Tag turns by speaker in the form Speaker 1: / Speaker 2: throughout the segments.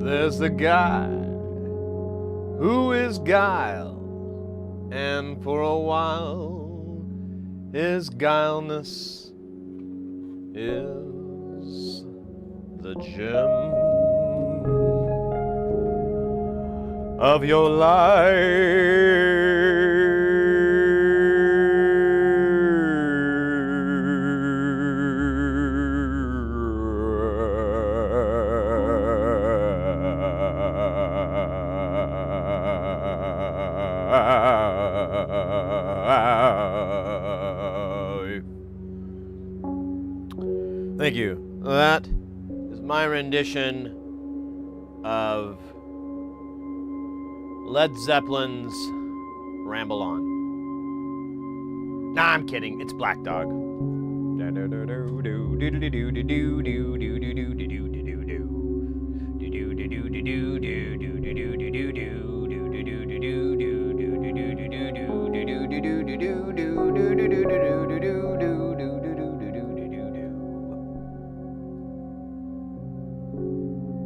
Speaker 1: There's the guy who is guile, and for a while his guileless is the gem of your life. Thank you. That is my rendition of Led Zeppelin's Ramble On. Nah, I'm kidding. It's Black Dog.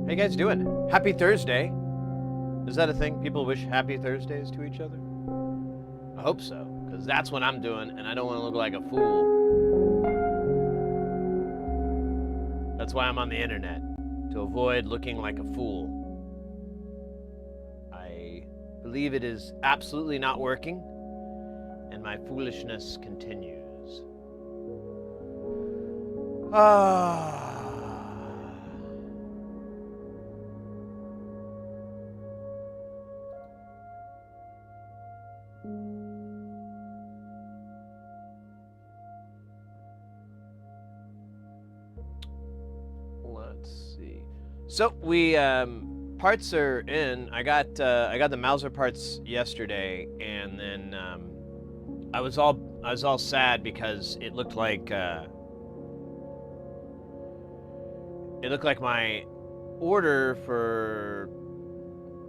Speaker 1: How you guys doing? Happy Thursday. Is that a thing? People wish happy Thursdays to each other? I hope so, because that's what I'm doing, and I don't want to look like a fool. That's why I'm on the internet, to avoid looking like a fool. I believe it is absolutely not working, and my foolishness continues. Let's see. So we parts are in. I got the Mauser parts yesterday, and then I was all sad because it looked like my order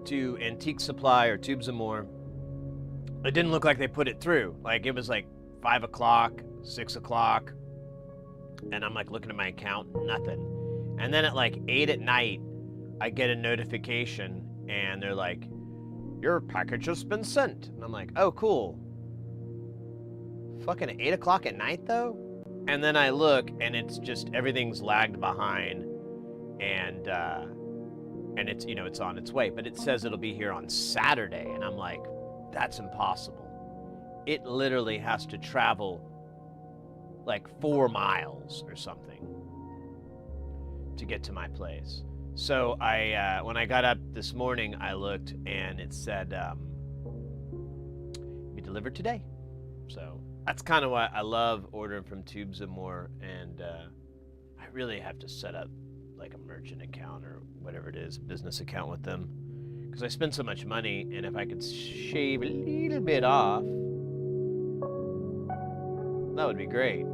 Speaker 1: to Antique Supply or Tubes and More, it didn't look like they put it through. Like it was like 5 o'clock, 6 o'clock, and I'm like looking at my account, nothing. And then at like 8 at night, I get a notification, and they're like, your package has been sent. And I'm like, oh, cool. Fucking 8 o'clock at night, though? And then I look, and it's just, everything's lagged behind, and it's, you know, it's on its way. But it says it'll be here on Saturday, and I'm like, that's impossible. It literally has to travel like 4 miles or something to get to my place. So I, when I got up this morning, I looked and it said, be delivered today. So that's kind of why I love ordering from Tubes and More. And I really have to set up like a merchant account or whatever it is, a business account with them, because I spend so much money, and if I could shave a little bit off, that would be great.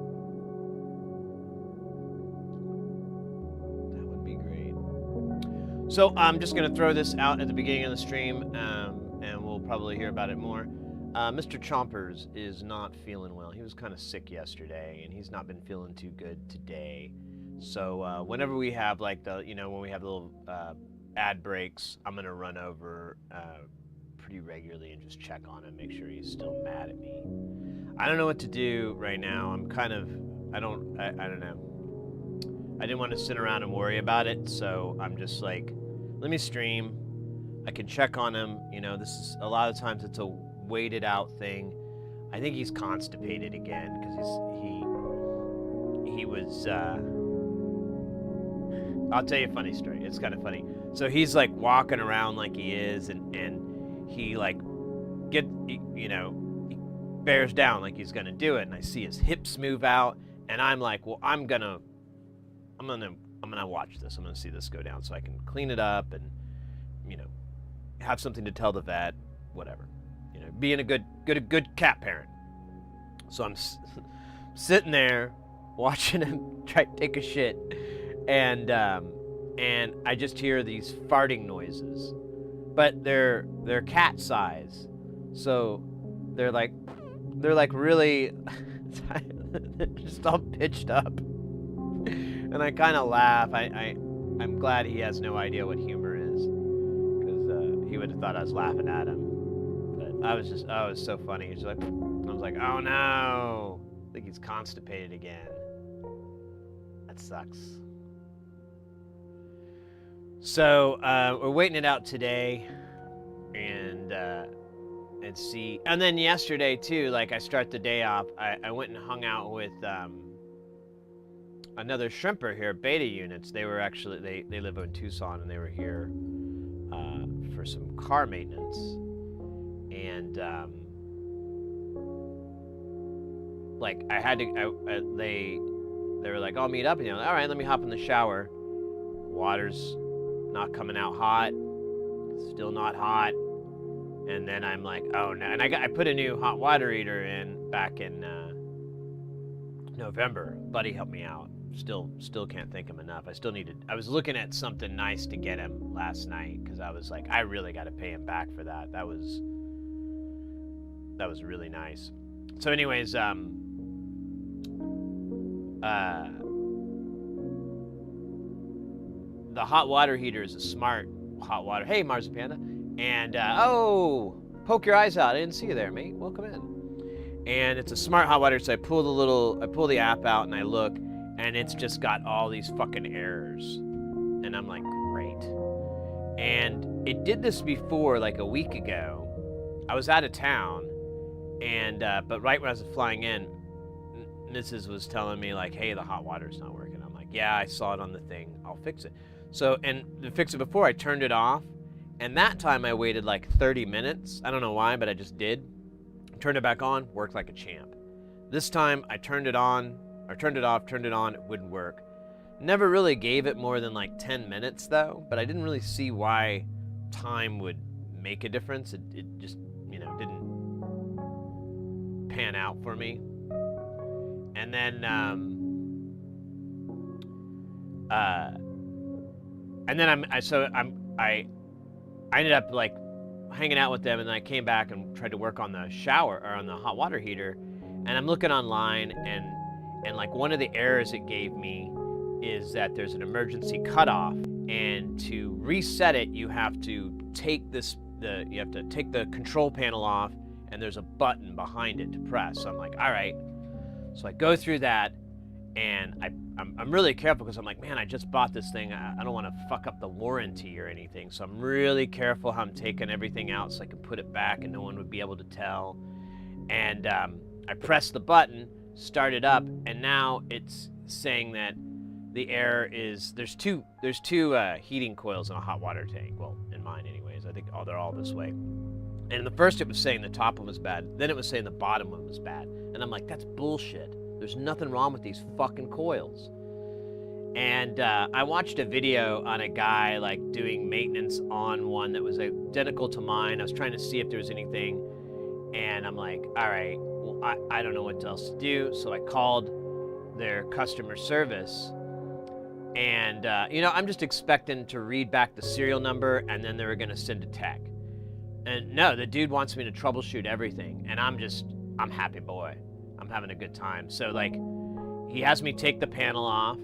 Speaker 1: So I'm just going to throw this out at the beginning of the stream, and we'll probably hear about it more. Mr. Chompers is not feeling well. He was kind of sick yesterday, and he's not been feeling too good today. So whenever we have like the, you know, when we have little ad breaks, I'm going to run over pretty regularly and just check on him, make sure he's still mad at me. I don't know what to do right now. I'm kind of, I don't know. I didn't want to sit around and worry about it, so I'm just like, let me stream. I can check on him. You know, this is, a lot of times it's a waited out thing. I think he's constipated again, because he was, I'll tell you a funny story. It's kind of funny. So he's like walking around like he is, and he like, you know, he bears down like he's gonna do it, and I see his hips move out, and I'm like, well, I'm gonna watch this. I'm gonna see this go down so I can clean it up and, you know, have something to tell the vet, whatever. You know, being a good cat parent. So I'm sitting there watching him try to take a shit, and I just hear these farting noises, but they're cat size, so they're like really just all pitched up. And I kind of laugh. I'm glad he has no idea what humor is. he would have thought I was laughing at him. But it was so funny. He's like, I was like, oh no, I think he's constipated again. That sucks. So we're waiting it out today, and see. And then yesterday too, like I start the day off. I went and hung out with another shrimper here, Beta Units. They were actually they live in Tucson, and they were here for some car maintenance. And like I had to, they were like, I'll meet up, and all right, let me hop in the shower. Water's not coming out hot, still not hot. And then I'm like, oh no. And I put a new hot water heater in back in November. Buddy helped me out. Still can't thank him enough. I was looking at something nice to get him last night, because I was like, I really got to pay him back for that. That was really nice. So anyways, the hot water heater is a smart hot water. Hey, Mars Panda. And, oh, poke your eyes out. I didn't see you there, mate. Welcome in. And it's a smart hot water, so I pull the app out and I look, and it's just got all these fucking errors. And I'm like, great. And it did this before, like a week ago. I was out of town, and, but right when I was flying in, Mrs. was telling me, like, hey, the hot water's not working. I'm like, yeah, I saw it on the thing. I'll fix it. So, and to fix it before, I turned it off. And that time I waited like 30 minutes. I don't know why, but I just did. Turned it back on, worked like a champ. This time I turned it on, or turned it off, turned it on, it wouldn't work. Never really gave it more than like 10 minutes though, but I didn't really see why time would make a difference. It just, didn't pan out for me. And then, I ended up like hanging out with them, and then I came back and tried to work on the shower, or on the hot water heater, and I'm looking online, and like one of the errors it gave me is that there's an emergency cutoff, and to reset it you have to take the control panel off, and there's a button behind it to press. So I'm like, all right. So I go through that, and I'm really careful, because I'm like, man, I just bought this thing. I don't want to fuck up the warranty or anything. So I'm really careful how I'm taking everything out so I can put it back and no one would be able to tell. And I press the button, start it up, and now it's saying that the error is there's two heating coils in a hot water tank. Well, in mine anyways. I think they're all this way. And the first it was saying the top one was bad. Then it was saying the bottom one was bad. And I'm like, that's bullshit. There's nothing wrong with these fucking coils. And I watched a video on a guy like doing maintenance on one that was identical to mine. I was trying to see if there was anything, and I'm like, all right, well, I don't know what else to do. So I called their customer service, and I'm just expecting to read back the serial number, and then they were gonna send a tech. And no, the dude wants me to troubleshoot everything, and I'm happy boy. I'm having a good time. So like, he has me take the panel off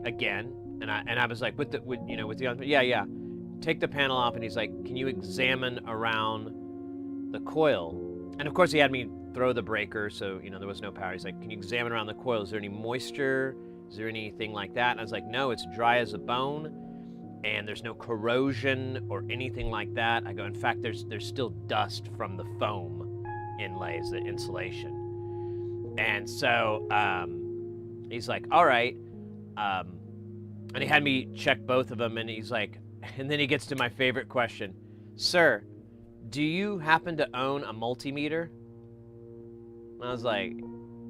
Speaker 1: again, and I was like, with the other, yeah, take the panel off, and he's like, can you examine around the coil? And of course he had me throw the breaker, so there was no power. He's like, can you examine around the coil? Is there any moisture? Is there anything like that? And I was like, no, it's dry as a bone, and there's no corrosion or anything like that. I go, in fact, there's still dust from the foam inlays, the insulation. And so he's like, all right. And he had me check both of them, and he's like, and then he gets to my favorite question. Sir, do you happen to own a multimeter? And I was like,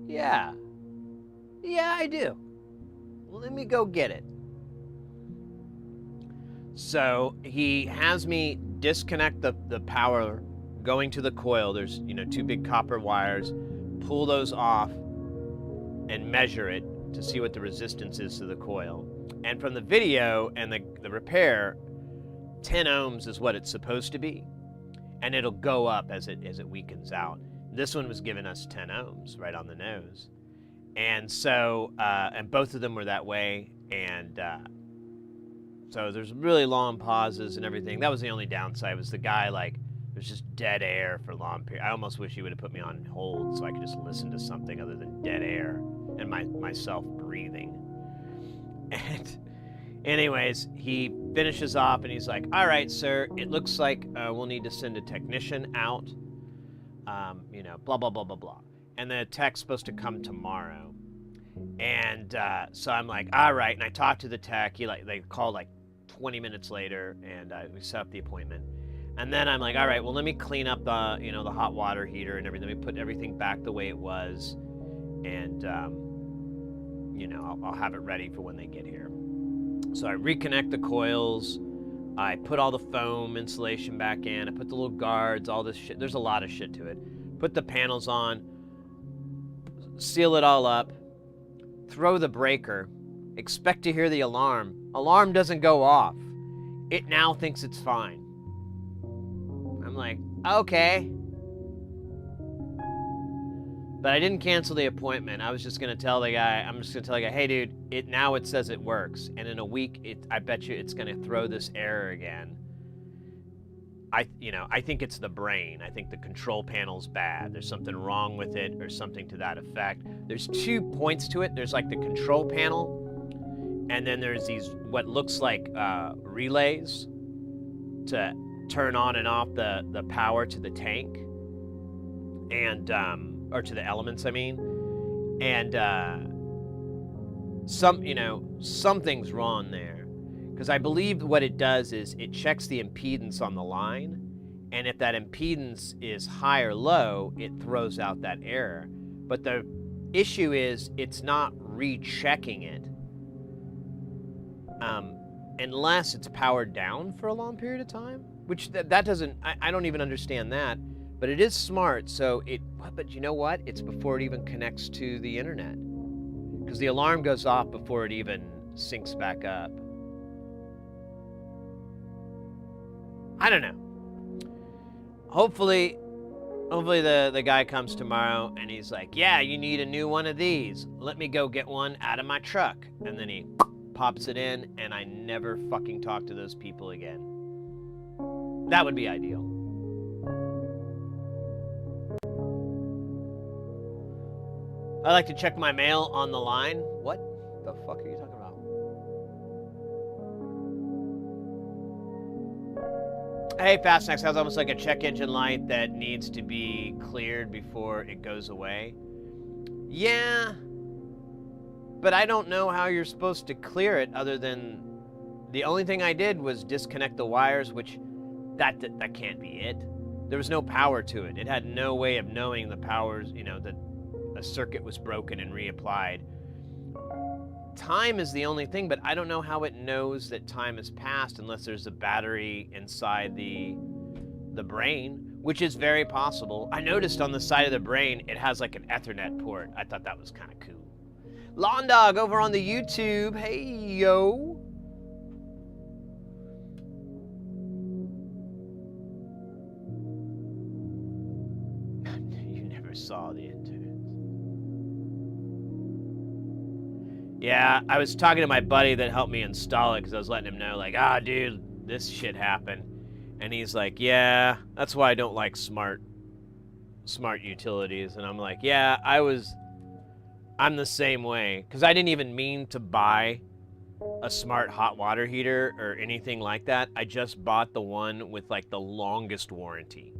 Speaker 1: yeah, I do. Well, let me go get it. So he has me disconnect the power going to the coil. There's, two big copper wires. Pull those off and measure it to see what the resistance is to the coil. And from the video and the repair, 10 ohms is what it's supposed to be, and it'll go up as it weakens out. This one was giving us 10 ohms right on the nose. And so and both of them were that way. And So there's really long pauses and everything. That was the only downside, was the guy, like, there's just dead air for long period. I almost wish he would have put me on hold so I could just listen to something other than dead air and myself breathing. And anyways, he finishes off and he's like, all right, sir, it looks like we'll need to send a technician out, you know, blah, blah, blah, blah, blah. And the tech's supposed to come tomorrow. And so I'm like, all right. And I talked to the tech. They called like 20 minutes later, and we set up the appointment. And then I'm like, all right, well, let me clean up the, you know, the hot water heater and everything. Let me put everything back the way it was. And, you know, I'll have it ready for when they get here. So I reconnect the coils. I put all the foam insulation back in. I put the little guards, all this shit. There's a lot of shit to it. Put the panels on. Seal it all up. Throw the breaker. Expect to hear the alarm. Alarm doesn't go off. It now thinks it's fine. I'm like, okay. But I didn't cancel the appointment. I was just going to tell the guy, hey, dude, it says it works. And in a week, I bet you it's going to throw this error again. I think it's the brain. I think the control panel's bad. There's something wrong with it or something to that effect. There's 2 points to it. There's like the control panel, and then there's these, what looks like relays to turn on and off the power to the tank and, or to the elements, I mean. And something's wrong there. Because I believe what it does is it checks the impedance on the line, and if that impedance is high or low, it throws out that error. But the issue is it's not rechecking it unless it's powered down for a long period of time, which that doesn't, I don't even understand that, but it is smart. So but you know what? It's before it even connects to the internet, because the alarm goes off before it even syncs back up. I don't know. Hopefully the guy comes tomorrow and he's like, yeah, you need a new one of these. Let me go get one out of my truck. And then he pops it in, and I never fucking talk to those people again. That would be ideal. I like to check my mail on the line. What the fuck are you talking about? Hey, Fastnex, that's almost like a check engine light that needs to be cleared before it goes away. Yeah, but I don't know how you're supposed to clear it other than the only thing I did was disconnect the wires, which that can't be it. There was no power to it. It had no way of knowing the powers, you know, that a circuit was broken and reapplied. Time is the only thing, but I don't know how it knows that time has passed unless there's a battery inside the brain, which is very possible. I noticed on the side of the brain, it has like an Ethernet port. I thought that was kind of cool. Lawn Dog over on the YouTube. Hey, yo. You never saw the internet. Yeah, I was talking to my buddy that helped me install it because I was letting him know, like, dude, this shit happened. And he's like, yeah, that's why I don't like smart utilities. And I'm like, yeah, I'm the same way. Because I didn't even mean to buy a smart hot water heater or anything like that. I just bought the one with, like, the longest warranty.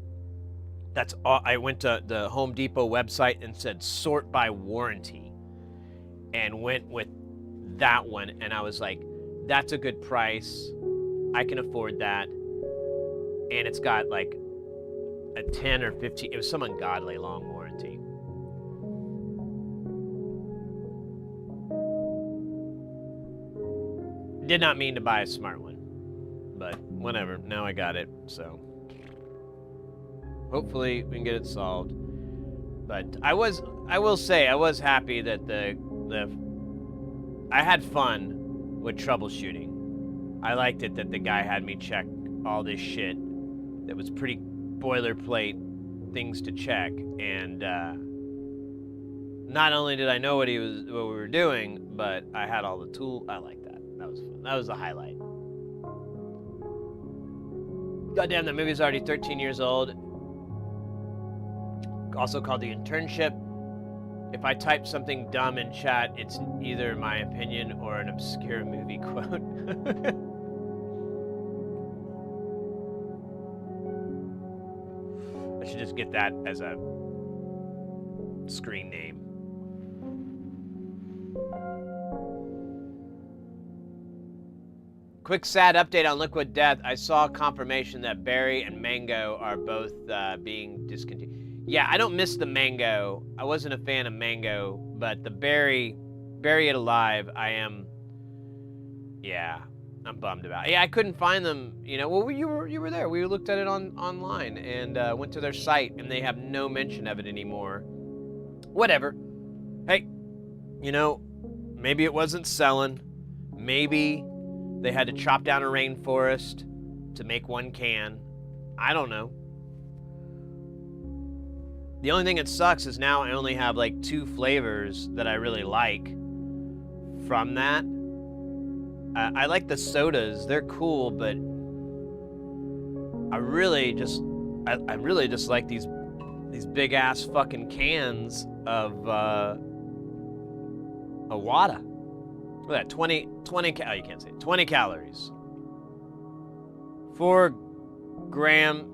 Speaker 1: That's all. I went to the Home Depot website and said, sort by warranty. And went with that one, and I was like, that's a good price. I can afford that. And it's got like a 10 or 15, it was some ungodly long warranty. Did not mean to buy a smart one, but whatever, now I got it, so hopefully we can get it solved. But I will say, I was happy that I had fun with troubleshooting. I liked it that the guy had me check all this shit that was pretty boilerplate things to check, and not only did I know what we were doing, but I had all the tools. I liked that. That was fun. That was the highlight. Goddamn, that movie's already 13 years old. Also called The Internship. If I type something dumb in chat, it's either my opinion or an obscure movie quote. I should just get that as a screen name. Quick sad update on Liquid Death. I saw confirmation that berry and mango are both being discontinued. Yeah, I don't miss the mango. I wasn't a fan of mango, but the berry it alive, I am. Yeah, I'm bummed about. Yeah, I couldn't find them. You know, well, you were there. We looked at it online and went to their site, and they have no mention of it anymore. Whatever. Hey, you know, maybe it wasn't selling. Maybe they had to chop down a rainforest to make one can. I don't know. The only thing that sucks is now I only have like 2 flavors that I really like from that. I like the sodas. They're cool, but I really just like these big ass fucking cans of Awada. Look at that, 20 oh, you can't say it. 20 calories. 4 gram.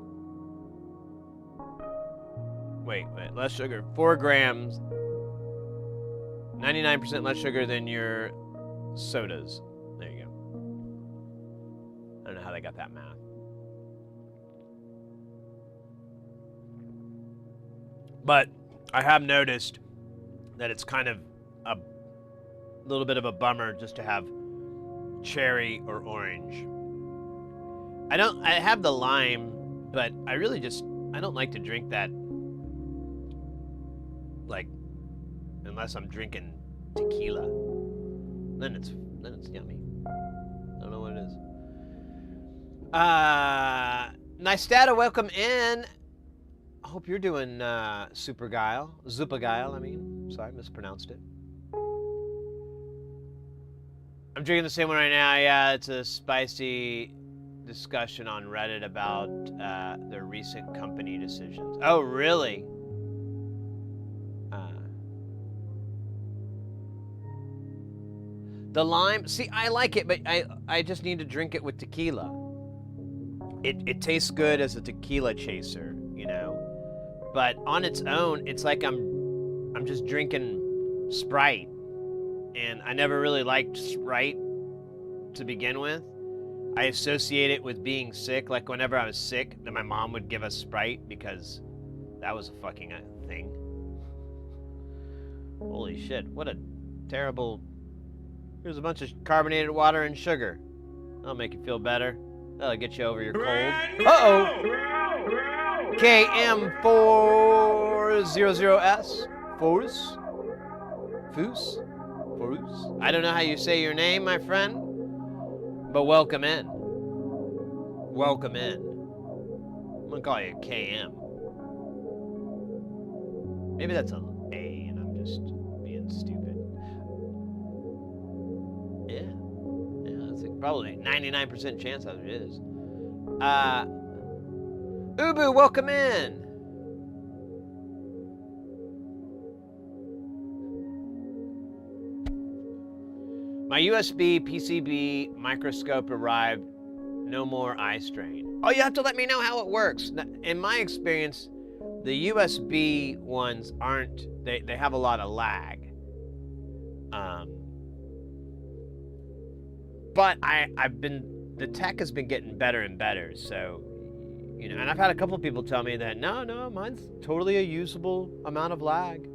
Speaker 1: Wait, less sugar. 4 grams. 99% less sugar than your sodas. There you go. I don't know how they got that math. But I have noticed that it's kind of a little bit of a bummer just to have cherry or orange. I have the lime, but I don't like to drink that, like, unless I'm drinking tequila. Then it's yummy. I don't know what it is. Nice data, welcome in. I hope you're doing Super Guile. Zupa-Guile, I mean. Sorry, mispronounced it. I'm drinking the same one right now. Yeah, it's a spicy discussion on Reddit about their recent company decisions. Oh, really? The lime, see, I like it, but I just need to drink it with tequila. It tastes good as a tequila chaser, you know. But on its own, it's like I'm just drinking Sprite. And I never really liked Sprite to begin with. I associate it with being sick. Like whenever I was sick, then my mom would give us Sprite because that was a fucking thing. Holy shit, what a terrible... Here's a bunch of carbonated water and sugar. That'll make you feel better. That'll get you over your cold. Uh-oh! KM400S. Forus? Foos? I don't know how you say your name, my friend, but welcome in. Welcome in. I'm gonna call you KM. Maybe that's an A and I'm just being stupid. Yeah, that's probably 99% chance that it is. Ubu, welcome in. My USB PCB microscope arrived. No more eye strain. Oh, you have to let me know how it works. In my experience, the USB ones aren't, they have a lot of lag. But the tech has been getting better and better. So, you know, and I've had a couple of people tell me that, no, mine's totally a usable amount of lag.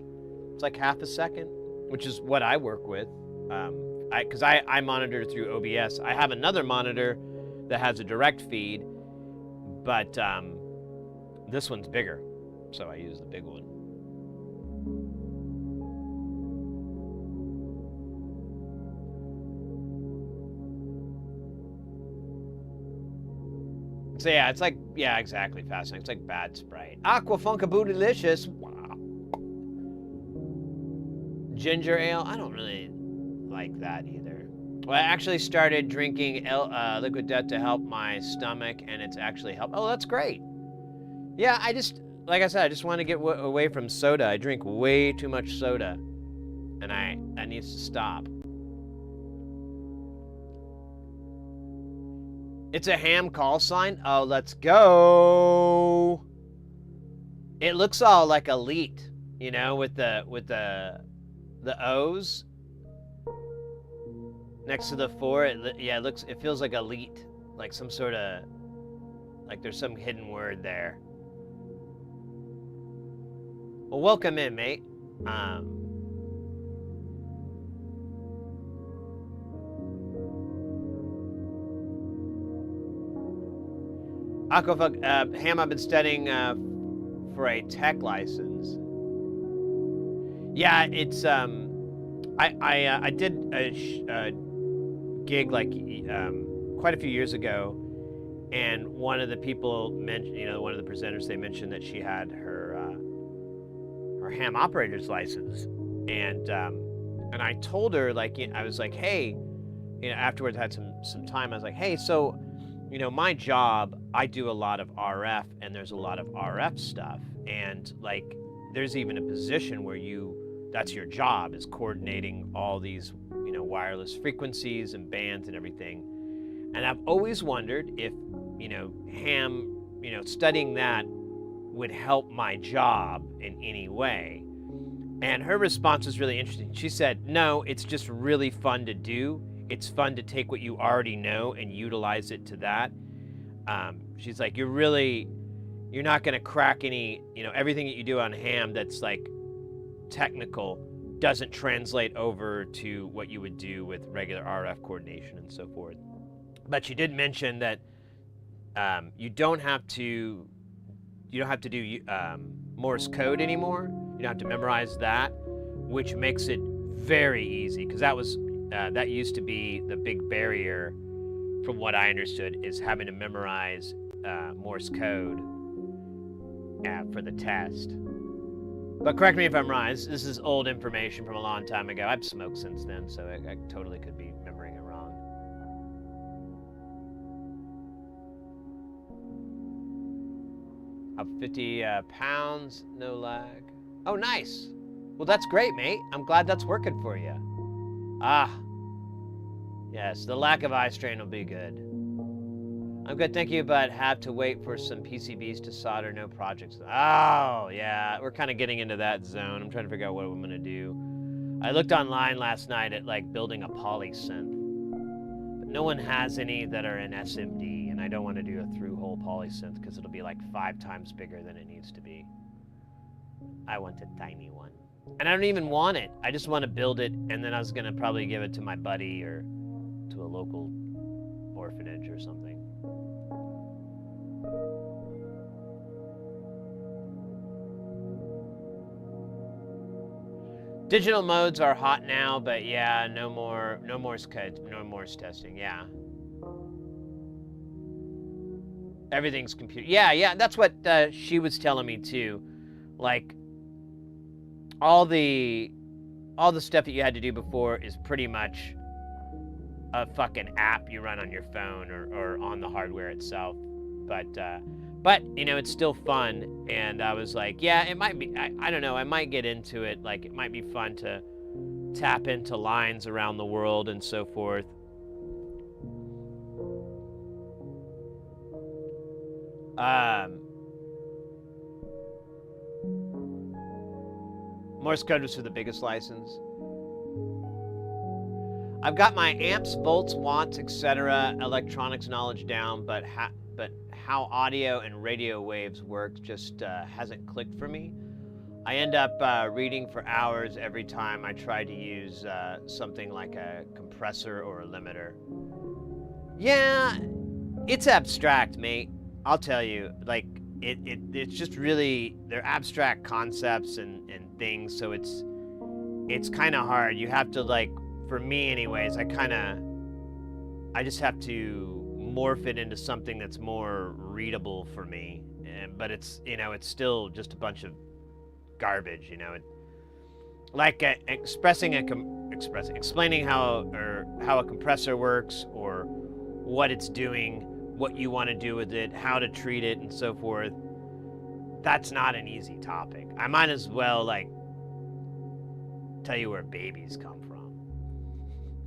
Speaker 1: It's like half a second, which is what I work with. Because I monitor through OBS. I have another monitor that has a direct feed, but this one's bigger, so I use the big one. So yeah, it's like, yeah, exactly, fascinating. It's like bad Sprite. Aqua Funkaboo Delicious. Wow. Ginger ale, I don't really like that either. Well, I actually started drinking liquid death to help my stomach, and it's actually helped. Oh, that's great. Yeah, like I said, I just want to get away from soda. I drink way too much soda, and that needs to stop. It's a ham call sign. Oh, let's go. It looks all like elite, you know, with the O's next to the 4. It feels like elite, like some sort of, like there's some hidden word there. Well, welcome in, mate. Aquafuck, Ham, I've been studying for a tech license. Yeah, it's I did a gig like quite a few years ago, and one of the people mentioned, one of the presenters, they mentioned that she had her ham operator's license, and I told her, like, I was like, hey, afterwards I had some time. I was like, hey, so, my job, I do a lot of RF, and there's a lot of RF stuff, and like, there's even a position where that's your job, is coordinating all these, wireless frequencies and bands and everything. And I've always wondered if, ham, studying that would help my job in any way. And her response was really interesting. She said, no, it's just really fun to do. It's fun to take what you already know and utilize it to that. She's like, you're not going to crack any, everything that you do on ham that's like technical doesn't translate over to what you would do with regular RF coordination and so forth. But she did mention that you don't have to do Morse code anymore. You don't have to memorize that, which makes it very easy, because that used to be the big barrier, from what I understood, is having to memorize Morse code for the test. But correct me if I'm wrong. This is old information from a long time ago. I've smoked since then, so I totally could be remembering it wrong. Up 50 pounds, no lag. Oh, nice. Well, that's great, mate. I'm glad that's working for you. Ah. Yes, the lack of eye strain will be good. I'm good, thank you, but have to wait for some PCBs to solder, no projects. Oh, yeah, we're kind of getting into that zone. I'm trying to figure out what I'm going to do. I looked online last night at, like, building a polysynth, but no one has any that are in SMD, and I don't want to do a through-hole polysynth because it'll be like 5 times bigger than it needs to be. I want a tiny one. And I don't even want it. I just want to build it, and then I was going to probably give it to my buddy or to a local orphanage or something. Digital modes are hot now, but yeah, no Morse testing, yeah. Everything's computer. Yeah, that's what she was telling me too. Like, all the stuff that you had to do before is pretty much a fucking app you run on your phone or on the hardware itself. But it's still fun, and I was like, yeah, it might be, I don't know, I might get into it. Like, it might be fun to tap into lines around the world and so forth. Morse code was for the biggest license. I've got my amps, volts, watts, etc. electronics knowledge down, but how audio and radio waves work just hasn't clicked for me. I end up reading for hours every time I try to use something like a compressor or a limiter. Yeah, it's abstract, mate. I'll tell you, like, it's just really, they're abstract concepts and things, so it's kind of hard. You have to, like, for me anyways, I just have to morph it into something that's more readable for me. But it's, it's still just a bunch of garbage, like explaining how a compressor works, or what it's doing, what you want to do with it, how to treat it, and so forth. That's not an easy topic. I might as well like tell you where babies come from.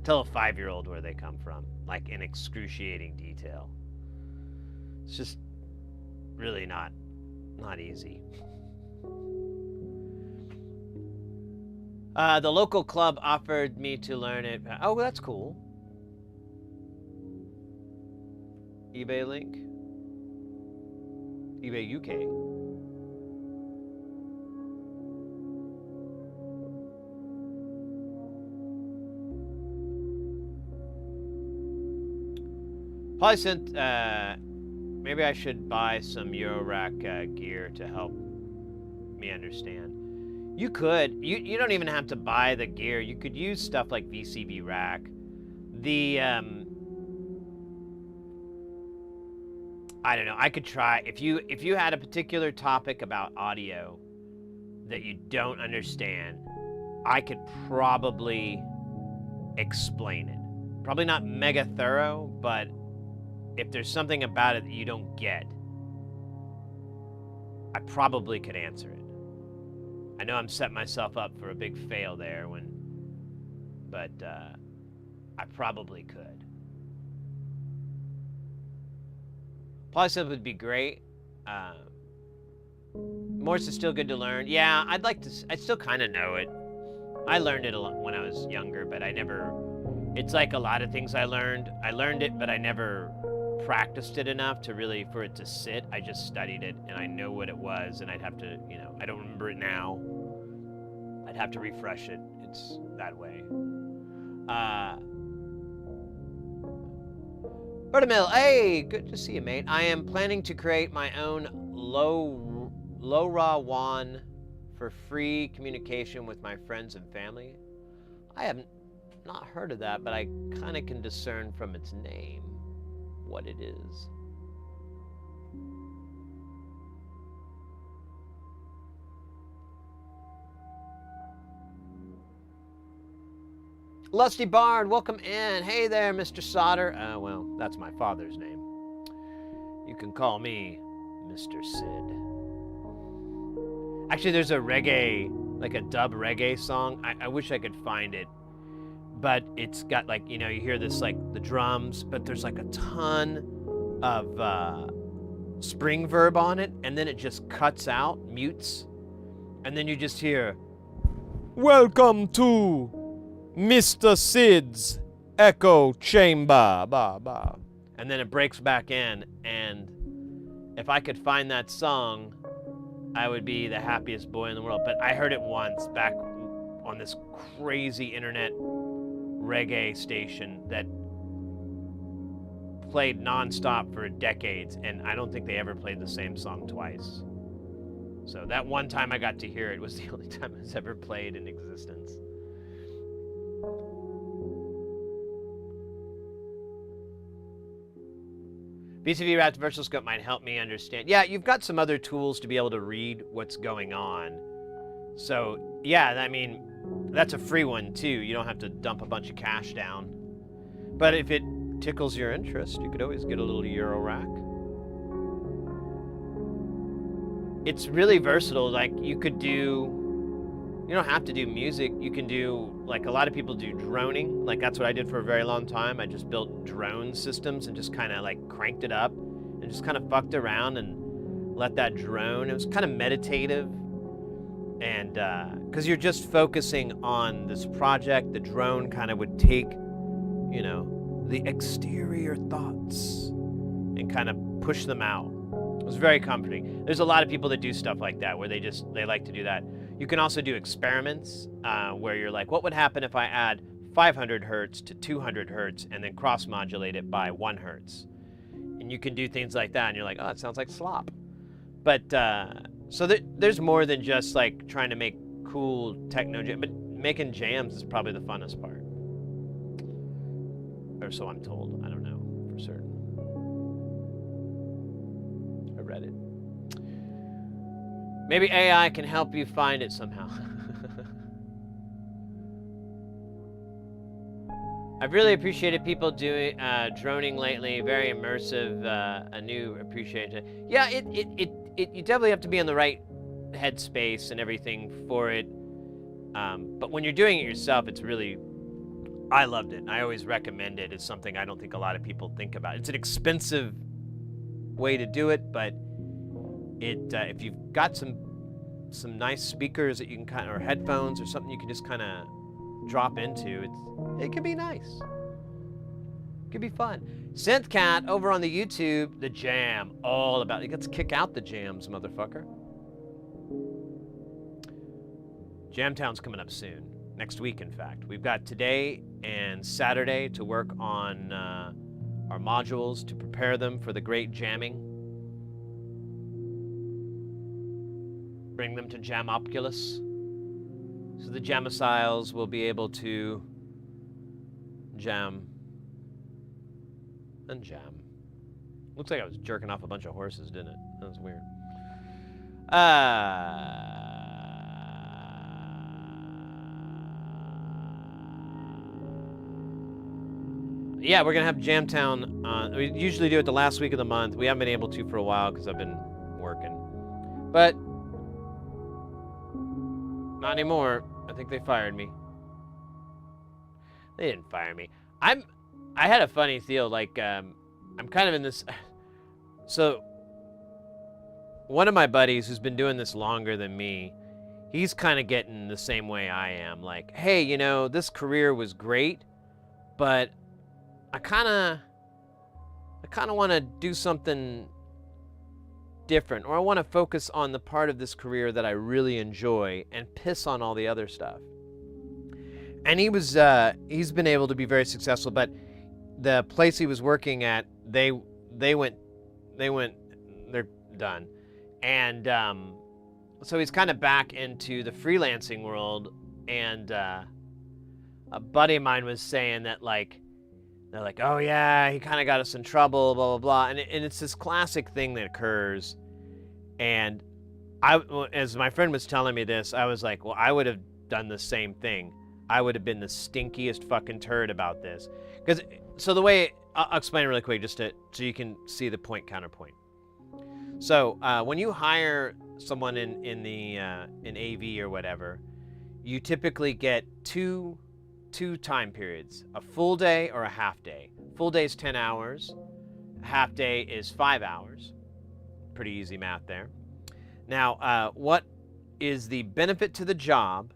Speaker 1: Tell a 5-year-old where they come from, like in excruciating detail. It's just really not easy. The local club offered me to learn it. Oh, that's cool. eBay link. eBay UK. Polysynth, maybe I should buy some Eurorack gear to help me understand. You could. You don't even have to buy the gear. You could use stuff like VCB Rack. I don't know. I could try. If you had a particular topic about audio that you don't understand, I could probably explain it. Probably not mega thorough, but if there's something about it that you don't get, I probably could answer it. I know I'm setting myself up for a big fail there, but I probably could. Polysynth would be great. Morse is still good to learn. Yeah, I still kind of know it. I learned it a lot when I was younger, but I never, it's like a lot of things I learned it, but I never practiced it enough to really, for it to sit. I just studied it, and I know what it was, and I'd have to, I don't remember it now. I'd have to refresh it. It's that way. Bertamil, hey, good to see you, mate. I am planning to create my own LoRaWAN for free communication with my friends and family. I have not heard of that, but I kind of can discern from its name what it is. Lusty Bard, welcome in. Hey there, Mr. Solder. Well, that's my father's name. You can call me Mr. Sid. Actually, there's a reggae, like a dub reggae song. I wish I could find it. But it's got like, you hear this like the drums, but there's like a ton of spring verb on it, and then it just cuts out, mutes, and then you just hear, "Welcome to Mr. Sid's Echo Chamber," bah, bah. And then it breaks back in, and if I could find that song, I would be the happiest boy in the world. But I heard it once back on this crazy internet reggae station that played nonstop for decades, and I don't think they ever played the same song twice. So that one time I got to hear it was the only time it was ever played in existence. VCV Wrapped Virtual Scope might help me understand. Yeah, you've got some other tools to be able to read what's going on. So, yeah, I mean, that's a free one, too. You don't have to dump a bunch of cash down. But if it tickles your interest, you could always get a little Eurorack. It's really versatile. Like, you don't have to do music. You can do, like, a lot of people do droning. Like, that's what I did for a very long time. I just built drone systems and just kind of, like, cranked it up and just kind of fucked around and let that drone. It was kind of meditative. And, because you're just focusing on this project, the drone kind of would take, the exterior thoughts and kind of push them out. It was very comforting. There's a lot of people that do stuff like that, where they like to do that. You can also do experiments where you're like, what would happen if I add 500 hertz to 200 hertz and then cross-modulate it by 1 hertz? And you can do things like that, and you're like, oh, it sounds like slop. But, so there's more than just like trying to make cool techno jam, but making jams is probably the funnest part. Or so I'm told. I don't know for certain. I read it. Maybe AI can help you find it somehow. I've really appreciated people doing droning lately. Very immersive. A new appreciation. Yeah, you definitely have to be in the right headspace and everything for it. But when you're doing it yourself, it's really, I loved it. I always recommend it. It's something I don't think a lot of people think about. It's an expensive way to do it, but if you've got some nice speakers that you can kind of, or headphones or something you can just kind of drop into, it can be nice. It can be fun. Synthcat over on the YouTube, the jam, all about it. Let's kick out the jams, motherfucker. Jamtown's coming up soon. Next week, in fact. We've got today and Saturday to work on our modules to prepare them for the great jamming. Bring them to Jamopulus. So the Jamiciles will be able to jam and jam. Looks like I was jerking off a bunch of horses, didn't it? That was weird. Yeah, we're going to have Jamtown. We usually do it the last week of the month. We haven't been able to for a while because I've been working. But not anymore. I think they fired me. They didn't fire me. I had a funny deal. Like, I'm kind of in this. So, one of my buddies who's been doing this longer than me, he's kind of getting the same way I am. Like, hey, you know, this career was great, but I kind of want to do something different, or I want to focus on the part of this career that I really enjoy and piss on all the other stuff. And he's been able to be very successful, but the place he was working at, they're done. And so he's kind of back into the freelancing world, and a buddy of mine was saying that, like, they're like, oh yeah, he kind of got us in trouble, blah, blah, blah. And it's this classic thing that occurs. And as my friend was telling me this, I was like, well, I would have done the same thing. I would have been the stinkiest fucking turd about this. So the way, I'll explain it really quick so you can see the point, counterpoint. So when you hire someone in AV or whatever, you typically get two time periods, a full day or a half day. Full day is 10 hours, a half day is 5 hours. Pretty easy math there. Now, what is the benefit to the job,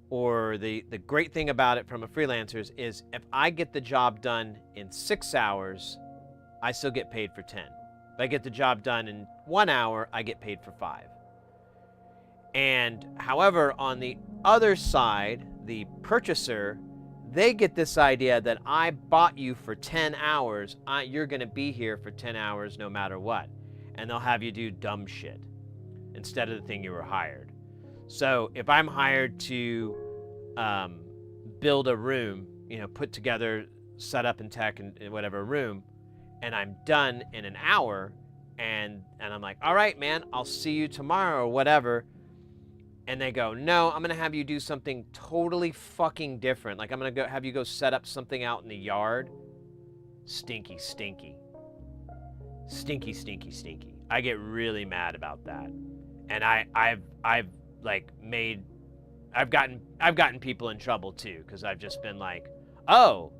Speaker 1: or the great thing about it from a freelancer is if I get the job done in 6 hours, I still get paid for 10. If I get the job done in 1 hour, I get paid for 5. And however, on the other side, the purchaser, they get this idea that I bought you for 10 hours, you're going to be here for 10 hours no matter what. And they'll have you do dumb shit instead of the thing you were hired. So if I'm hired to build a room, put together, set up in tech and whatever room, and I'm done in an hour, and I'm like, all right, man, I'll see you tomorrow or whatever. And they go, no, I'm going to have you do something totally fucking different. Like, I'm going to have you go set up something out in the yard. Stinky, stinky. Stinky, stinky, stinky. I get really mad about that. And I've gotten people in trouble too, because I've just been like, oh,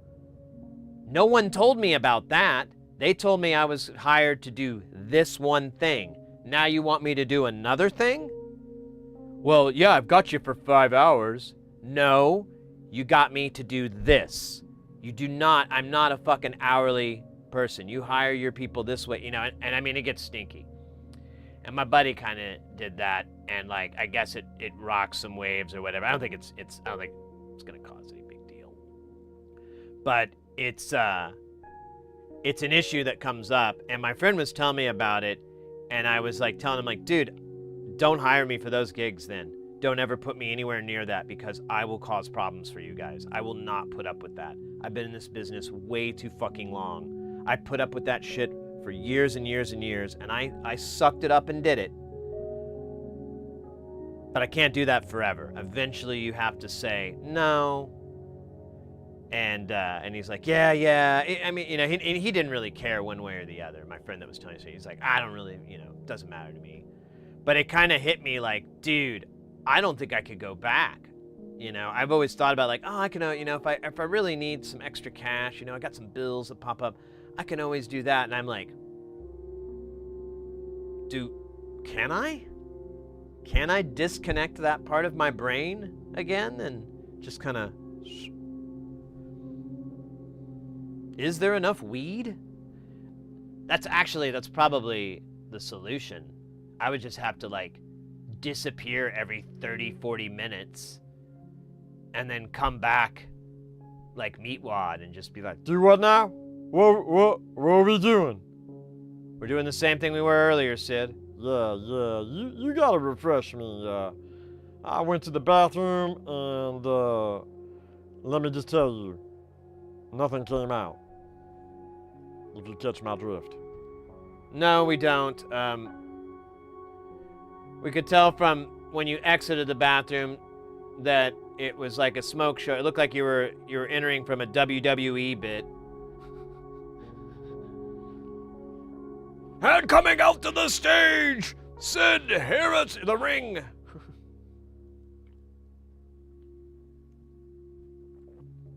Speaker 1: no one told me about that. They told me I was hired to do this one thing. Now you want me to do another thing? Well, yeah, I've got you for 5 hours. No, you got me to do this. You do not, I'm not a fucking hourly person. You hire your people this way, and I mean, it gets stinky. And my buddy kind of did that, and like, I guess it rocks some waves or whatever. I don't think it's gonna cause any big deal. But it's an issue that comes up, and my friend was telling me about it, and I was like telling him, like, dude, don't hire me for those gigs then. Don't ever put me anywhere near that, because I will cause problems for you guys. I will not put up with that. I've been in this business way too fucking long. I put up with that shit for years and years and years, and I sucked it up and did it. But I can't do that forever. Eventually you have to say, no, And he's like, yeah. I mean, he didn't really care one way or the other. My friend that was telling me, he's like, I don't really, doesn't matter to me. But it kind of hit me like, dude, I don't think I could go back. I've always thought about like, oh, I can, if I really need some extra cash, I got some bills that pop up, I can always do that. And I'm like, can I? Can I disconnect that part of my brain again and just kind of... Is there enough weed? That's probably the solution. I would just have to like disappear every 30, 40 minutes and then come back like Meatwad and just be like, do what now? What are we doing? We're doing the same thing we were earlier, Sid.
Speaker 2: Yeah, you gotta refresh me. I went to the bathroom and let me just tell you, nothing came out. If you catch my drift.
Speaker 1: No, we don't. We could tell from when you exited the bathroom that it was like a smoke show. It looked like you were entering from a WWE bit. And coming out to the stage, Sid here at the ring.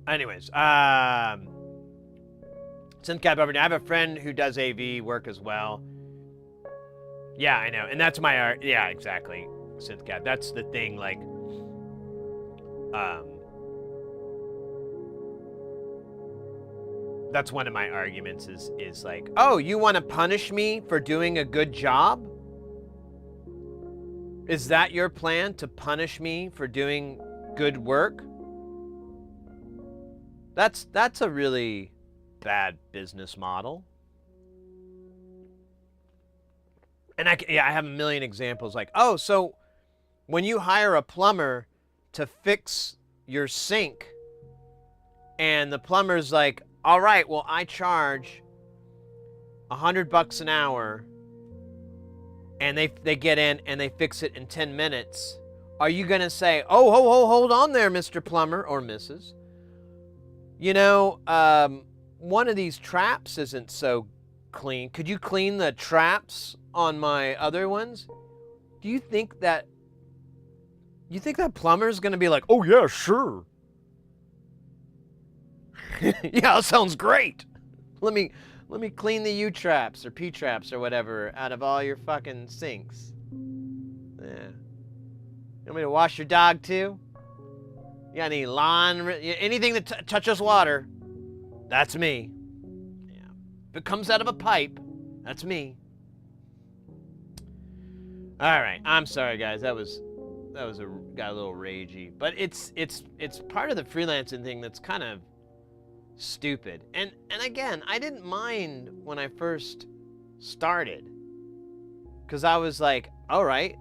Speaker 1: Anyways, Synthcap over there. I have a friend who does AV work as well. Yeah, I know. And that's my art. Yeah, exactly. Synthcap. That's the thing, like, that's one of my arguments is like, oh, you want to punish me for doing a good job? Is that your plan, to punish me for doing good work? That's a really bad business model. And I have a million examples like, oh, so when you hire a plumber to fix your sink and the plumber's like, all right, well, I charge $100 an hour and they get in and they fix it in 10 minutes. Are you going to say, oh, hold on there, Mr. Plumber or Mrs.? One of these traps isn't so clean. Could you clean the traps on my other ones? Do you think that plumber's gonna be like, oh yeah, sure. Yeah, that sounds great. Let me clean the U-traps or P-traps or whatever out of all your fucking sinks. Yeah. You want me to wash your dog too? You got any lawn, anything that touches water? That's me. Yeah. If it comes out of a pipe, that's me. All right, I'm sorry, guys. Got a little ragey, but it's part of the freelancing thing that's kind of stupid. And again, I didn't mind when I first started, because I was like, all right,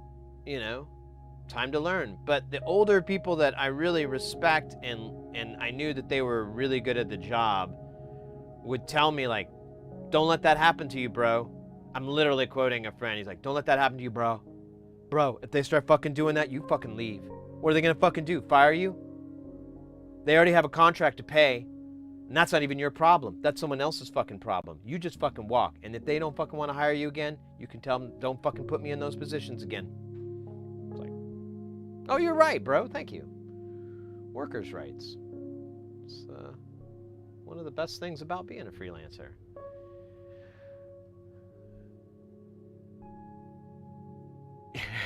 Speaker 1: time to learn. But the older people that I really respect and I knew that they were really good at the job would tell me like, don't let that happen to you, bro. I'm literally quoting a friend. He's like, don't let that happen to you, bro. Bro, if they start fucking doing that, you fucking leave. What are they gonna fucking do? Fire you? They already have a contract to pay, and that's not even your problem. That's someone else's fucking problem. You just fucking walk. And if they don't fucking want to hire you again, you can tell them, don't fucking put me in those positions again. It's like, oh, you're right, bro. Thank you. Workers' rights. It's one of the best things about being a freelancer.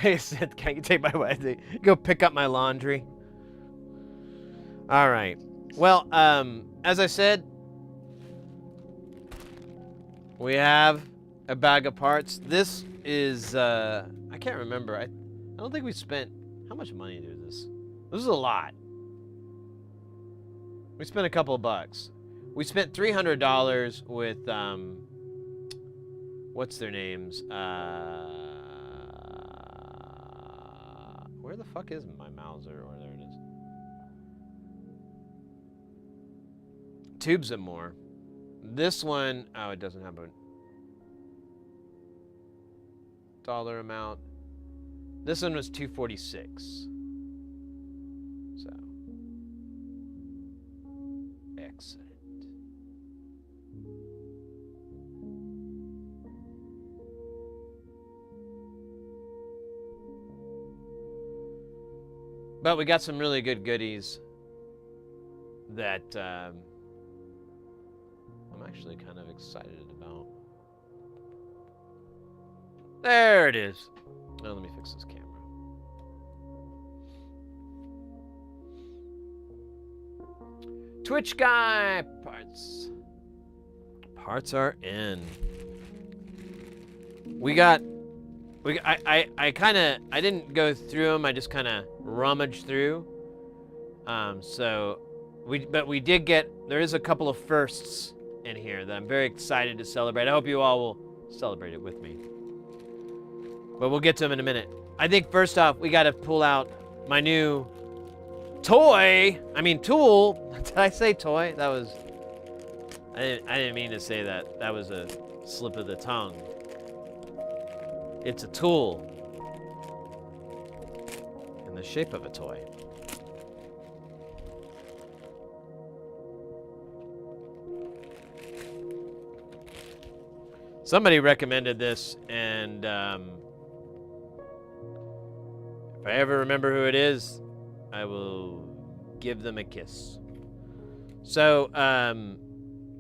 Speaker 1: He said, can you take my way? Go pick up my laundry. All right. Well, as I said, we have a bag of parts. This is, I can't remember. I don't think we spent, how much money did this? This is a lot. We spent a couple of bucks. We spent $300 with, what's their names? Where the fuck is my Mauser? Or there it is. Tubes and More. This one, oh, it doesn't have a dollar amount. This one was $246. So, yeah. Excellent. But we got some really good goodies that I'm actually kind of excited about. There it is. Oh, let me fix this camera. Twitch guy parts. Parts are in. I didn't go through them. I just kind of rummaged through. But we did get, there is a couple of firsts in here that I'm very excited to celebrate. I hope you all will celebrate it with me. But we'll get to them in a minute. I think first off, we got to pull out my new tool. Did I say toy? That was, I didn't mean to say that. That was a slip of the tongue. It's a tool in the shape of a toy. Somebody recommended this, and if I ever remember who it is, I will give them a kiss. So,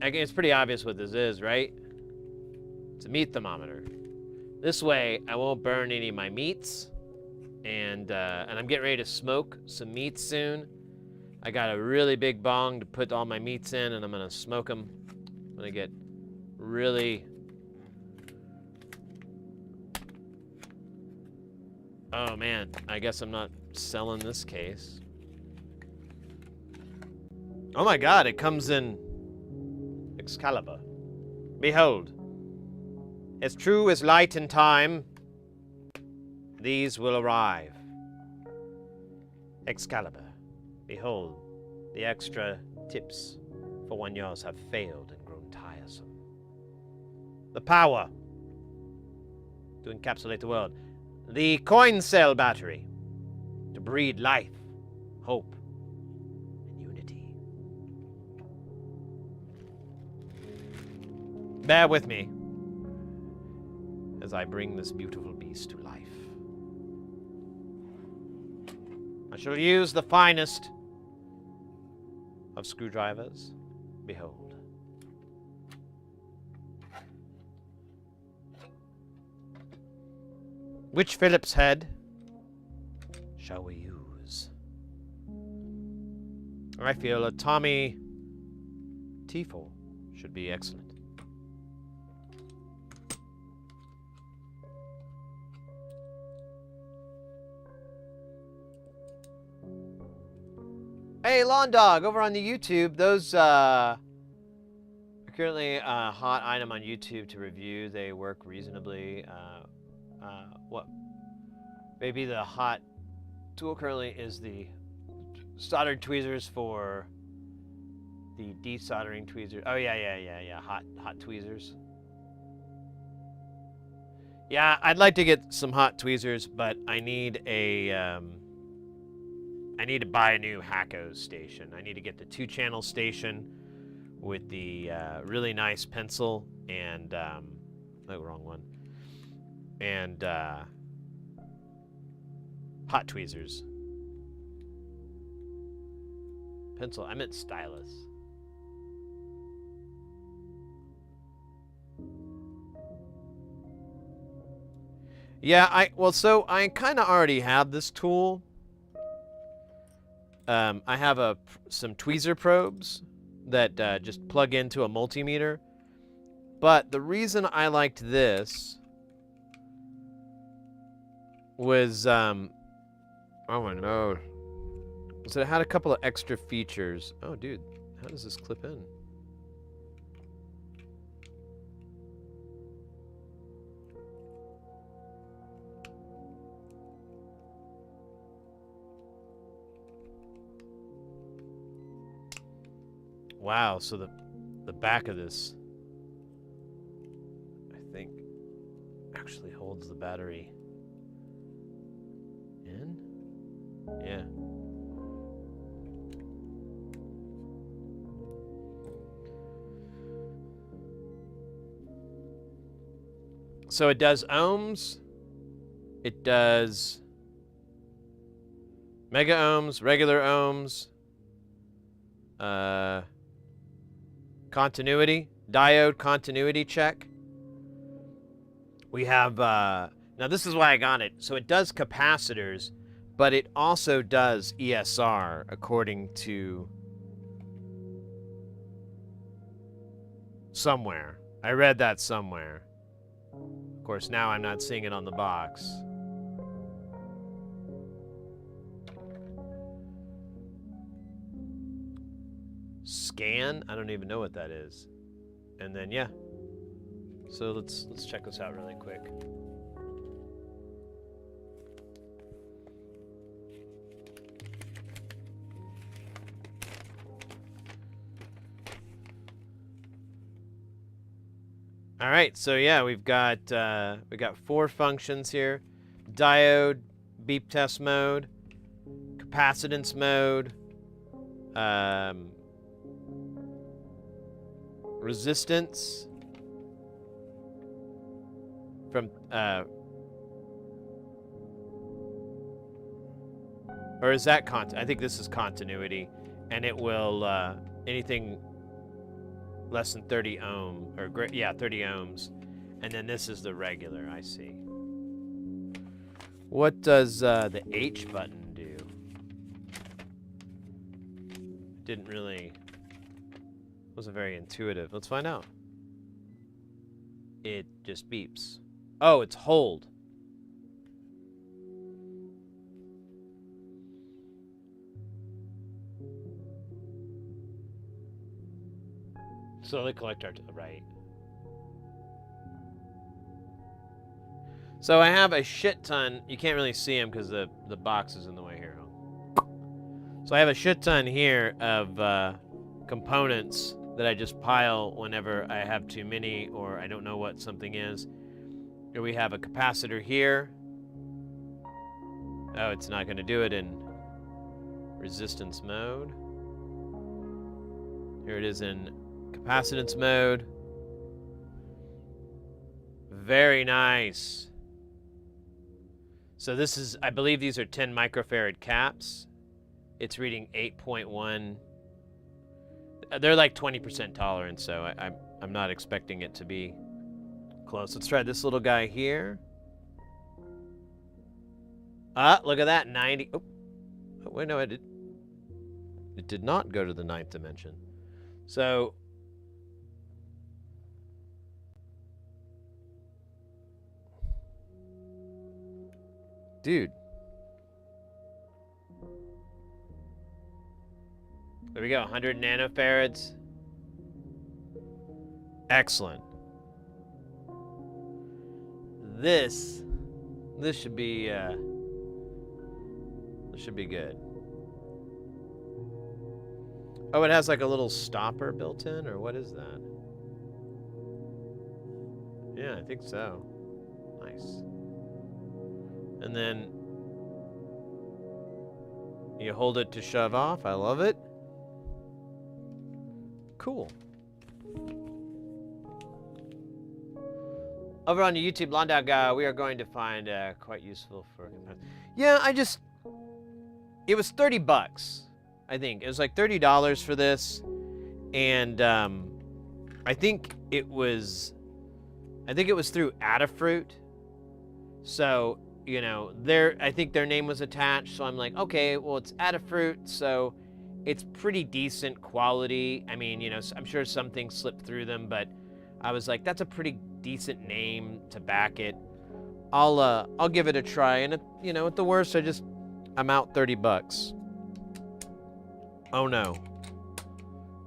Speaker 1: it's pretty obvious what this is, right? It's a meat thermometer. This way, I won't burn any of my meats, and I'm getting ready to smoke some meats soon. I got a really big bong to put all my meats in, and I'm gonna smoke them. I'm gonna get really... Oh man, I guess I'm not selling this case. Oh my god, it comes in Excalibur. Behold, as true as light and time, these will arrive. Excalibur, behold, the extra tips for when yours have failed and grown tiresome. The power to encapsulate the world. The coin cell battery to breed life, hope, and unity. Bear with me as I bring this beautiful beast to life. I shall use the finest of screwdrivers. Behold. Which Phillips head shall we use? I feel a Tommy T4 should be excellent. Hey, Lawn Dog, over on the YouTube, those are currently a hot item on YouTube to review. They work reasonably. What maybe the hot tool currently is the soldered tweezers for the desoldering tweezers. Oh yeah. Hot tweezers. Yeah, I'd like to get some hot tweezers, but I need a I need to buy a new Hacko station. I need to get the 2-channel station with the really nice pencil and oh, wrong one. And hot tweezers. Pencil, I meant stylus. Yeah, I kind of already have this tool. I have some tweezer probes that just plug into a multimeter. But the reason I liked this was, oh no. So it had a couple of extra features. Oh, dude, how does this clip in? Wow, so the back of this, I think, actually holds the battery in? Yeah. So it does ohms. It does mega ohms, regular ohms, continuity, diode continuity check. We have, now this is why I got it. So it does capacitors, but it also does ESR according to somewhere. I read that somewhere. Of course, now I'm not seeing it on the box. Scan? I don't even know what that is. And then yeah. So let's check this out really quick. All right, so yeah, we got 4 functions here: diode, beep test mode, capacitance mode, resistance from or is that I think this is continuity, and it will anything less than 30 ohm, or 30 ohms. And then this is the regular, I see. What does the H button do? Didn't really, wasn't very intuitive. Let's find out. It just beeps. Oh, it's hold. Slowly collect our to the right. So I have a shit ton. You can't really see them because the box is in the way here. So I have a shit ton here of components that I just pile whenever I have too many or I don't know what something is. Here we have a capacitor here. Oh, it's not going to do it in resistance mode. Here it is in capacitance mode. Very nice. So this is, I believe these are 10 microfarad caps. It's reading 8.1. They're like 20% tolerance, so I'm not expecting it to be close. Let's try this little guy here. Ah, look at that, 90. Oh, wait, no, it did not go to the 9th dimension. So, dude. There we go, 100 nanofarads. Excellent. This should be good. Oh, it has like a little stopper built in, or what is that? Yeah, I think so. Nice. And then you hold it to shut off. I love it. Cool. Over on the YouTube Landau guy, we are going to find quite useful for. Yeah, it was $30, I think. It was like $30 for this, and I think it was through Adafruit. So, you know, I think their name was attached. So I'm like, okay, well, it's Adafruit, so it's pretty decent quality. I mean, you know, I'm sure some things slipped through them, but I was like, that's a pretty decent name to back it. I'll give it a try, and you know, at the worst, I'm out $30. Oh no.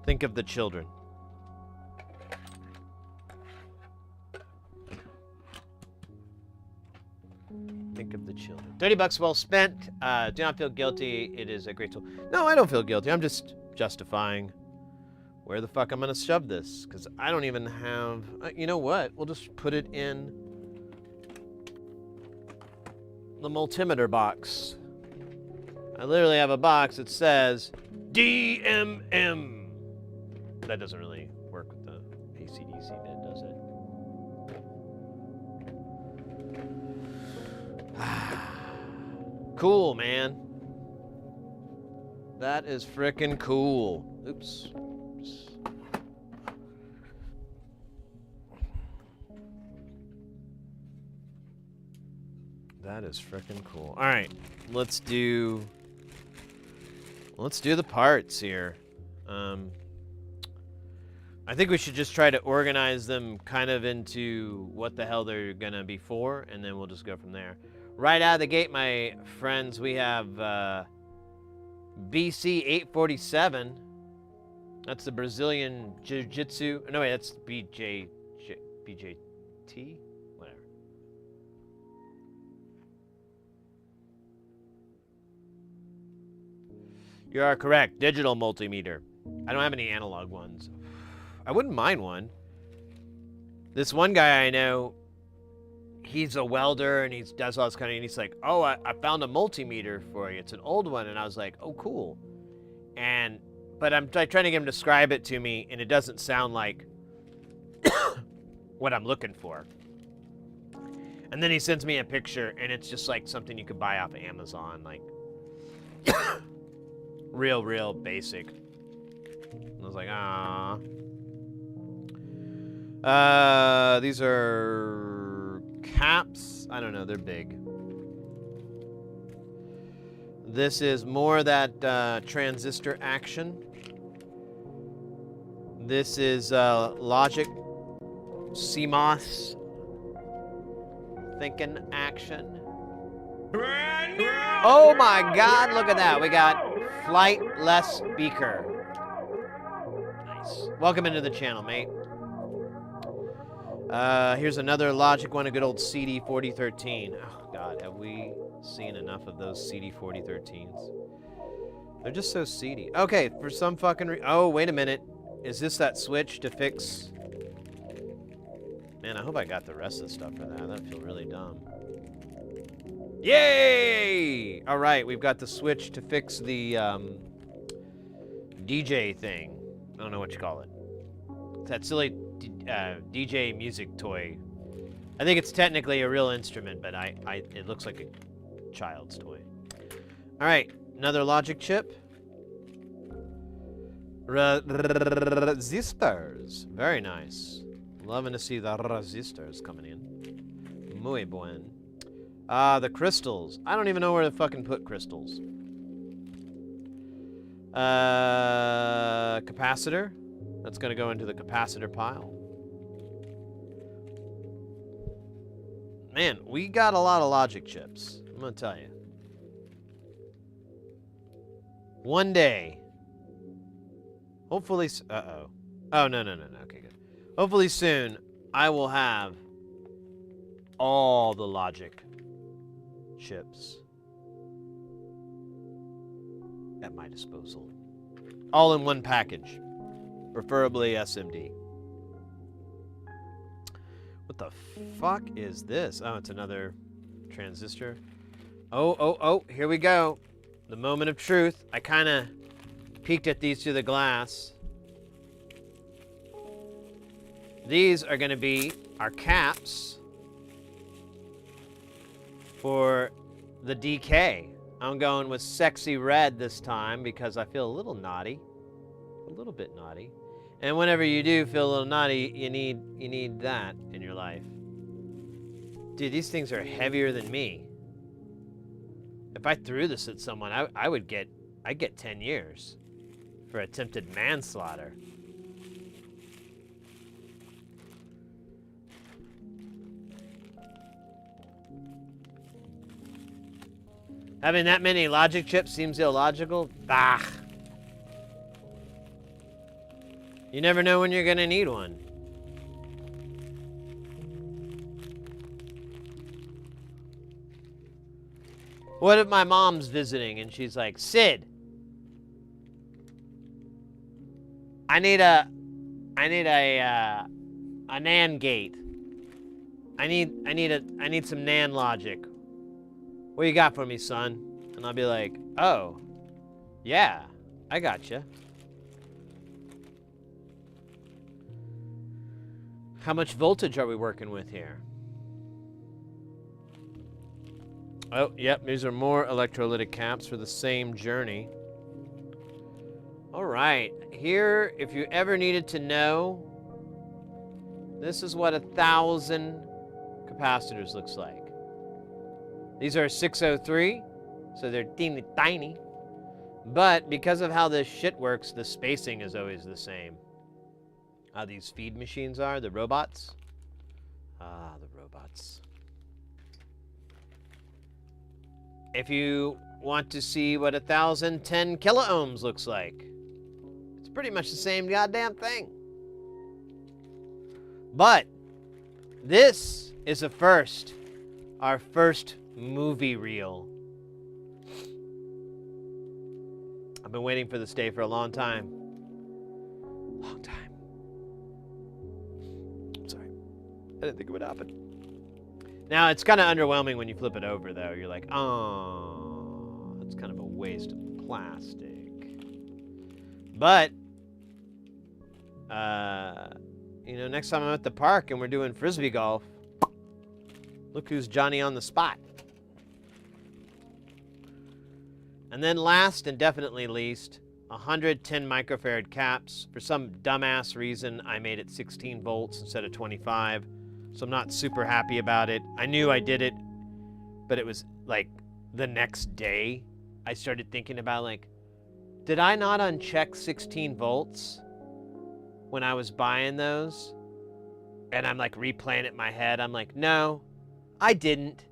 Speaker 1: Think of the children. Think of the children. $30 well spent. Do not feel guilty. It is a great tool. No, I don't feel guilty. I'm just justifying where the fuck I'm gonna shove this, because I don't even have. You know what? We'll just put it in the multimeter box. I literally have a box that says DMM. That doesn't really work with the AC/DC bit, does it? Cool, man. That is frickin' cool. Oops. That is frickin' cool. All right, let's do the parts here. I think we should just try to organize them kind of into what the hell they're gonna be for, and then we'll just go from there. Right out of the gate, my friends, we have BC 847. That's the Brazilian Jiu-Jitsu. No, wait, that's BJT? Whatever. You are correct. Digital multimeter. I don't have any analog ones. I wouldn't mind one. This one guy I know, he's a welder and he does all this kind of, and he's like, oh, I found a multimeter for you. It's an old one. And I was like, oh, cool. But I'm trying to get him to describe it to me, and it doesn't sound like what I'm looking for. And then he sends me a picture, and it's just like something you could buy off of Amazon, like real basic. And I was like, ah. These are caps. I don't know, they're big. This is more that transistor action. This is logic CMOS thinking action. Oh my God, look at that. We got flightless speaker. Nice. Welcome into the channel, mate. Here's another logic one, a good old CD 4013. Oh God, have we seen enough of those CD 4013s? They're just so seedy. Okay, for some fucking oh, wait a minute. Is this that switch to fix? Man, I hope I got the rest of the stuff for that. That'd feel really dumb. Yay! All right, we've got the switch to fix the DJ thing. I don't know what you call it. It's that silly DJ music toy. I think it's technically a real instrument, but it looks like a child's toy. All right, another logic chip. Resistors. Very nice. Loving to see the resistors coming in. Muy buen. The crystals. I don't even know where to fucking put crystals. Capacitor. That's going to go into the capacitor pile. Man, we got a lot of logic chips. I'm going to tell you. One day. Hopefully, uh-oh. Oh, no. Okay, good. Hopefully soon, I will have all the logic chips at my disposal. All in one package. Preferably SMD. What the fuck is this? Oh, it's another transistor. Oh, here we go. The moment of truth. I kind of peeked at these through the glass. These are going to be our caps for the DK. I'm going with sexy red this time because I feel a little naughty. A little bit naughty. And whenever you do feel a little naughty, you need that in your life. Dude, these things are heavier than me. If I threw this at someone, I'd get 10 years for attempted manslaughter. Having that many logic chips seems illogical. Bah. You never know when you're gonna need one. What if my mom's visiting and she's like, Sid, I need a NAND gate. I need some NAND logic. What you got for me, son? And I'll be like, oh, yeah, I gotcha. How much voltage are we working with here? Oh, yep, these are more electrolytic caps for the same journey. All right, here, if you ever needed to know, this is what 1,000 capacitors looks like. These are 603, so they're teeny tiny. But because of how this shit works, the spacing is always the same. How these feed machines are, the robots. Ah, the robots. If you want to see what 1,010 kiloohms looks like, it's pretty much the same goddamn thing. But this is a first. Our first movie reel. I've been waiting for this day for a long time. Long time. Sorry. I didn't think it would happen. Now, it's kind of underwhelming when you flip it over, though. You're like, oh, that's kind of a waste of plastic. But, you know, next time I'm at the park and we're doing frisbee golf, look who's Johnny on the spot. And then last and definitely least, 110 microfarad caps. For some dumbass reason, I made it 16 volts instead of 25. So I'm not super happy about it. I knew I did it, but it was like the next day I started thinking about like, did I not uncheck 16 volts when I was buying those? And I'm like replaying it in my head. I'm like, no, I didn't.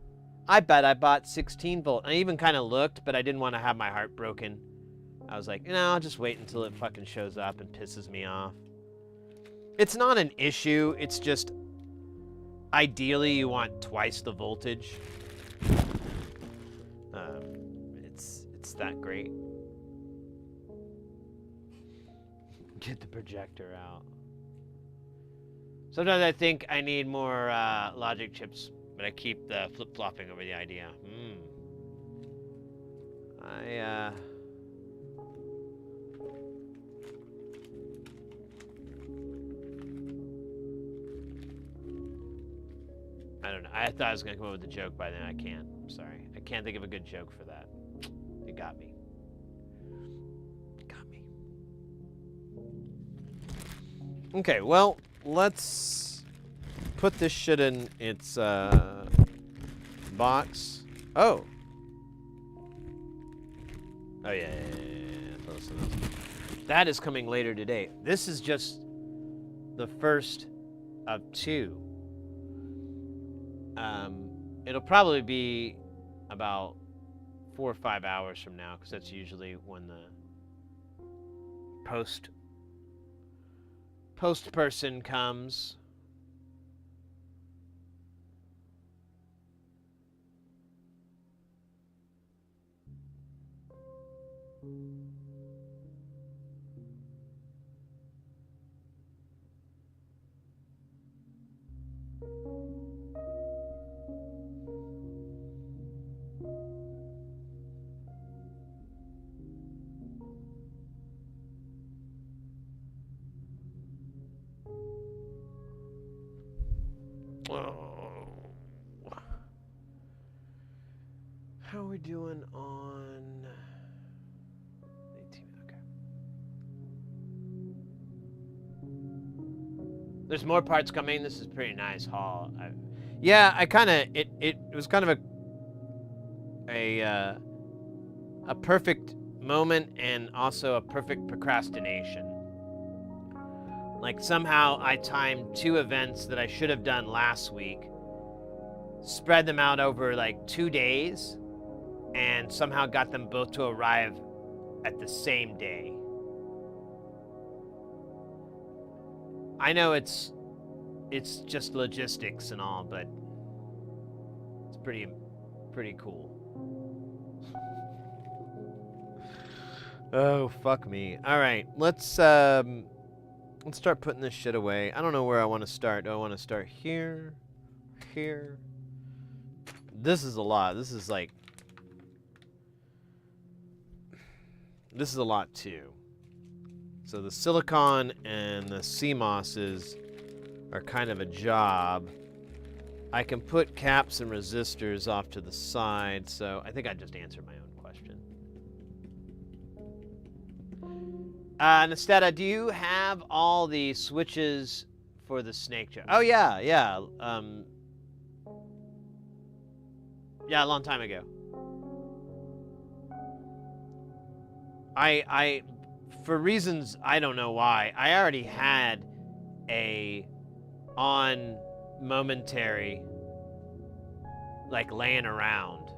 Speaker 1: I bet I bought 16 volt. I even kind of looked, but I didn't want to have my heart broken. I was like, you know, I'll just wait until it fucking shows up and pisses me off. It's not an issue. It's just, ideally, you want twice the voltage. It's that great. Get the projector out. Sometimes I think I need more logic chips, but I keep the flip-flopping over the idea. I don't know. I thought I was going to come up with a joke by then. I can't. I'm sorry. I can't think of a good joke for that. It got me. It got me. Okay, well, let's put this shit in its box. Oh. Oh, yeah. That is coming later today. This is just the first of two. It'll probably be about 4 or 5 hours from now, because that's usually when the post person comes. Oh. How are we doing on 18? Okay. There's more parts coming. This is a pretty nice haul. Yeah, I kind of it was kind of a perfect moment and also a perfect procrastination. Like somehow I timed 2 events that I should have done last week, spread them out over like 2 days, and somehow got them both to arrive at the same day. I know it's just logistics and all, but it's pretty cool. Oh, fuck me. All right, let's start putting this shit away. I don't know where I want to start. Do I want to start here? Here? This is a lot. This is a lot too. So the silicon and the CMOSs are kind of a job. I can put caps and resistors off to the side, so I think I just answered my own question. Nesteta, do you have all the switches for the snake jar? Oh, yeah. Yeah, a long time ago. I for reasons I don't know why, I already had a on momentary, like, laying around.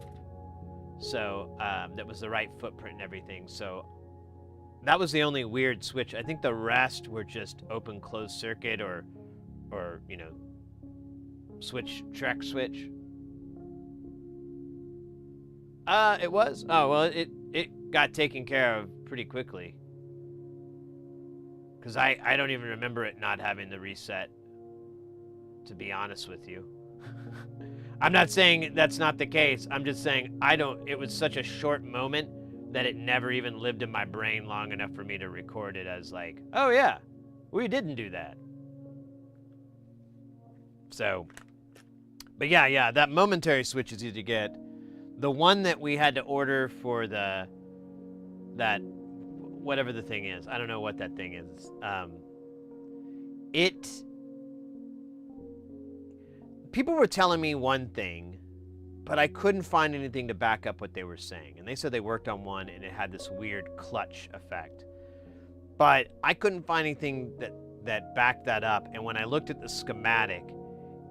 Speaker 1: So, that was the right footprint and everything. So, that was the only weird switch. I think the rest were just open closed circuit or you know, track switch. It was? Oh, well, it got taken care of pretty quickly. Because I don't even remember it not having the reset, to be honest with you. I'm not saying that's not the case. I'm just saying it was such a short moment that it never even lived in my brain long enough for me to record it as like, oh yeah, we didn't do that. So, but yeah, that momentary switch is easy to get. The one that we had to order for that whatever the thing is, I don't know what that thing is. People were telling me one thing, but I couldn't find anything to back up what they were saying. And they said they worked on one and it had this weird clutch effect. But I couldn't find anything that backed that up. And when I looked at the schematic,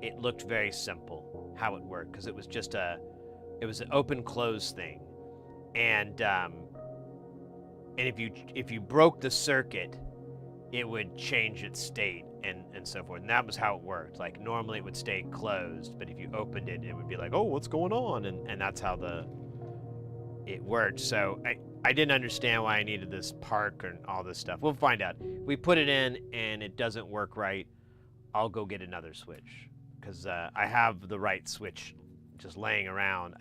Speaker 1: it looked very simple how it worked, because it was just it was an open close thing. And if you broke the circuit, it would change its state and so forth. And that was how it worked. Like, normally it would stay closed, but if you opened it, it would be like, oh, what's going on? And that's how it worked. So I didn't understand why I needed this park and all this stuff. We'll find out. We put it in and it doesn't work right. I'll go get another switch, because I have the right switch just laying around.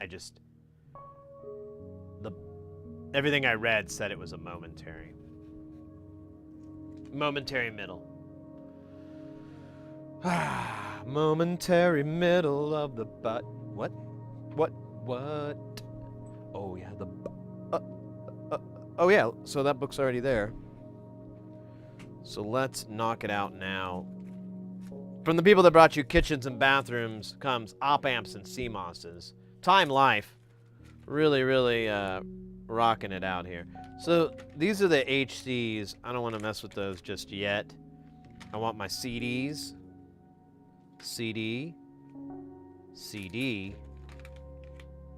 Speaker 1: Everything I read said it was a momentary middle. Momentary middle of the butt. What? Oh yeah, oh yeah, so that book's already there. So let's knock it out now. From the people that brought you kitchens and bathrooms comes op amps and CMOSs. Time Life. Really, really rocking it out here. So these are the HCs. I don't want to mess with those just yet. I want my CDs. CD.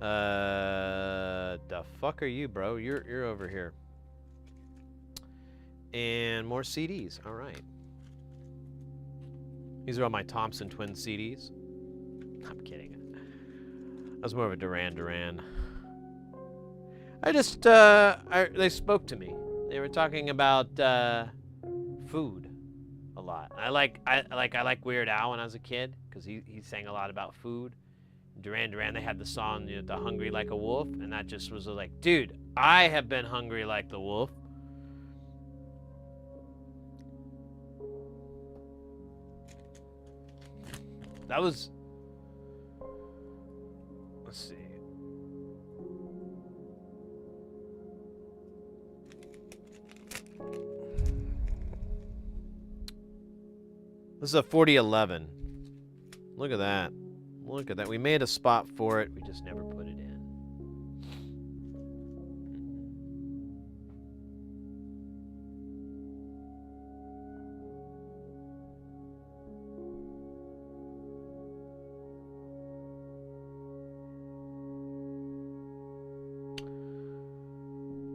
Speaker 1: The fuck are you, bro? You're over here. And more CDs. All right. These are all my Thompson Twin CDs. I'm kidding. I was more of a Duran. They spoke to me. They were talking about food a lot. I like Weird Al when I was a kid, because he sang a lot about food. Duran, they had the song, The Hungry Like a Wolf, and that just was like, dude, I have been hungry like the wolf. That was, let's see. This is a 4011. Look at that. Look at that. We made a spot for it. We just never put it in.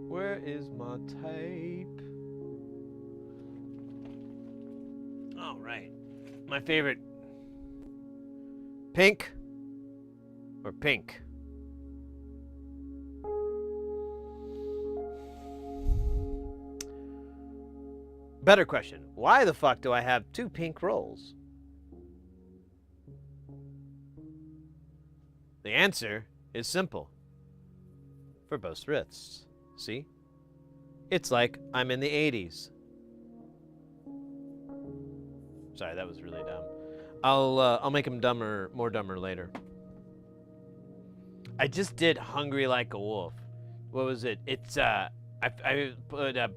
Speaker 1: Where is my tape? All right. My favorite. Pink or pink? Better question. Why the fuck do I have two pink rolls? The answer is simple. For both wrists. See? It's like I'm in the 80s. Sorry, that was really dumb. I'll make him more dumber later. I just did Hungry Like a Wolf. What was it? It's I put I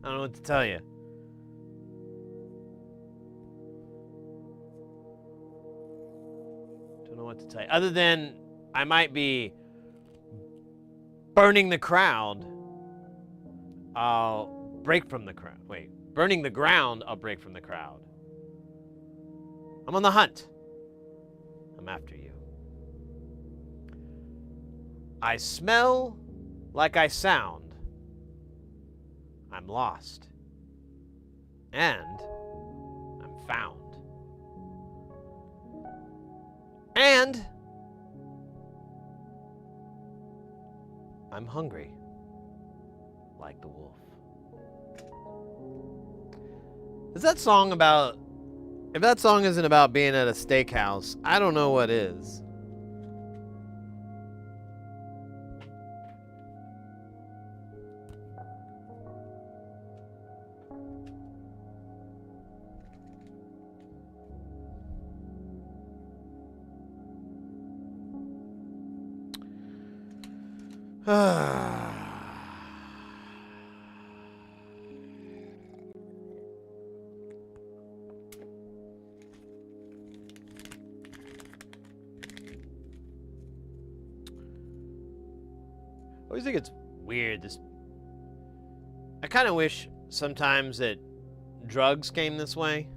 Speaker 1: don't know what to tell you. Don't know what to tell you. Other than I might be burning the crowd. I'll break from the crowd. Wait, burning the ground. I'll break from the crowd. I'm on the hunt. I'm after you. I smell like I sound. I'm lost. And I'm found. And I'm hungry like the wolf. Is that song about... If that song isn't about being at a steakhouse, I don't know what is. I always think it's weird. I kind of wish sometimes that drugs came this way.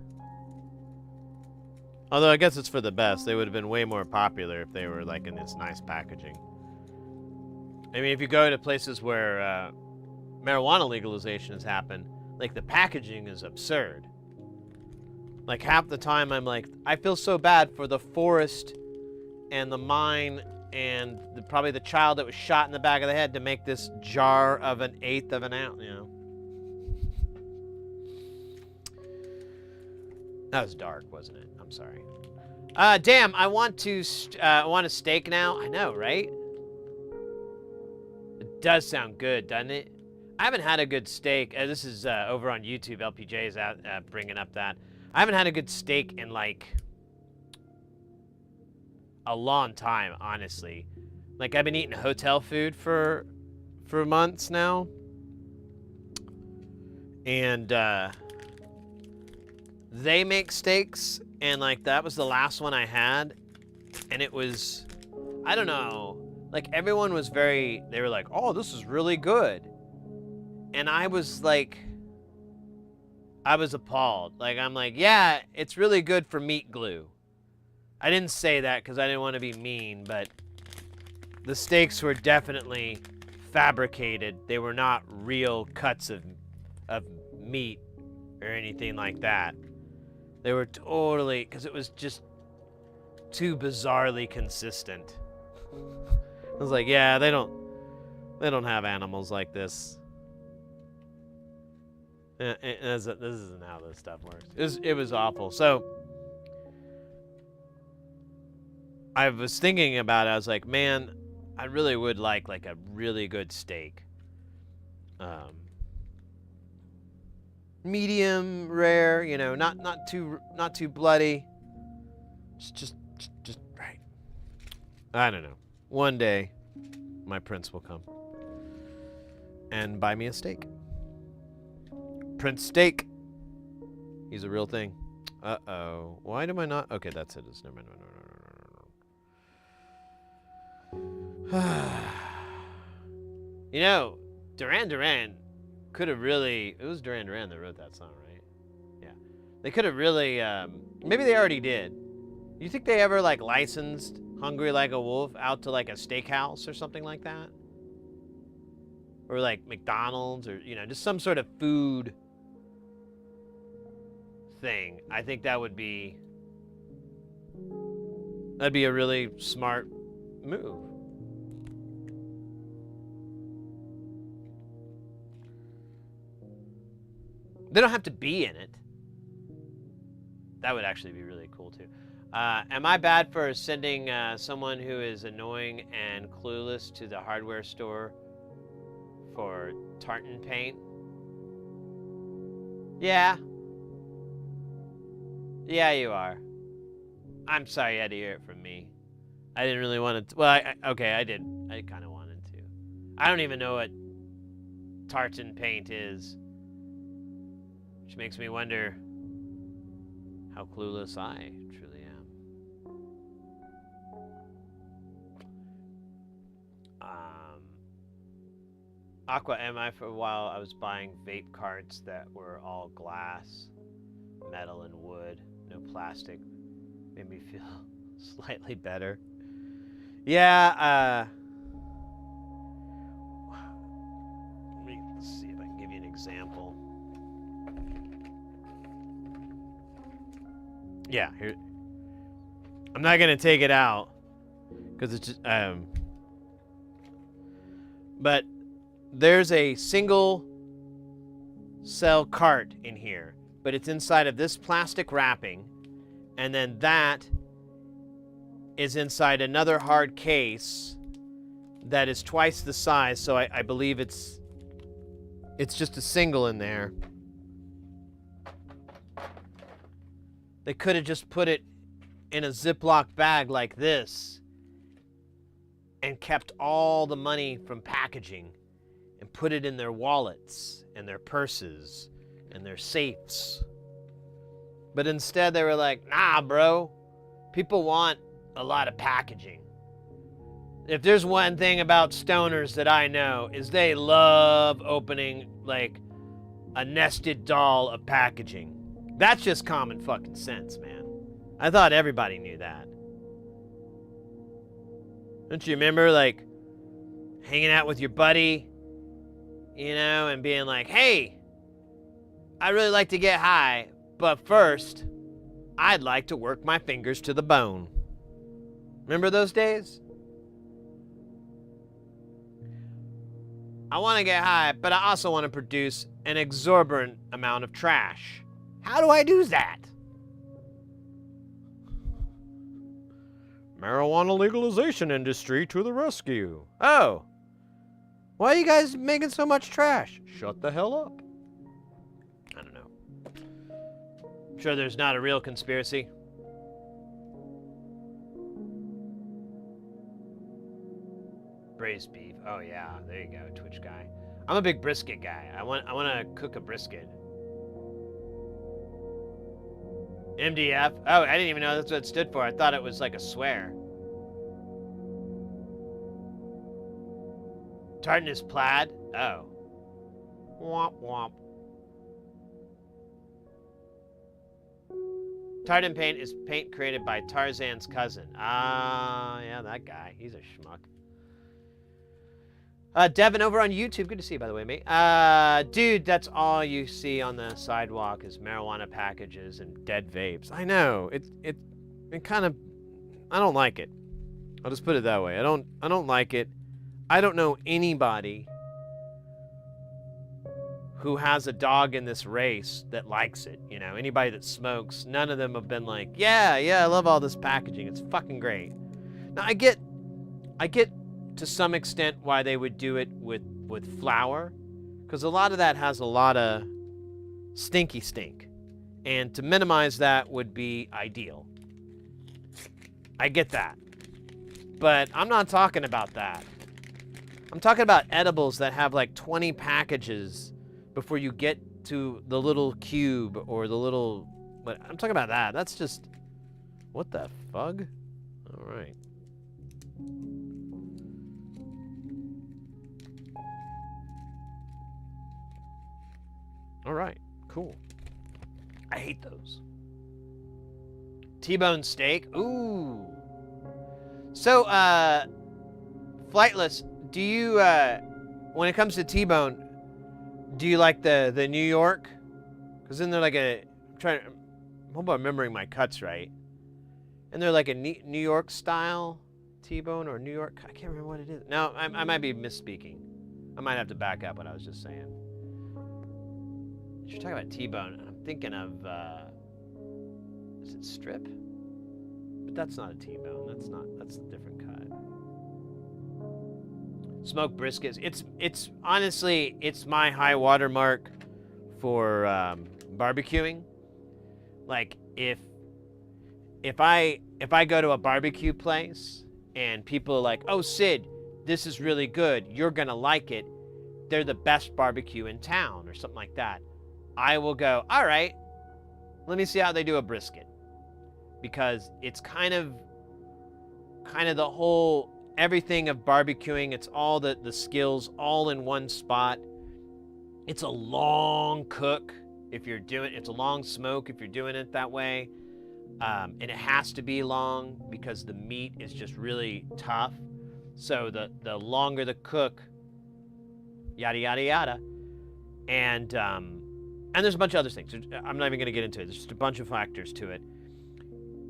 Speaker 1: Although I guess it's for the best. They would have been way more popular if they were like in this nice packaging. I mean, if you go to places where marijuana legalization has happened, like the packaging is absurd. Like half the time I'm like, I feel so bad for the forest and the mine and probably the child that was shot in the back of the head to make this jar of 1/8 of an ounce, you know. That was dark, wasn't it? I'm sorry. Damn, I want a steak now. I know, right? It does sound good, doesn't it? I haven't had a good steak. This is over on YouTube. LPJ is out bringing up that. I haven't had a good steak in like a long time, honestly. Like I've been eating hotel food for months now, and they make steaks, and like that was the last one I had, and it was, I don't know, like everyone was they were like, oh, this is really good, and I was like, I was appalled. Like I'm like, yeah, it's really good for meat glue. I didn't say that because I didn't want to be mean, but the steaks were definitely fabricated. They were not real cuts of meat or anything like that. They were totally, because it was just too bizarrely consistent. I was like, yeah, they don't have animals like this. This isn't how this stuff works. It was awful. So I was thinking about it. I was like, man, I really would like a really good steak. Medium rare, you know, not too bloody. Just right. I don't know. One day, my prince will come and buy me a steak. Prince Steak. He's a real thing. Uh-oh. Why am I not? Okay, that's it. Never mind. No. You know, Duran Duran could have really... It was Duran Duran that wrote that song, right? Yeah. They could have really... maybe they already did. You think they ever, like, licensed Hungry Like a Wolf out to, like, a steakhouse or something like that? Or, like, McDonald's or, you know, just some sort of food thing. I think that would be... That'd be a really smart move. They don't have to be in it. That would actually be really cool, too. Am I bad for sending someone who is annoying and clueless to the hardware store for tartan paint? Yeah. Yeah, you are. I'm sorry you had to hear it from me. I didn't really want to. Well, okay, I did. I kind of wanted to. I don't even know what tartan paint is, which makes me wonder how clueless I truly am. Aqua MI for a while, I was buying vape carts that were all glass, metal, and wood, no plastic. Made me feel slightly better. Yeah, let's see if I can give you an example. Yeah, here. I'm not gonna take it out because it's just, but there's a single cell cart in here, but it's inside of this plastic wrapping, and then that is inside another hard case that is twice the size, so I believe it's just a single in there. They could have just put it in a Ziploc bag like this and kept all the money from packaging and put it in their wallets and their purses and their safes. But instead they were like, nah, bro, people want a lot of packaging. If there's one thing about stoners that I know, is they love opening like a nested doll of packaging. That's just common fucking sense, man. I thought everybody knew that. Don't you remember, like, hanging out with your buddy, you know, and being like, hey, I'd really like to get high, but first, I'd like to work my fingers to the bone. Remember those days? I want to get high, but I also want to produce an exorbitant amount of trash. How do I do that?
Speaker 2: Marijuana legalization industry to the rescue.
Speaker 1: Oh. Why are you guys making so much trash?
Speaker 2: Shut the hell up.
Speaker 1: I don't know. I'm sure there's not a real conspiracy. Braised beef. Oh yeah, there you go, Twitch guy. I'm a big brisket guy. I want to cook a brisket. MDF. Oh, I didn't even know that's what it stood for. I thought it was like a swear. Tartan is plaid. Oh. Womp womp. Tartan paint is paint created by Tarzan's cousin. Ah, yeah, that guy. He's a schmuck. Devin over on YouTube. Good to see you, by the way, mate. Dude, that's all you see on the sidewalk is marijuana packages and dead vapes. I know. It kind of, I don't like it. I'll just put it that way. I don't like it. I don't know anybody who has a dog in this race that likes it. You know, anybody that smokes, none of them have been like, yeah, I love all this packaging. It's fucking great. Now, I get to some extent why they would do it with flour, because a lot of that has a lot of stinky stink, and to minimize that would be ideal. I get that, but I'm not talking about that. I'm talking about edibles that have like 20 packages before you get to the little cube or the little, but I'm talking about that. That's just, what the fug? All right. All right, cool. I hate those. T-bone steak. Ooh. So, Flightless, do you, when it comes to T-bone, do you like the New York? Because then they're like I hope I'm remembering my cuts right. And they're like a New York style T-bone or New York, I can't remember what it is. No, I might be misspeaking. I might have to back up what I was just saying. You're talking about T-bone, and I'm thinking of, is it strip? But that's not a T-bone. That's a different cut. Smoked briskets. It's honestly, it's my high water mark for barbecuing. Like, if if I go to a barbecue place and people are like, "Oh, Sid, this is really good. You're going to like it. They're the best barbecue in town," or something like that, I will go, "All right, let me see how they do a brisket." Because it's kind of the whole everything of barbecuing. It's all the skills all in one spot. It's a long cook if you're doing it's a long smoke if you're doing it that way. And it has to be long because the meat is just really tough. So the longer the cook, yada yada yada, and there's a bunch of other things. I'm not even going to get into it. There's just a bunch of factors to it,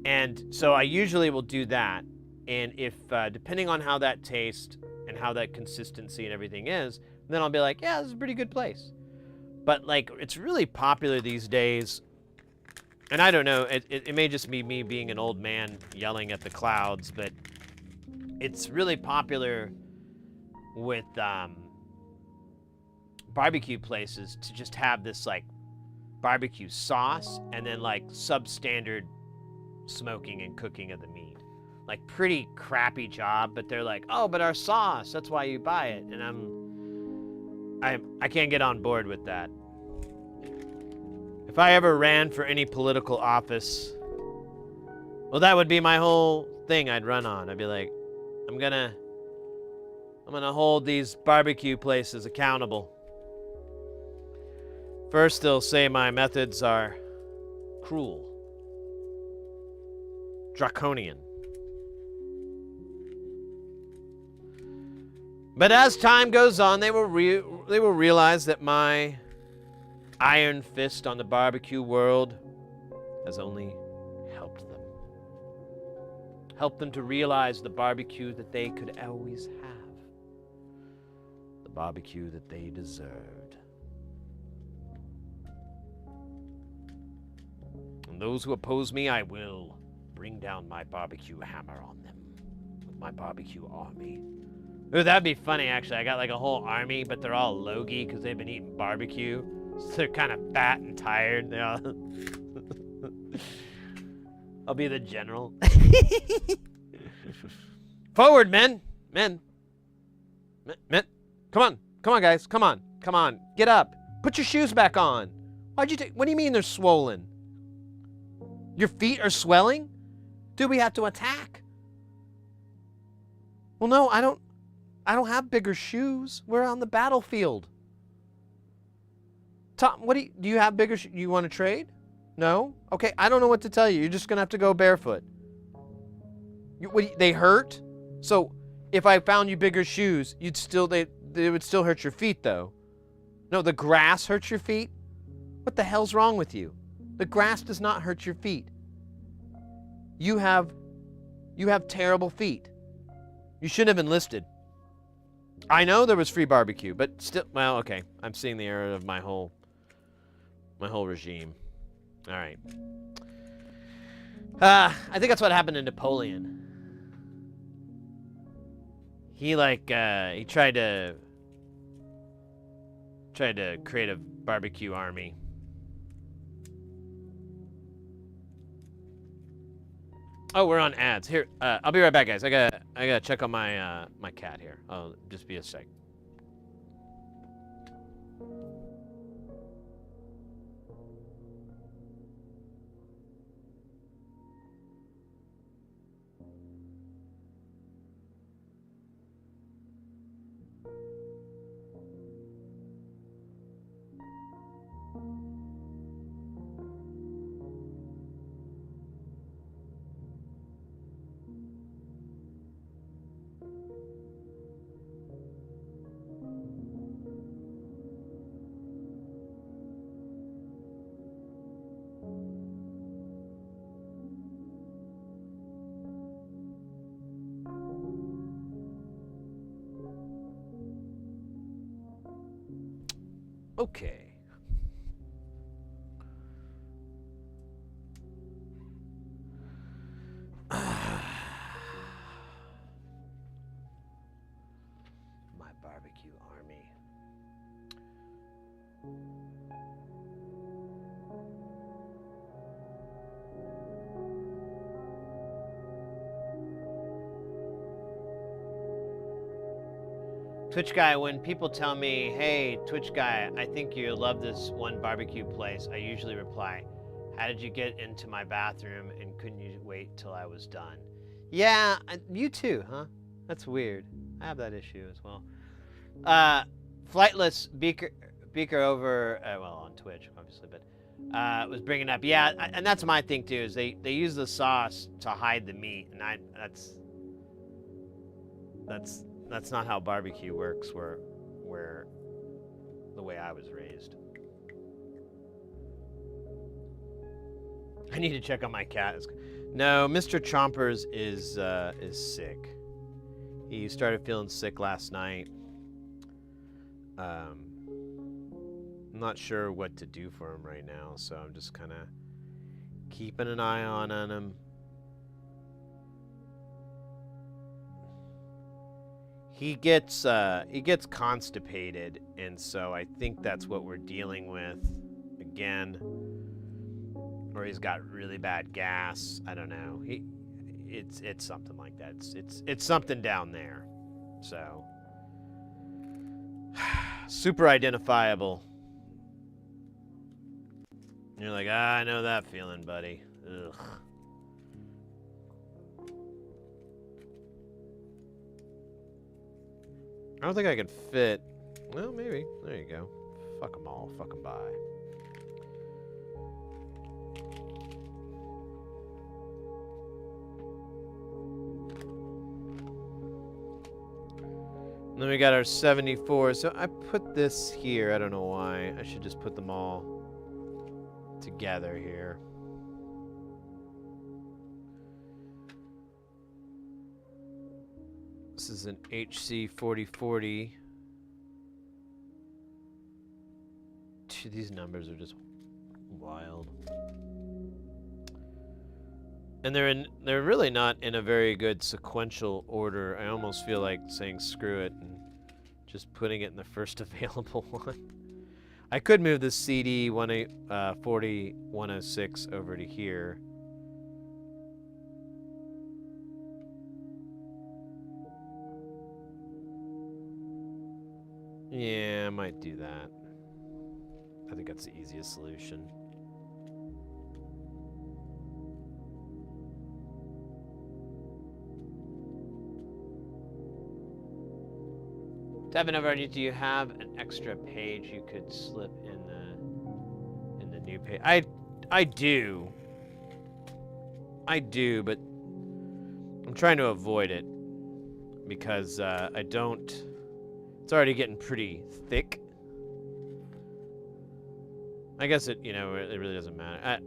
Speaker 1: and so I usually will do that. And if depending on how that tastes and how that consistency and everything is, then I'll be like, yeah, this is a pretty good place. But like, it's really popular these days. And I don't know, it may just be me being an old man yelling at the clouds, but it's really popular with barbecue places to just have this like barbecue sauce and then like substandard smoking and cooking of the meat. Like pretty crappy job, but they're like, "Oh, but our sauce, that's why you buy it." And I can't get on board with that. If I ever ran for any political office, well, that would be my whole thing I'd run on. I'd be like, I'm gonna hold these barbecue places accountable. First, they'll say my methods are cruel, draconian. But as time goes on, they will realize that my iron fist on the barbecue world has only helped them. Helped them to realize the barbecue that they could always have. The barbecue that they deserved. And those who oppose me, I will bring down my barbecue hammer on them with my barbecue army. Ooh, that'd be funny, actually. I got like a whole army, but they're all logy because they've been eating barbecue. So they're kind of fat and tired. They all I'll be the general. Forward, men! Men! Men! Come on, guys. Come on. Get up. Put your shoes back on. Why'd you take... What do you mean they're swollen? Your feet are swelling? Dude, we have to attack. Well, no, I don't have bigger shoes. We're on the battlefield. Tom, do you have bigger shoes? You want to trade? No? Okay, I don't know what to tell you. You're just going to have to go barefoot. They hurt? So, if I found you bigger shoes, they would still hurt your feet, though. No, the grass hurts your feet? What the hell's wrong with you? The grass does not hurt your feet. You have terrible feet. You shouldn't have enlisted. I know there was free barbecue, but still, well, okay. I'm seeing the error of my whole regime. All right. I think that's what happened to Napoleon. He he tried to create a barbecue army. Oh, we're on ads. Here, I'll be right back, guys. I gotta check on my my cat here. I'll just be a sec. Okay. My barbecue army. Twitch guy, when people tell me, hey, Twitch guy, I think you love this one barbecue place, I usually reply, how did you get into my bathroom and couldn't you wait till I was done? Yeah, you too, huh? That's weird. I have that issue as well. Flightless Beaker over, well, on Twitch, obviously, but was bringing up, yeah, and that's my thing too, is they use the sauce to hide the meat, and that's not how barbecue works, where the way I was raised. I need to check on my cat. No, Mr. Chompers is sick. He started feeling sick last night. I'm not sure what to do for him right now, so I'm just kind of keeping an eye on him. He gets constipated, and so I think that's what we're dealing with again. Or he's got really bad gas. I don't know. It's something like that. It's something down there. So super identifiable. And you're like, I know that feeling, buddy. Ugh. I don't think I can fit. Well, maybe. There you go. Fuck them all. Fuck them by. And then we got our 74. So I put this here. I don't know why. I should just put them all together here. This is an HC 4040. These numbers are just wild. And they're really not in a very good sequential order. I almost feel like saying screw it and just putting it in the first available one. I could move the CD 106 over to here. Yeah, I might do that. I think that's the easiest solution. Devin, over, do you have an extra page you could slip in the new page? I do, but I'm trying to avoid it because I don't. It's already getting pretty thick. I guess it really doesn't matter.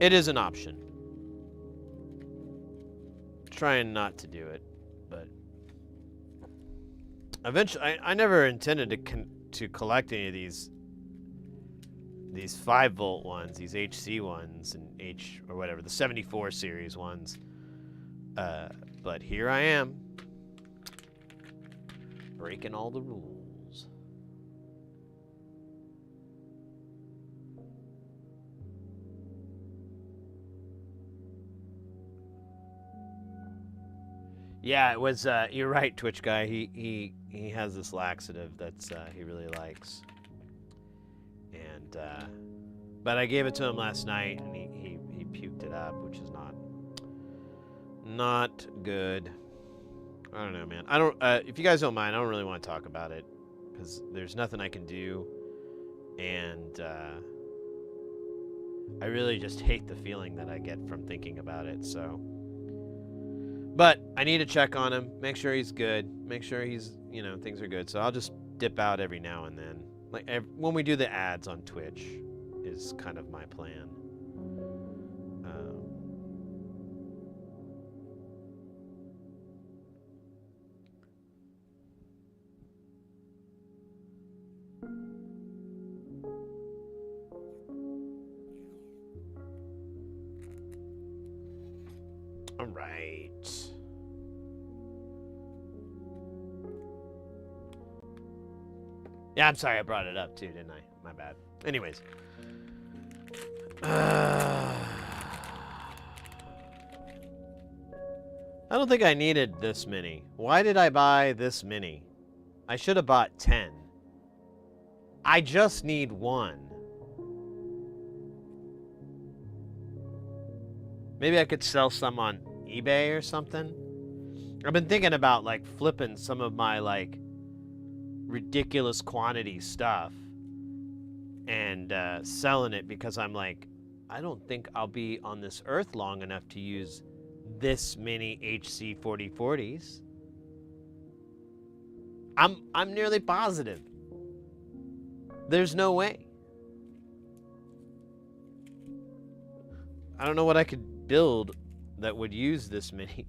Speaker 1: It is an option. Trying not to do it, but eventually, I never intended to collect any of these 5-volt ones, these HC ones, and or whatever, the 74 series ones. But here I am, breaking all the rules. Yeah, it was. You're right, Twitch guy. He has this laxative that's he really likes, and but I gave it to him last night, and he puked it up, which is not good. I don't know, man. I don't. If you guys don't mind, I don't really want to talk about it because there's nothing I can do, and I really just hate the feeling that I get from thinking about it. So. But I need to check on him, make sure he's good, make sure he's, things are good. So I'll just dip out every now and then. Like when we do the ads on Twitch is kind of my plan. All right. Yeah, I'm sorry I brought it up too, didn't I? My bad. Anyways. I don't think I needed this many. Why did I buy this many? I should have bought 10. I just need one. Maybe I could sell some on eBay or something. I've been thinking about like flipping some of my like ridiculous quantity stuff and selling it because I'm like, I don't think I'll be on this earth long enough to use this many HC 4040s. I'm nearly positive. There's no way. I don't know what I could build that would use this many.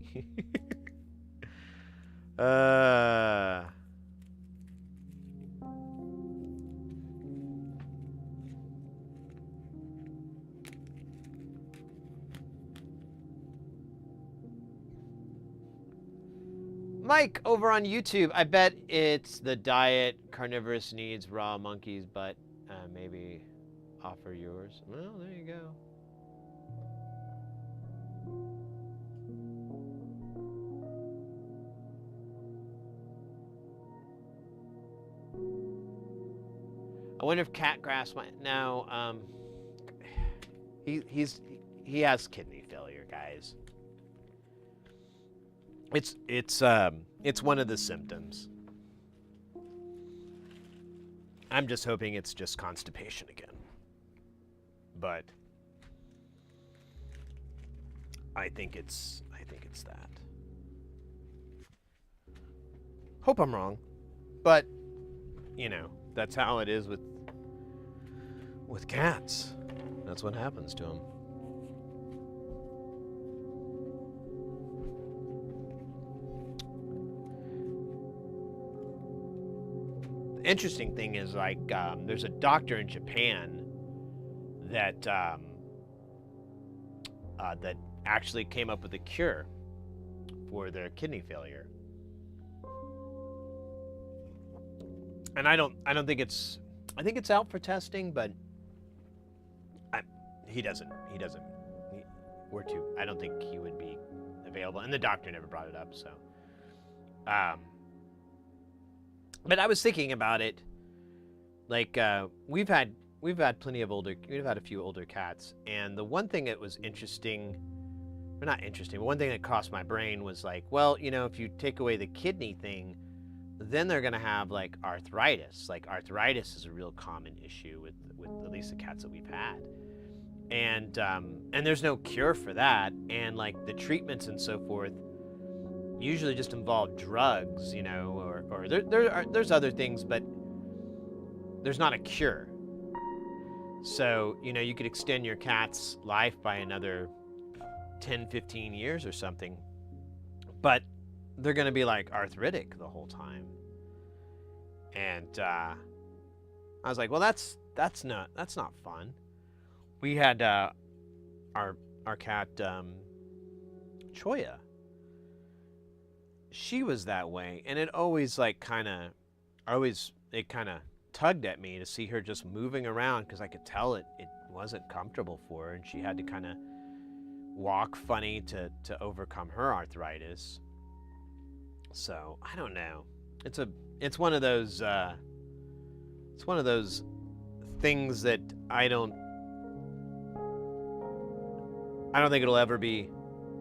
Speaker 1: Mike over on YouTube, I bet it's the diet carnivorous needs raw monkeys, but maybe offer yours. Well, there you go. I wonder if catgrass might. No, he has kidney failure, guys. It's one of the symptoms. I'm just hoping it's just constipation again. But I think it's that. Hope I'm wrong. But you know, that's how it is with cats. That's what happens to them. The interesting thing is, like, there's a doctor in Japan that that actually came up with a cure for their kidney failure. And I don't think it's. I think it's out for testing, but he doesn't. I don't think he would be available, and the doctor never brought it up. So, but I was thinking about it. Like we've had a few older cats, and the one thing that was interesting, or not interesting, but one thing that crossed my brain was like, well, you know, if you take away the kidney thing, then they're gonna have like arthritis. Like arthritis is a real common issue with at least the cats that we've had, and there's no cure for that. And like the treatments and so forth usually just involve drugs, you know, or there's other things, but there's not a cure. So you know you could extend your cat's life by another 10, 15 years or something, but they're going to be like arthritic the whole time. And I was like, well, that's not fun. We had our cat Choya. She was that way, and it always kind of tugged at me to see her just moving around, because I could tell it wasn't comfortable for her, and she had to kind of walk funny to overcome her arthritis. So I don't know. It's one of those things that I don't think it'll ever be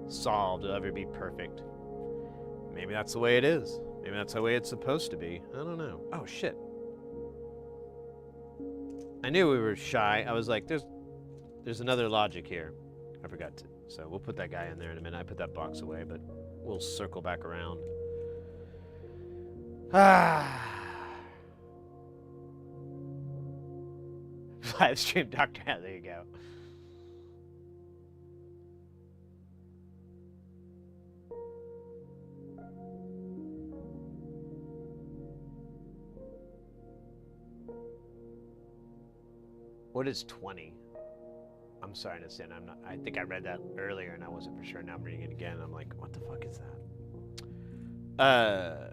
Speaker 1: solved. It'll ever be perfect. Maybe that's the way it is. Maybe that's the way it's supposed to be. I don't know. Oh shit. I knew we were shy. I was like, there's another logic here. I forgot to. So we'll put that guy in there in a minute. I put that box away, but we'll circle back around. Live stream Dr. There you go. What is 20? I'm sorry to say, I think I read that earlier and I wasn't for sure. Now I'm reading it again. I'm like, what the fuck is that?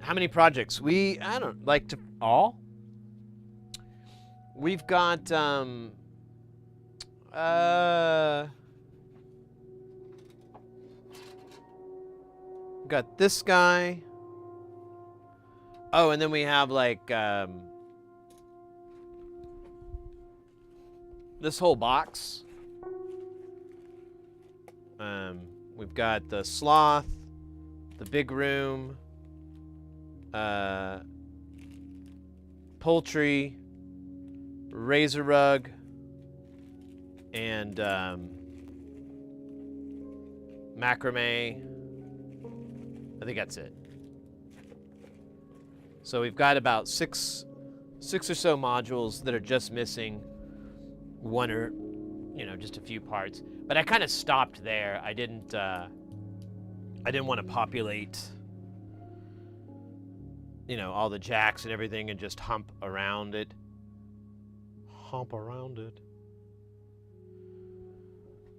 Speaker 1: How many projects? I don't like to all. We've got Got this guy. Oh, and then we have like this whole box. We've got the sloth, the big room, poultry, razor rug, and macrame. I think that's it. So we've got about six or so modules that are just missing one or, just a few parts. But I kind of stopped there. I didn't want to populate, all the jacks and everything and just hump around it.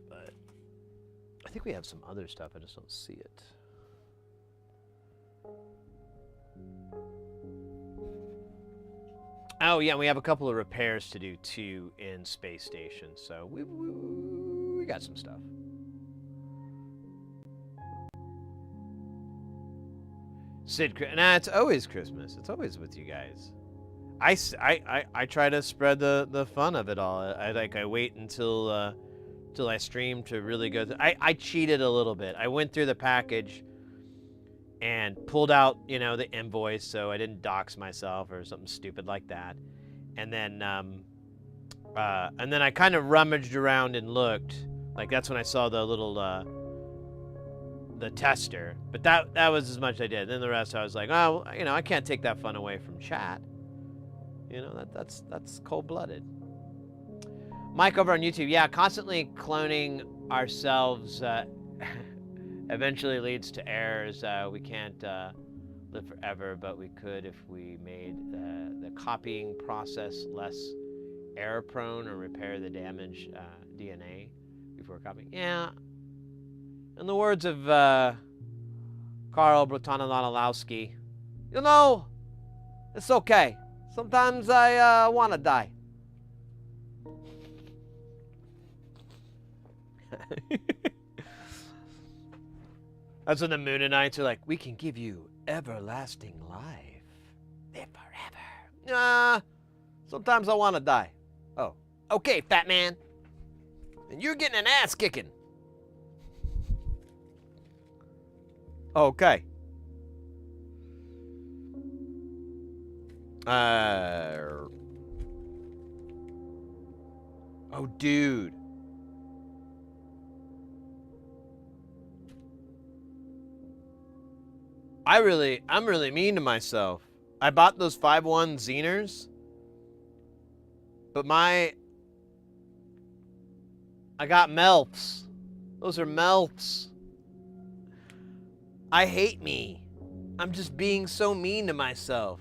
Speaker 1: But I think we have some other stuff. I just don't see it. Oh, yeah, we have a couple of repairs to do, too, in Space Station. So we got some stuff. Nah, it's always Christmas. It's always with you guys. I try to spread the fun of it all. I wait until I stream to really go through. I cheated a little bit. I went through the package and pulled out, the invoice, so I didn't dox myself or something stupid like that. And then I kind of rummaged around and looked. Like, that's when I saw the little the tester. But that was as much as I did. Then the rest I was like, oh, I can't take that fun away from chat. That's cold-blooded. Mike over on YouTube, yeah, constantly cloning ourselves eventually leads to errors. We can't live forever, but we could if we made the copying process less error-prone or repair the damaged DNA before copying. Yeah. In the words of Karl Brutanolowski, it's okay. Sometimes I want to die. That's when the Moonanites are like, we can give you everlasting life. Live forever. Sometimes I want to die. Oh, okay, fat man. And you're getting an ass kicking. Okay. Oh, dude. I'm really mean to myself. I bought those 5.1 Zeners, but I got melts. Those are melts. I hate me. I'm just being so mean to myself.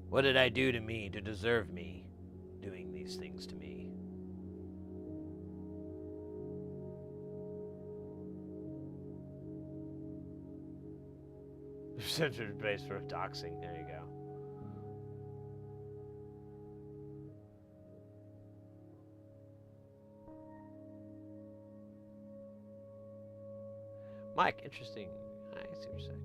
Speaker 1: What did I do to me to deserve me doing these things to me? Censored base for doxing. There you go. Mike, interesting. I see what you're saying.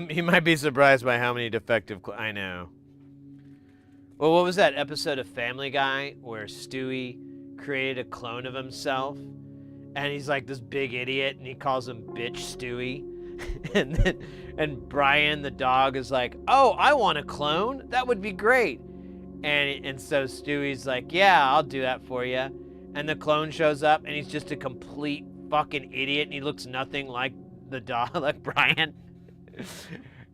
Speaker 1: You might be surprised by how many defective. I know. Well, what was that episode of Family Guy where Stewie created a clone of himself, and he's like this big idiot, and he calls him Bitch Stewie, and Brian the dog is like, "Oh, I want a clone. That would be great." And so Stewie's like, "Yeah, I'll do that for you." And the clone shows up, and he's just a complete fucking idiot, and he looks nothing like the dog, like Brian.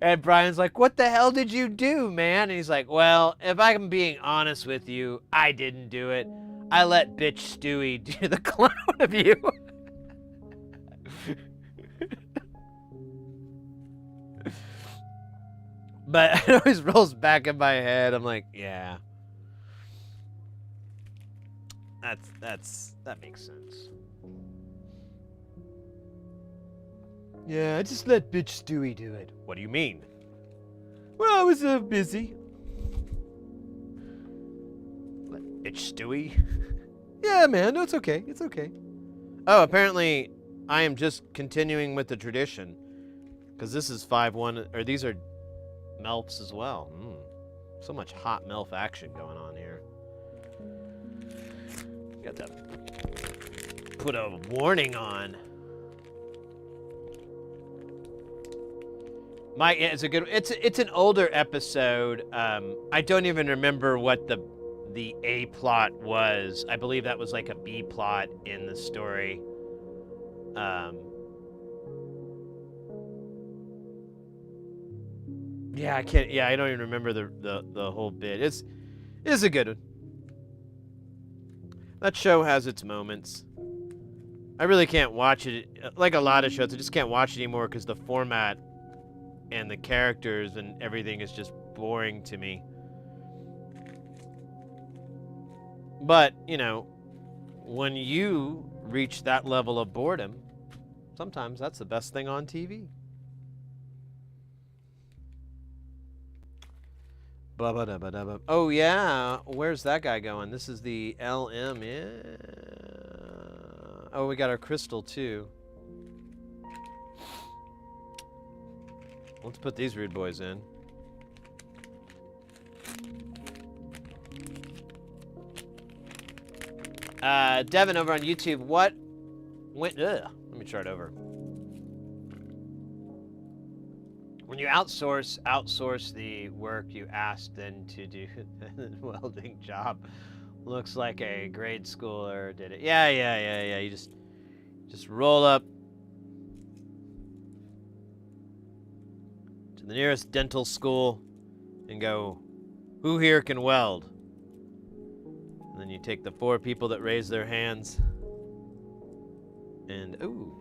Speaker 1: And Brian's like, what the hell did you do, man? And he's like, well, if I'm being honest with you, I didn't do it. I let bitch Stewie do the clone of you. But it always rolls back in my head. I'm like, yeah. That makes sense.
Speaker 3: Yeah, I just let bitch Stewie do it.
Speaker 1: What do you mean?
Speaker 3: Well, I was busy.
Speaker 1: Bitch Stewie?
Speaker 3: Yeah, man, no, it's okay. It's okay.
Speaker 1: Oh, apparently I am just continuing with the tradition. Because this is 5-1, or these are MILFs as well. So much hot MILF action going on here. Got to put a warning on. It's a good. It's an older episode. I don't even remember what the A plot was. I believe that was like a B plot in the story. Yeah, I can't. Yeah, I don't even remember the whole bit. It's a good one. That show has its moments. I really can't watch it. Like a lot of shows, I just can't watch it anymore because the format and the characters and everything is just boring to me. But, you know, when you reach that level of boredom, sometimes that's the best thing on TV. Oh, yeah. Where's that guy going? This is the LM. Yeah. Oh, we got our crystal, too. Let's put these rude boys in. Devin over on YouTube, what went... Ugh, let me start over. When you outsource the work you asked them to do the welding job. Looks like a grade schooler did it. Yeah. You just roll up to the nearest dental school and go, who here can weld? And then you take the 4 people that raise their hands and, ooh.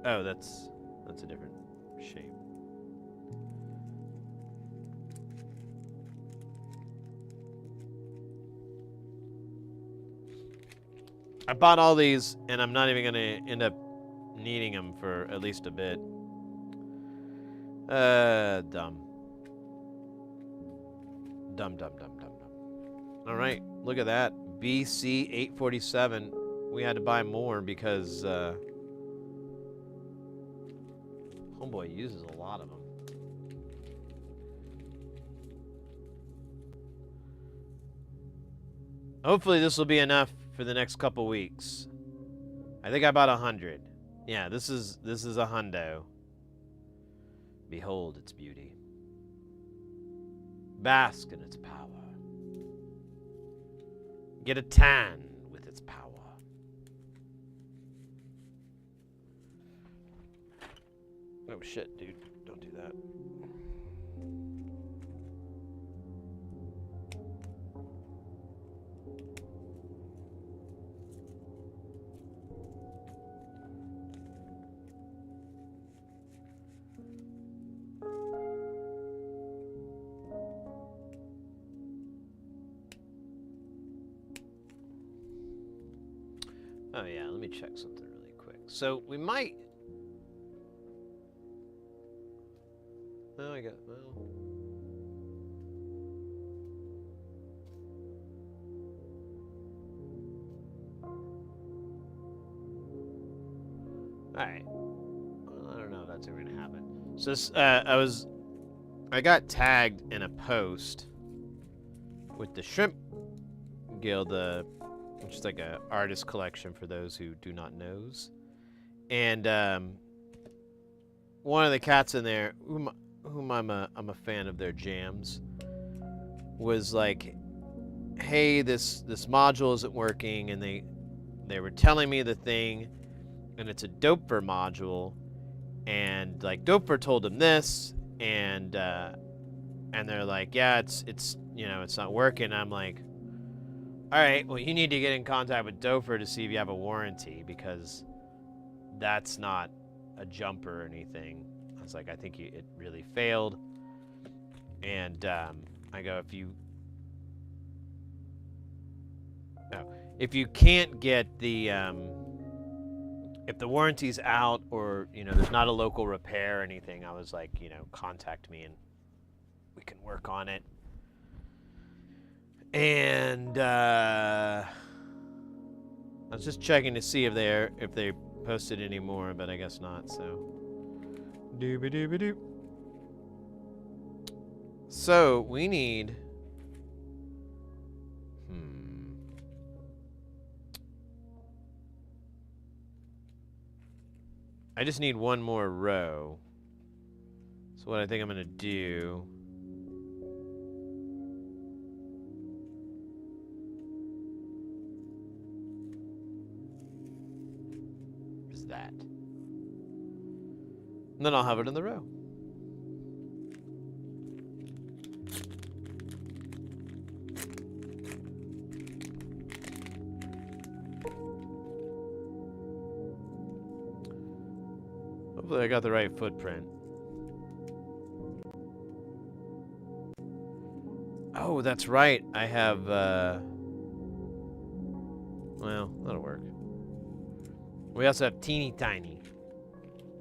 Speaker 1: Oh, that's a different shape. I bought all these, and I'm not even going to end up needing them for at least a bit. Dumb. All right, look at that. BC 847. We had to buy more because homeboy uses a lot of them. Hopefully this will be enough for the next couple weeks. I think I bought 100. Yeah, this is a hundo. Behold its beauty. Bask in its power. Get a tan with its power. Oh shit, dude. Don't do that. Oh yeah, let me check something really quick. So we might... Oh, I got... Well... Alright. Well, I don't know if that's ever gonna happen. So this, I got tagged in a post with the Shrimp Guild, which is like a artist collection for those who do not knows. And one of the cats in there, whom I'm a fan of their jams, was like, hey, this module isn't working, and they were telling me the thing, and it's a Doper module, and like Doper told them this, and they're like, yeah, it's you know, it's not working. I'm like, all right, well, you need to get in contact with Doper to see if you have a warranty, because that's not a jumper or anything. I was like, I think it really failed. And I go, if you can't get the if the warranty's out or, you know, there's not a local repair or anything, I was like, you know, contact me and we can work on it. And I was just checking to see if they posted any more, but I guess not. So dooby. So we need. I just need one more row. So what I think I'm gonna do. Is that. And then I'll have it in the row. Hopefully I got the right footprint. Oh, that's right. I have, well, that'll work. We also have teeny tiny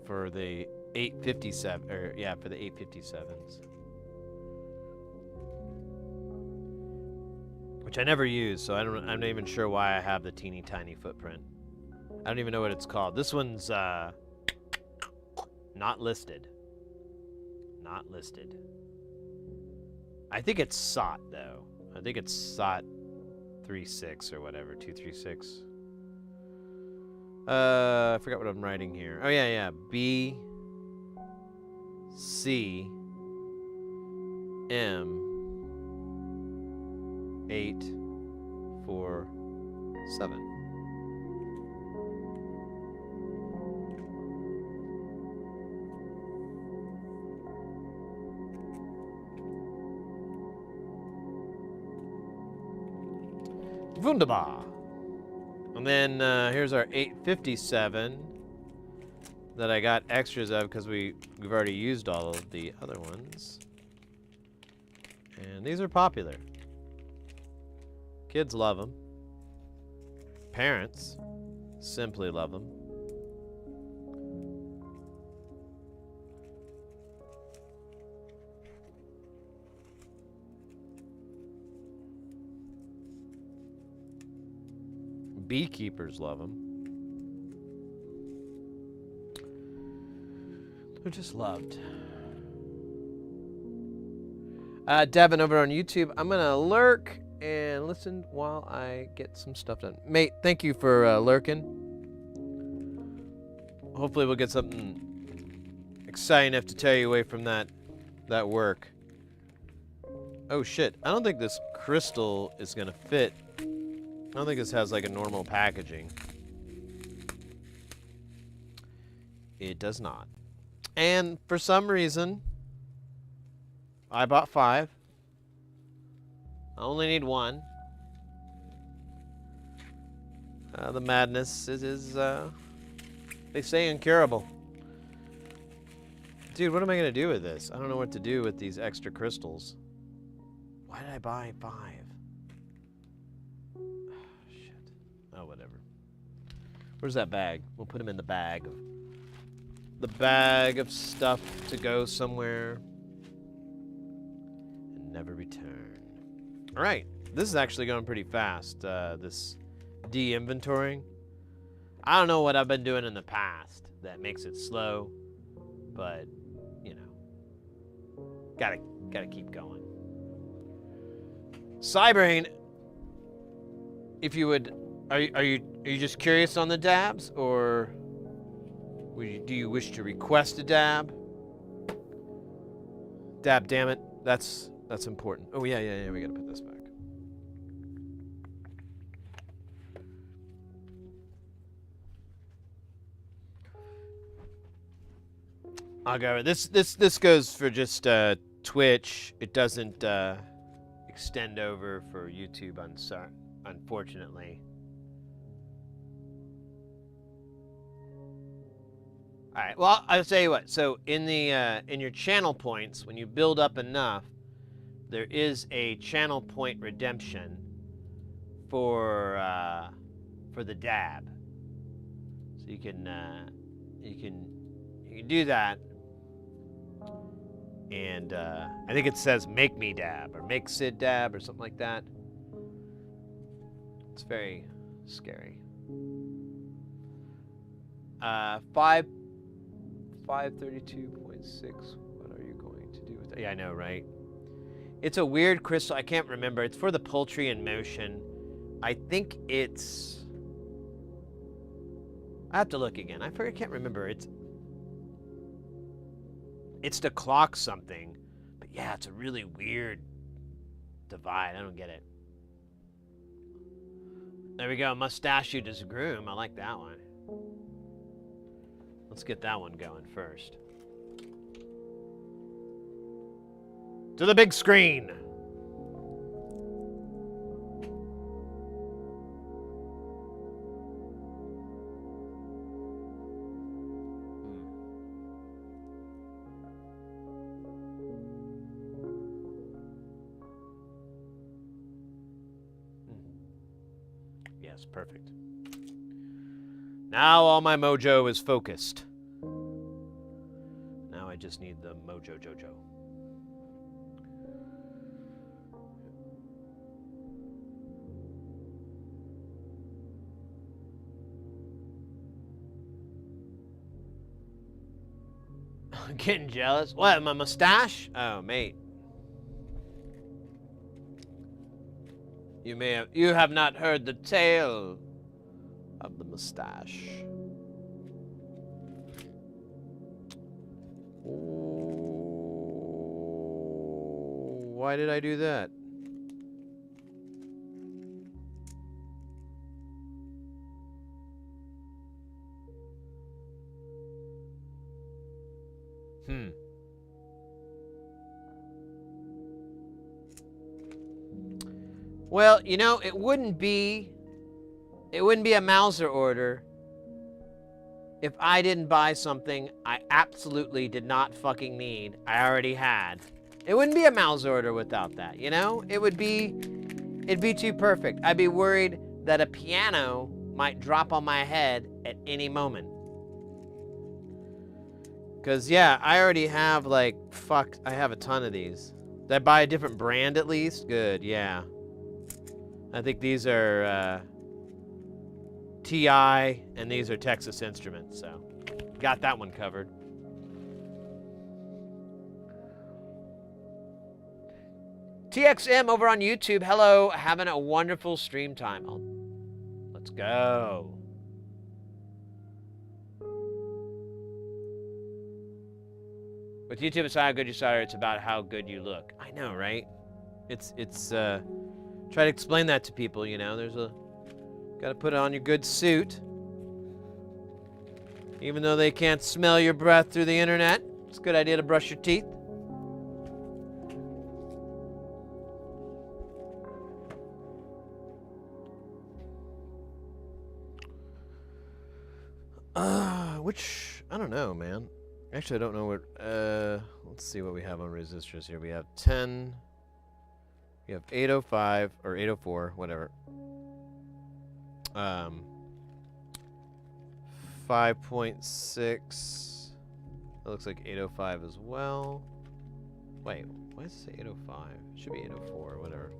Speaker 1: for the 857, or yeah, for the 857s. Which I never use, so I'm not even sure why I have the teeny tiny footprint. I don't even know what it's called. This one's, not listed. Not listed. I think it's SOT, though. I think it's SOT 36 or whatever, 236. I forgot what I'm writing here. Oh, yeah. B, C, M, 8, 4, 7. Wunderbar. And then here's our 857 that I got extras of because we've already used all of the other ones. And these are popular. Kids love them. Parents simply love them. Beekeepers love them. They're just loved. Devin over on YouTube, I'm gonna lurk and listen while I get some stuff done. Mate, thank you for lurking. Hopefully we'll get something exciting enough to tear you away from that work. Oh shit, I don't think this crystal is gonna fit. I don't think this has like a normal packaging. It does not. And for some reason, I bought 5. I only need 1. The madness is they say incurable. Dude, what am I gonna do with this? I don't know what to do with these extra crystals. Why did I buy 5? Oh, whatever. Where's that bag? We'll put him in the bag. The bag of stuff to go somewhere and never return. All right. This is actually going pretty fast, this de-inventorying. I don't know what I've been doing in the past that makes it slow, but, you know, gotta keep going. Cybrain, if you would... Are you just curious on the dabs, or do you wish to request a dab? Dab, damn it, that's important. Oh yeah, we gotta put this back. I'll go. This goes for just Twitch. It doesn't extend over for YouTube, unfortunately. All right. Well, I'll tell you what. So in your channel points, when you build up enough, there is a channel point redemption for the dab. So So you can do that. And I think it says make me dab or make Sid dab or something like that. It's very scary. 532.6. What are you going to do with that? Yeah, I know, right? It's a weird crystal. I can't remember. It's for the poultry in motion. I think it's... I have to look again. I can't remember. It's to clock something. But yeah, it's a really weird divide. I don't get it. There we go. Mustachioed as groom. I like that one. Let's get that one going first. To the big screen. Yes, perfect. Now all my mojo is focused. Now I just need the mojo jojo. Getting jealous? What, my mustache? Oh, mate. You have not heard the tale of the mustache. Oh, why did I do that? Well, you know, it wouldn't be a Mauser order if I didn't buy something I absolutely did not fucking need. I already had. It wouldn't be a Mauser order without that, you know? It'd be too perfect. I'd be worried that a piano might drop on my head at any moment. Cause yeah, I already have I have a ton of these. Did I buy a different brand at least? Good, yeah. I think these are TI and these are Texas Instruments, so got that one covered. TXM over on YouTube, hello, having a wonderful stream time. Let's go. With YouTube, it's not how good you are, it's about how good you look. I know, right? It's try to explain that to people, you know. Gotta put on your good suit. Even though they can't smell your breath through the internet, it's a good idea to brush your teeth. I don't know, man. Actually, I don't know what, let's see what we have on resistors here. We have 10, we have 805, or 804, whatever. 5.6, that looks like 805 as well. Wait, why does it say 805? It should be 804, or whatever.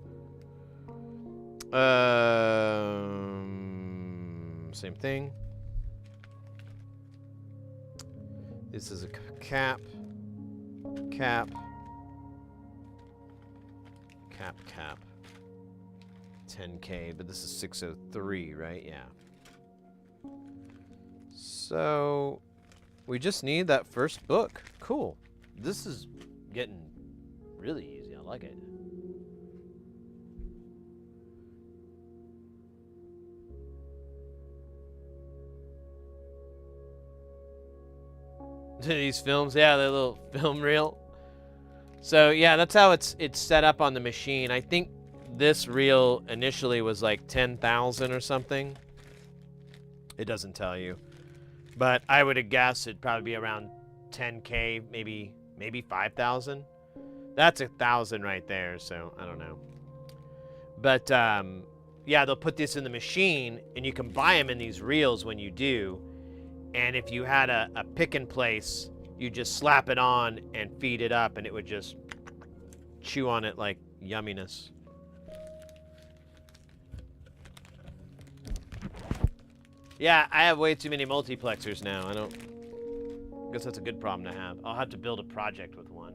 Speaker 1: Same thing. This is a cap, 10K, but this is 603, right? Yeah. So, we just need that first book. Cool. This is getting really easy. I like it. These films, yeah, they're little film reel. So yeah, that's how it's set up on the machine. I think this reel initially was like 10,000 or something. It doesn't tell you, but I would have guessed it'd probably be around 10K, maybe 5,000. That's 1,000 right there. So I don't know, but yeah, they'll put this in the machine, and you can buy them in these reels when you do. And if you had a pick and place, you just slap it on and feed it up, and it would just chew on it like yumminess. Yeah, I have way too many multiplexers now. I guess that's a good problem to have. I'll have to build a project with one.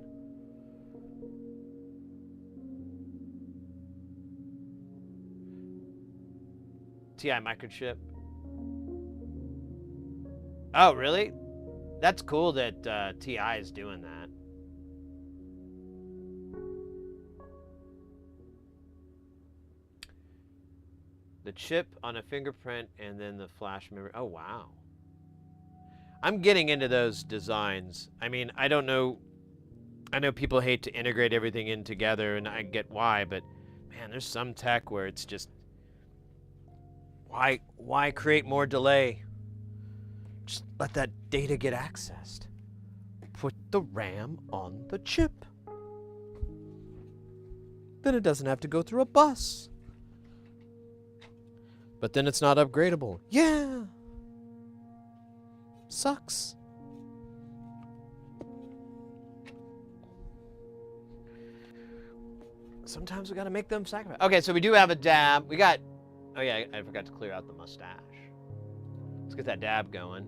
Speaker 1: TI microchip. Oh, really? That's cool that TI is doing that. The chip on a fingerprint and then the flash memory. Oh, wow. I'm getting into those designs. I mean, I don't know. I know people hate to integrate everything in together, and I get why, but man, there's some tech where it's just, why create more delay? Just let that data get accessed. Put the RAM on the chip. Then it doesn't have to go through a bus. But then it's not upgradable. Yeah. Sucks. Sometimes we gotta make them sacrifice. Okay, so we do have a dab. We got, oh yeah, I forgot to clear out the mustache. Let's get that dab going.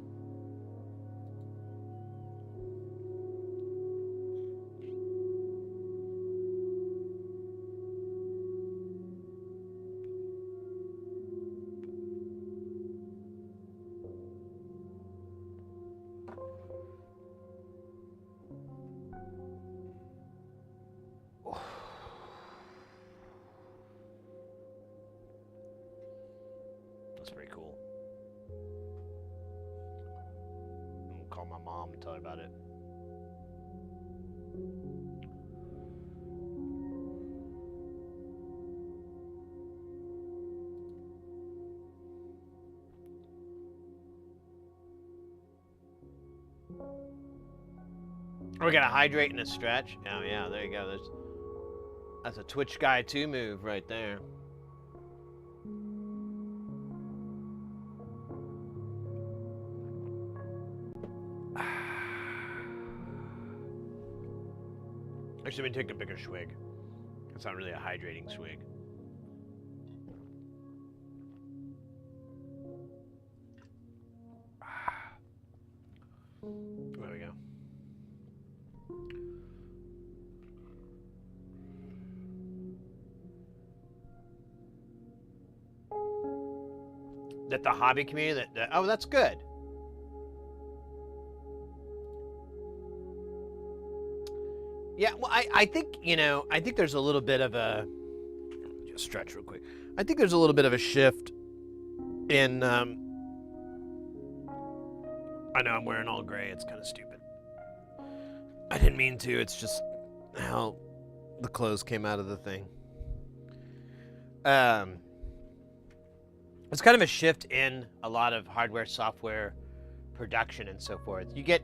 Speaker 1: That's pretty cool. I'm gonna call my mom and tell her about it. Oh, we got a hydrate and a stretch. Oh yeah, there you go. That's a Twitch Guy 2 move right there. Actually, let me take a bigger swig. It's not really a hydrating swig. There we go. That the hobby community, oh, that's good. Yeah, well, I think, I think there's a little bit of a, just stretch real quick. I think there's a little bit of a shift in, I know I'm wearing all gray, it's kind of stupid. I didn't mean to, it's just how the clothes came out of the thing. It's kind of a shift in a lot of hardware, software, production, and so forth. You get,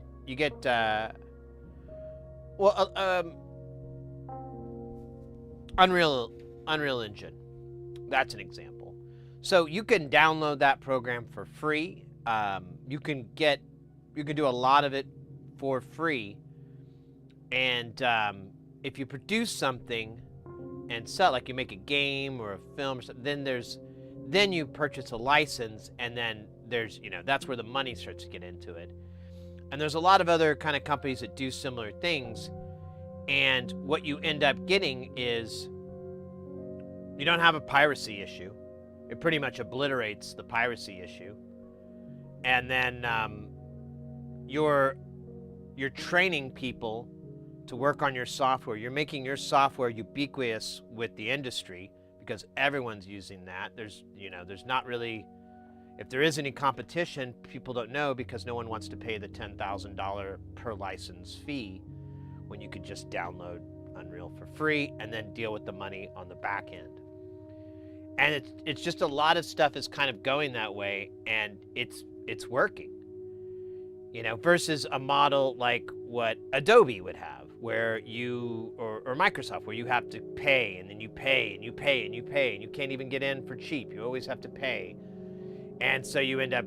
Speaker 1: Unreal Engine. That's an example. So you can download that program for free. You can do a lot of it for free. And if you produce something and sell, like you make a game or a film or something, then you purchase a license, and then there's, that's where the money starts to get into it. And there's a lot of other kind of companies that do similar things. And what you end up getting is you don't have a piracy issue. It pretty much obliterates the piracy issue. And then you're training people to work on your software. You're making your software ubiquitous with the industry because everyone's using that. There's not really, if there is any competition, people don't know because no one wants to pay the $10,000 per license fee when you could just download Unreal for free and then deal with the money on the back end. And it's just a lot of stuff is kind of going that way, and it's working. Versus a model like what Adobe would have, where or Microsoft, where you have to pay, and then you pay, and you pay, and you pay, and you can't even get in for cheap. You always have to pay. And so you end up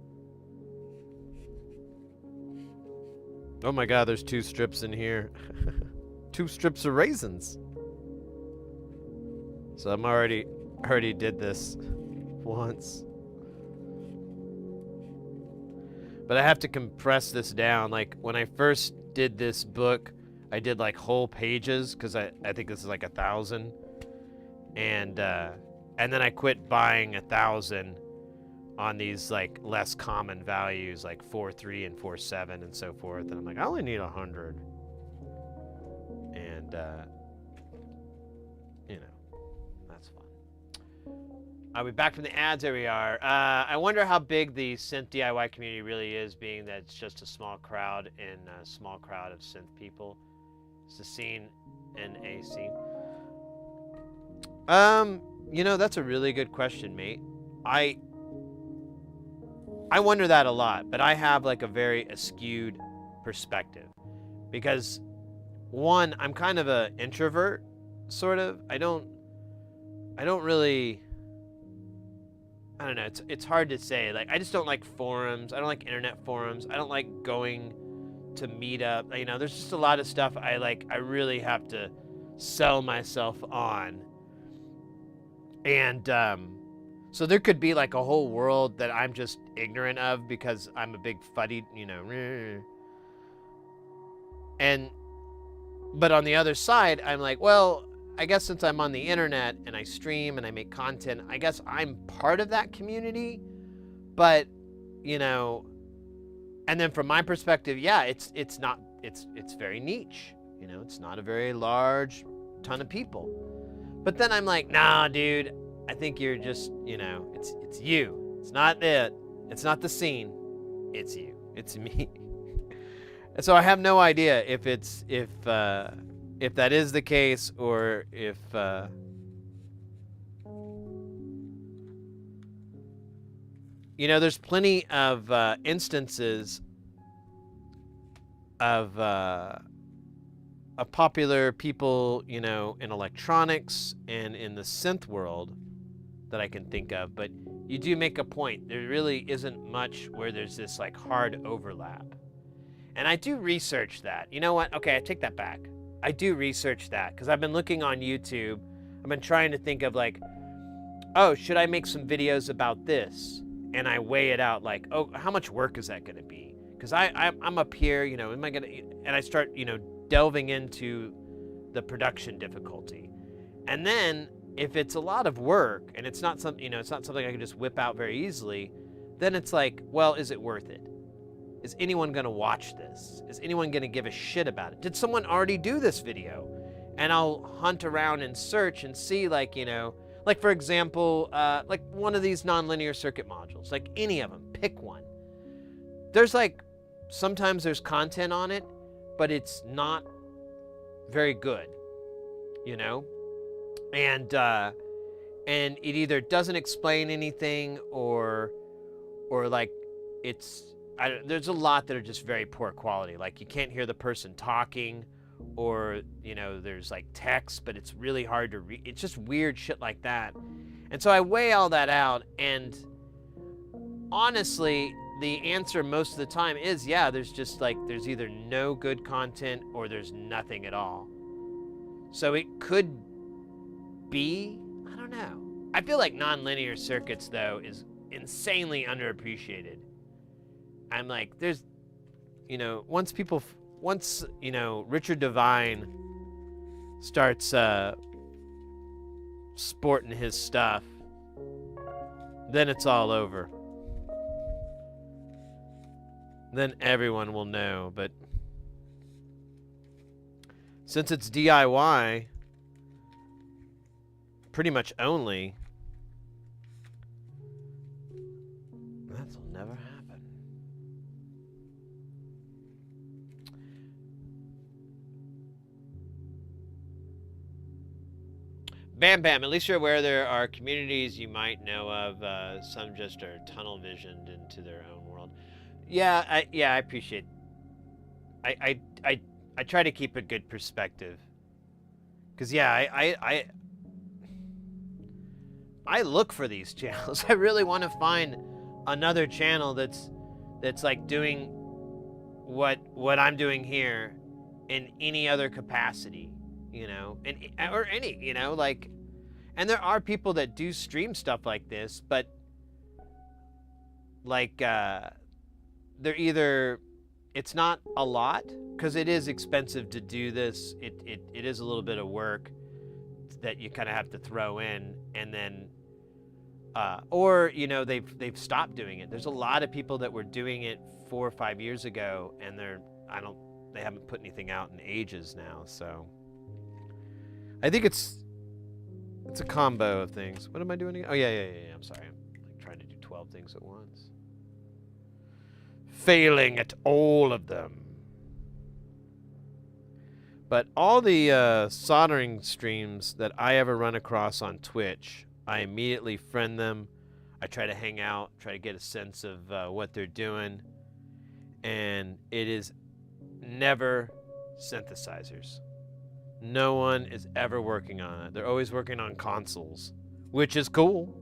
Speaker 1: Oh my god, there's 2 strips in here. 2 strips of raisins. So I'm already did this once. But I have to compress this down. Like, when I first did this book, I did like whole pages, because I think this is like 1,000. And then I quit buying 1,000 on these like less common values, like 4.3 and 4.7 and so forth. And I'm like, I only need 100. And you know, that's fun. I'll be back from the ads. There we are. I wonder how big the synth DIY community really is, being that it's just a small crowd and a small crowd of synth people. Is the scene an A scene? You know, that's a really good question, mate. I wonder that a lot, but I have like a very askewed perspective, because one, I'm kind of an introvert, sort of. I don't really, I don't know, it's hard to say. Like, I just don't like forums. I don't like internet forums. I don't like going to meet up. You know, there's just a lot of stuff I really have to sell myself on. And so there could be like a whole world that I'm just ignorant of because I'm a big fuddy, you know. But on the other side, I'm like, well, I guess since I'm on the internet and I stream and I make content, I guess I'm part of that community. But, you know, and then from my perspective, yeah, it's very niche. You know, it's not a very large ton of people. But then I'm like, nah, dude, I think you're just, you know, it's you. It's not it. It's not the scene. It's you. It's me. And so I have no idea if that is the case, or if you know, there's plenty of instances of popular people, you know, in electronics and in the synth world that I can think of. But you do make a point. There really isn't much where there's this like hard overlap. And I do research that. You know what? Okay, I take that back. I do research that because I've been looking on YouTube. I've been trying to think of like, oh, should I make some videos about this? And I weigh it out like, oh, how much work is that going to be? Because I'm up here, you know, am I going to, and I start, you know, delving into the production difficulty. And then if it's a lot of work and it's not something, you know, it's not something I can just whip out very easily, then it's like, well, is it worth it? Is anyone going to watch this? Is anyone going to give a shit about it? Did someone already do this video? And I'll hunt around and search and see, like, you know, like for example, like one of these nonlinear circuit modules, like any of them, pick one. There's like, sometimes there's content on it, but it's not very good, you know? And it either doesn't explain anything or like there's a lot that are just very poor quality. Like you can't hear the person talking, or, you know, there's like text, but it's really hard to read. It's just weird shit like that. And so I weigh all that out, and honestly, the answer most of the time is, yeah, there's either no good content or there's nothing at all. So it could be, I don't know. I feel like nonlinear circuits, though, is insanely underappreciated. I'm like, there's, you know, once, you know, Richard Devine starts sporting his stuff, then it's all over. Then everyone will know. But since it's DIY, pretty much only, that'll never happen. Bam Bam, at least you're aware there are communities you might know of. Some just are tunnel visioned into their own world. Yeah, I appreciate. I try to keep a good perspective. Cause yeah, I look for these channels. I really want to find another channel that's like doing what I'm doing here in any other capacity, or any, like, and there are people that do stream stuff like this, but like they're either, it's not a lot because it is expensive to do this. It is a little bit of work that you kind of have to throw in, and then or they've stopped doing it. There's a lot of people that were doing it 4 or 5 years ago, and they haven't put anything out in ages now. So I think it's a combo of things. What am I doing again? Oh yeah. I'm sorry. I'm like trying to do 12 things at once. Failing at all of them. But all the soldering streams that I ever run across on Twitch, I immediately friend them. I try to hang out, try to get a sense of what they're doing. And it is never synthesizers. No one is ever working on it. They're always working on consoles, which is cool.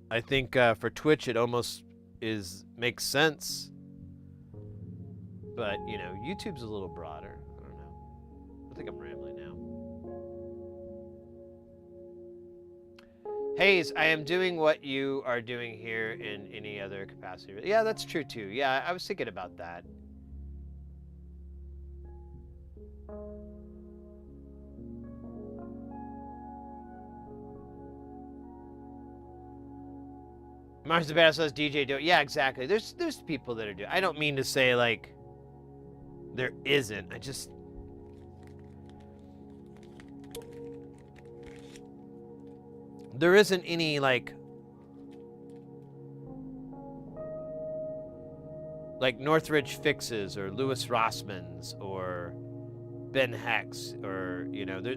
Speaker 1: I think for Twitch it almost makes sense. But, YouTube's a little broader. I don't know. I think I'm rambling now. Hayes, I am doing what you are doing here in any other capacity. Yeah, that's true too. Yeah, I was thinking about that. Mars the Badass says DJ do it. Yeah, exactly. There's people that are doing. I don't mean to say like there isn't. There isn't any like Northridge Fixes or Lewis Rossman's or Ben Hex or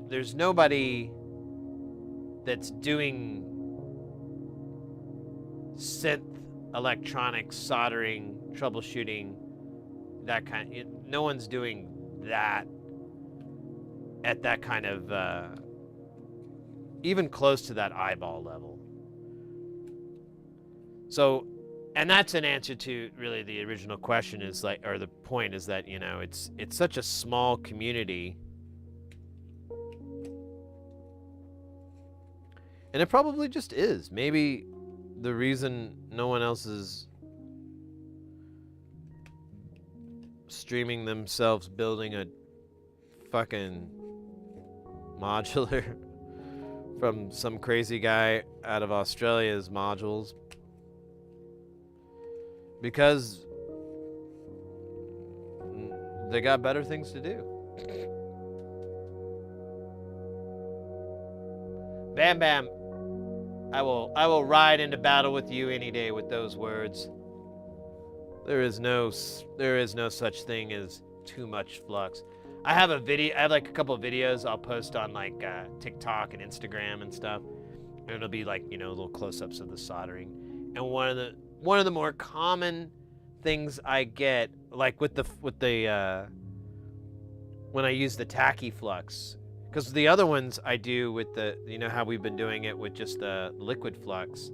Speaker 1: there's nobody that's doing synth electronics, soldering, troubleshooting, that kind. No one's doing that at that kind of even close to that eyeball level. So, and that's an answer to really the original question is like, or the point is that it's such a small community, and it probably just is. Maybe the reason no one else is streaming themselves building a fucking modular from some crazy guy out of Australia's modules, because they got better things to do. Bam Bam, I will ride into battle with you any day with those words. There is no such thing as too much flux. I have like a couple of videos I'll post on like TikTok and Instagram and stuff, and it'll be like little close-ups of the soldering. And one of the more common things I get, like with the when I use the tacky flux, because the other ones I do with the how we've been doing it with just the liquid flux,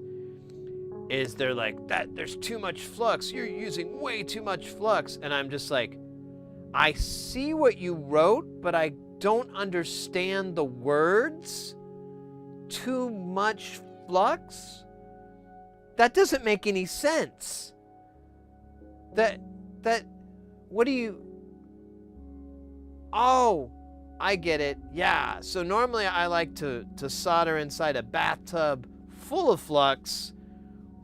Speaker 1: is they're like that there's too much flux, you're using way too much flux, and I'm just like, I see what you wrote, but I don't understand the words. Too much flux? That doesn't make any sense. What do you... Oh, I get it. Yeah, so normally I like to solder inside a bathtub full of flux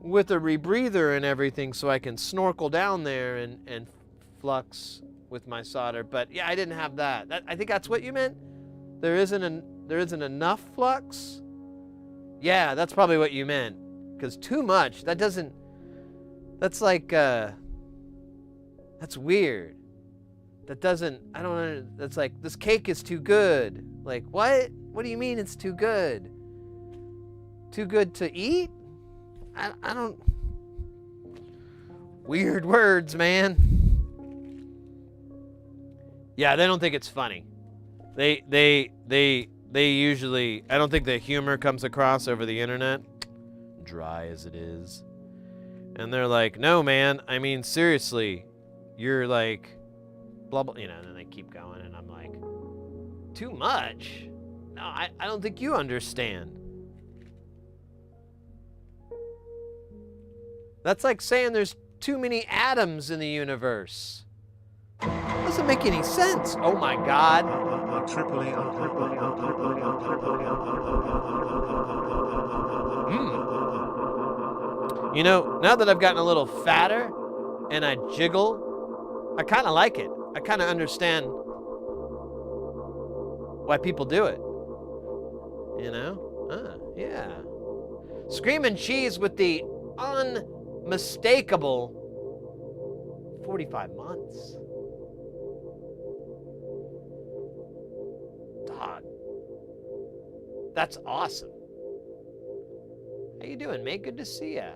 Speaker 1: with a rebreather and everything so I can snorkel down there and flux with my solder. But yeah, I didn't have that. I think that's what you meant. There isn't enough flux. Yeah, that's probably what you meant. Because too much, that's like that's weird. That's like, this cake is too good. Like, what? What do you mean it's too good? Too good to eat? I don't... Weird words, man. Yeah, they don't think it's funny. They usually... I don't think the humor comes across over the internet. dry as it is. And they're like, no, man, I mean, seriously, you're like, blah, blah, you know, and then they keep going, and I'm like, too much? No, I don't think you understand. That's like saying there's too many atoms in the universe. Doesn't make any sense. Oh my God. You know, now that I've gotten a little fatter and I jiggle, I kind of like it. I kind of understand why people do it. You know? Yeah. Screaming cheese with the unmistakable 45 months. Dog. That's awesome. How you doing, mate? Good to see ya.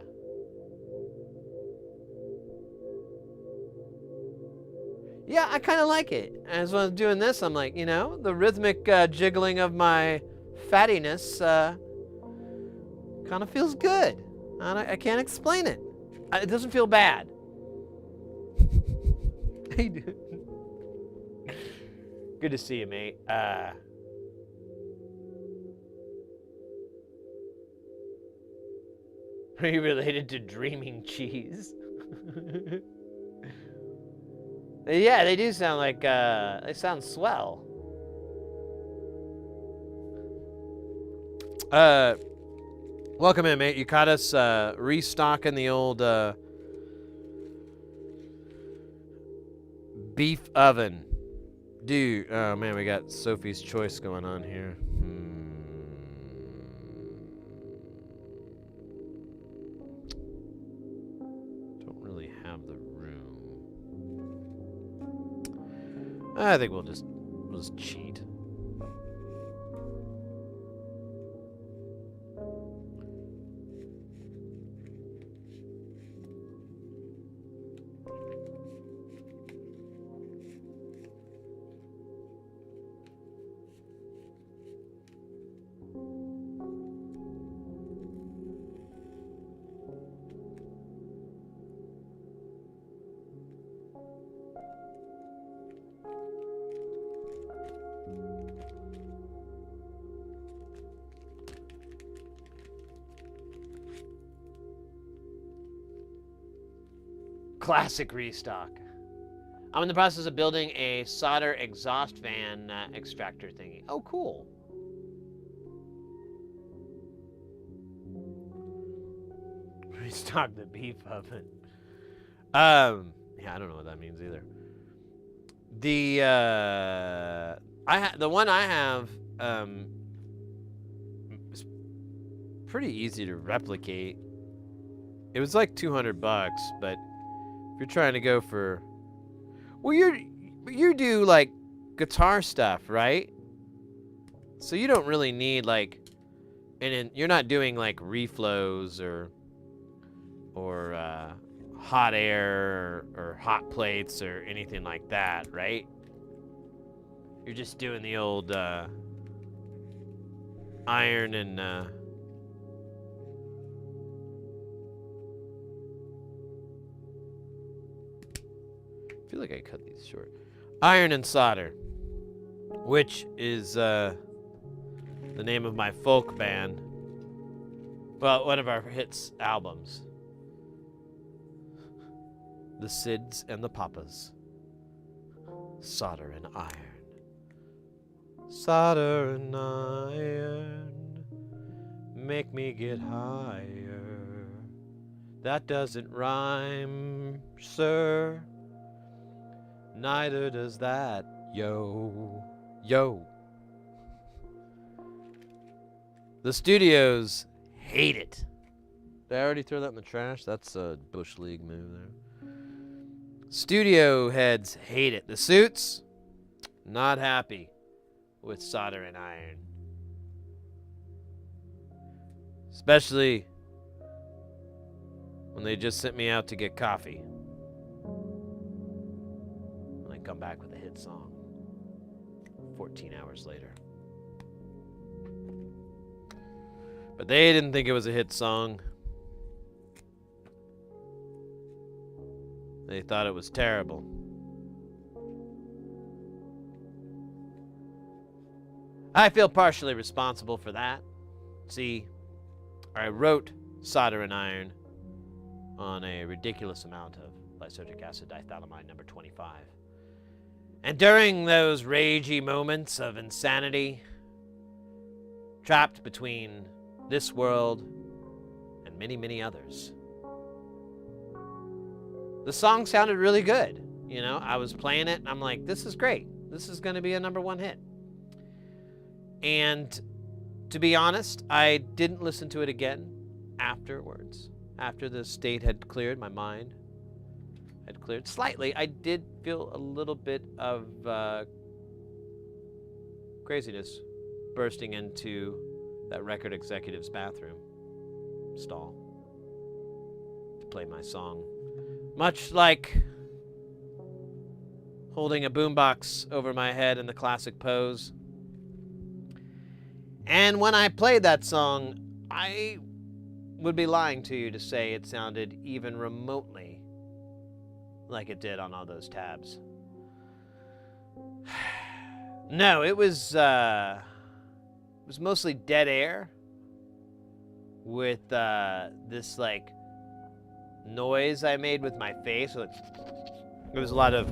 Speaker 1: Yeah, I kind of like it. As I was doing this, I'm like, you know, the rhythmic jiggling of my fattiness kind of feels good. I can't explain it. It doesn't feel bad. How you doing? Good to see you, mate. Are you related to Dreaming Cheese? Yeah, they do sound like, they sound swell. Welcome in, mate. You caught us restocking the old beef oven. Dude, oh man, we got Sophie's Choice going on here. Don't really have the room. I think we'll just cheat. Classic restock. I'm in the process of building a solder exhaust fan extractor thingy. Oh, cool. Restock the beef oven. Yeah, I don't know what that means either. The the one I have is pretty easy to replicate. It was like $200, but if you're trying to go for, well, you do like guitar stuff, right? So you don't really need like, and you're not doing like reflows or hot air or hot plates or anything like that, right? You're just doing the old iron and I feel like I cut these short. Iron and Solder, which is the name of my folk band. Well, one of our hits albums. The Sids and the Papas. Solder and iron. Solder and iron. Make me get higher. That doesn't rhyme, sir. Neither does that, yo. Yo. The studios hate it. Did I already throw that in the trash? That's a Bush League move there. Studio heads hate it. The suits, not happy with solder and iron. Especially when they just sent me out to get coffee. And I come back with a hit song 14 hours later. But they didn't think it was a hit song. They thought it was terrible. I feel partially responsible for that. See, I wrote Solder and Iron on a ridiculous amount of lysergic acid diethylamide number 25. And during those ragey moments of insanity, trapped between this world and many, many others, the song sounded really good. You know, I was playing it and I'm like, this is great. This is going to be a number one hit. And to be honest, I didn't listen to it again afterwards. After the state had cleared, my mind had cleared slightly, I did feel a little bit of craziness bursting into that record executive's bathroom stall to play my song. Much like holding a boombox over my head in the classic pose. And when I played that song, I would be lying to you to say it sounded even remotely like it did on all those tabs. No, it was mostly dead air with this like noise I made with my face. So it was a lot of,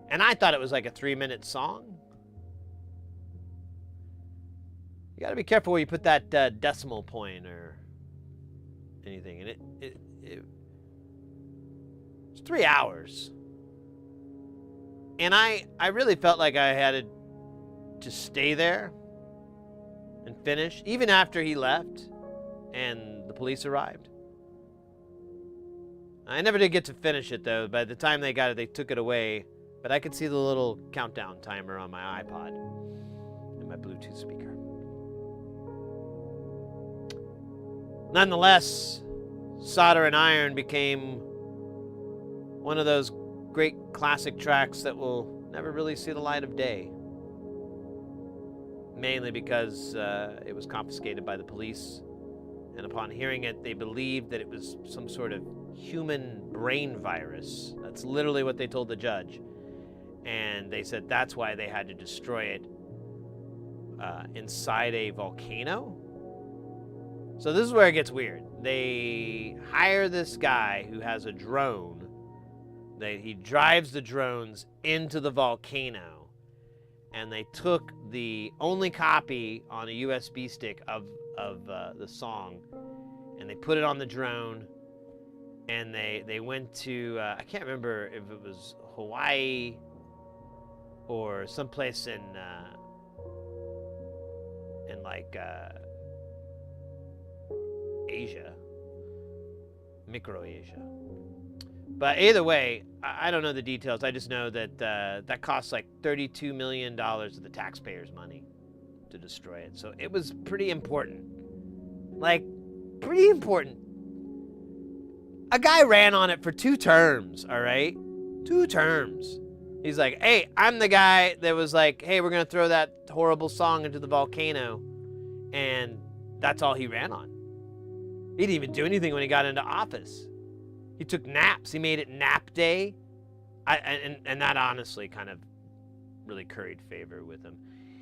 Speaker 1: and I thought it was like a 3-minute song. You gotta be careful where you put that decimal point or anything. And it was 3 hours. And I really felt like I had to stay there and finish, even after he left and the police arrived. I never did get to finish it, though. By the time they got it, they took it away. But I could see the little countdown timer on my iPod and my Bluetooth speaker. Nonetheless, Solder and Iron became one of those great classic tracks that will never really see the light of day. Mainly because it was confiscated by the police. And upon hearing it, they believed that it was some sort of human brain virus. That's literally what they told the judge. And they said that's why they had to destroy it inside a volcano. So this is where it gets weird. They hire this guy who has a drone. He drives the drones into the volcano. And they took the only copy on a USB stick of the song. And they put it on the drone. And they went to, I can't remember if it was Hawaii or someplace in like Asia, Micro-Asia. But either way, I don't know the details. I just know that that cost like $32 million of the taxpayers' money to destroy it. So it was pretty important. Like, pretty important. A guy ran on it for 2 terms, all right? 2 terms. He's like, hey, I'm the guy that was like, hey, we're going to throw that horrible song into the volcano. And that's all he ran on. He didn't even do anything when he got into office. He took naps. He made it nap day. And that honestly kind of really curried favor with him.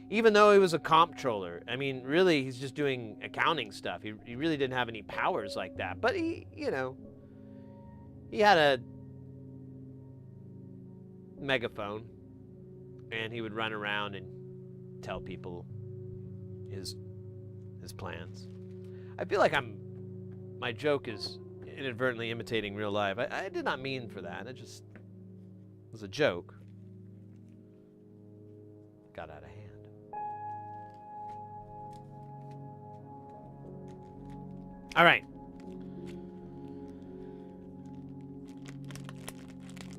Speaker 1: Even though he was a comptroller, I mean, really, he's just doing accounting stuff. He really didn't have any powers like that. But he, you know, he had a megaphone, and he would run around and tell people his plans. I feel like my joke is inadvertently imitating real life. I did not mean for that. It just was a joke. Got out of hand. All right.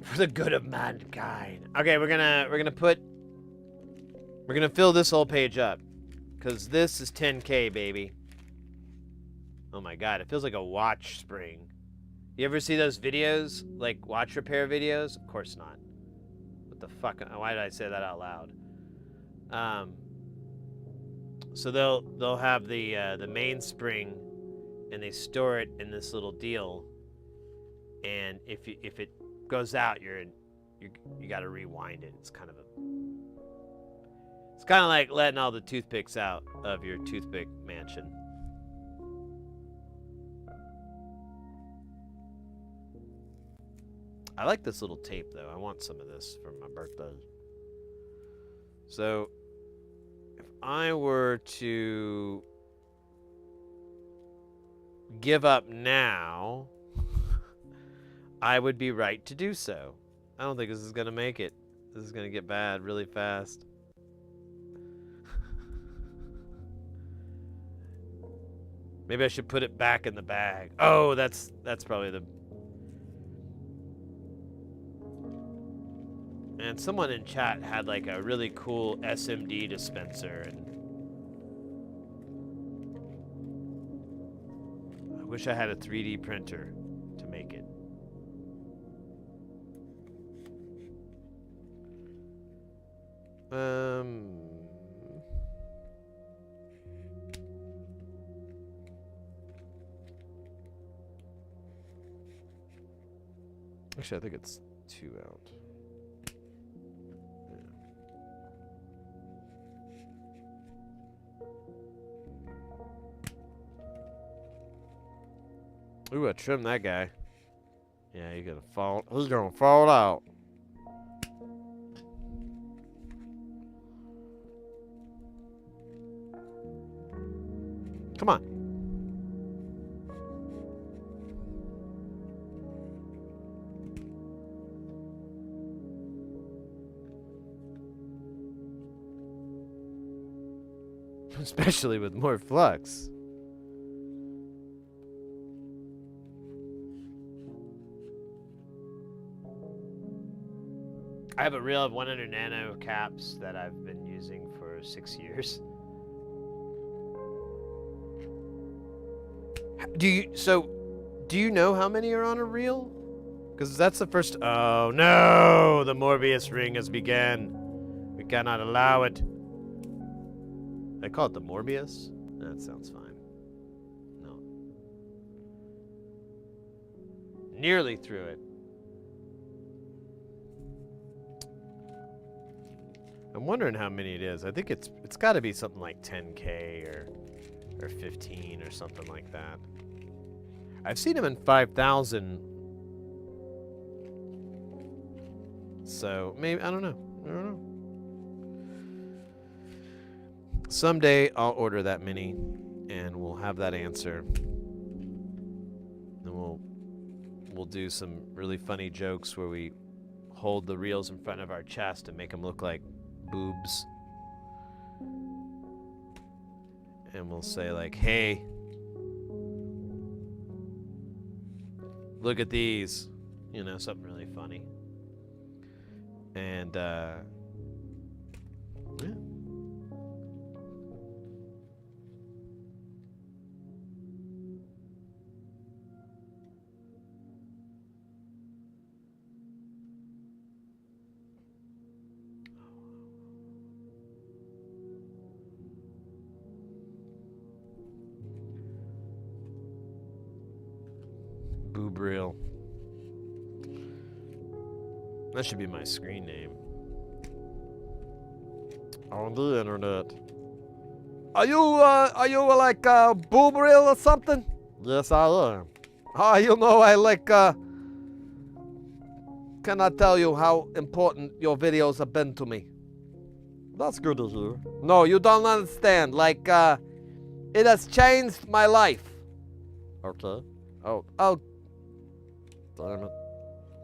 Speaker 1: For the good of mankind. Okay, we're gonna fill this whole page up, because this is 10K, baby. Oh my god, it feels like a watch spring. You ever see those videos, like watch repair videos? Of course not. What the fuck? Why did I say that out loud? So they'll have the mainspring and they store it in this little deal. And if it goes out, you got to rewind it. It's kind of like letting all the toothpicks out of your toothpick mansion. I like this little tape though. I want some of this for my birthday. So, if I were to give up now, I would be right to do so. I don't think this is going to make it. This is going to get bad really fast. Maybe I should put it back in the bag. Oh, that's probably the... And someone in chat had like a really cool SMD dispenser, and I wish I had a 3D printer to make it. Actually, I think it's 2 out. Ooh, I trimmed that guy. Yeah, he's gonna fall. He's gonna fall out. Come on. Especially with more flux. I have a reel of 100 nano caps that I've been using for 6 years. Do you know how many are on a reel? Because that's the first... Oh, no! The Morbius ring has begun. We cannot allow it. I call it the Morbius? That sounds fine. No. Nearly through it. I'm wondering how many it is. I think it's got to be something like 10K or 15 or something like that. I've seen them in 5,000. So maybe I don't know. Someday I'll order that many, and we'll have that answer. And we'll do some really funny jokes where we hold the reels in front of our chest and make them look like boobs. And we'll say like, hey, look at these. You know, something really funny. And yeah. Boobreel. That should be my screen name.
Speaker 2: On the internet. Are you like Boobreel or something? Yes, I am. You know, I like cannot tell you how important your videos have been to me. That's good to hear. No, you don't understand. Like, it has changed my life. Okay. Oh, damn it.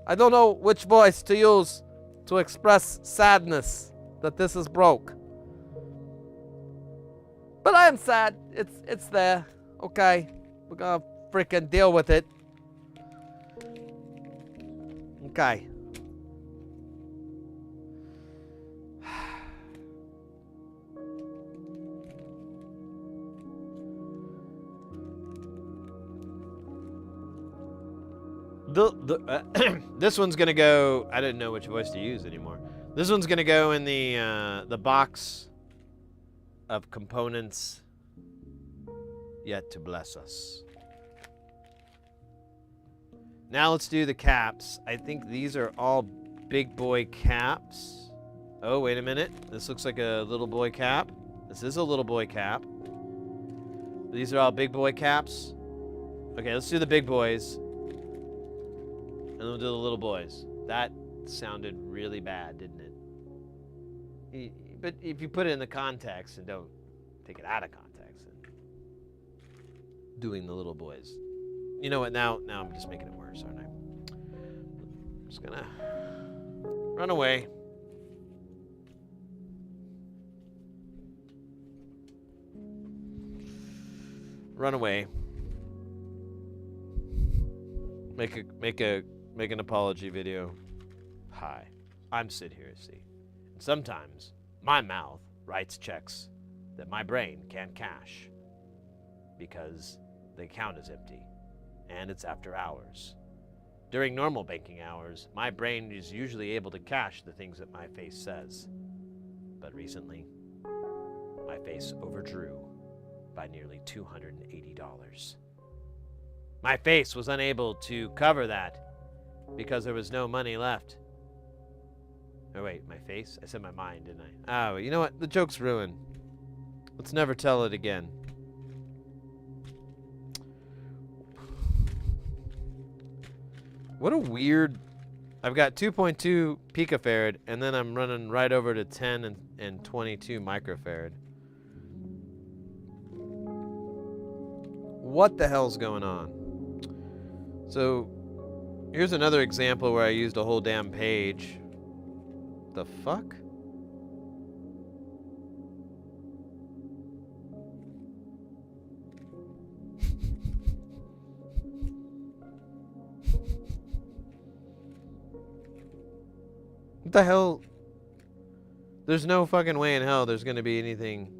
Speaker 2: I don't know which voice to use to express sadness that this is broke. But I am sad. It's there. Okay. We're gonna freaking deal with it. Okay.
Speaker 1: This one's gonna go. I didn't know which voice to use anymore. This one's gonna go in the box of components yet to bless us. Now let's do the caps. I think these are all big boy caps. Oh, wait a minute. This looks like a little boy cap. This is a little boy cap. These are all big boy caps. Okay, let's do the big boys. And then we'll do the little boys. That sounded really bad, didn't it? But if you put it in the context and don't take it out of context, and doing the little boys. You know what? Now I'm just making it worse, aren't I? I'm just gonna run away. Run away. Make an apology video. Hi, I'm Sid Heresy. And sometimes my mouth writes checks that my brain can't cash because the account is empty and it's after hours. During normal banking hours, my brain is usually able to cash the things that my face says. But recently, my face overdrew by nearly $280. My face was unable to cover that because there was no money left. Oh wait, my face? I said my mind, didn't I? Oh, you know what? The joke's ruined. Let's never tell it again. What a weird... I've got 2.2 picofarad, and then I'm running right over to 10 and 22 microfarad. What the hell's going on? So, here's another example where I used a whole damn page. The fuck? What the hell? There's no fucking way in hell there's gonna be anything.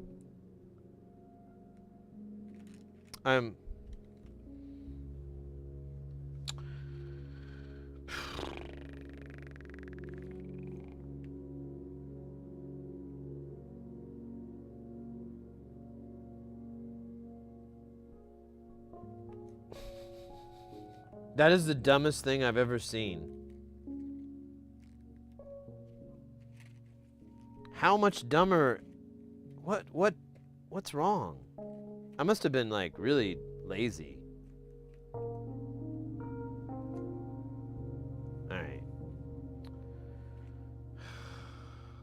Speaker 1: That is the dumbest thing I've ever seen. How much dumber? What's wrong? I must have been like really lazy. Alright.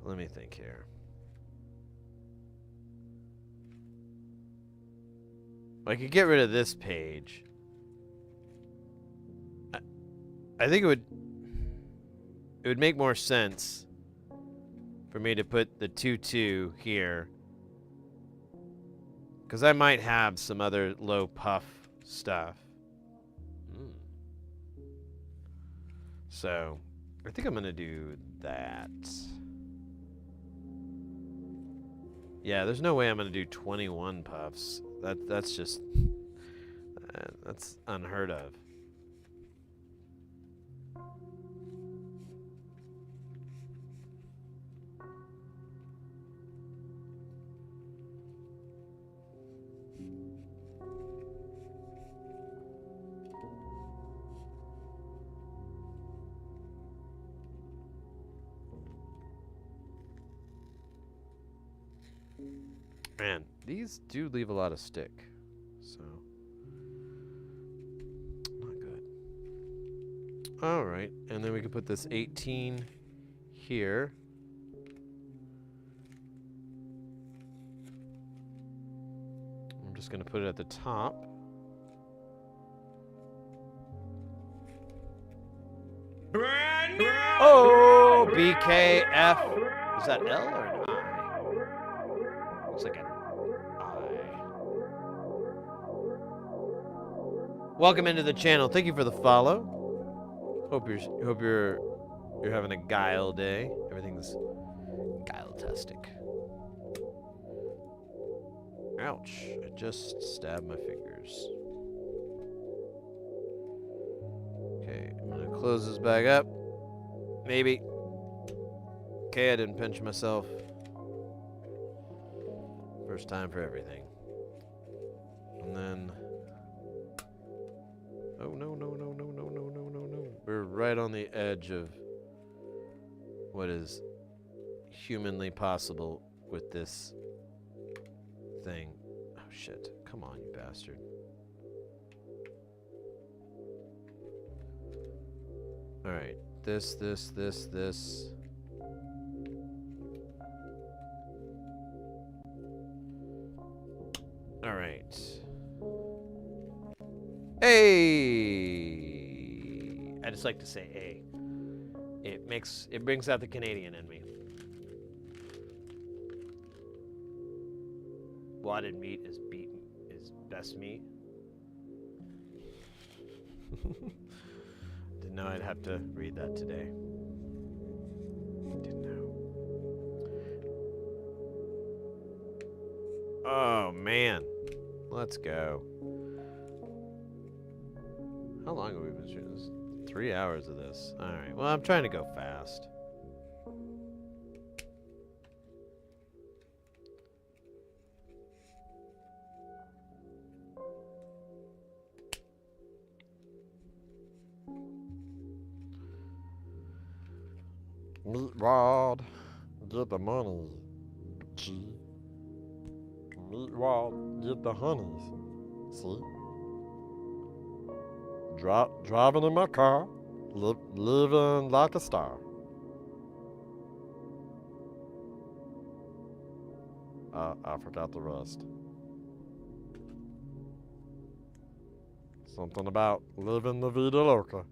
Speaker 1: Let me think here. I could get rid of this page. I think it would make more sense for me to put the 2.2 here, because I might have some other low puff stuff. So I think I'm gonna do that. Yeah, there's no way I'm gonna do 21 puffs. That's just that's unheard of. Man, these do leave a lot of stick, so not good. All right, and then we can put this 18 here. I'm just gonna put it at the top.
Speaker 4: Brand new!
Speaker 1: Oh, BKF. Is that L or an I? Looks like an I. Welcome into the channel. Thank you for the follow. Hope you're having a guile day. Everything's guile-tastic. Ouch! I just stabbed my fingers. Okay, I'm gonna close this bag up. Maybe. Okay, I didn't pinch myself. First time for everything. And then... Oh, no, no, no, no, no, no, no, no, right on the edge of what is humanly possible with this thing. Oh shit. Come on, you bastard. Alright. This. Alright. Hey! I just like to say hey. It brings out the Canadian in me. Wadded meat is best meat. Didn't know I'd have to read that today. Didn't know. Oh man. Let's go. How long have we been shooting this? 3 hours of this. Alright, well, I'm trying to go fast.
Speaker 2: Meat Rod, get the money. G. Meat Rod, get the honeys. See? Driving in my car, living like a star. I forgot the rest. Something about living the vida loca.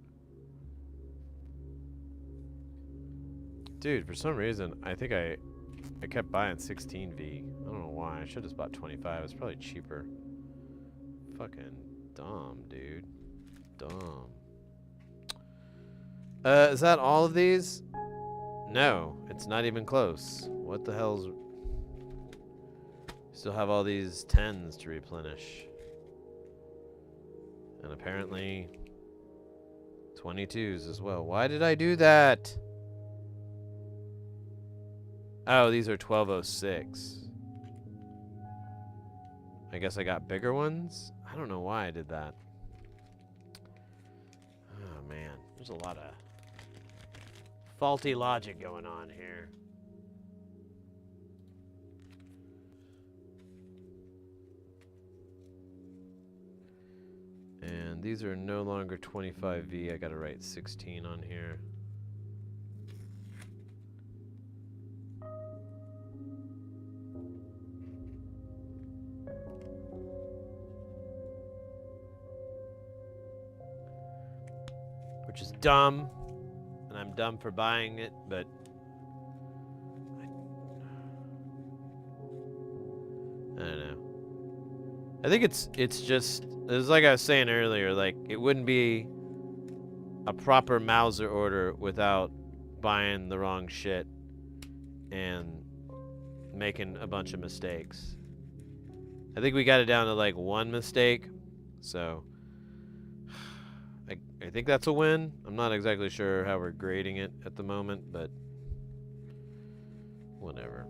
Speaker 1: Dude, for some reason, I think I kept buying 16V. I don't know why. I should have just bought 25. It's probably cheaper. Fucking dumb, dude. Dumb. Is that all of these? No, it's not even close. What the hell's... Still have all these 10s to replenish. And apparently 22s as well. Why did I do that? Oh, these are 1206. I guess I got bigger ones? I don't know why I did that. Oh, man. There's a lot of faulty logic going on here. And these are no longer 25V. I gotta write 16 on here. Which is dumb, and I'm dumb for buying it, but I don't know. I think it's just, it's like I was saying earlier, like it wouldn't be a proper Mauser order without buying the wrong shit and making a bunch of mistakes. I think we got it down to like one mistake, so I think that's a win. I'm not exactly sure how we're grading it at the moment, but whatever.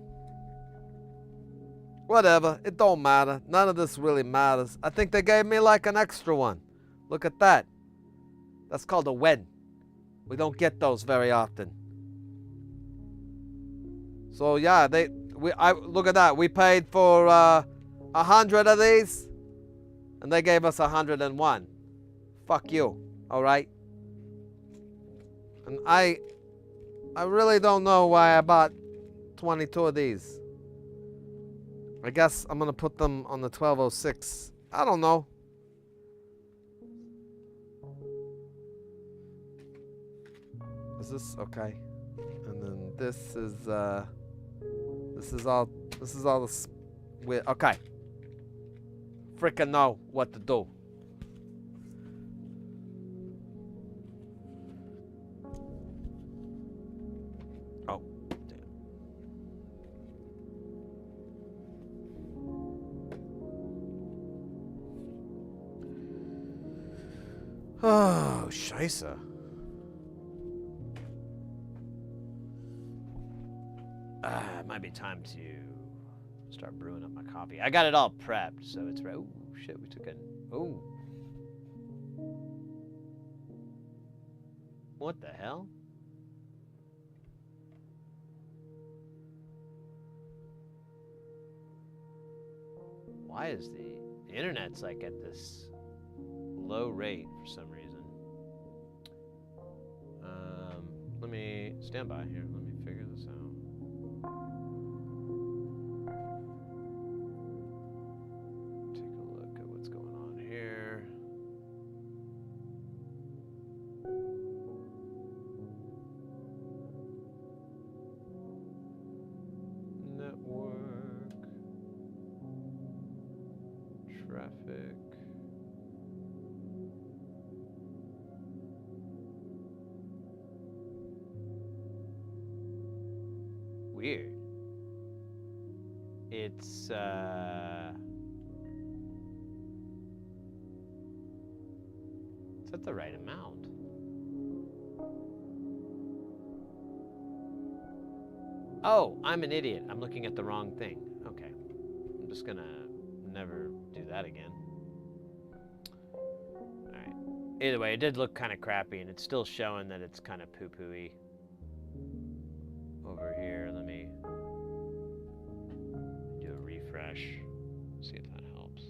Speaker 5: Whatever, it don't matter. None of this really matters. I think they gave me like an extra one. Look at that. That's called a win. We don't get those very often. So yeah, look at that. We paid for 100 of these, and they gave us 101. Fuck you. All right. And I really don't know why I bought 22 of these. I guess I'm gonna put them on the 1206. I don't know. Is this okay? And then this is all the weird. Okay. Frickin' know what to do.
Speaker 1: Oh, damn. Oh, scheisse. It might be time to start brewing up my coffee. I got it all prepped, so it's ready. Oh, shit, we took it. Oh. what the hell? Why is the internet's like at this low rate for some reason? Let me stand by here. Let me figure this out. Take a look at what's going on here. Network. Traffic. Weird. It's at the right amount. Oh, I'm an idiot. I'm looking at the wrong thing. Okay. I'm just gonna never do that again. Alright. Either way, it did look kind of crappy, and it's still showing that it's kind of poo-poo-y. Over here, let me do a refresh. See if that helps.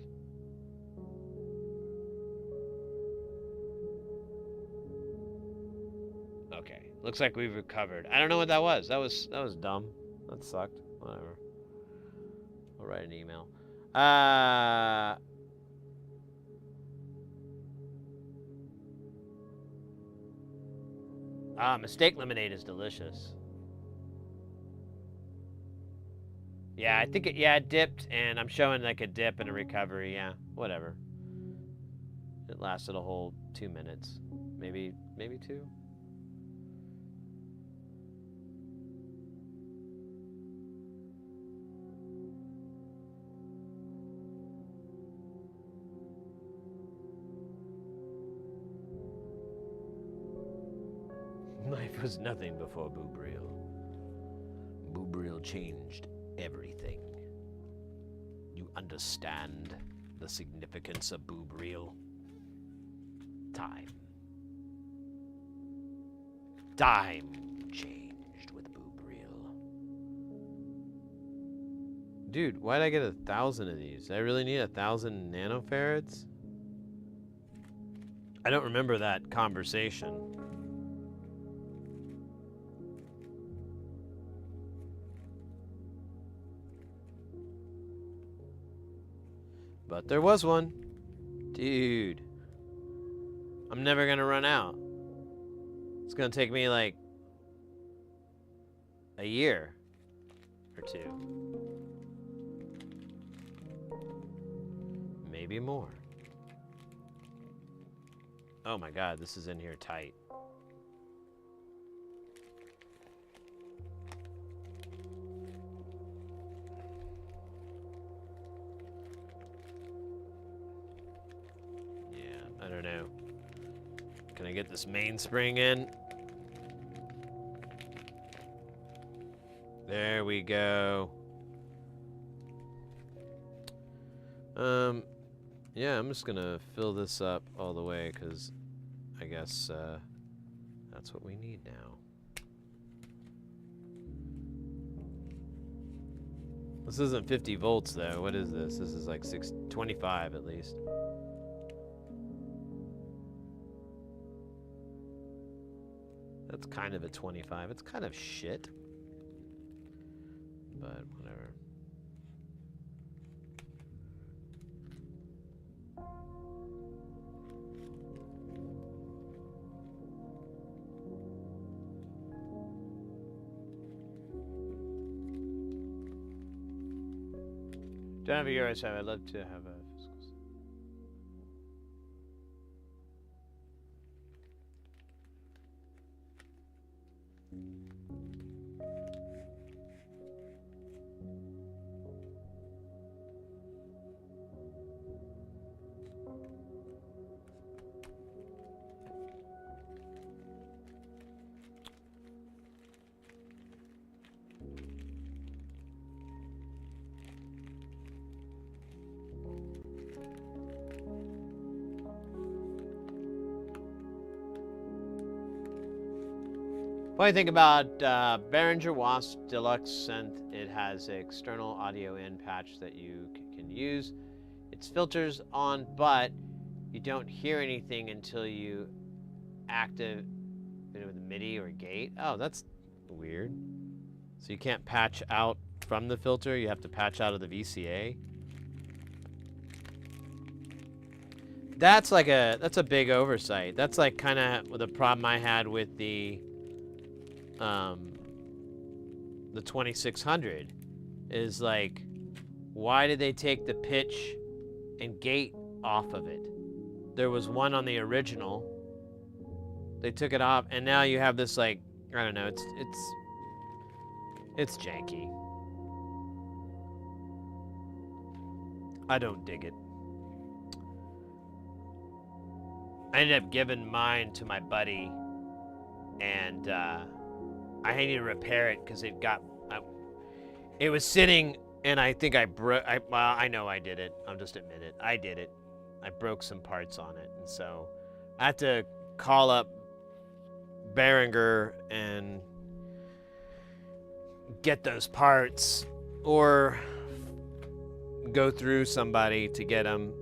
Speaker 1: Okay, looks like we've recovered. I don't know what that was. That was dumb. That sucked. Whatever. I'll write an email. Mistake lemonade is delicious. Yeah, I think it dipped, and I'm showing like a dip and a recovery. Yeah, whatever. It lasted a whole 2 minutes, maybe 2. Life was nothing before Boobreel. Boobreel changed everything. You understand the significance of Boobreel? Time. Time changed with Boobreel. Dude, why'd I get 1,000 of these? I really need 1,000 nanofarads? I don't remember that conversation. But there was one. Dude. I'm never gonna run out. It's gonna take me like a year or 2. Maybe more. Oh my god, this is in here tight. I don't know. Can I get this mainspring in? There we go. Yeah, I'm just gonna fill this up all the way because I guess that's what we need now. This isn't 50 volts though. What is this? This is like 625 at least. That's kind of a 25. It's kind of shit. But whatever. Don't have a Euro 7. I'd love to have a physical. Funny thing about Behringer Wasp Deluxe Synth, it has an external audio in patch that you can use. Its filters on, but you don't hear anything until you activate it with a MIDI or a gate. Oh, that's weird. So you can't patch out from the filter, you have to patch out of the VCA. That's a big oversight. That's like kind of the problem I had with the 2600 is like, why did they take the pitch and gate off of it? There was one on the original. They took it off, and now you have this like, I don't know, it's janky. I don't dig it. I ended up giving mine to my buddy, and I needed to repair it because it was sitting, and I think well, I know I did it. I'll just admit it. I did it. I broke some parts on it, and so I had to call up Behringer and get those parts, or go through somebody to get them.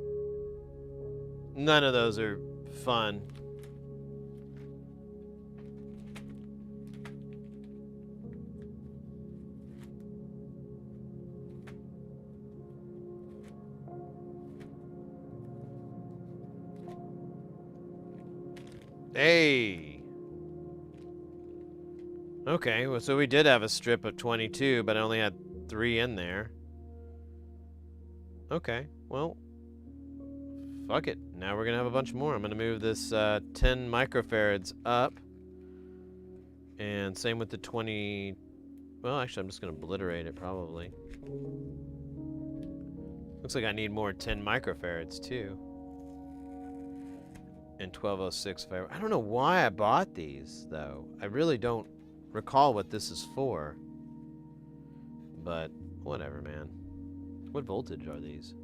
Speaker 1: None of those are fun. Hey. Okay, well, so we did have a strip of 22, but I only had 3 in there. Okay, well, fuck it. Now we're gonna have a bunch more. I'm gonna move this 10 microfarads up. And same with the 20. Well, actually, I'm just gonna obliterate it probably. Looks like I need more 10 microfarads too. And 1206 fiber. I don't know why I bought these though. I really don't recall what this is for. But whatever, man. What voltage are these?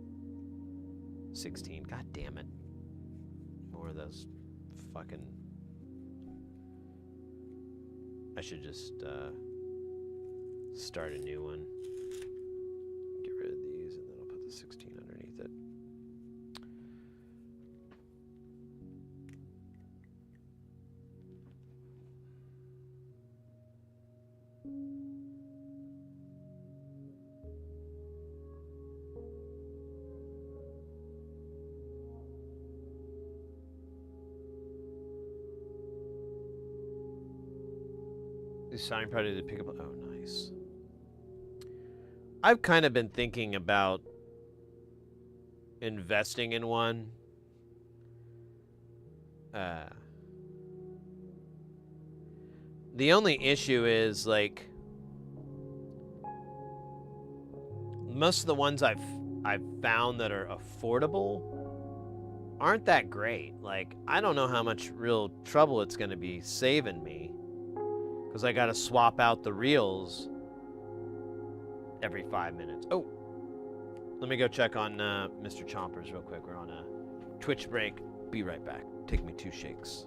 Speaker 1: 16. God damn it. More of those fucking... I should just start a new one. Get rid of these, and then I'll put the 16 underneath it. The sign probably did pick up. Oh, nice. I've kind of been thinking about investing in one. The only issue is like most of the ones I've found that are affordable aren't that great. Like, I don't know how much real trouble it's going to be saving me, because I got to swap out the reels every 5 minutes. Oh, let me go check on Mr. Chompers real quick. We're on a Twitch break. Be right back. Take me 2 shakes.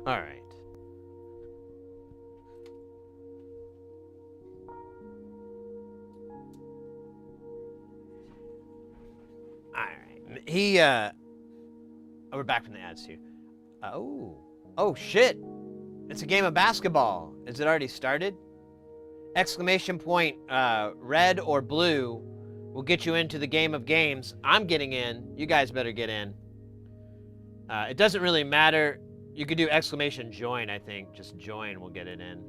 Speaker 1: All right. All right. We're back from the ads too. Oh shit! It's a game of basketball. Is it already started? Exclamation point, red or blue will get you into the game of games. I'm getting in. You guys better get in. It doesn't really matter. You could do exclamation join, I think. Just join will get it in.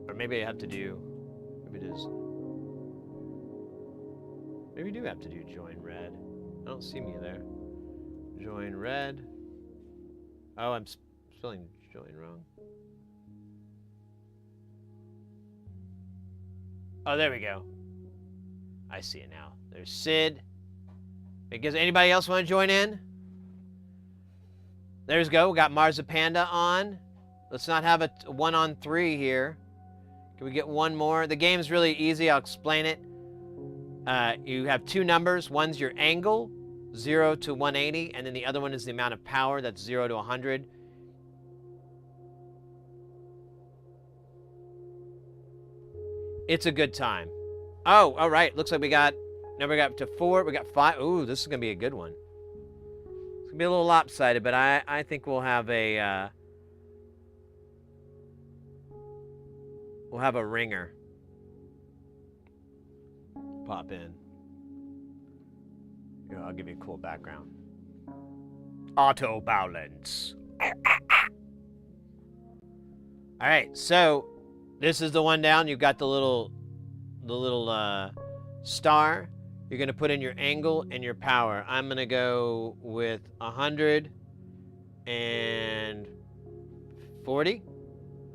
Speaker 1: Or maybe I have to do, maybe it is. Maybe you do have to do join red. I don't see me there. Join red. Oh, I'm spelling join wrong. Oh, there we go. I see it now. There's Sid. Does anybody else want to join in? There's go. We got Marzipanda on. Let's not have a 1-on-3 here. Can we get one more? The game's really easy. I'll explain it. You have two numbers. One's your angle, 0 to 180, and then the other one is the amount of power. That's 0 to 100. It's a good time. Oh, all right. Looks like we got up to 4. We got 5. Ooh, this is going to be a good one. It's going to be a little lopsided, but I think we'll have a ringer pop in. Here, I'll give you a cool background. Auto balance. All right, so this is the one down. You've got the little star. You're gonna put in your angle and your power. I'm gonna go with 140.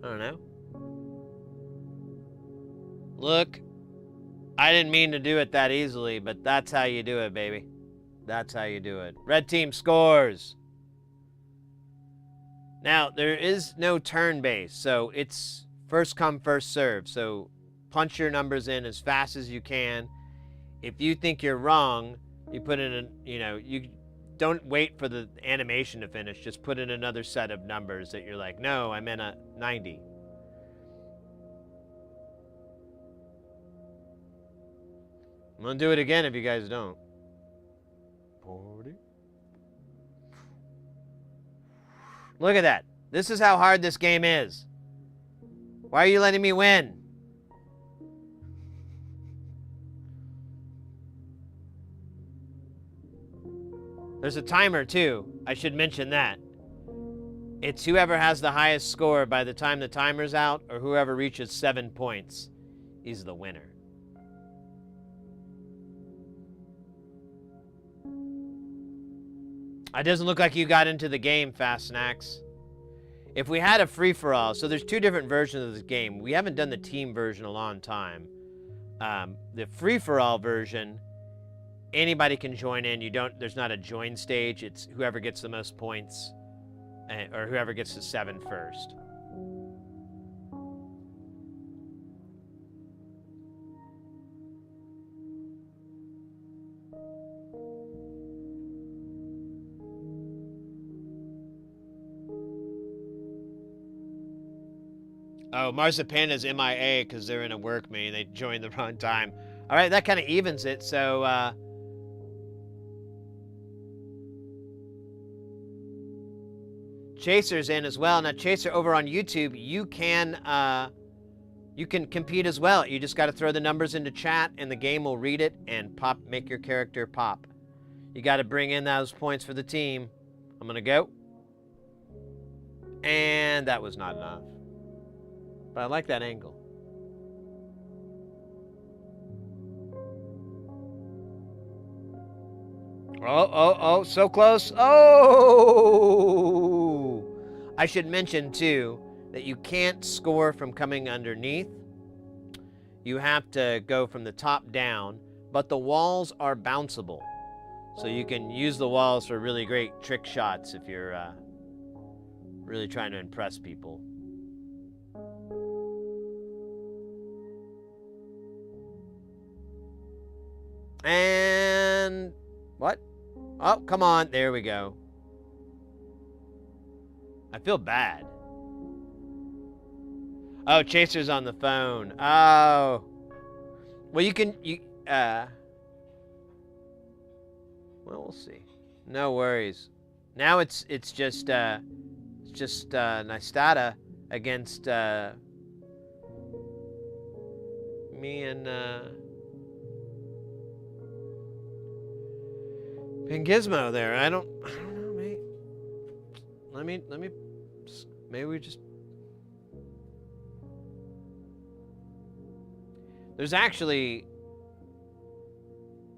Speaker 1: I don't know. Look, I didn't mean to do it that easily, but that's how you do it, baby. That's how you do it. Red team scores. Now, there is no turn base, so it's first come, first serve. So punch your numbers in as fast as you can. If you think you're wrong, you put in you don't wait for the animation to finish. Just put in another set of numbers that you're like, no, I meant a 90. I'm gonna do it again if you guys don't. 40. Look at that. This is how hard this game is. Why are you letting me win? There's a timer too. I should mention that. It's whoever has the highest score by the time the timer's out, or whoever reaches 7 points is the winner. It doesn't look like you got into the game, Fast Snacks. If we had a free-for-all, so there's two different versions of this game. We haven't done the team version in a long time. The free-for-all version, anybody can join in. There's not a join stage. It's whoever gets the most points, or whoever gets to 7 first. Oh, Marzipanda's MIA because they're in a work meeting. They joined the wrong time. All right, that kind of evens it. So, Chaser's in as well. Now, Chaser, over on YouTube, you can compete as well. You just got to throw the numbers into chat, and the game will read it and make your character pop. You got to bring in those points for the team. I'm gonna go, and that was not enough. But I like that angle. Oh, so close. Oh! I should mention, too, that you can't score from coming underneath. You have to go from the top down, but the walls are bounceable. So you can use the walls for really great trick shots if you're really trying to impress people. And what? Oh, come on. There we go. I feel bad. Oh, Chaser's on the phone. Oh. Well, well, we'll see. No worries. Now it's just Nystata against me and Pingizmo there. I don't know, mate. Let me maybe we just There's actually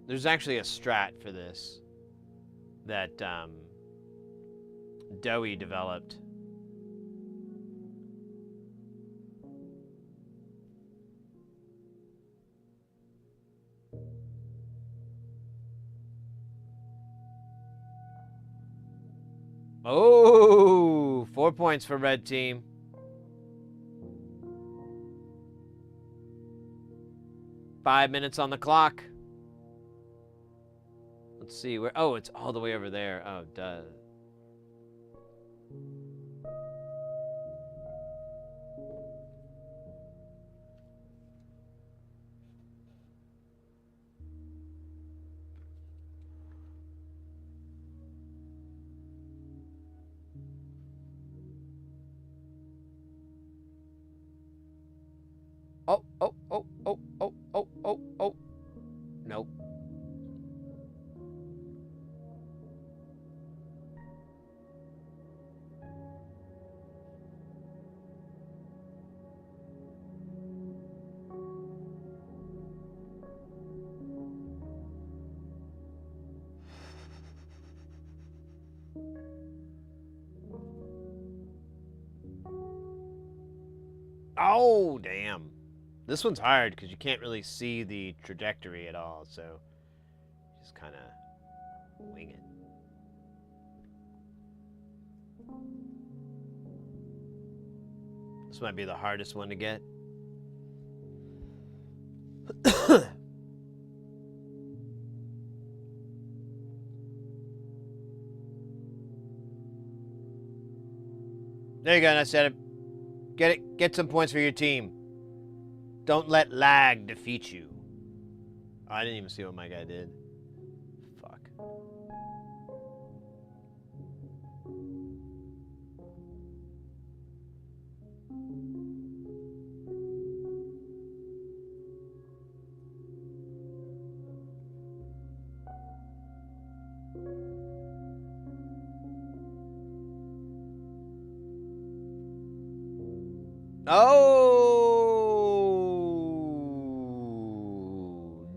Speaker 1: a strat for this that Doey developed. Oh, 4 points for red team. Five minutes on the clock. Let's see where. Oh, it's all the way over there. Oh, duh. Oh, oh, oh, oh, oh, oh, oh, oh. Nope. Oh, damn. This one's hard because you can't really see the trajectory at all, so just kind of wing it. This might be the hardest one to get. There you go, I said it. Get it. Get some points for your team. Don't let lag defeat you. Oh, I didn't even see what my guy did. Fuck. Oh,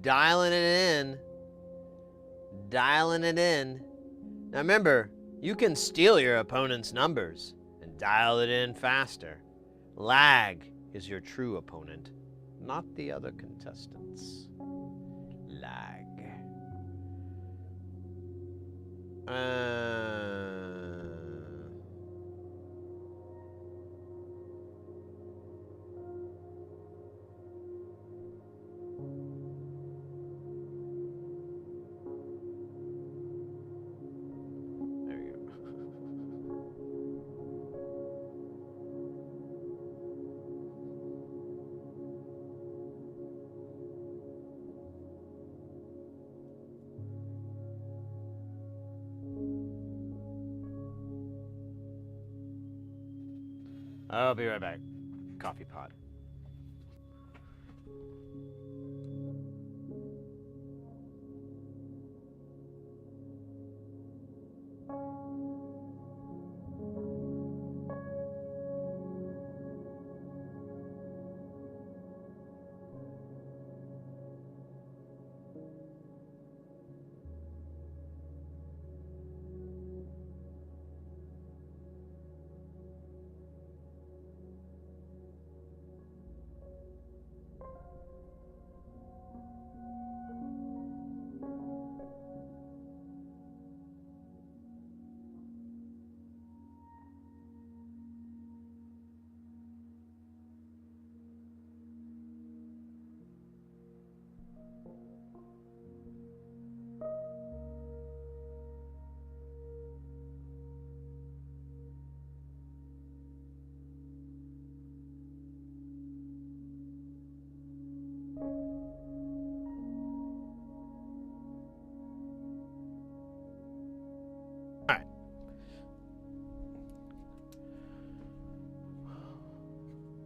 Speaker 1: dialing it in. Dialing it in. Now remember, you can steal your opponent's numbers and dial it in faster. Lag is your true opponent, not the other contestants. Lag. There you go. I'll be right back. Coffee pot.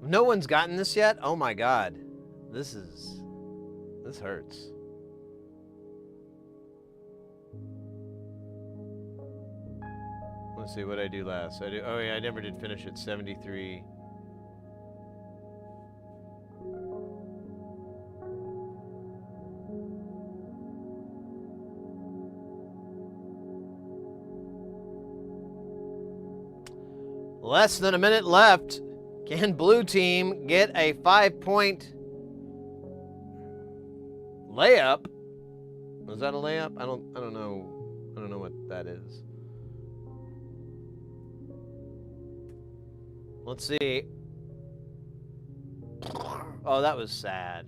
Speaker 1: No one's gotten this yet? Oh my god. This hurts. Let's see what I do last. Oh yeah, I never did finish at 73. Less than a minute left. Can blue team get a 5-point layup? Was that a layup? I don't know. I don't know what that is. Let's see. Oh, that was sad.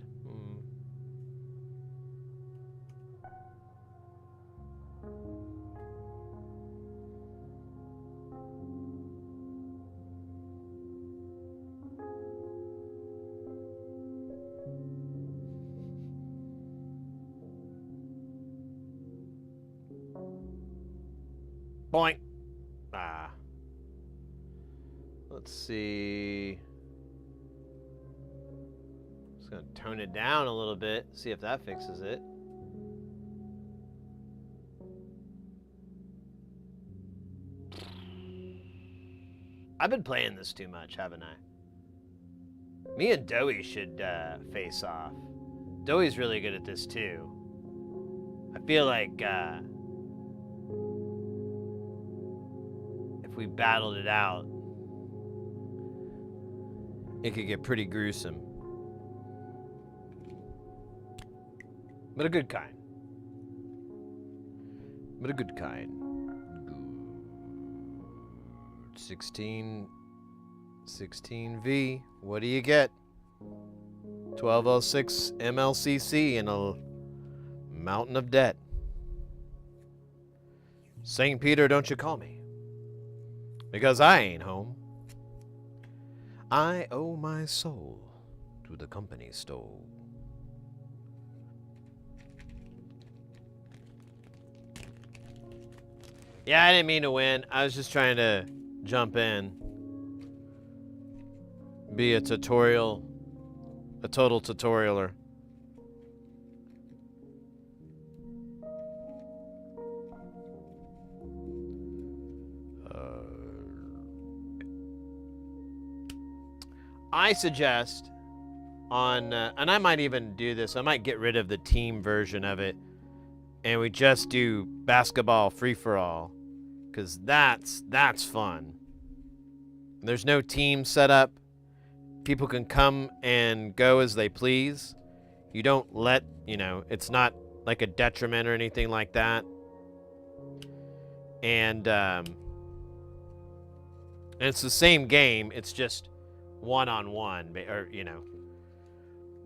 Speaker 1: Boink. Ah. Let's see. Just gonna tone it down a little bit, see if that fixes it. I've been playing this too much, haven't I? Me and Doey should face off. Doey's really good at this too. I feel like if we battled it out, it could get pretty gruesome. But a good kind. But a good kind. 16V. What do you get? 1206 MLCC and a mountain of debt. St. Peter, don't you call me, because I ain't home. I owe my soul to the company stole. Yeah, I didn't mean to win. I was just trying to jump in. Be a tutorial. A total tutorialer. I suggest on, and I might even do this, I might get rid of the team version of it, and we just do basketball free-for-all, because that's fun. There's no team set up. People can come and go as they please. You don't let, it's not like a detriment or anything like that. And it's the same game, it's just one-on-one, or,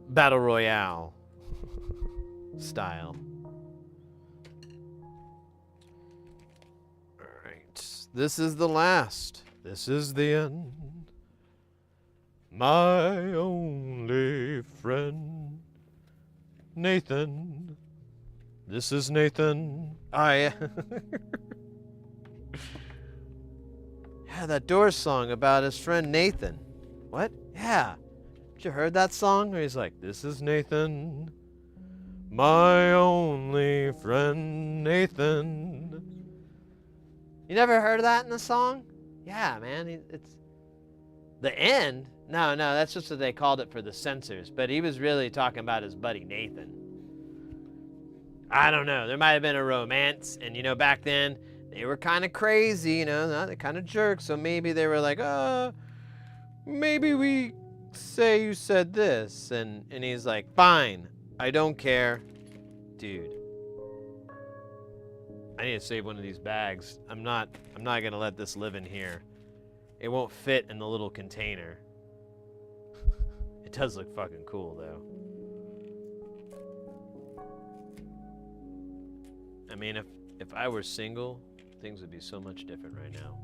Speaker 1: battle royale style. All right, this is the last. This is the end. My only friend, Nathan. This is Nathan. Yeah, that Doors song about his friend Nathan. What? Yeah. You heard that song? Where he's like, this is Nathan, my only friend Nathan. You never heard of that in the song? Yeah, man. It's the end. No, that's just what they called it for the censors. But he was really talking about his buddy Nathan. I don't know. There might have been a romance. And, back then, they were kind of crazy, they're kind of jerks. So maybe they were like, maybe we say you said this. And he's like, fine. I don't care. Dude. I need to save one of these bags. I'm not going to let this live in here. It won't fit in the little container. It does look fucking cool, though. I mean, if I were single, things would be so much different right now.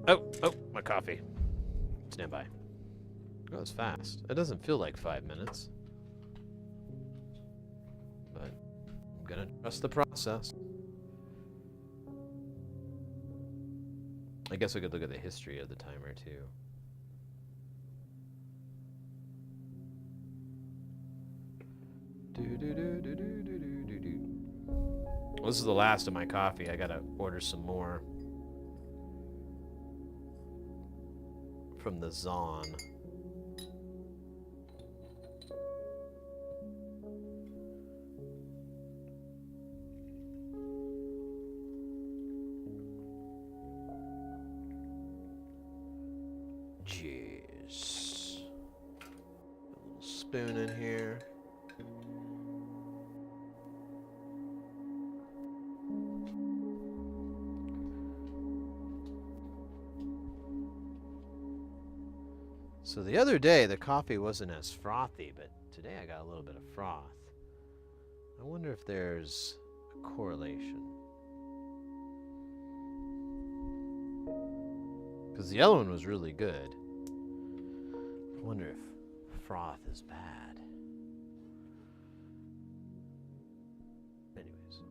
Speaker 1: Oh, my coffee. Stand by. That was fast. It doesn't feel like 5 minutes. But I'm gonna trust the process. I guess we could look at the history of the timer too. Well, this is the last of my coffee. I gotta order some more from the Zon. Jeez. A little spoon in here. So the other day, the coffee wasn't as frothy, but today I got a little bit of froth. I wonder if there's a correlation. Because the other one was really good. I wonder if froth is bad. Anyways.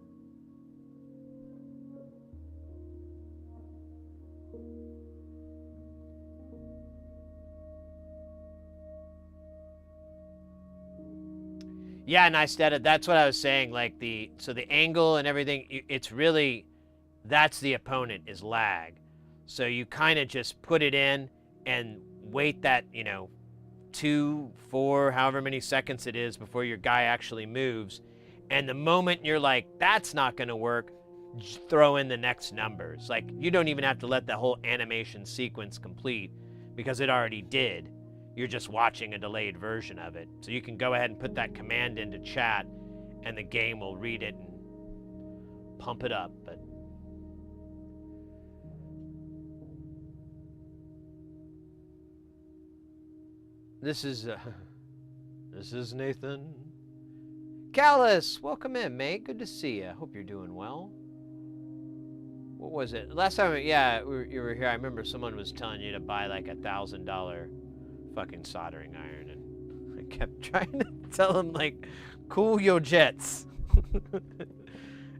Speaker 1: Yeah, nice data. That's what I was saying. Like the angle and everything, it's really, that's the opponent is lag. So you kind of just put it in and wait that, 2, 4, however many seconds it is before your guy actually moves. And the moment you're like, that's not going to work, just throw in the next numbers. Like, you don't even have to let the whole animation sequence complete because it already did. You're just watching a delayed version of it. So you can go ahead and put that command into chat and the game will read it and pump it up. But this is Nathan. Callus, welcome in, mate. Good to see you. Hope you're doing well. What was it? Last time, yeah, you were here, I remember someone was telling you to buy like $1,000 fucking soldering iron, and I kept trying to tell him, like, cool your jets.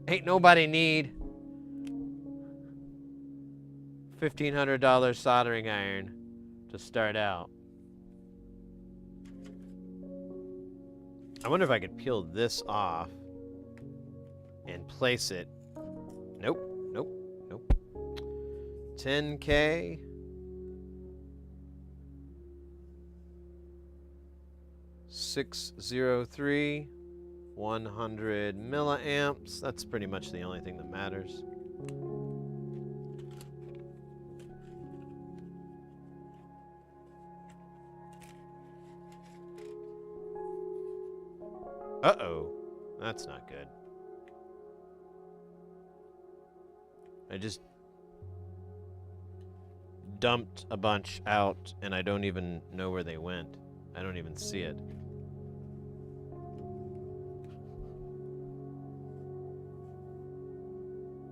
Speaker 1: Ain't nobody need $1,500 soldering iron to start out. I wonder if I could peel this off and place it. Nope, nope, nope. 10K. 603, 100 milliamps. That's pretty much the only thing that matters. Uh-oh. That's not good. I just dumped a bunch out, and I don't even know where they went. I don't even see it.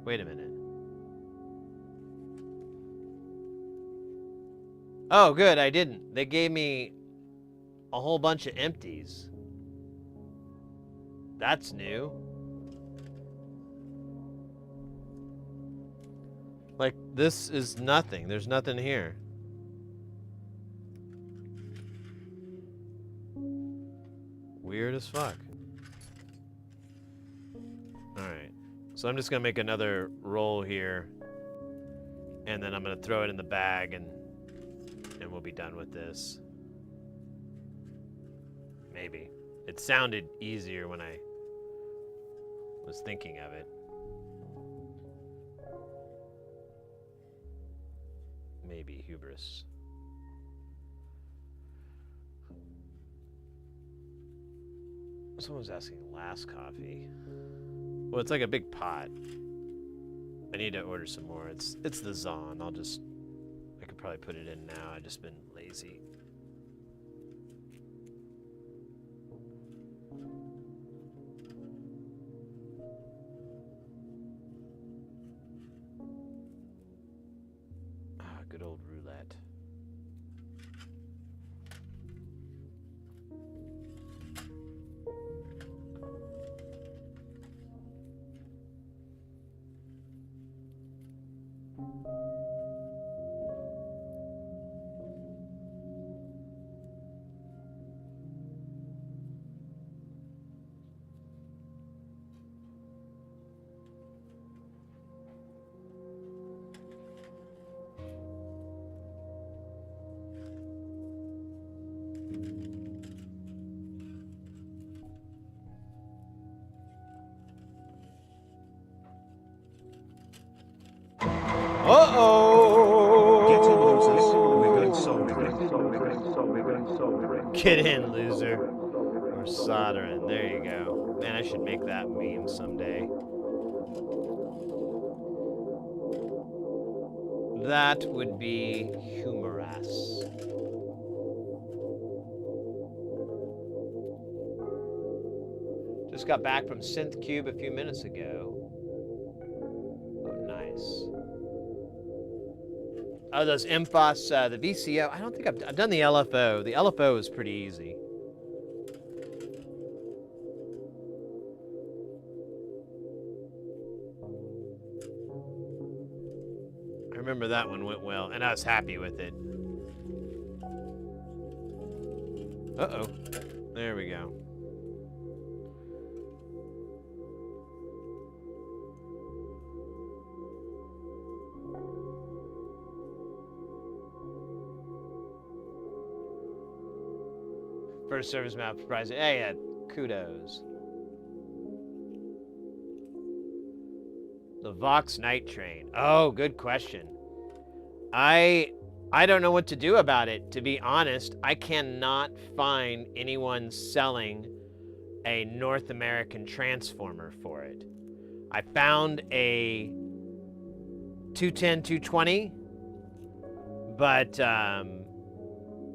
Speaker 1: Wait a minute. Oh, good, I didn't. They gave me a whole bunch of empties. That's new. Like, this is nothing. There's nothing here. Weird as fuck. Alright. So I'm just gonna make another roll here. And then I'm gonna throw it in the bag and we'll be done with this. Maybe. It sounded easier when I was thinking of it. Maybe hubris. Someone was asking last coffee. Well, it's like a big pot. I need to order some more. It's the Zon. I could probably put it in now. I've just been lazy. Ah, good old roulette.
Speaker 4: Get in, losers.
Speaker 3: Uh-oh.
Speaker 4: We're going soldering.
Speaker 1: Get in, loser. Or soldering. There you go. Man, I should make that meme someday. That would be humorous. Just got back from SynthCube a few minutes ago. Oh, nice. Oh, those MFOS, the VCO. I don't think I've done the LFO. The LFO is pretty easy. I remember that one went well, and I was happy with it. Uh-oh. There we go. First service map surprising. Hey, kudos. The Vox Night Train. Oh, good question. I don't know what to do about it, to be honest. I cannot find anyone selling a North American transformer for it. I found a 210, 220, but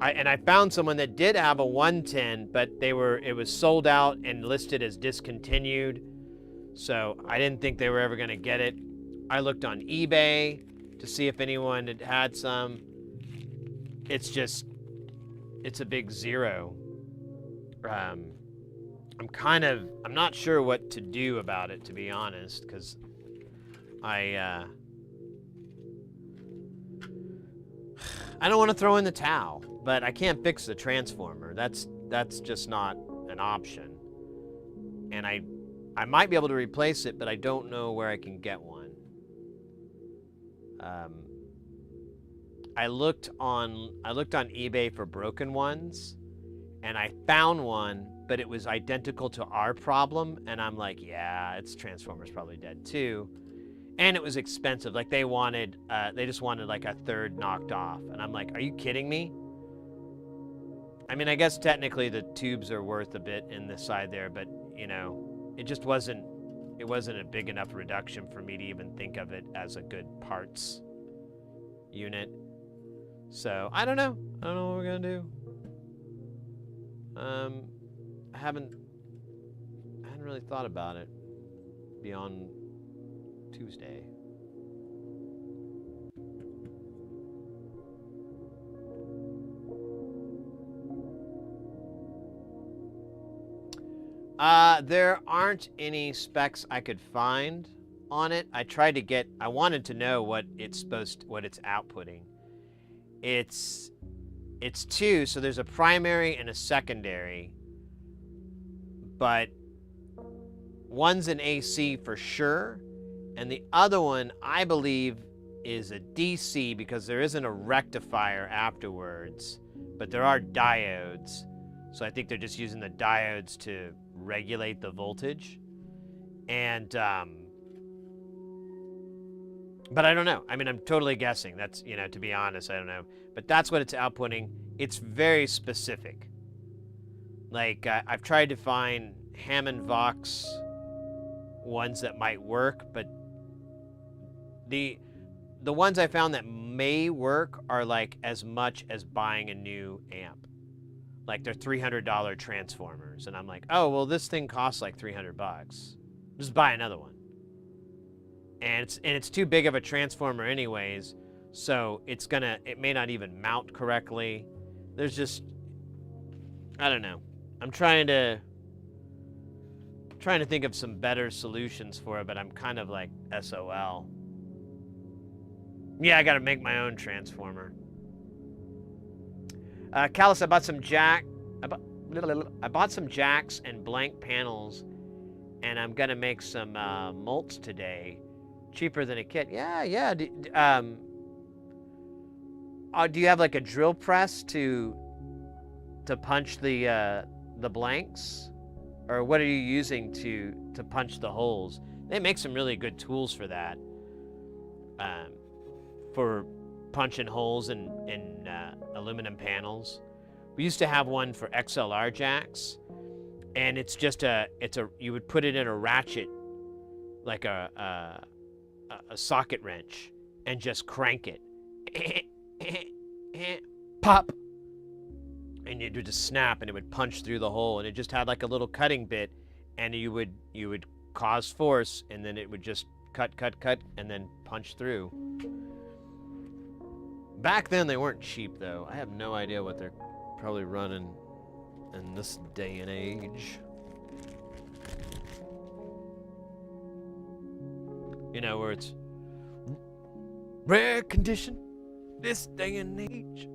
Speaker 1: I found someone that did have a 110, but it was sold out and listed as discontinued. So I didn't think they were ever going to get it. I looked on eBay to see if anyone had some. It's a big zero. I'm not sure what to do about it, to be honest, because I don't want to throw in the towel, but I can't fix the transformer. That's just not an option. And I might be able to replace it, but I don't know where I can get one. I looked on eBay for broken ones, and I found one, but it was identical to our problem, and I'm like, yeah, its transformer's probably dead too. And it was expensive. Like they just wanted like a third knocked off, and I'm like, are you kidding me? I mean, I guess technically the tubes are worth a bit in the side there, but you know, it wasn't a big enough reduction for me to even think of it as a good parts unit. So I don't know what we're gonna do. I haven't really thought about it beyond Tuesday. There aren't any specs I could find on it. I wanted to know what it's outputting. It's two, so there's a primary and a secondary, but one's an AC for sure, and the other one, I believe, is a DC because there isn't a rectifier afterwards, but there are diodes. So I think they're just using the diodes to regulate the voltage. And, but I don't know. I mean, I'm totally guessing. That's, to be honest, I don't know. But that's what it's outputting. It's very specific. Like, I've tried to find Hammond Vox ones that might work, but the ones I found that may work are like as much as buying a new amp. Like they're $300 transformers, and I'm like, oh well, this thing costs like $300. Just buy another one. And it's too big of a transformer anyways, so it may not even mount correctly. There's just, I don't know. I'm trying to think of some better solutions for it, but I'm kind of like SOL. Yeah, I gotta make my own transformer. Callus, I bought some I bought some jacks and blank panels, and I'm gonna make some molts today, cheaper than a kit. Yeah. Do you have like a drill press to punch the blanks, or what are you using to punch the holes? They make some really good tools for that. for punching holes in aluminum panels. We used to have one for XLR jacks, and it's just you would put it in a ratchet, like a socket wrench, and just crank it. Pop! And it would just snap, and it would punch through the hole, and it just had like a little cutting bit, and you would cause force, and then it would just cut, and then punch through. Back then, they weren't cheap, though. I have no idea what they're probably running in this day and age. You know, where it's rare condition this day and age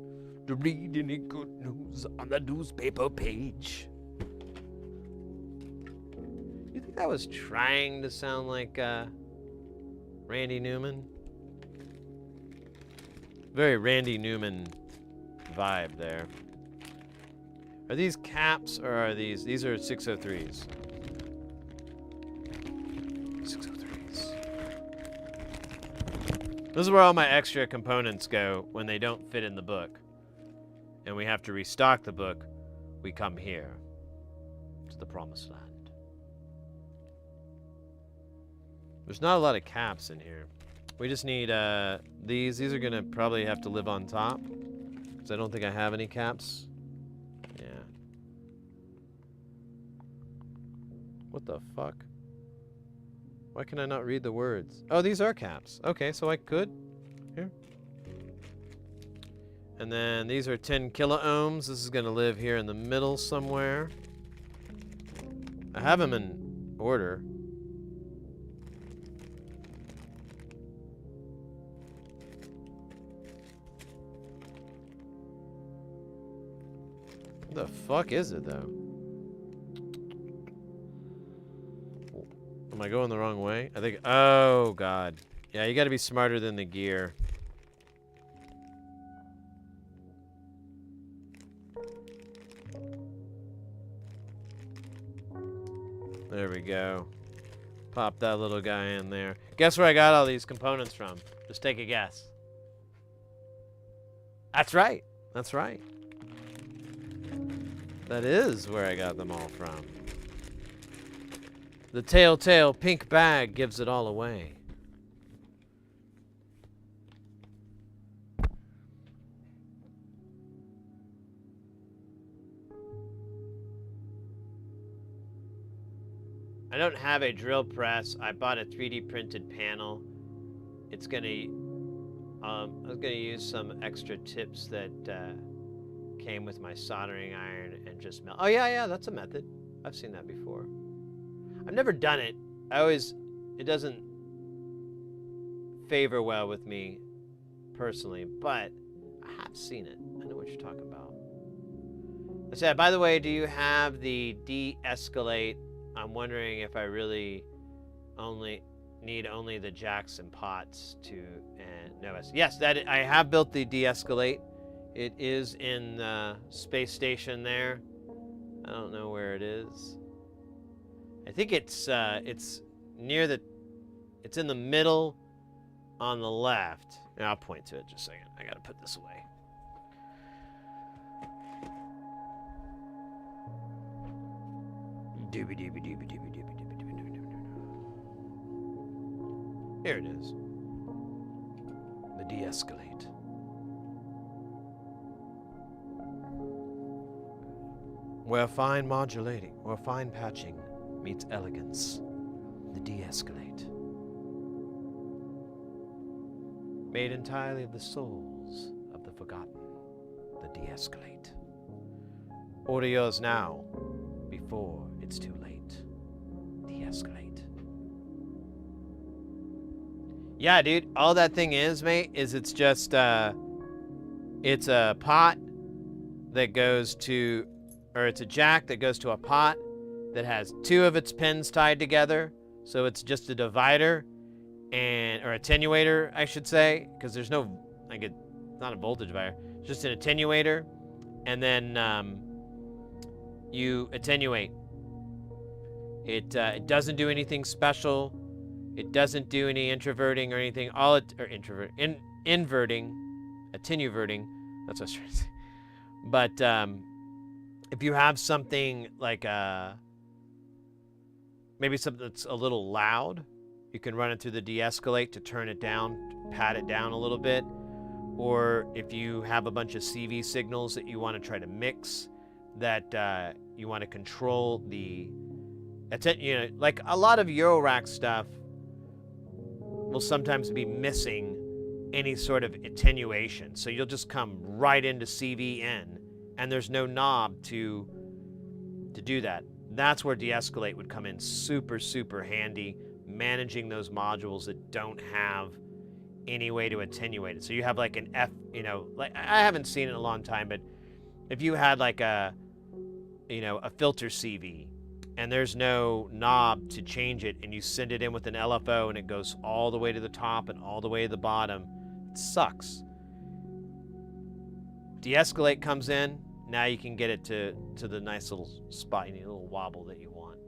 Speaker 1: to read any good news on the newspaper page. You think I was trying to sound like Randy Newman? Very Randy Newman vibe there. Are these caps or are these are 603s? 603s. This is where all my extra components go when they don't fit in the book. And we have to restock the book. We come here to the promised land. There's not a lot of caps in here. We just need these. These are gonna probably have to live on top, because I don't think I have any caps. Yeah. What the fuck? Why can I not read the words? Oh, these are caps. Okay, so I could. Here. And then these are 10 kiloohms. This is gonna live here in the middle somewhere. I have them in order. What the fuck is it, though? Am I going the wrong way? I think... Oh, God. Yeah, you gotta be smarter than the gear. There we go. Pop that little guy in there. Guess where I got all these components from? Just take a guess. That's right. That's right. That is where I got them all from. The telltale pink bag gives it all away. I don't have a drill press. I bought a 3D printed panel. It's gonna, I was gonna use some extra tips that came with my soldering iron and just melt. Oh yeah, that's a method. I've seen that before. I've never done it. It doesn't favor well with me personally, but I have seen it. I know what you're talking about. I said, by the way, do you have the de-escalate? I'm wondering if I really need only the jacks and pots to, and no, yes, that I have built the de-escalate. It is in the space station there. I don't know where it is. I think it's near the, it's in the middle on the left. And I'll point to it just a second. I gotta put this away. Here it is. The de-escalate. Where fine modulating or fine patching meets elegance, the de-escalate. Made entirely of the souls of the forgotten, the de-escalate. Order yours now, before it's too late. De-escalate. Yeah, dude, all that thing is, mate, is it's just, it's a pot that goes to, or it's a jack that goes to a pot that has two of its pins tied together. So it's just a divider and, or attenuator, I should say, because there's no, like, it's not a voltage divider, it's just an attenuator. And then you attenuate. It doesn't do anything special. It doesn't do any introverting or anything. All it, or introvert, inverting, attenuverting, that's what I was trying to say. But if you have something like maybe something that's a little loud, you can run it through the de-escalate to turn it down, pat it down a little bit. Or if you have a bunch of CV signals that you want to try to mix, that you want to control the, like a lot of Eurorack stuff will sometimes be missing any sort of attenuation. So you'll just come right into CV in, and there's no knob to do that. That's where de-escalate would come in super, super handy, managing those modules that don't have any way to attenuate it. So you have like an F, like I haven't seen it in a long time, but if you had like a filter CV and there's no knob to change it, and you send it in with an LFO and it goes all the way to the top and all the way to the bottom, it sucks. De-escalate comes in, now you can get it to the nice little spot. You need a little wobble that you want.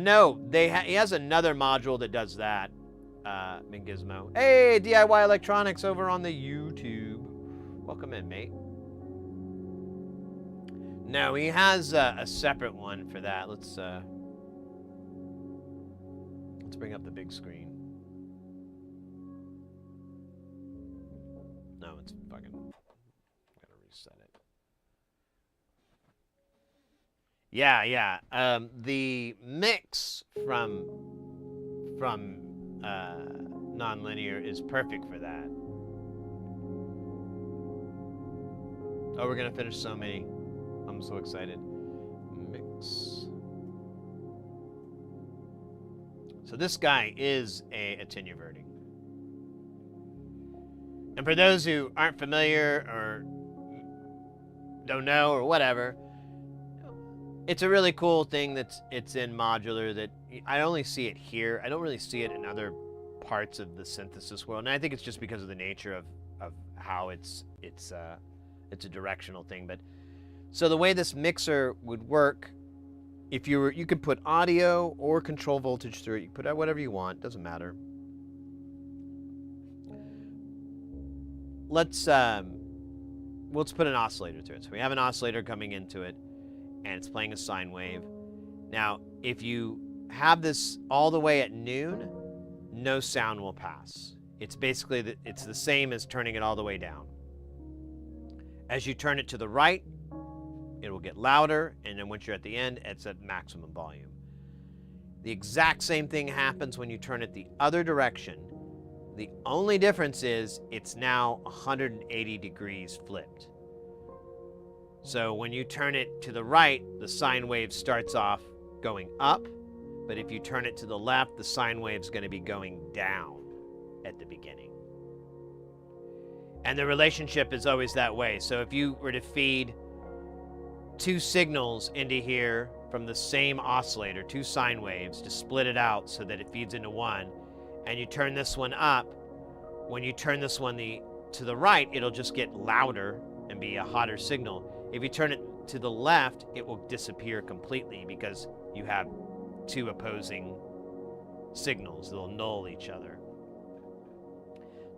Speaker 1: No, he has another module that does that, Mingizmo. Hey, DIY Electronics over on the YouTube. Welcome in, mate. No, he has a separate one for that. Let's bring up the big screen. No, it's fucking, gotta reset it. Yeah. The mix from nonlinear is perfect for that. Oh, we're gonna finish so many. I'm so excited. Mix. So this guy is a attenuverting. And for those who aren't familiar or don't know or whatever, it's a really cool thing it's in modular that I only see it here. I don't really see it in other parts of the synthesis world. And I think it's just because of the nature of how it's a directional thing. But so the way this mixer would work, if you could put audio or control voltage through it. You can put out whatever you want, doesn't matter. Let's put an oscillator through it. So we have an oscillator coming into it, and it's playing a sine wave. Now, if you have this all the way at noon, no sound will pass. It's basically it's the same as turning it all the way down. As you turn it to the right, it will get louder, and then once you're at the end, it's at maximum volume. The exact same thing happens when you turn it the other direction. The only difference is it's now 180 degrees flipped. So when you turn it to the right, the sine wave starts off going up, but if you turn it to the left, the sine wave's going to be going down at the beginning. And the relationship is always that way. So if you were to feed two signals into here from the same oscillator, two sine waves, to split it out so that it feeds into one, and you turn this one up, when you turn this one to the right, it'll just get louder and be a hotter signal. If you turn it to the left, it will disappear completely because you have two opposing signals. They'll null each other.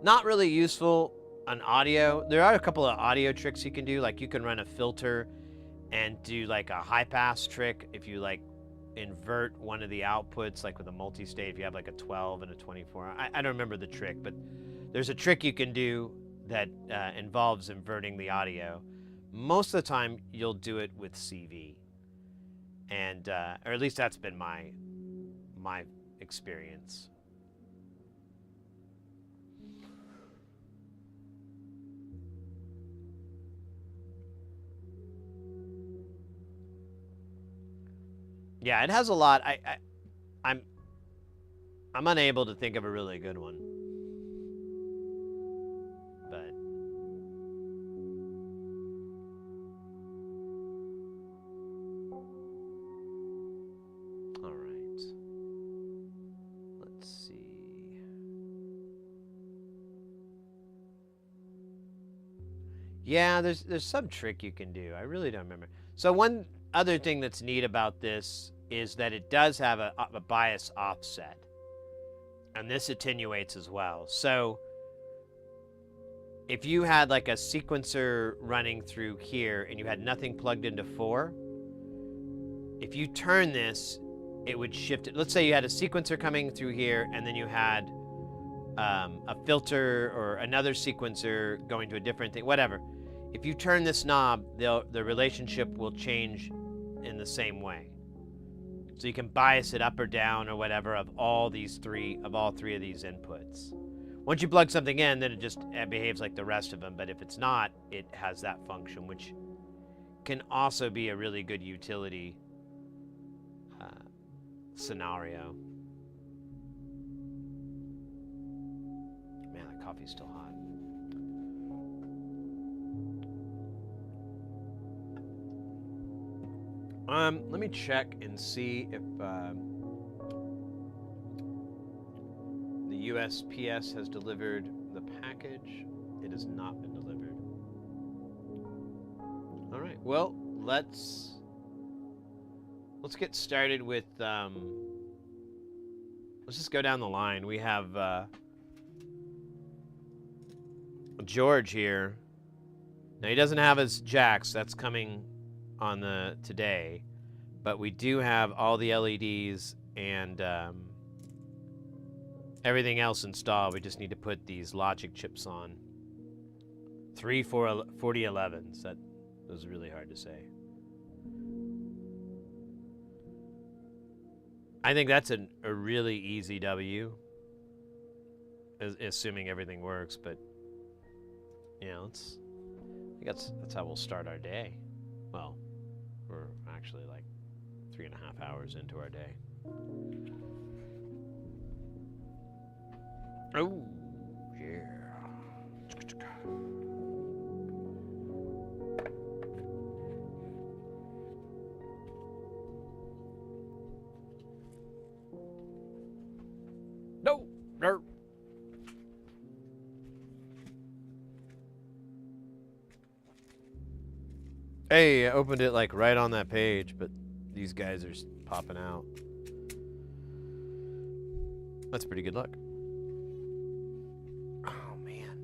Speaker 1: Not really useful on audio. There are a couple of audio tricks you can do, like you can run a filter and do like a high pass trick if you like invert one of the outputs, like with a multi-state, if you have like a 12 and a 24. I don't remember the trick, but there's a trick you can do that involves inverting the audio. Most of the time, you'll do it with CV, and or at least that's been my experience. Yeah, it has a lot. I'm unable to think of a really good one. But all right. Let's see. Yeah, there's some trick you can do. I really don't remember. So one other thing that's neat about this is that it does have a bias offset. And this attenuates as well. So if you had like a sequencer running through here and you had nothing plugged into 4, if you turn this, it would shift it. Let's say you had a sequencer coming through here and then you had a filter or another sequencer going to a different thing, whatever. If you turn this knob, the relationship will change in the same way. So you can bias it up or down or whatever of all three of these inputs. Once you plug something in, then it behaves like the rest of them. But if it's not, it has that function, which can also be a really good utility scenario. Man, that coffee's still hot. Let me check and see if the USPS has delivered the package. It has not been delivered. All right. Well, let's get started with. Let's just go down the line. We have George here. Now he doesn't have his jacks. That's coming on the today, but we do have all the LEDs and everything else installed. We just need to put these logic chips on. 3 4011s. That was really hard to say. I think that's a really easy W, assuming everything works. But yeah, I guess that's how we'll start our day. Well, we're actually like 3.5 hours into our day. Oh, yeah. No, no. Hey, I opened it like right on that page, but these guys are popping out. That's pretty good luck. Oh, man.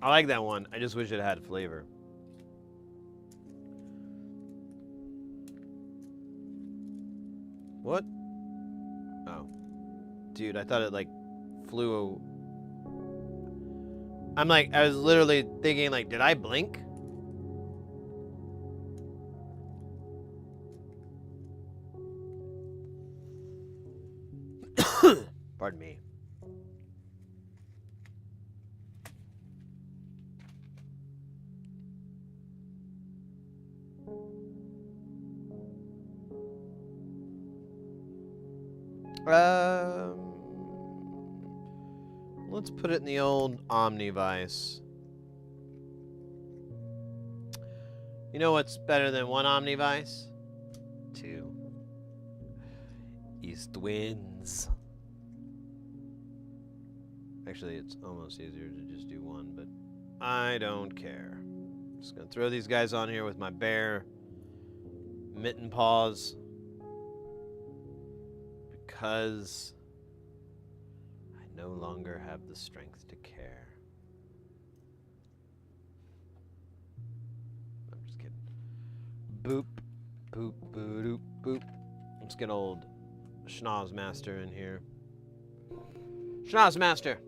Speaker 1: I like that one. I just wish it had flavor. What? Oh. Dude, I thought it like flew. I'm like, I was literally thinking like, did I blink? Pardon me. Let's put it in the old Omnivice. You know what's better than one Omnivice? 2. East winds. Actually, it's almost easier to just do 1, but I don't care. Just gonna throw these guys on here with my bare mitten paws. Because I no longer have the strength to care. I'm just kidding. Boop, boop, boop, boop. Let's get old Schnoz Master in here. Schnoz Master!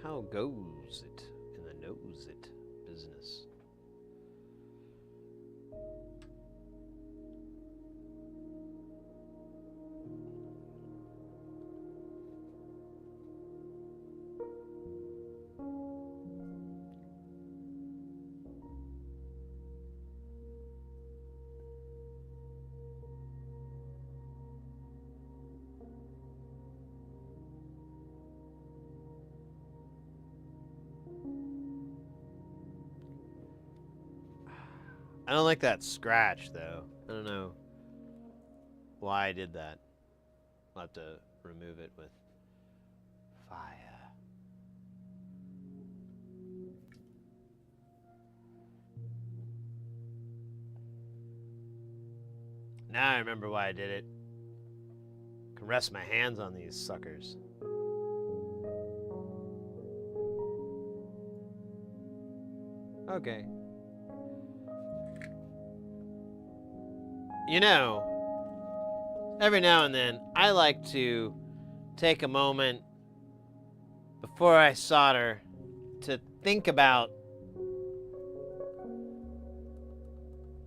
Speaker 1: How goes it in the knows it business? I don't like that scratch, though. I don't know why I did that. I'll have to remove it with fire. Now I remember why I did it. I can rest my hands on these suckers. Okay. You know, every now and then, I like to take a moment before I solder to think about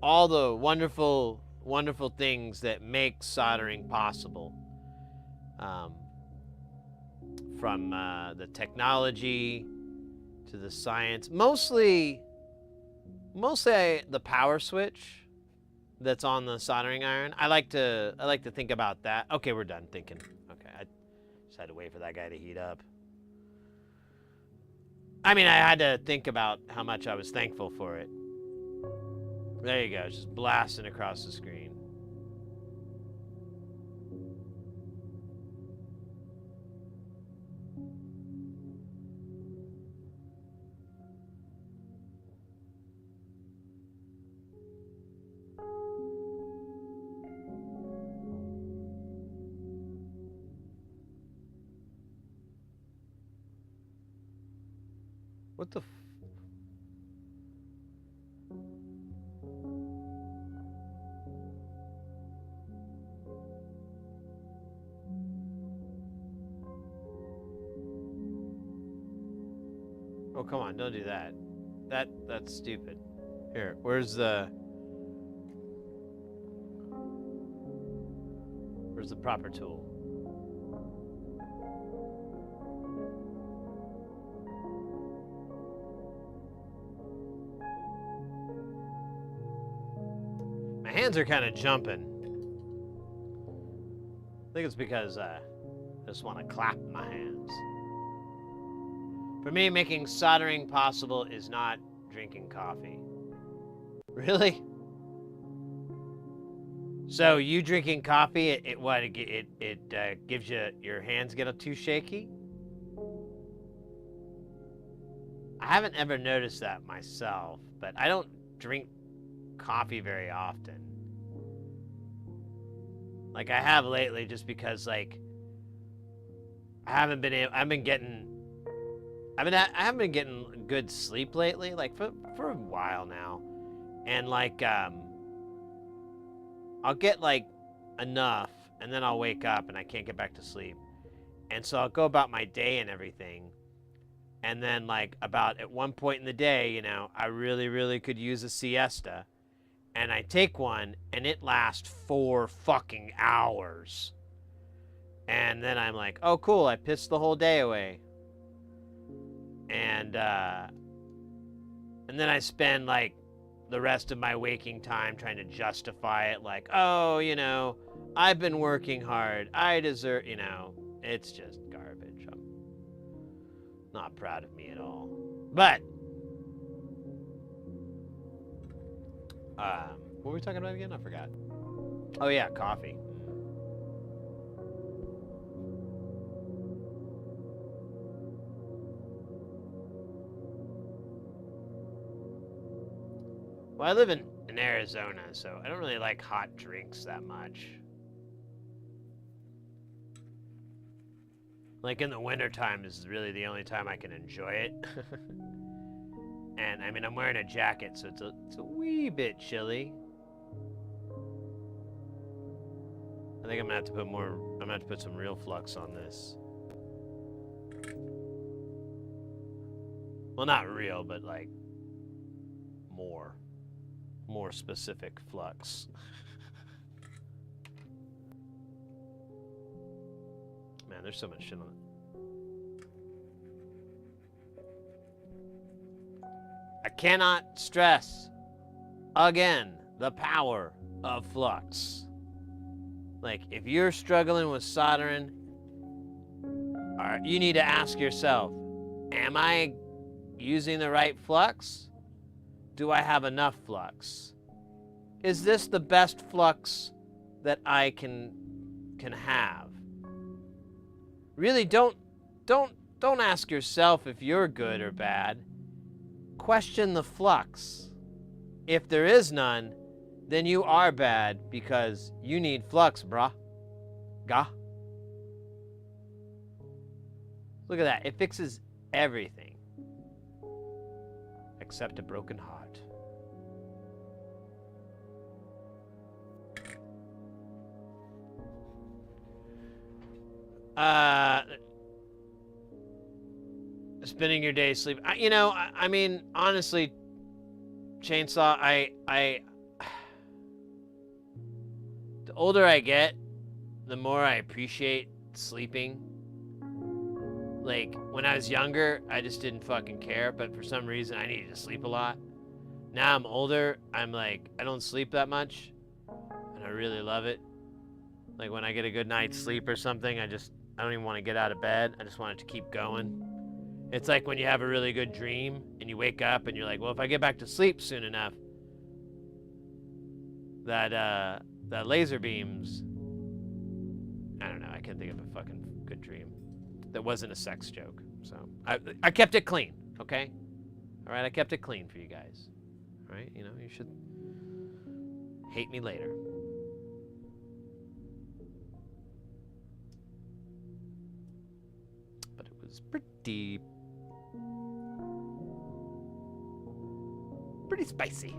Speaker 1: all the wonderful, wonderful things that make soldering possible. From the technology to the science, mostly the power switch that's on the soldering iron. I like to think about that. Okay, we're done thinking. Okay, I just had to wait for that guy to heat up. I mean, I had to think about how much I was thankful for it. There you go, it's just blasting across the screen. What the Oh, come on, don't do that. That's stupid. Here, where's the proper tool? My hands are kind of jumping. I think it's because I just want to clap my hands. For me, making soldering possible is not drinking coffee. Really? So you drinking coffee, it gives you, your hands get too shaky? I haven't ever noticed that myself, but I don't drink coffee very often. Like I have lately, just because like I haven't been getting good sleep lately, like for a while now, and like I'll get like enough, and then I'll wake up and I can't get back to sleep, and so I'll go about my day and everything, and then like about at one point in the day, you know, I really could use a siesta, and I take one, and it lasts 4 fucking hours, and then I'm like, oh cool, I pissed the whole day away. And then I spend like the rest of my waking time trying to justify it, like, oh, you know, I've been working hard, I deserve, you know, it's just garbage. I'm not proud of me at all. But what were we talking about again? I forgot. Oh yeah, coffee. Well, I live in Arizona, so I don't really like hot drinks that much. Like in the wintertime is really the only time I can enjoy it. And I mean, I'm wearing a jacket, so it's a wee bit chilly. I think I'm gonna have to put some real flux on this. Well, not real, but like more specific flux. Man, there's so much shit on it. I cannot stress again the power of flux. Like, if you're struggling with soldering, you need to ask yourself, am I using the right flux? Do I have enough flux? is this the best flux that I can have? Really, don't ask yourself if you're good or bad. Question the flux. If there is none, then you are bad because you need flux, brah. Gah. Look at that. It fixes everything. Except a broken heart. Spending your day sleep. I mean, honestly, Chainsaw, the older I get, the more I appreciate sleeping. Like, when I was younger, I just didn't fucking care, but for some reason, I needed to sleep a lot. Now I'm older, I'm like, I don't sleep that much, and I really love it. Like, when I get a good night's sleep or something, I don't even want to get out of bed. I just want it to keep going. It's like when you have a really good dream, and you wake up, and you're like, well, if I get back to sleep soon enough, that laser beams, I don't know, I can't think of a fucking good dream that wasn't a sex joke. So I kept it clean, okay? All right, I kept it clean for you guys. All right, you should hate me later. But it was pretty spicy.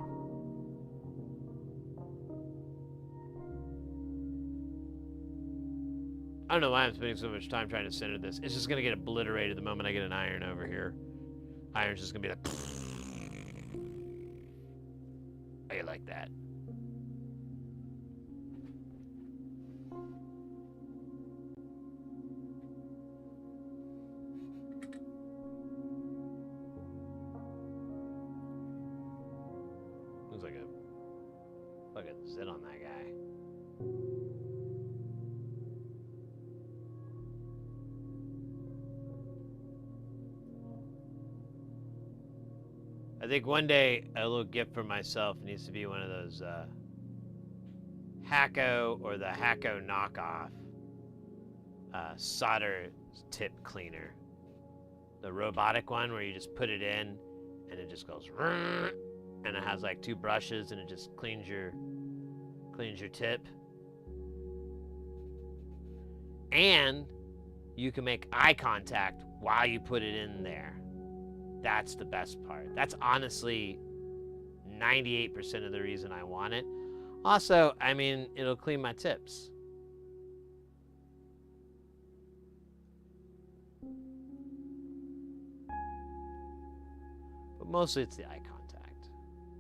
Speaker 1: I don't know why I'm spending so much time trying to center this. It's just going to get obliterated the moment I get an iron over here. Iron's just going to be like... How you like that? Looks like a fucking zit on that guy. I think one day a little gift for myself needs to be one of those Hacko or the Hacko knockoff solder tip cleaner. The robotic one where you just put it in and it just goes and it has like 2 brushes and it just cleans your tip. And you can make eye contact while you put it in there. That's the best part. That's honestly 98% of the reason I want it. Also, I mean, it'll clean my tips. But mostly it's the eye contact.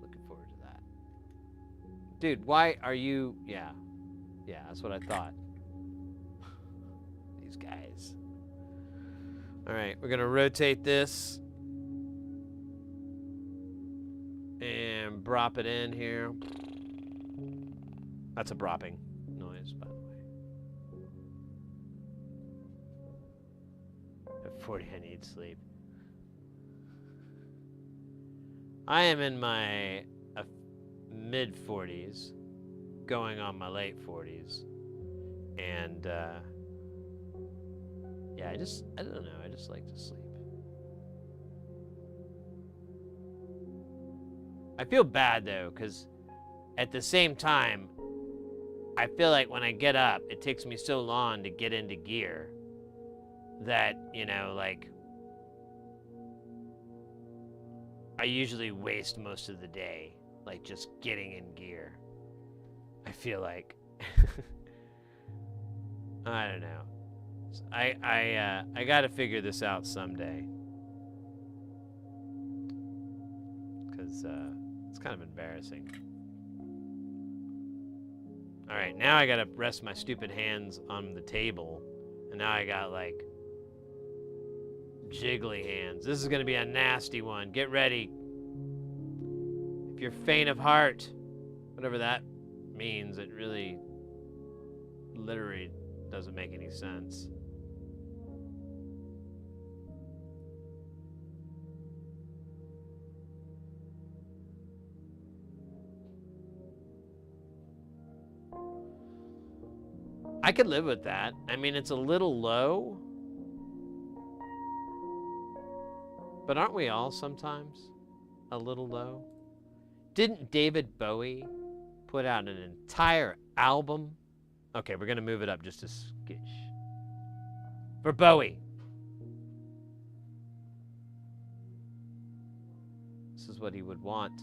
Speaker 1: Looking forward to that. Dude, why are you... Yeah, that's what I thought. These guys. All right, we're going to rotate this. And drop it in here. That's a dropping noise, by the way. At 40, I need sleep. I am in my mid-40s, going on my late 40s. And, yeah, I don't know, I just like to sleep. I feel bad, though, because at the same time, I feel like when I get up, it takes me so long to get into gear that, like, I usually waste most of the day, like, just getting in gear. I feel like. I don't know. I got to figure this out someday. Because, it's kind of embarrassing. All right, now I gotta rest my stupid hands on the table, and now I got like jiggly hands. This is gonna be a nasty one. Get ready. If you're faint of heart, whatever that means, it really literally doesn't make any sense. I could live with that. I mean, it's a little low. But aren't we all sometimes a little low? Didn't David Bowie put out an entire album? Okay, we're going to move it up just a skitch. For Bowie. This is what he would want.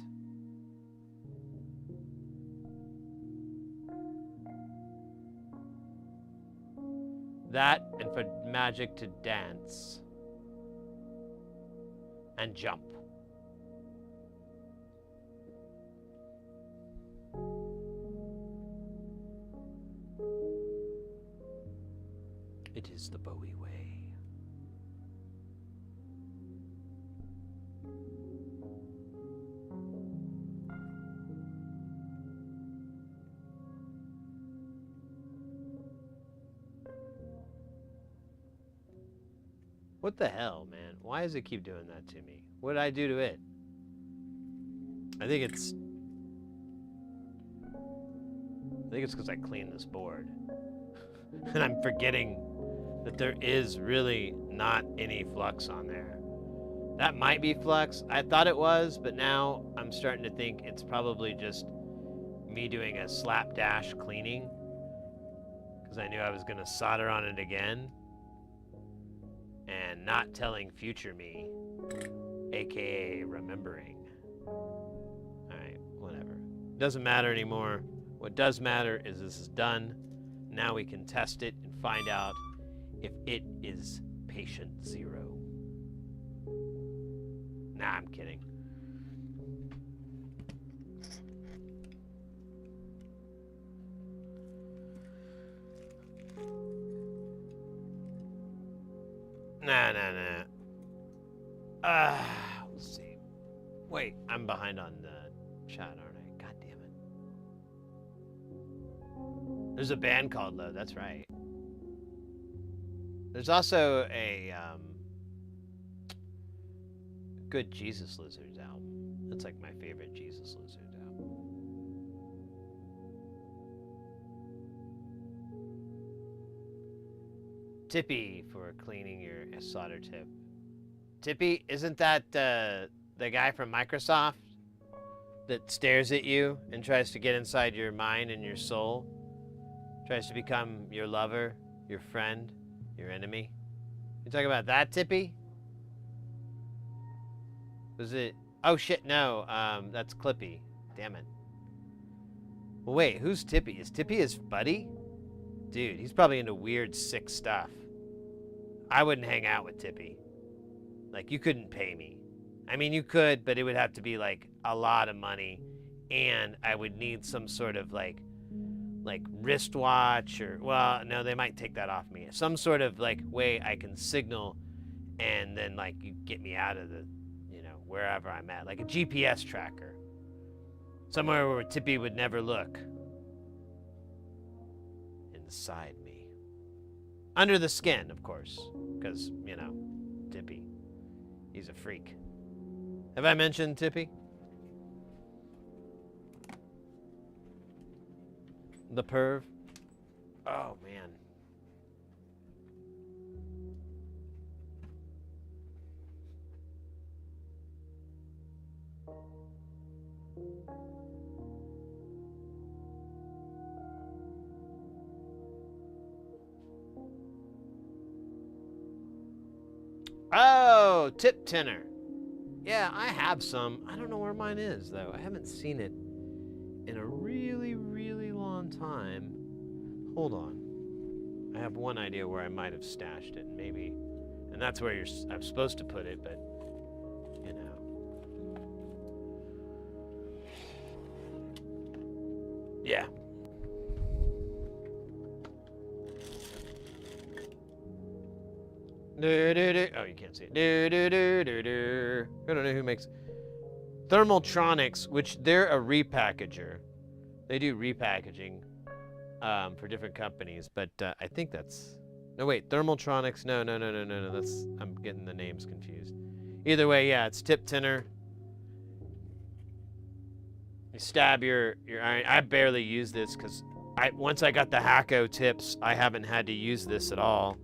Speaker 1: That and for magic to dance. And jump. It is the Bowie way. What the hell, man? Why does it keep doing that to me? What did I do to it? I think it's because I cleaned this board. And I'm forgetting that there is really not any flux on there. That might be flux. I thought it was, but now I'm starting to think it's probably just me doing a slapdash cleaning because I knew I was going to solder on it again and not telling future me, aka remembering. Alright, whatever. Doesn't matter anymore. What does matter is this is done. Now we can test it and find out if it is patient zero. Nah, I'm kidding. Nah. Let's see. Wait, I'm behind on the chat, aren't I? God damn it. There's a band called Low, that's right. There's also a good Jesus Lizards album. That's like my favorite Jesus Lizards album. Tippy for cleaning your solder tip. Tippy, isn't that the guy from Microsoft that stares at you and tries to get inside your mind and your soul? Tries to become your lover, your friend, your enemy? You talking about that, Tippy? Was it? Oh shit, no. That's Clippy. Damn it. Well, wait, who's Tippy? Is Tippy his buddy? Dude, he's probably into weird, sick stuff. I wouldn't hang out with Tippy. Like, you couldn't pay me. I mean, you could, but it would have to be, like, a lot of money. And I would need some sort of, like wristwatch or, well, no, they might take that off me. Some sort of, like, way I can signal and then, like, you get me out of the, you know, wherever I'm at. Like a GPS tracker. Somewhere where Tippy would never look. Inside me. Under the skin, of course. Because, you know, Tippy. He's a freak. Have I mentioned Tippy? The perv? Oh, man. Oh, tip tenor. Yeah, I have some. I don't know where mine is, though. I haven't seen it in a really, really long time. Hold on. I have one idea where I might have stashed it, maybe. And that's where I'm supposed to put it, but, you know. Yeah. Oh, you can't see it. I don't know who makes Thermaltronics, which they're a repackager. They do repackaging for different companies, but I think that's... No, wait, Thermaltronics. No. That's... I'm getting the names confused. Either way, yeah, it's tip tenor. You stab your iron. I barely use this because once I got the Hacko tips, I haven't had to use this at all.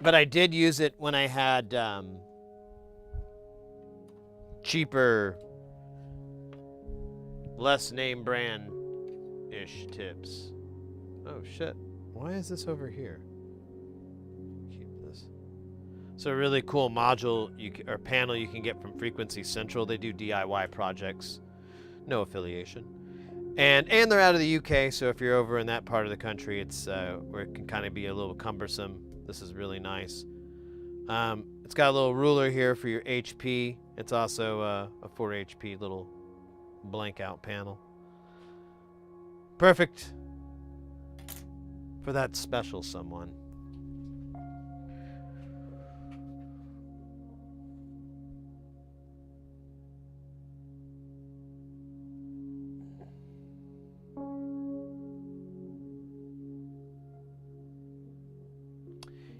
Speaker 1: But I did use it when I had cheaper, less name brand-ish tips. Oh shit, why is this over here? Keep this. So a really cool module or panel you can get from Frequency Central. They do DIY projects, no affiliation. And they're out of the UK, so if you're over in that part of the country, it's where it can kind of be a little cumbersome. This is really nice. It's got a little ruler here for your HP. It's also a 4 HP little blank out panel. Perfect for that special someone.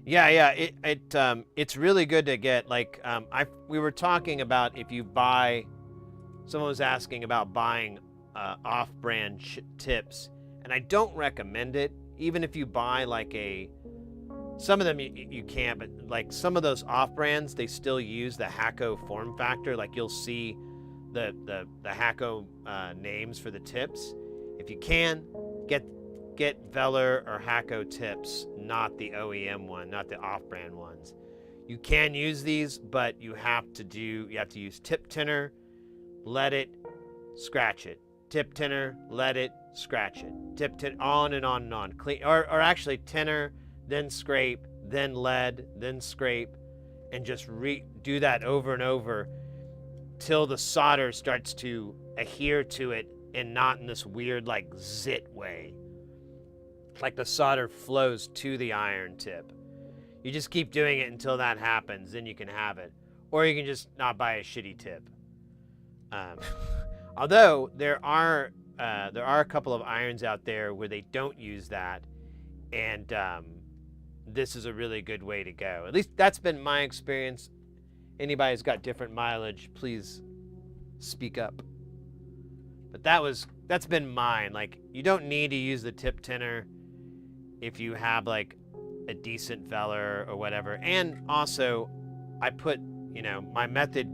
Speaker 1: Yeah, it's really good to get, like, we were talking about if you buy, someone was asking about buying off-brand tips, and I don't recommend it, even if you buy like some of them you can't, but like some of those off-brands, they still use the Hacko form factor, like you'll see the Hacko names for the tips. If you can, get Veller or Hacko tips, not the OEM one, not the off-brand ones. You can use these, but you have to use tip tinner, let it, scratch it. Tip tinner, let it, scratch it. Tip tinner, on and on and on. Clean, or actually tinner, then scrape, then lead, then scrape, and just do that over and over till the solder starts to adhere to it and not in this weird like zit way. Like the solder flows to the iron tip. You just keep doing it until that happens, then you can have it. Or you can just not buy a shitty tip. Although there are a couple of irons out there where they don't use that, and this is a really good way to go. At least that's been my experience. Anybody who's got different mileage, please speak up. But that's been mine. Like, you don't need to use the tip tinner if you have like a decent Veller or whatever. And also, I put, my method,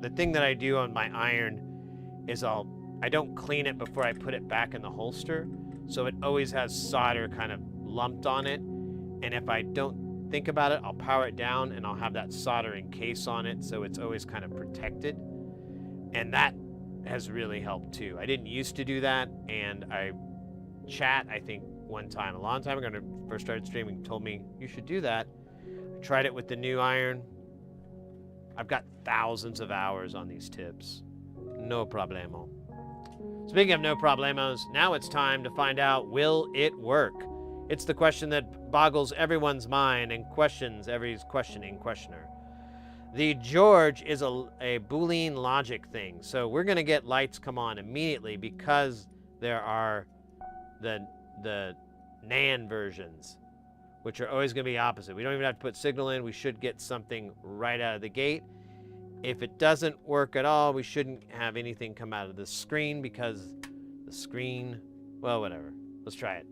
Speaker 1: the thing that I do on my iron is I don't clean it before I put it back in the holster, so it always has solder kind of lumped on it. And if I don't think about it, I'll power it down and I'll have that soldering case on it, so it's always kind of protected. And that has really helped too. I didn't used to do that, and I think one time, a long time ago, when I first started streaming, told me you should do that. I tried it with the new iron. I've got thousands of hours on these tips. No problemo. Speaking of no problemos, now it's time to find out, will it work? It's the question that boggles everyone's mind and questions every questioning questioner. The George is a Boolean logic thing, so we're going to get lights come on immediately because there are the NAND versions, which are always going to be opposite. We don't even have to put signal in. We should get something right out of the gate. If it doesn't work at all, we shouldn't have anything come out of the screen because the screen, well, whatever. Let's try it.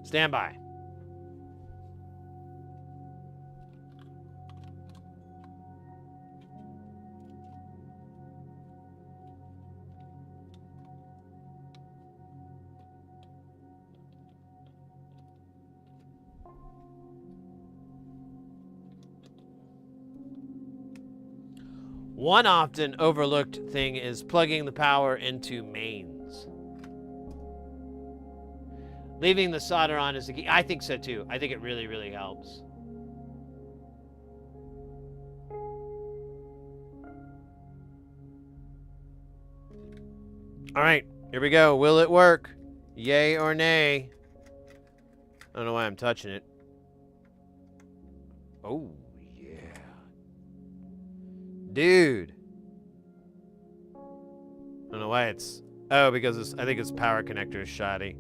Speaker 1: Stand by. One often overlooked thing is plugging the power into mains. Leaving the solder on is the key. I think so too. I think it really, really helps. All right, here we go. Will it work? Yay or nay? I don't know why I'm touching it. Oh. Dude. I don't know why it's... Oh, because I think its power connector is shoddy.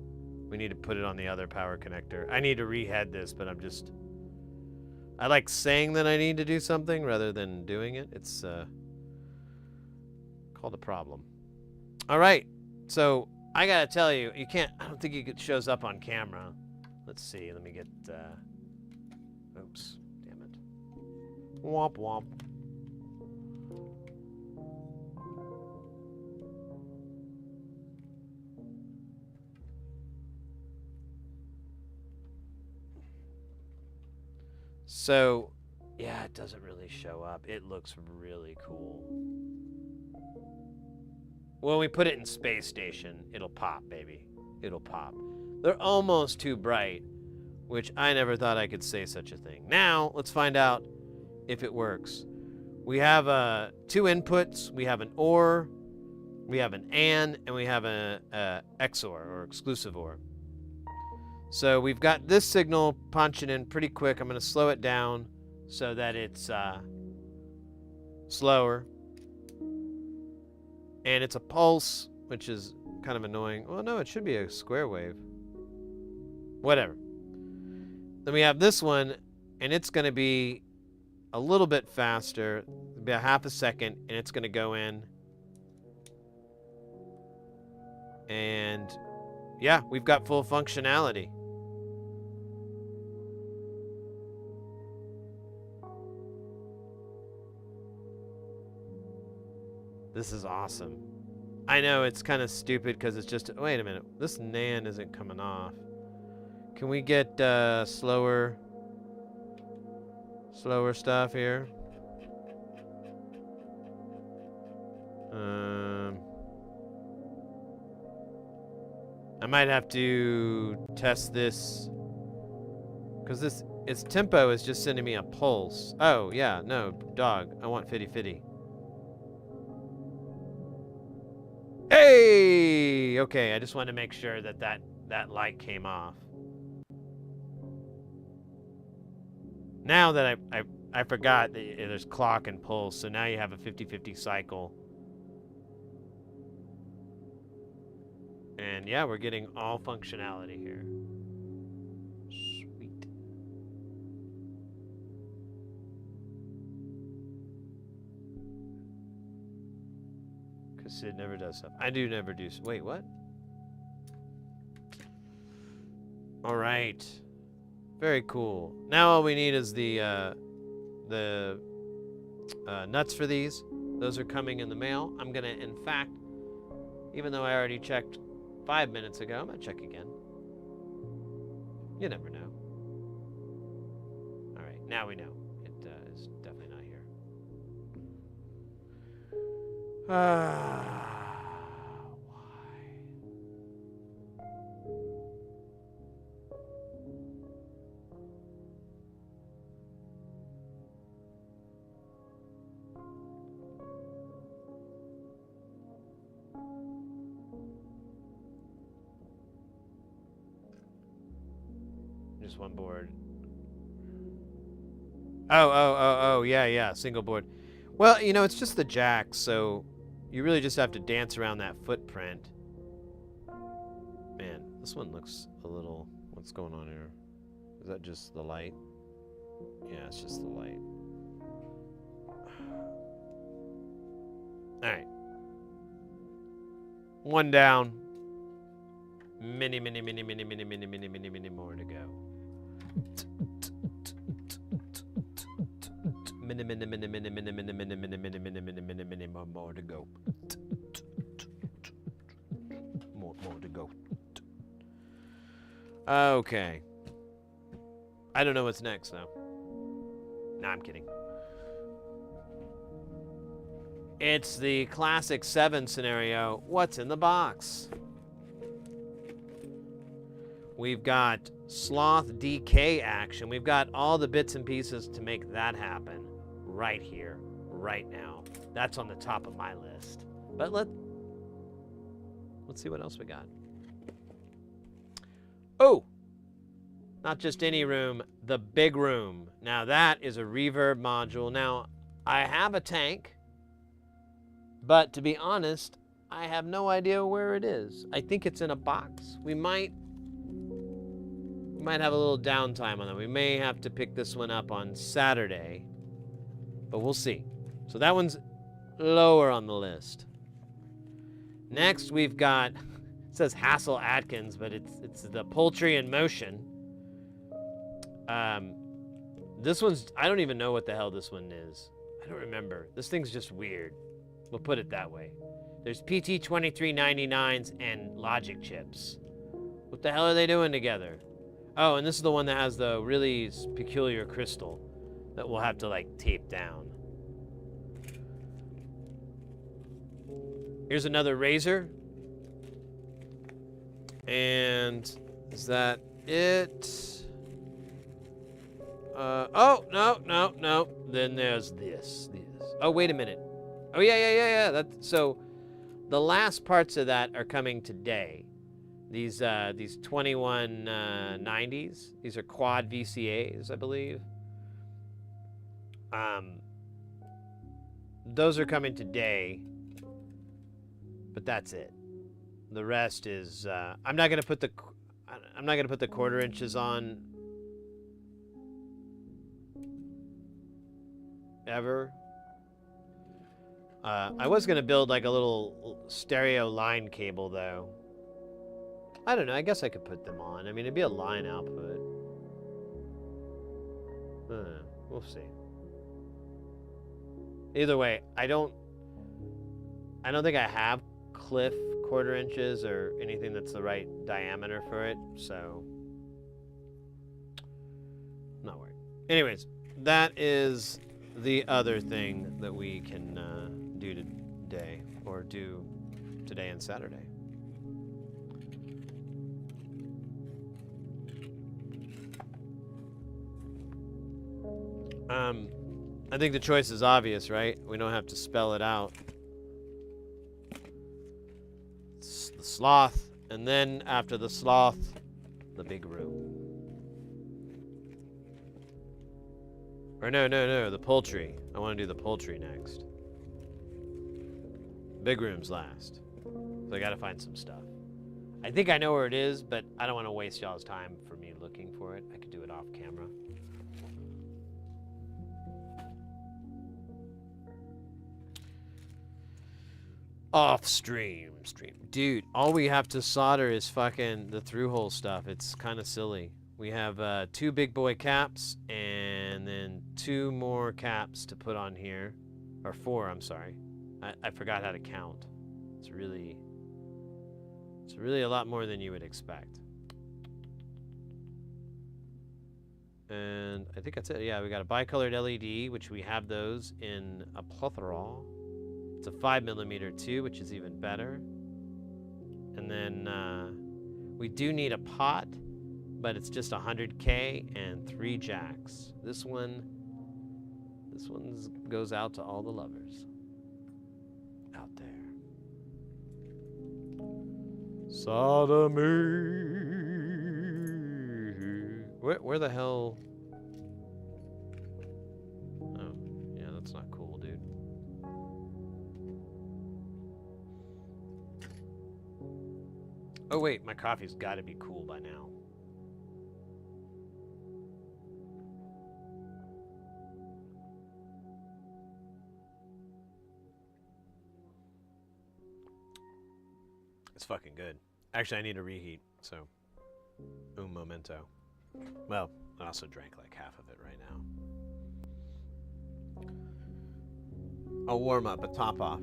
Speaker 1: We need to put it on the other power connector. I need to rehead this, but I like saying that I need to do something rather than doing it. It's called a problem. All right. So I gotta tell you, you can't. I don't think it shows up on camera. Let's see. Let me get. Oops. Damn it. Womp womp. So, yeah, it doesn't really show up. It looks really cool. When we put it in space station, it'll pop, baby. It'll pop. They're almost too bright, which I never thought I could say such a thing. Now, let's find out if it works. We have 2 inputs. We have an OR, we have an AND, and we have a XOR, or exclusive OR. So we've got this signal punching in pretty quick. I'm going to slow it down so that it's slower. And it's a pulse, which is kind of annoying. Well, no, it should be a square wave. Whatever. Then we have this one, and it's going to be a little bit faster. It'll be a half a second, and it's going to go in. And yeah, we've got full functionality. This is awesome. I know it's kind of stupid because it's just... Wait a minute. This NAND isn't coming off. Can we get slower stuff here? I might have to test this because its tempo is just sending me a pulse. Oh, yeah. No, dog. I want fitty fitty. Hey! Okay, I just wanted to make sure that light came off. Now that I forgot that there's clock and pulse, so now you have a 50-50 cycle. And yeah, we're getting all functionality here. Sweet. Because Sid never does stuff. I do never do. Wait, what? All right. Very cool. Now all we need is the nuts for these. Those are coming in the mail. I'm gonna, in fact, even though I already checked 5 minutes ago, I'm gonna check again. You never know. All right, now we know. It is definitely not here. Why? Just one board. Oh, yeah, single board. Well, you know, it's just the jacks, so you really just have to dance around that footprint. Man, this one looks a little... What's going on here? Is that just the light? Yeah, it's just the light. Alright. One down. Many more to go. Many more to go. More to go. Okay. I don't know what's next though. Nah, I'm kidding. It's the classic 7 scenario. What's in the box? We've got sloth DK action. We've got all the bits and pieces to make that happen right here, right now. That's on the top of my list. But let's see what else we got. Oh, not just any room, the big room. Now that is a reverb module. Now I have a tank, but to be honest, I have no idea where it is. I think it's in a box. We might We might have a little downtime on that. We may have to pick this one up on Saturday, but we'll see. So that one's lower on the list. Next, we've got, it says Hassel Atkins, but it's the Poultry in Motion. This one's, I don't even know what the hell this one is. I don't remember. This thing's just weird. We'll put it that way. There's PT2399s and Logic chips. What the hell are they doing together? Oh, and this is the one that has the really peculiar crystal that we'll have to, like, tape down. Here's another razor. And is that it? Oh, no. Then there's this. Oh, wait a minute. Oh, yeah. So the last parts of that are coming today. These 2190s. These are quad VCAs, I believe. Those are coming today. But that's it. The rest is I'm not gonna put the 1/4 inches on ever. I was gonna build like a little stereo line cable though. I don't know. I guess I could put them on. I mean, it'd be a line output. We'll see. Either way, I don't think I have cliff 1/4 inches or anything that's the right diameter for it, so not worried. Anyways, that is the other thing that we can do today, or do today and Saturday. I think the choice is obvious, right? We don't have to spell it out. It's the sloth, and then after the sloth, the big room. Or no, the poultry. I want to do the poultry next. Big room's last. So I gotta find some stuff. I think I know where it is, but I don't want to waste y'all's time for me looking for it. I could do it off camera. Off stream. Dude, all we have to solder is fucking the through-hole stuff. It's kind of silly. We have 2 big boy caps and then 2 more caps to put on here. Or 4, I'm sorry. I forgot how to count. It's really a lot more than you would expect. And I think that's it. Yeah, we got a bicolored LED, which we have those in a plethora. It's a 5mm too, which is even better. And then we do need a pot, but it's just 100K and 3 jacks. This one goes out to all the lovers out there. Sodomy. Where the hell? Oh, yeah, that's not cool, dude. Oh wait, my coffee's got to be cool by now. It's fucking good. Actually, I need to reheat, so un momento. Well, I also drank like half of it right now. A warm up, a top off.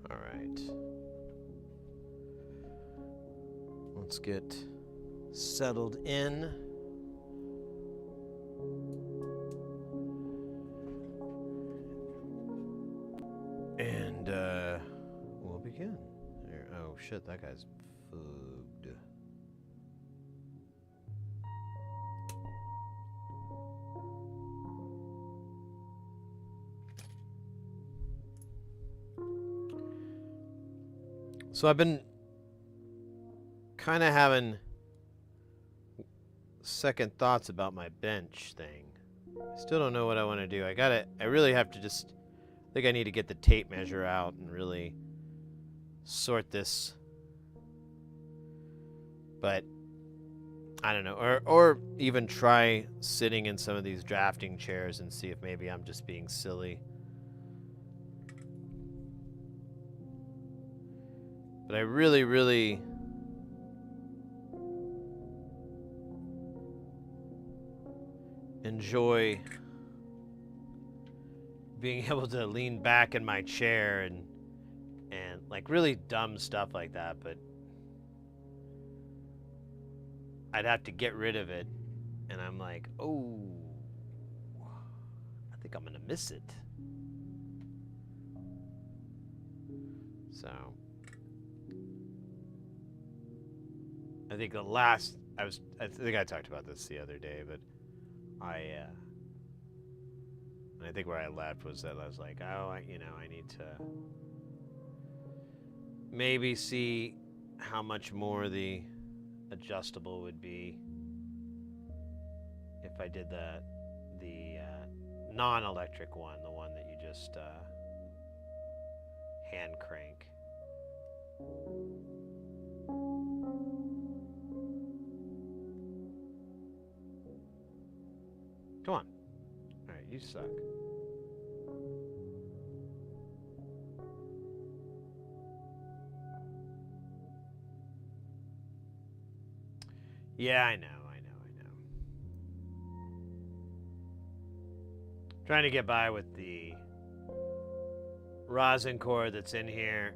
Speaker 1: All right. Let's get settled in. And we'll begin. There. Oh shit, that guy's food. So I've been kind of having second thoughts about my bench thing. I still don't know what I want to do. I really have to just, I think I need to get the tape measure out and really sort this. But I don't know, or even try sitting in some of these drafting chairs and see if maybe I'm just being silly. But I really, really enjoy being able to lean back in my chair and like really dumb stuff like that, but I'd have to get rid of it, and I'm like, oh, I think I'm gonna miss it. So I think I think I talked about this the other day, but I think where I left was that I was like, oh, I need to maybe see how much more the adjustable would be if I did the non-electric one, the one that you just hand crank. Come on. All right, you suck. Yeah, I know. Trying to get by with the rosin core that's in here.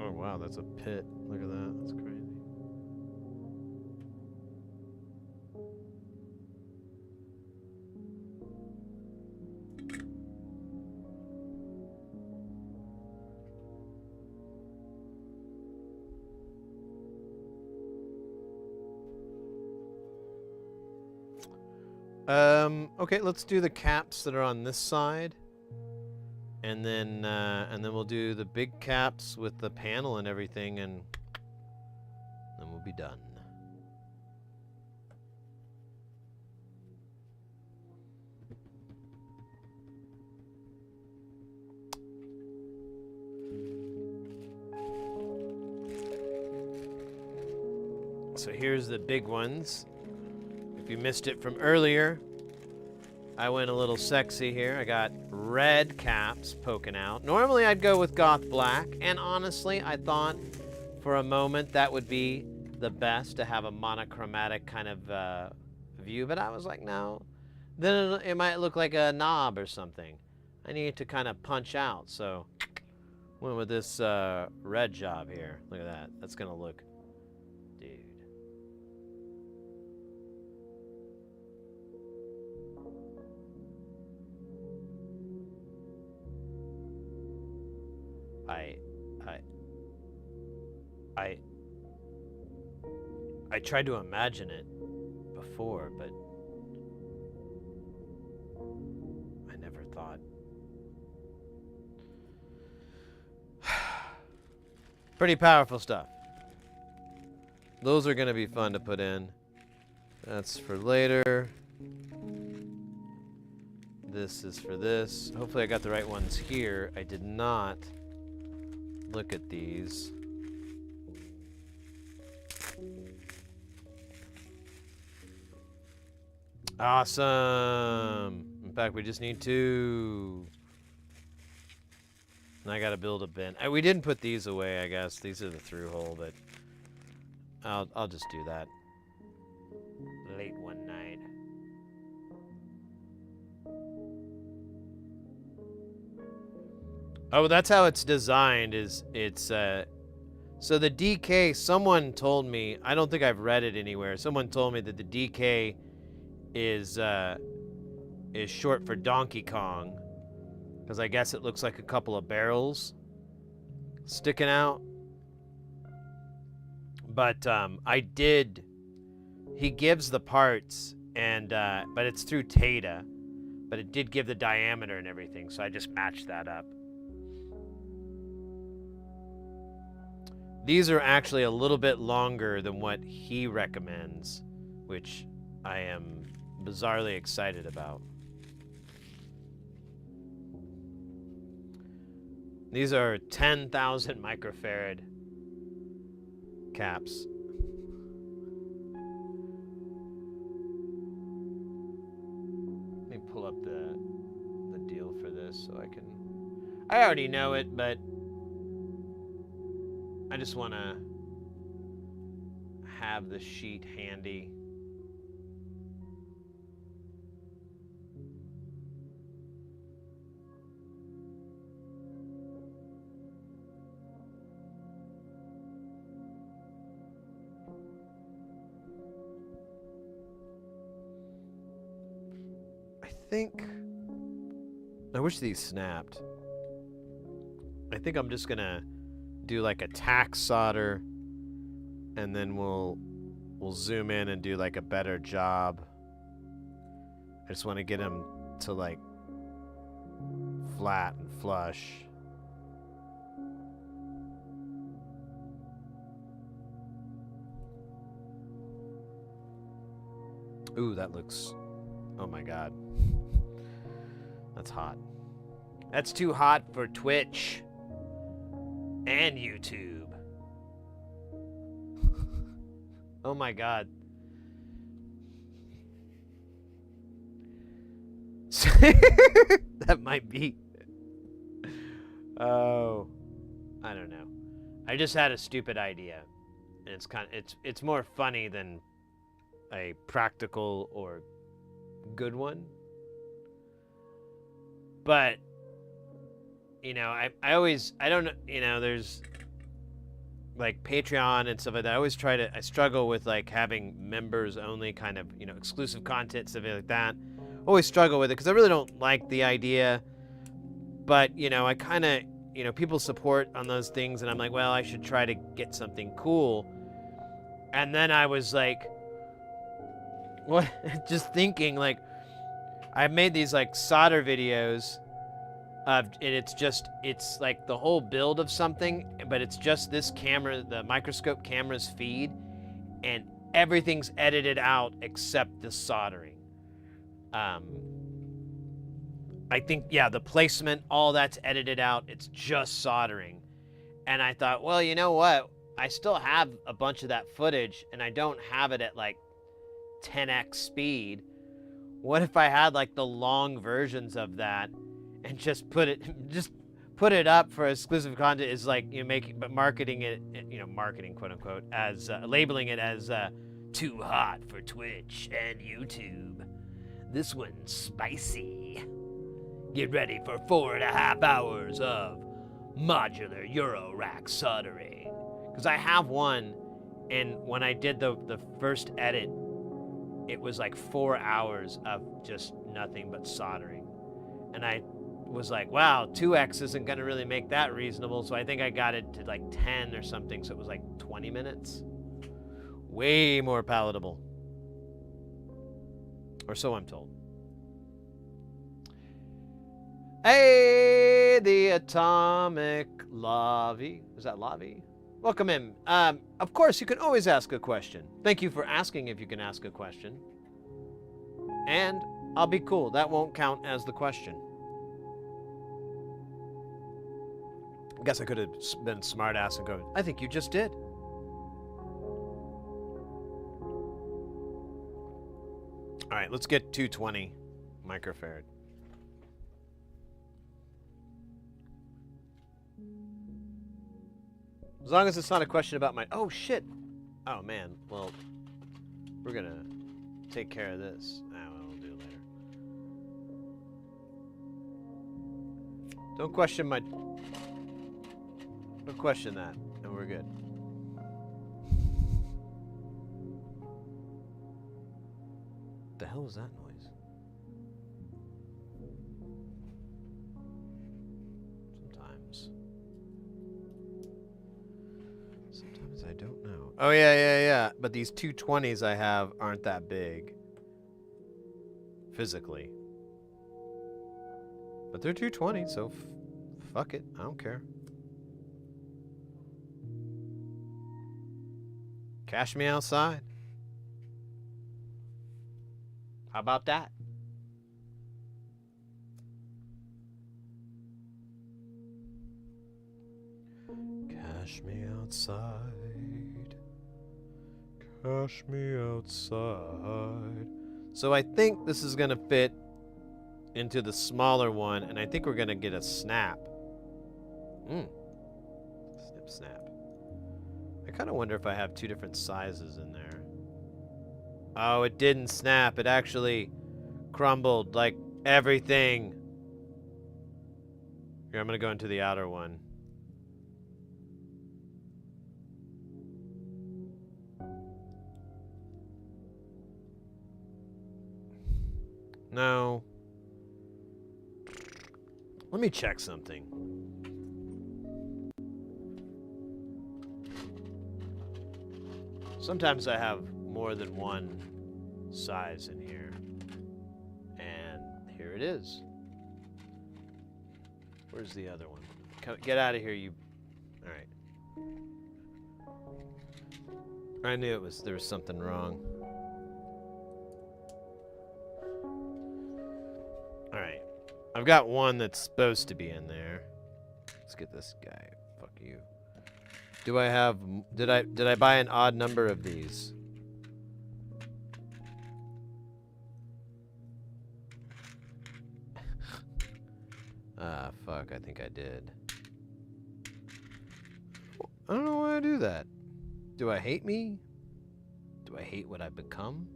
Speaker 1: Oh wow, that's a pit. Look at that. That's crazy. Okay, let's do the caps that are on this side. And then we'll do the big caps with the panel and everything, and then we'll be done. So here's the big ones. If you missed it from earlier, I went a little sexy here. I got red caps poking out. Normally I'd go with goth black, and honestly I thought for a moment that would be the best, to have a monochromatic kind of view, but I was like, no, then it might look like a knob or something. I need to kind of punch out, so went with this red job here. Look at that. That's gonna look, dude. I tried to imagine it before, but I never thought. Pretty powerful stuff. Those are going to be fun to put in. That's for later. This is for this. Hopefully I got the right ones here. I did not look at these. Awesome. In fact, we just need 2. And I gotta build a bin. We didn't put these away, I guess. These are the through hole, but I'll just do that late one night. Oh, that's how it's designed. It's so the DK. Someone told me. I don't think I've read it anywhere. Someone told me that the DK is short for Donkey Kong, because I guess it looks like a couple of barrels sticking out. But he gives the parts, and but it's through Tata, but it did give the diameter and everything, so I just matched that up. These are actually a little bit longer than what he recommends, which I am bizarrely excited about. These are 10,000 microfarad caps. Let me pull up the deal for this so I can... I already know it, but I just want to have the sheet handy. I wish these snapped. I think I'm just gonna do like a tack solder, and then we'll zoom in and do like a better job. I just want to get them to like flat and flush. Ooh, that looks... Oh my god. That's hot. That's too hot for Twitch and YouTube. Oh my god. That might be... Oh, I don't know. I just had a stupid idea, and it's more funny than a practical or good one. But you know, I don't know, you know, there's like Patreon and stuff like that. I struggle with like having members only kind of, you know, exclusive content, stuff like that. Always struggle with it because I really don't like the idea. But, you know, I kind of, you know, people support on those things, and I'm like, well, I should try to get something cool. And then I was like, what? Just thinking, like, I've made these like solder videos and it's like the whole build of something, but it's just this camera, the microscope camera's feed, and everything's edited out except the soldering. I think, yeah, the placement, all that's edited out. It's just soldering. And I thought, well, you know what? I still have a bunch of that footage, and I don't have it at like 10x speed. What if I had like the long versions of that and just put it up for exclusive content? Is like, you know, marketing it, you know, marketing, quote unquote, as labeling it as too hot for Twitch and YouTube. This one's spicy. Get ready for 4.5 hours of modular Euro rack soldering. Because I have one, and when I did the first edit, it was like 4 hours of just nothing but soldering. And I was like, wow, 2x isn't going to really make that reasonable, so I think I got it to like 10 or something, so it was like 20 minutes. Way more palatable. Or so I'm told. Hey, the atomic Lavi. Is that Lavi? Welcome in. Of course, you can always ask a question. Thank you for asking if you can ask a question. And I'll be cool. That won't count as the question. I guess I could have been smart ass and go, I think you just did. All right, let's get 220 microfarad. As long as it's not a question about my... Oh, shit. Oh, man. Well, we're going to take care of this. We'll do it later. Don't question my... Don't question that, and we're good. The hell was that noise? Sometimes I don't know. Oh, yeah. But these 220s I have aren't that big. Physically. But they're 220, so fuck it. I don't care. Cash me outside. How about that? Cash me outside. Cash me outside. So I think this is going to fit into the smaller one, and I think we're going to get a snap. Snip, snap. I kind of wonder if I have two different sizes in there. Oh, it didn't snap. It actually crumbled like everything. Here, I'm going to go into the outer one. No. Let me check something. Sometimes I have more than one size in here. And here it is. Where's the other one? Get out of here, you... Alright. I knew there was something wrong. Alright. I've got one that's supposed to be in there. Let's get this guy. Fuck you. Do I have... Did I buy an odd number of these? Fuck. I think I did. I don't know why I do that. Do I hate me? Do I hate what I've become?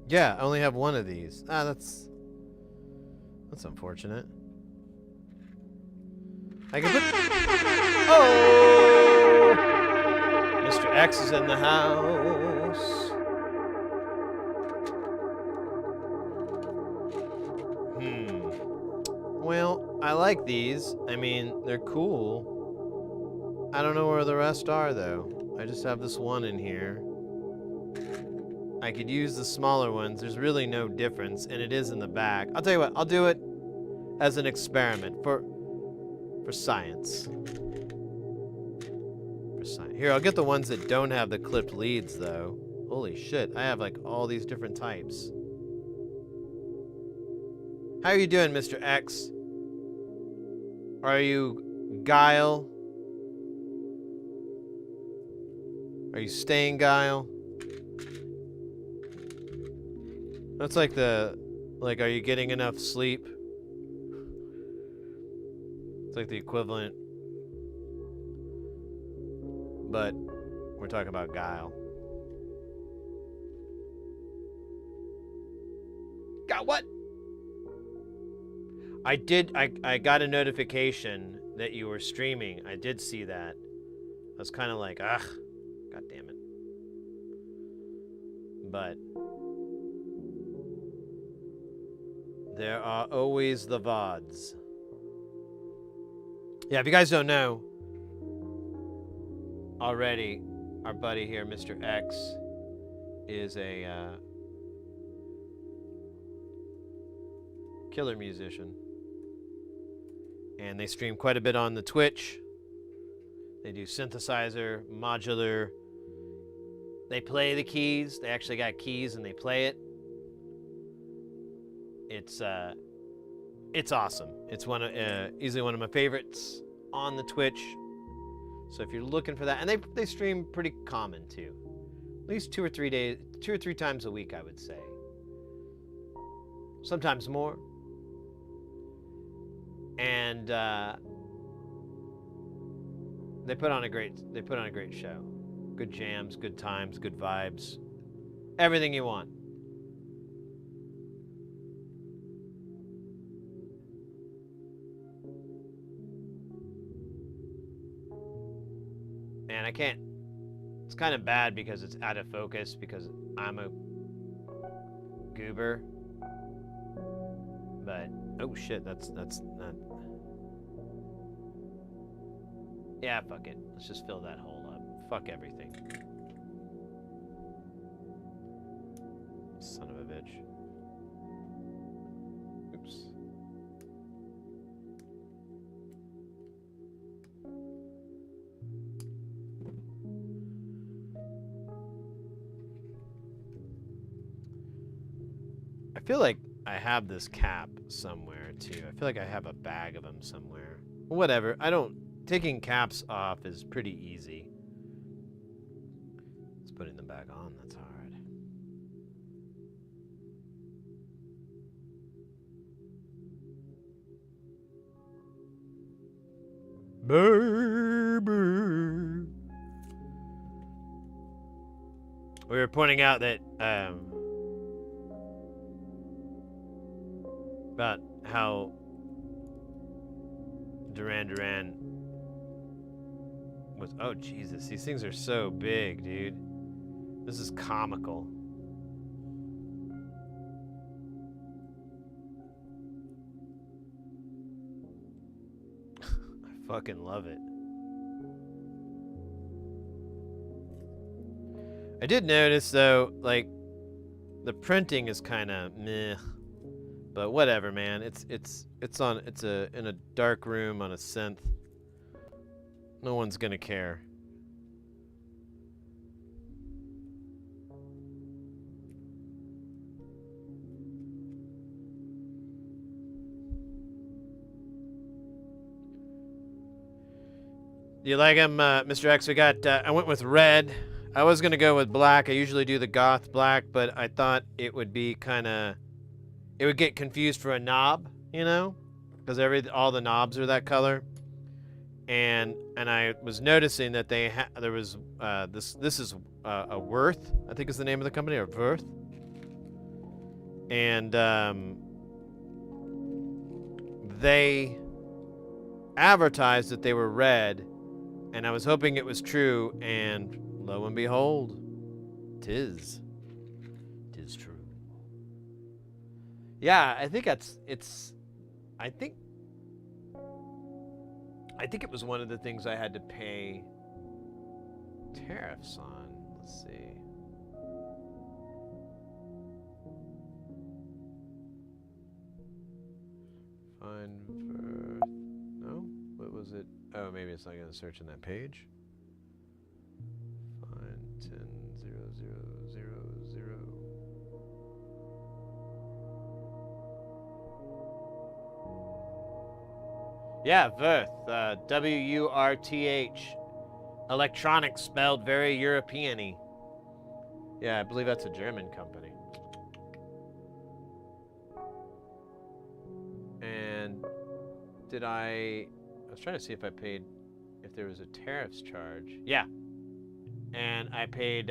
Speaker 1: Yeah, I only have one of these. That's unfortunate. I can put... Oh! Mr. X is in the house. Well, I like these. I mean, they're cool. I don't know where the rest are, though. I just have this one in here. I could use the smaller ones. There's really no difference, and it is in the back. I'll tell you what. I'll do it as an experiment for science. For science. Here, I'll get the ones that don't have the clipped leads, though. Holy shit! I have like all these different types. How are you doing, Mr. X? Are you Guile? Are you staying Guile? That's like are you getting enough sleep? It's like the equivalent. But we're talking about Guile. Got what? I got a notification that you were streaming. I did see that. I was kind of like, ugh, god damn it. But there are always the VODs. Yeah, if you guys don't know already, our buddy here, Mr. X, is a killer musician. And they stream quite a bit on the Twitch. They do synthesizer, modular. They play the keys. They actually got keys and they play it. It's awesome. It's easily one of my favorites on the Twitch. So if you're looking for that, and they stream pretty common too. At least 2 or 3 times a week, I would say. Sometimes more. And they put on a great show. Good jams, good times, good vibes. Everything you want. And I can't, it's kind of bad because it's out of focus because I'm a goober. But, oh shit, that's not. Yeah, fuck it. Let's just fill that hole up. Fuck everything. Son of a bitch. Oops. I feel like I have this cap somewhere too. I feel like I have a bag of them somewhere. Whatever. Taking caps off is pretty easy. It's putting them back on that's hard. Baby. We were pointing out that about how Duran was, oh Jesus, these things are so big, dude. This is comical. I fucking love it. I did notice though, like, the printing is kind of meh. But whatever, man. It's in a dark room on a synth. No one's gonna care. Do you like him, Mr. X? We got, I went with red. I was gonna go with black. I usually do the goth black, but I thought it would be kinda, it would get confused for a knob, you know? Because all the knobs are that color. And I was noticing that there was, this is a Worth, I think is the name of the company, or Worth. And they advertised that they were red, and I was hoping it was true, and lo and behold, 'tis true. Yeah, I think I think it was one of the things I had to pay tariffs on. Let's see. Find Verth. No? What was it? Oh, maybe it's not going to search in that page. Find 10.0.0.0.0. Yeah, Verth. W-U-R-T-H. Electronics spelled very European-y. Yeah, I believe that's a German company. And I was trying to see if I paid, if there was a tariffs charge. Yeah. And I paid,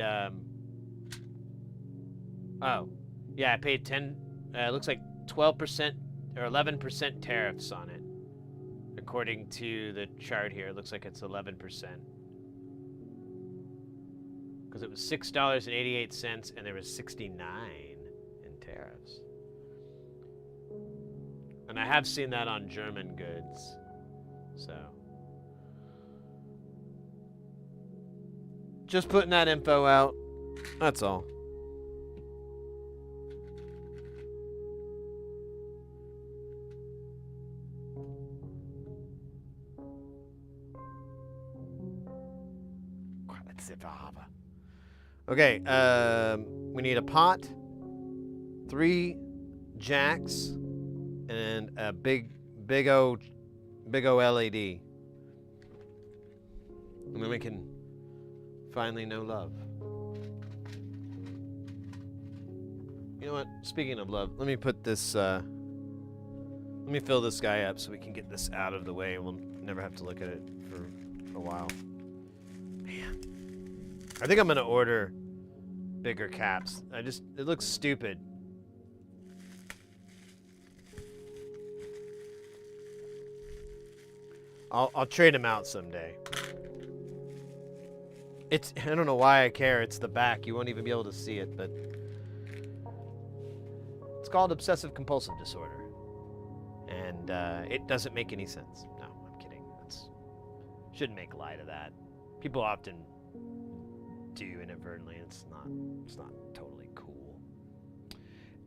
Speaker 1: oh. Yeah, I paid it looks like 12% or 11% tariffs on it. According to the chart here, it looks like it's 11%. Because it was $6.88 and there was 69 in tariffs. And I have seen that on German goods. So just putting that info out. That's all. Okay, we need a pot, 3 jacks, and a big O LED. And then we can finally know love. You know what? Speaking of love, let me put this, let me fill this guy up so we can get this out of the way and we'll never have to look at it for a while. Man. I think I'm gonna order bigger caps. It looks stupid. I'll trade them out someday. I don't know why I care. It's the back. You won't even be able to see it, but it's called obsessive compulsive disorder. And it doesn't make any sense. No, I'm kidding. Shouldn't make light of that. People often do inadvertently. It's not totally cool.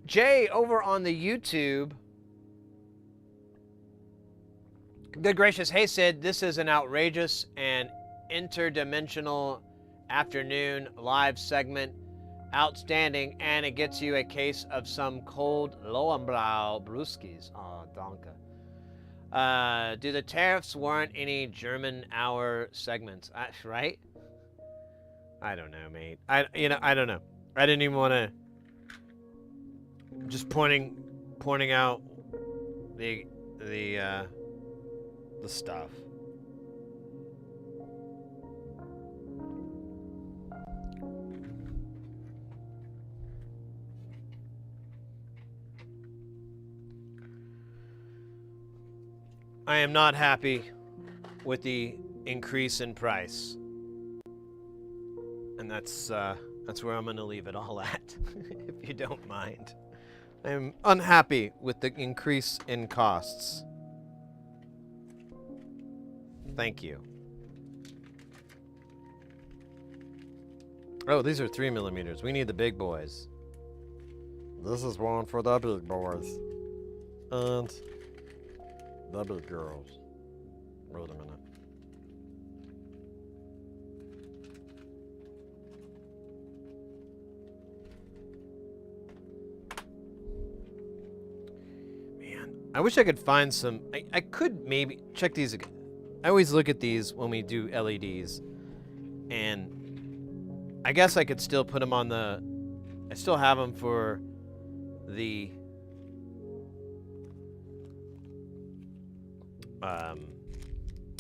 Speaker 1: Jay over on the YouTube. Good gracious, hey Sid, this is an outrageous and interdimensional afternoon live segment. Outstanding, and it gets you a case of some cold Lowenblau brewskis. Oh, danke. Do the tariffs warrant any German hour segments? Right? I don't know, mate. I don't know. I didn't even want to. Just pointing out the stuff. I am not happy with the increase in price. And that's where I'm going to leave it all at, if you don't mind. I am unhappy with the increase in costs. Thank you. Oh, these are 3mm. We need the big boys.
Speaker 2: This is one for the big boys. And the big girls. Wait a minute.
Speaker 1: Man, I wish I could find some. I could maybe check these again. I always look at these when we do LEDs, and I guess I could still put them on the. I still have them for the.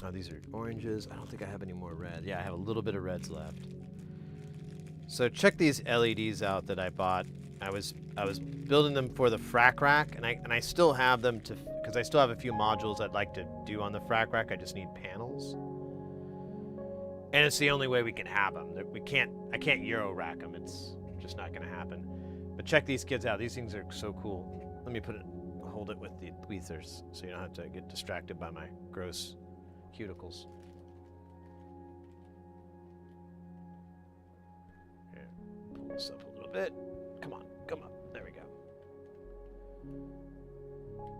Speaker 1: Oh, these are oranges. I don't think I have any more red. Yeah, I have a little bit of reds left. So check these LEDs out that I bought. I was building them for the frac rack, and I still have them because I still have a few modules I'd like to do on the frac rack. I just need panels, and it's the only way we can have them. I can't Euro rack them. It's just not gonna happen. But check these kids out. These things are so cool. Let me hold it with the tweezers so you don't have to get distracted by my gross cuticles. Here, pull this up a little bit. Come on. There we go.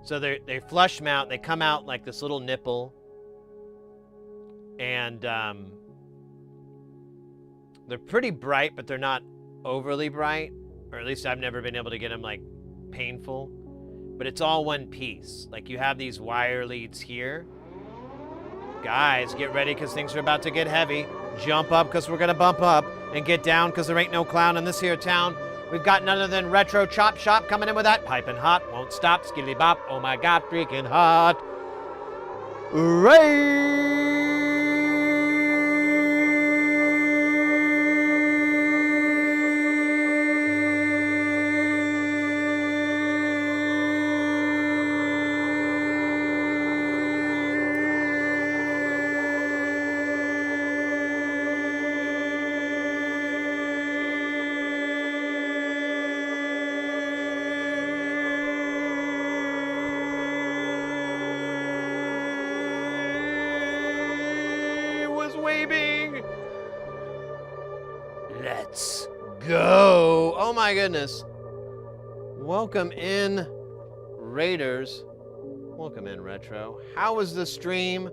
Speaker 1: So they flush mount. They come out like this little nipple, and they're pretty bright, but they're not overly bright, or at least I've never been able to get them like painful. But it's all one piece. Like you have these wire leads here. Guys, get ready because things are about to get heavy. Jump up because we're gonna bump up, and get down because there ain't no clown in this here town. We've got none other than Retro Chop Shop coming in with that. Piping hot, won't stop, skilly bop. Oh my God, freaking hot. Waving. Let's go. Oh my goodness. Welcome in, Raiders. Welcome in, Retro. How was the stream?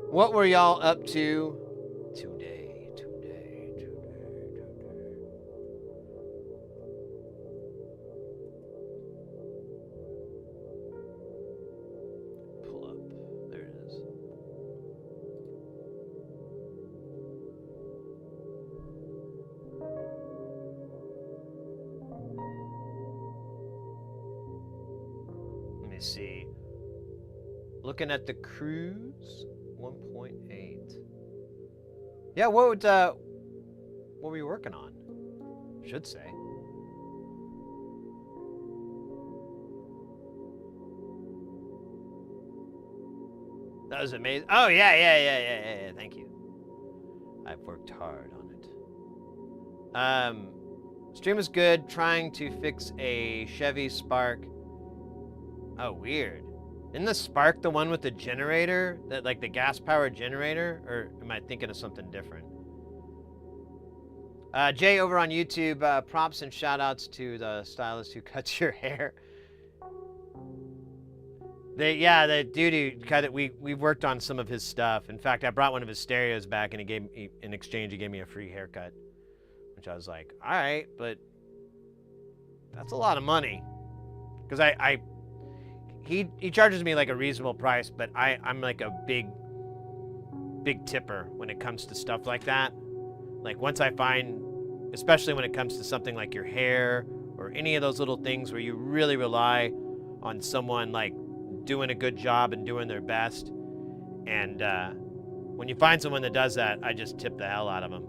Speaker 1: What were y'all up to today? see. Looking at the cruise, 1.8. Yeah, what were you working on? Should say. That was amazing. Oh, yeah. Thank you. I've worked hard on it. Stream is good. Trying to fix a Chevy Spark. Oh, weird. Isn't the Spark the one with the generator? That, like, the gas-powered generator? Or am I thinking of something different? Jay over on YouTube, props and shout-outs to the stylist who cuts your hair. The dude who cut it, we worked on some of his stuff. In fact, I brought one of his stereos back, and in exchange, he gave me a free haircut. Which I was like, all right, but that's a lot of money. Because he charges me like a reasonable price, but I'm like a big tipper when it comes to stuff like that. Like once I find, especially when it comes to something like your hair or any of those little things where you really rely on someone like doing a good job and doing their best. And when you find someone that does that, I just tip the hell out of them.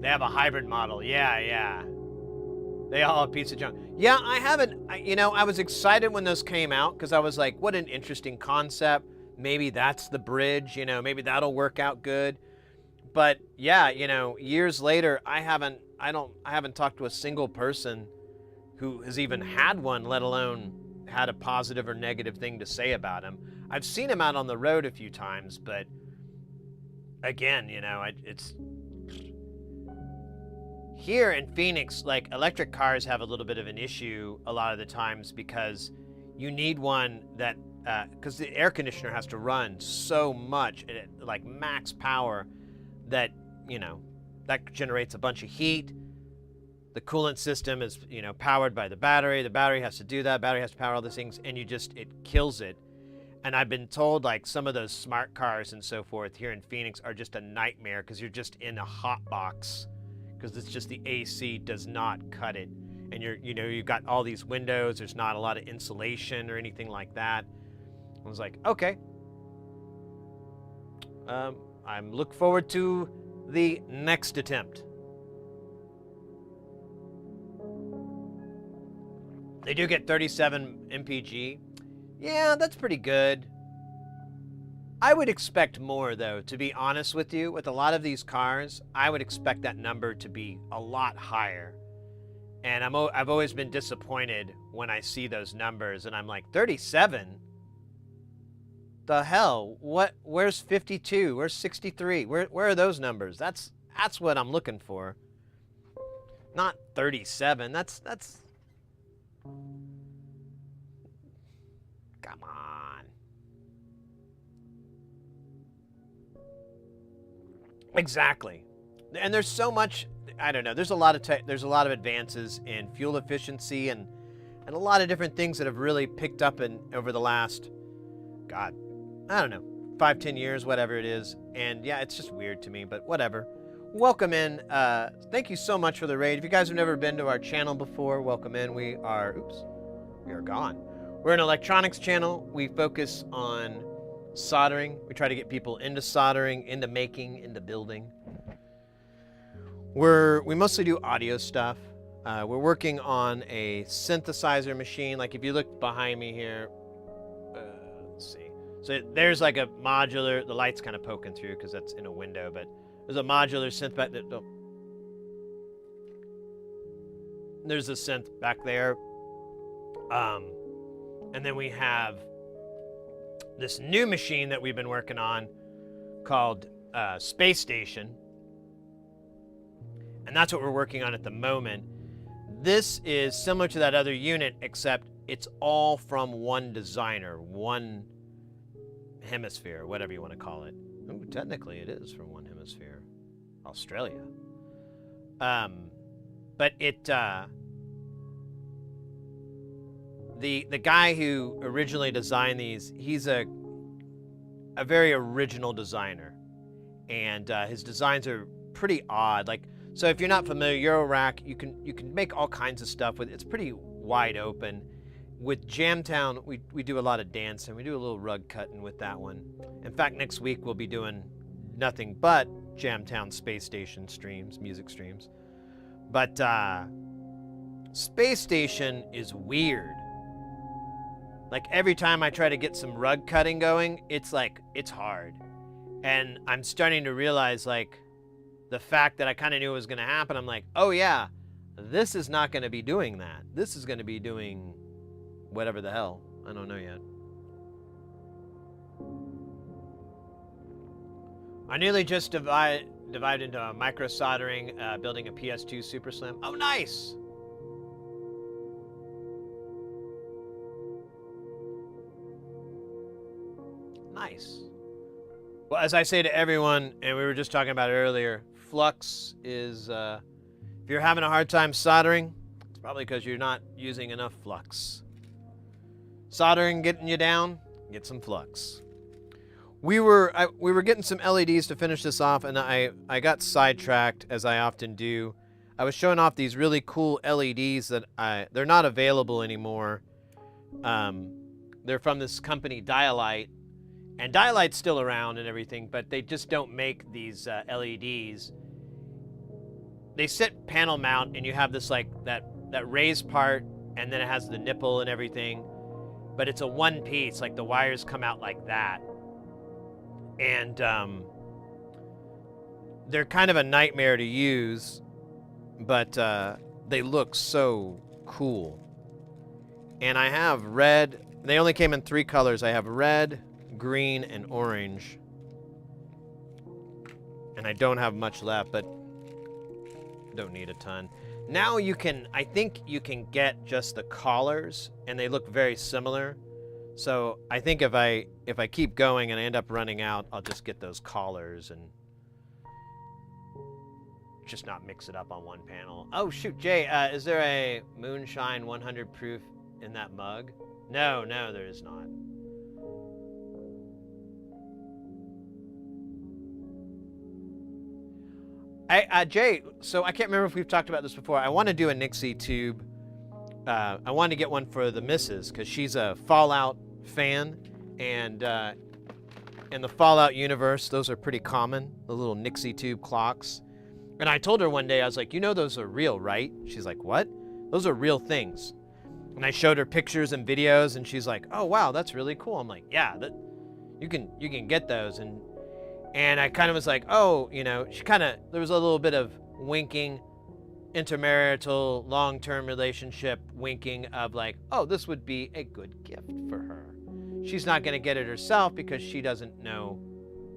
Speaker 1: They have a hybrid model. Yeah. They all have a piece of junk. Yeah, I haven't, I was excited when those came out because I was like, what an interesting concept. Maybe that's the bridge, maybe that'll work out good. But yeah, years later, I haven't talked to a single person who has even had one, let alone had a positive or negative thing to say about him. I've seen him out on the road a few times, but again, it's here in Phoenix, like electric cars have a little bit of an issue a lot of the times because you need one that, because the air conditioner has to run so much at like max power that, that generates a bunch of heat. The coolant system is, powered by the battery. The battery has to do that. Battery has to power all these things, and it kills it. And I've been told like some of those smart cars and so forth here in Phoenix are just a nightmare because you're just in a hot box. Because it's just the AC does not cut it. And you've got all these windows, there's not a lot of insulation or anything like that. I was like, okay. I'm look forward to the next attempt. They do get 37 mpg. Yeah, that's pretty good. I would expect more, though, to be honest with you. With a lot of these cars, I would expect that number to be a lot higher. And I've always been disappointed when I see those numbers, and I'm like, 37? The hell? Where's 52? Where's 63? Where are those numbers? That's what I'm looking for. Not 37. That's... Come on. Exactly. And there's so much, I don't know, there's a lot of advances in fuel efficiency and a lot of different things that have really picked up over the last, God, I don't know, 5-10 years, whatever it is. And yeah, it's just weird to me, but whatever. Welcome in. Thank you so much for the raid. If you guys have never been to our channel before, welcome in. We are gone. We're an electronics channel. We focus on soldering. We try to get people into soldering, into making, into building. We mostly do audio stuff. We're working on a synthesizer machine. Like if you look behind me here, let's see. So there's like a modular, the light's kind of poking through because that's in a window, but there's a modular synth back there. Oh. There's a synth back there. And then we have this new machine that we've been working on called Space Station. And that's what we're working on at the moment. This is similar to that other unit, except it's all from one designer, one hemisphere, whatever you want to call it. Ooh, technically it is from one hemisphere, Australia. But it, the guy who originally designed these, he's a very original designer, and his designs are pretty odd. Like So if you're not familiar, Eurorack, you can make all kinds of stuff with it. It's pretty wide open. With Jamtown, we do a lot of dancing. We do a little rug cutting with that one. In fact, next week we'll be doing nothing but Jamtown Space Station streams, music streams. But Space Station is weird. Like every time I try to get some rug cutting going, it's hard. And I'm starting to realize like the fact that I kind of knew it was going to happen. I'm like, oh yeah, this is not going to be doing that. This is going to be doing whatever the hell. I don't know yet. I nearly just divided into micro soldering, building a PS2 Super Slim. Oh, nice! Nice. Well, as I say to everyone, and we were just talking about it earlier, flux is, if you're having a hard time soldering, it's probably because you're not using enough flux. Soldering getting you down, get some flux. We were getting some LEDs to finish this off, and I got sidetracked, as I often do. I was showing off these really cool LEDs that they're not available anymore. They're from this company, Dialite. And Dialite's still around and everything, but they just don't make these LEDs. They sit panel mount, and you have this like that raised part, and then it has the nipple and everything. But it's a one piece, like the wires come out like that. And they're kind of a nightmare to use, but they look so cool. And I have red. They only came in 3 colors. I have red, green, and orange. And I don't have much left, but don't need a ton. Now you can, I think you can get just the collars, and they look very similar. So I think if I keep going and I end up running out, I'll just get those collars and just not mix it up on one panel. Oh shoot, Jay, is there a Moonshine 100 proof in that mug? No, there is not. Jay, so I can't remember if we've talked about this before. I want to do a Nixie tube. I wanted to get one for the missus because she's a Fallout fan, and in the Fallout universe, those are pretty common, the little Nixie tube clocks. And I told her one day, I was like, you know those are real, right? She's like, what? Those are real things. And I showed her pictures and videos, and she's like, oh wow, that's really cool. I'm like, yeah, you can get those. And I kind of was like, oh, you know, there was a little bit of winking, intermarital, long-term relationship winking of like, oh, this would be a good gift for her. She's not going to get it herself because she doesn't know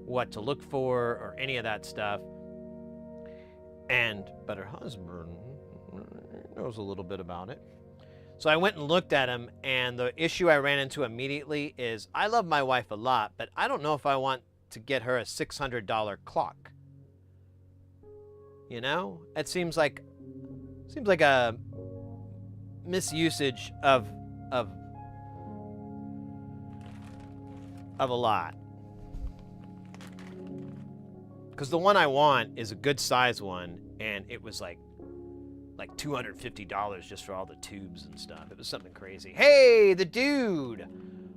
Speaker 1: what to look for or any of that stuff. But her husband knows a little bit about it. So I went and looked at him, and the issue I ran into immediately is I love my wife a lot, but I don't know if I want to get her a $600 clock. You know? It seems like a misusage of a lot. Because the one I want is a good size one, and it was like $250 just for all the tubes and stuff. It was something crazy. Hey, the dude!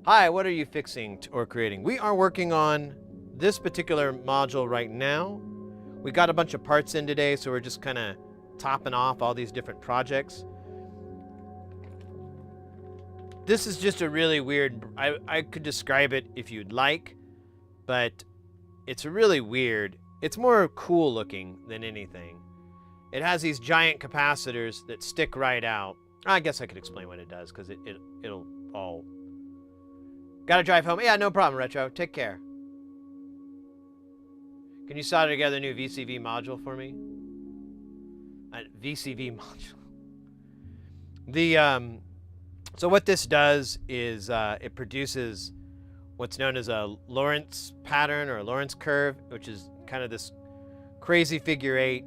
Speaker 1: Hi, what are you fixing or creating? We are working on this particular module right now. We got a bunch of parts in today, so we're just kind of topping off all these different projects. This is just a really weird, I could describe it if you'd like, but it's really weird. It's more cool looking than anything. It has these giant capacitors that stick right out. I guess I could explain what it does, because it'll all... Gotta drive home. Yeah, no problem, Retro. Take care. Can you solder together a new VCV module for me? A VCV module. So what this does is it produces what's known as a Lorentz pattern or a Lorentz curve, which is kind of this crazy figure 8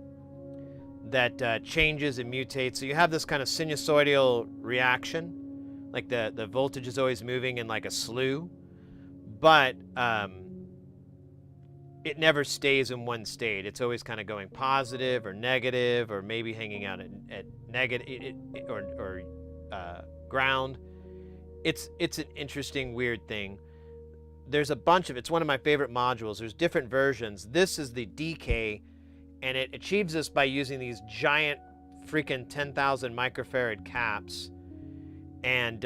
Speaker 1: that changes and mutates. So you have this kind of sinusoidal reaction, like the voltage is always moving in like a slew, but it never stays in one state. It's always kind of going positive or negative, or maybe hanging out at negative or ground. It's an interesting, weird thing. There's a bunch of it's one of my favorite modules. There's different versions. This is the DK, and it achieves this by using these giant freaking 10,000 microfarad caps, and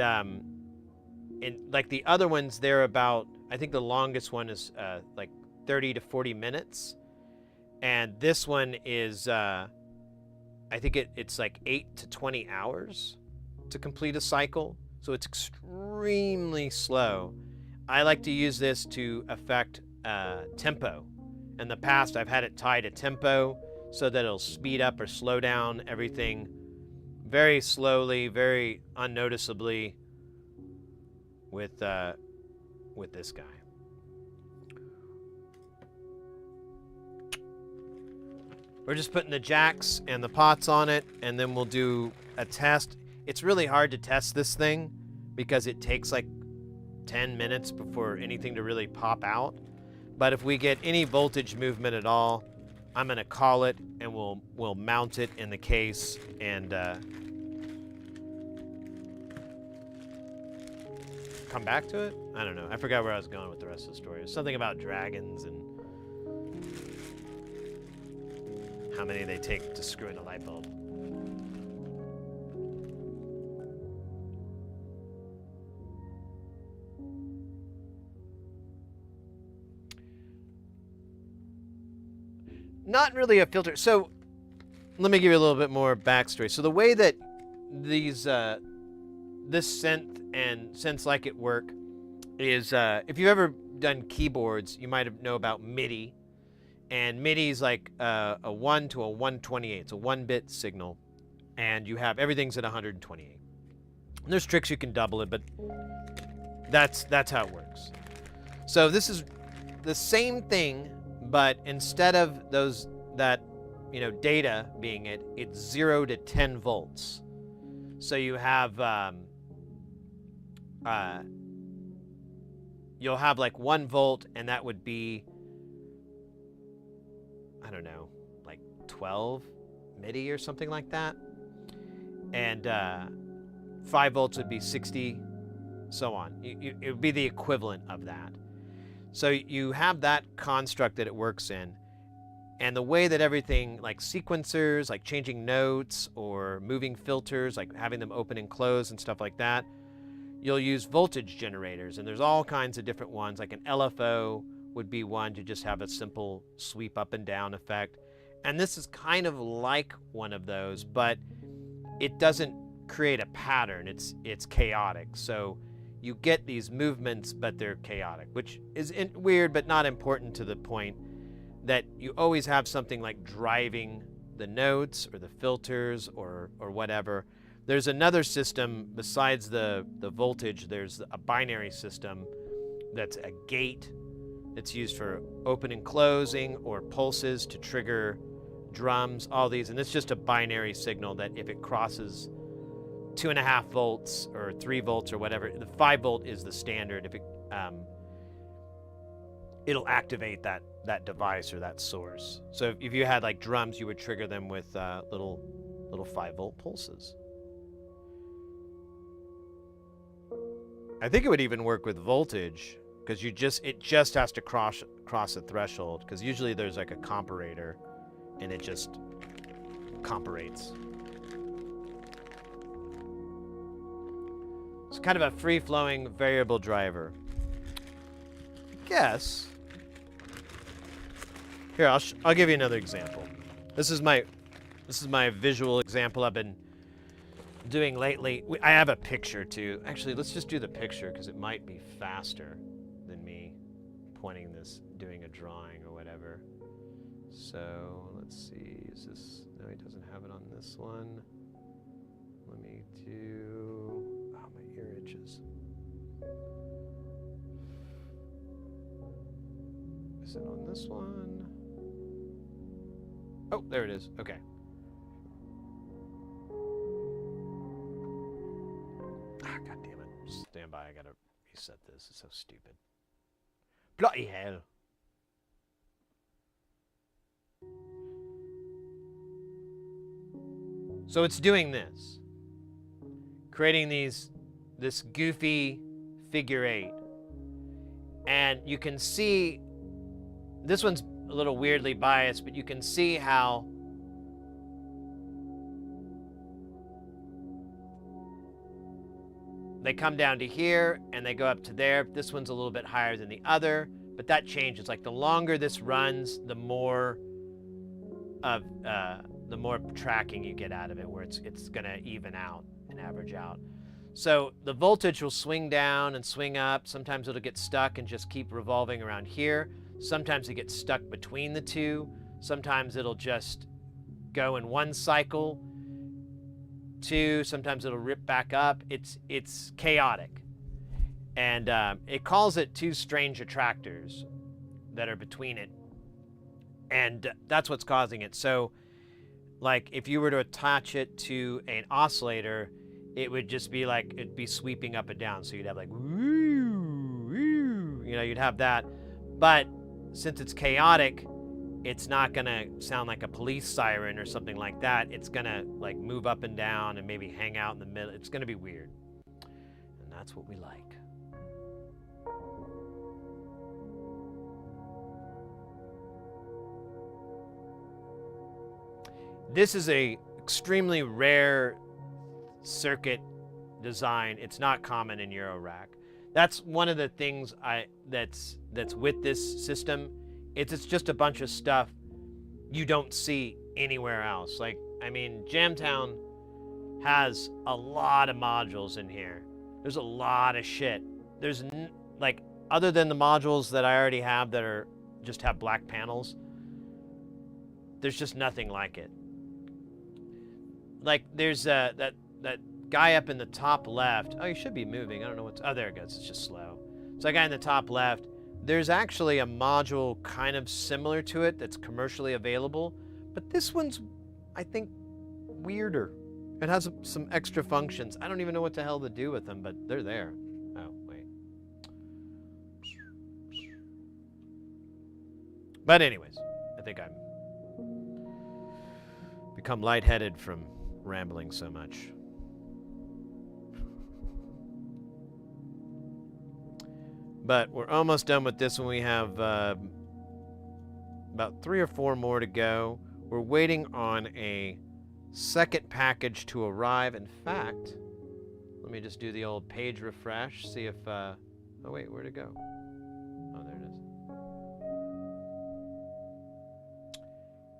Speaker 1: like the other ones, they're about, I think the longest one is like 30 to 40 minutes, and this one is I think it's like 8 to 20 hours to complete a cycle, so it's extremely slow. I like to use this to affect tempo. In the past, I've had it tied to tempo so that it'll speed up or slow down everything very slowly, very unnoticeably with this guy. We're just putting the jacks and the pots on it, and then we'll do a test. It's really hard to test this thing because it takes like 10 minutes before anything to really pop out. But if we get any voltage movement at all, I'm gonna call it, and we'll mount it in the case and come back to it. I don't know. I forgot where I was going with the rest of the story. It was something about dragons and how many they take to screw in a light bulb. Not really a filter. So let me give you a little bit more backstory. So the way that these this synth and synths like it work is if you've ever done keyboards, you might know about MIDI. And MIDI is like a 1 to a 128. It's a 1-bit signal, and you have everything's at 128. And there's tricks you can double it, but that's how it works. So this is the same thing, but instead of that data being it's 0 to 10 volts. So you have you'll have like 1 volt, and that would be, I don't know, like 12 MIDI or something like that. And 5 volts would be 60, so on. It would be the equivalent of that. So you have that construct that it works in. And the way that everything, like sequencers, like changing notes or moving filters, like having them open and close and stuff like that, you'll use voltage generators. And there's all kinds of different ones, like an LFO would be one to just have a simple sweep up and down effect. And this is kind of like one of those, but it doesn't create a pattern. It's chaotic. So you get these movements, but they're chaotic, which is weird, but not important to the point that you always have something like driving the notes or the filters or whatever. There's another system besides the voltage. There's a binary system that's a gate. It's used for open and closing or pulses to trigger drums, all these. And it's just a binary signal that if it crosses 2.5 volts or 3 volts or whatever, the 5 volt is the standard. If it, it'll activate that device or that source. So if you had like drums, you would trigger them with little 5 volt pulses. I think it would even work with voltage, because it just has to cross a threshold, because usually there's like a comparator and it just comparates. It's kind of a free-flowing variable driver. I guess. Here, I'll give you another example. This is my visual example I've been doing lately. I have a picture too. Actually, let's just do the picture because it might be faster than me pointing this, doing a drawing or whatever. So let's see. Is this? No, he doesn't have it on this one. Let me do. Oh, my ear itches. Is it on this one? Oh, there it is. Okay. Ah, God damn it. Stand by. I gotta reset this. It's so stupid. Bloody hell. So it's doing this, creating this goofy figure 8. And you can see, this one's a little weirdly biased, but you can see how they come down to here and they go up to there. This one's a little bit higher than the other, but that changes. Like the longer this runs, the more tracking you get out of it, where it's gonna even out and average out. So the voltage will swing down and swing up. Sometimes it'll get stuck and just keep revolving around here. Sometimes it gets stuck between the two. Sometimes it'll just go in one cycle. 2, sometimes it'll rip back up. It's chaotic. And it calls it 2 strange attractors that are between it. And that's what's causing it. So, like, if you were to attach it to an oscillator, it would just be like, it'd be sweeping up and down. So you'd have like, woo, woo, you know, you'd have that. But since it's chaotic, it's not gonna sound like a police siren or something like that. It's gonna like move up and down and maybe hang out in the middle. It's gonna be weird. And that's what we like. This is a extremely rare circuit design. It's not common in Eurorack. That's one of the things that's with this system. It's just a bunch of stuff you don't see anywhere else. Like, I mean, Jamtown has a lot of modules in here. There's a lot of shit. There's like, other than the modules that I already have that are just have black panels, there's just nothing like it. Like, there's that guy up in the top left. Oh, he should be moving. I don't know what's... Oh, there it goes. It's just slow. So that guy in the top left, there's actually a module kind of similar to it that's commercially available, but this one's, I think, weirder. It has some extra functions. I don't even know what the hell to do with them, but they're there. Oh, wait. But anyways, I think I'm become lightheaded from rambling so much. But we're almost done with this one. We have about 3 or 4 more to go. We're waiting on a second package to arrive. In fact, let me just do the old page refresh, see if... oh, wait, where'd it go? Oh, there it is.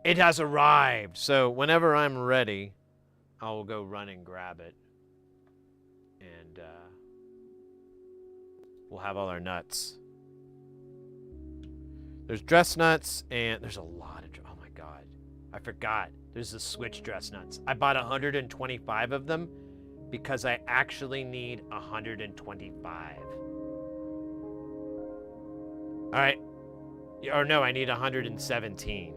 Speaker 1: It has arrived. So whenever I'm ready, I will go run and grab it. And... we'll have all our nuts. There's dress nuts, and there's a lot of... Oh my god. I forgot. There's the Switch dress nuts. I bought 125 of them because I actually need 125. Alright. Or no, I need 117.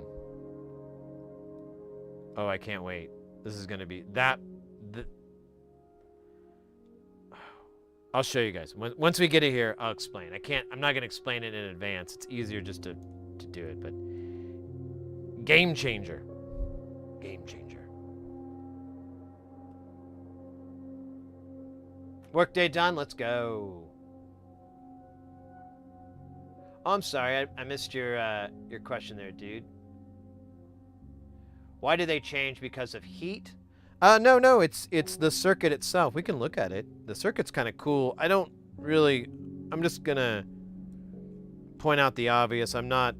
Speaker 1: Oh, I can't wait. This is going to be... I'll show you guys. Once we get it here, I'll explain. I'm not going to explain it in advance. It's easier just to do it, but... Game changer. Game changer. Workday done. Let's go. Oh, I'm sorry. I missed your question there, dude. Why do they change? Because of heat? No, it's the circuit itself. We can look at it. The circuit's kind of cool. I'm just gonna point out the obvious. I'm not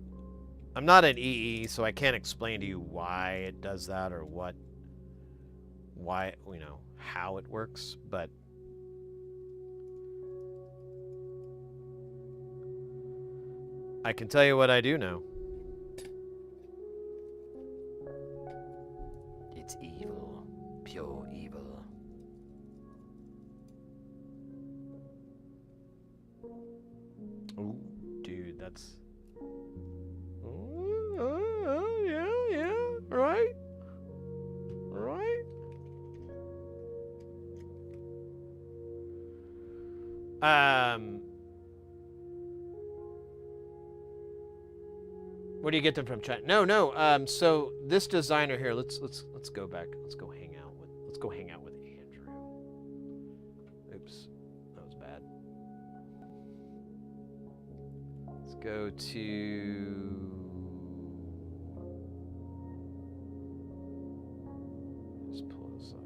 Speaker 1: an EE, so I can't explain to you why it does that or how it works, but I can tell you what I do know. It's evil. Pure evil. Ooh, dude, that's... yeah, right? Right? Where do you get them from, China? No. So this designer here, let's go back. Let's go hang out with Let's go hang out with Andrew. Oops, that was bad. Let's go to... Just pull this up.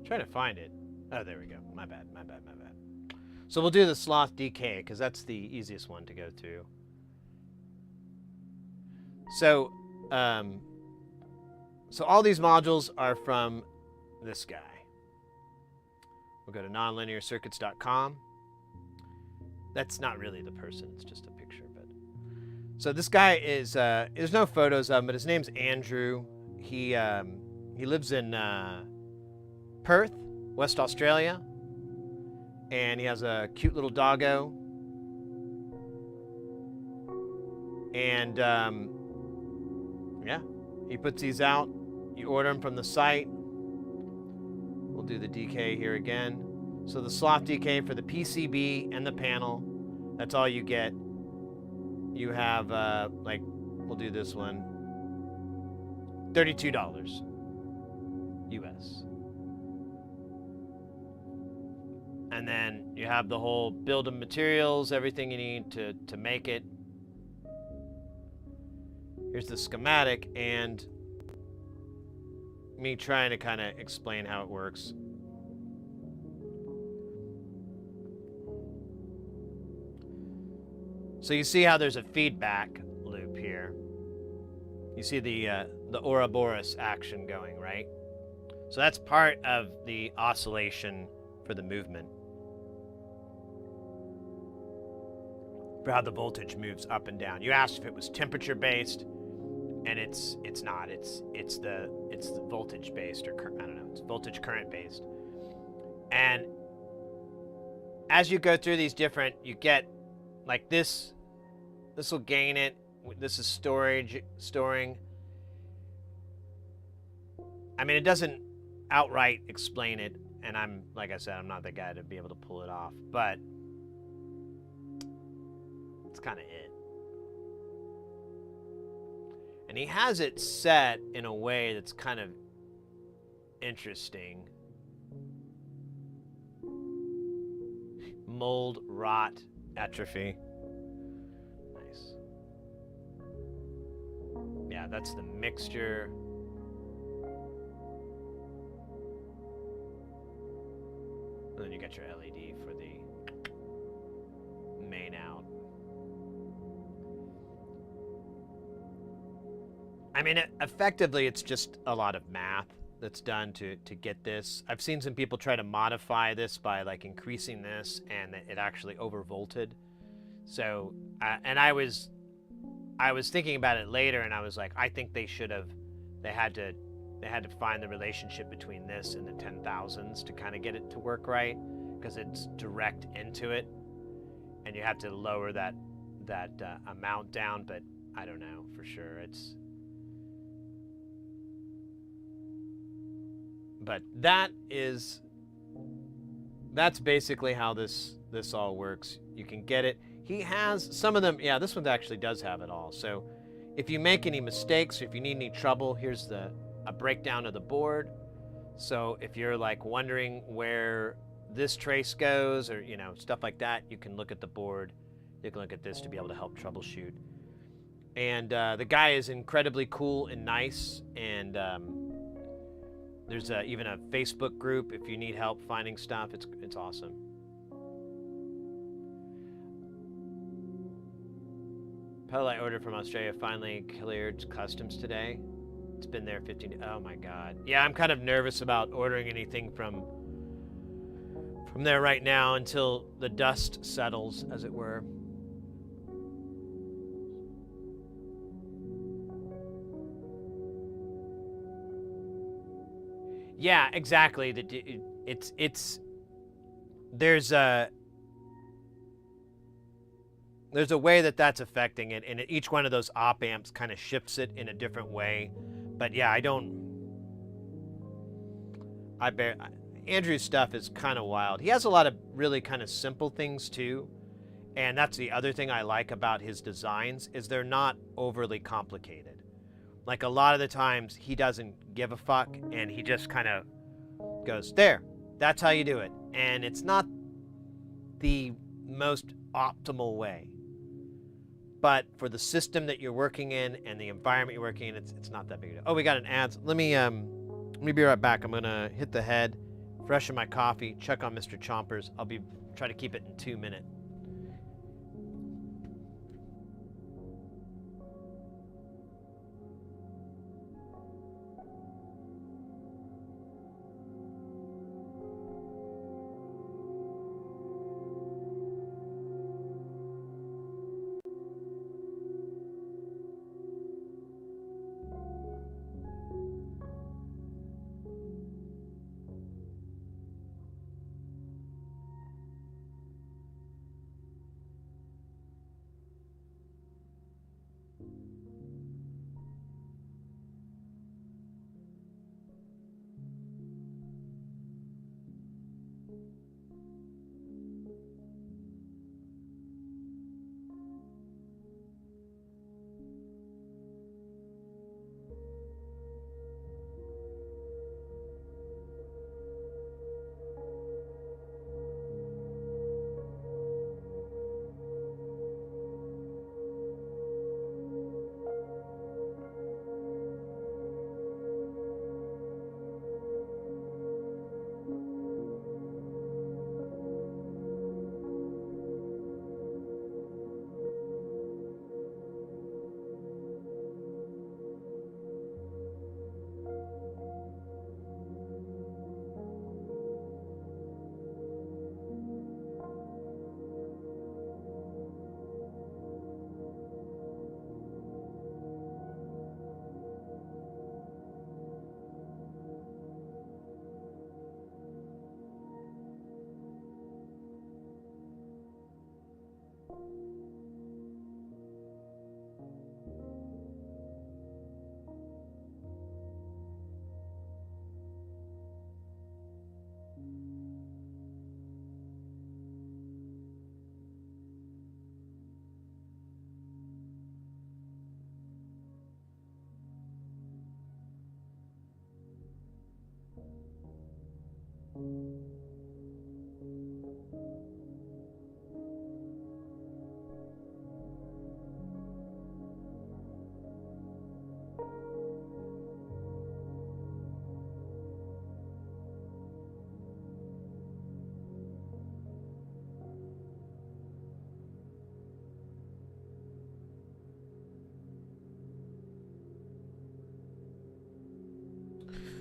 Speaker 1: Trying to find it. Oh, there we go. My bad. So we'll do the sloth DK because that's the easiest one to go through. So, so all these modules are from this guy. We'll go to nonlinearcircuits.com. That's not really the person. It's just a picture. But so this guy is. There's no photos of him, but his name's Andrew. He lives in Perth, West Australia, and he has a cute little doggo. And yeah, he puts these out. You order them from the site. We'll do the DK here again. So the sloth DK for the PCB and the panel, that's all you get. You have like, we'll do this one, $32 US. And then you have the whole build of materials, everything you need to make it. Here's the schematic and me trying to kind of explain how it works. So you see how there's a feedback loop here. You see the Ouroboros action going, right? So that's part of the oscillation for the movement. For how the voltage moves up and down. You asked if it was temperature based, and it's not. It's the voltage based, or I don't know. It's voltage current based. And as you go through these different, you get like this. This will gain it. This is storing. I mean, it doesn't outright explain it, and I'm, like I said, I'm not the guy to be able to pull it off, but it's kind of it. And he has it set in a way that's kind of interesting. Mold, rot, atrophy. Nice. Yeah, that's the mixture. And then you got your LED for the main out. I mean, effectively, it's just a lot of math that's done to get this. I've seen some people try to modify this by like increasing this, and it actually overvolted. So, and I was thinking about it later, and I was like, I think they had to find the relationship between this and the 10,000s to kind of get it to work right, because it's direct into it, and you have to lower that amount down. But I don't know for sure. But that's basically how this all works. You can get it. He has some of them. Yeah, this one actually does have it all. So if you make any mistakes or if you need any trouble, here's a breakdown of the board. So if you're like wondering where this trace goes, or stuff like that, you can look at the board. You can look at this to be able to help troubleshoot. And the guy is incredibly cool and nice, and there's even a Facebook group if you need help finding stuff. It's awesome. Pedal I ordered from Australia finally cleared customs today. It's been there 15. Oh my God. Yeah, I'm kind of nervous about ordering anything from there right now until the dust settles, as it were. Yeah, exactly. There's a way that's affecting it, and each one of those op amps kind of shifts it in a different way. But yeah, Andrew's stuff is kind of wild. He has a lot of really kind of simple things too, and that's the other thing I like about his designs is they're not overly complicated. Like a lot of the times he doesn't give a fuck and he just kind of goes, there, that's how you do it. And it's not the most optimal way. But for the system that you're working in and the environment you're working in, it's not that big a deal. Oh, we got an ad. Let me be right back. I'm gonna hit the head, freshen my coffee, check on Mr. Chompers. I'll try to keep it in 2 minutes.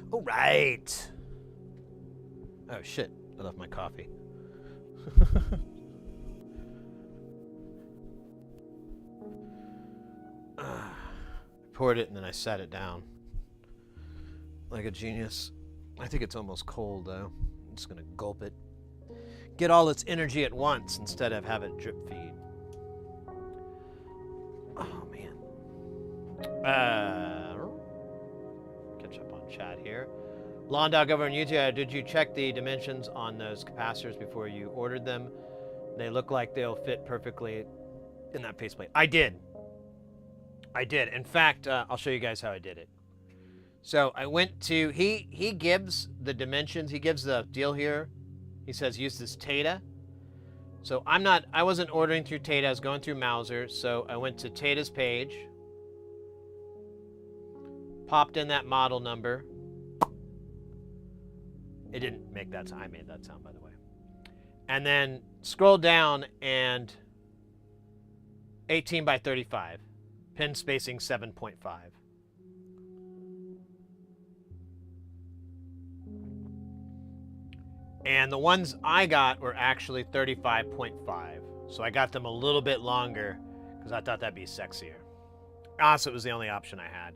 Speaker 1: All right. Oh shit, I left my coffee. Poured it and then I sat it down. Like a genius. I think it's almost cold though. I'm just gonna gulp it. Get all its energy at once instead of have it drip feed. Oh man. Catch up on chat here. Lawn Dog over on YouTube, did you check the dimensions on those capacitors before you ordered them? They look like they'll fit perfectly in that faceplate. I did. In fact, I'll show you guys how I did it. So I went to, he gives the dimensions, he gives the deal here. He says use this Tata. So I wasn't ordering through Tata, I was going through Mauser. So I went to Tata's page, popped in that model number. It didn't make that sound, I made that sound by the way. And then scroll down and 18 by 35, pin spacing 7.5. And the ones I got were actually 35.5. So I got them a little bit longer because I thought that'd be sexier. So it was the only option I had.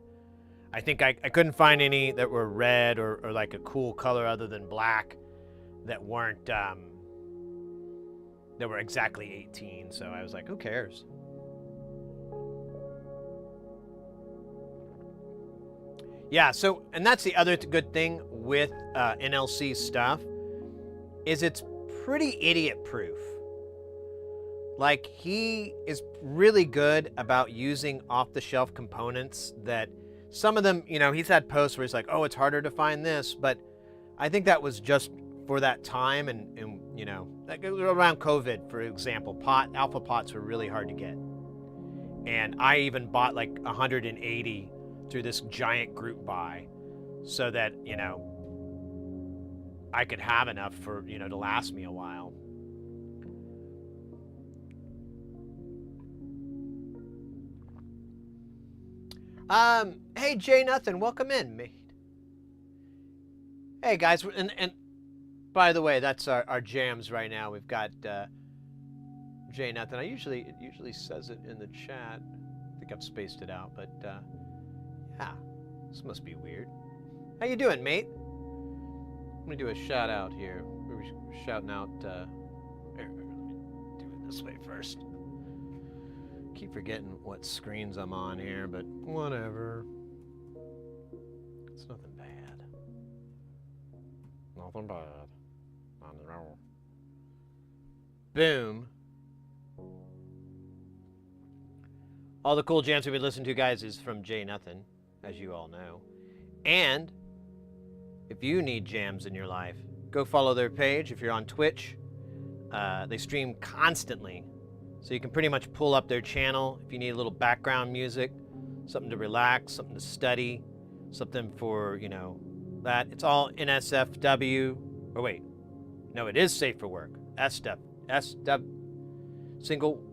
Speaker 1: I think I couldn't find any that were red or like a cool color other than black that weren't that were exactly 18. So I was like, who cares? Yeah, so, and that's the other good thing with NLC stuff, is it's pretty idiot-proof. Like, he is really good about using off-the-shelf components that some of them, you know, he's had posts where he's like, oh, it's harder to find this, but I think that was just for that time and you know, like around COVID, for example, alpha pots were really hard to get. And I even bought like 180 through this giant group buy so that, you know, I could have enough for, you know, to last me a while. Hey, Jay Nothing, welcome in, mate. Hey, guys, and by the way, that's our jams right now. We've got Jay Nothing. It usually says it in the chat. I think I've spaced it out, but yeah, this must be weird. How you doing, mate? I'm gonna do a shout out here. We're shouting out. Here, let me do it this way first. Keep forgetting what screens I'm on here, but whatever. It's nothing bad.
Speaker 2: Nothing bad. I know.
Speaker 1: Boom. All the cool jams we've been listening to, guys, is from Jay Nothing, as you all know. And if you need jams in your life, go follow their page. If you're on Twitch, they stream constantly. So you can pretty much pull up their channel if you need a little background music, something to relax, something to study, something for, you know, that. It's all NSFW. Or wait, no, it is safe for work. Single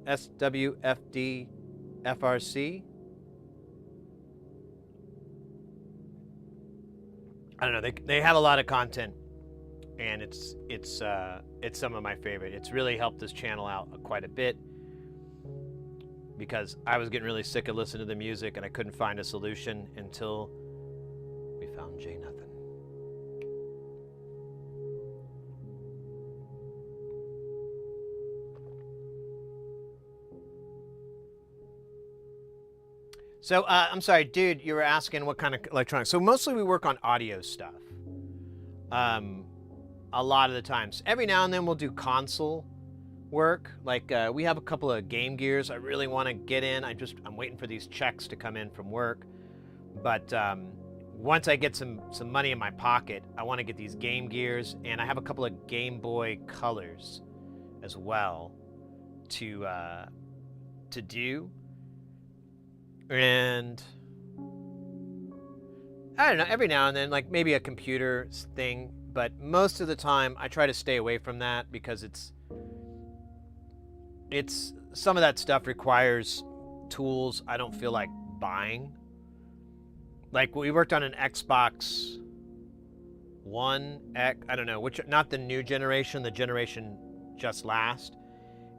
Speaker 1: SWFD FRC. I don't know. They have a lot of content, and it's some of my favorite. It's really helped this channel out quite a bit because I was getting really sick of listening to the music, and I couldn't find a solution until we found Jay Nothing. So, I'm sorry, dude, you were asking what kind of electronics. So mostly we work on audio stuff. A lot of the times. Every now and then we'll do console work. Like, we have a couple of Game Gears I really want to get in. I'm waiting for these checks to come in from work. But once I get some money in my pocket, I want to get these Game Gears. And I have a couple of Game Boy Colors as well to do. And I don't know, every now and then, like maybe a computer thing, but most of the time I try to stay away from that because it's some of that stuff requires tools I don't feel like buying. Like we worked on an Xbox One X, I don't know, which, not the new generation, the generation just last.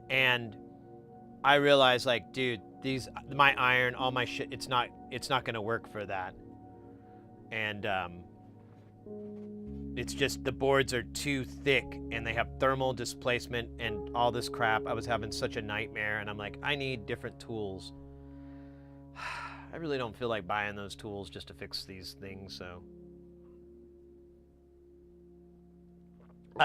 Speaker 1: And I realized, like, dude, my iron, all my shit, it's not gonna work for that. And it's just the boards are too thick and they have thermal displacement and all this crap. I was having such a nightmare, and I'm like, I need different tools. I really don't feel like buying those tools just to fix these things, so.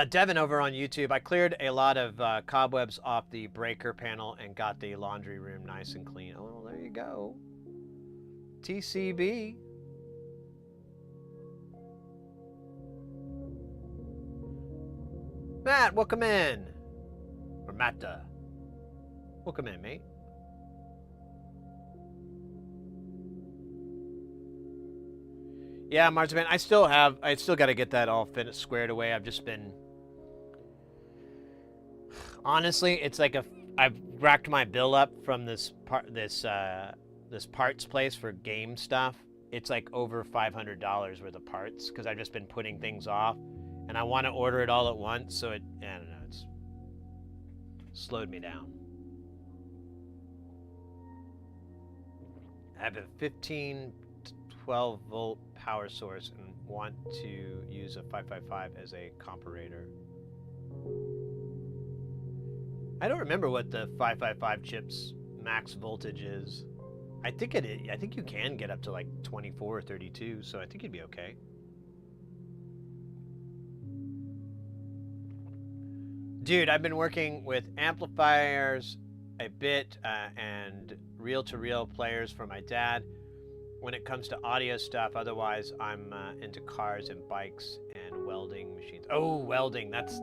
Speaker 1: Devin over on YouTube, I cleared a lot of cobwebs off the breaker panel and got the laundry room nice and clean. Oh, there you go. TCB. Matt, welcome in. Or Matta. Welcome in, mate. Yeah, Marzipan, I still got to get that all squared away. I've just been, honestly, it's like I've racked my bill up from this parts place for game stuff. It's like over $500 worth of parts because I've just been putting things off, and I want to order it all at once. So I don't know, it's slowed me down. I have a 15 12-volt power source and want to use a 555 as a comparator. I don't remember what the 555 chip's max voltage is. I think you can get up to like 24 or 32, so I think you'd be okay. Dude, I've been working with amplifiers a bit and reel-to-reel players for my dad when it comes to audio stuff. Otherwise, I'm into cars and bikes and welding machines. Oh, welding, that's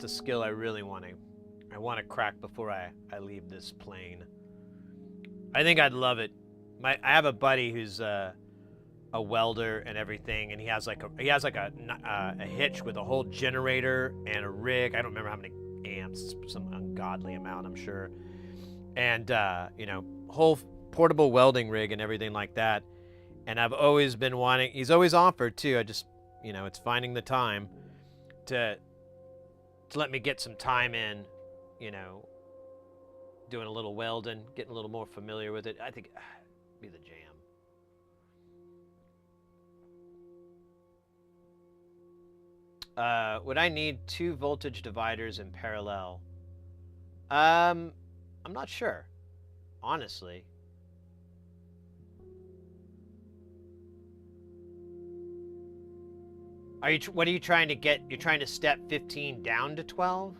Speaker 1: a skill I really want to crack before I leave this plane. I think I'd love it. I have a buddy who's a welder and everything, and he has like a hitch with a whole generator and a rig. I don't remember how many amps, some ungodly amount, I'm sure. And you know, whole portable welding rig and everything like that. And I've always been wanting. He's always offered too. I just, you know, it's finding the time to let me get some time in, you know, doing a little welding, getting a little more familiar with it. I think it'd be the jam. Would I need 2 voltage dividers in parallel? I'm not sure, honestly. What are you trying to get? You're trying to step 15 down to 12?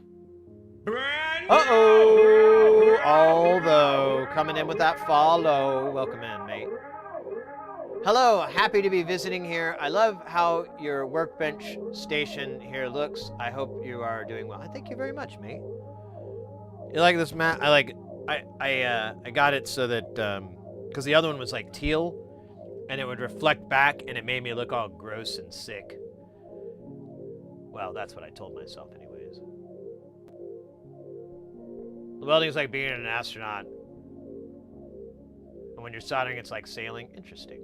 Speaker 1: Uh-oh! Although, coming in with that follow. Welcome in, mate. Hello, happy to be visiting here. I love how your workbench station here looks. I hope you are doing well. Thank you very much, mate. You like this mat? I got it so that, because the other one was like teal, and it would reflect back, and it made me look all gross and sick. Well, that's what I told myself anyways. The welding is like being an astronaut. And when you're soldering, it's like sailing. Interesting.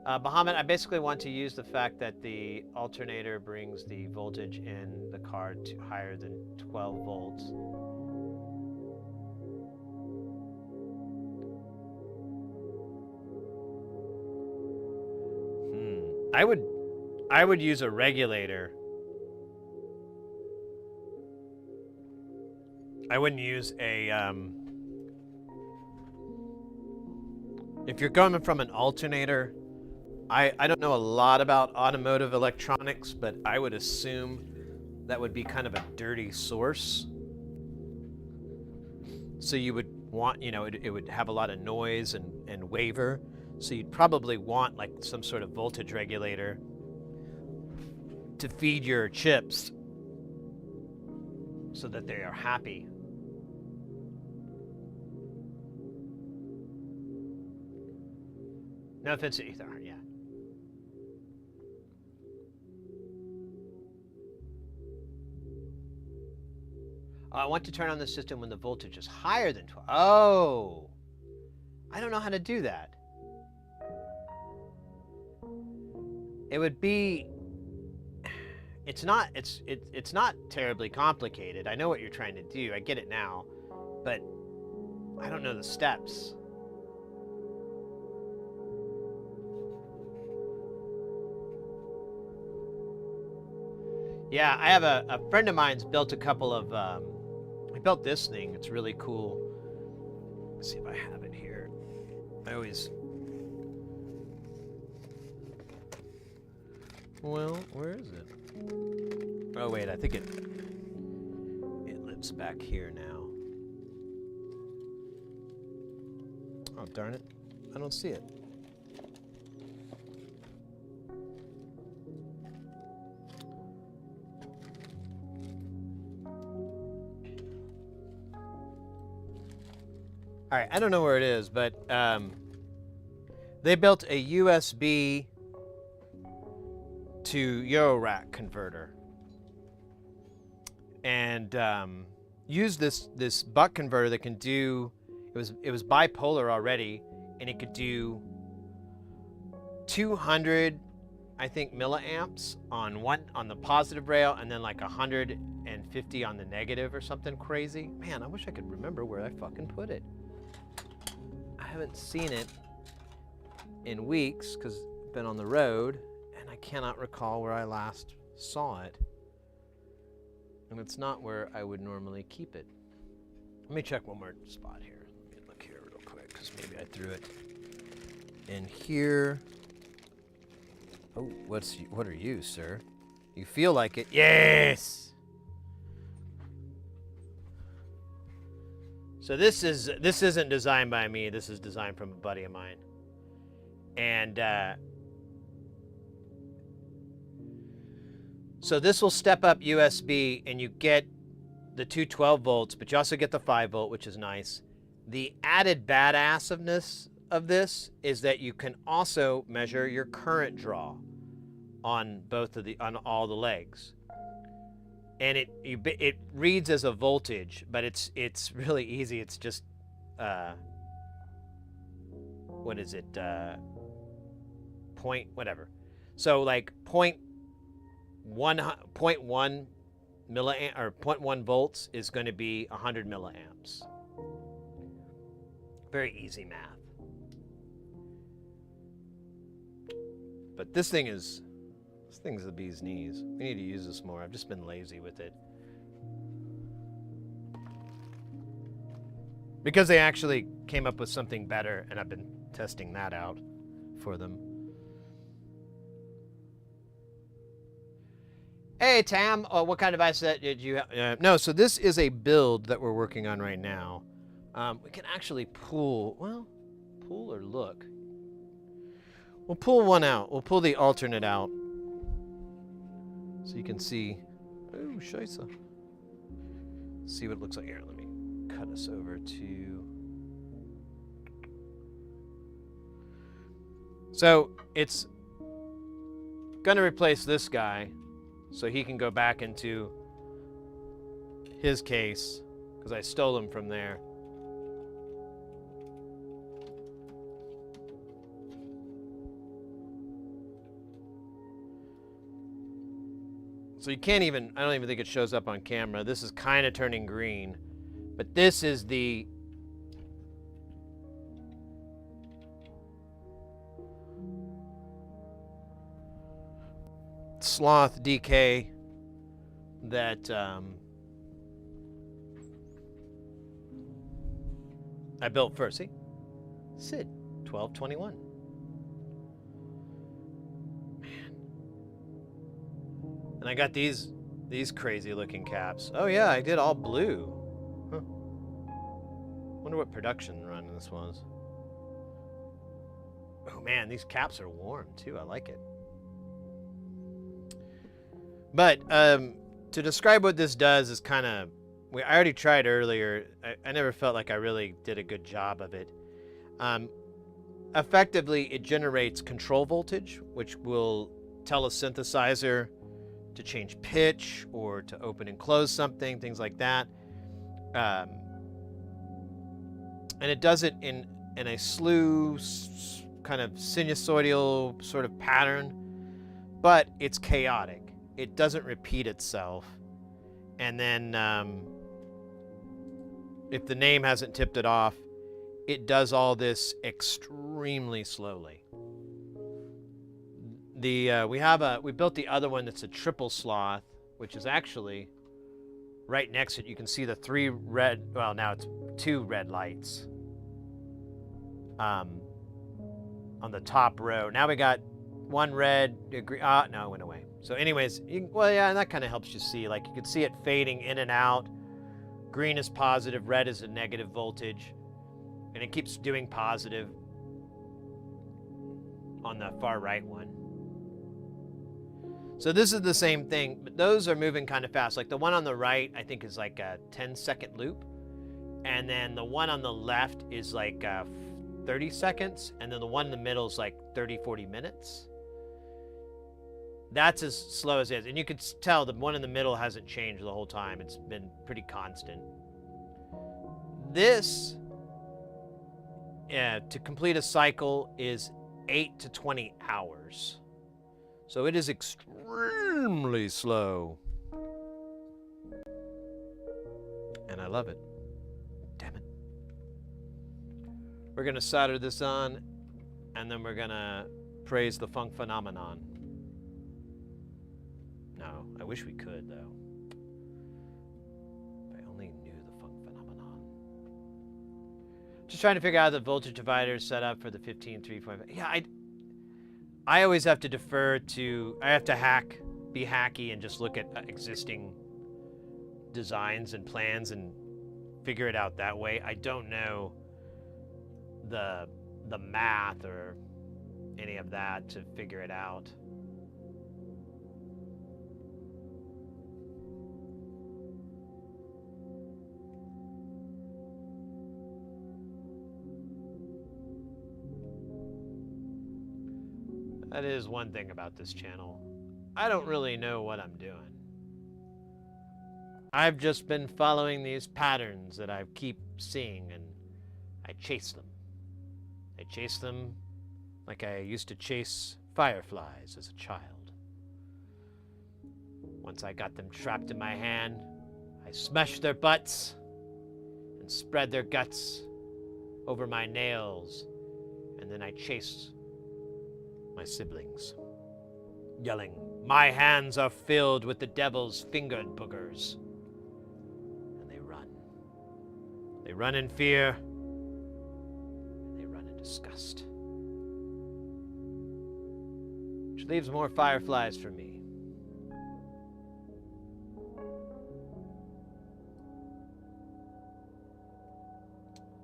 Speaker 1: Bahamut, I basically want to use the fact that the alternator brings the voltage in the car to higher than 12 volts. I would use a regulator. I wouldn't use a, if you're coming from an alternator, I don't know a lot about automotive electronics, but I would assume that would be kind of a dirty source. So you would want, you know, it would have a lot of noise and waver. So you'd probably want like some sort of voltage regulator to feed your chips so that they are happy. No offense to either, yeah. I want to turn on the system when the voltage is higher than 12. Oh, I don't know how to do that. It would be, it's not terribly complicated. I know what you're trying to do. I get it now, but I don't know the steps. Yeah, I have a friend of mine's built a couple of, he built this thing. It's really cool. Let's see if I have it here. I always, well, where is it? Oh wait, I think it lives back here now. Oh darn it, I don't see it. All right, I don't know where it is, but they built a USB to Eurorack converter and used this buck converter that can do, it was bipolar already, and it could do 200, I think, milliamps on the positive rail, and then like 150 on the negative or something crazy. Man, I wish I could remember where I fucking put it. I haven't seen it in weeks because I've been on the road, and I cannot recall where I last saw it. And it's not where I would normally keep it. Let me check one more spot here. Let me look here real quick because maybe I threw it in here. Oh, what are you, sir? You feel like it? Yes. So this isn't designed by me. This is designed from a buddy of mine. And so this will step up USB, and you get the 212 volts, but you also get the 5 volt, which is nice. The added badassedness of this is that you can also measure your current draw on on all the legs. And it reads as a voltage, but it's really easy. It's just what is it? Point whatever. So like 0.1 milliamp or 0.1 volts is going to be 100 milliamps. Very easy math. But this thing's the bee's knees. We need to use this more. I've just been lazy with it. Because they actually came up with something better, and I've been testing that out for them. Hey, Tam, what kind of device did you have? No, so this is a build that we're working on right now. We can actually pull or look. We'll pull one out. We'll pull the alternate out. So you can see, oh, scheisse. See what it looks like here. Let me cut us over to. So it's going to replace this guy so he can go back into his case because I stole him from there. So you can't even, I don't even think it shows up on camera. This is kind of turning green, but this is the Sloth DK that I built first. See? Sid, 1221. And I got these crazy looking caps. Oh yeah, I did all blue. Huh. Wonder what production run this was. Oh man, these caps are warm too. I like it. But to describe what this does is kind of, I already tried earlier. I never felt like I really did a good job of it. Effectively, it generates control voltage, which will tell a synthesizer to change pitch or to open and close something, things like that. And it does it in a slew kind of sinusoidal sort of pattern, but it's chaotic. It doesn't repeat itself. And then if the name hasn't tipped it off, it does all this extremely slowly. We built the other one that's a triple sloth, which is actually right next to it. You can see the 3 red, well now it's 2 red lights on the top row. Now we got 1 red, green, no, it went away. So anyways, well yeah, and that kind of helps you see, like you can see it fading in and out. Green is positive, red is a negative voltage, and it keeps doing positive on the far right one. So this is the same thing, but those are moving kind of fast. Like the one on the right, I think is like a 10-second loop. And then the one on the left is like 30 seconds. And then the one in the middle is like 30, 40 minutes. That's as slow as it is. And you can tell the one in the middle hasn't changed the whole time. It's been pretty constant. This, to complete a cycle, is 8 to 20 hours. So it is extremely slow. And I love it. Damn it. We're going to solder this on and then we're gonna praise the funk phenomenon. No, I wish we could, though. If I only knew the funk phenomenon. Just trying to figure out the voltage divider set up for the 15.3.5. Yeah, I always have to defer to, I have to be hacky and just look at existing designs and plans and figure it out that way. I don't know the math or any of that to figure it out. That is one thing about this channel. I don't really know what I'm doing. I've just been following these patterns that I keep seeing, and I chase them. I chase them like I used to chase fireflies as a child. Once I got them trapped in my hand, I smashed their butts and spread their guts over my nails, and then I chased my siblings, yelling, "My hands are filled with the devil's fingered boogers." And they run. They run in fear, and they run in disgust. Which leaves more fireflies for me. I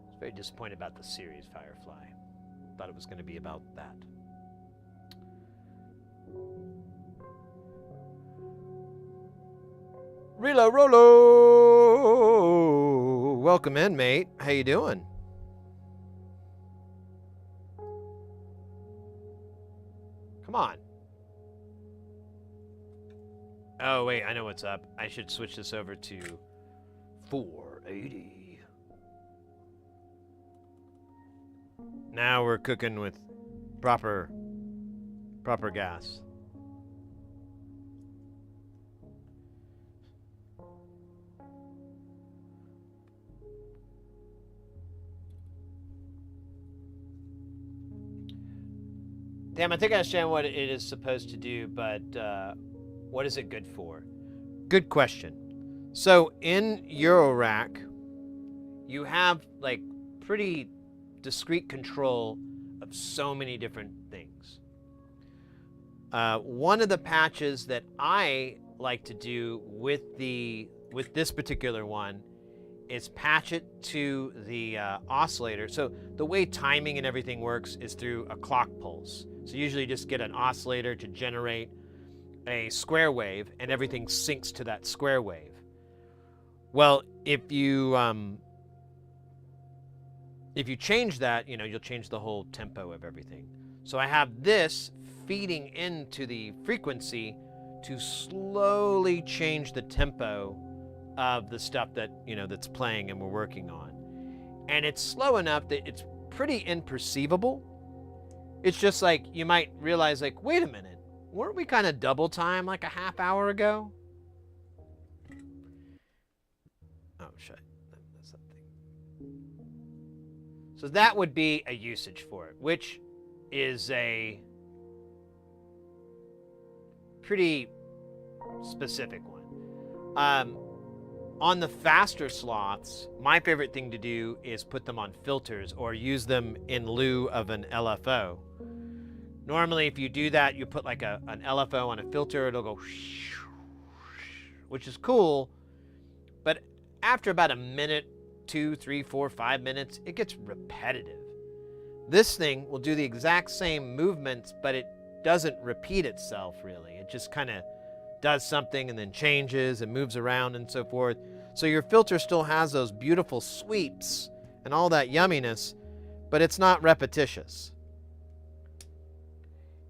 Speaker 1: was very disappointed about the series Firefly. Thought it was going to be about that. Relo Rolo! Welcome in, mate. How you doing? Come on. Oh, wait, I know what's up. I should switch this over to 480. Now we're cooking with proper gas. Damn, I think I understand what it is supposed to do, but what is it good for? Good question. So in Eurorack, you have like pretty discrete control of so many different things. One of the patches that I like to do with this particular one is patch it to the oscillator. So the way timing and everything works is through a clock pulse. So usually you just get an oscillator to generate a square wave, and everything syncs to that square wave. Well, if you change that, you'll change the whole tempo of everything. So I have this feeding into the frequency to slowly change the tempo of the stuff that, that's playing and we're working on. And it's slow enough that it's pretty imperceivable. It's just like, you might realize, like, wait a minute, weren't we kind of double time like a half hour ago? Oh, shit. That's that thing. So that would be a usage for it, which is a pretty specific one. On the faster slots, my favorite thing to do is put them on filters or use them in lieu of an LFO. Normally, if you do that, you put like an LFO on a filter, it'll go, which is cool. But after about a minute, 2, 3, 4, 5 minutes, it gets repetitive. This thing will do the exact same movements, but it doesn't repeat itself really. It just kind of does something and then changes and moves around and so forth. So your filter still has those beautiful sweeps and all that yumminess, but it's not repetitious.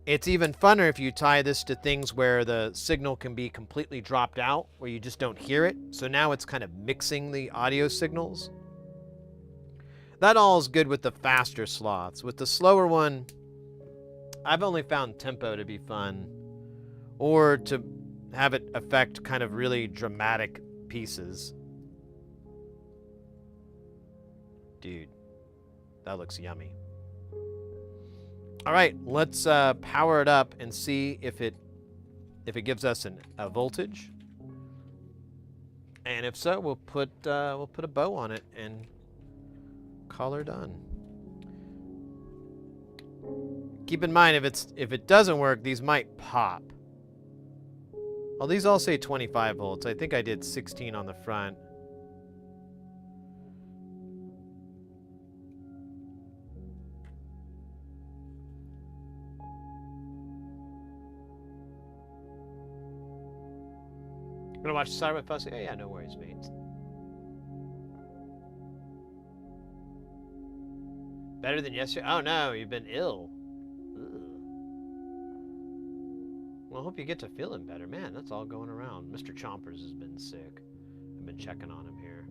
Speaker 1: It's even funner if you tie this to things where the signal can be completely dropped out, where you just don't hear it. So now it's kind of mixing the audio signals. That all is good with the faster slots. With the slower one, I've only found tempo to be fun, or to have it affect kind of really dramatic pieces. Dude, that looks yummy. All right, let's power it up and see if it gives us a voltage. And if so, we'll put a bow on it and call her done. Keep in mind, if it doesn't work, these might pop. Well, these all say 25 volts. I think I did 16 on the front. I'm gonna watch the side with Fussy. Oh, yeah, no worries, mate. Better than yesterday? Oh no, you've been ill. Ugh. Well, I hope you get to feeling better. Man, that's all going around. Mr. Chompers has been sick. I've been checking on him here.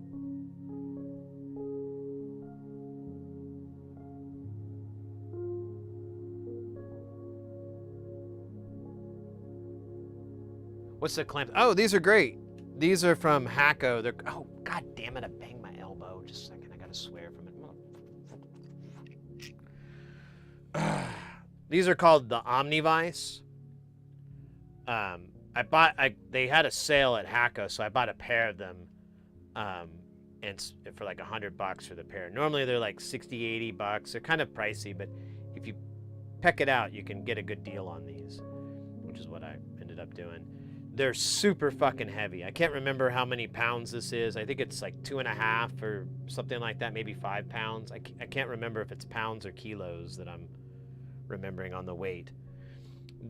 Speaker 1: What's the clamp? Oh, these are great. These are from Hacko. They're, oh, god damn it, I banged my elbow. Just a second, I gotta swear from it. These are called the Omnivice. They had a sale at Hacko, so I bought a pair of them. And for like $100 for the pair. Normally they're like 60, 80 bucks. They're kind of pricey, but if you peck it out, you can get a good deal on these, which is what I ended up doing. They're super fucking heavy. I can't remember how many pounds this is. I think it's like 2.5 or something like that, maybe 5 pounds. I can't remember if it's pounds or kilos that I'm remembering on the weight.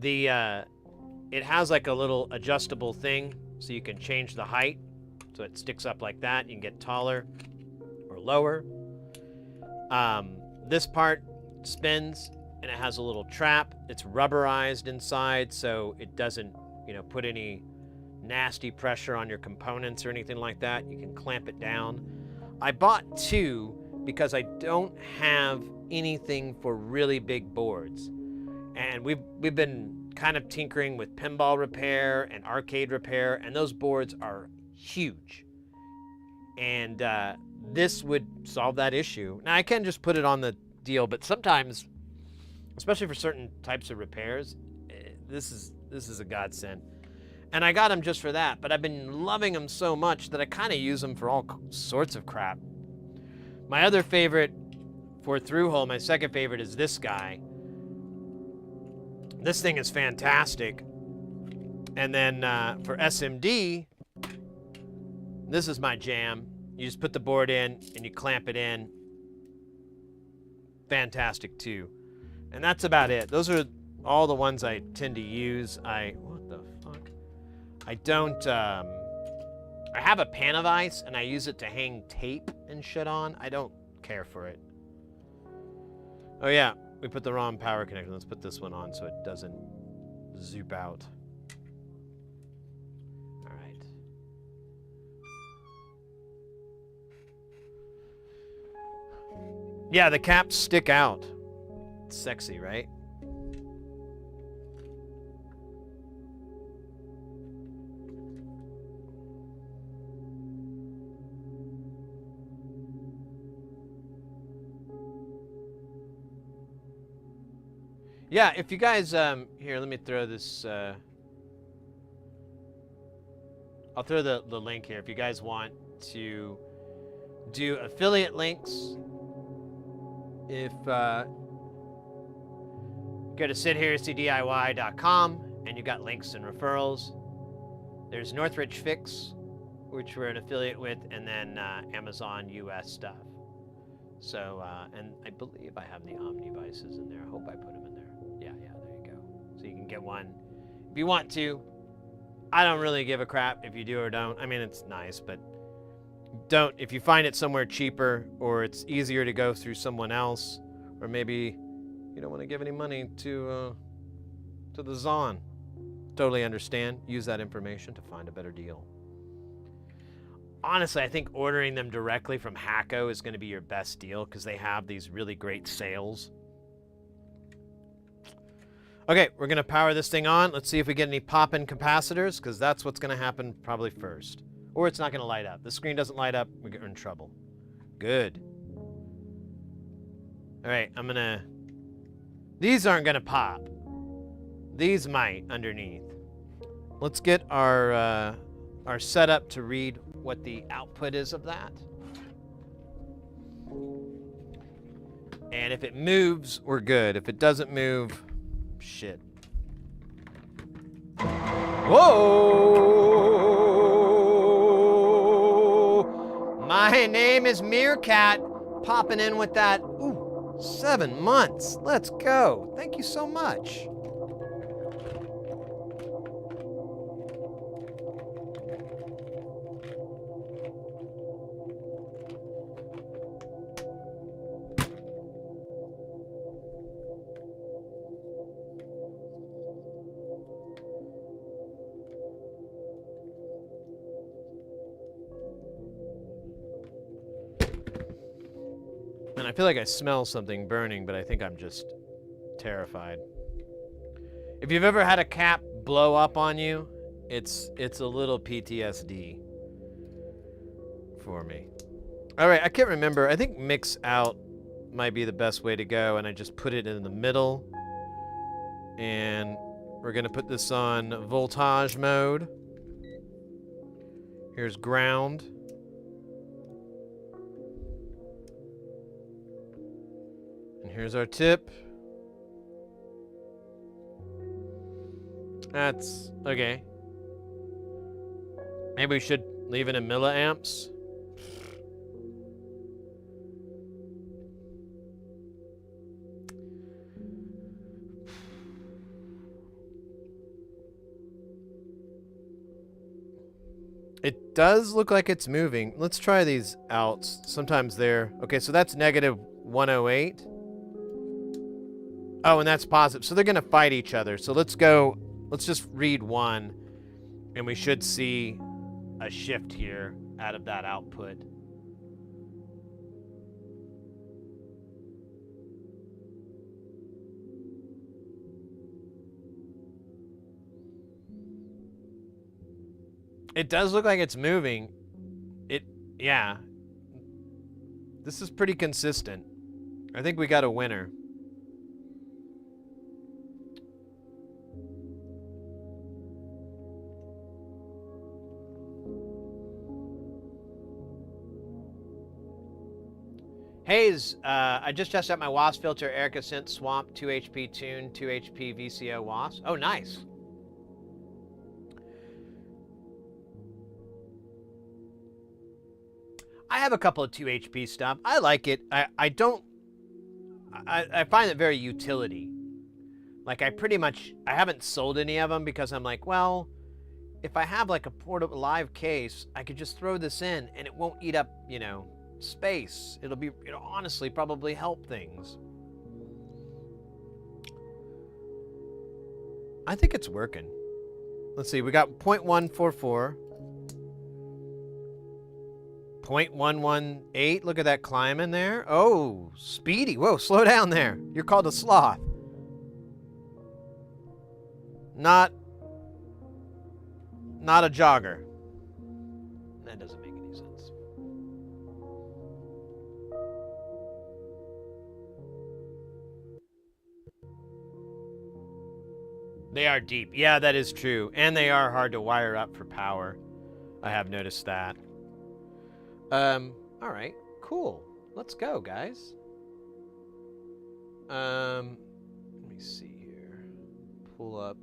Speaker 1: It has like a little adjustable thing so you can change the height. So it sticks up like that. You can get taller or lower. This part spins and it has a little trap. It's rubberized inside so it doesn't, put any nasty pressure on your components or anything like that. You can clamp it down. I bought 2 because I don't have anything for really big boards. And we've been kind of tinkering with pinball repair and arcade repair, and those boards are huge. And this would solve that issue. Now, I can just put it on the deal, but sometimes, especially for certain types of repairs, this is a godsend. And I got them just for that, but I've been loving them so much that I kind of use them for all sorts of crap. My other favorite for through-hole, my second favorite, is this guy. This thing is fantastic. And then for SMD, this is my jam. You just put the board in and you clamp it in. Fantastic too. And that's about it. Those are all the ones I tend to use. What the fuck? I don't, I have a pan of ice and I use it to hang tape and shit on. I don't care for it. Oh yeah, we put the wrong power connector. Let's put this one on so it doesn't zoop out. All right. Yeah, the caps stick out. It's sexy, right? Yeah, if you guys, here, let me throw this, I'll throw the link here. If you guys want to do affiliate links, if, go to sitherecidiy.com and you got links and referrals. There's Northridge Fix, which we're an affiliate with, and then Amazon US stuff. So, and I believe I have the Omnivices in there. I hope I put them in there. Yeah, there you go. So you can get one if you want to. I don't really give a crap if you do or don't. I mean, it's nice, but don't. If you find it somewhere cheaper or it's easier to go through someone else, or maybe you don't want to give any money to the Zon. Totally understand. Use that information to find a better deal. Honestly, I think ordering them directly from Hacko is going to be your best deal because they have these really great sales. Okay, we're going to power this thing on. Let's see if we get any pop-in capacitors because that's what's going to happen probably first. Or it's not going to light up. The screen doesn't light up, we're in trouble. Good. All right, I'm going to These aren't gonna pop. These might underneath. Let's get our setup to read what the output is of that. And if it moves, we're good. If it doesn't move, shit. Whoa! My name is Meerkat, popping in with that. Ooh, 7 months. Let's go. Thank you so much. And I feel like I smell something burning, but I think I'm just terrified. If you've ever had a cap blow up on you, it's a little PTSD for me. All right, I can't remember. I think mix out might be the best way to go, and I just put it in the middle. And we're gonna put this on voltage mode. Here's ground. And here's our tip. That's okay. Maybe we should leave it in milliamps. It does look like it's moving. Let's try these outs. Sometimes they're... Okay, so that's negative 108. Oh, and that's positive. So they're going to fight each other. So let's go... Let's just read one. And we should see a shift here out of that output. It does look like it's moving. Yeah. This is pretty consistent. I think we got a winner. Hayes, I just tested out my wasp filter, Erica Synth Swamp, 2 HP Tune, 2 HP VCO wasp. Oh, nice. I have a couple of 2 HP stuff. I like it. I find it very utility. Like I haven't sold any of them because I'm like, well, if I have like a portable live case, I could just throw this in and it won't eat up, you know, space. It'll honestly probably help things. I think it's working. Let's see, we got 0.144. 0.118. Look at that climb in there. Oh, speedy. Whoa, slow down there. You're called a sloth. Not a jogger. That doesn't make any sense. They are deep. Yeah, that is true. And they are hard to wire up for power. I have noticed that. All right, cool. Let's go, guys. Let me see here. Pull up.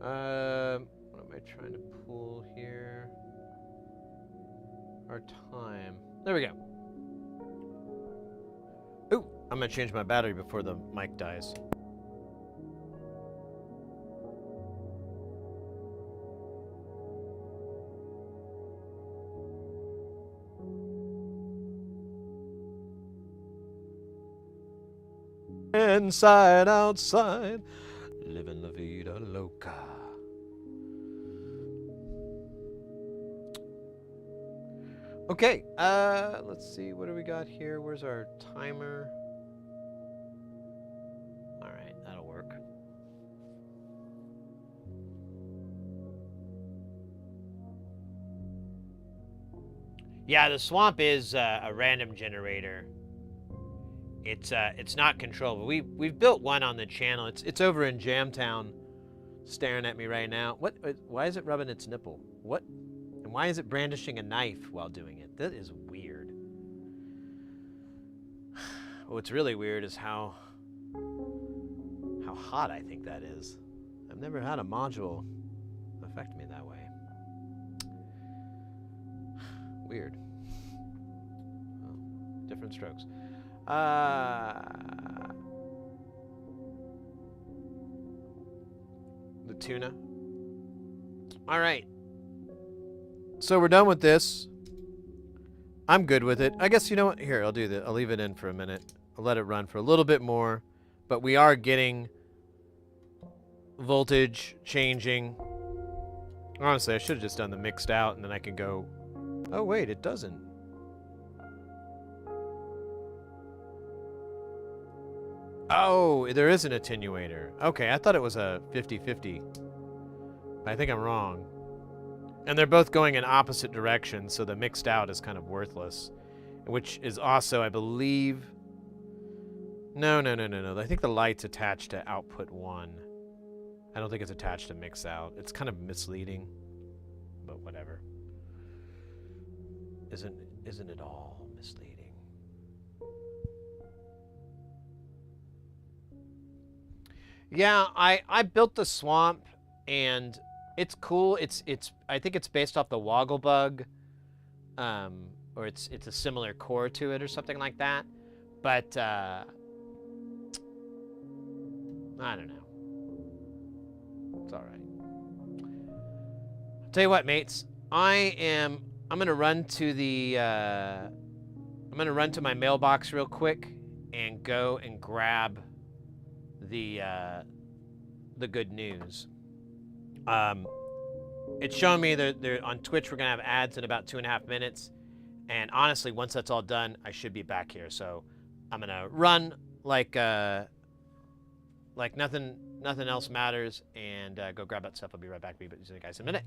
Speaker 1: What am I trying to pull here? Our time. There we go. Ooh, I'm gonna change my battery before the mic dies. Inside, outside, living la vida loca. Okay, let's see, what do we got here? Where's our timer? Yeah, the swamp is a random generator. It's not controllable. We've built one on the channel. It's over in Jamtown, staring at me right now. What? Why is it rubbing its nipple? What? And why is it brandishing a knife while doing it? That is weird. What's really weird is how hot I think that is. I've never had a module affect me that way. Weird. Well, different strokes. The tuna. All right. So we're done with this. I'm good with it. I guess you know what? Here, I'll do that. I'll leave it in for a minute. I'll let it run for a little bit more. But we are getting voltage changing. Honestly, I should have just done the mixed out and then I could go. Oh, wait, it doesn't. Oh, there is an attenuator. Okay, I thought it was a 50-50. I think I'm wrong. And they're both going in opposite directions, so the mixed out is kind of worthless. Which is also, I believe... No. I think the light's attached to output 1. I don't think it's attached to mix out. It's kind of misleading. But whatever. Isn't it all misleading? Yeah, I built the swamp and it's cool. It's I think it's based off the Woggle Bug. Or it's a similar core to it or something like that. But I don't know. It's all right. I'll tell you what, mates. I'm gonna run to the I'm gonna run to my mailbox real quick and go and grab the good news. It's showing me that they're on Twitch. We're gonna have ads in about 2.5 minutes, and honestly, once that's all done, I should be back here. So I'm gonna run like nothing else matters, and go grab that stuff. I'll be right back. But see you guys in a minute.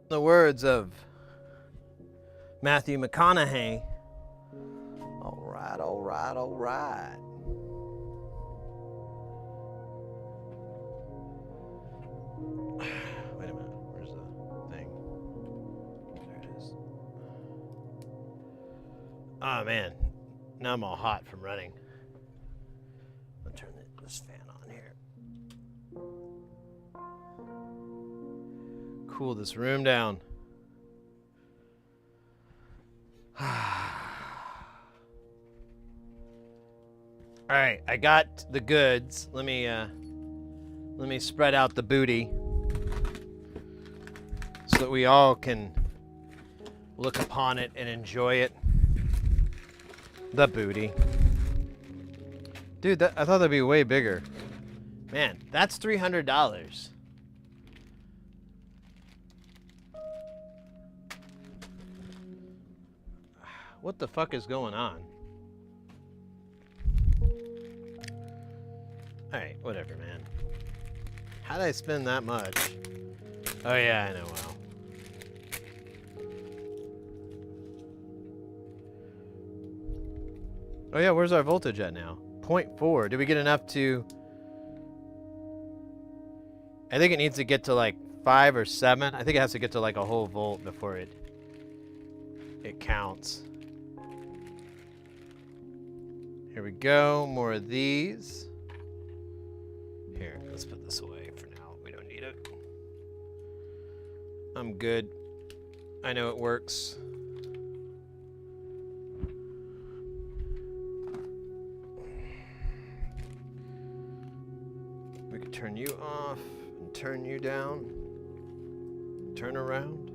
Speaker 1: The words of Matthew McConaughey. All right, all right, all right. Wait a minute. Where's the thing? There it is. Oh, man. Now I'm all hot from running. I'll turn this fan on here. Cool this room down. All right, I got the goods. Let me spread out the booty so that we all can look upon it and enjoy it. The booty. Dude, I thought that'd be way bigger. Man, that's $300. What the fuck is going on? Alright, whatever, man. How did I spend that much? Oh yeah, I know, well. Oh yeah, where's our voltage at now? 0.4. Did we get enough to... I think it needs to get to like 5 or 7. I think it has to get to like a whole volt before it counts. Here we go, more of these. Here, let's put this away for now. We don't need it. I'm good. I know it works. We could turn you off and turn you down. Turn around.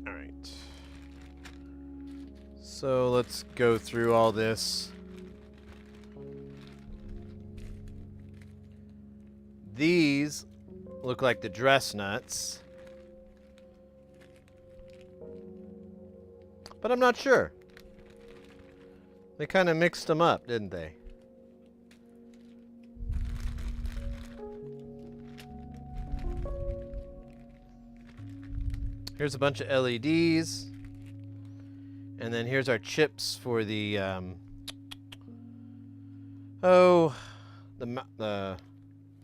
Speaker 1: All right. So let's go through all this. These look like the dress nuts. But I'm not sure. They kind of mixed them up, didn't they? Here's a bunch of LEDs. And then here's our chips for the, the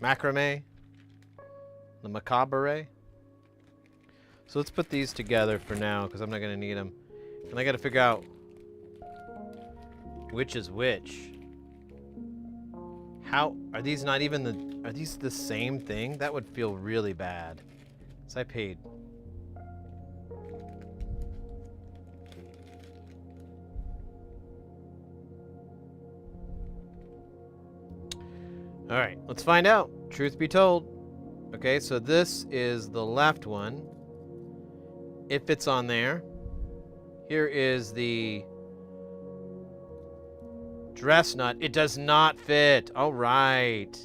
Speaker 1: macrame. The macabre. So let's put these together for now, because I'm not going to need them. And I got to figure out which is which. How are these not even the... Are these the same thing? That would feel really bad. So I paid. Alright, let's find out. Truth be told. Okay, so this is the left one. It fits on there. Here is the dress nut. It does not fit. All right.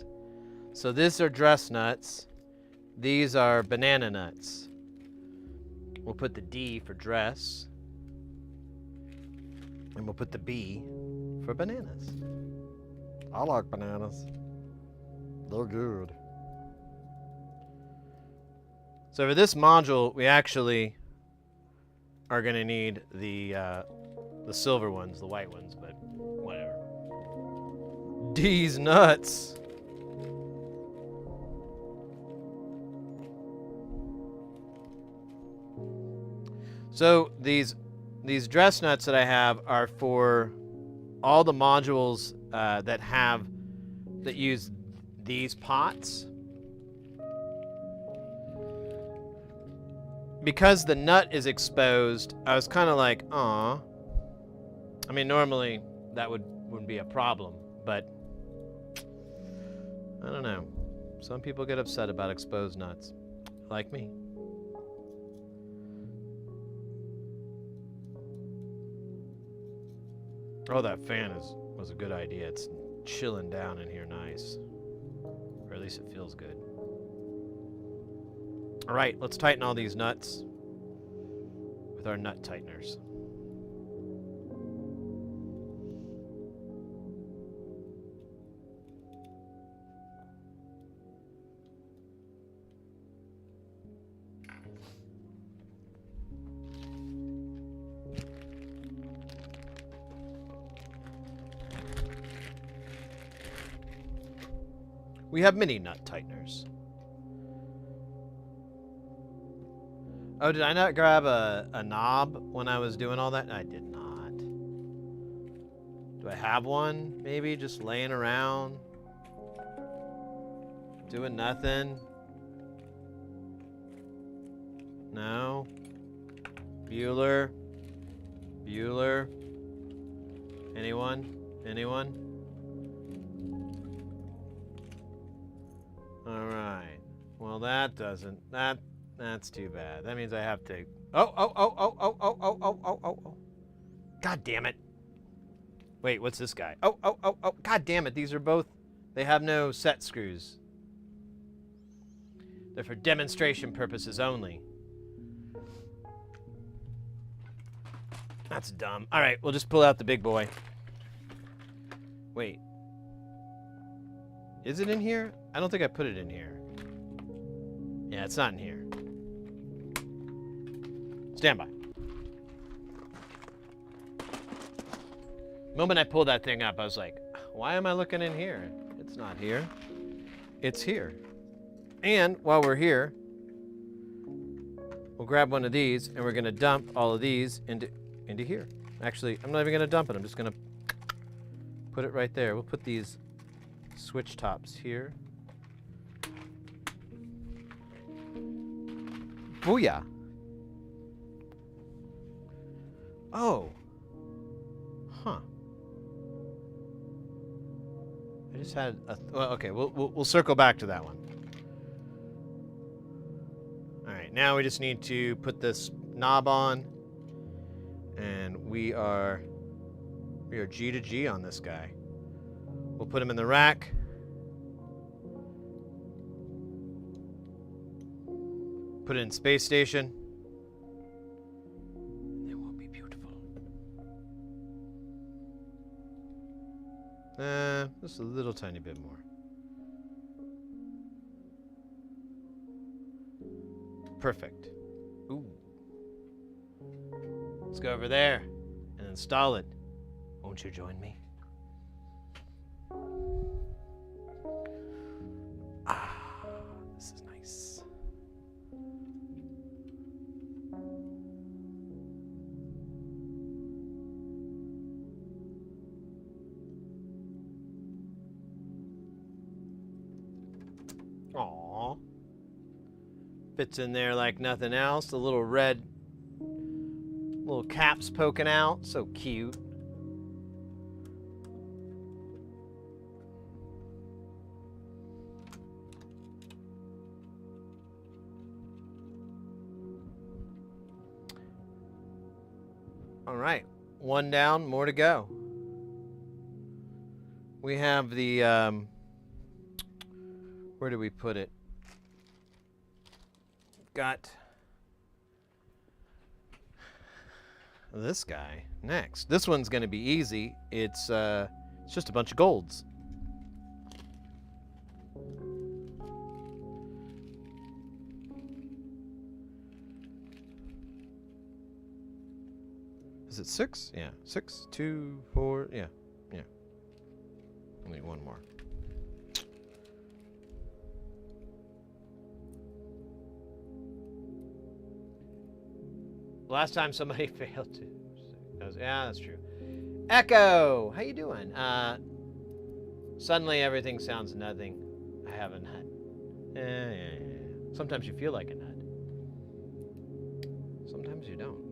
Speaker 1: So these are dress nuts. These are banana nuts. We'll put the D for dress. And we'll put the B for bananas.
Speaker 2: I like bananas. They're good.
Speaker 1: So for this module, we actually are going to need the silver ones, the white ones, but whatever. D's nuts. So these dress nuts that I have are for all the modules that use these pots. Because the nut is exposed, I was kind of like, aw. I mean, normally that wouldn't be a problem, but I don't know. Some people get upset about exposed nuts, like me. Oh, that fan was a good idea. It's chilling down in here nice. Or at least it feels good. All right, let's tighten all these nuts with our nut tighteners. We have mini nut tighteners. Oh, did I not grab a knob when I was doing all that? I did not. Do I have one? Maybe just laying around? Doing nothing? No? Bueller? Bueller? Anyone? Anyone? Alright. Well, that doesn't... That's too bad. That means I have to... Oh. God damn it. Wait, what's this guy? Oh. God damn it. These are both... They have no set screws. They're for demonstration purposes only. That's dumb. All right, we'll just pull out the big boy. Wait. Is it in here? I don't think I put it in here. Yeah, it's not in here. Stand by. The moment I pulled that thing up, I was like, why am I looking in here? It's not here. It's here. And while we're here, we'll grab one of these and we're gonna dump all of these into here. Actually, I'm not even gonna dump it. I'm just gonna put it right there. We'll put these switch tops here. Booyah. Oh. Huh. I just had a... well, okay, we'll circle back to that one. All right, now we just need to put this knob on. And we are G to G on this guy. We'll put him in the rack. Put it in space station. It will be beautiful. Just a little tiny bit more. Perfect. Ooh. Let's go over there and install it. Won't you join me? Ah, this is nice. Aww. Fits in there like nothing else. The little red little caps poking out. So cute. All right. One down, more to go. We have the, where do we put it? Got this guy next. This one's going to be easy. It's just a bunch of golds. Is it 6? Yeah, 6, 2, 4. Yeah. Only one more. Last time somebody failed to. Yeah, that's true. Echo, how you doing? Suddenly everything sounds nothing. I have a nut. Yeah. Sometimes you feel like a nut. Sometimes you don't.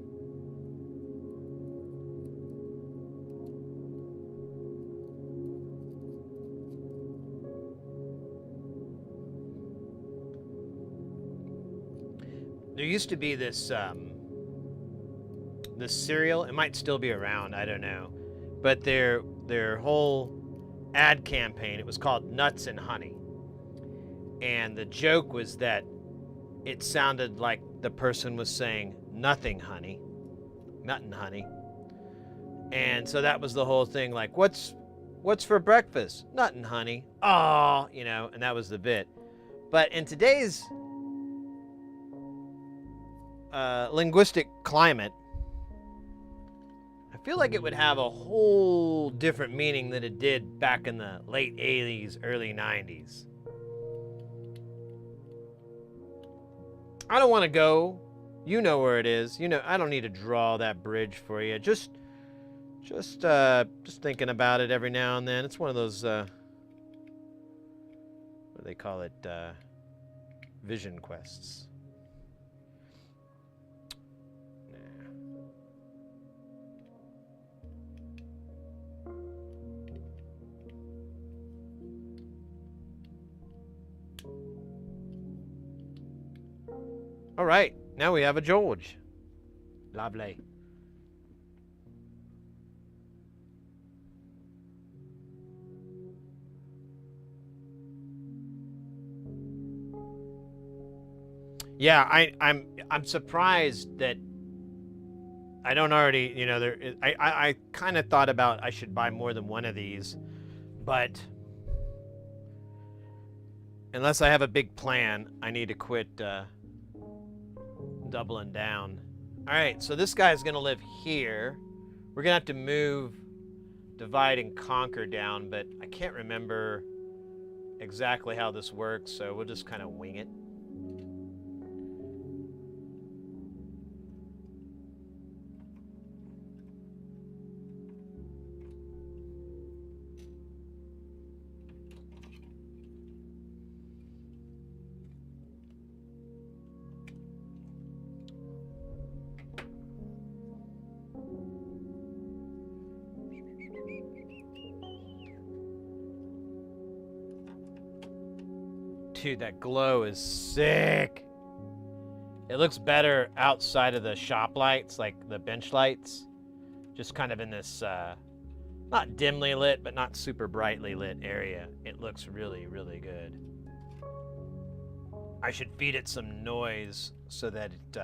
Speaker 1: There used to be this this cereal. It might still be around. I don't know, but their whole ad campaign, it was called Nuts and Honey, and the joke was that it sounded like the person was saying nothing, honey, nuttin' honey, and so that was the whole thing. Like, what's for breakfast? Nuttin', honey. Oh, you know, and that was the bit. But in today's linguistic climate, I feel like it would have a whole different meaning than it did back in the late 80s, early 90s. I don't want to go. You know where it is. You know, I don't need to draw that bridge for you. Just thinking about it every now and then. It's one of those, what do they call it? Vision quests. All right, now we have a George. Lovely. Yeah, I'm surprised that I don't already, you know, I kind of thought about I should buy more than one of these, but unless I have a big plan, I need to quit doubling down. All right, so this guy's gonna live here. We're gonna have to move, divide and conquer down, but I can't remember exactly how this works, so we'll just kind of wing it. Dude, that glow is sick. It looks better outside of the shop lights, like the bench lights. Just kind of in this, not dimly lit, but not super brightly lit area. It looks really, really good. I should feed it some noise so that it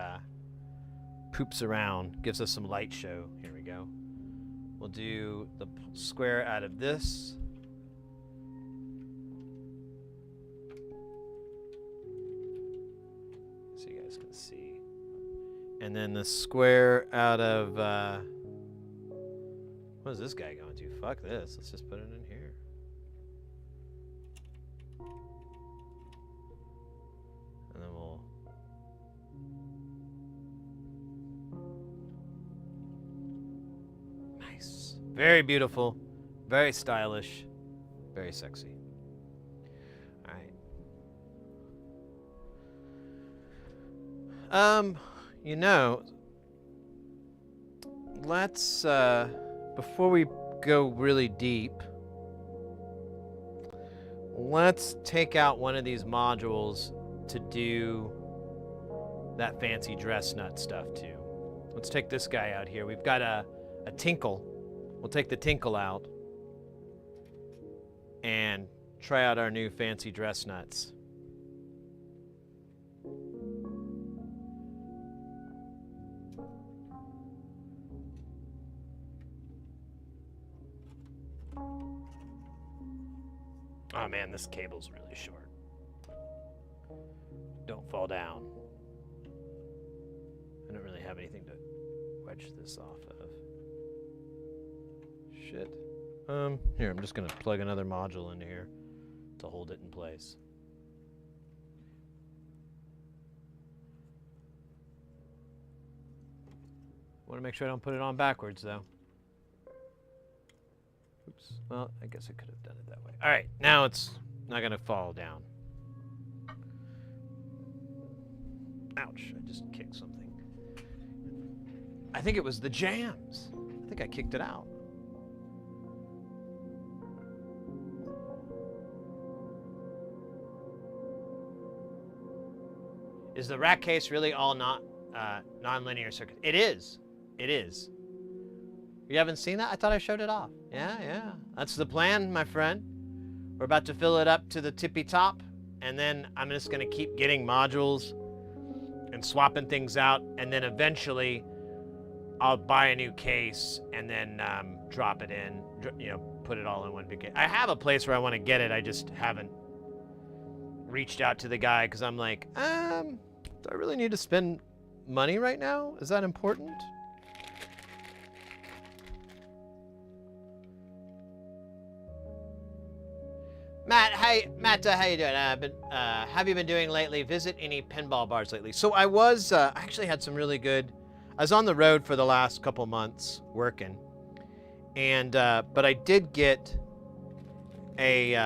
Speaker 1: poops around, gives us some light show. Here we go. We'll do the square out of this. So you guys can see. And then the square out of, what is this guy going to? Fuck this. Let's just put it in here. And then we'll... Nice. Very beautiful. Very stylish. Very sexy. You know, let's, before we go really deep, let's take out one of these modules to do that fancy dress nut stuff too. Let's take this guy out here. We've got a tinkle. We'll take the tinkle out and try out our new fancy dress nuts. Oh man, this cable's really short. Don't fall down. I don't really have anything to wedge this off of. Shit. Here, I'm just gonna plug another module into here to hold it in place. Want to make sure I don't put it on backwards though. Oops. Well, I guess I could have done it that way. All right, now it's not gonna fall down. Ouch, I just kicked something. I think it was the jams. I think I kicked it out. Is the rack case really all non-linear circuit? It is. It is. You haven't seen that? I thought I showed it off. Yeah. That's the plan, my friend. We're about to fill it up to the tippy top, and then I'm just gonna keep getting modules and swapping things out, and then eventually I'll buy a new case and then drop it in, put it all in one big case. I have a place where I want to get it. I just haven't reached out to the guy because I'm like, do I really need to spend money right now? Is that important? Matt, Matt, how you doing? Have you been doing lately? Visit any pinball bars lately? So I was, I actually had some really good. I was on the road for the last couple months working, and but I did get a.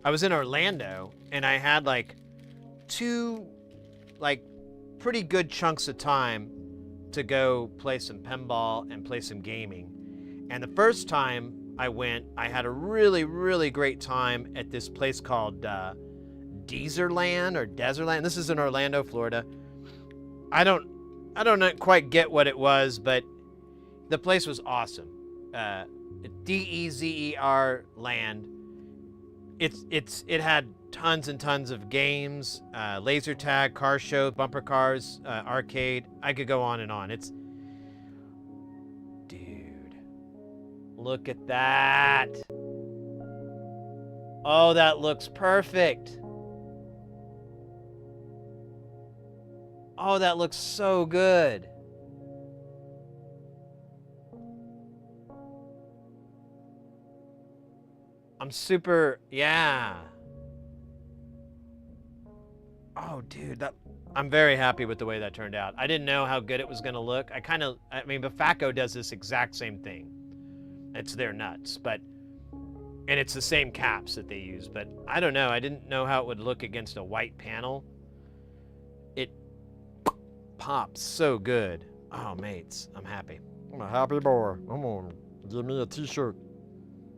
Speaker 1: I was in Orlando, and I had like 2, like, pretty good chunks of time to go play some pinball and play some gaming. And the first time I went, I had a really, really great time at this place called Deezerland or Desertland. This is in Orlando, Florida. I don't quite get what it was, but the place was awesome. Dezer land. It had tons and tons of games, laser tag, car show, bumper cars, arcade. I could go on and on. It's, dude, look at that. Oh, that looks perfect. Oh, that looks so good. I'm super, yeah. Oh, dude, I'm very happy with the way that turned out. I didn't know how good it was going to look. I mean, Bafako does this exact same thing. It's their nuts, and it's the same caps that they use, but I don't know. I didn't know how it would look against a white panel. It pops so good. Oh, mates, I'm happy.
Speaker 2: I'm a happy boy. Come on, give me a t-shirt.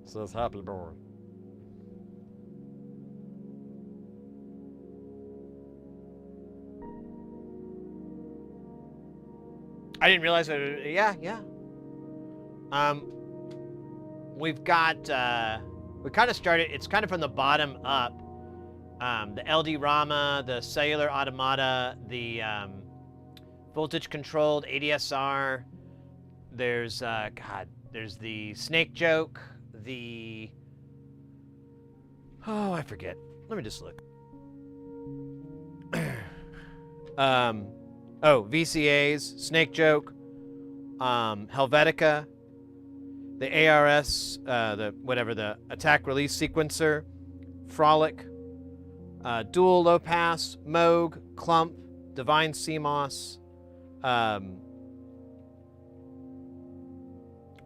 Speaker 2: Says happy boy.
Speaker 1: I didn't realize that. Yeah. We've got, we kind of started, it's kind of from the bottom up. The LD Rama, the cellular automata, the voltage controlled ADSR. There's, there's the snake joke, oh, I forget. Let me just look. VCAs, Snake Joke, Helvetica, the ARS, the attack release sequencer, Frolic, Dual Low Pass, Moog, Clump, Divine CMOS,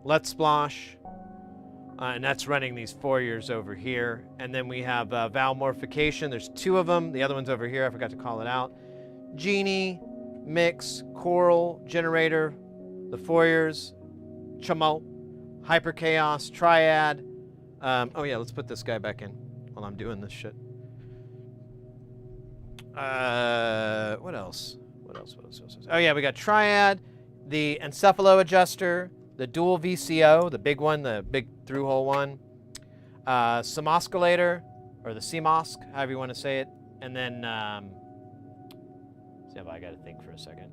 Speaker 1: Let's Splosh, and that's running these Fouriers over here. And then we have Valmorphication. There's 2 of them. The other one's over here. I forgot to call it out. Genie, Mix, Coral, Generator, the Fouriers, Chamo, Hyper Chaos, Triad. Oh yeah, let's put this guy back in while I'm doing this shit. What else? Oh yeah, we got Triad, the Encephalo Adjuster, the Dual VCO, the big one, the big through-hole one, Simosculator, or the CMOSC, however you want to say it, and then, see if I got to think for a second.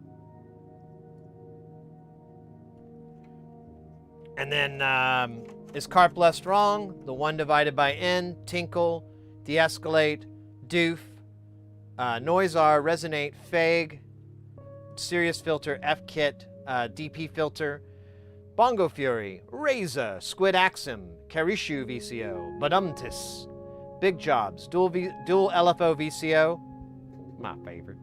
Speaker 1: And then, is Carp Blessed Wrong? The 1 divided by N, Tinkle, Deescalate, Doof, Noisar, Resonate, Fag, Sirius Filter, F-Kit, DP Filter, Bongo Fury, Reza, Squid Axum, Karishu VCO, Badumtis, Big Jobs, Dual LFO VCO, my favorite,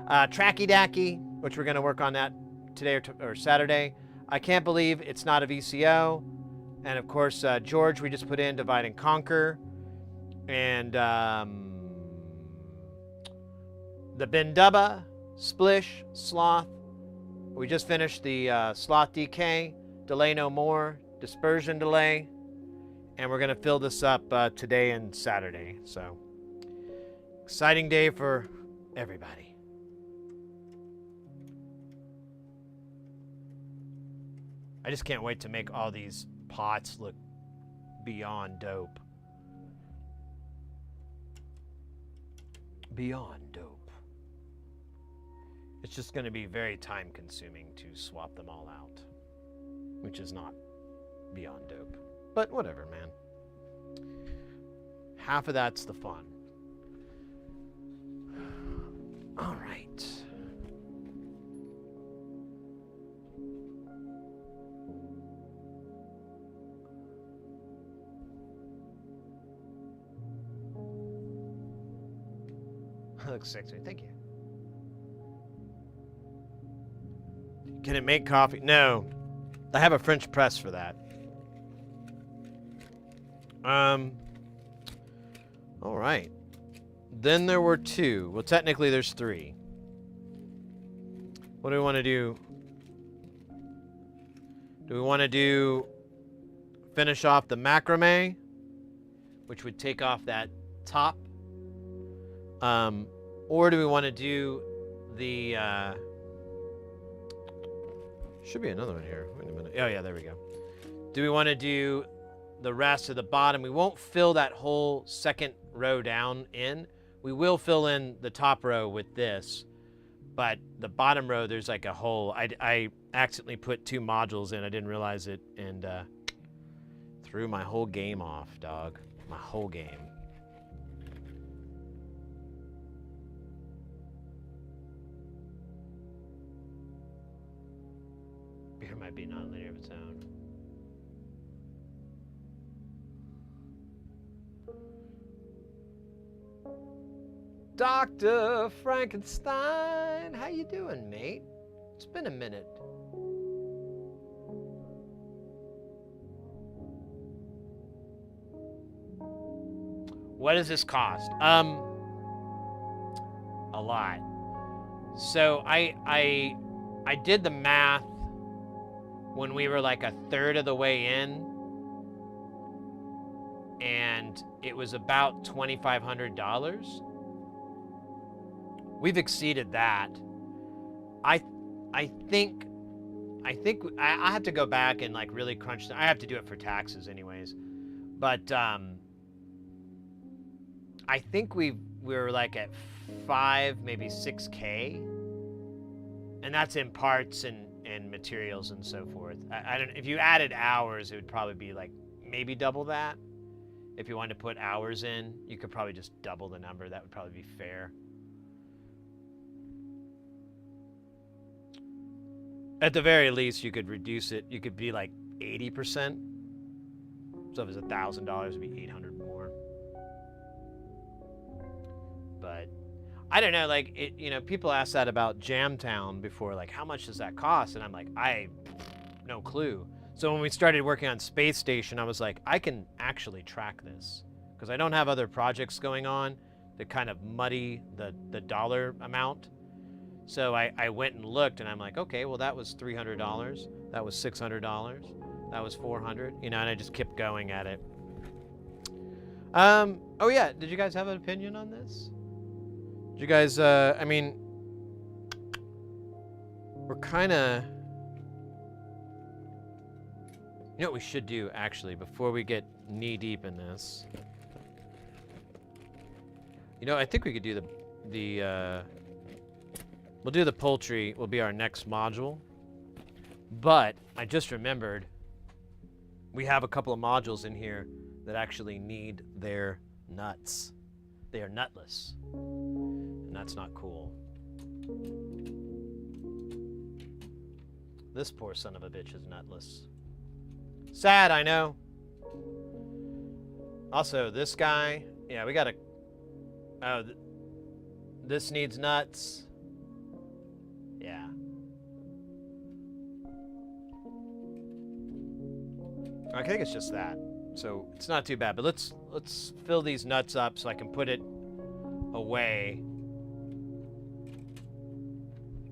Speaker 1: Tracky Dacky, which we're going to work on that today or Saturday. I Can't Believe It's Not a VCO. And of course, George, we just put in Divide and Conquer. And the Bindubba, Splish, Sloth. We just finished the Sloth DK, Delay No More, Dispersion Delay. And we're going to fill this up today and Saturday. So, exciting day for everybody. I just can't wait to make all these pots look beyond dope. Beyond dope. It's just going to be very time consuming to swap them all out, which is not beyond dope. But whatever, man. Half of that's the fun. All right. That looks sexy. Thank you. Can it make coffee? No. I have a French press for that. All right. Then there were 2. Well, technically there's 3. What do we want to do? Do we want to finish off the macrame, which would take off that top? Or do we want to do the, should be another one here. Wait a minute. Oh yeah, there we go. Do we want to do the rest of the bottom? We won't fill that whole second row down in. We will fill in the top row with this, but the bottom row, there's like a hole. I accidentally put 2 modules in. I didn't realize it, and threw my whole game off, dog. My whole game. Beer might be non-linear of its own. Dr. Frankenstein, how you doing, mate? It's been a minute. What does this cost? A lot. So I did the math when we were like a third of the way in, and it was about $2,500. We've exceeded that. I think I have to go back and like really crunch. I have to do it for taxes anyways, but I think we're like at 5, maybe 6K, and that's in parts and materials and so forth. I don't. If you added hours, it would probably be like maybe double that. If you wanted to put hours in, you could probably just double the number. That would probably be fair. At the very least, you could reduce it. You could be like 80%. So if it's $1,000, it'd be 800 more. But I don't know. Like it, you know, people ask that about Jamtown before. Like, how much does that cost? And I'm like, no clue. So when we started working on Space Station, I was like, I can actually track this because I don't have other projects going on that kind of muddy the dollar amount. So I went and looked, and I'm like, okay, well, that was $300. That was $600. That was $400. You know, and I just kept going at it. Oh, yeah. Did you guys have an opinion on this? Did you guys, I mean, we're kind of... You know what we should do, actually, before we get knee-deep in this? You know, I think we could do we'll do the poultry, will be our next module. But I just remembered we have a couple of modules in here that actually need their nuts. They are nutless. And that's not cool. This poor son of a bitch is nutless. Sad, I know. Also, this guy, yeah, we gotta... Oh, this needs nuts. Yeah. I think it's just that. So it's not too bad, but let's fill these nuts up so I can put it away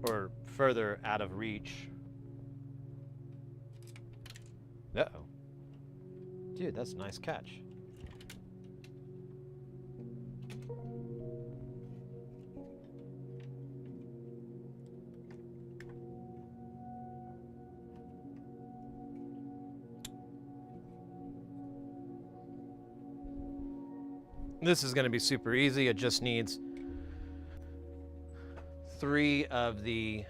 Speaker 1: or further out of reach. Uh-oh. Dude, that's a nice catch. This is going to be super easy. It just needs 3 of the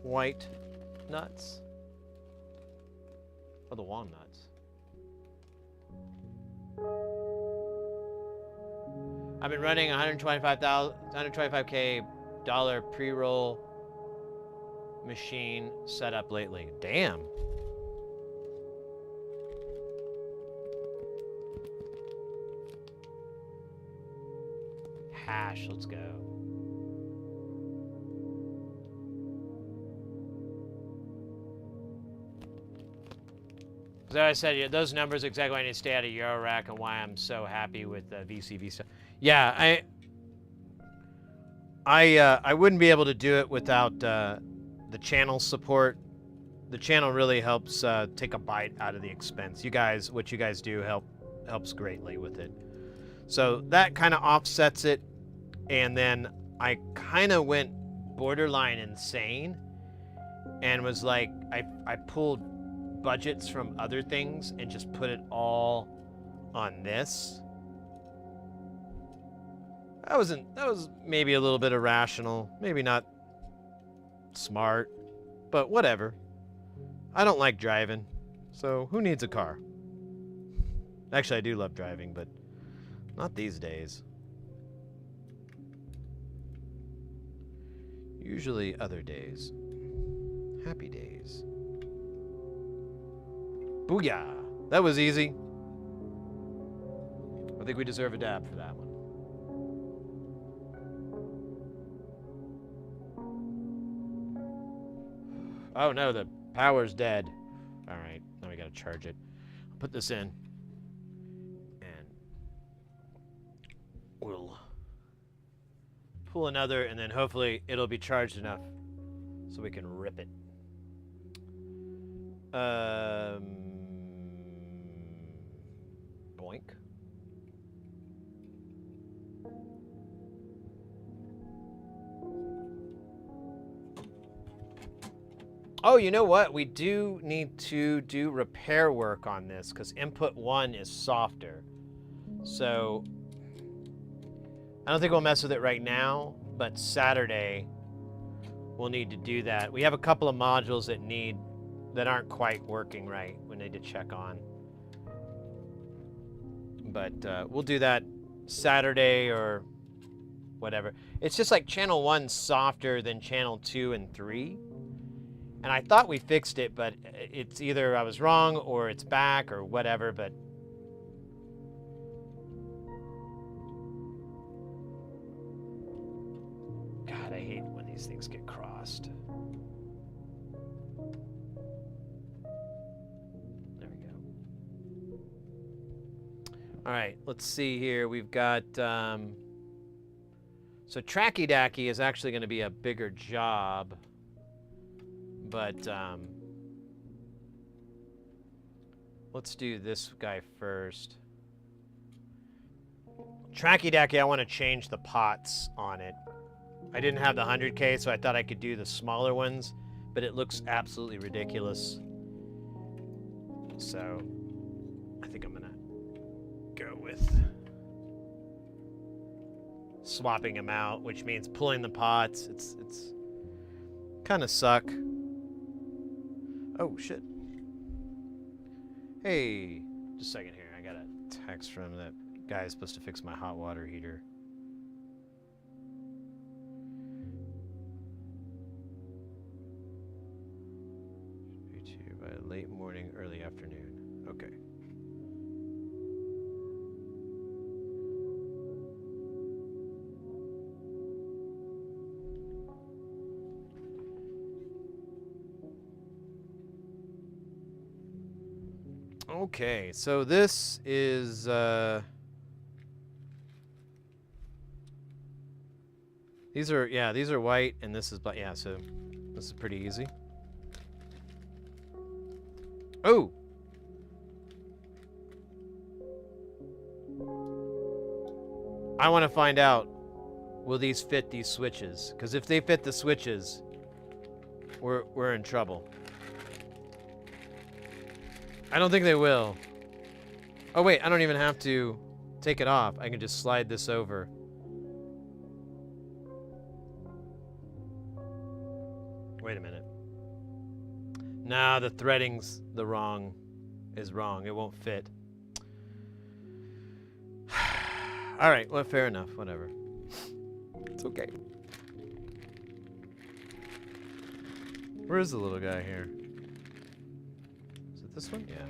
Speaker 1: white nuts. Oh, the walnuts. I've been running $125K pre-roll machine setup lately. Damn. Hash, let's go. So I said, yeah, those numbers are exactly why I need to stay out of Eurorack and why I'm so happy with VCV stuff. Yeah, I wouldn't be able to do it without the channel support. The channel really helps take a bite out of the expense. You guys, what you guys do helps greatly with it. So that kind of offsets it. And then I kind of went borderline insane and was like, I pulled budgets from other things and just put it all on this. That was maybe a little bit irrational, maybe not smart, but whatever. I don't like driving, so who needs a car? Actually, I do love driving, but not these days. Usually other days. Happy days. Booyah! That was easy. I think we deserve a dab for that one. Oh no, the power's dead. Alright, now we gotta charge it. I'll put this in. And we'll pull another, and then hopefully it'll be charged enough so we can rip it. Boink. Oh, you know what? We do need to do repair work on this because input 1 is softer. So I don't think we'll mess with it right now, but Saturday we'll need to do that. We have a couple of modules that aren't quite working right. We need to check on. But we'll do that Saturday or whatever. It's just like channel 1's softer than channel 2 and 3. And I thought we fixed it, but it's either I was wrong or it's back or whatever, but God, I hate when these things get crossed. There we go. All right, let's see here. We've got, so Tracky Dacky is actually going to be a bigger job. But let's do this guy first. Tracky Dacky, I want to change the pots on it. I didn't have the 100K, so I thought I could do the smaller ones, but it looks absolutely ridiculous. So I think I'm gonna go with swapping them out, which means pulling the pots. It's kind of suck. Oh, shit. Hey, just a second here. I got a text from that guy who's supposed to fix my hot water heater. Should be to you by late morning, early afternoon. Okay. Okay, so this is these are white and this is black. Yeah, so this is pretty easy. Oh. I want to find out, will these fit these switches? Because if they fit the switches, we're in trouble. I don't think they will. Oh wait, I don't even have to take it off. I can just slide this over. Wait a minute. Nah, the threading's wrong. It won't fit. All right, well, fair enough. Whatever. It's okay. Where is the little guy here? Is it this one? Yeah.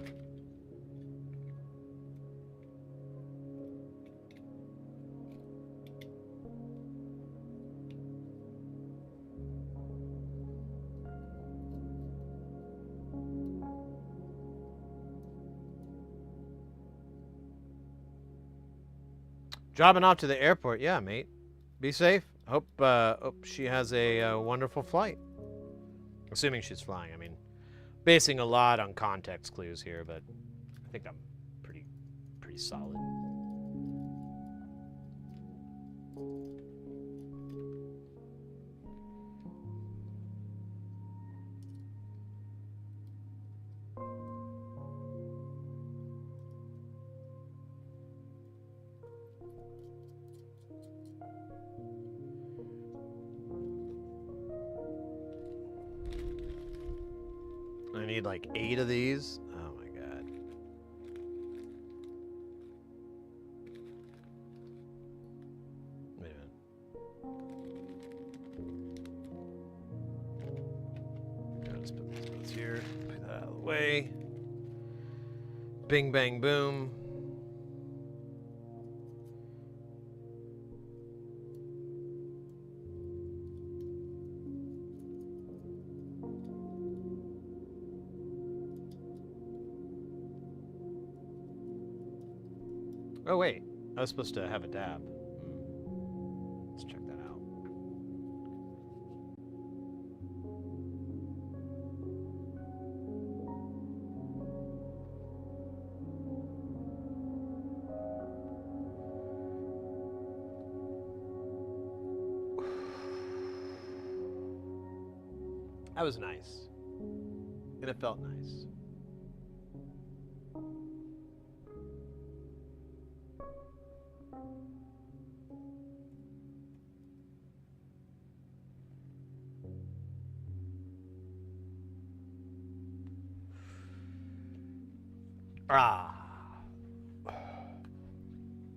Speaker 1: Dropping off to the airport. Yeah, mate. Be safe. Hope she has a wonderful flight. Assuming she's flying. I mean, basing a lot on context clues here, but I think I'm pretty solid. need like 8 of these. Oh my god. Wait a minute. Okay, let's put these both here. Put that out of the way. Bing, bang, boom. Oh wait, I was supposed to have a dab. Let's check that out. That was nice. And it felt nice. Ah.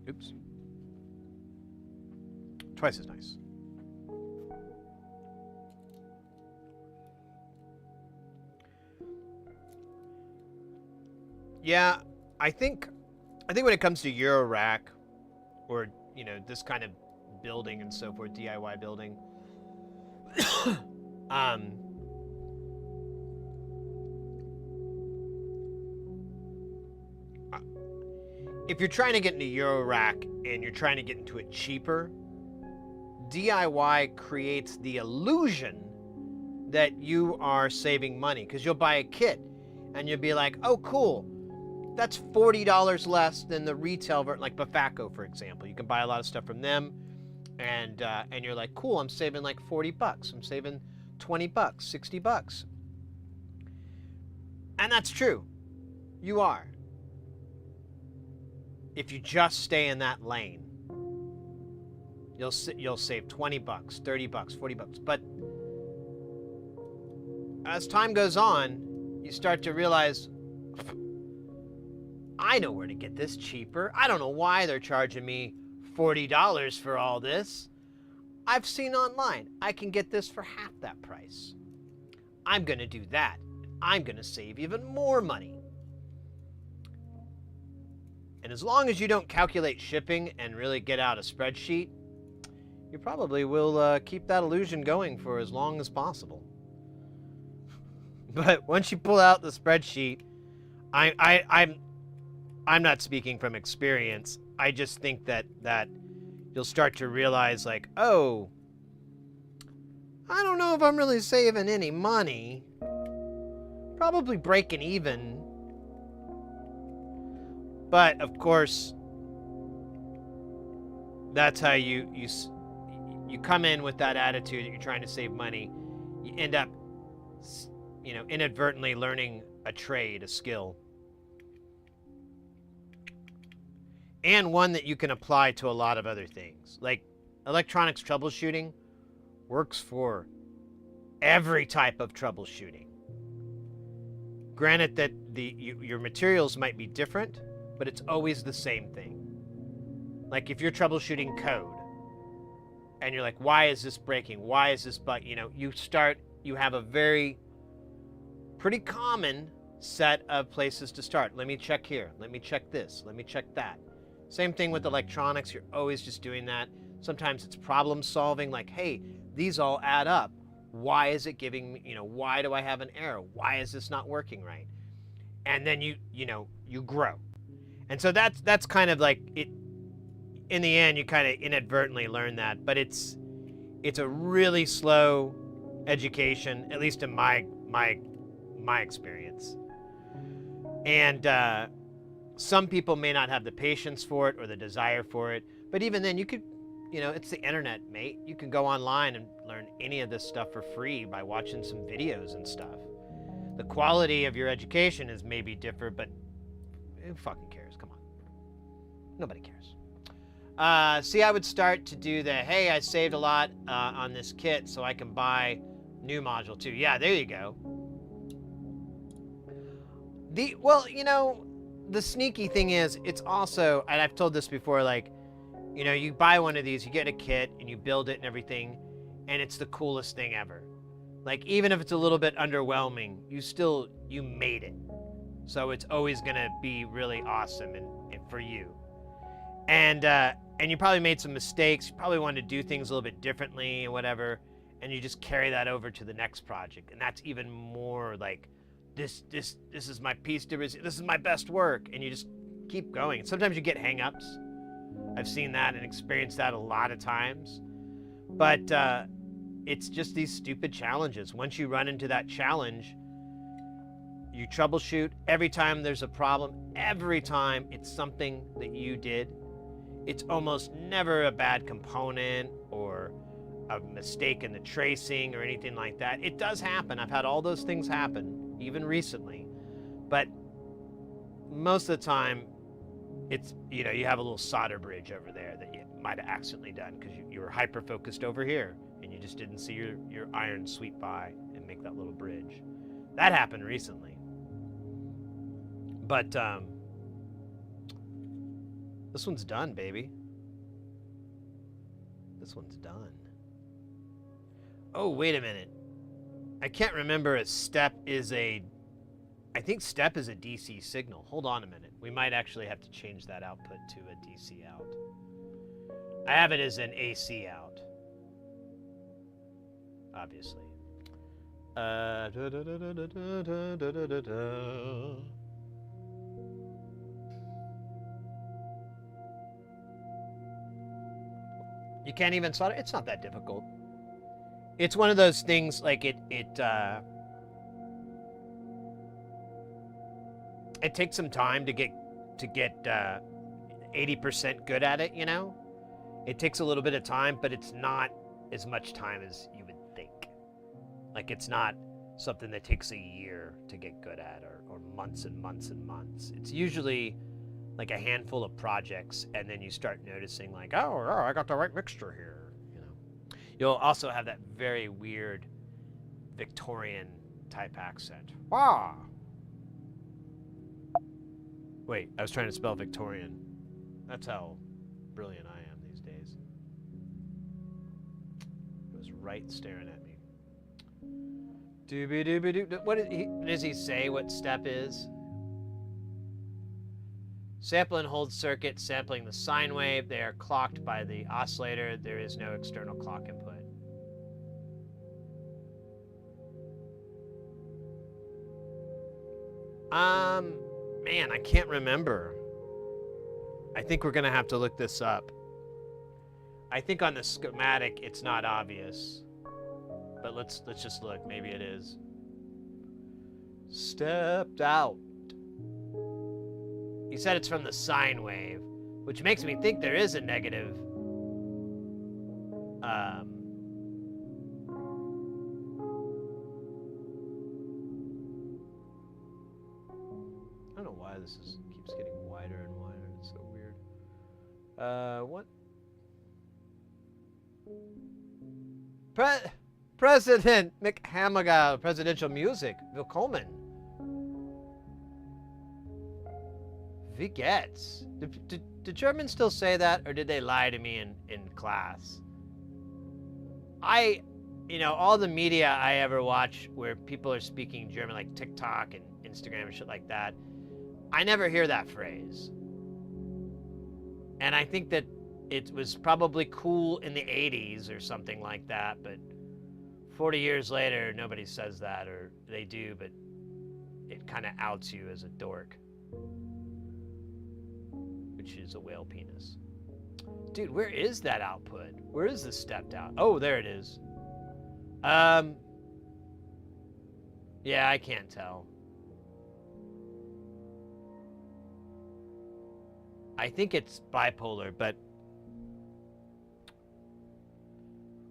Speaker 1: Oops. Twice as nice. Yeah, I think when it comes to Euro rack or, you know, this kind of building and so forth, DIY building, if you're trying to get into Euro rack and you're trying to get into it cheaper, DIY creates the illusion that you are saving money because you'll buy a kit and you'll be like, oh, cool. That's $40 less than the retail version, like Bafacco, for example. You can buy a lot of stuff from them, and you're like, cool, I'm saving like 40 bucks. I'm saving 20 bucks, 60 bucks. And that's true. You are. If you just stay in that lane, you'll save 20 bucks, 30 bucks, 40 bucks. But as time goes on, you start to realize, I know where to get this cheaper. I don't know why they're charging me $40 for all this. I've seen online, I can get this for half that price. I'm going to do that. I'm going to save even more money. And as long as you don't calculate shipping and really get out a spreadsheet, you probably will keep that illusion going for as long as possible. But once you pull out the spreadsheet, I'm not speaking from experience. I just think that you'll start to realize, like, oh, I don't know if I'm really saving any money. Probably breaking even. But of course, that's how you come in with that attitude that you're trying to save money. You end up, you know, inadvertently learning a trade, a skill. And one that you can apply to a lot of other things. Like electronics troubleshooting works for every type of troubleshooting. Granted that your materials might be different, but it's always the same thing. Like if you're troubleshooting code and you're like, why is this breaking? Why is this bug? You know, you have a pretty common set of places to start. Let me check here. Let me check this. Let me check that. Same thing with electronics. You're always just doing that. Sometimes it's problem solving, like, hey, these all add up. Why is it giving me, you know, why do I have an error? Why is this not working right? And then you grow. And so that's kind of like it. In the end, you kind of inadvertently learn that, but it's a really slow education, at least in my experience. And some people may not have the patience for it or the desire for it, but even then you could, you know, it's the internet, mate. You can go online and learn any of this stuff for free by watching some videos and stuff. The quality of your education is maybe different, but who fucking cares? Come on. Nobody cares. See, I would start to do the, hey, I saved a lot on this kit so I can buy new module 2. Yeah, there you go. Well, you know, the sneaky thing is, it's also, and I've told this before, like, you know, you buy one of these, you get a kit, and you build it and everything, and it's the coolest thing ever. Like, even if it's a little bit underwhelming, you made it. So it's always gonna be really awesome and for you. And you probably made some mistakes. You probably wanted to do things a little bit differently and whatever, and you just carry that over to the next project, and that's even more like, this is my piece de resistance. This is my best work, and you just keep going. Sometimes you get hang-ups. I've seen that and experienced that a lot of times, but it's just these stupid challenges. Once you run into that challenge, you troubleshoot. Every time there's a problem, every time it's something that you did. It's almost never a bad component or a mistake in the tracing or anything like that. It does happen. I've had all those things happen, even recently. But most of the time, it's, you know, you have a little solder bridge over there that you might have accidentally done because you were hyper-focused over here and you just didn't see your iron sweep by and make that little bridge. That happened recently. But this one's done, baby. This one's done. Oh, wait a minute. I can't remember if step is a... I think step is a DC signal. Hold on a minute. We might actually have to change that output to a DC out. I have it as an AC out. Obviously. You can't even solder. It's not that difficult. It's one of those things like it takes some time to get 80% good at it, you know? It takes a little bit of time, but it's not as much time as you would think. Like, it's not something that takes a year to get good at, or months and months and months. It's usually like a handful of projects, and then you start noticing like, oh, I got the right mixture here, you know? You'll also have that very weird Victorian type accent. Wow. Wait, I was trying to spell Victorian. That's how brilliant I am these days. It was right staring at me. Doobie-doobie-doo. What does he say what step is? Sample and hold circuit, sampling the sine wave. They are clocked by the oscillator. There is no external clock input. Man, I can't remember. I think we're gonna have to look this up. I think on the schematic it's not obvious, but let's just look. Maybe it is. Stepped out. He said it's from the sine wave, which makes me think there is a negative. I don't know why this keeps getting wider and wider. It's so weird. What? President McHamagal, presidential music. Willkommen. Wie geht's? Do Germans still say that, or did they lie to me in class? You know, all the media I ever watch where people are speaking German, like TikTok and Instagram and shit like that, I never hear that phrase. And I think that it was probably cool in the 80s or something like that, but 40 years later, nobody says that, or they do, but it kind of outs you as a dork. Which is a whale penis. Dude, where is that output? Where is this stepped out? Oh, there it is. Yeah, I can't tell. I think it's bipolar, but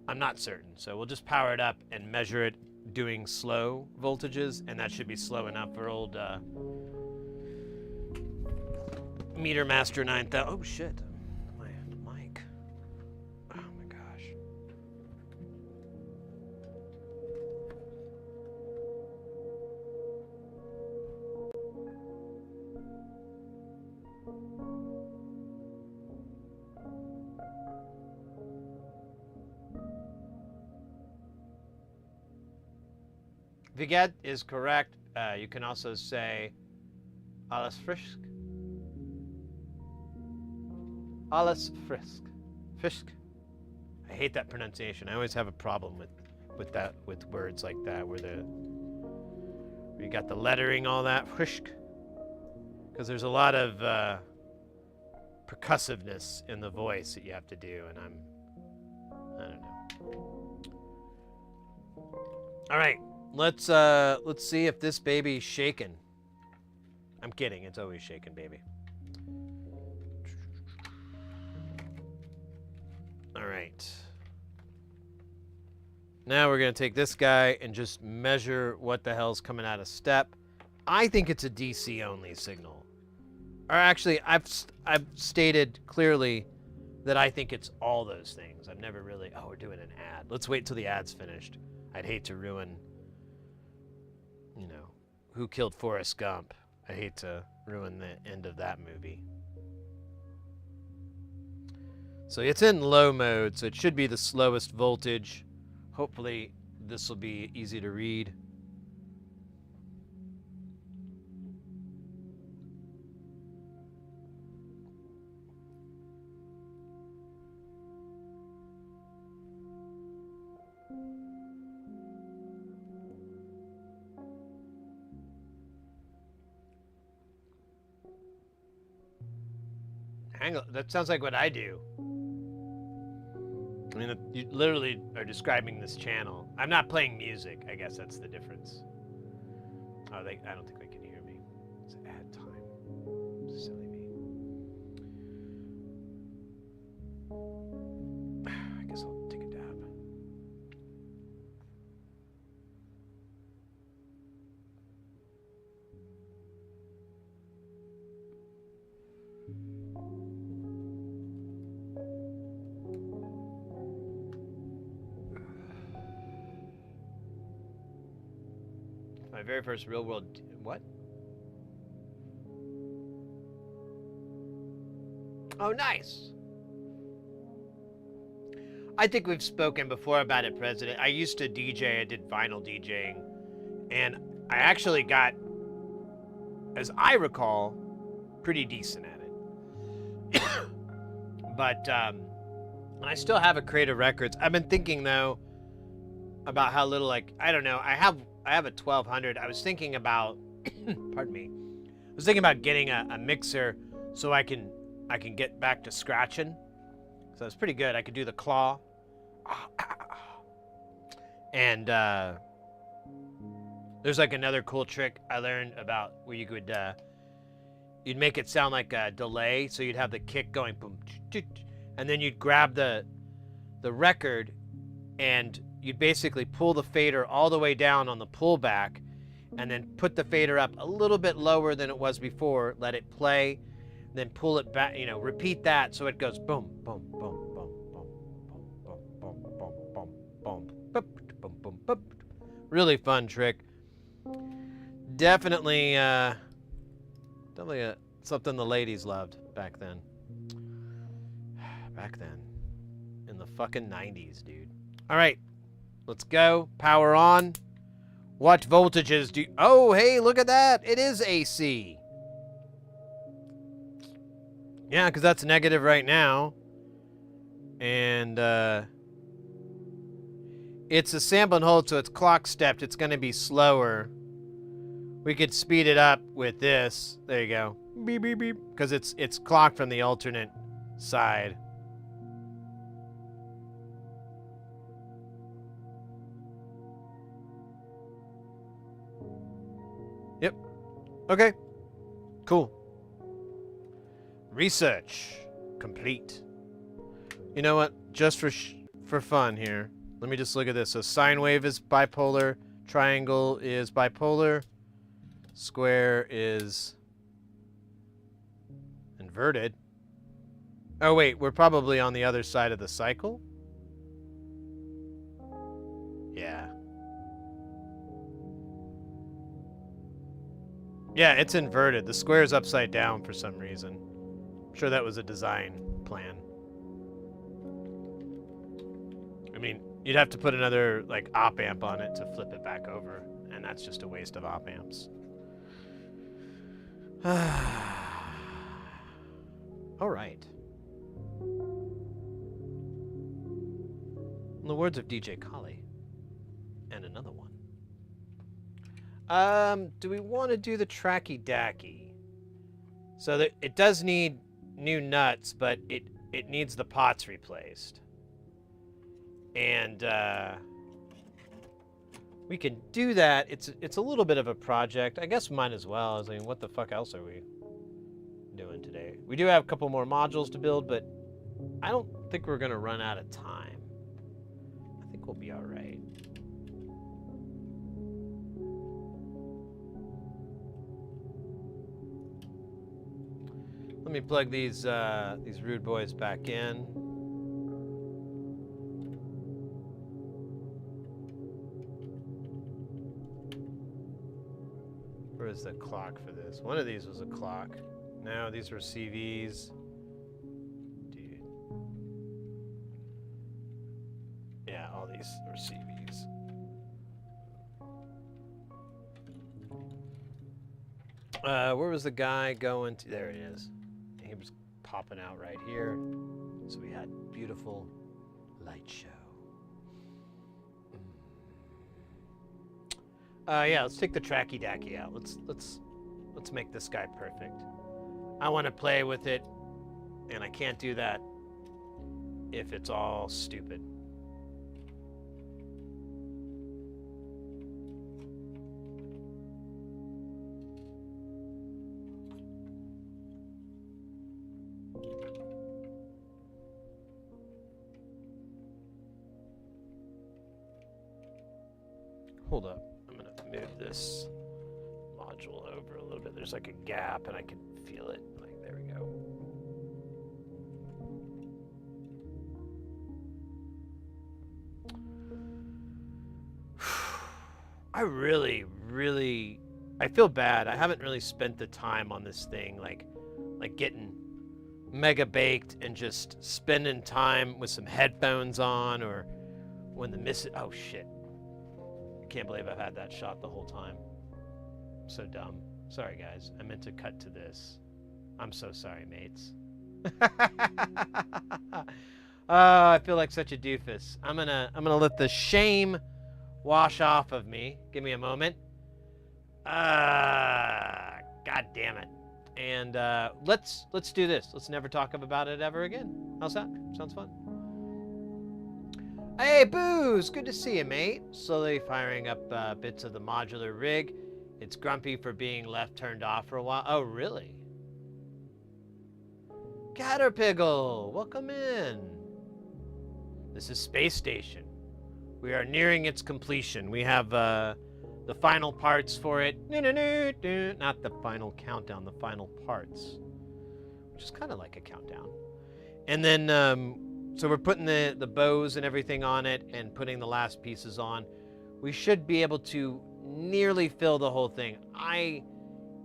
Speaker 1: I'm not certain. So we'll just power it up and measure it doing slow voltages, and that should be slow enough for old Meter Master 9000. Oh shit, my mic. Oh my gosh. Viget is correct. You can also say alles frisk. Alles frisk. Fisk. I hate that pronunciation. I always have a problem with words like that where you got the lettering, all that frisk. Because there's a lot of percussiveness in the voice that you have to do, and I don't know. All right, let's see if this baby's shaking. I'm kidding. It's always shaking, baby. All right. Now we're gonna take this guy and just measure what the hell's coming out of step. I think it's a DC only signal. Or actually, I've stated clearly that I think it's all those things. I've never really. Oh, we're doing an ad. Let's wait till the ad's finished. I'd hate to ruin. You know, Who Killed Forrest Gump? I hate to ruin the end of that movie. So it's in low mode, so it should be the slowest voltage. Hopefully, this will be easy to read. Hang on, that sounds like what I do. I mean, you literally are describing this channel. I'm not playing music. I guess that's the difference. Oh, I don't think they can hear me. It's ad time. Silly me. I guess I'll take a dab. My very first real world. What? Oh, nice. I think we've spoken before about it, President. I used to DJ. I did vinyl DJing, and I actually got, as I recall, pretty decent at it. But I still have a Creative Records. I've been thinking though about how little, like, I don't know. I have a 1200. I was thinking about, pardon me. I was thinking about getting a mixer so I can get back to scratching. So it's pretty good. I could do the claw. And there's like another cool trick I learned about where you could you'd make it sound like a delay, so you'd have the kick going boom, and then you'd grab the record and you'd basically pull the fader all the way down on the pullback and then put the fader up a little bit lower than it was before, let it play, then pull it back, you know, repeat that so it goes boom, boom, boom, boom, boom, boom, boom, boom, boom, boom, boom, boom, boom, boom. Really fun trick. Definitely, something the ladies loved back then. Back then. In the fucking 90s, dude. All right. Let's go. Power on. What voltages do you... Oh, hey, look at that. It is AC. Yeah, because that's negative right now. And it's a sample and hold, so it's clock stepped. It's going to be slower. We could speed it up with this. There you go. Beep, beep, beep. Because it's clocked from the alternate side. Yep. Okay. Cool. Research complete. You know what? Just for fun here, let me just look at this. So sine wave is bipolar, triangle is bipolar, square is inverted. Oh wait, we're probably on the other side of the cycle. Yeah. Yeah, it's inverted. The square is upside down for some reason. I'm sure that was a design plan. I mean, you'd have to put another, like, op amp on it to flip it back over. and that's just a waste of op amps. All right. In the words of DJ Kali, and another one. Do we want to do the tracky dacky? So that it does need new nuts, but it needs the pots replaced. And we can do that. It's a little bit of a project. I guess might as well. I mean, what the fuck else are we doing today? We do have a couple more modules to build, but I don't think we're gonna run out of time. I think we'll be all right. Let me plug these rude boys back in. Where is the clock for this? One of these was a clock. No, these were CVs. Dude. Yeah, all these were CVs. Where was the guy going to? There it is. He was popping out right here. So we had beautiful light show. Yeah, let's take the tracky dacky out. Let's make this guy perfect. I want to play with it, and I can't do that if it's all stupid. Hold up. I'm going to move this module over a little bit. There's like a gap, and I can feel it. Like, there we go. I feel bad. I haven't really spent the time on this thing, like getting mega baked and just spending time with some headphones on, or when oh shit. I can't believe I've had that shot the whole time. So dumb. Sorry guys, I meant to cut to this. I'm so sorry, mates. I feel like such a doofus. I'm gonna let the shame wash off of me. Give me a moment. God damn it. And let's do this. Let's never talk about it ever again. How's that? Sounds fun. Hey, Booze! Good to see you, mate. Slowly firing up bits of the modular rig. It's grumpy for being left turned off for a while. Oh, really? Caterpiggle, welcome in. This is Space Station. We are nearing its completion. We have the final parts for it. Not the final countdown, the final parts. Which is kind of like a countdown. And then, so we're putting the bows and everything on it and putting the last pieces on. We should be able to nearly fill the whole thing. I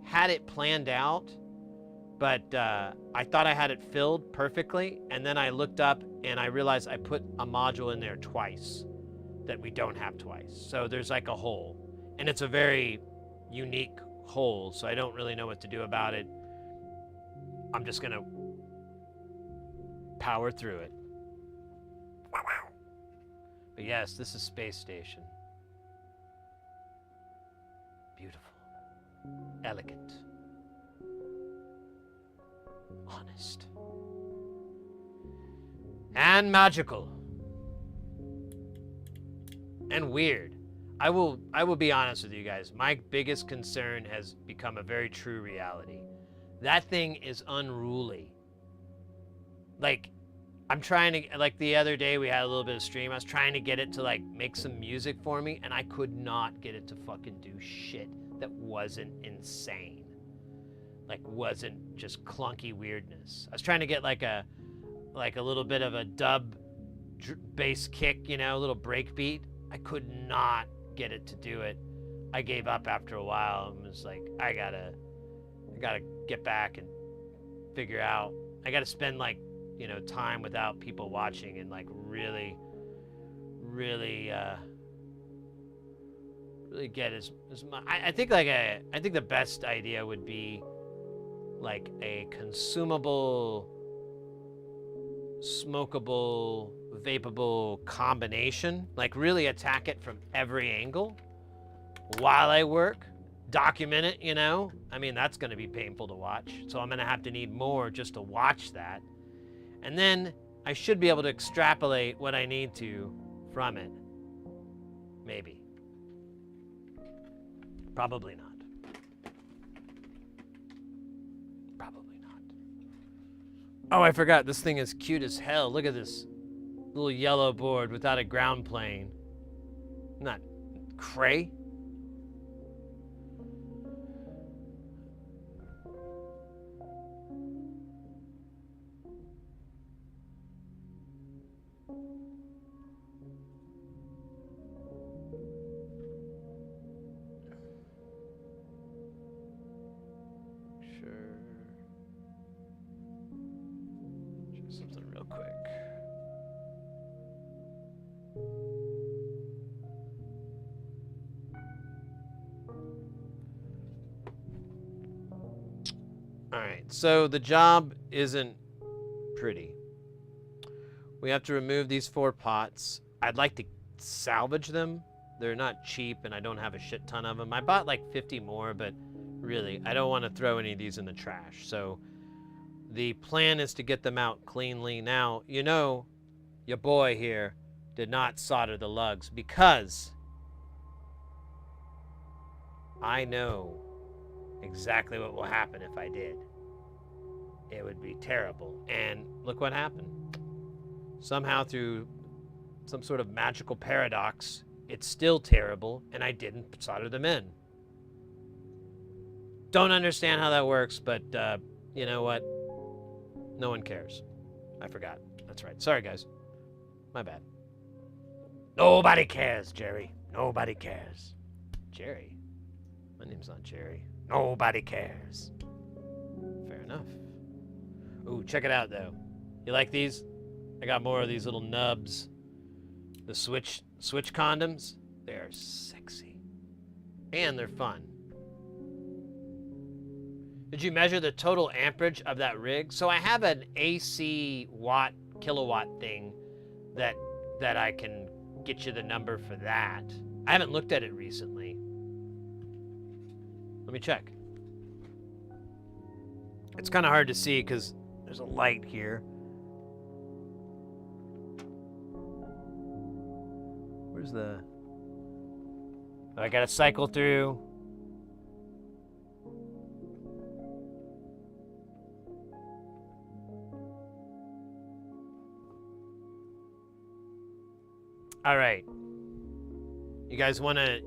Speaker 1: had it planned out, but I thought I had it filled perfectly, and then I looked up and I realized I put a module in there twice that we don't have twice. So there's like a hole, and it's a very unique hole, so I don't really know what to do about it. I'm just gonna power through it. But yes, this is Space Station. Beautiful. Elegant. Honest. And magical. And weird. I will be honest with you guys. My biggest concern has become a very true reality. That thing is unruly. Like, I'm trying to, like the other day we had a little bit of stream, I was trying to get it to like make some music for me, and I could not get it to fucking do shit that wasn't insane. Like, wasn't just clunky weirdness. I was trying to get like a little bit of a dub bass kick, you know, a little break beat. I could not get it to do it. I gave up after a while and was like, I gotta get back and figure out. I gotta spend like, you know, time without people watching and like really really get as much. I think I think the best idea would be like a consumable, smokable, vapable combination. Like really attack it from every angle while I work. Document it, you know? I mean, that's going to be painful to watch. So I'm going to have to need more just to watch that. And then I should be able to extrapolate what I need to from it. Maybe. Probably not. Probably not. Oh, I forgot. This thing is cute as hell. Look at this little yellow board without a ground plane. Not cray. Something real quick. All right, so the job isn't pretty. We have to remove these 4 pots. I'd like to salvage them. They're not cheap and I don't have a shit ton of them. I bought like 50 more, but really, I don't want to throw any of these in the trash. So the plan is to get them out cleanly. Now, you know, your boy here did not solder the lugs because I know exactly what will happen if I did. It would be terrible. And look what happened. Somehow through some sort of magical paradox, it's still terrible and I didn't solder them in. Don't understand how that works, but you know what? No one cares. I forgot. That's right. Sorry, guys. My bad. Nobody cares, Jerry. Nobody cares. Jerry? My name's not Jerry. Nobody cares. Fair enough. Ooh, check it out, though. You like these? I got more of these little nubs. The switch condoms. They're sexy. And they're fun. Did you measure the total amperage of that rig? So I have an AC kilowatt thing that I can get you the number for that. I haven't looked at it recently. Let me check. It's kind of hard to see because there's a light here. Where's the... I gotta cycle through. All right. You guys want to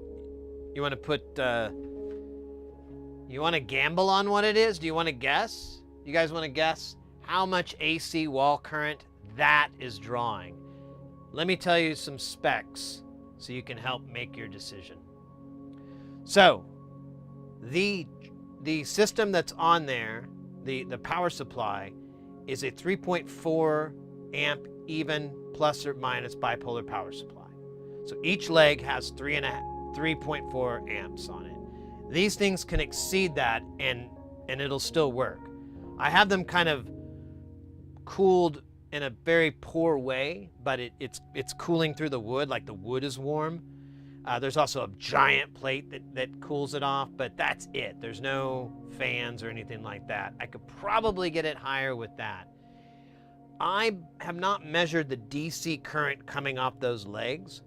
Speaker 1: gamble on what it is? Do you want to guess? You guys want to guess how much AC wall current that is drawing? Let me tell you some specs so you can help make your decision. So, the system that's on there, the power supply, is a 3.4 amp even plus or minus bipolar power supply. So each leg has 3.4 amps on it. These things can exceed that and it'll still work. I have them kind of cooled in a very poor way, but it's cooling through the wood, like the wood is warm. There's also a giant plate that cools it off, but that's it. There's no fans or anything like that. I could probably get it higher with that. I have not measured the DC current coming off those legs,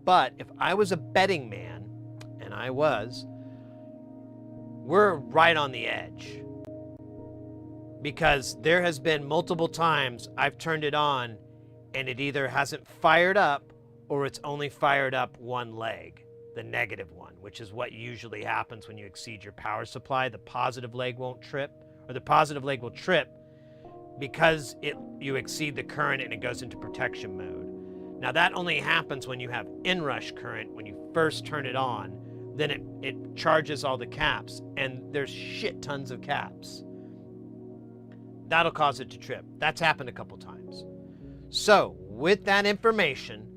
Speaker 1: but if I was a betting man, and I was, we're right on the edge. Because there has been multiple times I've turned it on and it either hasn't fired up or it's only fired up one leg, the negative one, which is what usually happens when you exceed your power supply. The positive leg won't trip, or the positive leg will trip because you exceed the current and it goes into protection mode. Now that only happens when you have inrush current, when you first turn it on, then it charges all the caps, and there's shit tons of caps. That'll cause it to trip. That's happened a couple times. So with that information,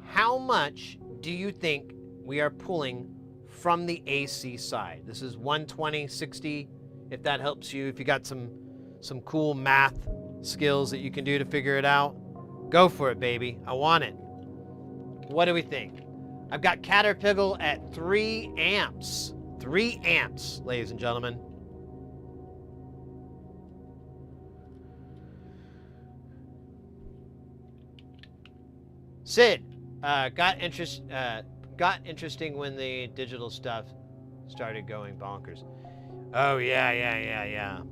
Speaker 1: how much do you think we are pulling from the AC side. This is 120, 60, if that helps you. If you got some cool math skills that you can do to figure it out, go for it, baby. I want it. What do we think? I've got Caterpillar at 3 amps. 3 amps, ladies and gentlemen. Sid, got interesting when the digital stuff started going bonkers. Oh yeah.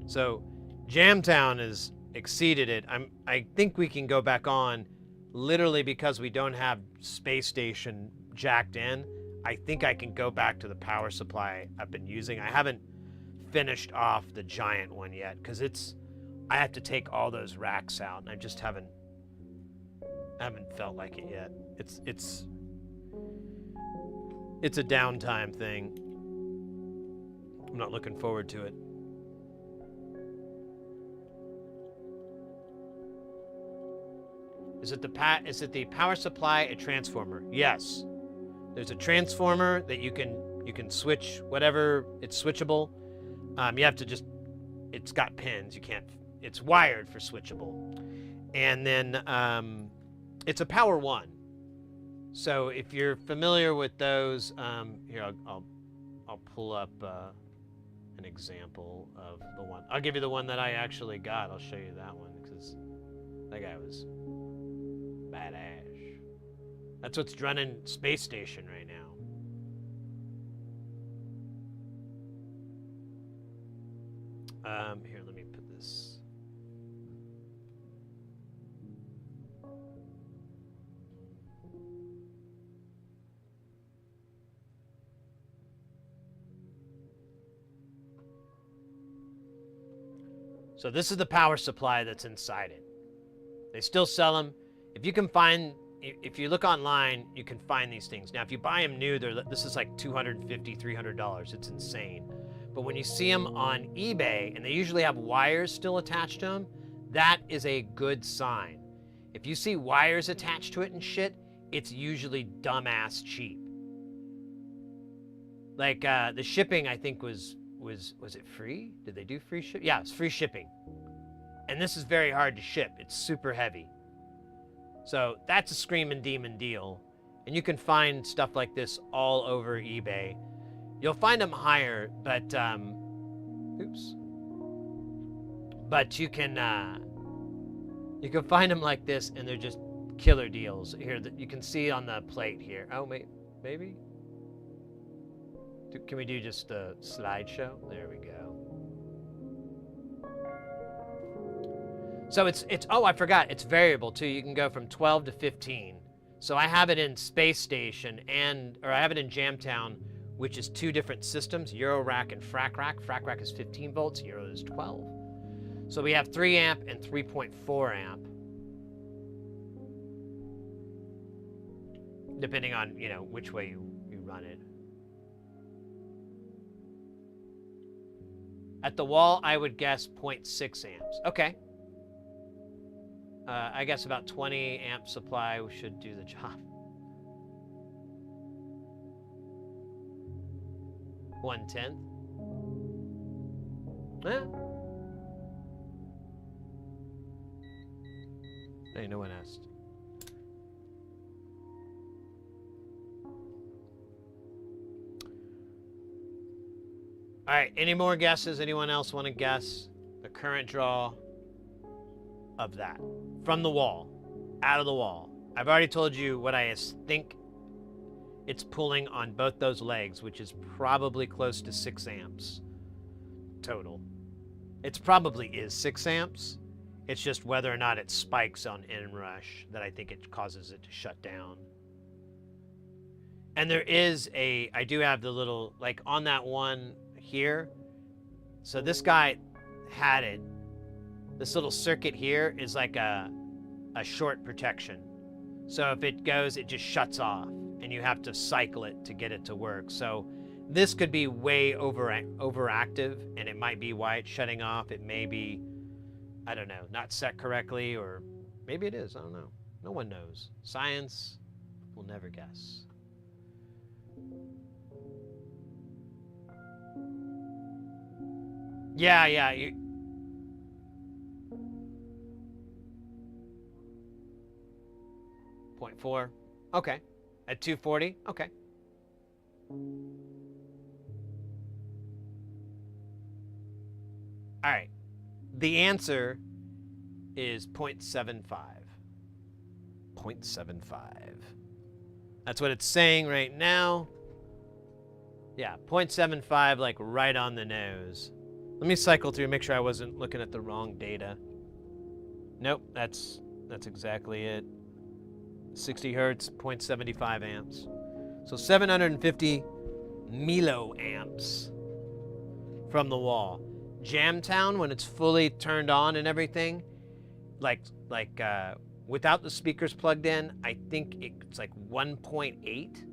Speaker 1: So, Jamtown has exceeded it. I think we can go back on, literally because we don't have space station jacked in. I think I can go back to the power supply I've been using. I haven't finished off the giant one yet because I have to take all those racks out, and I just haven't felt like it yet. It's a downtime thing. I'm not looking forward to it. Is it the power supply a transformer? Yes. There's a transformer that you can switch whatever, it's switchable. You have to just, it's got pins. It's wired for switchable. And then it's a power 1. So if you're familiar with those, here I'll pull up an example of the one. I'll give you the one that I actually got. I'll show you that one because that guy was badass. That's what's running Space Station right now. Here, let me put this. So this is the power supply that's inside it. They still sell them. If you look online, you can find these things. Now, if you buy them new, this is like $250, $300. It's insane. But when you see them on eBay, and they usually have wires still attached to them, that is a good sign. If you see wires attached to it and shit, it's usually dumbass cheap. Like the shipping, I think was it free? Did they do free ship? Yeah, it's free shipping. And this is very hard to ship. It's super heavy. So that's a screaming demon deal. And you can find stuff like this all over eBay. You'll find them higher, but oops. But you can find them like this, and they're just killer deals. Here, you can see on the plate here. Oh, maybe. Can we do just a slideshow? There we go. So it's oh, I forgot, it's variable too. You can go from 12 to 15. So I have it in Space Station or I have it in Jamtown, which is 2 different systems, Euro Rack and Frac Rack. Frac Rack is 15 volts, Euro is 12. So we have 3 amp and 3.4 amp. Depending on, which way you run it. At the wall, I would guess 0.6 amps. Okay. I guess about 20 amp supply should do the job. 1/10. Hey, no one asked. All right, any more guesses? Anyone else want to guess the current draw of that? From the wall, out of the wall. I've already told you what I think it's pulling on both those legs, which is probably close to 6 amps total. It probably is 6 amps. It's just whether or not it spikes on inrush that I think it causes it to shut down. And there is I do have the little, like on that one here. So this guy had it. This little circuit here is like a short protection. So if it goes, it just shuts off, and you have to cycle it to get it to work. So this could be way overactive, and it might be why it's shutting off. It may be, I don't know, not set correctly, or maybe it is. I don't know. No one knows. Science will never guess. Yeah, 0.4. Okay. At 240? Okay. All right. The answer is 0.75. 0.75. That's what it's saying right now. Yeah, 0.75, like right on the nose. Let me cycle through, make sure I wasn't looking at the wrong data. Nope, that's exactly it. 60 hertz, 0.75 amps. So 750 milliamps from the wall. Jamtown, when it's fully turned on and everything, like without the speakers plugged in, I think it's like 1.8,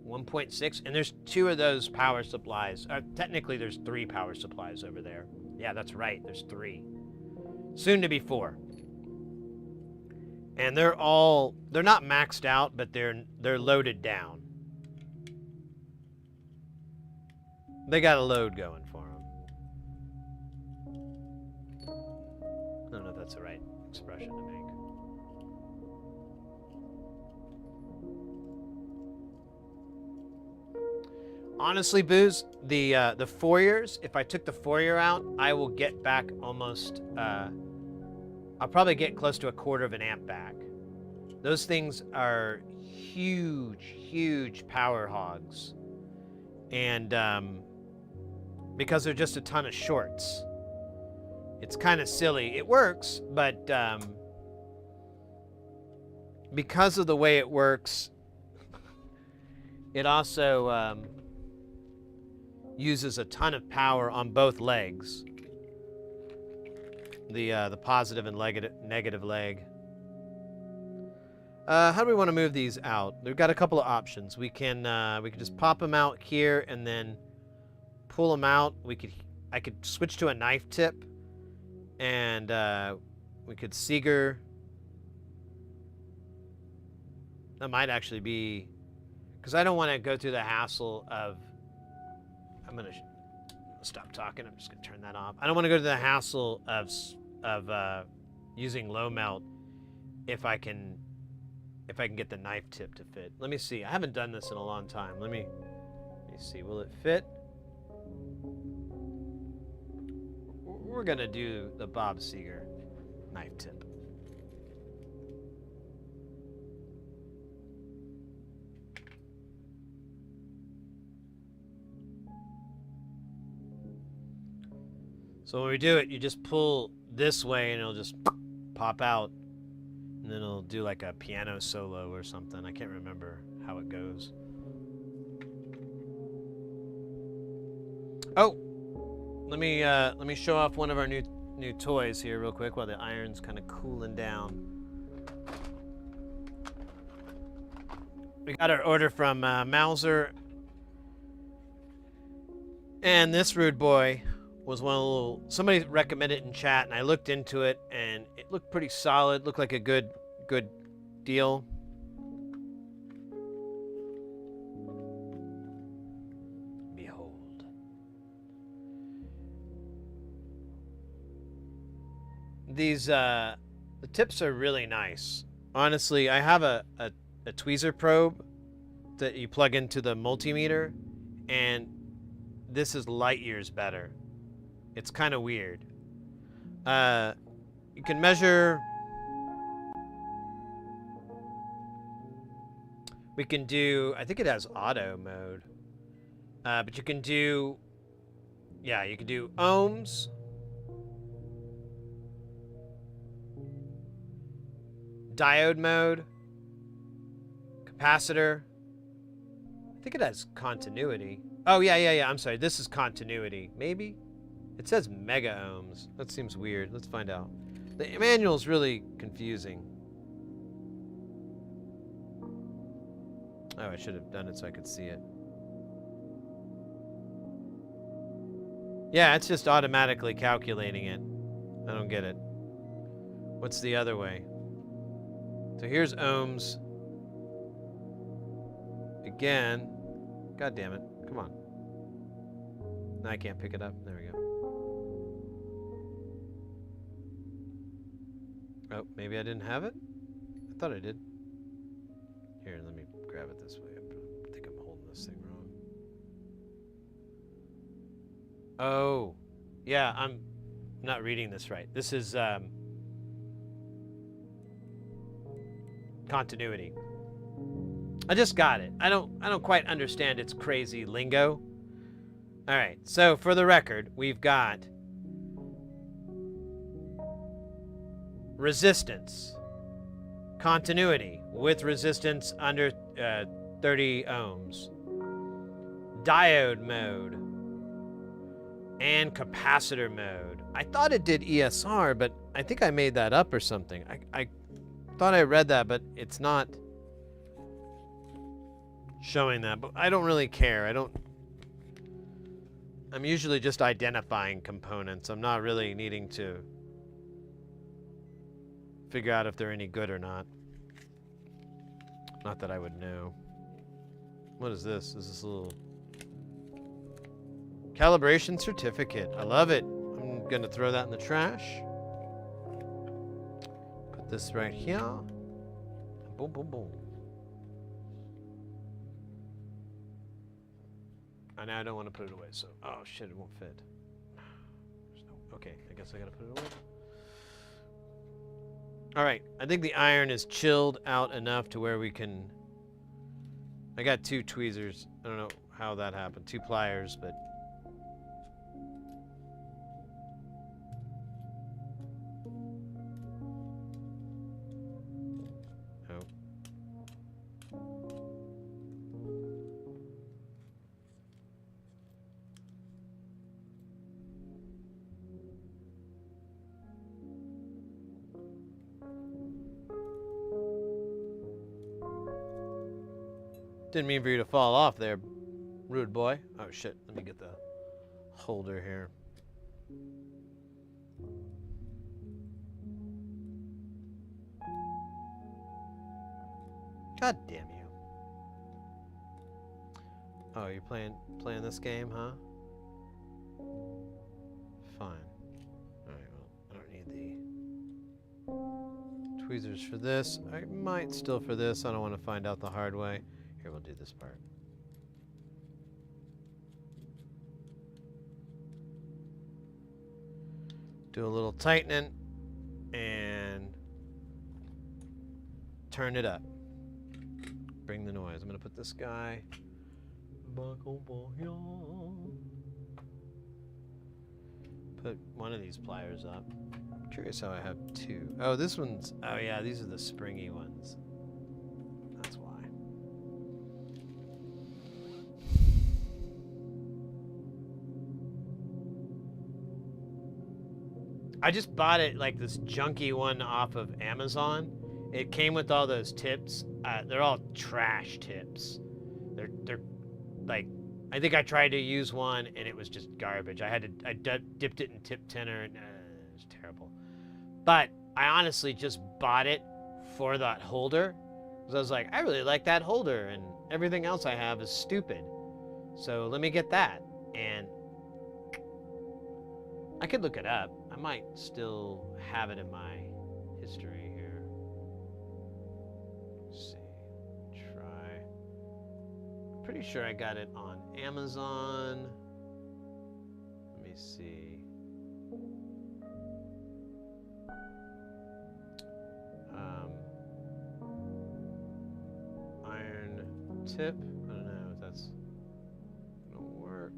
Speaker 1: 1.6, and there's 2 of those power supplies. Technically, there's 3 power supplies over there. Yeah, that's right, there's 3. Soon to be 4. And they're not maxed out, but they're loaded down. They got a load going for them. I don't know if that's the right expression to make. Honestly, Booze, the Fouriers, if I took the Fourier out, I will get back almost, I'll probably get close to 1/4 of an amp back. Those things are huge, huge power hogs. And because they're just a ton of shorts. It's kind of silly. It works, but because of the way it works, it also uses a ton of power on both legs. The positive and negative leg. How do we want to move these out? We've got a couple of options. We can just pop them out here and then pull them out. I could switch to a knife tip, and we could Seeger. That might actually be, because I don't want to go through the hassle of. I'm gonna stop talking. I'm just gonna turn that off. I don't want to go to the hassle of using low melt if I can get the knife tip to fit. Let me see. I haven't done this in a long time. Let me see. Will it fit? We're gonna do the Bob Seeger knife tip. So when we do it, you just pull this way and it'll just pop out. And then it'll do like a piano solo or something. I can't remember how it goes. Oh, let me show off one of our new toys here real quick while the iron's kind of cooling down. We got our order from Mauser, and this rude boy was one of the little, somebody recommended it in chat, and I looked into it, and it looked pretty solid. Looked like a good deal. Behold. These the tips are really nice. Honestly, I have a tweezer probe that you plug into the multimeter, and this is light years better. It's kind of weird. You can measure. We can do, I think it has auto mode. But you can do, yeah, you can do ohms. Diode mode. Capacitor. I think it has continuity. Oh, yeah. I'm sorry. This is continuity. Maybe? It says mega ohms. That seems weird. Let's find out. The manual is really confusing. Oh, I should have done it so I could see it. Yeah, it's just automatically calculating it. I don't get it. What's the other way? So here's ohms. Again. God damn it. Come on. No, I can't pick it up. There we go. Oh, maybe I didn't have it? I thought I did. Here, let me grab it this way. I think I'm holding this thing wrong. Oh. Yeah, I'm not reading this right. This is, continuity. I just got it. I don't quite understand its crazy lingo. All right. So for the record, we've got resistance, continuity with resistance under 30 ohms, diode mode, and capacitor mode. I thought it did ESR, but I think I made that up or something. I thought I read that, but it's not showing that. But I don't really care. I'm usually just identifying components. I'm not really needing to figure out if they're any good or not. Not that I would know. What is this? Is this a little calibration certificate? I love it. I'm gonna throw that in the trash. Put this right here. Boom, boom, boom. And now I don't want to put it away, so oh shit, it won't fit. Okay, I guess I gotta put it away. All right, I think the iron is chilled out enough to where we can. I got 2 tweezers. I don't know how that happened. 2 pliers, but. Oh. Didn't mean for you to fall off there, rude boy. Oh shit, let me get the holder here. God damn you. Oh, you're playing this game, huh? Fine. Alright, well, I don't need the tweezers for this. I might still for this. I don't want to find out the hard way. Here, we'll do this part. Do a little tightening and turn it up. Bring the noise. I'm going to put this guy put one of these pliers up. I'm curious how I have 2. Oh, this one's, oh yeah, these are the springy ones. That's why. I just bought it like this junky one off of Amazon. It came with all those tips. They're all trash tips. They're like, I think I tried to use one and it was just garbage. I dipped it in tip tinner and it was terrible. But I honestly just bought it for that holder because I was like, I really like that holder and everything else I have is stupid. So let me get that. And I could look it up. I might still have it in my history here. Let's see. Try. Pretty sure I got it on Amazon. Let me see. Iron tip. I don't know if that's gonna work.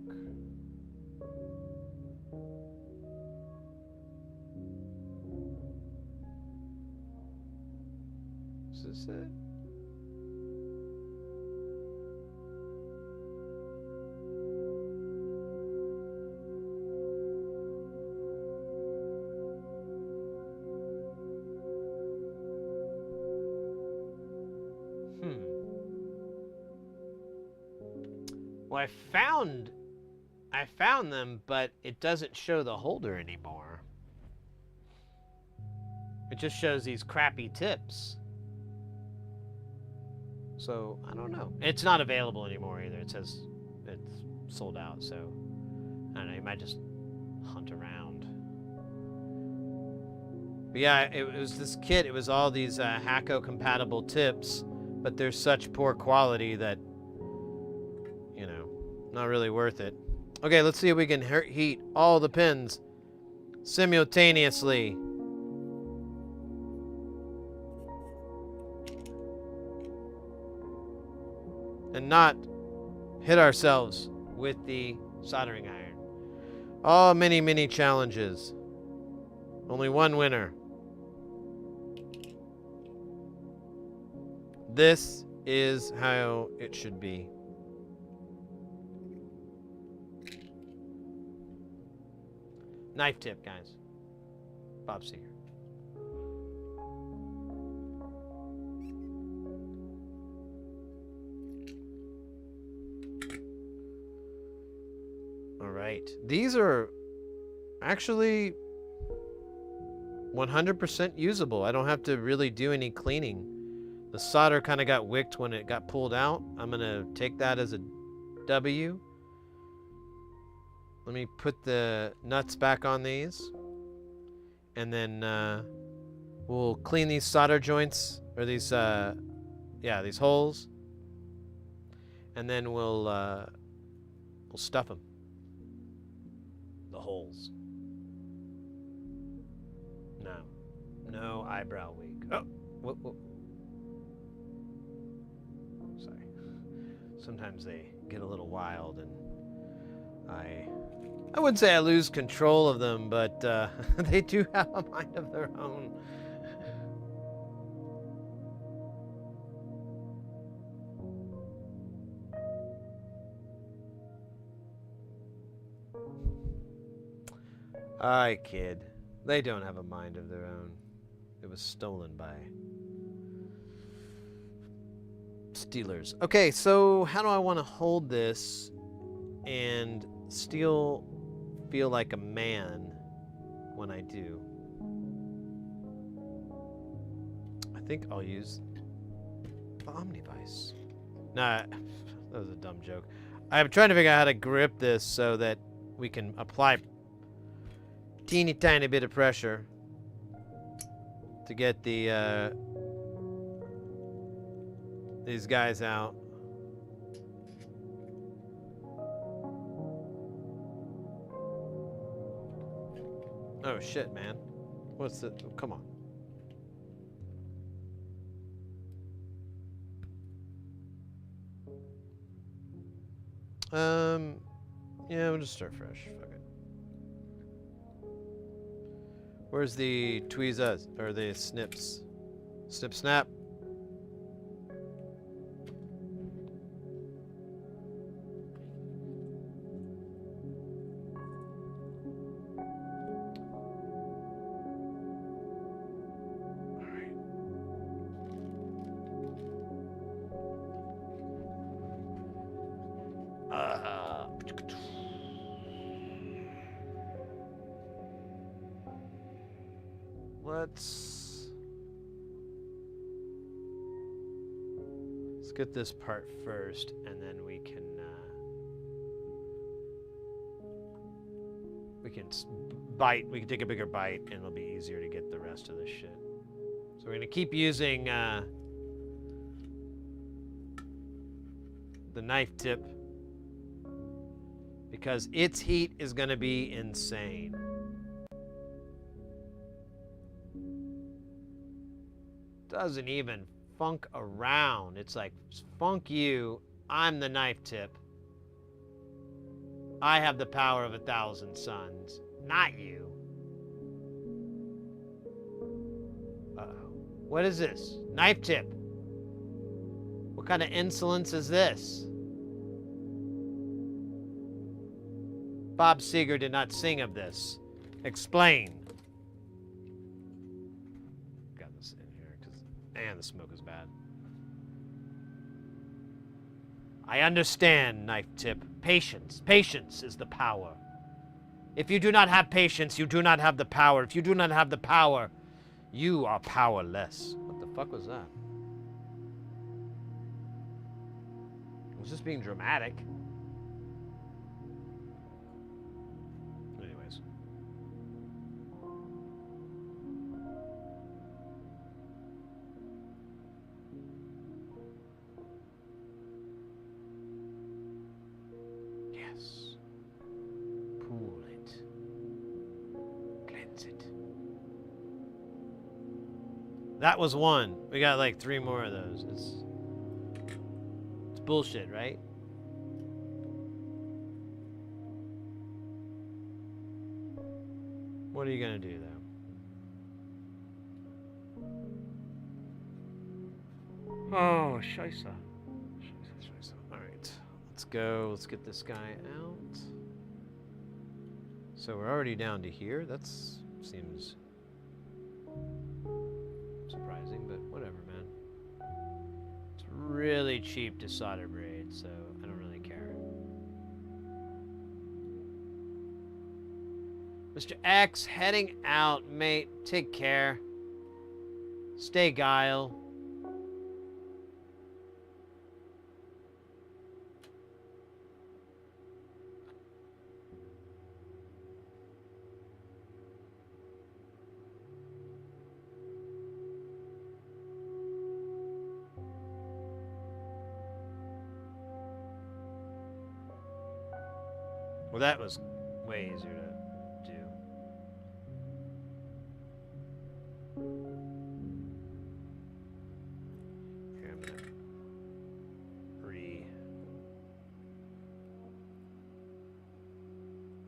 Speaker 1: Is this it? Well, I found them, but it doesn't show the holder anymore. It just shows these crappy tips. So, I don't know. It's not available anymore either. It says sold out, so I don't know, you might just hunt around. But yeah, it was this kit, it was all these Hacko compatible tips, but they're such poor quality that, you know, not really worth it. Okay, let's see if we can heat all the pins simultaneously. And not hit ourselves with the soldering iron. Oh, many, many challenges. Only one winner. This is how it should be. Knife tip, guys. Bob Seger. All right. These are actually 100% usable. I don't have to really do any cleaning. The solder kind of got wicked when it got pulled out. I'm going to take that as a W. Let me put the nuts back on these. And then we'll clean these solder joints, or these, these holes. And then we'll stuff them. The holes. No eyebrow wig. Oh, whoa. Sorry. Sometimes they get a little wild, and I wouldn't say I lose control of them, but they do have a mind of their own. Aye, kid. They don't have a mind of their own. It was stolen by stealers. Okay, so how do I want to hold this and still feel like a man when I do? I think I'll use the Omnivice. Nah, that was a dumb joke. I'm trying to figure out how to grip this so that we can apply teeny tiny bit of pressure to get the these guys out. Oh shit, man. What's the... Oh, come on. Yeah, we'll just start fresh. Fuck it. Where's the tweezers, or the snips? Snip, snap. Let's get this part first, and then we can bite. We can take a bigger bite, and it'll be easier to get the rest of this shit. So we're gonna keep using the knife tip because its heat is gonna be insane. Doesn't even funk around. It's like, funk you, I'm the knife tip. I have the power of 1,000 suns, not you. Uh-oh. What is this? Knife tip. What kind of insolence is this? Bob Seger did not sing of this. Explain. And the smoke is bad. I understand, knife tip. Patience. Patience is the power. If you do not have patience, you do not have the power. If you do not have the power, you are powerless. What the fuck was that? Was this being dramatic? Yes. Pool it. Cleanse it. That was one. We got like 3 more of those. It's bullshit, right? What are you gonna do though? Oh, scheisse. Scheisse. Alright. Let's go. Let's get this guy out. So we're already down to here. That seems surprising, but whatever, man. It's really cheap to solder braid, so I don't really care. Mr. X, heading out, mate. Take care. Stay guile. Well, that was way easier to do. Here, I'm gonna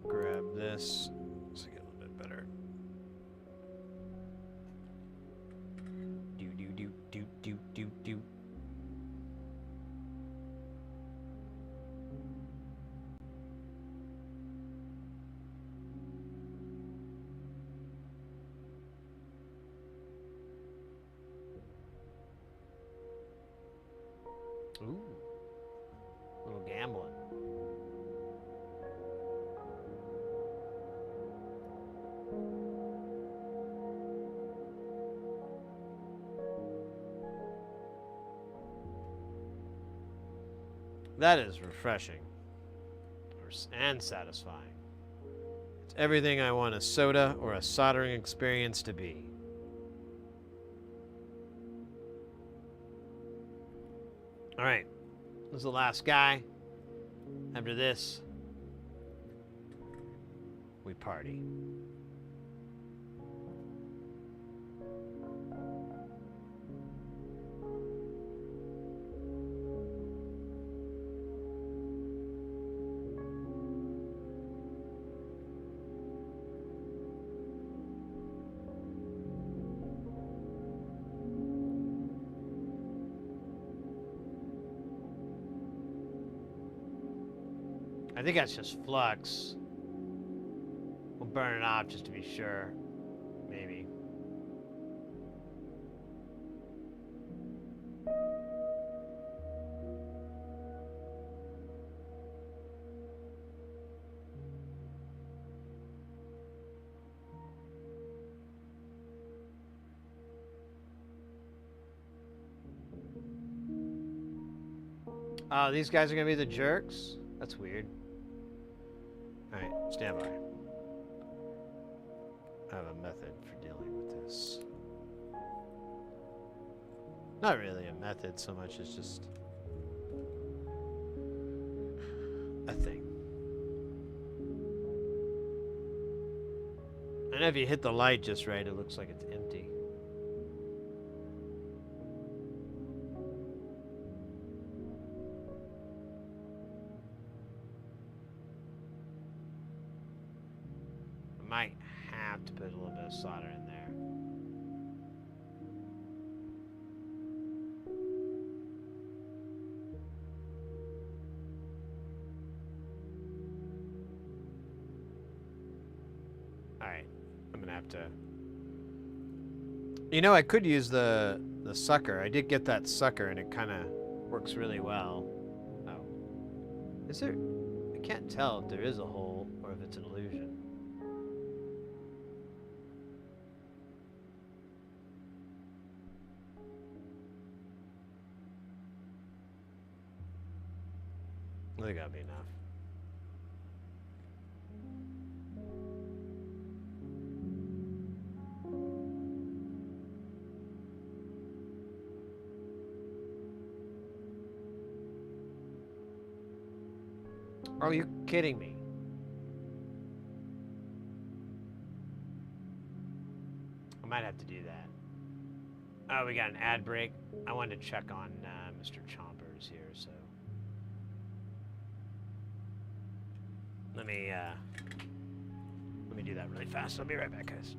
Speaker 1: grab this so I get a little bit better. Do. Ooh, a little gambling. That is refreshing and satisfying. It's everything I want a soda or a soldering experience to be. All right, this is the last guy. After this, we party. I think that's just flux. We'll burn it off just to be sure. Maybe. Oh, these guys are gonna be the jerks? That's weird. Alright, stand by. I have a method for dealing with this. Not really a method so much as just a thing. And if you hit the light just right, it looks like it's empty. Might have to put a little bit of solder in there. Alright, I'm gonna have to... You know, I could use the sucker. I did get that sucker and it kind of works really well. Oh. Is there... I can't tell if there is a hole or if it's an illusion. They gotta be enough. Are you kidding me? I might have to do that. Oh, we got an ad break. I wanted to check on Mr. Chompers here, so let me do that really fast. I'll be right back, guys.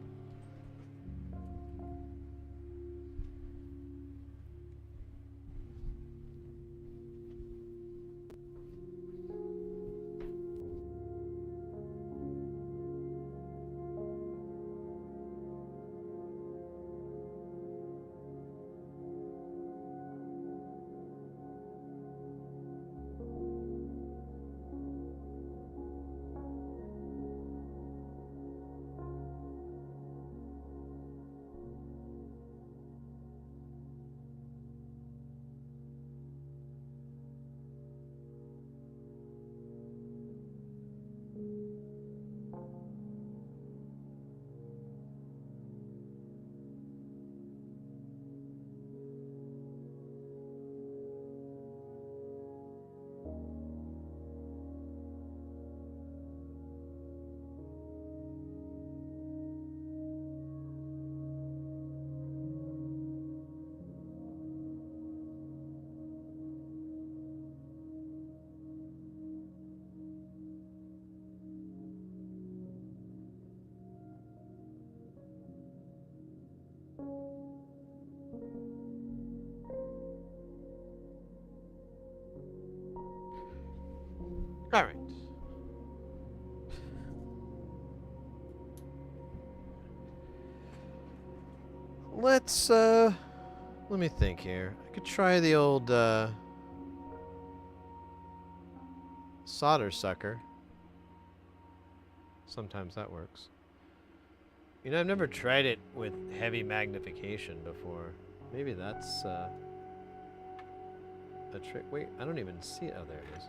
Speaker 1: All right. Let's, let me think here. I could try the old, solder sucker. Sometimes that works. You know, I've never tried it with heavy magnification before. Maybe that's, a trick. Wait, I don't even see it. Oh, there it is.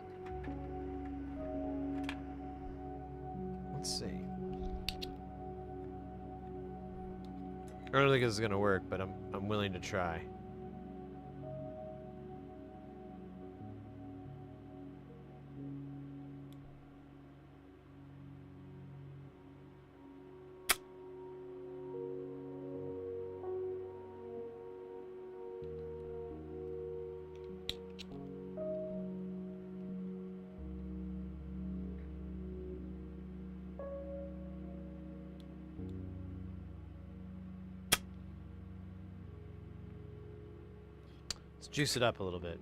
Speaker 1: Let's see. I don't think this is gonna work, but I'm willing to try. Let's juice it up a little bit.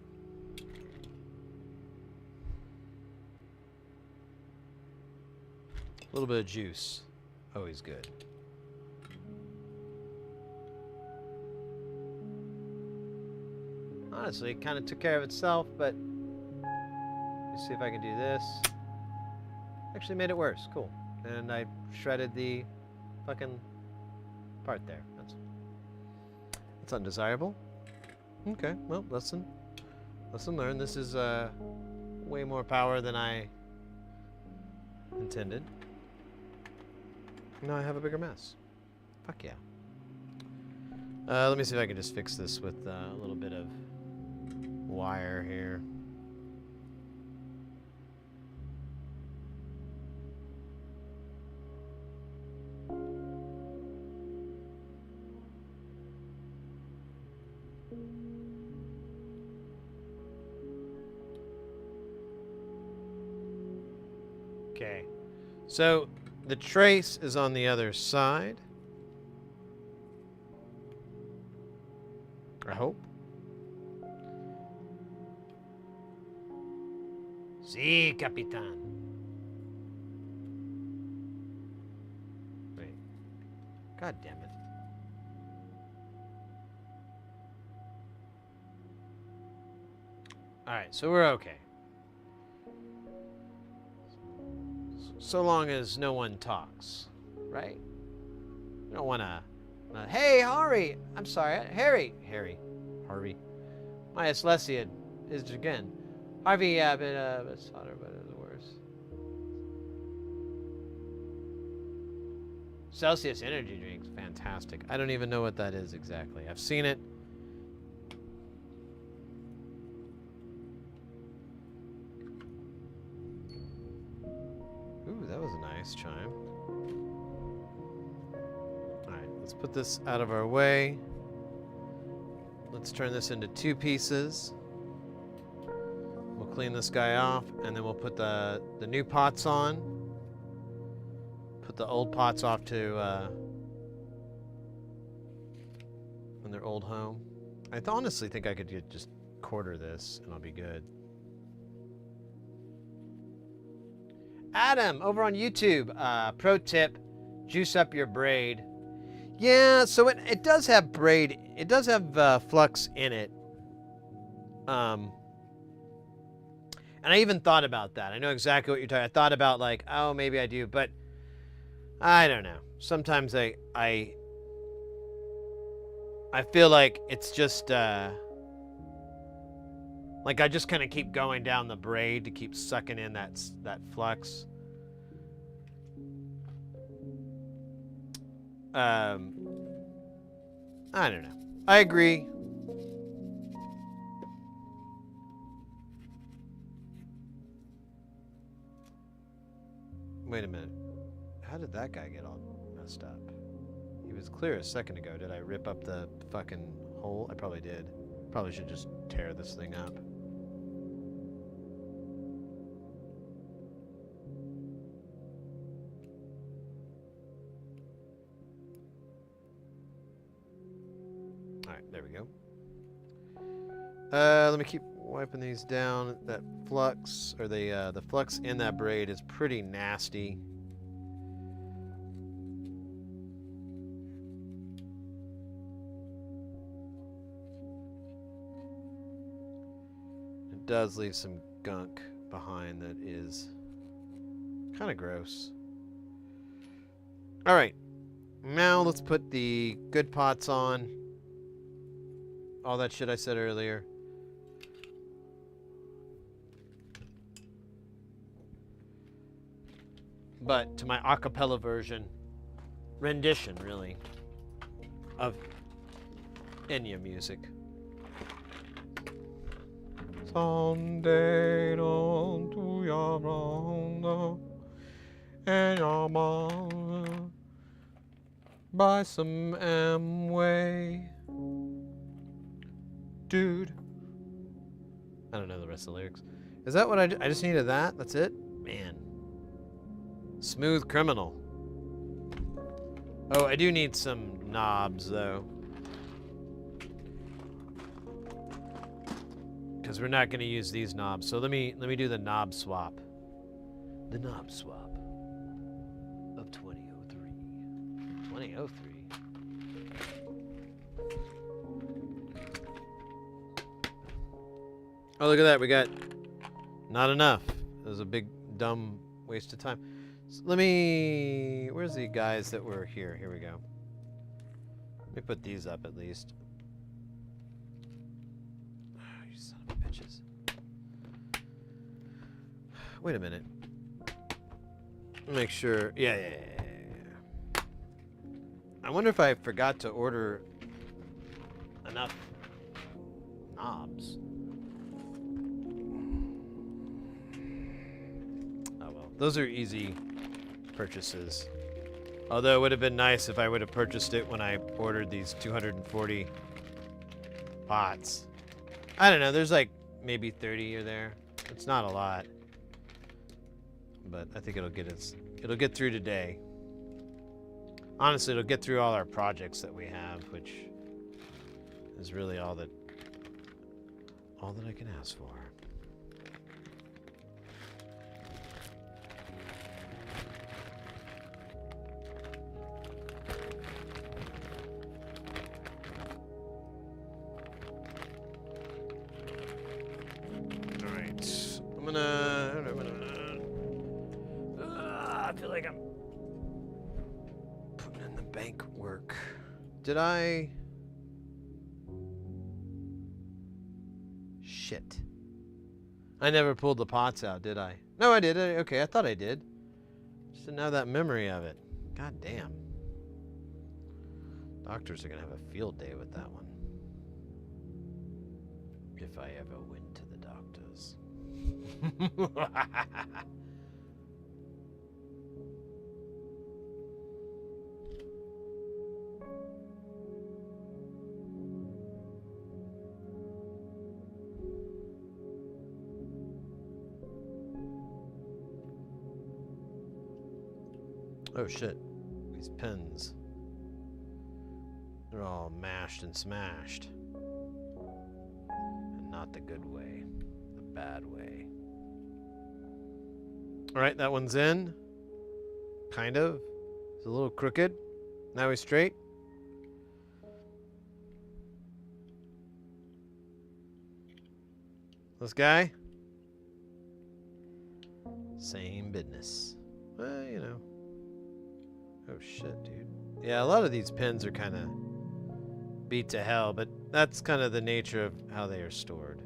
Speaker 1: A little bit of juice. Always good. Honestly, it kind of took care of itself, but let's see if I can do this. Actually made it worse. Cool. And I shredded the fucking part there. That's undesirable. Okay, well, lesson learned. This is way more power than I intended. Now I have a bigger mess. Fuck yeah. Let me see if I can just fix this with a little bit of wire here. Okay, so the trace is on the other side. I hope. Sí, Capitán. Wait. God damn it. Alright, so we're okay. So long as no one talks, right? You don't want to... hey, Harvey! I'm sorry, Harvey. My dyslexia is again. Harvey, I've been a solder, but it's worse. Celsius energy drinks, fantastic. I don't even know what that is exactly. I've seen it. was a nice chime. Alright, let's put this out of our way. Let's turn this into 2 pieces. We'll clean this guy off, and then we'll put the new pots on. Put the old pots off to in their old home. I honestly think I could just quarter this, and I'll be good. Adam, over on YouTube, pro tip, juice up your braid. Yeah, so it does have braid. It does have flux in it. And I even thought about that. I know exactly what you're talking. I thought about like, oh, maybe I do, but I don't know. Sometimes I feel like it's just like I just kind of keep going down the braid to keep sucking in that flux. I don't know. I agree. Wait a minute. How did that guy get all messed up? He was clear a second ago. Did I rip up the fucking hole? I probably did. Probably should just tear this thing up. Alright, there we go. Let me keep wiping these down. That flux, or the flux in that braid is pretty nasty. It does leave some gunk behind that is kind of gross. Alright, now let's put the good pots on. All that shit I said earlier. But to my a cappella version, rendition really, of Enya music. Sunday on to your rondo and your mom by some Amway. Dude. I don't know the rest of the lyrics. Is that what I just needed that? That's it? Man. Smooth criminal. Oh, I do need some knobs though. Because we're not going to use these knobs. So let me do the knob swap. The knob swap of 2003. 2003. Oh, look at that. We got not enough. It was a big, dumb waste of time. So let me... Where's the guys that were here? Here we go. Let me put these up at least. Oh, you son of a bitches. Wait a minute. Make sure... Yeah. I wonder if I forgot to order enough knobs. Those are easy purchases. Although it would have been nice if I would have purchased it when I ordered these 240 pots. I don't know, there's like maybe 30 or there. It's not a lot. But I think it'll get through today. Honestly, it'll get through all our projects that we have, which is really all that I can ask for. I feel like I'm putting in the bank work. Did I? Shit. I never pulled the pots out, did I? No, I did. Okay, I thought I did. Just didn't have that memory of it. God damn. Doctors are gonna have a field day with that one. If I ever went to the doctors. Oh shit. These pins. They're all mashed and smashed. And not the good way. The bad way. Alright, that one's in. Kind of. It's a little crooked. Now he's straight. This guy? Same business. Well, you know. Oh shit, dude. Yeah, a lot of these pins are kind of beat to hell, but that's kind of the nature of how they are stored.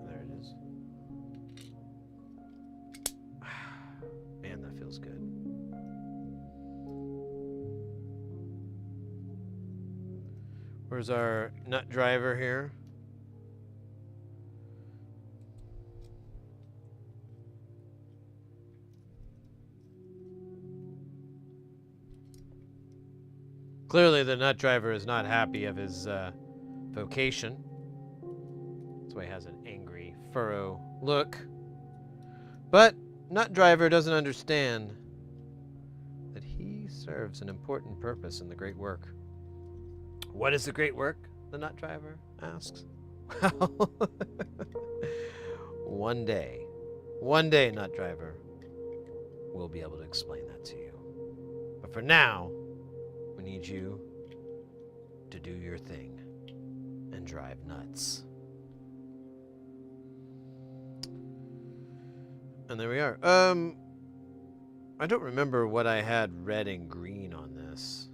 Speaker 1: There it is. Man, that feels good. Where's our nut driver here? Clearly the nut driver is not happy of his vocation. That's why he has an angry furrow look. But nut driver doesn't understand that he serves an important purpose in the great work. What is the great work? The nut driver asks. Well, one day, nut driver, we'll be able to explain that to you. But for now, we need you to do your thing and drive nuts. And there we are. I don't remember what I had red and green on this.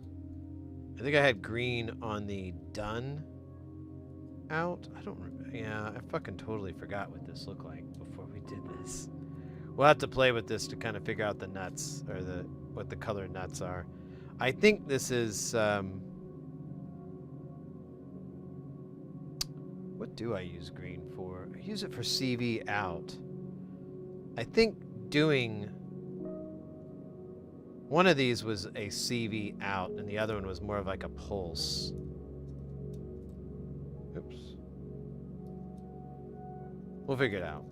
Speaker 1: I think I had green on the done out. I don't remember. Yeah, I fucking totally forgot what this looked like before we did this. We'll have to play with this to kind of figure out the nuts, or what the colored nuts are. I think this is, what do I use green for? I use it for CV out. I think doing one of these was a CV out, and the other one was more of like a pulse. Oops. We'll figure it out.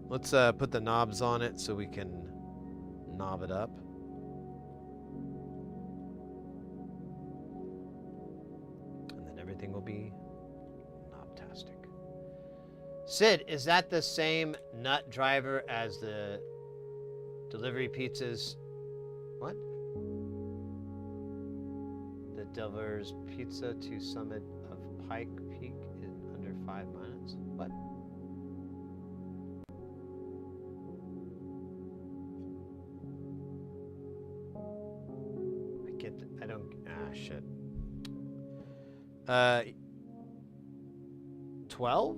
Speaker 1: Let's put the knobs on it so we can knob it up. And then everything will be knobtastic. Sid, is that the same nut driver as the delivery pizzas? What? That delivers pizza to summit of Pike Peak in under 5 minutes? What? I don't, shit. 12?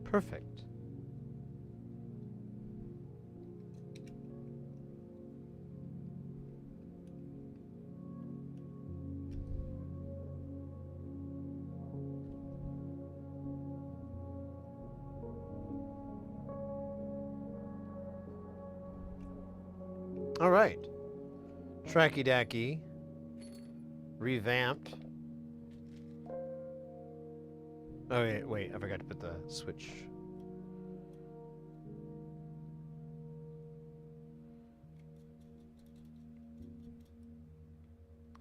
Speaker 1: Perfect. All right. Tracky Dacky. Revamped. Oh, wait, I forgot to put the switch.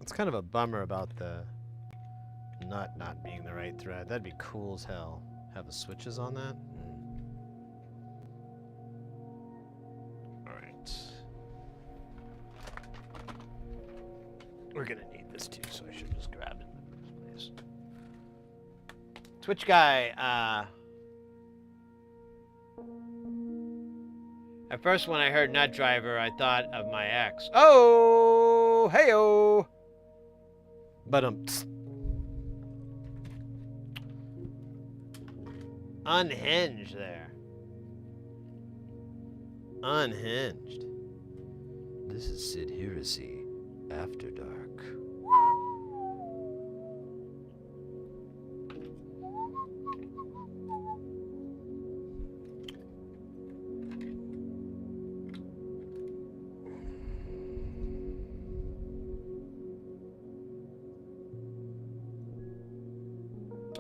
Speaker 1: It's kind of a bummer about the nut not being the right thread. That'd be cool as hell. Have the switches on that? Alright. We're gonna need this too, so I should just grab it in the first place. Twitch guy, at first when I heard nut driver, I thought of my ex. Oh, hey-oh! But unhinged there. Unhinged. This is Sid Heresy After Dark.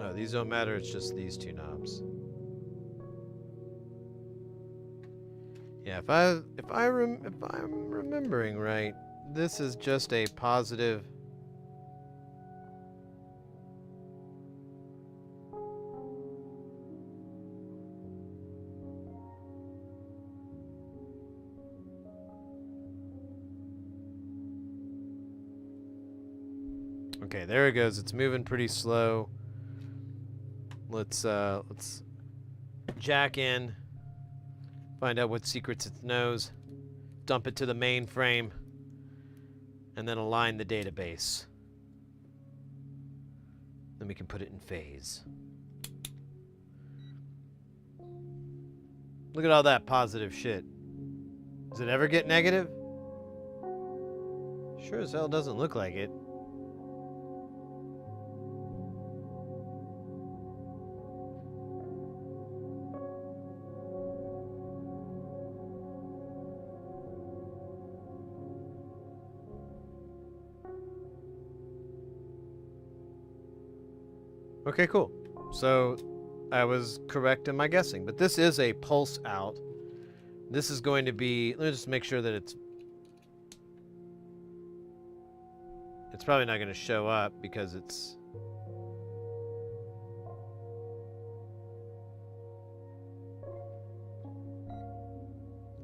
Speaker 1: Oh, these don't matter, it's just these two knobs. Yeah, if I'm remembering right, this is just a positive. Okay, there it goes. It's moving pretty slow. Let's jack in. Find out what secrets it knows, dump it to the mainframe, and then align the database. Then we can put it in phase. Look at all that positive shit. Does it ever get negative? Sure as hell doesn't look like it. Okay, cool. So I was correct in my guessing, but this is a pulse out. This is going to be, let me just make sure that it's probably not going to show up because it's,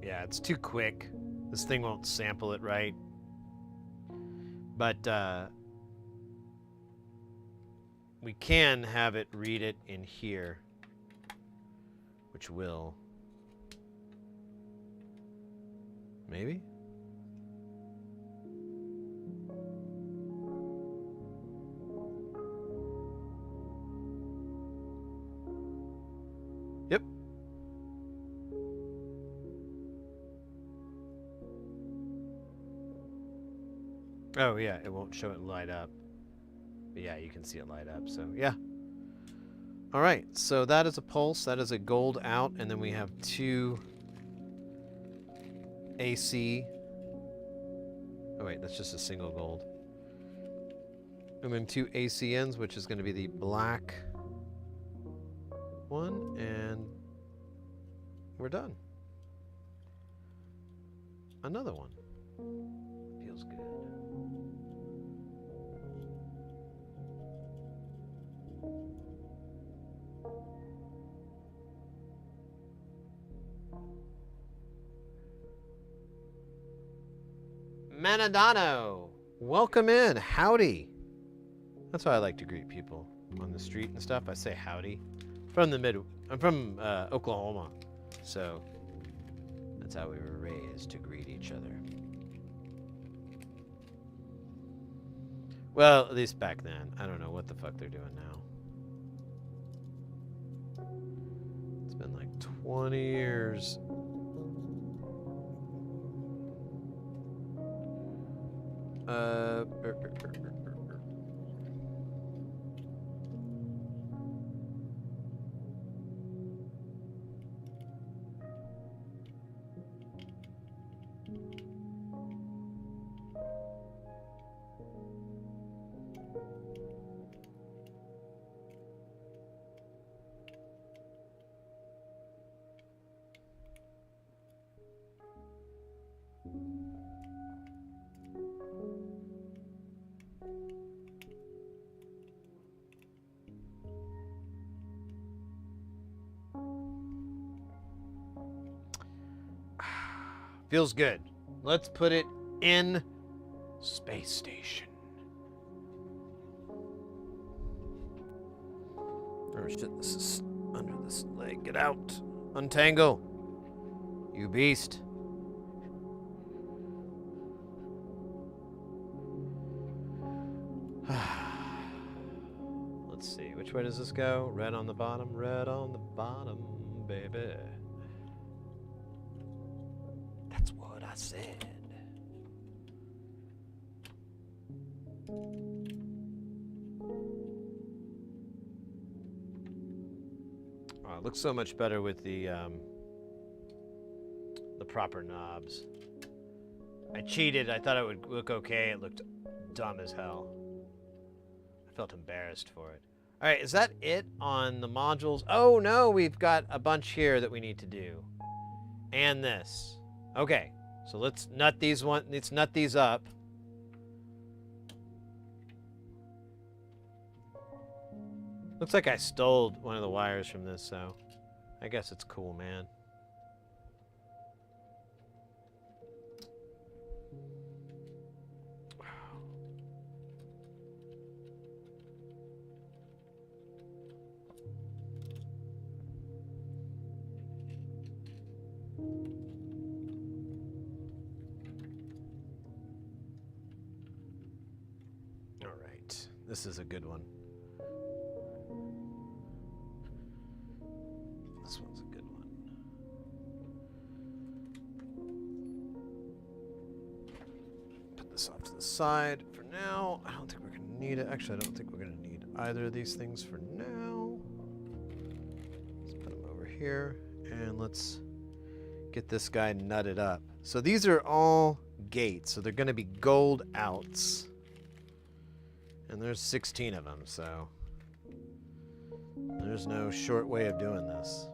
Speaker 1: yeah, it's too quick. This thing won't sample it right. But we can have it read it in here, which will. Maybe? Yep. Oh, yeah, it won't show it light up. But yeah, you can see it light up, so yeah. All right, so that is a pulse, that is a gold out, and then we have two AC. Oh wait, that's just a single gold. And then two ACNs, which is going to be the black one, and we're done. Another one. Feels good. Manadano, welcome in. Howdy. That's how I like to greet people on the street and stuff. I say howdy. I'm from Oklahoma, so that's how we were raised, to greet each other. Well, at least back then. I don't know what the fuck they're doing now. It's been like 20 years. Feels good. Let's put it in space station. Oh shit, this is under this leg. Get out. Untangle. You beast. Let's see. Which way does this go? Red on the bottom. Red on the bottom, baby. That's what I said. Oh, it looks so much better with the proper knobs. I cheated. I thought it would look okay. It looked dumb as hell. I felt embarrassed for it. All right, is that it on the modules? Oh no, we've got a bunch here that we need to do. And this. Okay, so let's nut these up. Looks like I stole one of the wires from this, so I guess it's cool, man. All right, this is a good one. This one's a good one. Put this off to the side for now. I don't think we're gonna need it. Actually, I don't think we're gonna need either of these things for now. Let's put them over here, and let's get this guy nutted up. So these are all gates, so they're gonna be gold outs. And there's 16 of them, so there's no short way of doing this.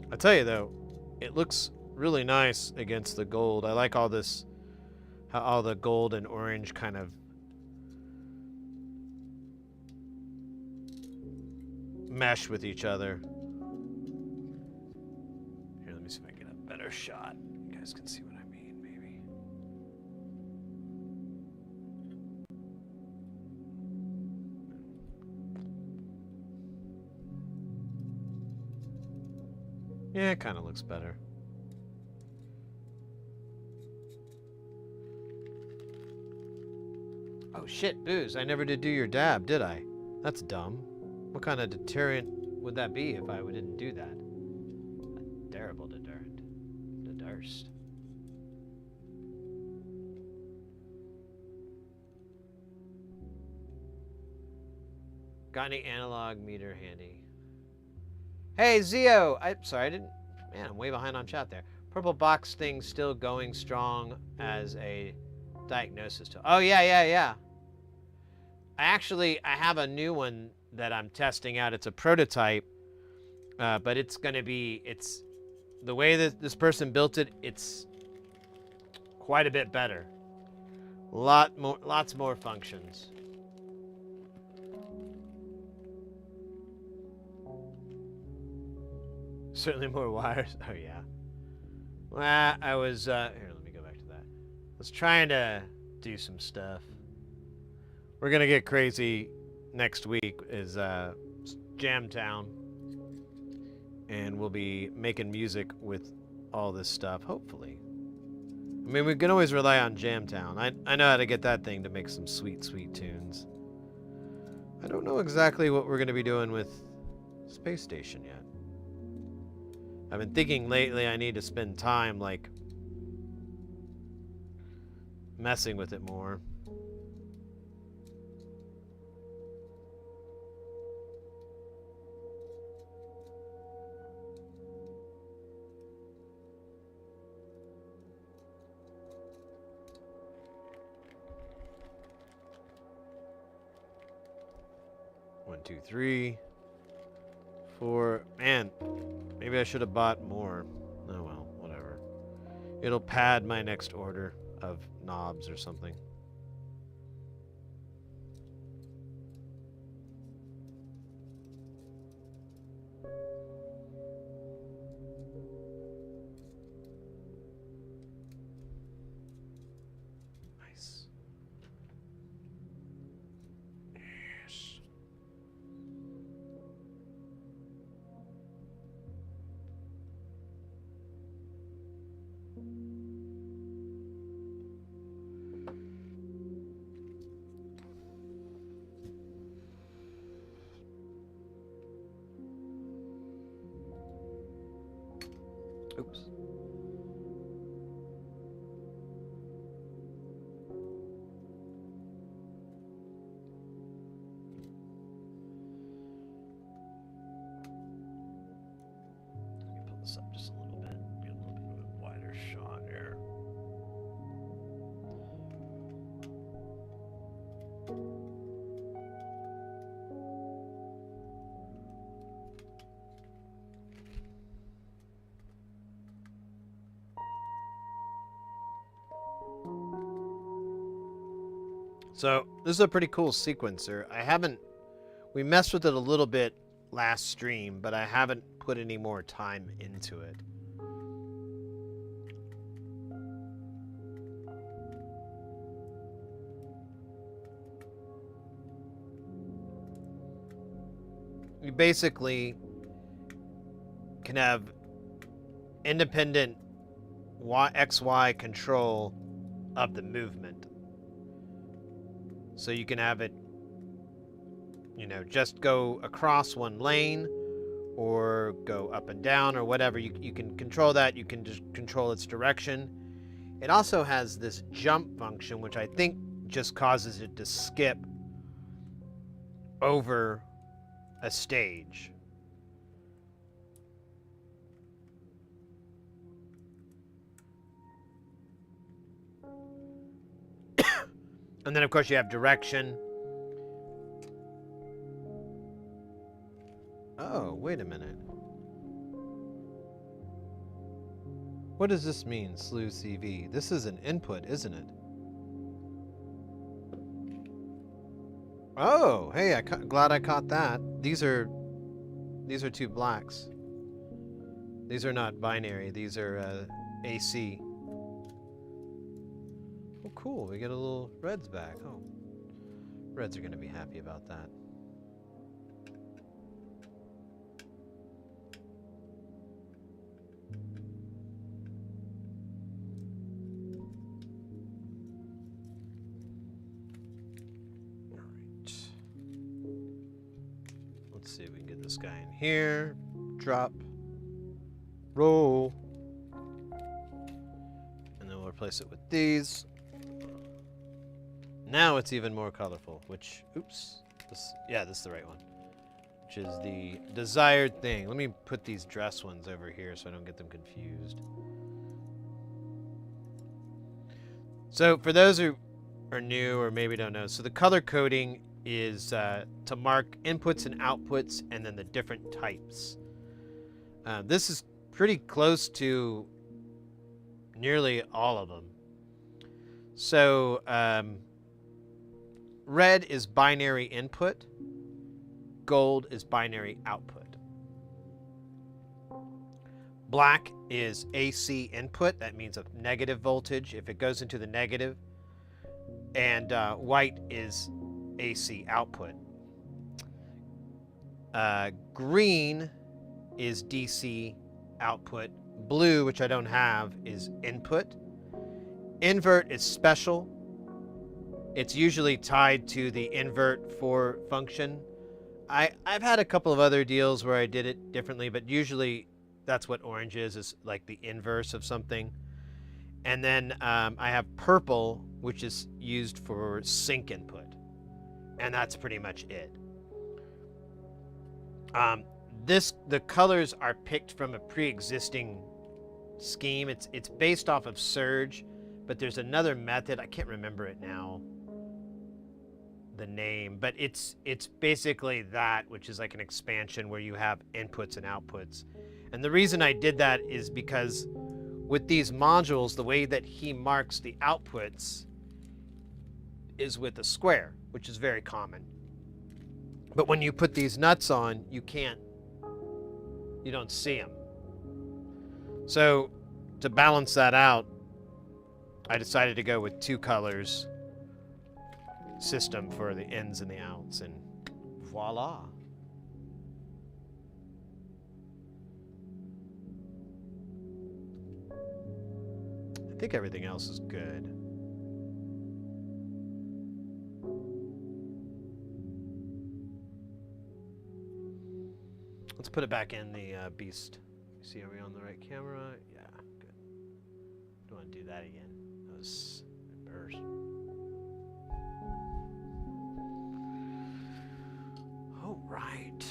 Speaker 1: I tell you though, it looks really nice against the gold. I like all this, how all the gold and orange kind of mesh with each other. Here, let me see if I can get a better shot. You guys can see what I mean, maybe. Yeah, it kind of looks better. Oh shit, Booze, I never did do your dab, did I? That's dumb. What kind of deterrent would that be if I didn't do that? A terrible deterrent. The Durst. Got any analog meter handy? Hey, Zio! Sorry, I didn't... Man, I'm way behind on chat there. Purple box thing still going strong as a diagnosis tool. Oh, yeah. I have a new one that I'm testing out. It's a prototype, but it's going to be, the way that this person built it, it's quite a bit better. Lots more functions. Certainly more wires. Oh yeah. Well, I was here. Let me go back to that. I was trying to do some stuff. We're gonna get crazy next week. Is Jamtown, and we'll be making music with all this stuff. Hopefully. I mean, we can always rely on Jamtown. I know how to get that thing to make some sweet tunes. I don't know exactly what we're gonna be doing with Space Station yet. I've been thinking lately I need to spend time, like, messing with it more. One, two, three. 4. Man, maybe I should have bought more. Oh well, whatever. It'll pad my next order of knobs or something. Nice. Yes. Oops. Let me pull this up just a little bit. Get a little bit of a wider shot here. So this is a pretty cool sequencer. We messed with it a little bit last stream, but I haven't put any more time into it. You basically can have independent XY control of the movement. So you can have it, just go across one lane or go up and down or whatever. You can control that. You can just control its direction. It also has this jump function, which I think just causes it to skip over a stage. And then, of course, you have direction. Oh, wait a minute. What does this mean, slew CV? This is an input, isn't it? Oh, hey, glad I caught that. These are two blacks. These are not binary. These are AC. Oh, cool. We get a little reds back. Oh, reds are going to be happy about that. All right. Let's see if we can get this guy in here. Drop. Roll. And then we'll replace it with these. Now it's even more colorful, which, oops, this is the right one, which is the desired thing. Let me put these dress ones over here so I don't get them confused. So for those who are new or maybe don't know, so the color coding is to mark inputs and outputs and then the different types. This is pretty close to nearly all of them. So, red is binary input. Gold is binary output. Black is AC input. That means a negative voltage if it goes into the negative. And white is AC output. Green is DC output. Blue, which I don't have, is input. Invert is special. It's usually tied to the invert for function. I've had a couple of other deals where I did it differently, but usually that's what orange is like the inverse of something. And then I have purple, which is used for sync input. And that's pretty much it. The colors are picked from a pre-existing scheme. It's based off of Surge, but there's another method. I can't remember it now, the name, but it's basically that, which is like an expansion where you have inputs and outputs. And the reason I did that is because with these modules, the way that he marks the outputs is with a square, which is very common. But when you put these nuts on, you don't see them. So to balance that out, I decided to go with 2 colors system for the ins and the outs, and voila. I think everything else is good. Let's put it back in the beast. See, are we on the right camera? Yeah, good. Don't want to do that again. That was embarrassing. All right.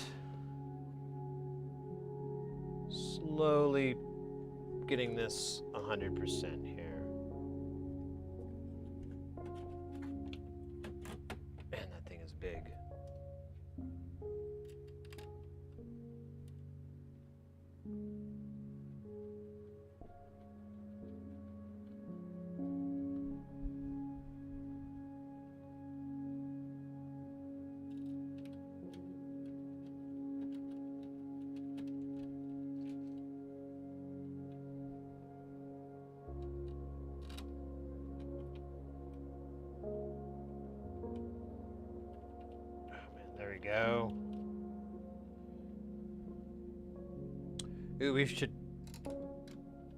Speaker 1: Slowly getting this 100% here. Man, that thing is big. There we go. Ooh, we should...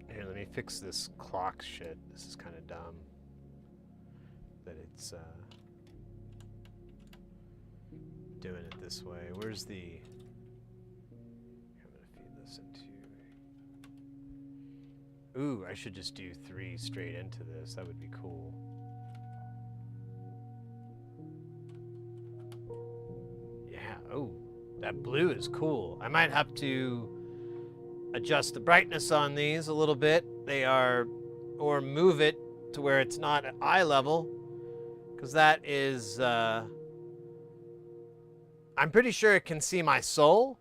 Speaker 1: Here, let me fix this clock shit. This is kind of dumb. That it's, doing it this way. Where's the... I'm gonna feed this into... Ooh, I should just do 3 straight into this. That would be cool. Oh, that blue is cool. I might have to adjust the brightness on these a little bit. Or move it to where it's not at eye level, because that is, I'm pretty sure it can see my soul,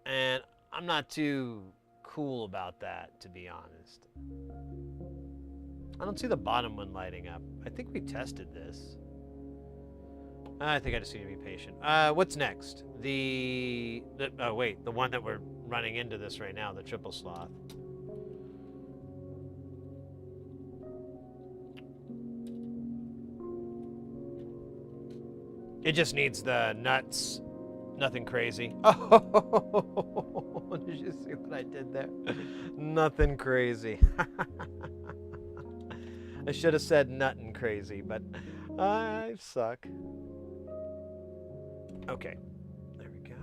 Speaker 1: and I'm not too cool about that, to be honest. I don't see the bottom one lighting up. I think we tested this. I think I just need to be patient. What's next? Oh wait, the one that we're running into this right now, the triple sloth. It just needs the nuts. Nothing crazy. Oh, did you see what I did there? Nothing crazy. I should have said nuttin' crazy, but I suck. Okay, there we go.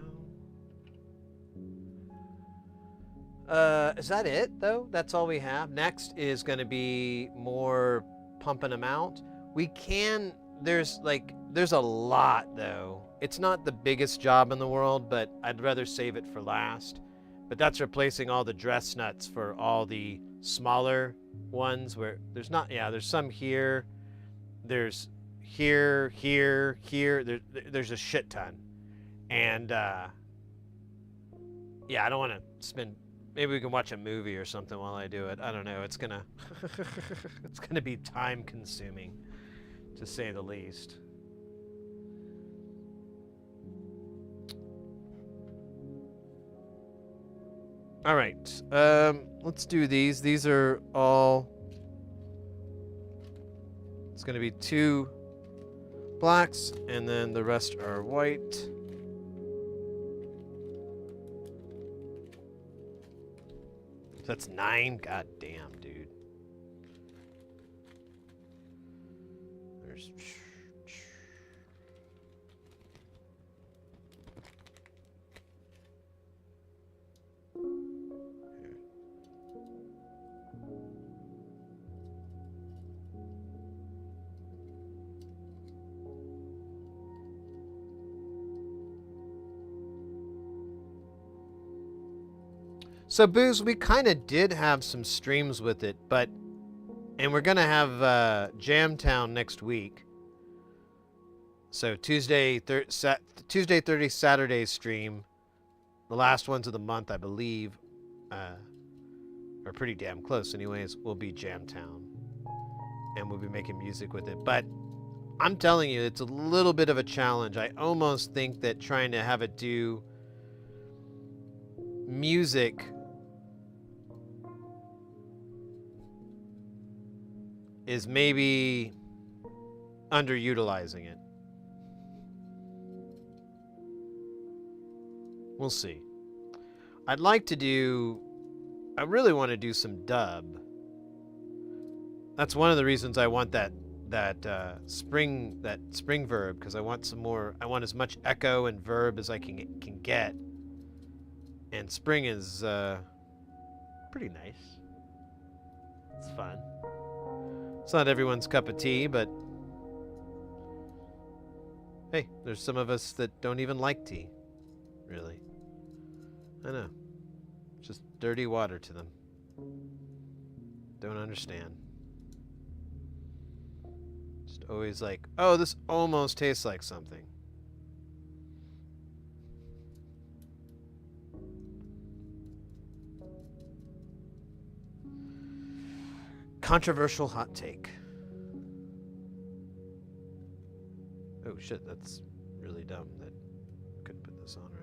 Speaker 1: Is that it, though? That's all we have? Next is going to be more pumping them out. We can, there's a lot, though. It's not the biggest job in the world, but I'd rather save it for last. But that's replacing all the dress nuts for all the smaller ones where there's not, yeah, there's some here. There's here, there's a shit ton. And, yeah, I don't want to spend, maybe we can watch a movie or something while I do it. I don't know, it's gonna, it's gonna be time consuming, to say the least. All right, let's do these. These are all, it's gonna be 2 blacks, and then the rest are white. So that's 9? God damn, dude. There's... So, Booze, we kind of did have some streams with it, and we're going to have Jamtown next week. So, Tuesday 30, Saturday stream, the last ones of the month, I believe. or pretty damn close anyways, will be Jamtown. And we'll be making music with it. But I'm telling you, it's a little bit of a challenge. I almost think that trying to have it do music is maybe underutilizing it. We'll see. I really want to do some dub. That's one of the reasons I want that spring verb, because I want some more. I want as much echo and verb as I can get. And spring is pretty nice. It's fun. It's not everyone's cup of tea, but hey, there's some of us that don't even like tea, really. I know. It's just dirty water to them. Don't understand. Just always like, oh, this almost tastes like something. Controversial hot take. Oh shit, that's really dumb that I couldn't put this on right.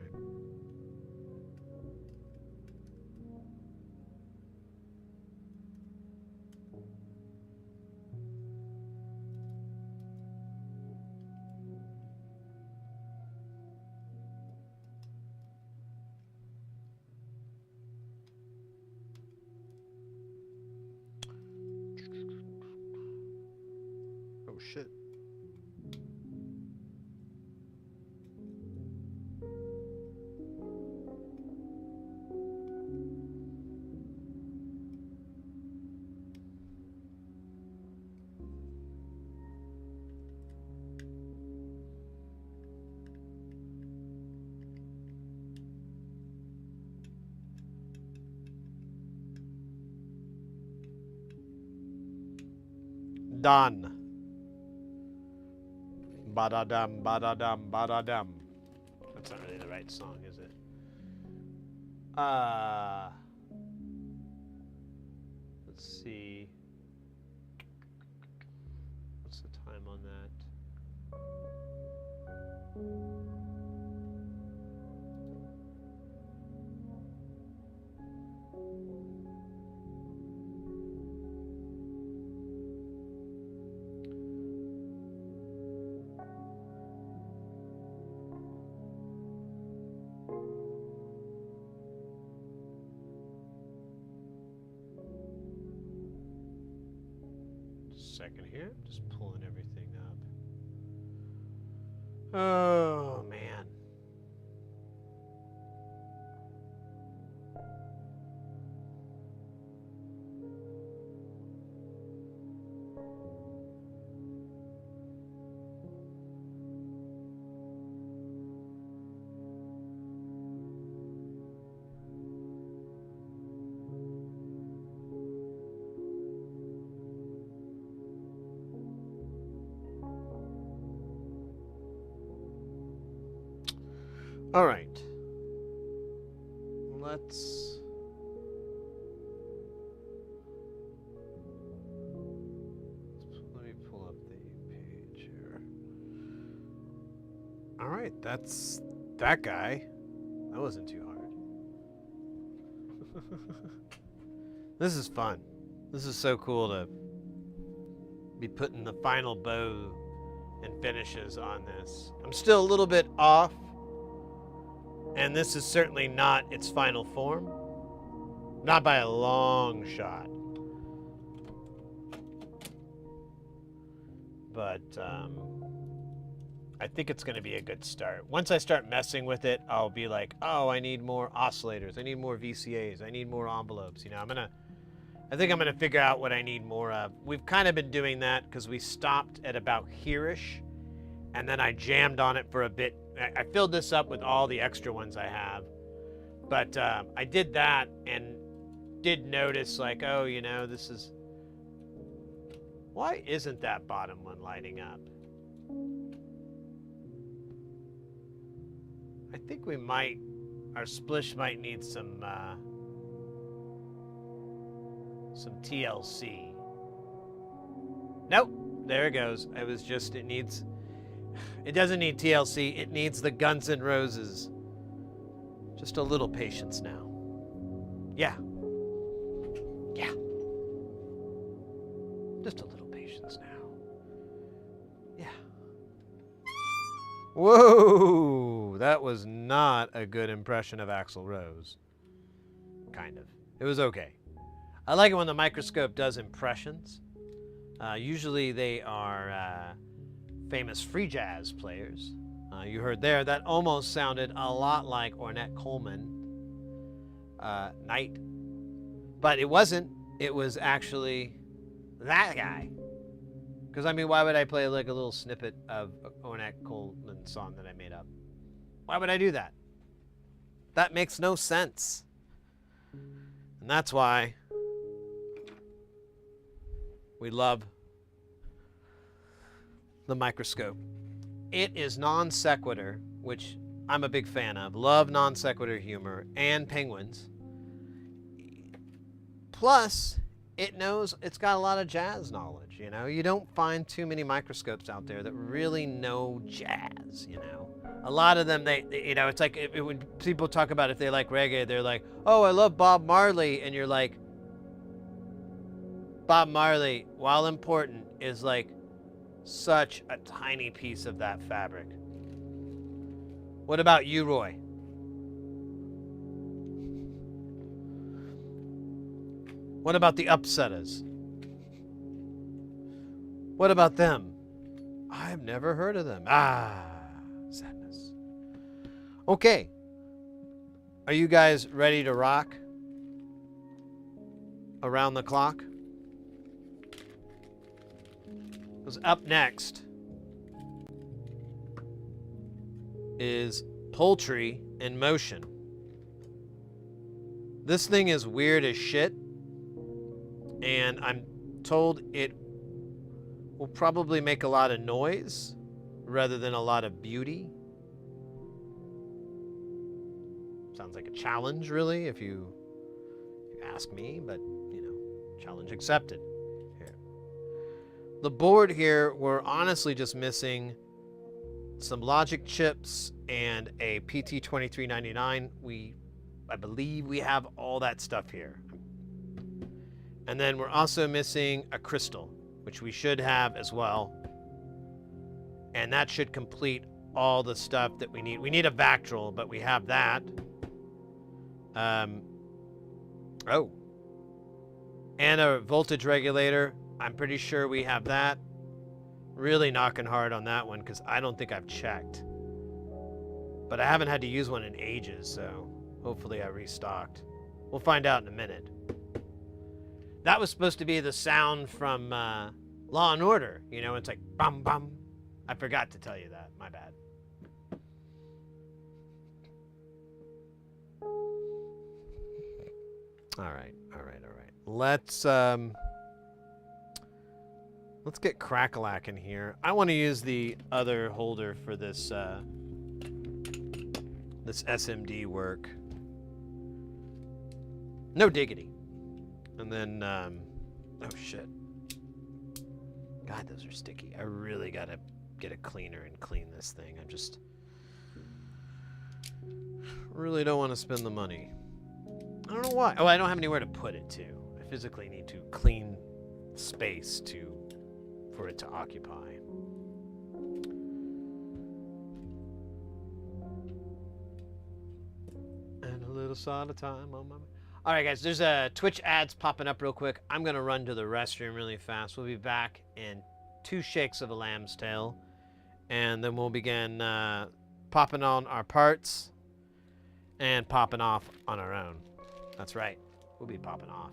Speaker 1: Oh shit. Done. Ba-da-dum, ba-da-dum, ba-da-dum. That's not really the right song, is it? Let's see. What's the time on that? Second here, just pulling everything up. Oh man. All right. Let me pull up the page here. All right, that's that guy. That wasn't too hard. This is fun. This is so cool to be putting the final bow and finishes on this. I'm still a little bit off. And this is certainly not its final form. Not by a long shot. But I think it's going to be a good start. Once I start messing with it, I'll be like, oh, I need more oscillators. I need more VCAs. I need more envelopes. You know, I think I'm going to figure out what I need more of. We've kind of been doing that because we stopped at about here-ish. And then I jammed on it for a bit. I filled this up with all the extra ones I have. But I did that and did notice, like, oh, you know, this is... Why isn't that bottom one lighting up? I think we might... Our splish might need some... some TLC. Nope, there it goes. It was just, it doesn't need TLC, it needs the Guns N' Roses. Just a little patience now. Yeah. Yeah. Just a little patience now. Yeah. Whoa! That was not a good impression of Axl Rose. Kind of. It was okay. I like it when the microscope does impressions. Usually they are famous free jazz players. You heard there, that almost sounded a lot like Ornette Coleman, Night. But it wasn't. It was actually that guy. Because, I mean, why would I play like a little snippet of Ornette Coleman's song that I made up? Why would I do that? That makes no sense. And that's why we love the microscope. It is non sequitur, which I'm a big fan of. Love non sequitur humor and penguins. Plus, it knows, it's got a lot of jazz knowledge, you know? You don't find too many microscopes out there that really know jazz, you know? A lot of them, they you know, it's like when people talk about if they like reggae, they're like, oh, I love Bob Marley, and you're like, Bob Marley, while important, is like such a tiny piece of that fabric. What about you, Roy? What about the Upsetters? What about them? I've never heard of them. Ah, sadness. Okay. Are you guys ready to rock? Around the clock? Because up next is Poultry in Motion. This thing is weird as shit. And I'm told it will probably make a lot of noise rather than a lot of beauty. Sounds like a challenge, really, if you ask me, but, you know, challenge accepted. Here. The board here, we're honestly just missing some logic chips and a PT2399. I believe we have all that stuff here. And then we're also missing a crystal, which we should have as well. And that should complete all the stuff that we need. We need a Vactrol, but we have that. Oh. And a voltage regulator. I'm pretty sure we have that. Really knocking hard on that one because I don't think I've checked. But I haven't had to use one in ages, so hopefully I restocked. We'll find out in a minute. That was supposed to be the sound from Law and Order. You know, it's like bum bum. I forgot to tell you that. My bad. All right. Let's get Crackalack in here. I want to use the other holder for this this SMD work. No diggity. And then, oh shit. God, those are sticky. I really gotta get a cleaner and clean this thing. I just really don't want to spend the money. I don't know why. Oh, I don't have anywhere to put it to. I physically need to clean space for it to occupy. And a little side of time on my... All right, guys, there's Twitch ads popping up real quick. I'm going to run to the restroom really fast. We'll be back in 2 shakes of a lamb's tail. And then we'll begin popping on our parts and popping off on our own. That's right. We'll be popping off.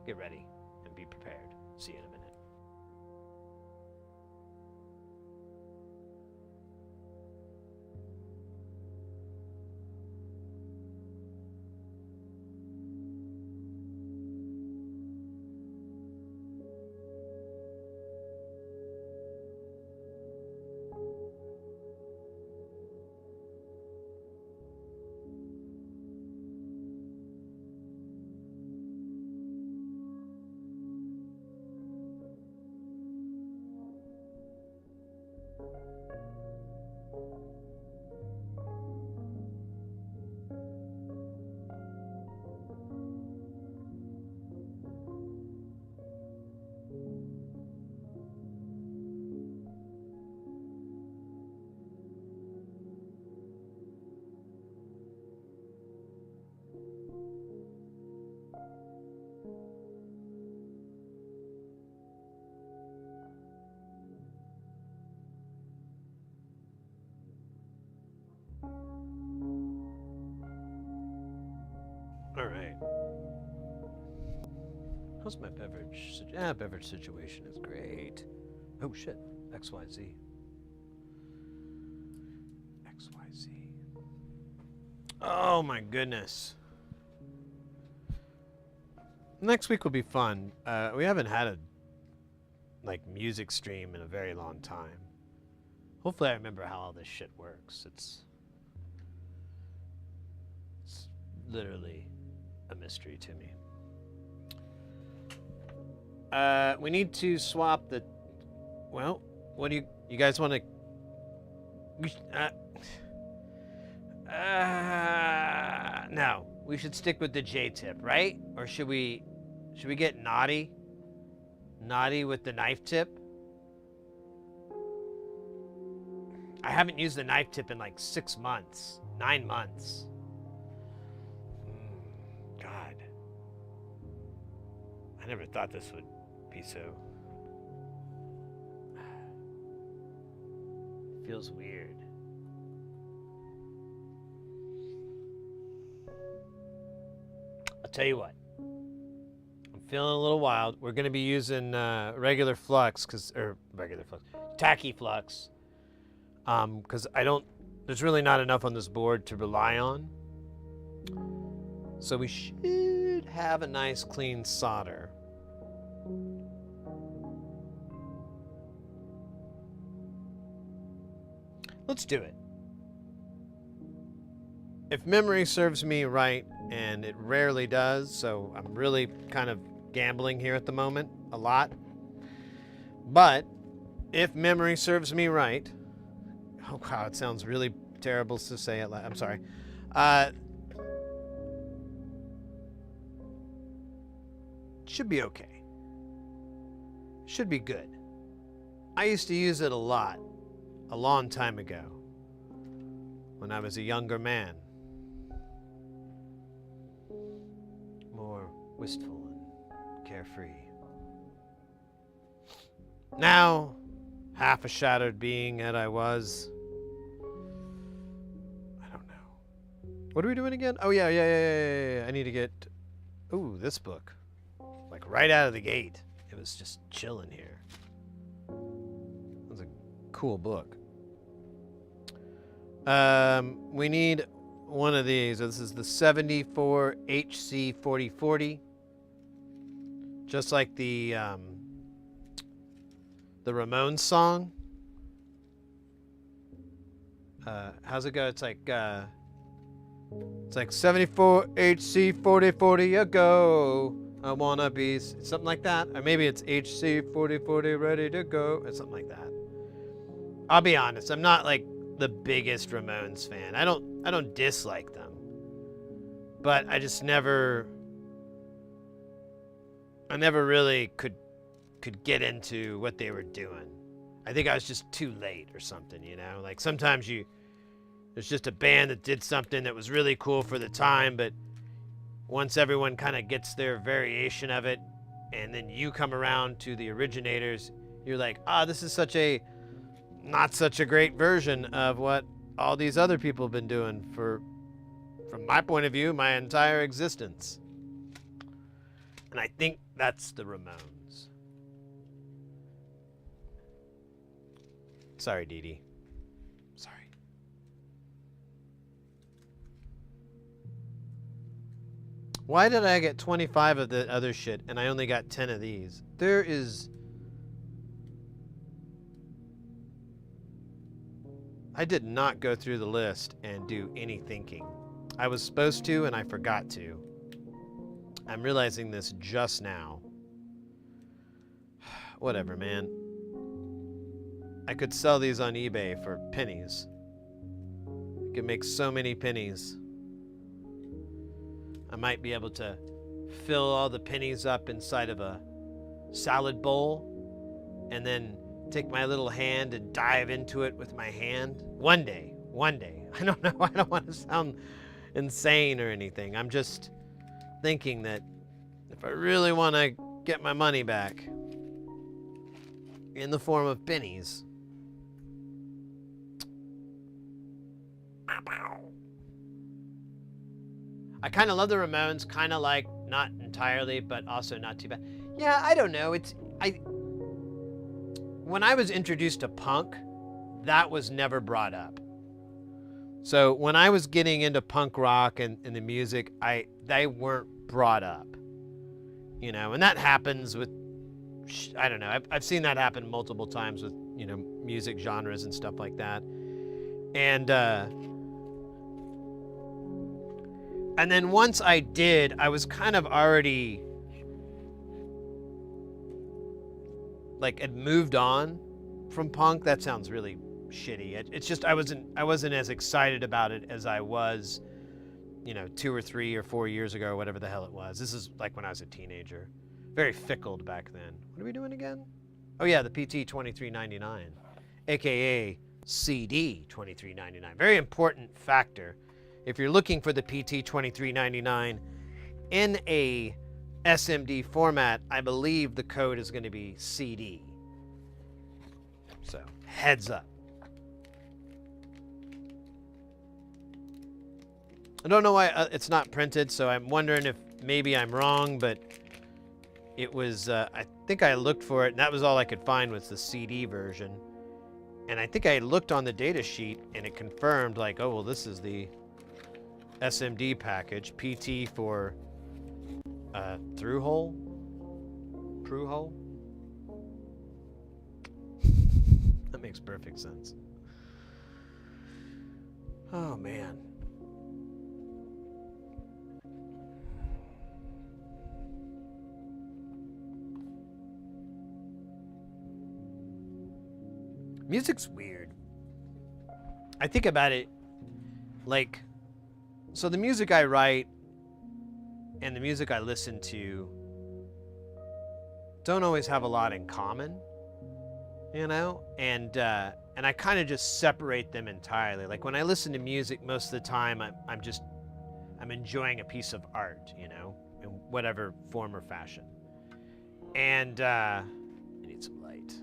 Speaker 1: Get ready and be prepared. See you in a minute. All right. How's my beverage? Beverage situation is great. Oh shit. XYZ. XYZ. Oh my goodness. Next week will be fun. We haven't had a music stream in a very long time. Hopefully I remember how all this shit works. It's literally a mystery to me. We need to swap the... Well, what do you guys want to... No, we should stick with the J-tip, right? Or should we get naughty? Naughty with the knife tip? I haven't used the knife tip in like 6 months, 9 months. God. I never thought this would be so... Feels weird. I'll tell you what. I'm feeling a little wild. We're going to be using regular flux, tacky flux. Because there's really not enough on this board to rely on. So we should have a nice clean solder. Let's do it. If memory serves me right, and it rarely does, so I'm really kind of gambling here at the moment, a lot. But if memory serves me right, oh wow, it sounds really terrible to say it. I'm sorry. Should be okay. Should be good. I used to use it a lot, a long time ago, when I was a younger man. More wistful and carefree. Now, half a shattered being that I was. I don't know. What are we doing again? Oh, yeah. I need to get... Ooh, this book. Like, right out of the gate. It was just chilling here. It was a cool book. We need one of these. This is the 74 HC 4040. Just like the Ramones song. How's it go? It's like 74 HC 4040 a go. I wanna be something like that. Or maybe it's HC 4040 ready to go. Or something like that. I'll be honest, I'm not like the biggest Ramones fan. I don't dislike them. But I just never really could get into what they were doing. I think I was just too late or something, you know? Like sometimes there's just a band that did something that was really cool for the time, but once everyone kind of gets their variation of it, and then you come around to the originators, you're like, this is not such a great version of what all these other people have been doing from my point of view, my entire existence. And I think that's the Ramones. Sorry, Dee Dee. Sorry. Why did I get 25 of the other shit and I only got 10 of these? I did not go through the list and do any thinking. I was supposed to and I forgot to. I'm realizing this just now. Whatever, man. I could sell these on eBay for pennies. I could make so many pennies. I might be able to fill all the pennies up inside of a salad bowl and then take my little hand and dive into it with my hand. One day. I don't know. I don't want to sound insane or anything. I'm just thinking that if I really want to get my money back in the form of pennies, I kind of love the Ramones, kind of like, not entirely, but also not too bad. Yeah, I don't know. When I was introduced to punk, that was never brought up. So when I was getting into punk rock and the music, they weren't brought up. You know, and that happens with, I don't know, I've seen that happen multiple times with, you know, music genres and stuff like that. And then once I did, I was kind of already, like, had moved on from punk. That sounds really shitty. It's just I wasn't as excited about it as I was, you know, 2 or 3 or 4 years ago, or whatever the hell it was. This is like when I was a teenager. Very fickle back then. What are we doing again? Oh yeah, the PT 2399, aka CD 2399. Very important factor. If you're looking for the PT 2399 in a SMD format, I believe the code is going to be CD. So, heads up. I don't know why it's not printed, so I'm wondering if maybe I'm wrong, but it was, I think I looked for it, and that was all I could find was the CD version. And I think I looked on the data sheet, and it confirmed, like, oh, well, this is the SMD package, PT for through hole? That makes perfect sense. Oh, man. Music's weird. I think about it like, so the music I write and the music I listen to don't always have a lot in common, you know? And I kind of just separate them entirely. Like when I listen to music, most of the time I'm enjoying a piece of art, you know, in whatever form or fashion. And I need some light.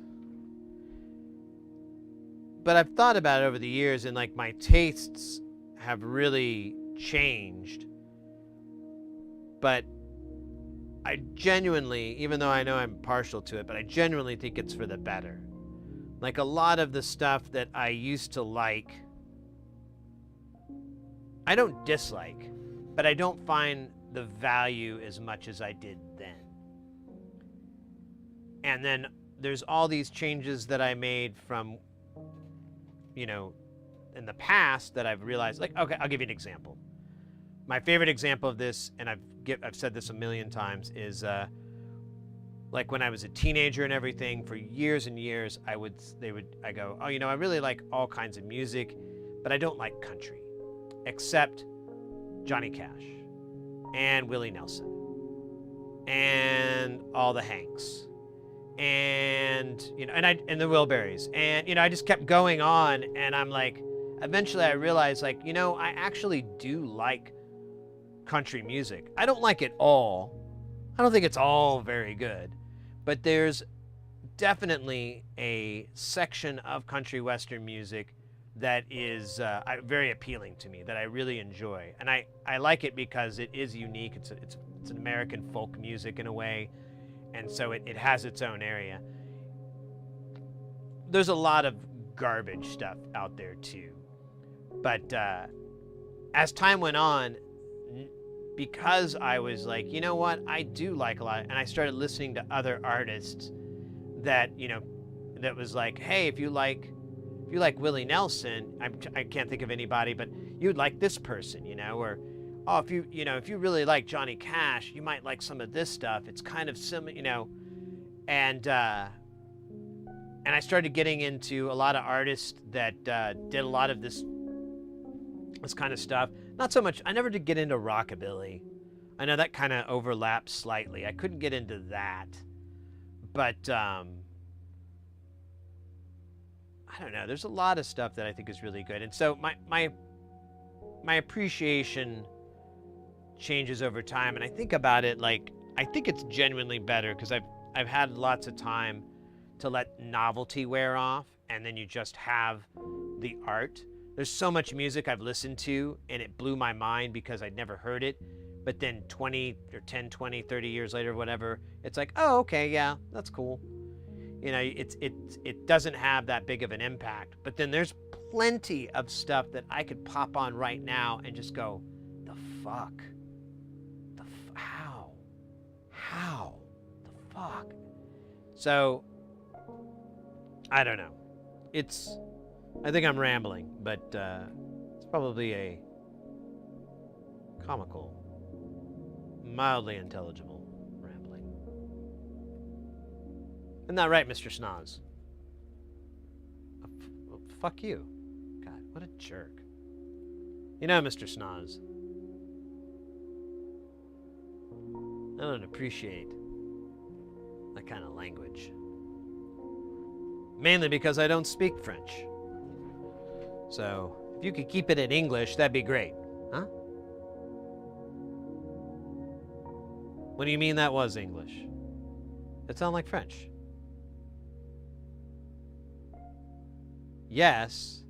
Speaker 1: But I've thought about it over the years, and like my tastes have really changed. But I genuinely, even though I know I'm partial to it, but I genuinely think it's for the better. Like a lot of the stuff that I used to like, I don't dislike, but I don't find the value as much as I did then. And then there's all these changes that I made from, you know, in the past that I've realized, like, okay, I'll give you an example. My favorite example of this, and I've said this a million times, is like when I was a teenager and everything, for years and years, I go, oh, you know, I really like all kinds of music, but I don't like country, except Johnny Cash and Willie Nelson and all the Hanks and, you know, and the Wilburys, and, you know, I just kept going on, and I'm like, eventually I realized, like, you know, I actually do like country music. I don't like it all. I don't think it's all very good, but there's definitely a section of country western music that is very appealing to me, that I really enjoy, and I like it because it is unique. It's an American folk music in a way, and so it has its own area. There's a lot of garbage stuff out there too, but as time went on, because I was like, you know what, I do like a lot, and I started listening to other artists that, you know, that was like, hey, if you like Willie Nelson, I can't think of anybody, but you'd like this person, you know, or, oh, if you really like Johnny Cash, you might like some of this stuff. It's kind of similar, you know, and And I started getting into a lot of artists that did a lot of this kind of stuff. Not so much, I never did get into rockabilly. I know that kind of overlaps slightly. I couldn't get into that. But, I don't know. There's a lot of stuff that I think is really good. And so my appreciation changes over time. And I think about it like, I think it's genuinely better because I've had lots of time to let novelty wear off, and then you just have the art. There's so much music I've listened to, and it blew my mind because I'd never heard it. But then 20 or 10, 20, 30 years later, whatever, it's like, oh, okay, yeah, that's cool. You know, it doesn't have that big of an impact. But then there's plenty of stuff that I could pop on right now and just go, the fuck? How? The fuck? So, I don't know. I think I'm rambling, but it's probably a comical, mildly intelligible rambling. Isn't that right, Mr. Snoz? Fuck you. God, what a jerk. You know, Mr. Snoz, I don't appreciate that kind of language. Mainly because I don't speak French. So, if you could keep it in English, that'd be great. Huh? What do you mean that was English? It sounded like French. Yes.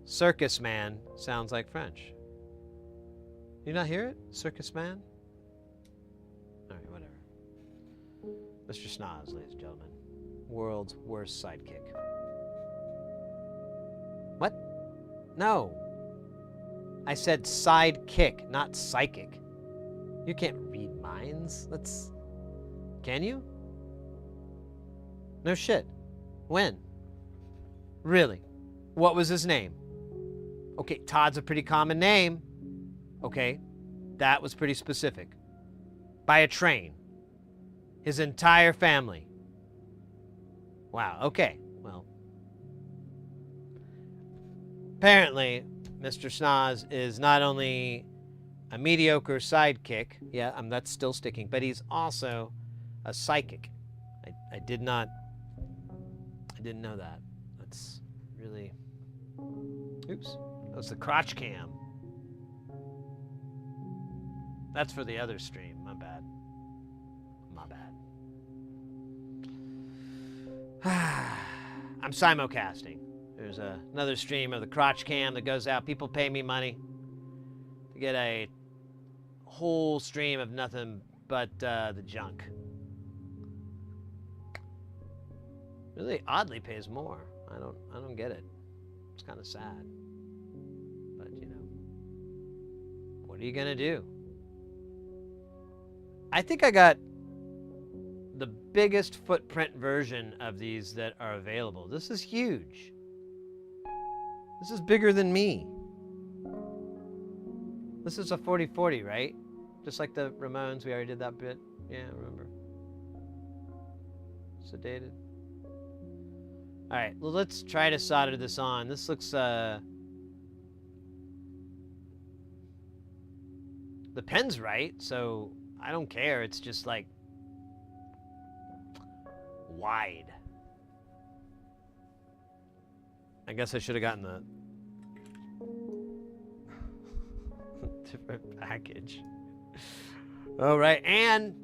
Speaker 1: Circus man sounds like French. You not hear it? Circus man? Alright, whatever. Mr. Snoz, ladies and gentlemen. World's worst sidekick. What? No. I said sidekick, not psychic. You can't read minds. Can you? No shit. When? Really? What was his name? Okay, Todd's a pretty common name. Okay, that was pretty specific. By a train. His entire family. Wow, okay, well. Apparently, Mr. Snoz is not only a mediocre sidekick, yeah, that's still sticking, but he's also a psychic. I didn't know that. That's really, oops, that was the crotch cam. That's for the other stream, my bad. I'm simulcasting. There's another stream of the crotch cam that goes out. People pay me money to get a whole stream of nothing but the junk. Really oddly pays more. I don't get it. It's kind of sad. But you know, what are you gonna do? I think I got the biggest footprint version of these that are available. This is huge. This is bigger than me. This is a 40-40, right? Just like the Ramones, we already did that bit. Yeah, I remember. Sedated. All right, well, let's try to solder this on. This looks, the pen's right, so I don't care. It's just like wide. I guess I should have gotten the different package. All right, and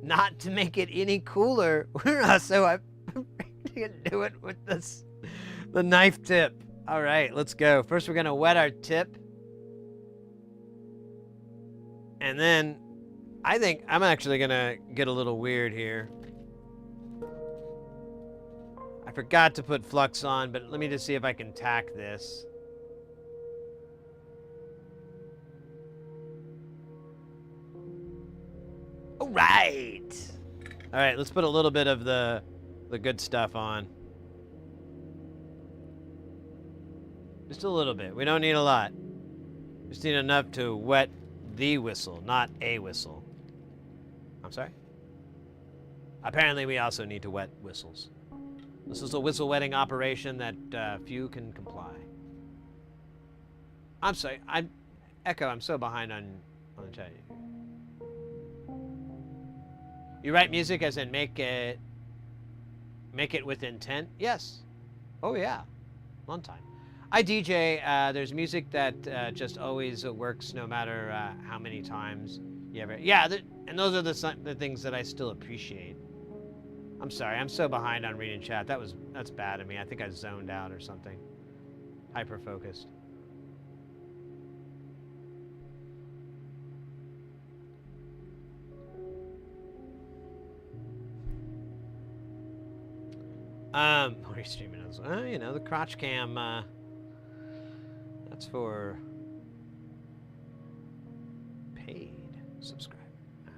Speaker 1: not to make it any cooler, we're also gonna do it with the knife tip. All right, let's go. First, we're gonna wet our tip, and then I think I'm actually gonna get a little weird here. I forgot to put flux on, but let me just see if I can tack this. All right. All right, let's put a little bit of the good stuff on. Just a little bit. We don't need a lot. Just need enough to wet the whistle, not a whistle. I'm sorry? Apparently, we also need to wet whistles. This is a whistle wetting operation that few can comply. I'm sorry. Echo. I'm so behind on the chat. You write music as in make it with intent? Yes. Oh yeah. Long time. I DJ. There's music that just always works no matter how many times you ever. Yeah, and those are the things that I still appreciate. I'm sorry. I'm so behind on reading chat. That's bad of me. I think I zoned out or something. Hyper focused. What are you streaming as? You know, the crotch cam, that's for paid subscriber. Oh.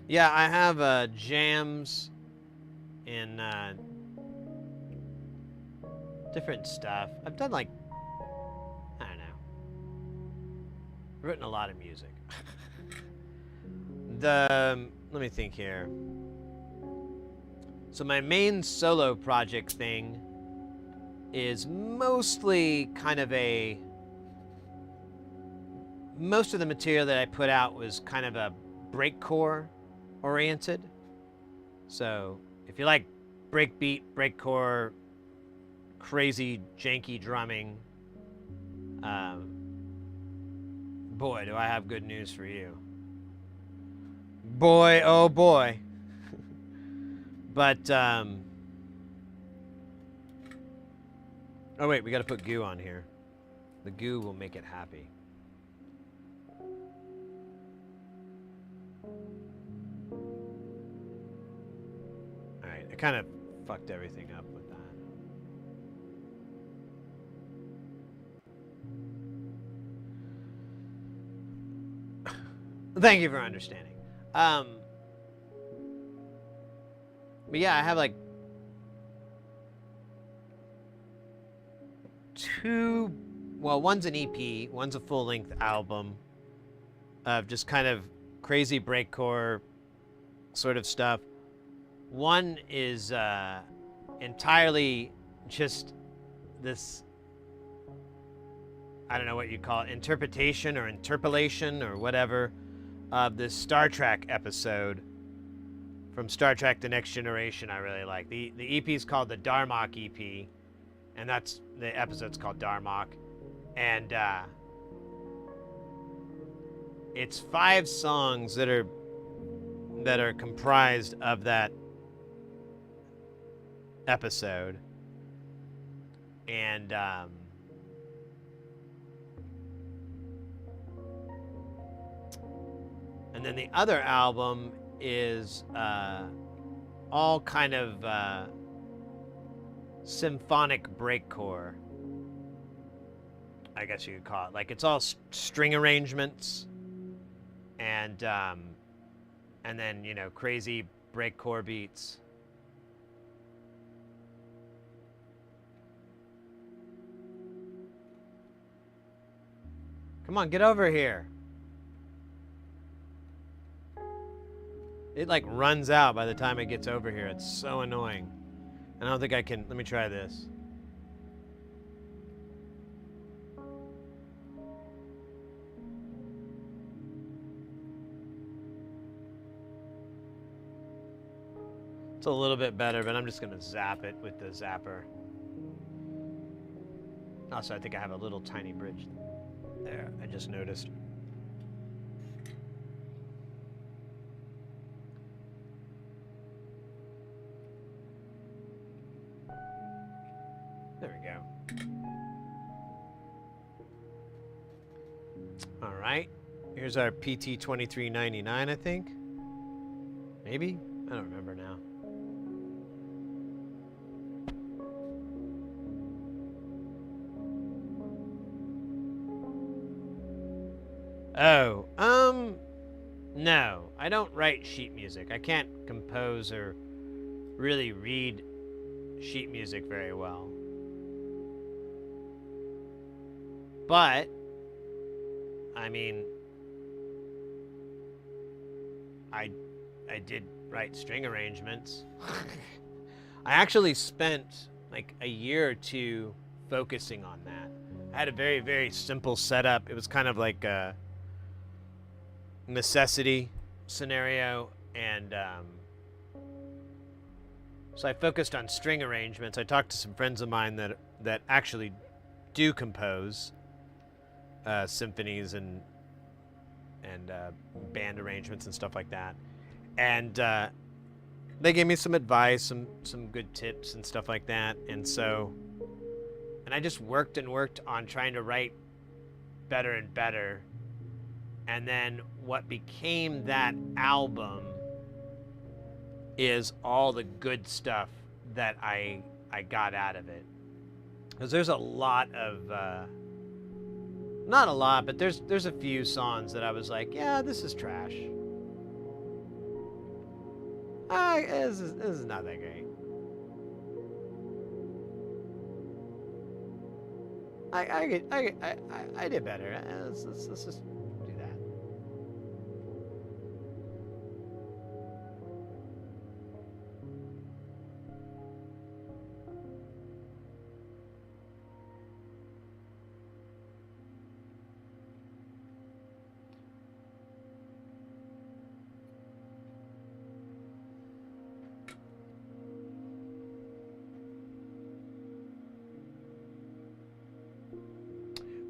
Speaker 1: Yeah, I have, jams in, different stuff. I've done, like, I don't know. I've written a lot of music. Let me think here. So my main solo project thing is mostly kind of most of the material that I put out was kind of a breakcore oriented. So if you like breakbeat, breakcore, crazy janky drumming, boy, do I have good news for you. Boy, oh boy. But, oh wait, we gotta put goo on here. The goo will make it happy. Alright, I kind of fucked everything up with that. Thank you for understanding. But yeah, I have like one's an EP, one's a full-length album of just kind of crazy breakcore sort of stuff. One is entirely just this, I don't know what you call it, interpretation or interpolation or whatever, of this Star Trek episode from Star Trek The Next Generation I really like. The EP is called the Darmok EP, and that's the episode's called Darmok. And it's 5 songs that are comprised of that episode. And then the other album is all kind of symphonic breakcore, I guess you could call it. Like, it's all string arrangements and then, you know, crazy breakcore beats. Come on, get over here. It like runs out by the time it gets over here. It's so annoying. And I don't think I can. Let me try this. It's a little bit better, but I'm just going to zap it with the zapper. Also, I think I have a little tiny bridge there. I just noticed. There we go. All right. Here's our PT 2399, I think. Maybe? I don't remember now. Oh, no. I don't write sheet music. I can't compose or really read sheet music very well. But, I mean, I did write string arrangements. I actually spent like a year or two focusing on that. I had a very, very simple setup. It was kind of like a necessity scenario, and so I focused on string arrangements. I talked to some friends of mine that actually do compose symphonies and band arrangements and stuff like that, and they gave me some advice, some good tips and stuff like that. And I just worked and worked on trying to write better and better. And then what became that album is all the good stuff that I got out of it. Because there's a lot of, not a lot, but there's a few songs that I was like, yeah, this is trash. This is not that great. I did better. Let's just do that.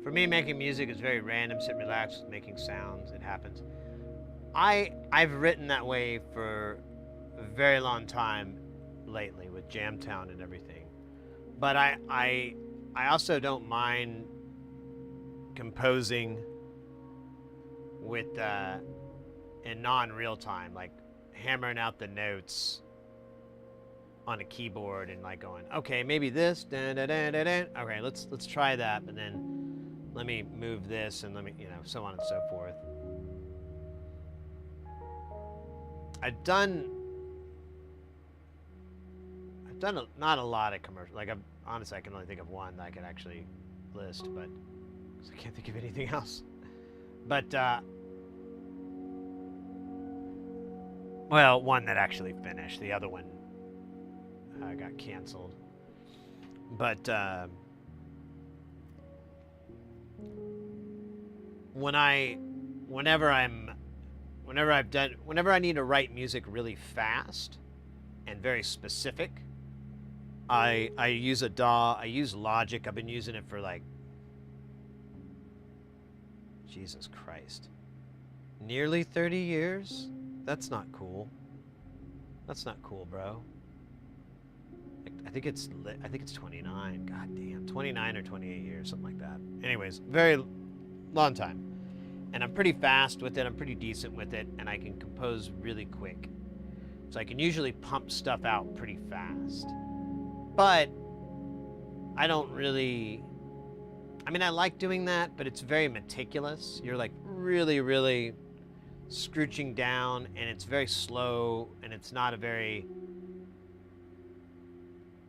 Speaker 1: For me, making music is very random. Sit, relax, making sounds. It happens. I've written that way for a very long time lately with Jamtown and everything. But I also don't mind composing with in non-real time, like hammering out the notes on a keyboard and like going, okay, maybe this, da da da da da. Okay, let's try that, but then let me move this, and let me, so on and so forth. I've done not a lot of commercial. Like, honestly, I can only think of one that I could actually list, but 'cause I can't think of anything else. But well, one that actually finished. The other one got canceled. But whenever I need to write music really fast and very specific, I use a DAW. I use Logic. I've been using it for like, Jesus Christ, nearly 30 years. That's not cool. That's not cool, bro. I think it's 29. God damn, 29 or 28 years, something like that. Anyways, very long time. And I'm pretty fast with it. I'm pretty decent with it, and I can compose really quick. So I can usually pump stuff out pretty fast. But I don't really, I mean, I like doing that, but it's very meticulous. You're like really, really scrooching down, and it's very slow, and it's not a very,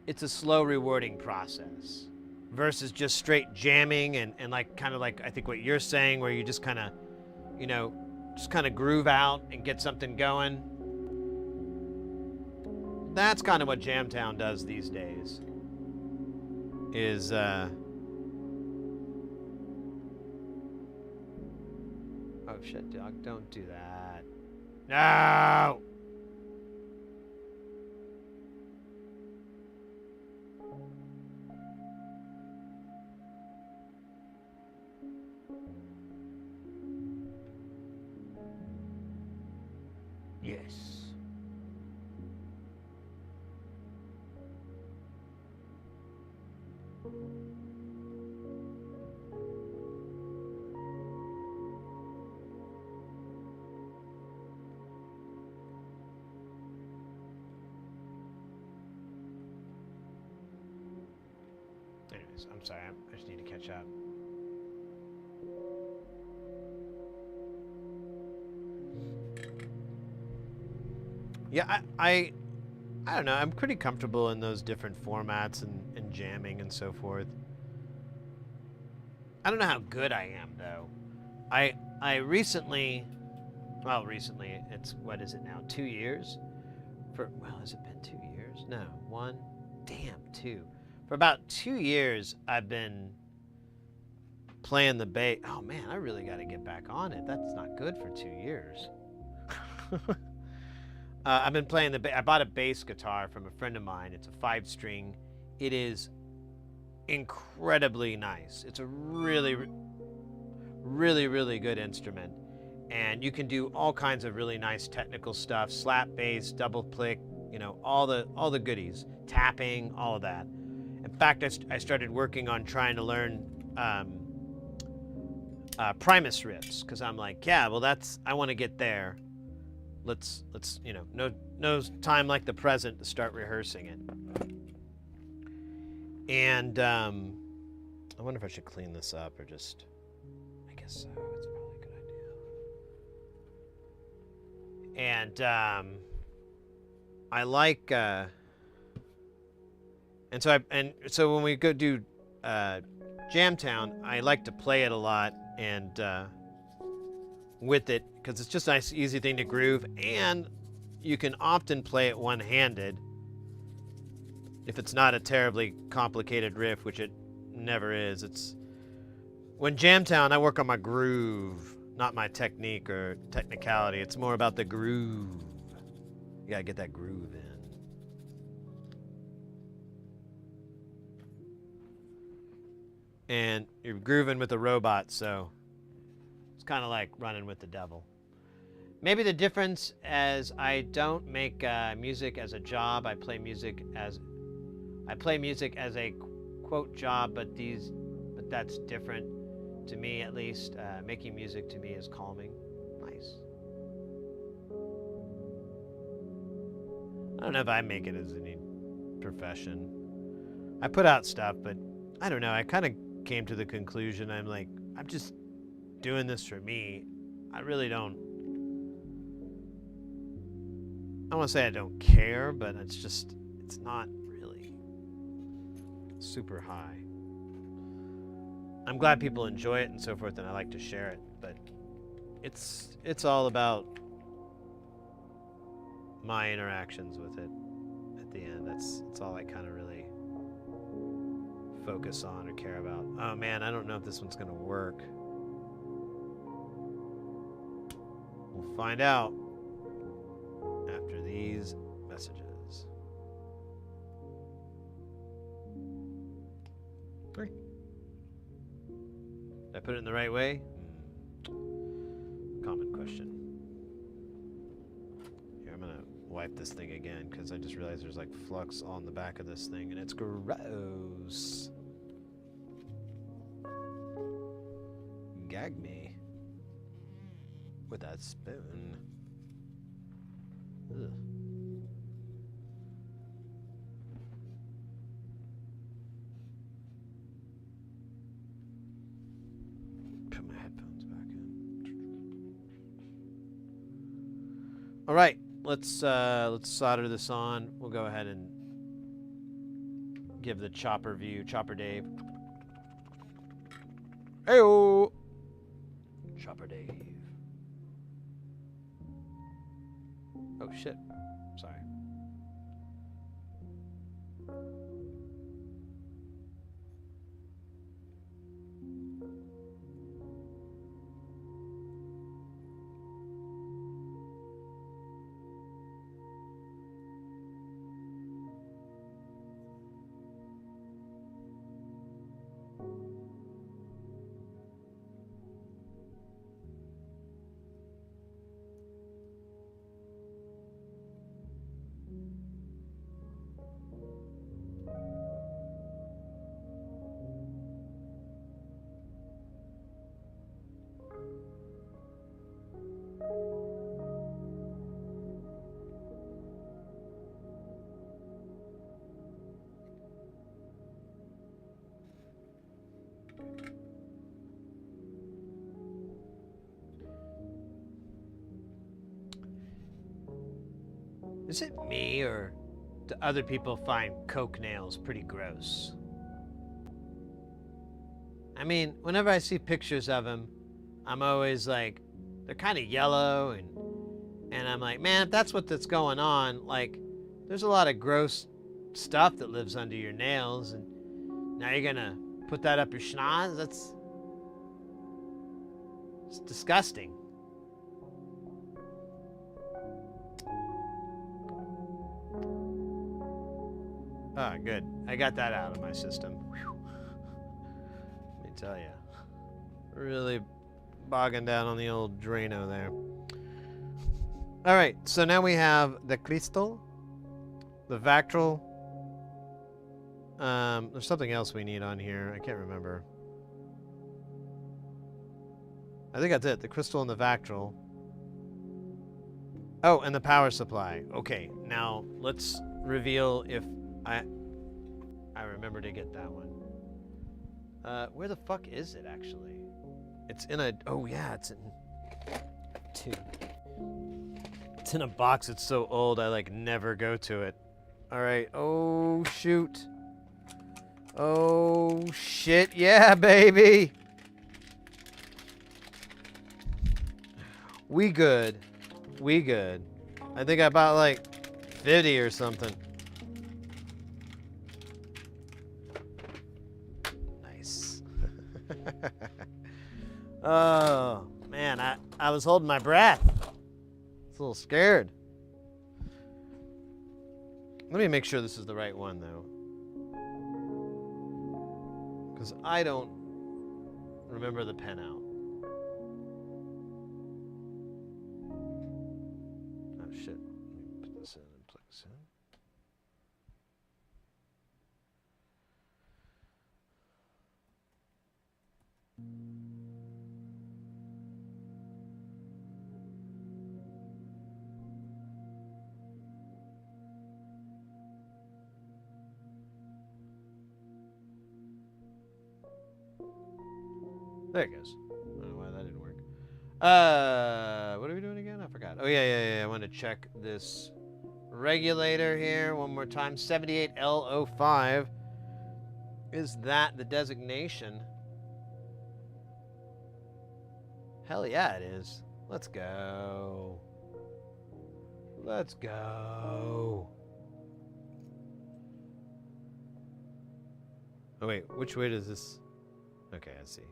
Speaker 1: it's a slow, rewarding process versus just straight jamming and like kind of like I think what you're saying, where you just kind of, just kind of groove out and get something going. That's kind of what Jamtown does these days. Is oh shit, dog, don't do that. No! Yes. Anyways, I'm sorry, I just need to catch up. Yeah, I don't know. I'm pretty comfortable in those different formats and jamming and so forth. I don't know how good I am though. I recently, well, recently it's what is it now? 2 years? Has it been 2 years? No, one. Damn, two. For about 2 years, I've been playing the bass. Oh man, I really got to get back on it. That's not good for 2 years. I've been playing the. I bought a bass guitar from a friend of mine. It's a 5-string. It is incredibly nice. It's a really, really, really good instrument, and you can do all kinds of really nice technical stuff: slap bass, double click, you know, all the goodies, tapping, all of that. In fact, I started working on trying to learn Primus riffs because I'm like, yeah, well, I want to get there. Let's you know, no time like the present to start rehearsing it. And I wonder if I should clean this up or just. I guess so. It's probably a good idea. And I like. And so when we go do Jamtown, I like to play it a lot and with it because it's just a nice, easy thing to groove, and you can often play it one-handed if it's not a terribly complicated riff, which it never is. It's when Jamtown, I work on my groove, not my technique or technicality. It's more about the groove. You gotta get that groove in. And you're grooving with a robot, so it's kind of like running with the devil. Maybe the difference as I don't make music as a job. I play music as a quote job, but that's different to me at least. Making music to me is calming. Nice. I don't know if I make it as any profession. I put out stuff, but I don't know. I kind of came to the conclusion I'm just doing this for me. I really don't. I want to say I don't care, but it's not really super high. I'm glad people enjoy it and so forth, and I like to share it, but it's all about my interactions with it at the end. That's all I kind of really focus on or care about. Oh man, I don't know if this one's gonna work. We'll find out after these messages. Did I put it in the right way? Common question. Here, I'm gonna wipe this thing again because I just realized there's like flux on the back of this thing and it's gross. Gag me with that spoon. Ugh. Put my headphones back in. All right, let's solder this on. We'll go ahead and give the chopper view. Chopper Dave. Heyo. Chopper Dave. Oh shit. Sorry. Is it me, or do other people find coke nails pretty gross? I mean, whenever I see pictures of him, I'm always like, they're kind of yellow, and I'm like, man, if that's what's going on, like, there's a lot of gross stuff that lives under your nails, and now you're gonna put that up your schnoz? It's disgusting. Ah, good. I got that out of my system. Whew. Let me tell you. Really bogging down on the old Drano there. All right, so now we have the crystal, the Vactral. There's something else we need on here. I can't remember. I think that's it. The crystal and the Vactral. Oh, and the power supply. Okay, now let's reveal if I remember to get that one. Where the fuck is it actually? It's in a. Oh yeah, it's in. Two. It's in a box. It's so old. I like never go to it. All right. Oh shoot. Oh shit. Yeah, baby. We good. We good. I think I bought like 50 or something. Nice. Oh, man, I was holding my breath. I was a little scared. Let me make sure this is the right one, though. Because I don't remember the pen out. Oh, shit. Let me put this in and plug this in. There it goes. I don't know why that didn't work. What are we doing again? I forgot. Oh, yeah. I want to check this regulator here one more time. 78L05. Is that the designation? Hell yeah, it is. Let's go. Let's go. Oh, wait. Which way does this... Okay, I see.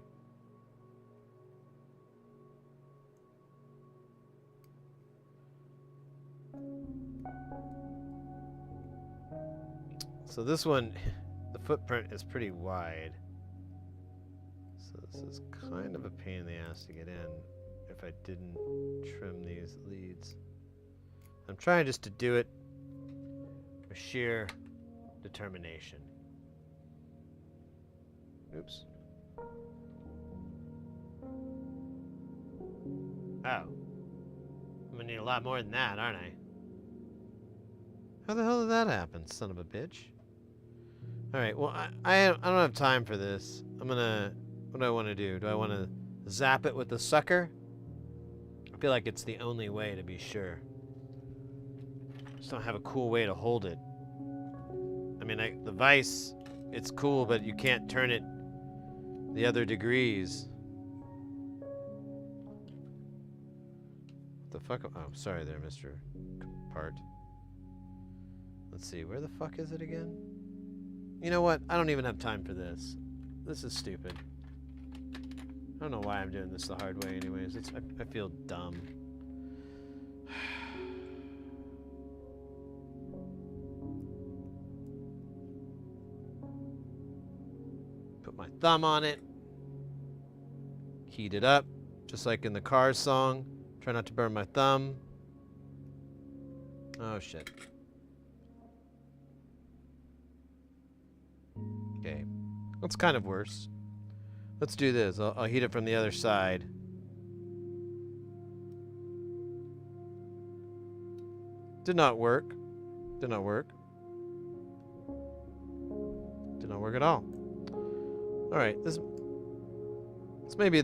Speaker 1: So this one, the footprint is pretty wide. So this is kind of a pain in the ass to get in if I didn't trim these leads. I'm trying just to do it with sheer determination. Oops. Oh. I'm gonna need a lot more than that, aren't I? How the hell did that happen, son of a bitch? Alright, well, I don't have time for this. What do I want to do? Do I want to zap it with the sucker? I feel like it's the only way to be sure. Just don't have a cool way to hold it. I mean, the vise, it's cool, but you can't turn it the other degrees. What the fuck? Oh, sorry there, Mr. Part. Let's see, where the fuck is it again? You know what? I don't even have time for this. This is stupid. I don't know why I'm doing this the hard way anyways. I feel dumb. Put my thumb on it. Heat it up, just like in the Cars song. Try not to burn my thumb. Oh shit. Okay, that's kind of worse. Let's do this. I'll heat it from the other side. Did not work. Did not work. Did not work at all. All right, this may be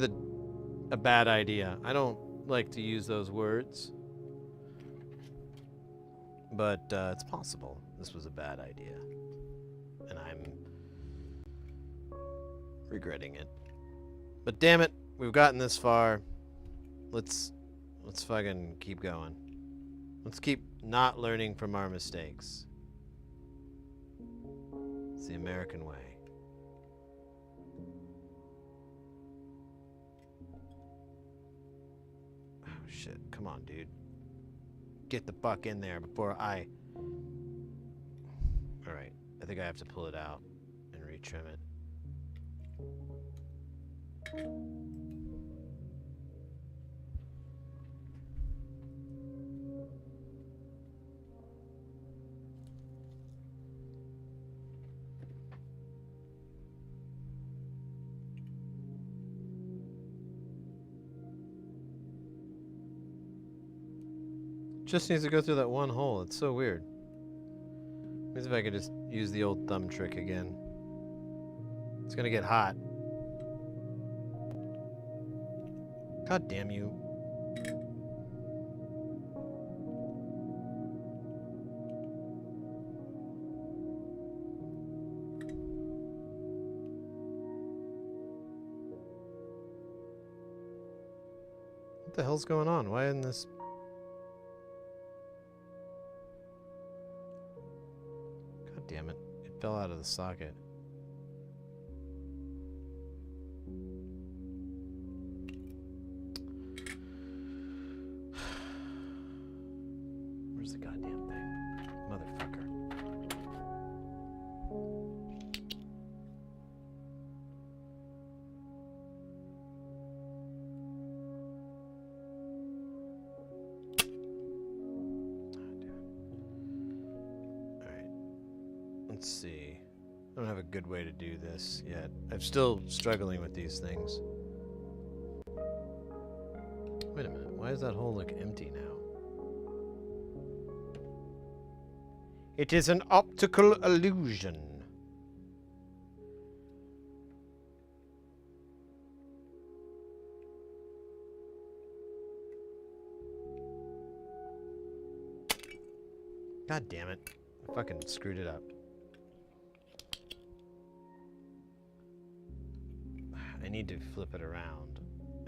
Speaker 1: a bad idea. I don't like to use those words, but it's possible this was a bad idea, and I'm regretting it. But damn it, we've gotten this far. Let's fucking keep going. Let's keep not learning from our mistakes. It's the American way. Oh shit, come on, dude. Get the fuck in there before I... Alright, I think I have to pull it out and retrim it. Just needs to go through that one hole. It's so weird. Maybe if I could just use the old thumb trick again. It's gonna get hot. God damn you. What the hell's going on? Why isn't this... God damn it. It fell out of the socket. Where's the goddamn thing? Motherfucker. Let's see. I don't have a good way to do this yet. I'm still struggling with these things. Wait a minute. Why does that hole look empty now? It is an optical illusion. God damn it. I fucking screwed it up. I need to flip it around,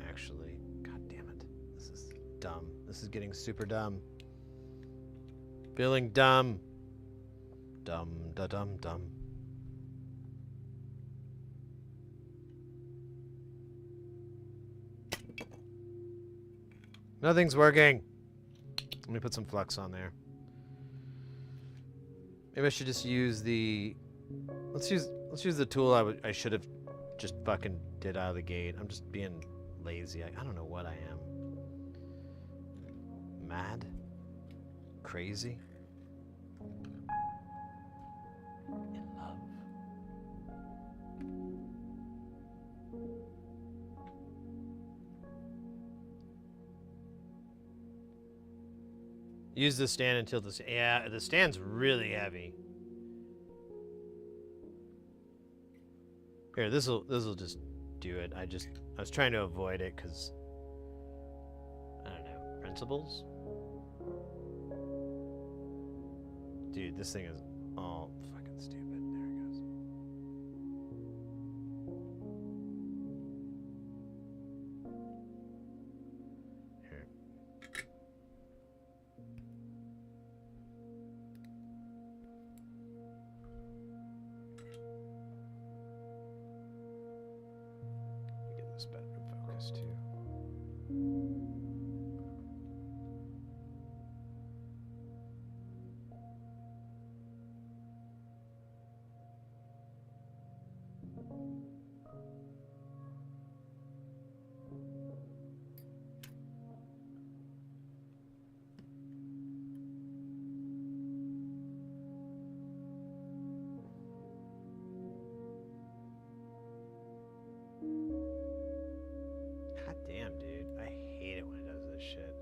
Speaker 1: actually. God damn it. This is dumb. This is getting super dumb. Feeling dumb. Dumb, da dum dum. Nothing's working. Let me put some flux on there. Maybe I should just use the... Let's use the tool I should have just fucking did out of the gate. I'm just being lazy. I don't know what I am. Mad? Crazy? In love. Use the stand until the... Yeah, the stand's really heavy. Here, this'll just do it. I was trying to avoid it because I don't know, principles? Dude, this thing is all fucking stupid. There it goes. Here. Get this better focus too. God damn, dude. I hate it when it does this shit.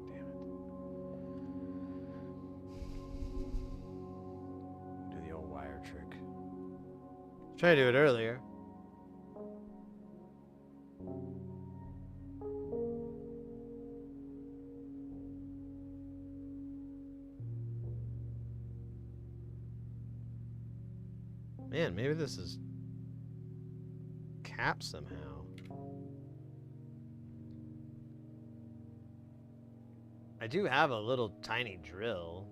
Speaker 1: Damn it. Do the old wire trick. Try to do it earlier. Man, maybe this is capped somehow. I do have a little tiny drill.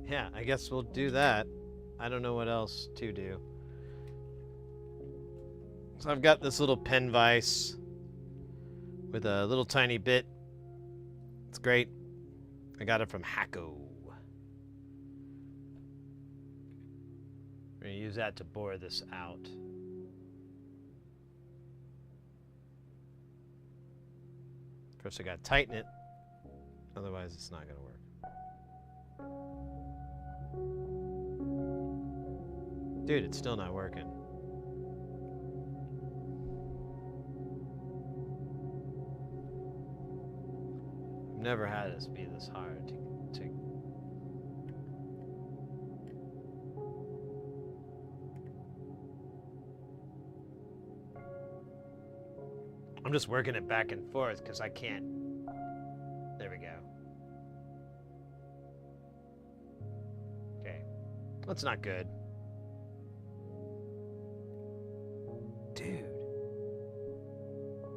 Speaker 1: Yeah, I guess we'll do that. I don't know what else to do. So I've got this little pen vise with a little tiny bit. It's great. I got it from Hacko. We're gonna use that to bore this out. First I gotta tighten it, otherwise it's not gonna work. Dude, it's still not working. I've never had this be this hard to I'm just working it back and forth because I can't. There we go. Okay. That's not good. Dude.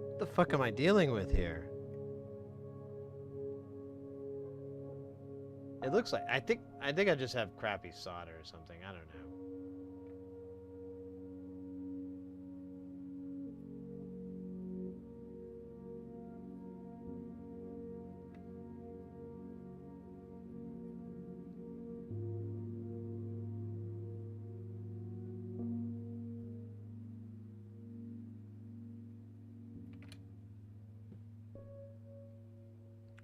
Speaker 1: What the fuck am I dealing with here? It looks like I think I just have crappy solder or something. I don't know.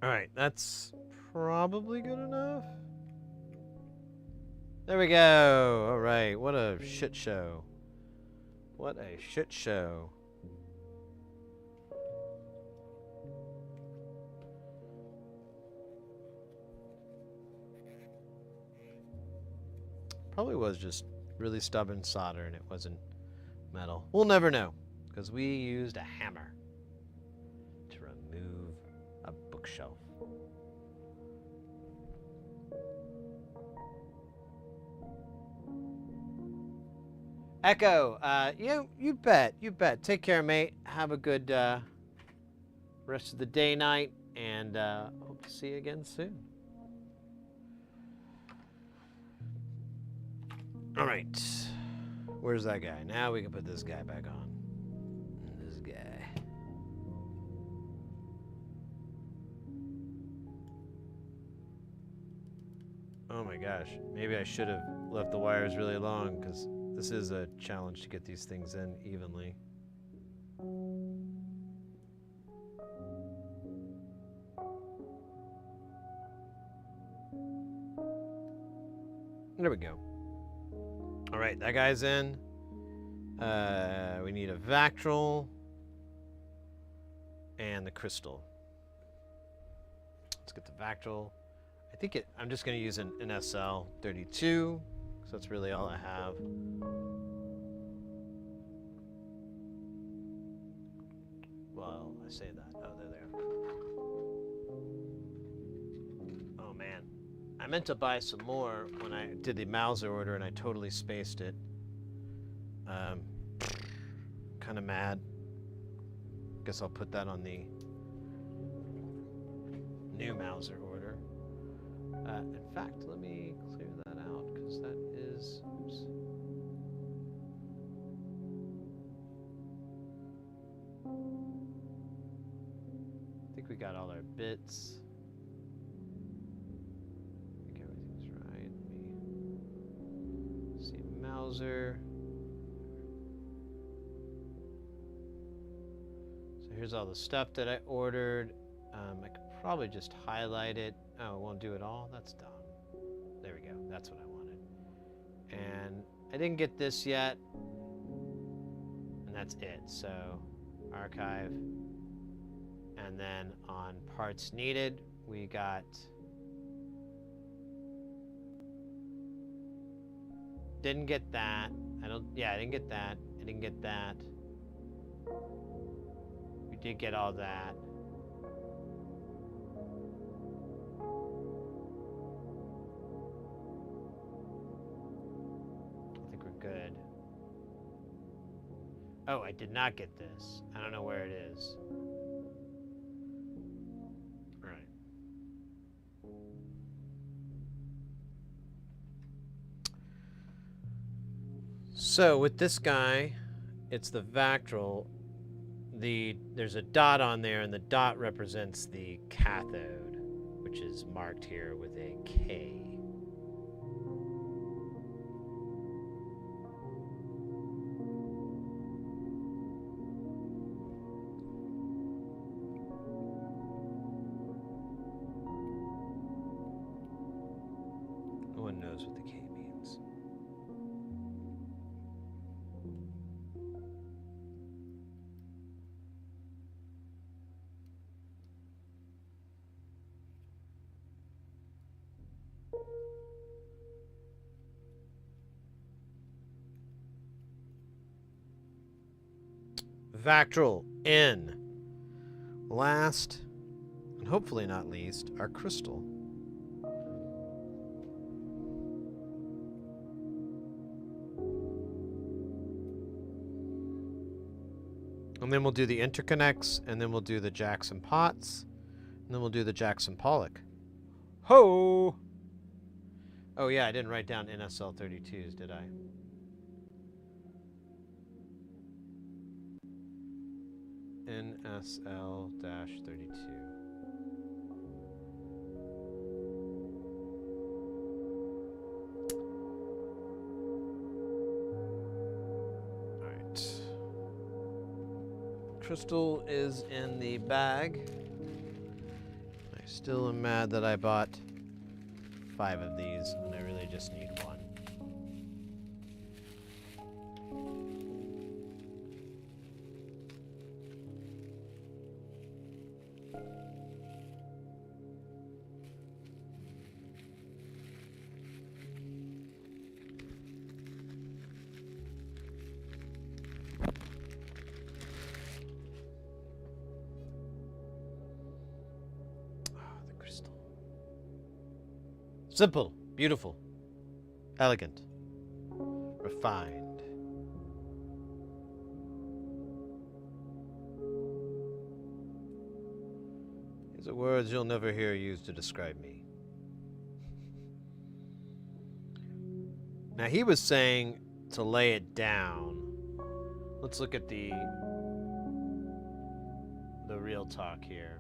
Speaker 1: All right, that's probably good enough. There we go. All right, what a shit show. What a shit show. Probably was just really stubborn solder and it wasn't metal. We'll never know because we used a hammer to remove a bookshelf. Echo, you bet. Take care, mate. Have a good rest of the day, night, and hope to see you again soon. All right, where's that guy? Now we can put this guy back on. This guy. Oh my gosh, maybe I should have left the wires really long because this is a challenge to get these things in evenly. There we go. All right, that guy's in. We need a Vactrol and the crystal. Let's get the Vactrol. I'm just going to use an SL32 because that's really all I have. Well, I say that. Oh, they're there. Oh man, I meant to buy some more when I did the Mauser order and I totally spaced it. Kind of mad. Guess I'll put that on the new Mauser order. In fact, let me clear that out because that is. Oops. I think we got all our bits. I think everything's right. Let me see Mauser. So here's all the stuff that I ordered. I could probably just highlight it. Oh, it won't do it all? That's dumb. There we go. That's what I wanted. And I didn't get this yet. And that's it. So, archive. And then on parts needed, we got... Didn't get that. Yeah, I didn't get that. I didn't get that. We did get all that. I think we're good. Oh, I did not get this. I don't know where it is. All right. So with this guy, it's the Vactral. There's a dot on there, and the dot represents the cathode, which is marked here with a K. No one knows what the K means. Vactral N. Last, and hopefully not least, our crystal. And then we'll do the interconnects, and then we'll do the Jackson Pots, and then we'll do the Jackson Pollock. Ho! Oh yeah, I didn't write down NSL 32s, did I? NSL-32. Alright. Crystal is in the bag. I still am mad that I bought 5 of these when I really just need 1. Simple, beautiful, elegant, refined. These are words you'll never hear used to describe me. Now he was saying to lay it down. Let's look at the real talk here.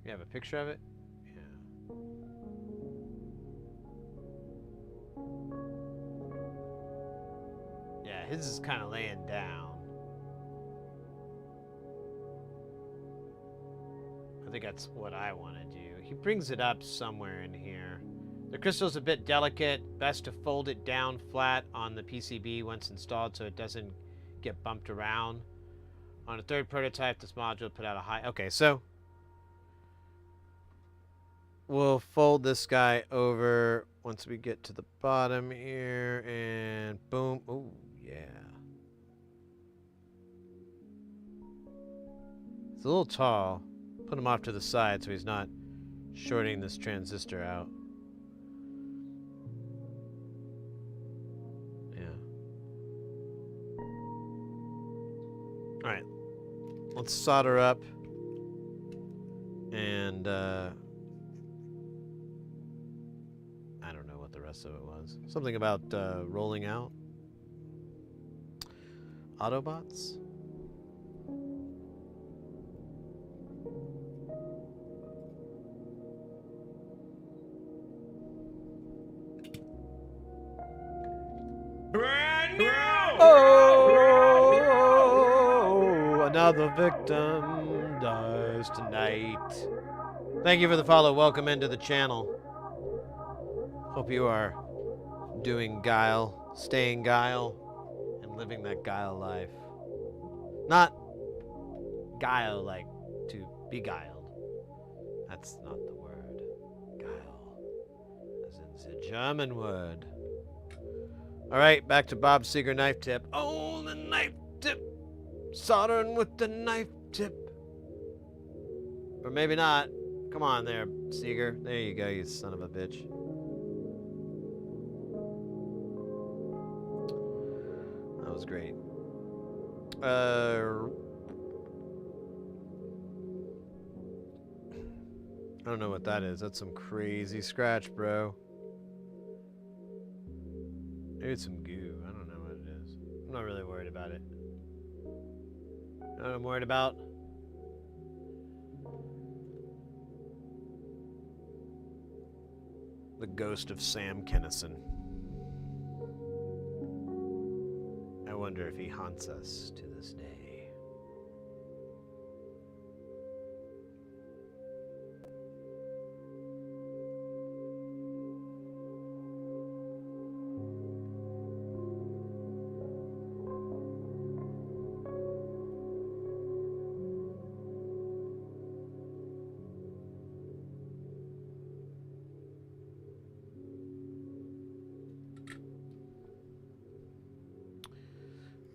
Speaker 1: You have a picture of it? Yeah. Yeah, his is kind of laying down. I think that's what I want to do. He brings it up somewhere in here. The crystal's a bit delicate. Best to fold it down flat on the PCB once installed so it doesn't get bumped around. On a third prototype, this module put out a high... Okay, so... we'll fold this guy over once we get to the bottom here, and boom. Oh, yeah. It's a little tall. Put him off to the side so he's not shorting this transistor out. Yeah. Alright. Let's solder up. And, I don't know what the rest of it was. Something about rolling out. Autobots?
Speaker 4: Brand new!
Speaker 1: Oh, another victim dies tonight. Thank you for the follow. Welcome into the channel. Hope you are doing guile, staying guile, and living that guile life. Not guile like to beguiled. That's not the word. Guile. As in German word. All right, back to Bob Seger knife tip. Oh, the knife tip. Soldering with the knife tip. Or maybe not. Come on there, Seeger. There you go, you son of a bitch. That was great. I don't know what that is. That's some crazy scratch, bro. Maybe it's some goo. I don't know what it is. I'm not really worried about it. You know what I'm worried about? The ghost of Sam Kinison. I wonder if he haunts us to this day.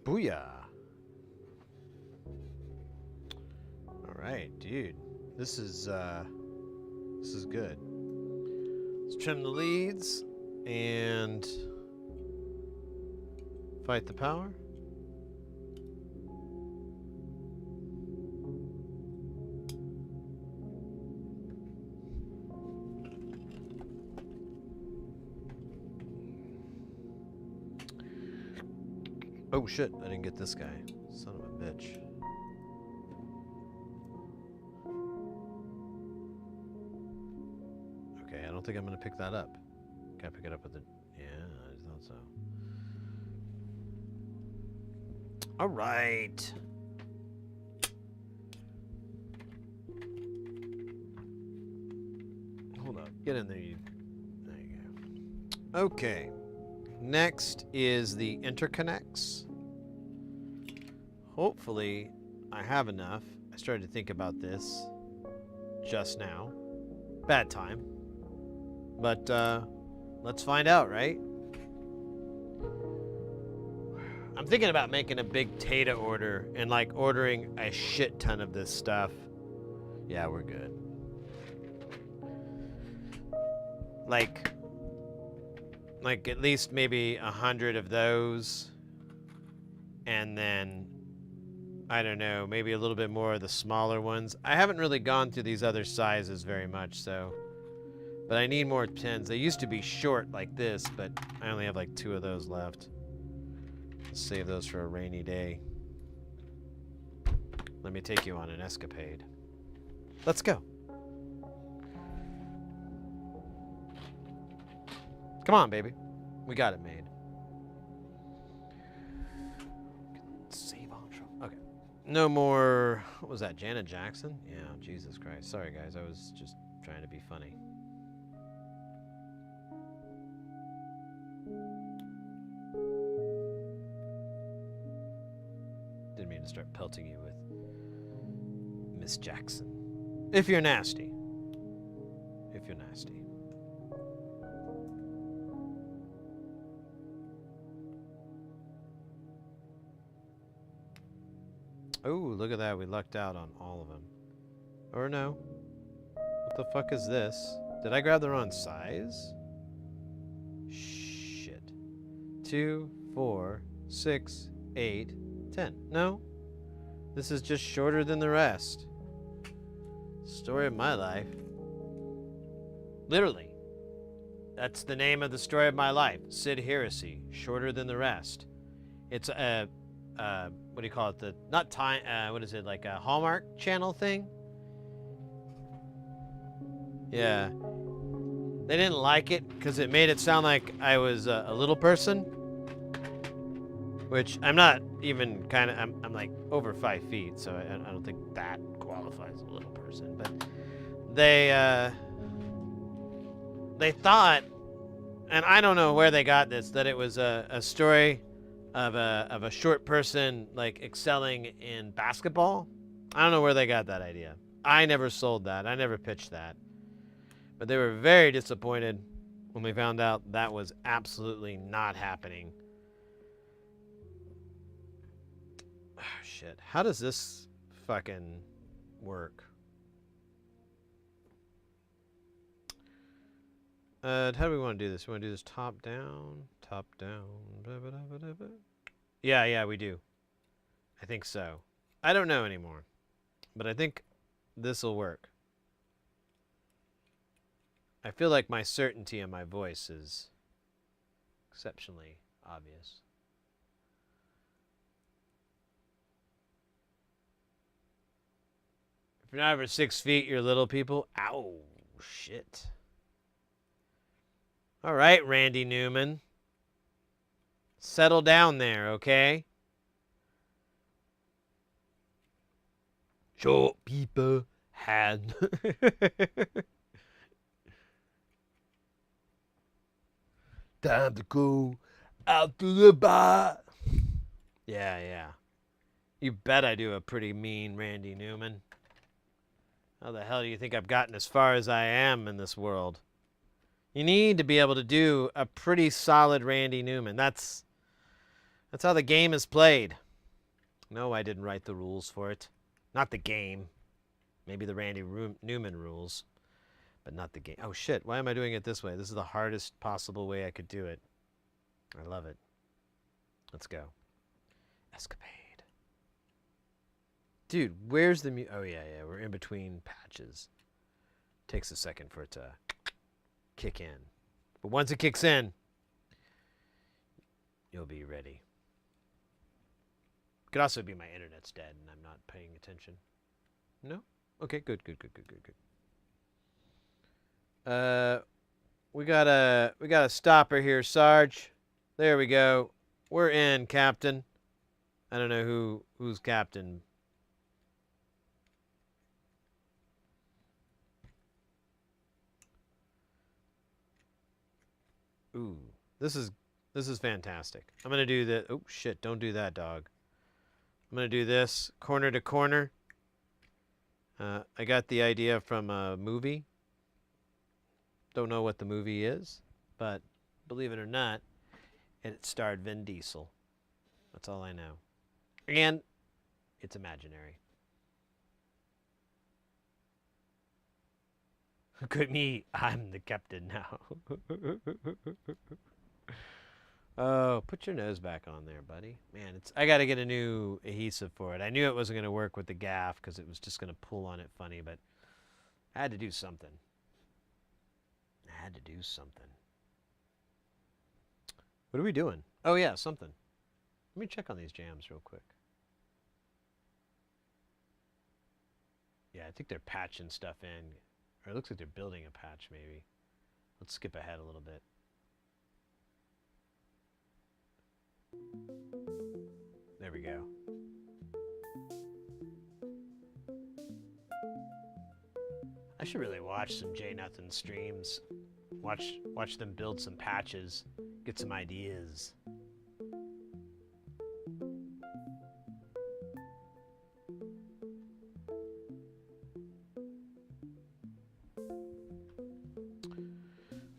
Speaker 1: Booyah. All right, dude. This is good. Let's trim the leads and fight the power. Oh shit, I didn't get this guy. Son of a bitch. Okay, I don't think I'm gonna pick that up. Can I pick it up with the... Yeah, I thought so. Alright. Hold up. Get in there, you... There you go. Okay. Next is the interconnects. Hopefully, I have enough. I started to think about this just now. Bad time. But, let's find out, right? I'm thinking about making a big Tata order and, like, ordering a shit ton of this stuff. Yeah, we're good. Like at least maybe 100 of those, and then I don't know, maybe a little bit more of the smaller ones. I haven't really gone through these other sizes very much, so, but I need more tins. They used to be short like this, but I only have like 2 of those left. Let's save those for a rainy day. Let me take you on an escapade. Let's go. Come on, baby. We got it made. Save on. Okay. No more... What was that, Janet Jackson? Yeah, Jesus Christ. Sorry, guys. I was just trying to be funny. Didn't mean to start pelting you with Miss Jackson. If you're nasty. If you're nasty. Oh, look at that. We lucked out on all of them. Or no. What the fuck is this? Did I grab the wrong size? Shit. 2, 4, 6, 8, 10. No. This is just shorter than the rest. Story of my life. Literally. That's the name of the story of my life. Sid Heresy. Shorter than the rest. It's a... what do you call it? The not time. What is it? Like a Hallmark Channel thing? Yeah. They didn't like it because it made it sound like I was a little person, which I'm not even kind of. I'm like over 5 feet, so I don't think that qualifies as a little person. But they thought, and I don't know where they got this, that it was a story of a short person like excelling in basketball. I don't know where they got that idea. I never sold that. I never pitched that. But they were very disappointed when we found out that was absolutely not happening. Oh, shit. How does this fucking work? How do we want to do this? We want to do this top down? Top down. Yeah, we do. I think so. I don't know anymore. But I think this will work. I feel like my certainty in my voice is exceptionally obvious. If you're not over 6 feet, you're little people. Ow, shit. All right, Randy Newman. Settle down there, okay? Short people had.
Speaker 3: Time to go out to the bar.
Speaker 1: Yeah. You bet I do a pretty mean Randy Newman. How the hell do you think I've gotten as far as I am in this world? You need to be able to do a pretty solid Randy Newman. That's how the game is played. No, I didn't write the rules for it. Not the game. Maybe the Randy Newman rules, but not the game. Oh shit, why am I doing it this way? This is the hardest possible way I could do it. I love it. Let's go. Escapade. Dude, where's the oh yeah, we're in between patches. Takes a second for it to kick in. But once it kicks in, you'll be ready. Could also be my internet's dead and I'm not paying attention. No? Okay, good. We got a stopper here, Sarge. There we go. We're in, Captain. I don't know who's Captain. Ooh, this is fantastic. I'm gonna do the. Oh shit! Don't do that, dog. I'm gonna do this corner to corner. I got the idea from a movie. Don't know what the movie is, but believe it or not, it starred Vin Diesel. That's all I know. And it's imaginary. Look at me. I'm the captain now. Oh, put your nose back on there, buddy. Man, I got to get a new adhesive for it. I knew it wasn't going to work with the gaff because it was just going to pull on it funny, but I had to do something. What are we doing? Oh, yeah, something. Let me check on these jams real quick. Yeah, I think they're patching stuff in. Or it looks like they're building a patch, maybe. Let's skip ahead a little bit. There we go. I should really watch some J Nothing streams. Watch them build some patches, get some ideas.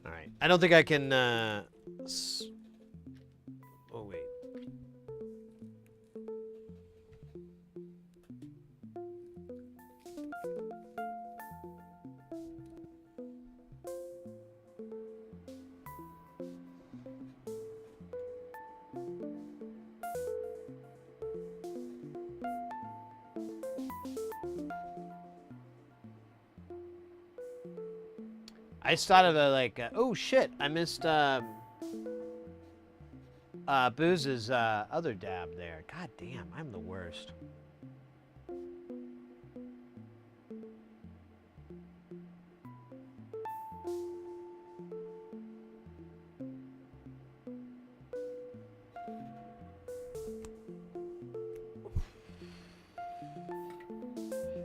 Speaker 1: All right. I don't think I can oh wait. I just thought of oh shit, I missed Booze's other dab there. God damn, I'm the worst.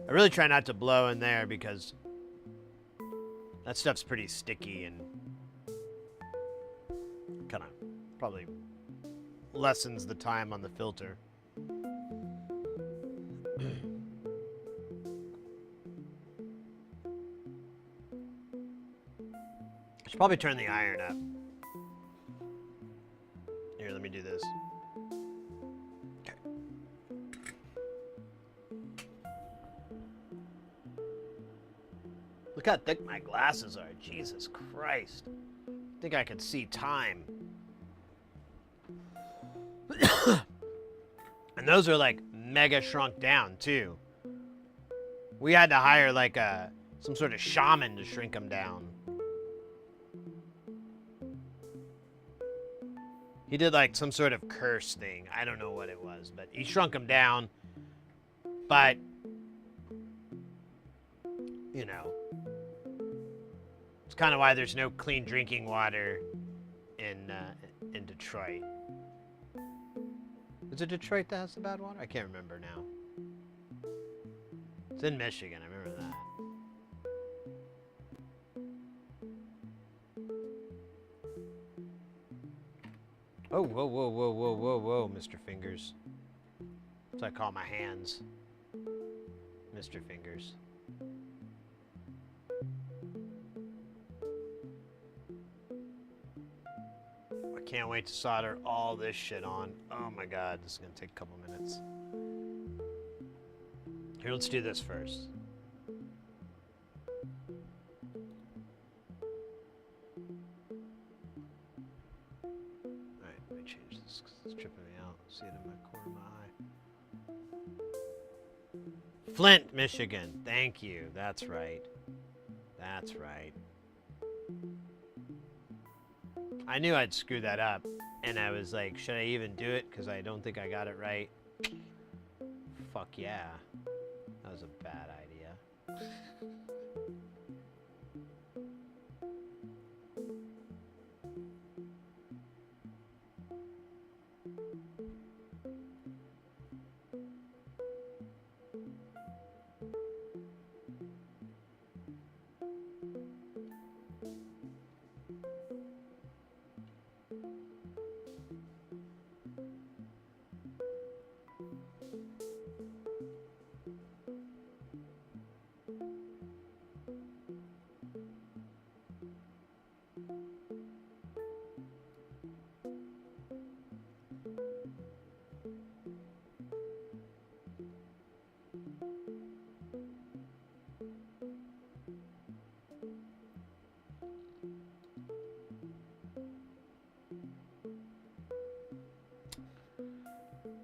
Speaker 1: I really try not to blow in there because that stuff's pretty sticky and kind of probably lessens the time on the filter. Should probably turn the iron up. Here, let me do this. Okay. Look how thick my glasses are. Jesus Christ. I think I could see time. And those are like mega shrunk down too. We had to hire like some sort of shaman to shrink them down. He did like some sort of curse thing. I don't know what it was, but he shrunk them down. But, you know, it's kind of why there's no clean drinking water in Detroit. Is it Detroit that has the bad water? I can't remember now. It's in Michigan. I remember that. Oh, whoa, whoa, whoa, whoa, whoa, whoa, Mr. Fingers. That's what I call my hands. Mr. Fingers. I can't wait to solder all this shit on. Oh my god, this is gonna take a couple minutes. Here, let's do this first. Alright, let me change this because it's tripping me out. See it in my corner of my eye. Flint, Michigan. Thank you. That's right. That's right. I knew I'd screw that up, and I was like, should I even do it? Because I don't think I got it right. Fuck yeah. That was a bad idea.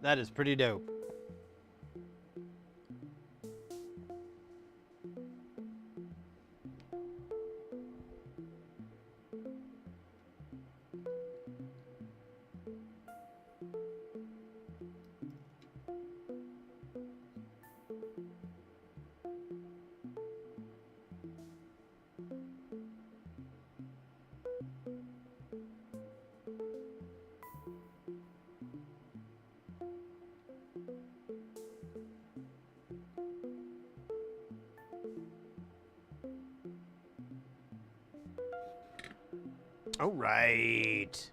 Speaker 1: That is pretty dope. All right.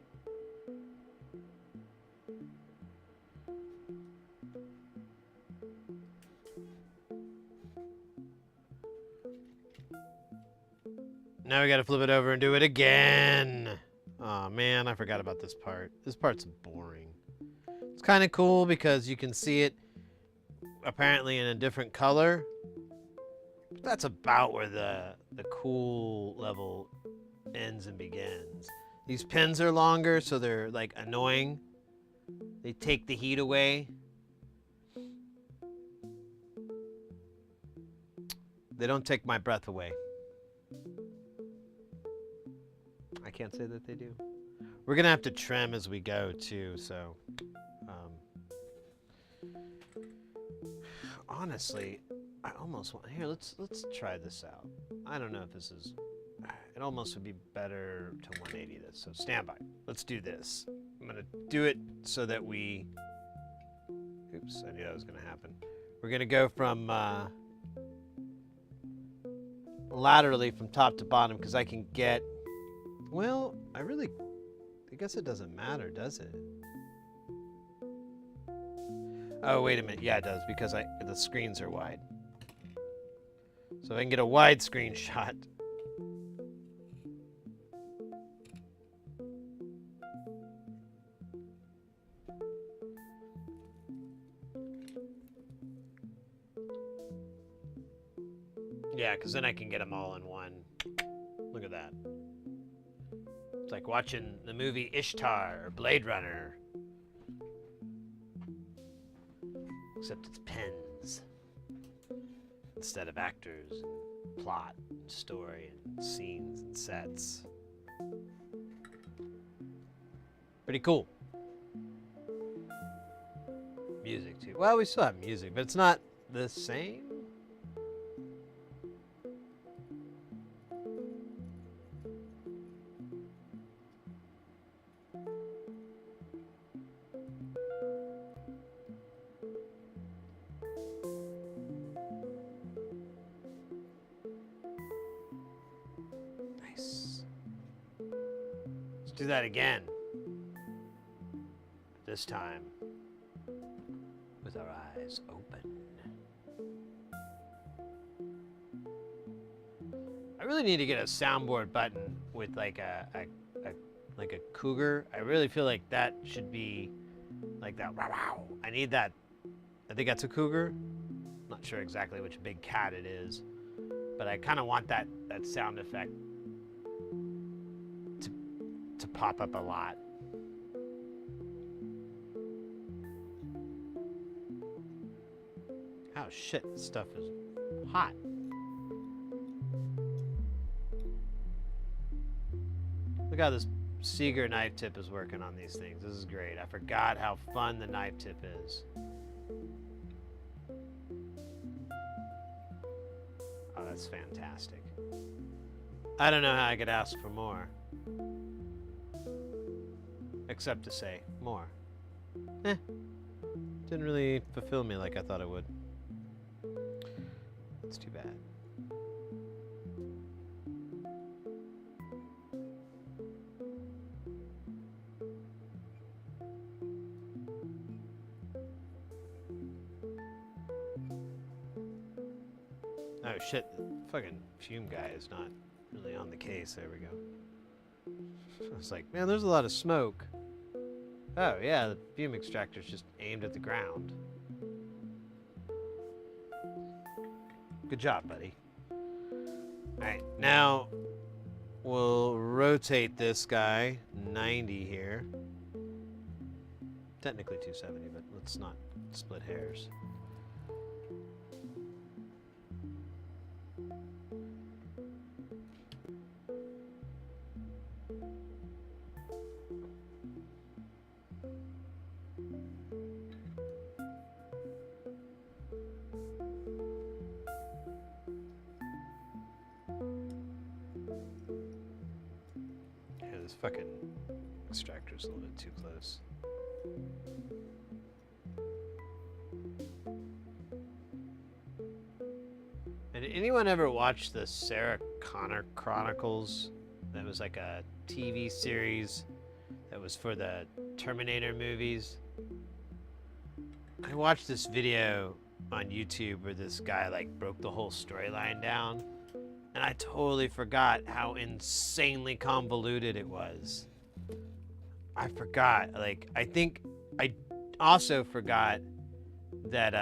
Speaker 1: Now we gotta flip it over and do it again. Oh man, I forgot about this part. This part's boring. It's kind of cool because you can see it apparently in a different color. But that's about where the cool level ends and begins. These pins are longer, so they're like annoying. They take the heat away. They don't take my breath away. I can't say that they do. We're gonna have to trim as we go too, so honestly, I almost want here, let's try this out. I don't know if this is it almost would be better to 180 this. So stand by. Let's do this. I'm gonna do it so that we oops, I knew that was gonna happen. We're gonna go from laterally from top to bottom because I can get well, I guess it doesn't matter, does it? Oh, wait a minute. Yeah, it does because the screens are wide. So I can get a wide screen shot. Yeah, because then I can get them all in one. Look at that. It's like watching the movie Ishtar or Blade Runner. Except it's pens instead of actors and plot and story and scenes and sets. Pretty cool. Music too. Well, we still have music, but it's not the same. Nice. Let's do that again. This time with our eyes open. I really need to get a soundboard button with like a cougar. I really feel like that should be like that. Wow. I need that. I think that's a cougar. Not sure exactly which big cat it is, but I kind of want that sound effect to pop up a lot. Oh shit, this stuff is hot. Look how this Seeger knife tip is working on these things. This is great. I forgot how fun the knife tip is. Oh, that's fantastic. I don't know how I could ask for more. Except to say more. Didn't really fulfill me like I thought it would. It's too bad. Oh shit, the fucking fume guy is not really on the case. There we go. I was like, man, there's a lot of smoke. Oh yeah, the fume extractor's just aimed at the ground. Good job, buddy. Alright, now we'll rotate this guy 90 here. Technically 270, but let's not split hairs. This fucking extractor's a little bit too close. And did anyone ever watch the Sarah Connor Chronicles? That was like a TV series that was for the Terminator movies. I watched this video on YouTube where this guy like broke the whole storyline down. And I totally forgot how insanely convoluted it was. I forgot. Like, I think I also forgot that,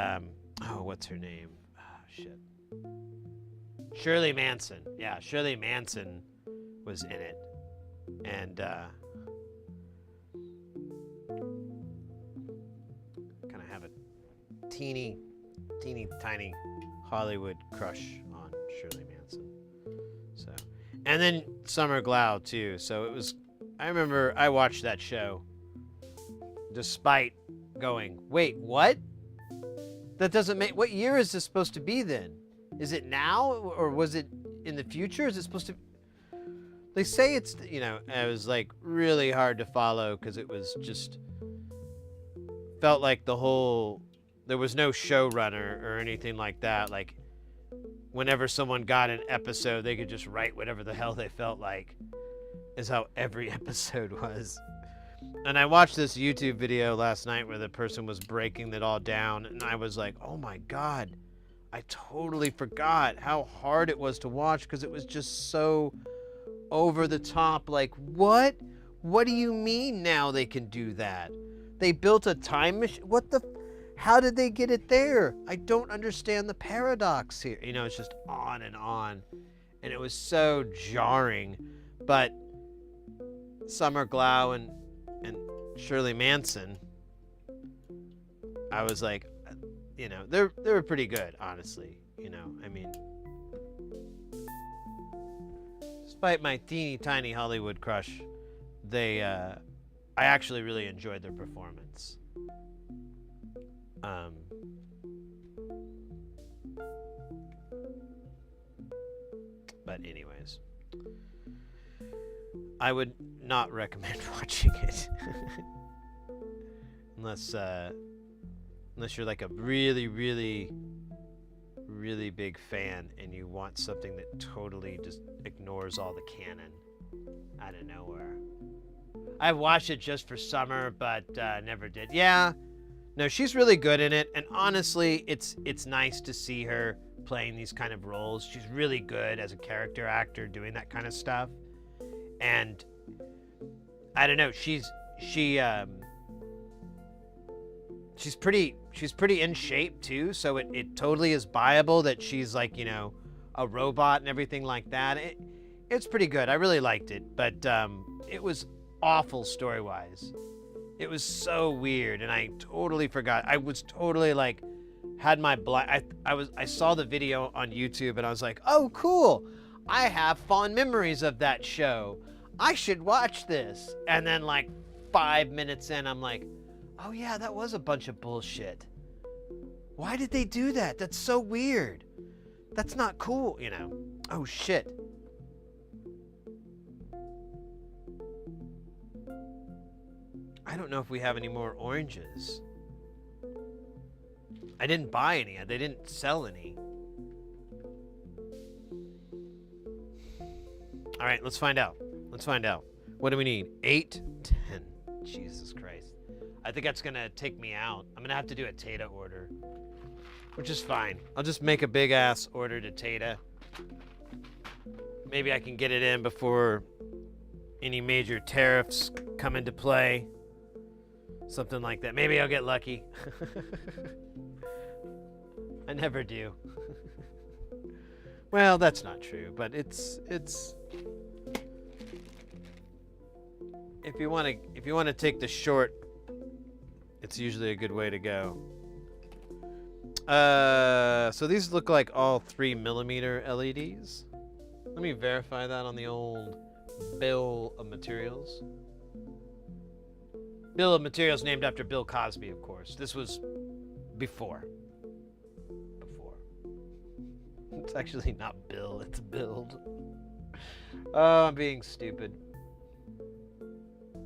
Speaker 1: oh, what's her name? Oh, shit. Shirley Manson. Yeah, Shirley Manson was in it. And, kind of have a teeny tiny Hollywood crush on Shirley Manson. So, and then Summer Glau too. So it was, I remember I watched that show despite going, wait, what? That doesn't make, what year is this supposed to be then? Is it now or was it in the future? Is it supposed to, they say it's, you know, it was like really hard to follow because it was just, felt like the whole, there was no showrunner or anything like that. Like, whenever someone got an episode, they could just write whatever the hell they felt like, is how every episode was. And I watched this YouTube video last night where the person was breaking it all down, and I was like, oh my God, I totally forgot how hard it was to watch because it was just so over the top. Like, what? What do you mean now they can do that? They built a time machine? What the?
Speaker 5: How did they get it there? I don't understand the paradox here. You know, it's just on and on. And it was so jarring. But Summer Glau and Shirley Manson, I was like, you know, they were pretty good, honestly. You know, I mean, despite my teeny tiny Hollywood crush, I actually really enjoyed their performance. But anyways, I would not recommend watching it unless you're like a really, really, really big fan and you want something that totally just ignores all the canon out of nowhere. I watched it just for Summer, but never did. Yeah, no, she's really good in it, and honestly, it's nice to see her playing these kind of roles. She's really good as a character actor doing that kind of stuff, and I don't know, she's pretty in shape too, so it totally is viable that she's like, you know, a robot and everything like that. It's pretty good. I really liked it, but it was awful story-wise. It was so weird, and I totally forgot. I was totally like, had my I saw the video on YouTube, and I was like, oh, cool. I have fond memories of that show. I should watch this. And then like 5 minutes in, I'm like, oh yeah, that was a bunch of bullshit. Why did they do that? That's so weird. That's not cool, you know. Oh shit. I don't know if we have any more oranges. I didn't buy any. They didn't sell any. All right, let's find out. Let's find out. What do we need? 8, 10. Jesus Christ. I think that's going to take me out. I'm going to have to do a Tata order, which is fine. I'll just make a big-ass order to Tata. Maybe I can get it in before any major tariffs come into play. Something like that. Maybe I'll get lucky. I never do. Well, that's not true, but it's if you want to take the short, it's usually a good way to go. So these look like all 3mm LEDs. Let me verify that on the old bill of materials. Bill of materials named after Bill Cosby, of course. This was before. It's actually not Bill, it's Build. Oh, I'm being stupid.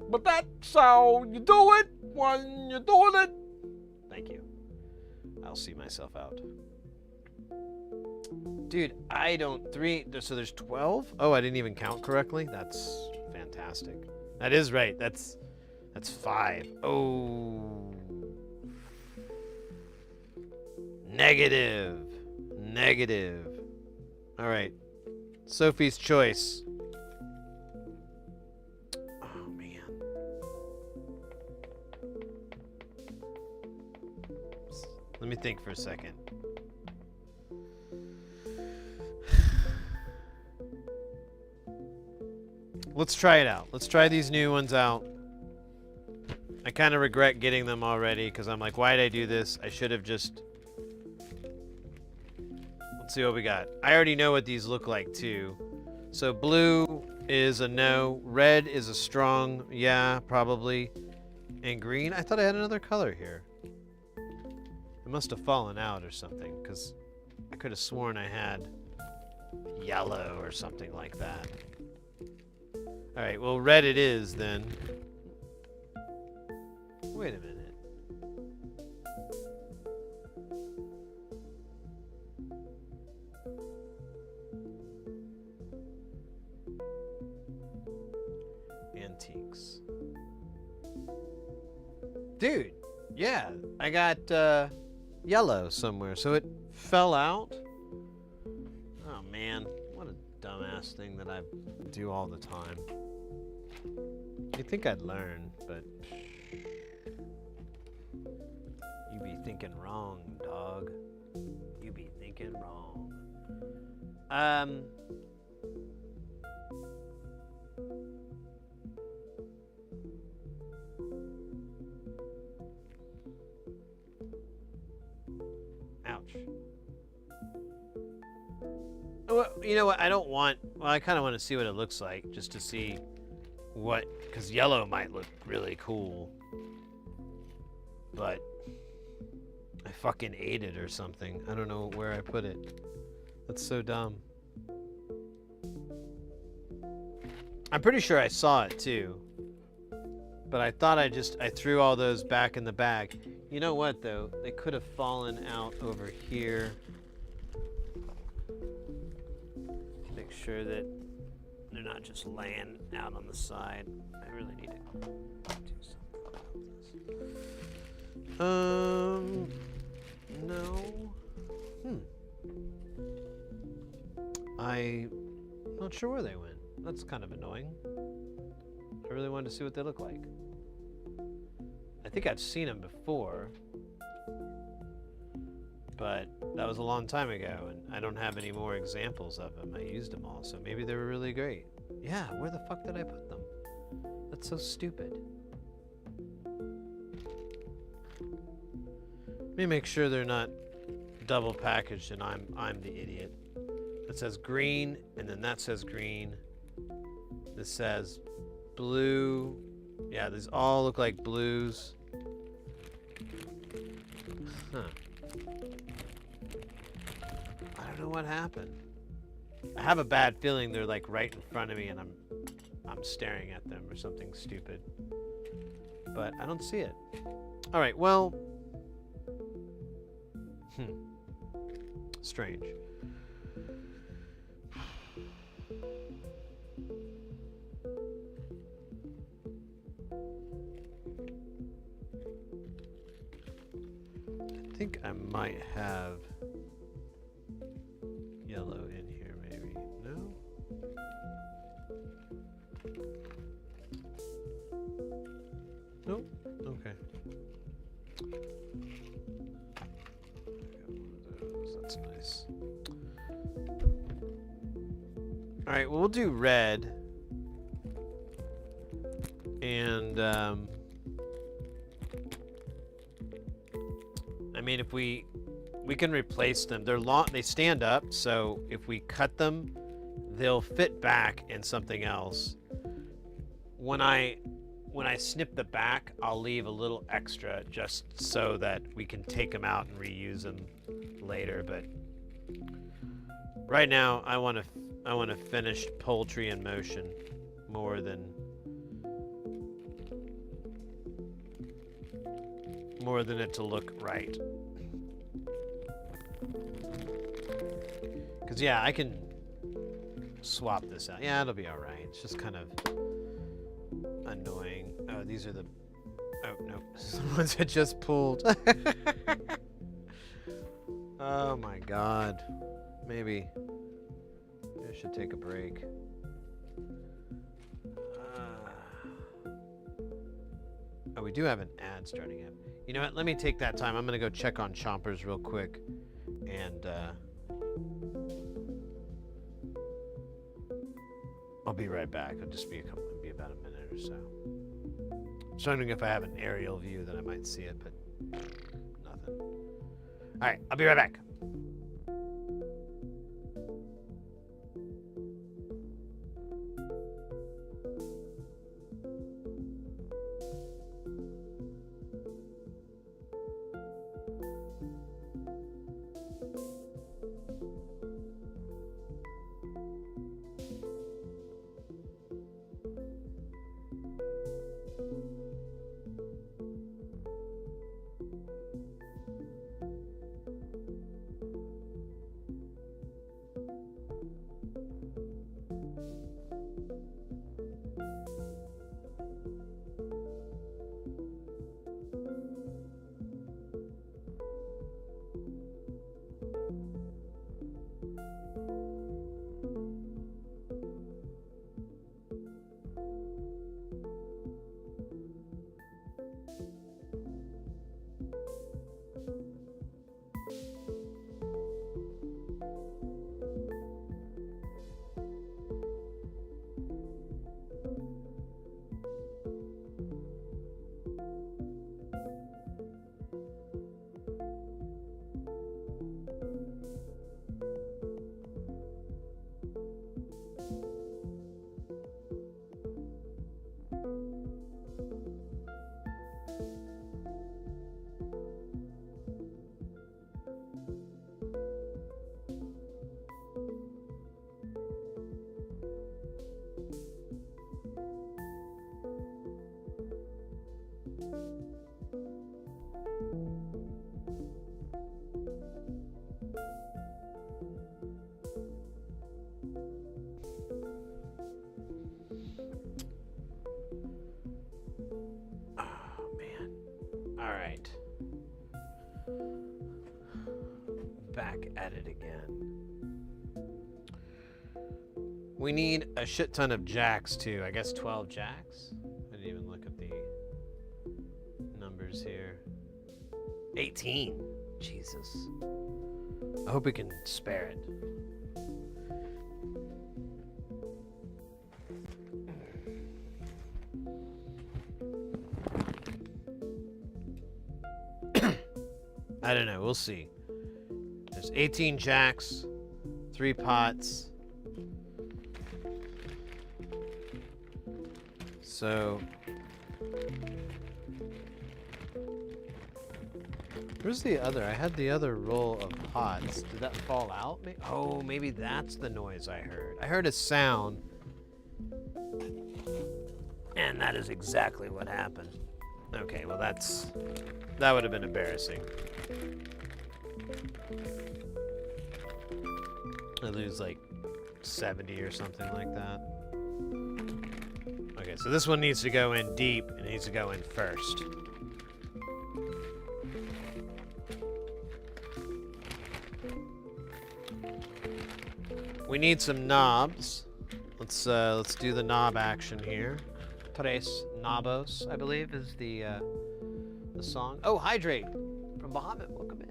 Speaker 2: But that's how you do it when you're doing it.
Speaker 1: Thank you. I'll see myself out. Dude, I don't... So there's 12? Oh, I didn't even count correctly? That's fantastic. That is right. That's 5. Oh. Negative. All right. Sophie's choice. Oh, man. Let me think for a second. Let's try it out. Let's try these new ones out. I kind of regret getting them already because I'm like, why did I do this? I should have just... Let's see what we got. I already know what these look like too. So blue is a no. Red is a strong yeah, probably. And green, I thought I had another color here. It must have fallen out or something because I could have sworn I had yellow or something like that. All right, well, red it is then. Wait a minute. Antiques. Dude, yeah, I got yellow somewhere, so it fell out. Oh man, what a dumbass thing that I do all the time. You'd think I'd learn, but you be
Speaker 5: thinking wrong, dog. You be thinking wrong. Ouch. Well, you know what? I don't want. Well, I kind of want to see what it looks like, just to see what. Because yellow might look really cool. But I fucking ate it or something. I don't know where I put it. That's so dumb. I'm pretty sure I saw it too. But I thought I threw all those back in the bag. You know what though? They could have fallen out over here. Make sure that they're not just laying out on the side. I really need to do something about this. No. I'm not sure where they went. That's kind of annoying. I really wanted to see what they look like. I think I've seen them before, but that was a long time ago, and I don't have any more examples of them. I used them all, so maybe they were really great. Yeah, where the fuck did I put them? That's so stupid. Let me make sure they're not double packaged and I'm the idiot. It says green, and then that says green. This says blue. Yeah, these all look like blues. Huh. I don't know what happened. I have a bad feeling they're like right in front of me and I'm staring at them or something stupid. But I don't see it. All right, well, strange. I think I might have yellow in here, maybe. No? Nope. Okay. That's nice. All right, well, we'll do red. And, I mean, if we can replace them. They're long, they stand up, so if we cut them, they'll fit back in something else. When I snip the back, I'll leave a little extra just so that we can take them out and reuse them later, but right now I want a finished poultry in motion more than it to look right. Because, yeah, I can swap this out. Yeah, it'll be all right. It's just kind of annoying. Oh, these are the... Oh, no. These are the ones I just pulled. Oh, my God. Maybe I should take a break. Oh, we do have an ad starting up. You know what? Let me take that time. I'm going to go check on Chompers real quick. And, I'll be right back. It'll just be about a minute or so. I'm just wondering if I have an aerial view that I might see it, but nothing. All right, I'll be right back. at it again. We need a shit ton of jacks too. I guess 12 jacks. I didn't even look at the numbers here. 18. Jesus. I hope we can spare it. I don't know. We'll see. There's 18 jacks, 3 pots. So, where's the other? I had the other roll of pots. Did that fall out? Oh, maybe that's the noise I heard. I heard a sound, and that is exactly what happened. Okay, well that would have been embarrassing. I lose like 70 or something like that. Okay, so this one needs to go in deep. It needs to go in first. We need some knobs. Let's do the knob action here. Tres Knobos, I believe, is the song. Oh, Hydrate from Bahamut. Welcome in.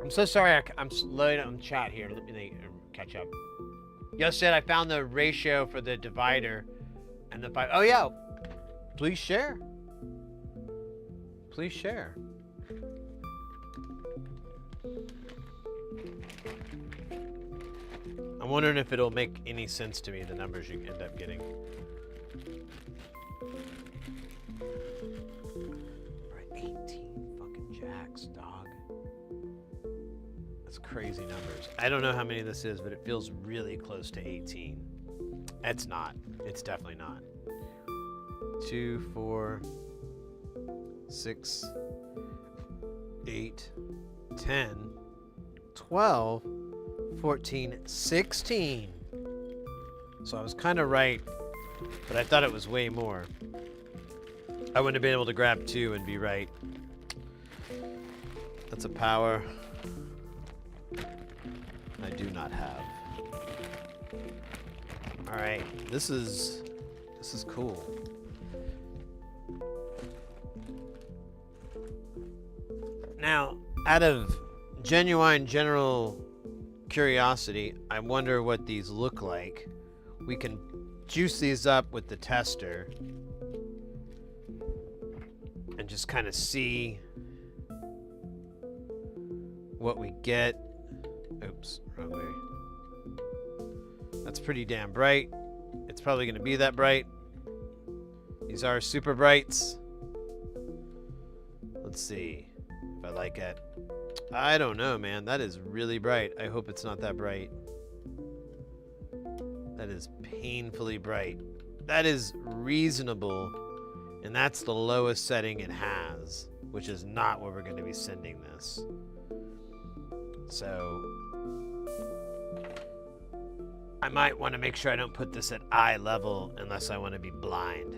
Speaker 5: I'm so sorry. I'm loading on chat here. Let me catch up. Yo said I found the ratio for the divider and the 5. Oh yeah. Please share. Please share. I'm wondering if it'll make any sense to me, the numbers you end up getting. Alright, 18 fucking jacks, dog. That's crazy numbers. I don't know how many this is, but it feels really close to 18. It's not. It's definitely not. 2, 4, 6, 8, 10, 12, 14, 16. So I was kind of right, but I thought it was way more. I wouldn't have been able to grab 2 and be right. That's a power I do not have. All right, this is cool. Now, out of genuine general curiosity, I wonder what these look like. We can juice these up with the tester and just kind of see what we get. Oops, wrong way. That's pretty damn bright. It's probably going to be that bright. These are super brights. Let's see if I like it. I don't know, man. That is really bright. I hope it's not that bright. That is painfully bright. That is reasonable, and that's the lowest setting it has, which is not where we're going to be sending this. So I might want to make sure I don't put this at eye level unless I want to be blind.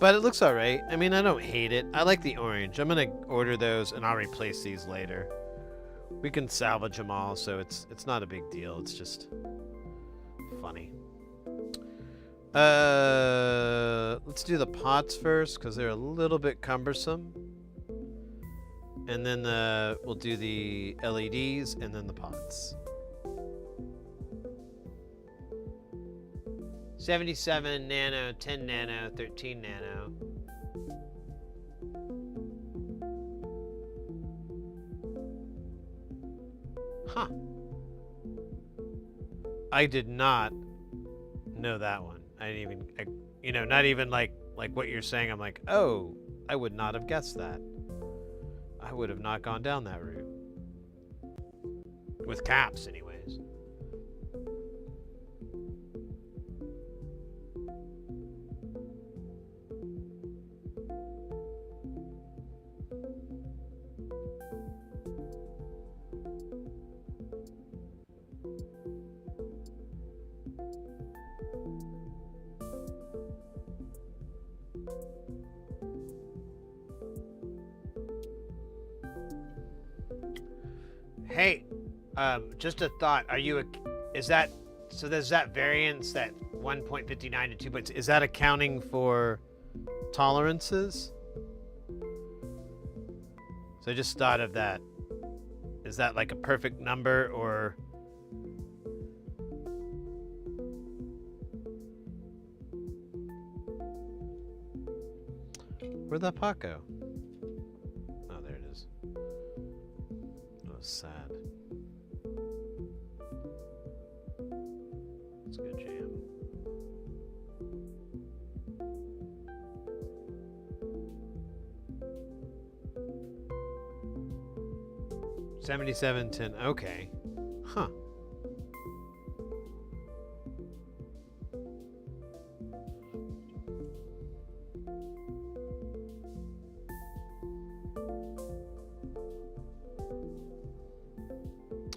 Speaker 5: But it looks all right. I mean, I don't hate it. I like the orange. I'm going to order those, and I'll replace these later. We can salvage them all, so it's not a big deal. It's just funny. Let's do the pots first, because they're a little bit cumbersome. And then we'll do the LEDs, and then the pots. 77 nano, 10 nano, 13 nano. Huh. I did not know that one. I didn't even, not even like what you're saying. I'm like, oh, I would not have guessed that. I would have not gone down that route. With caps, anyways. Hey, just a thought. Is that, so there's that variance, that 1.59 to 2 points, is that accounting for tolerances? So I just thought of that. Is that like a perfect number, or? Where'd that pot go? Oh, there it is. That was sad. It's a good jam. $77.10. Okay. Huh.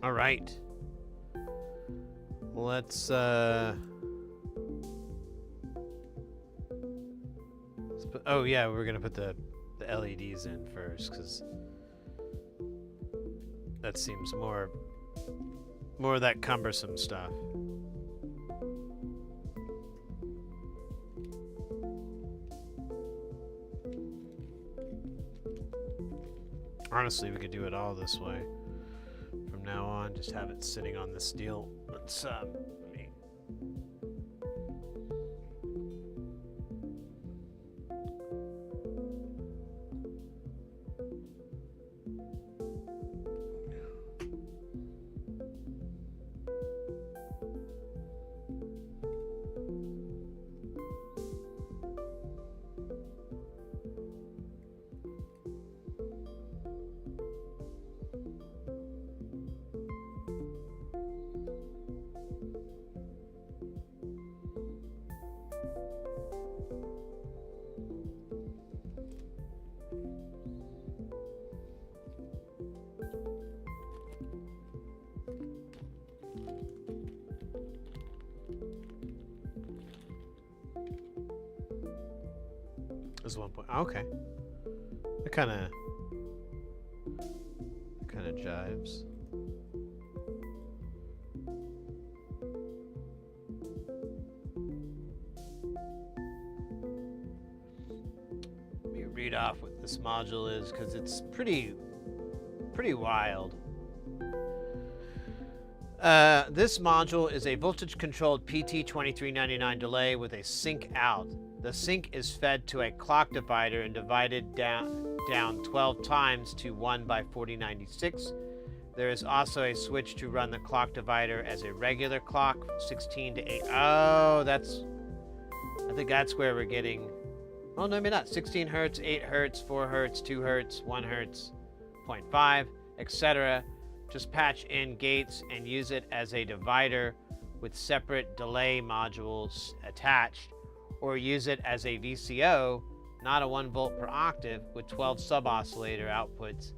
Speaker 5: All right. Let's put, oh yeah, we're gonna put the LEDs in first, because that seems more of that cumbersome stuff. Honestly, we could do it all this way from now on. Just have it sitting on the steel. Let's let me. Is 1 point. Okay. It kind of jives. Let me read off what this module is, because it's pretty wild. This module is a voltage-controlled PT2399 delay with a sync out. The sync is fed to a clock divider and divided down 12 times to 1 by 4096. There is also a switch to run the clock divider as a regular clock, 16 to 8. Oh, I think that's where we're getting, oh no, maybe not. 16 hertz, 8 hertz, 4 hertz, 2 hertz, 1 hertz, 0.5, etc. Just patch in gates and use it as a divider with separate delay modules attached, or use it as a VCO, not a 1 volt per octave, with 12 sub-oscillator outputs,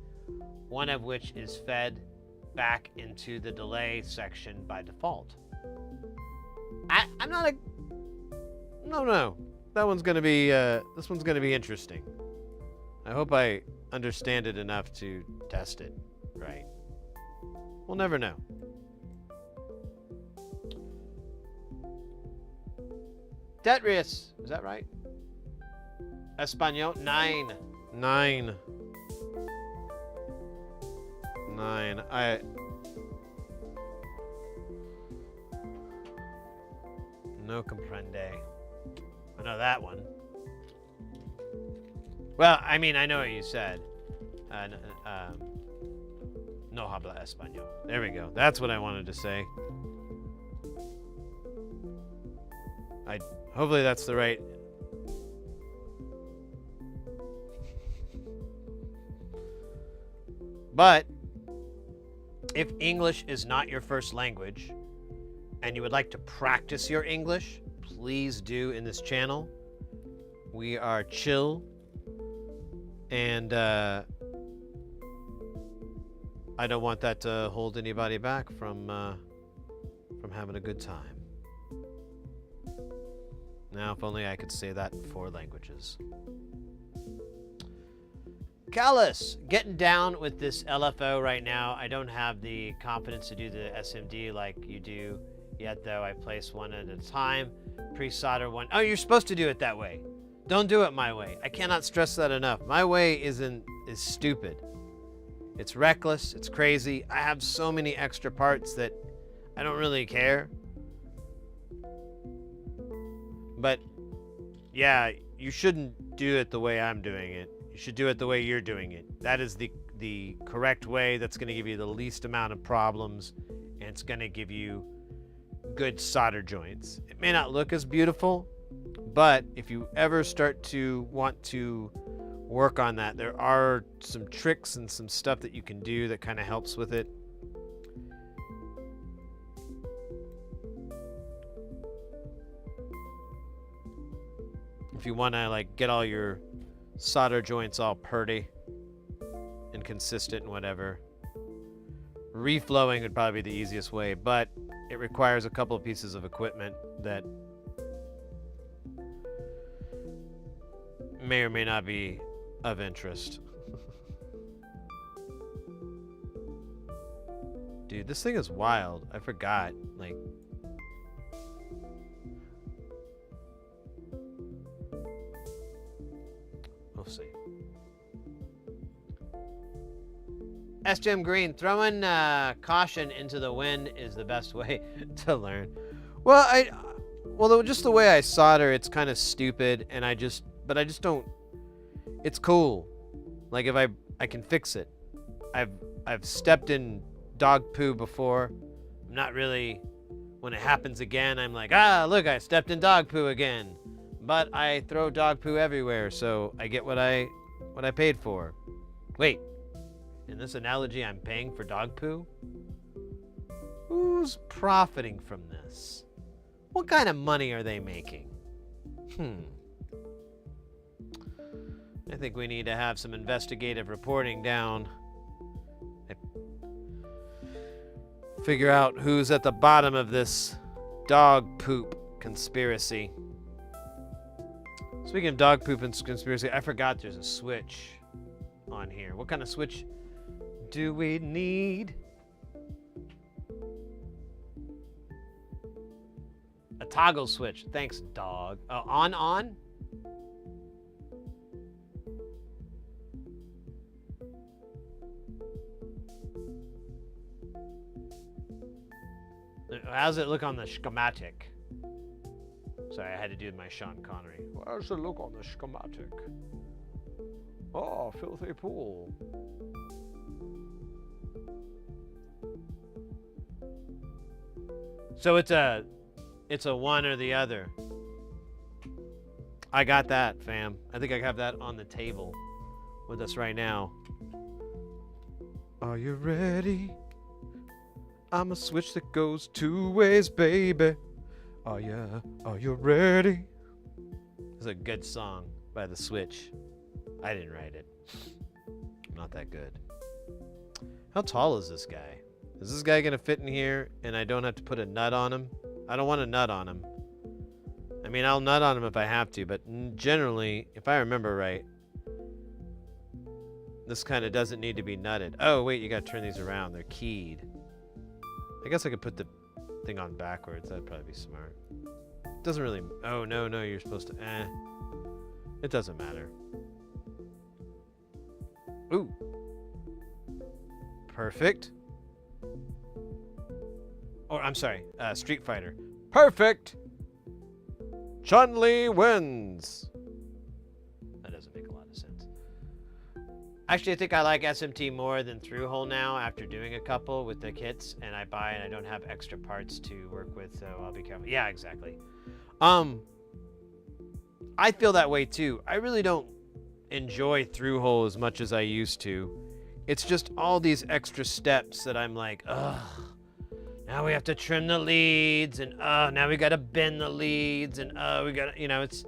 Speaker 5: one of which is fed back into the delay section by default. I'm not a... No. That one's gonna be, this one's gonna be interesting. I hope I understand it enough to test it right. We'll never know. Detrius, is that right? Espanol, 9. No comprende. I know that one. Well, I mean, I know what you said. No habla español. There we go. That's what I wanted to say. Hopefully that's the right... But if English is not your first language and you would like to practice your English, please do in this channel. We are chill, and I don't want that to hold anybody back from having a good time. Now, if only I could say that in 4 languages. Callus, getting down with this LFO right now. I don't have the confidence to do the SMD like you do yet, though. I place one at a time. Pre-solder one. Oh, you're supposed to do it that way. Don't do it my way. I cannot stress that enough. My way is stupid. It's reckless. It's crazy. I have so many extra parts that I don't really care. But yeah, you shouldn't do it the way I'm doing it. You should do it the way you're doing it. That is the correct way. That's going to give you the least amount of problems, and it's going to give you good solder joints. It may not look as beautiful, but if you ever start to want to work on that, there are some tricks and some stuff that you can do that kind of helps with it. If you want to like get all your solder joints all purty and consistent and whatever, reflowing would probably be the easiest way, but it requires a couple of pieces of equipment that may or may not be of interest. Dude, this thing is wild. I forgot. Like, we'll see. SGM Green, throwing caution into the wind is the best way to learn. Well, just the way I solder, it's kind of stupid, and I just don't. It's cool. Like if I can fix it. I've stepped in dog poo before. I'm not really. When it happens again, I'm like, look, I stepped in dog poo again. But I throw dog poo everywhere, so I get what I paid for. Wait. In this analogy, I'm paying for dog poo? Who's profiting from this? What kind of money are they making? I think we need to have some investigative reporting down. Figure out who's at the bottom of this dog poop conspiracy. Speaking of dog poop and conspiracy, I forgot there's a switch on here. What kind of switch do we need? A toggle switch. Thanks, dog. On? How's it look on the schematic? Sorry, I had to do my Sean Connery. How's it look on the schematic? Oh, filthy pool. So it's a one or the other. I got that, fam. I think I have that on the table with us right now. Are you ready? I'm a switch that goes two ways, baby. Oh yeah, are you ready? It's a good song by The Switch. I didn't write it. I'm not that good. How tall is this guy? Is this guy gonna fit in here and I don't have to put a nut on him? I don't want a nut on him. I mean, I'll nut on him if I have to, but generally, if I remember right, this kind of doesn't need to be nutted. Oh, wait, you gotta turn these around. They're keyed. I guess I could put the thing on backwards. That'd probably be smart. Doesn't really... Oh, no, you're supposed to... It doesn't matter. Ooh. Perfect. Or, I'm sorry, Street Fighter. Perfect! Chun-Li wins! That doesn't make a lot of sense. Actually, I think I like SMT more than Through-Hole now after doing a couple with the kits, and I buy and I don't have extra parts to work with, so I'll be careful. Yeah, exactly. I feel that way too. I really don't enjoy Through-Hole as much as I used to. It's just all these extra steps that I'm like, ugh. Now we have to trim the leads, and now we gotta bend the leads, and we gotta, you know, it's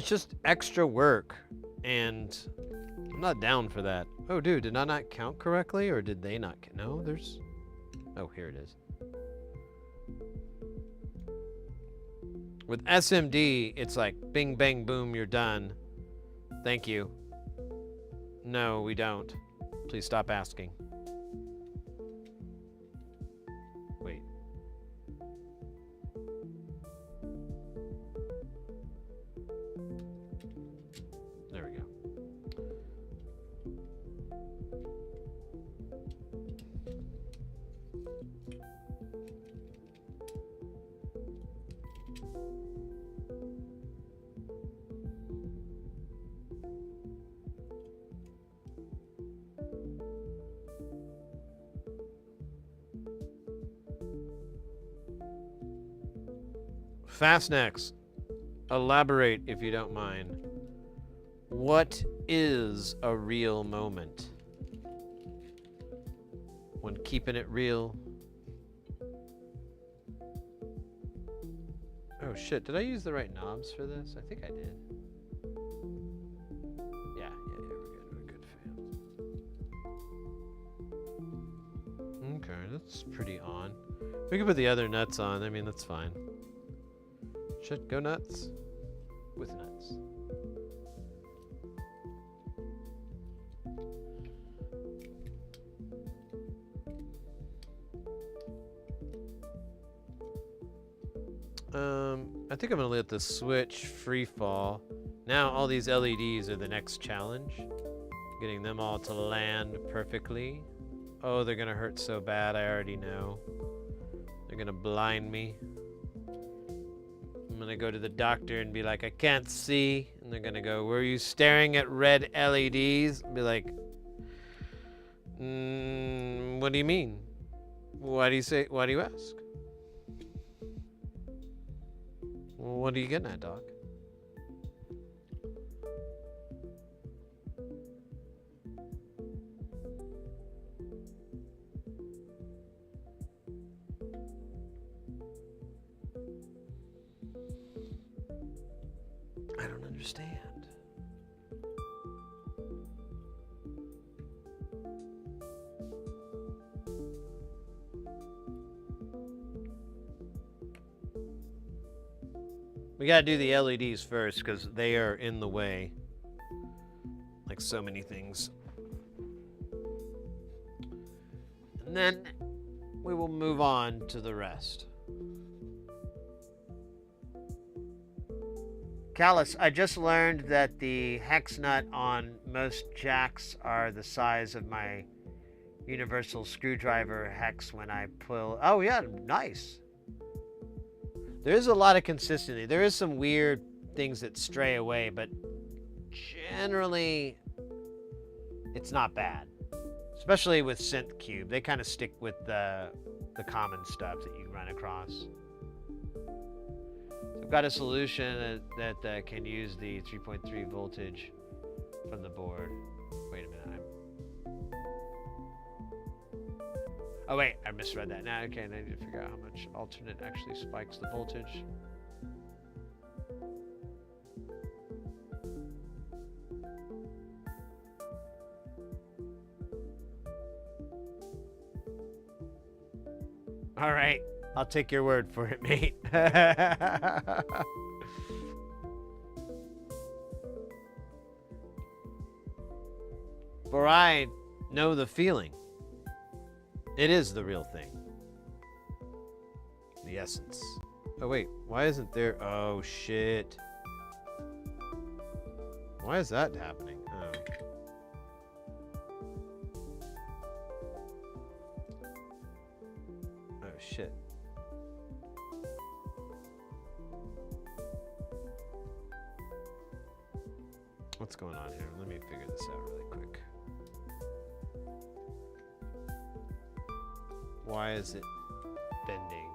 Speaker 5: just extra work, and I'm not down for that. Oh, dude, did I not count correctly, or did they not? No, there's... Oh, here it is. With SMD, it's like bing, bang, boom, you're done. Thank you. No, we don't. Please stop asking. Wait. There we go. Fastnex, elaborate if you don't mind. What is a real moment? When keeping it real. Oh shit, did I use the right knobs for this? I think I did. Yeah, we're good, fam. Okay, that's pretty on. We can put the other nuts on, I mean, that's fine. Shit, go nuts. With nuts. I think I'm gonna let the switch free fall. Now all these LEDs are the next challenge. Getting them all to land perfectly. Oh, they're gonna hurt so bad, I already know. They're gonna blind me. I'm gonna go to the doctor and be like, I can't see. And they're gonna go, were you staring at red LEDs? I'll be like, what do you mean? Why do you ask? What are you getting at, Doc? I don't understand. We gotta do the LEDs first because they are in the way. Like so many things. And then we will move on to the rest. Callus, I just learned that the hex nut on most jacks are the size of my universal screwdriver hex when I pull. Oh yeah, nice. There is a lot of consistency. There is some weird things that stray away, but generally it's not bad. Especially with Synth Cube. They kind of stick with the common stuff that you run across. I've got a solution that can use the 3.3 voltage from the board. Wait a minute. Oh wait, I misread that. Now, okay, I need to figure out how much alternate actually spikes the voltage. All right, I'll take your word for it, mate. For I know the feeling. It is the real thing. The essence. Oh wait, why isn't there? Oh shit. Why is that happening? Oh. Oh shit. What's going on here? Let me figure this out really quick. Why is it bending?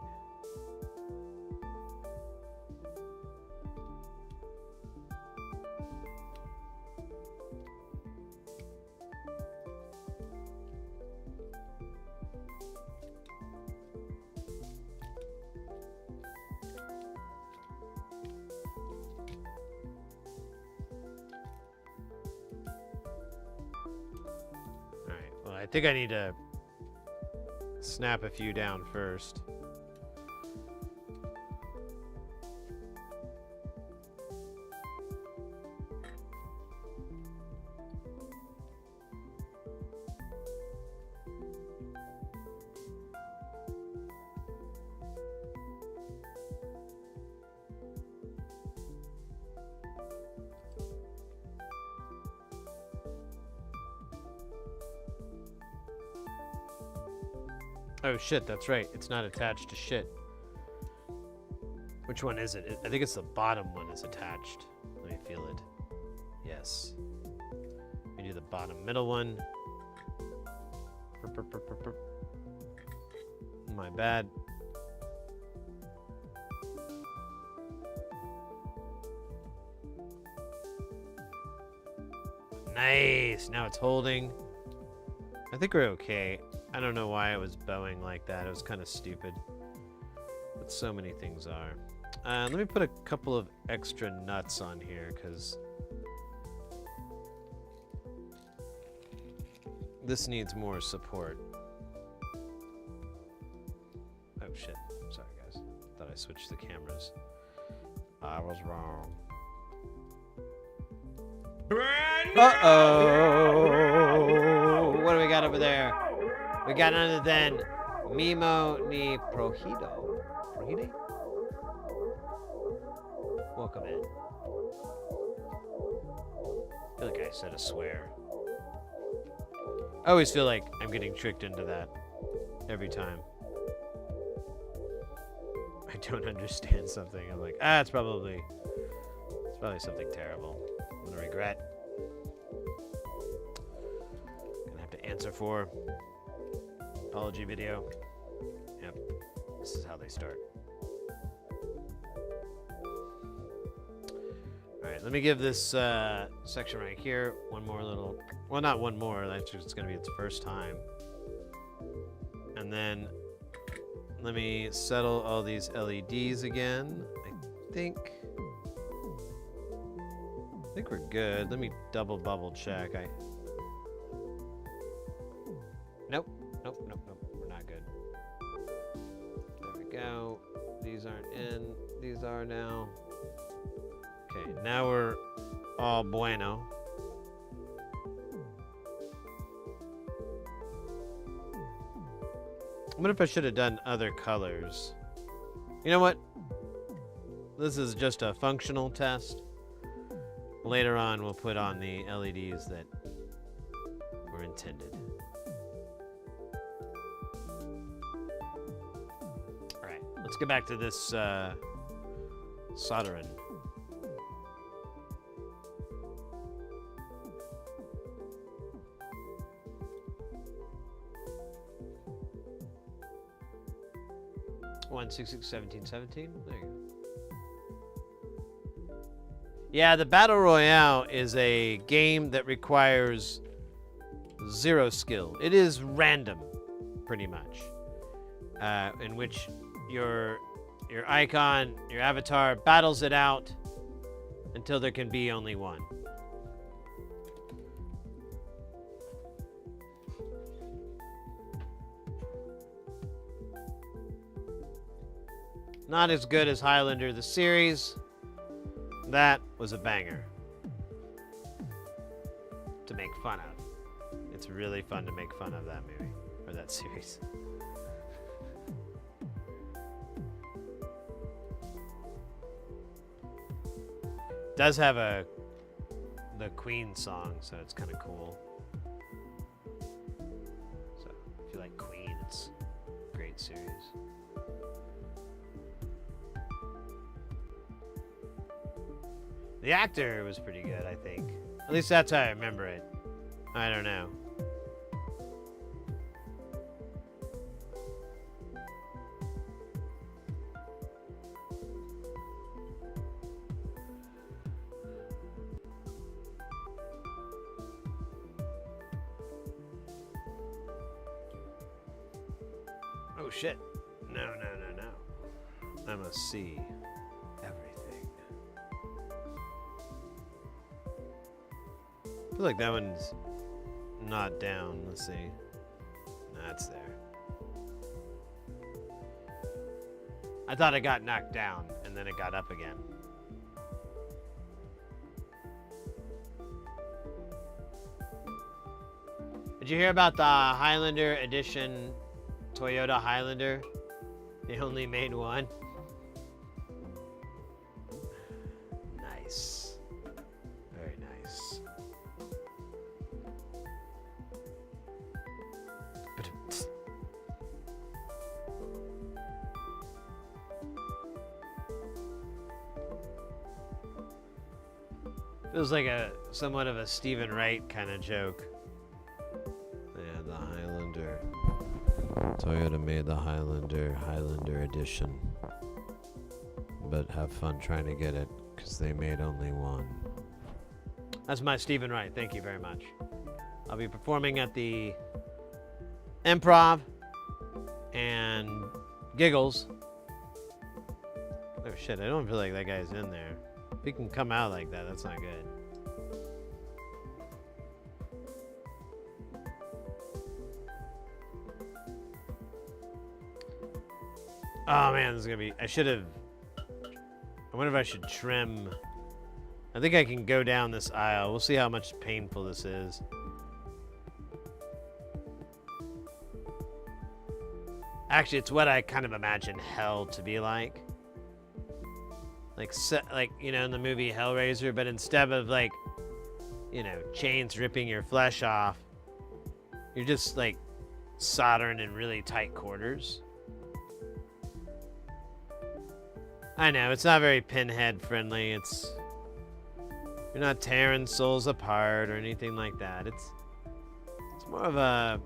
Speaker 5: All right, well, I think I need to snap a few down first. Oh shit, that's right. It's not attached to shit. Which one is it? I think it's the bottom one is attached. Let me feel it. Yes. We do the bottom middle one. My bad. Nice. Now it's holding. I think we're okay. I don't know why it was bowing like that. It was kind of stupid. But so many things are. Let me put a couple of extra nuts on here because this needs more support. Oh shit. Sorry guys. Thought I switched the cameras. I was wrong. Uh-oh. What do we got over there? We got none other than Mimo ni Prohido. Prohide? Welcome in. I feel like I said a swear. I always feel like I'm getting tricked into that every time. I don't understand something. I'm like, it's probably something terrible. I'm gonna regret. Gonna have to answer for. Apology video. Yep. This is how they start. Alright, let me give this section right here one more little... Well, not one more. That's just going to be its first time. And then let me settle all these LEDs again. I think we're good. Let me double bubble check. Nope. We're not good. There we go. These aren't in. These are now. Okay, now we're all bueno. I wonder if I should have done other colors. You know what? This is just a functional test. Later on, we'll put on the LEDs that were intended. Alright, let's get back to this soldering. One 6/6/17/17. There you go. Yeah, the Battle Royale is a game that requires zero skill. It is random, pretty much, in which your icon, your avatar, battles it out until there can be only one. Not as good as Highlander the series. That was a banger to make fun of. It's really fun to make fun of that movie, or that series. Does have the Queen song, so it's kind of cool. So if you like Queen, it's a great series. The actor was pretty good, I think. At least that's how I remember it. I don't know. Oh shit. No. I must see everything. I feel like that one's not down. Let's see. Nah, it's there. I thought it got knocked down, and then it got up again. Did you hear about the Highlander edition Toyota Highlander? They only made one. Nice. Very nice. Feels like a somewhat of a Stephen Wright kind of joke. Yeah, the Highlander. Toyota made the Highlander edition. But have fun trying to get it, because they made only one. That's my Stephen Wright. Thank you very much. I'll be performing at the Improv and Giggles. Oh shit, I don't feel like that guy's in there. If he can come out like that, that's not good. Oh man, this is gonna be, I wonder if I should trim. I think I can go down this aisle. We'll see how much painful this is. Actually, it's what I kind of imagine hell to be like. Like you know, in the movie Hellraiser, but instead of like, you know, chains ripping your flesh off, you're just like soldering in really tight quarters. I know, it's not very Pinhead friendly. You're not tearing souls apart or anything like that. It's more of a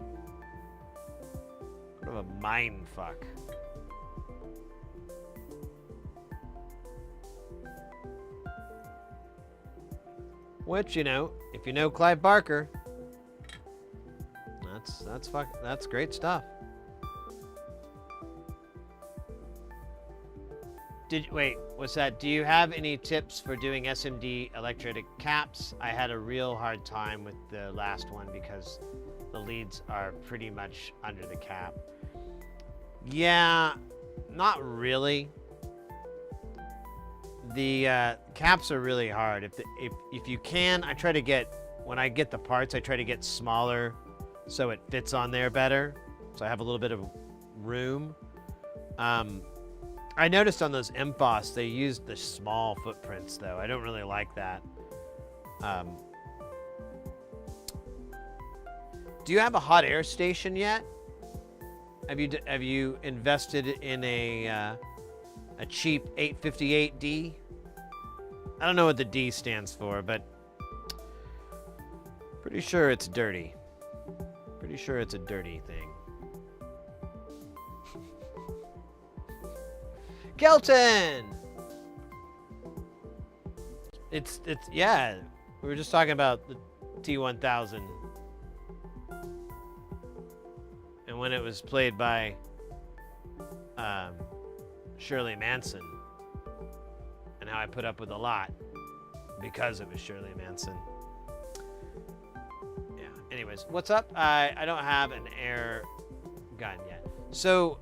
Speaker 5: mind fuck. Which, you know, if you know Clive Barker, that's great stuff. Wait, what's that? Do you have any tips for doing SMD electrolytic caps? I had a real hard time with the last one because the leads are pretty much under the cap. Yeah, not really. The caps are really hard. If you can, I try to get, when I get the parts, I try to get smaller so it fits on there better. So I have a little bit of room. I noticed on those Emboss, they used the small footprints, though. I don't really like that. Do you have a hot air station yet? Have you invested in a cheap 858D? I don't know what the D stands for, but pretty sure it's dirty. Pretty sure it's a dirty thing. Kelton! It's yeah, we were just talking about the T1000 and when it was played by Shirley Manson and how I put up with a lot because it was Shirley Manson. Yeah, anyways, what's up? I don't have an air gun yet. So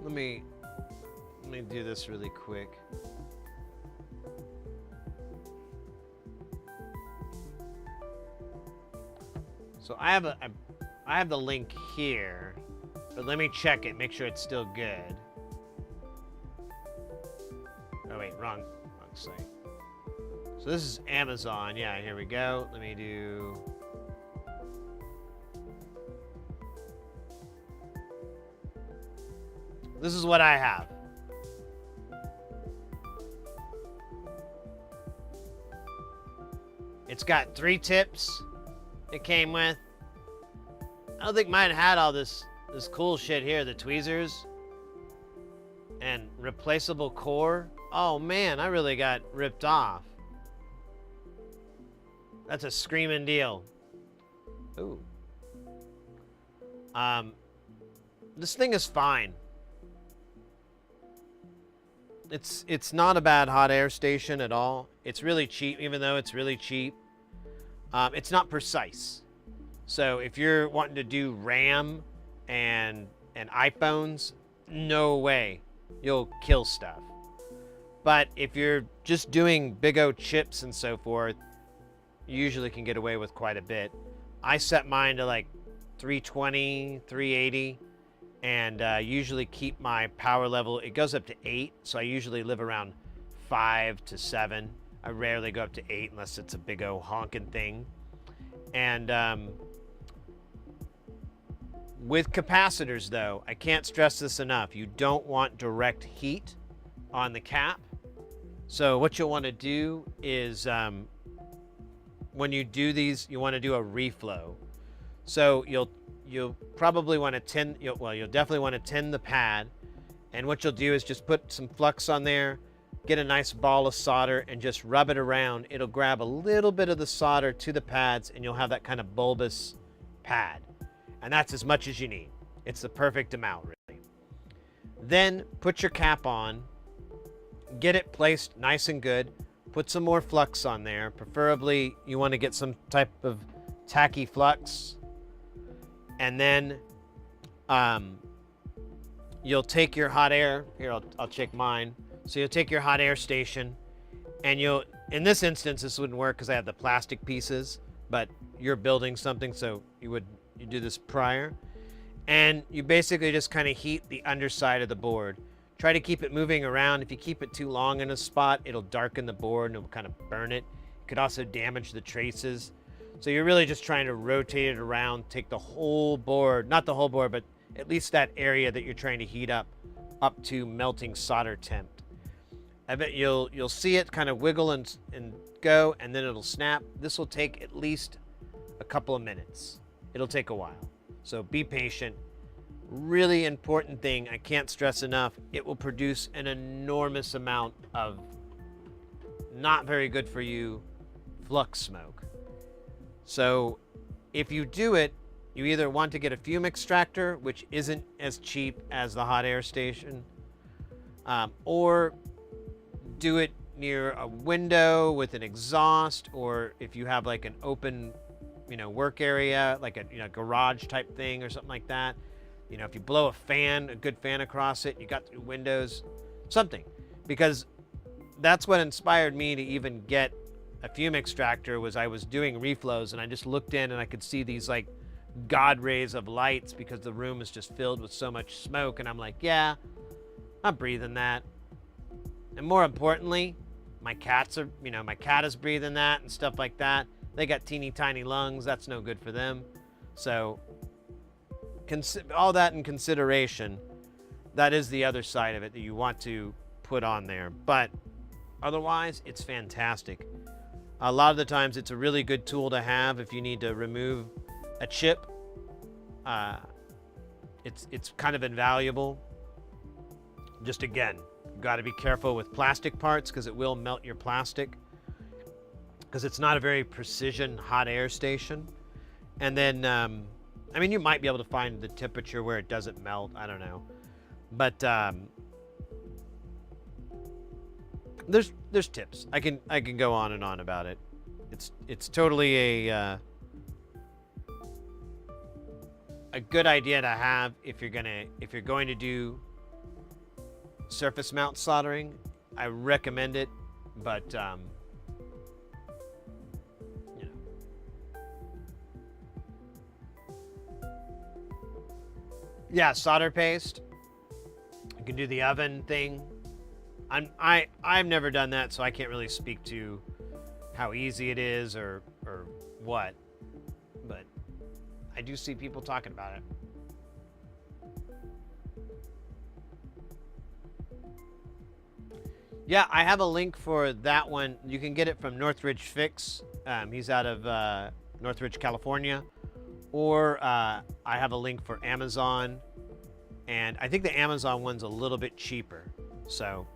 Speaker 5: let me do this really quick. So I have the link here, but let me check it, make sure it's still good. Oh wait, wrong site. So this is Amazon. Yeah, here we go. Let me do. This is what I have. It's got 3 tips it came with. I don't think mine had all this cool shit here, the tweezers and replaceable core. Oh man, I really got ripped off. That's a screaming deal. Ooh. This thing is fine. It's not a bad hot air station at all. It's really cheap, even though it's really cheap. It's not precise. So if you're wanting to do RAM and iPhones, no way. You'll kill stuff. But if you're just doing big O chips and so forth, you usually can get away with quite a bit. I set mine to like 320, 380. And usually keep my power level, it goes up to 8, so I usually live around 5 to 7. I rarely go up to 8 unless it's a big old honking thing. And with capacitors though, I can't stress this enough, you don't want direct heat on the cap. So what you'll want to do is when you do these, you want to do a reflow. So you'll probably want to tin. You'll definitely want to tin the pad. And what you'll do is just put some flux on there, get a nice ball of solder, and just rub it around. It'll grab a little bit of the solder to the pads, and you'll have that kind of bulbous pad. And that's as much as you need. It's the perfect amount, really. Then put your cap on, get it placed nice and good, put some more flux on there. Preferably, you want to get some type of tacky flux. And then you'll take your hot air. Here, I'll check mine. So you'll take your hot air station, and in this instance, this wouldn't work because I have the plastic pieces, but you're building something, so you do this prior. And you basically just kind of heat the underside of the board. Try to keep it moving around. If you keep it too long in a spot, it'll darken the board and it'll kind of burn it. It could also damage the traces. So you're really just trying to rotate it around, take the whole board, not the whole board, but at least that area that you're trying to heat up to melting solder temp. I bet you'll see it kind of wiggle and go, and then it'll snap. This will take at least a couple of minutes. It'll take a while. So be patient. Really important thing, I can't stress enough, it will produce an enormous amount of not very good for you flux smoke. So if you do it, you either want to get a fume extractor, which isn't as cheap as the hot air station, or do it near a window with an exhaust, or if you have like an open, work area, like a garage type thing or something like that. If you blow a good fan across it, you got the windows, something. Because that's what inspired me to even get a fume extractor. Was I was doing reflows and I just looked in and I could see these like God rays of lights because the room is just filled with so much smoke, and I'm like, yeah, I'm breathing that. And more importantly, my cat is breathing that and stuff like that. They got teeny tiny lungs. That's no good for them. So all that in consideration, that is the other side of it that you want to put on there. But otherwise, it's fantastic. A lot of the times, it's a really good tool to have if you need to remove a chip. It's kind of invaluable. Just again, you've got to be careful with plastic parts because it will melt your plastic, because it's not a very precision hot air station. And then you might be able to find the temperature where it doesn't melt. I don't know. But there's tips. I can go on and on about it. It's totally a good idea to have if you're going to do surface mount soldering. I recommend it, but yeah, solder paste. You can do the oven thing. I've never done that, so I can't really speak to how easy it is or what. But I do see people talking about it. Yeah, I have a link for that one. You can get it from Northridge Fix. He's out of Northridge, California. Or I have a link for Amazon, and I think the Amazon one's a little bit cheaper. So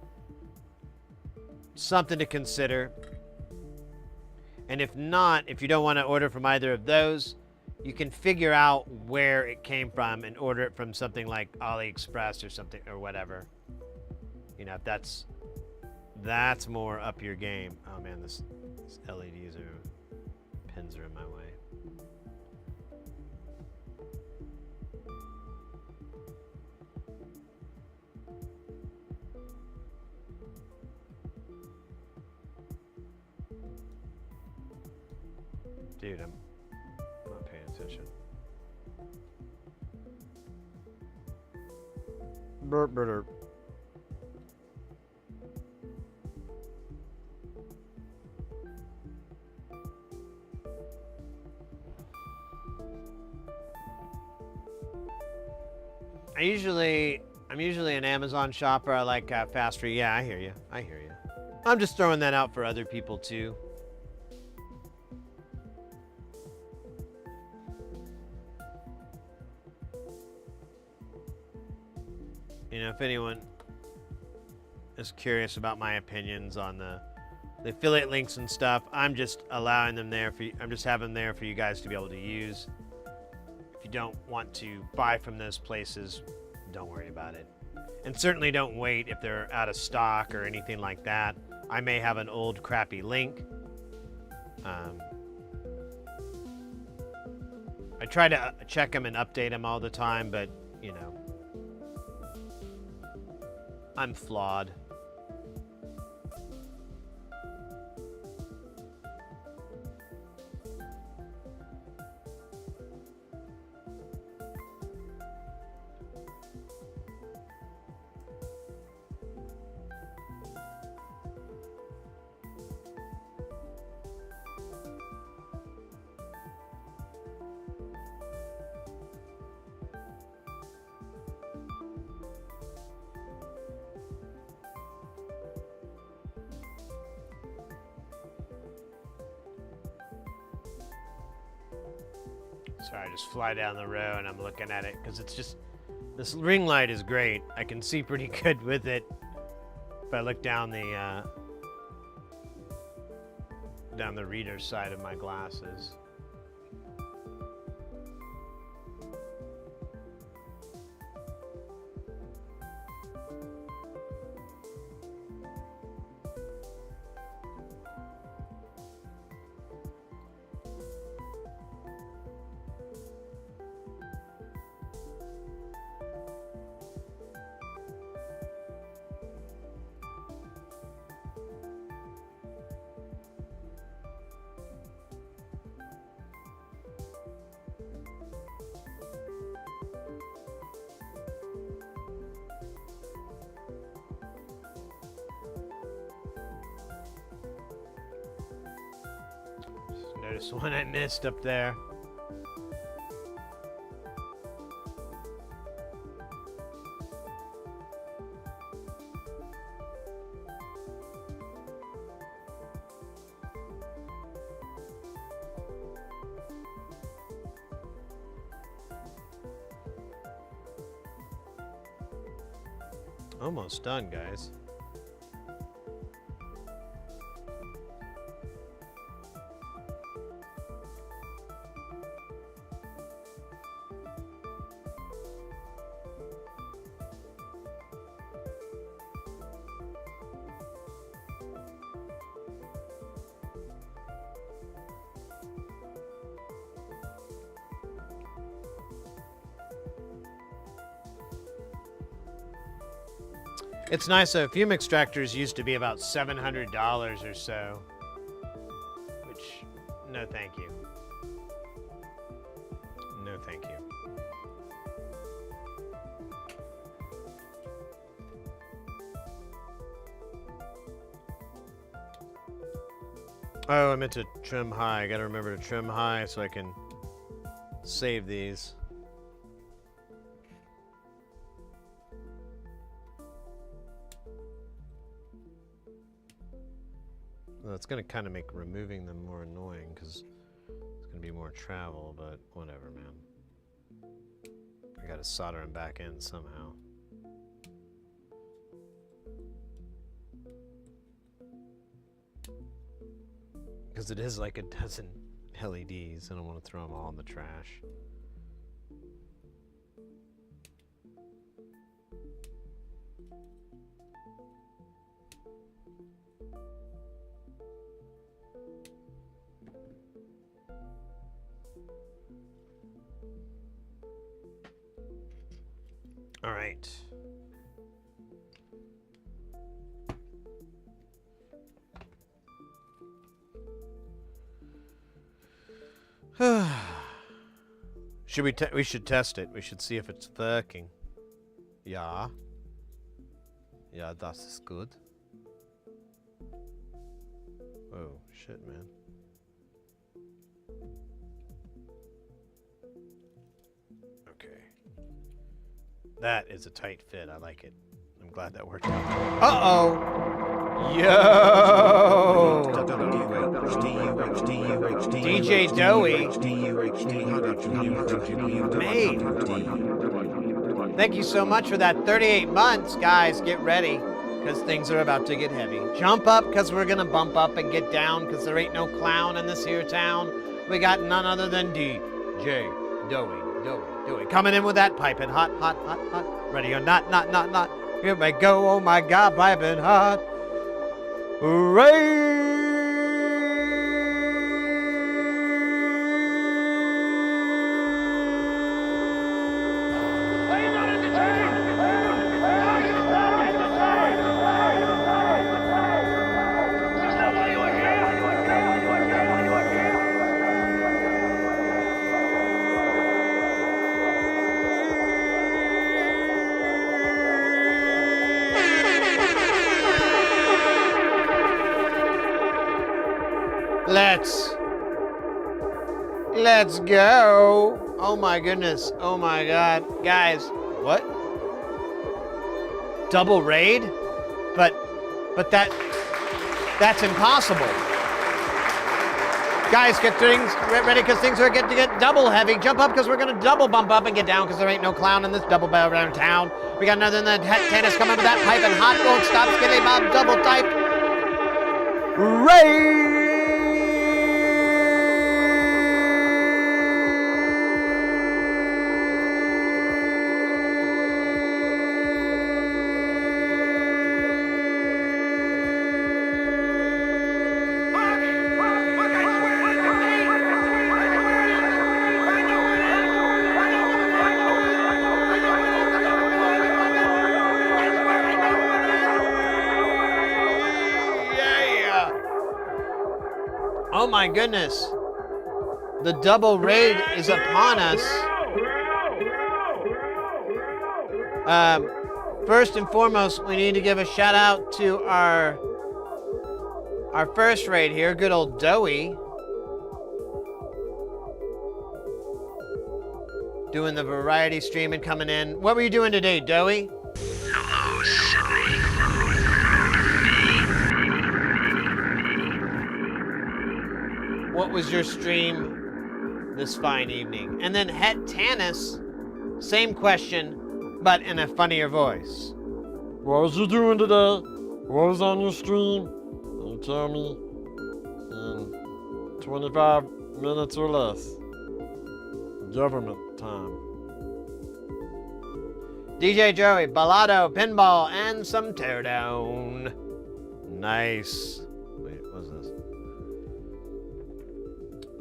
Speaker 5: something to consider. And if not, if you don't want to order from either of those, you can figure out where it came from and order it from something like AliExpress or something or whatever. If that's more up your game. Oh man, this LEDs pins are in my way. Dude, I'm not paying attention.
Speaker 2: Burp, burp.
Speaker 5: I'm usually an Amazon shopper. I like fast food. Yeah, I hear you. I'm just throwing that out for other people too. You know, if anyone is curious about my opinions on the affiliate links and stuff, I'm just allowing them there for you. I'm just having them there for you guys to be able to use. If you don't want to buy from those places, don't worry about it. And certainly don't wait if they're out of stock or anything like that. I may have an old crappy link. I try to check them and update them all the time, but, you know, I'm flawed. Sorry, I just fly down the row and I'm looking at it because it's just, this ring light is great. I can see pretty good with it. If I look down the reader's side of my glasses. Notice one I missed up there. Almost done, guys. It's nice though, fume extractors used to be about $700 or so. Which, no thank you. No thank you. Oh, I meant to trim high. I gotta remember to trim high so I can save these. Well, it's going to kind of make removing them more annoying because it's going to be more travel, but whatever, man. I got to solder them back in somehow. Because it is like a dozen LEDs. I don't want to throw them all in the trash. All right. We should test it. We should see if it's working. Yeah. Yeah, that is good. Oh, shit, man. Okay. That is a tight fit. I like it. I'm glad that worked out. Uh-oh! Yo! DJ Doey. Made. Thank you so much for that 38 months. Guys, get ready, because things are about to get heavy. Jump up, because we're going to bump up, and get down, because there ain't no clown in this here town. We got none other than DJ Doey. Coming in with that piping hot. Ready or not. Here we go. Oh my God, piping hot. Hooray! Let's go. Oh my goodness. Oh my God. Guys, what? Double raid? But that's impossible. Guys, get things ready, because things are getting to get double heavy. Jump up, because we're going to double bump up and get down, because there ain't no clown in this double barrel around town. We got another than that tennis coming with that pipe and hot. Won't stop. Skinny Bob double type. Raid! Oh my goodness. The double raid is upon us. First and foremost, we need to give a shout out to our first raid here, good old Doey. Doing the variety stream and coming in. What were you doing today, Doey?
Speaker 6: Hello, Sydney.
Speaker 5: What was your stream this fine evening? And then Het Tanis, same question, but in a funnier voice.
Speaker 2: What was you doing today? What was on your stream? Can you tell me in 25 minutes or less? Government time.
Speaker 5: DJ Joey, Balado, Pinball, and some Teardown. Nice. Wait, what's this?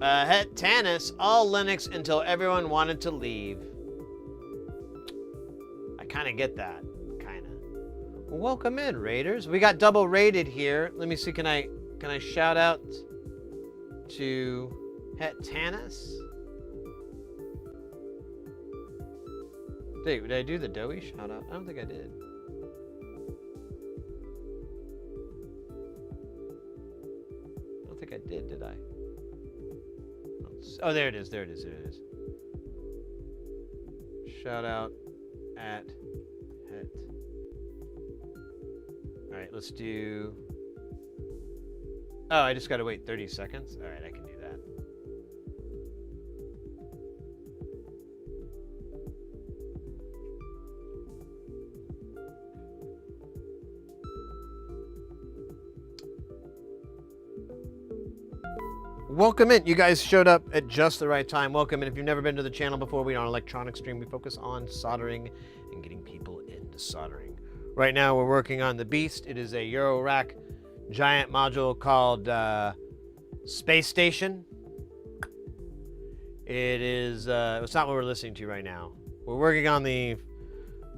Speaker 5: Het Tanis, all Linux until everyone wanted to leave. I kind of get that. Kind of. Well, welcome in, Raiders. We got double rated here. Let me see. Can I shout out to Het Tanis? Did I do the Doey shout out? I don't think I did. I don't think I did I? Oh, there it is. Shout out at Het. All right, let's do. Oh, I just got to wait 30 seconds. All right, I can do that. Welcome in. You guys showed up at just the right time. Welcome in. If you've never been to the channel before, we are an electronic stream. We focus on soldering and getting people into soldering. Right now, we're working on the Beast. It is a Eurorack giant module called Space Station. It is, it's not what we're listening to right now. We're working on the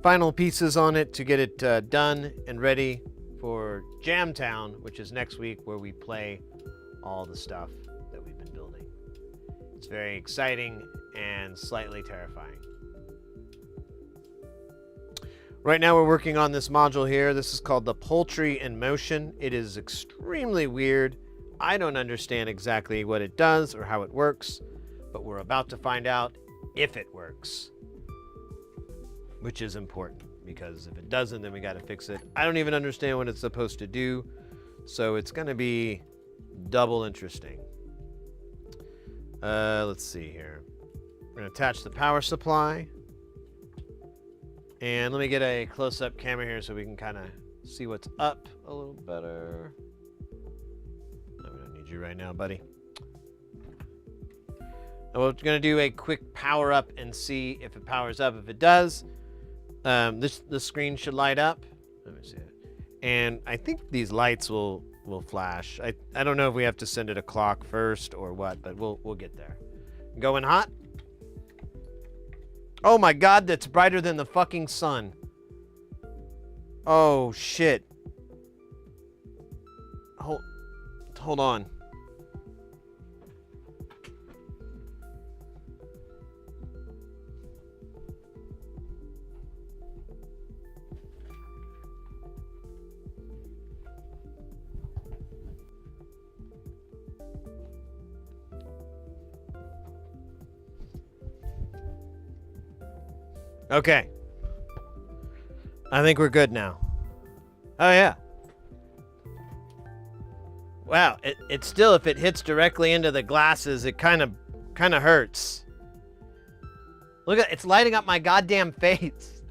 Speaker 5: final pieces on it to get it done and ready for Jamtown, which is next week, where we play all the stuff that we've been building. It's very exciting and slightly terrifying. Right now we're working on this module here. This is called the Poultry in Motion. It is extremely weird. I don't understand exactly what it does or how it works, but we're about to find out if it works, which is important, because if it doesn't, then we got to fix it. I don't even understand what it's supposed to do,
Speaker 1: So it's going to be double interesting. Let's see here. We're going to attach the power supply. And let me get a close-up camera here so we can kind of see what's up a little better. No, we don't need you right now, buddy. And we're going to do a quick power up and see if it powers up. If it does, the screen should light up. Let me see it. And I think these lights will flash. I don't know if we have to send it a clock first or what, but we'll get there. Going hot? Oh my god, that's brighter than the fucking sun. Oh shit. Hold on. Okay. I think we're good now. Oh, yeah. Wow, it still, if it hits directly into the glasses, it kind of hurts. Look at it's lighting up my goddamn face.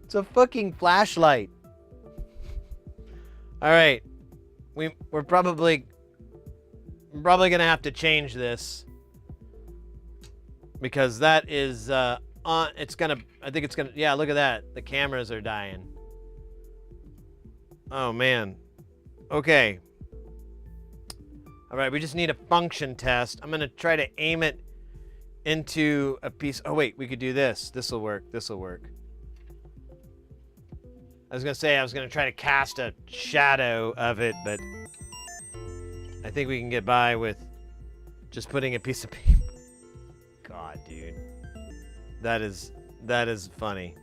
Speaker 1: It's a fucking flashlight. All right. We're probably going to have to change this. Because that is on. It's gonna. I think it's gonna. Yeah, look at that. The cameras are dying. Oh man. Okay. All right. We just need a function test. I'm gonna try to aim it into a piece. Oh wait, we could do this. This will work. This will work. I was gonna say I was gonna try to cast a shadow of it, but I think we can get by with just putting a piece of paper. God, dude. That is funny.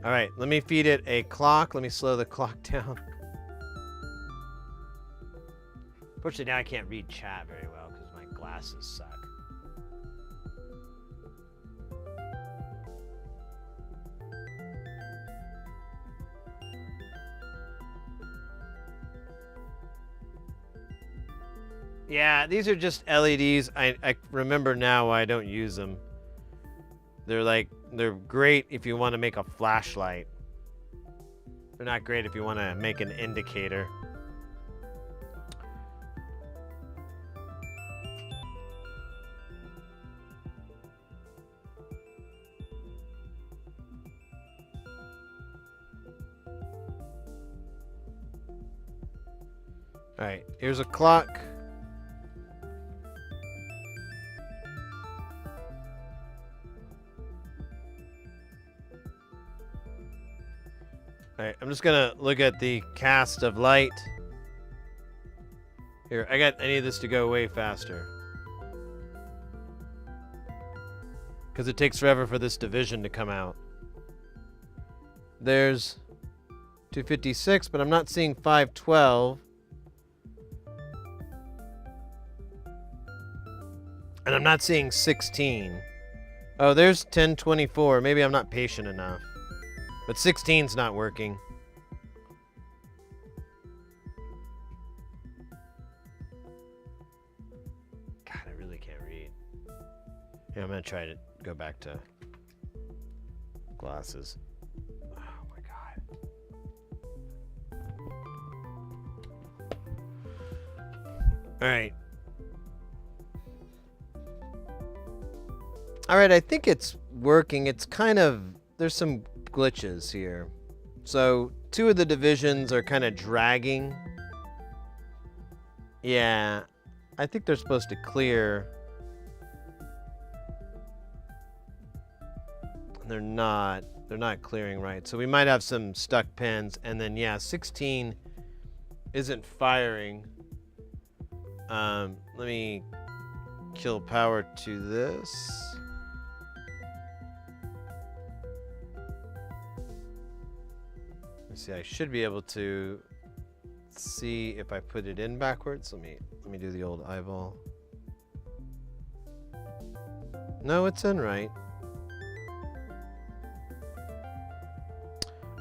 Speaker 1: All right, let me feed it a clock. Let me slow the clock down. Fortunately, now I can't read chat very well because my glasses suck. Yeah, these are just LEDs. I remember now why I don't use them. They're great if you want to make a flashlight. They're not great if you want to make an indicator. All right, here's a clock. Alright, I'm just gonna look at the cast of light. Here, I need this to go way faster. Because it takes forever for this division to come out. There's 256, but I'm not seeing 512. And I'm not seeing 16. Oh, there's 1024. Maybe I'm not patient enough. But 16's not working. God, I really can't read. Yeah, I'm gonna try to go back to glasses. Oh my god. Alright. Alright, I think it's working. It's kind of... There's some glitches here. So, two of the divisions are kind of dragging. Yeah. I think they're supposed to clear. They're not. They're not clearing right. So we might have some stuck pins. And then, yeah, 16 isn't firing. Let me kill power to this. Let's see, I should be able to see if I put it in backwards. Let me do the old eyeball. No, it's in right.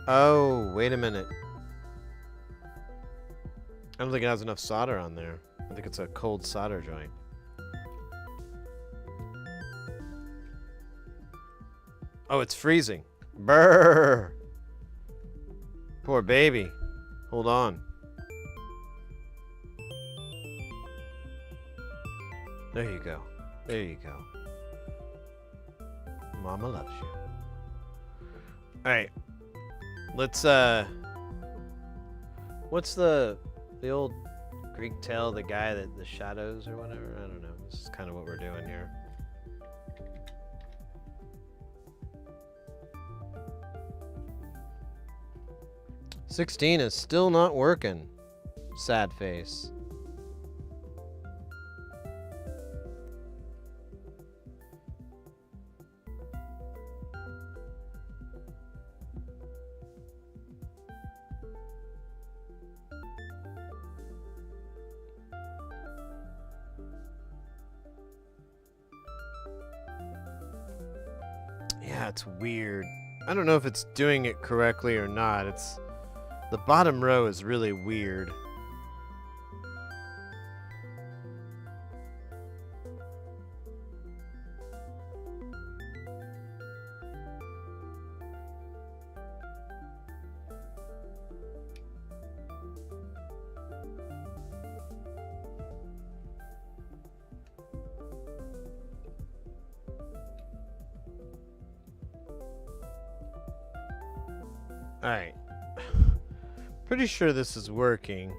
Speaker 5: Oh, wait a minute. I don't think it has enough solder on there. I think it's a cold solder joint. Oh, it's freezing. Brrr. Poor baby. Hold on. There you go. There you go. Mama loves you. Alright. Let's, what's the old Greek tale, the guy that the shadows or whatever? I don't know. This is kind of what we're doing here. "16 is still not working." Sad face. Yeah, it's weird. I don't know if it's doing it correctly or not. The bottom row is really weird. Alright. Pretty sure this is working.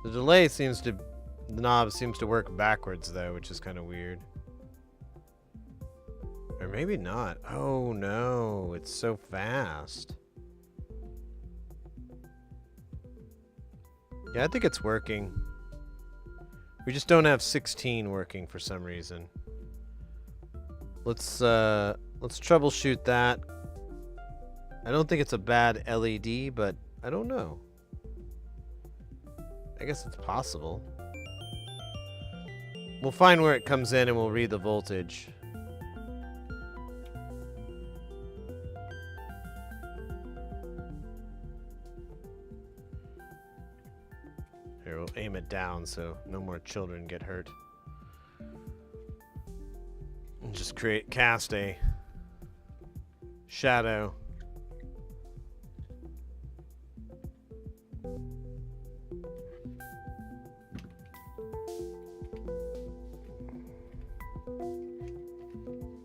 Speaker 5: The knob seems to work backwards though, which is kind of weird. Or maybe not. Oh no, it's so fast. Yeah, I think it's working. We just don't have 16 working for some reason. Let's troubleshoot that. I don't think it's a bad LED, but I don't know. I guess it's possible. We'll find where it comes in and we'll read the voltage. Here, we'll aim it down so no more children get hurt. And just cast a shadow.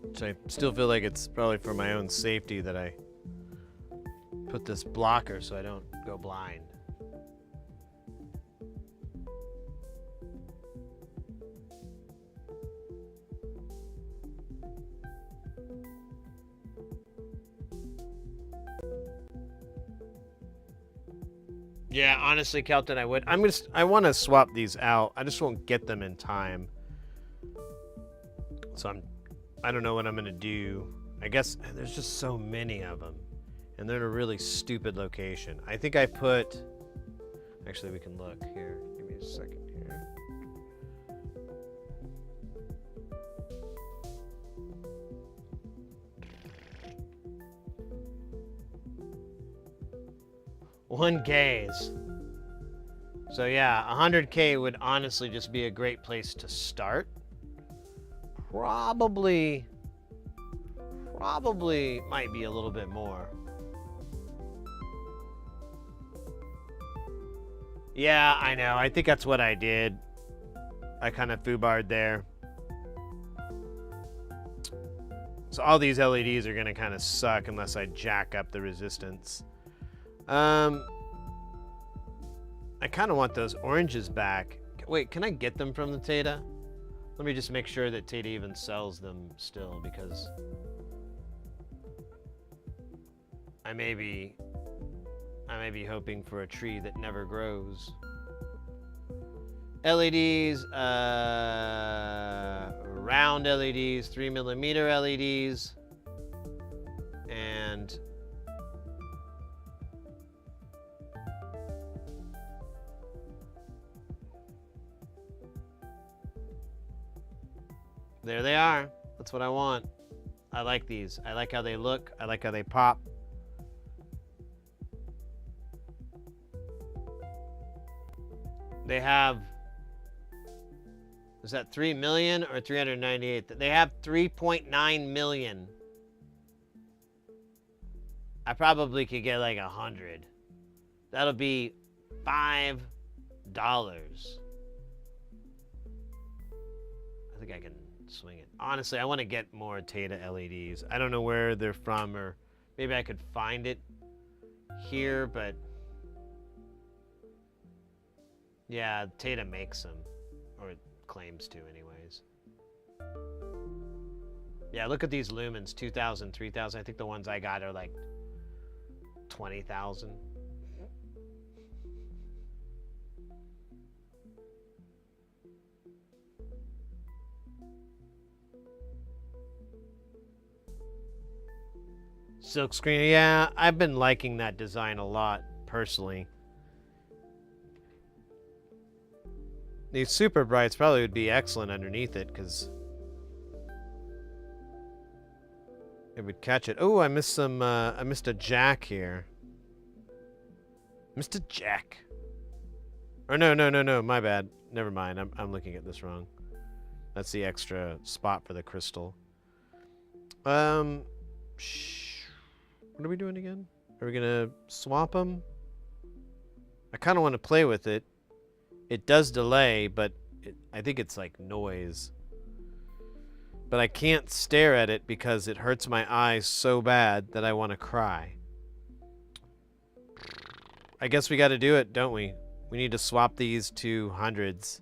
Speaker 5: Which I still feel like it's probably for my own safety that I put this blocker so I don't go blind. Yeah, honestly, Kelton, I would. I want to swap these out. I just won't get them in time. So I don't know what I'm gonna do. I guess there's just so many of them, and they're in a really stupid location. I think I put. Actually, we can look here. Give me a second here. $1Ks. So yeah, 100K would honestly just be a great place to start. Probably might be a little bit more. Yeah, I know. I think that's what I did. I kind of foobarred there. So all these LEDs are going to kind of suck unless I jack up the resistance. I kind of want those oranges back. Wait, can I get them from the Tata? Let me just make sure that Tata even sells them still, because I may be hoping for a tree that never grows. LEDs, round LEDs, 3mm LEDs, and There they are. That's what I want. I like these. I like how they look. I like how they pop. They have, is that 3 million or 398? They have 3.9 million. I probably could get like 100. That'll be $5. I think I can swing it. Honestly, I want to get more Tata LEDs. I don't know where they're from, or maybe I could find it here, but yeah, Tata makes them, or it claims to anyways. Yeah, look at these lumens, 2,000, 3,000. I think the ones I got are like 20,000. Silk screen, yeah, I've been liking that design a lot, personally. These super brights probably would be excellent underneath it, because it would catch it. Oh, I missed some, I missed a jack here. Missed a jack. Or no, my bad. Never mind, I'm looking at this wrong. That's the extra spot for the crystal. What are we doing again? Are we gonna swap them? I kind of want to play with it. It does delay, but I think it's like noise. But I can't stare at it because it hurts my eyes so bad that I want to cry. I guess we got to do it, don't we? We need to swap these to hundreds.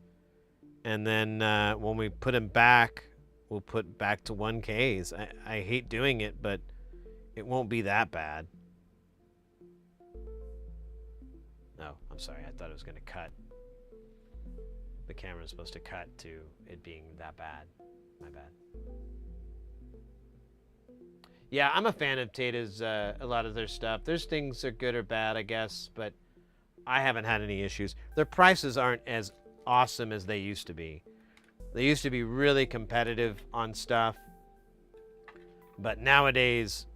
Speaker 5: And then when we put them back, we'll put back to 1Ks. I hate doing it, but it won't be that bad. No, I'm sorry. I thought it was going to cut. The camera's supposed to cut to it being that bad. My bad. Yeah, I'm a fan of Tata's, a lot of their stuff. There's things that are good or bad, I guess, but I haven't had any issues. Their prices aren't as awesome as they used to be. They used to be really competitive on stuff, but nowadays,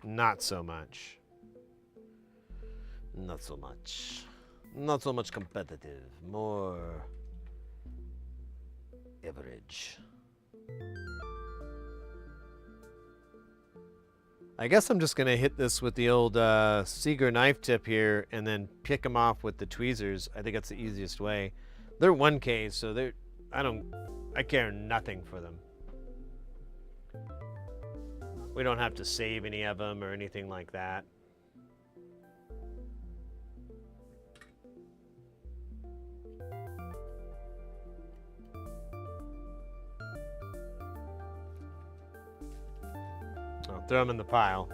Speaker 5: not so much. Not so much. Not so much competitive. More average. I guess I'm just going to hit this with the old Seeger knife tip here and then pick them off with the tweezers. I think that's the easiest way. They're 1Ks, so they're, I care nothing for them. We don't have to save any of them or anything like that. I'll throw them in the pile.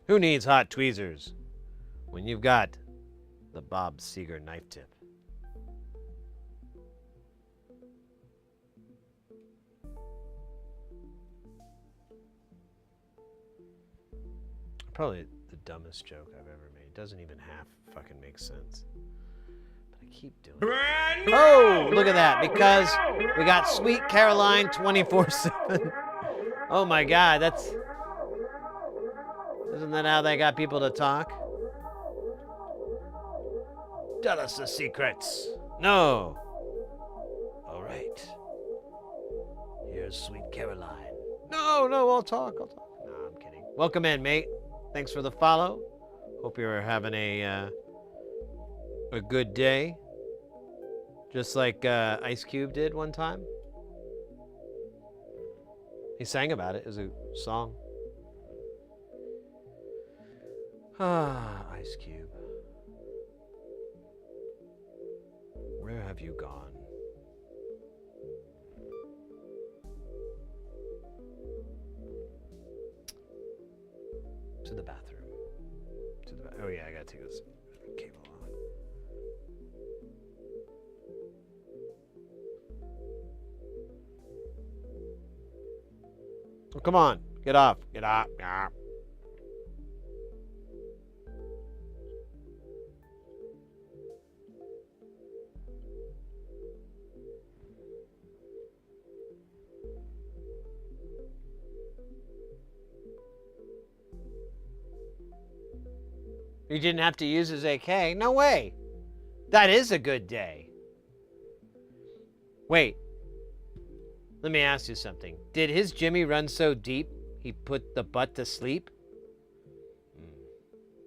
Speaker 5: Who needs hot tweezers when you've got the Bob Seeger knife tip? Probably the dumbest joke I've ever made. It doesn't even half fucking make sense. But I keep doing it. Oh, look at that. Because we got Sweet Caroline 24/7. Oh my God, that's... Isn't that how they got people to talk? Tell us the secrets. No. All right. Here's Sweet Caroline. No, I'll talk. No, I'm kidding. Welcome in, mate. Thanks for the follow. Hope you're having a good day. Just like Ice Cube did one time. He sang about it as a song. Ah, Ice Cube. Where have you gone? To the bathroom. Oh yeah, I gotta take this cable off. Oh, come on, get off, get off. Ah. He didn't have to use his AK. No way. That is a good day. Wait. Let me ask you something. Did his Jimmy run so deep he put the butt to sleep?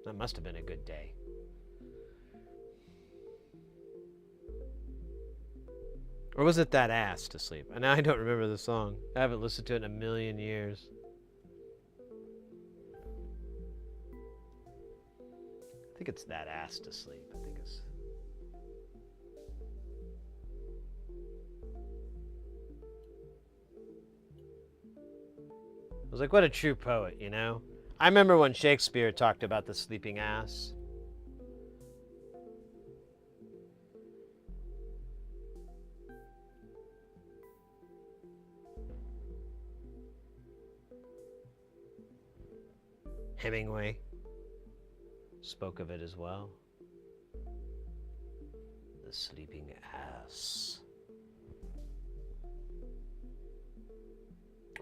Speaker 5: That must have been a good day. Or was it that ass to sleep? And I don't remember the song. I haven't listened to it in a million years. I think it's that ass to sleep. I think it's... I was like, what a true poet, you know? I remember when Shakespeare talked about the sleeping ass. Hemingway spoke of it as well. The sleeping ass.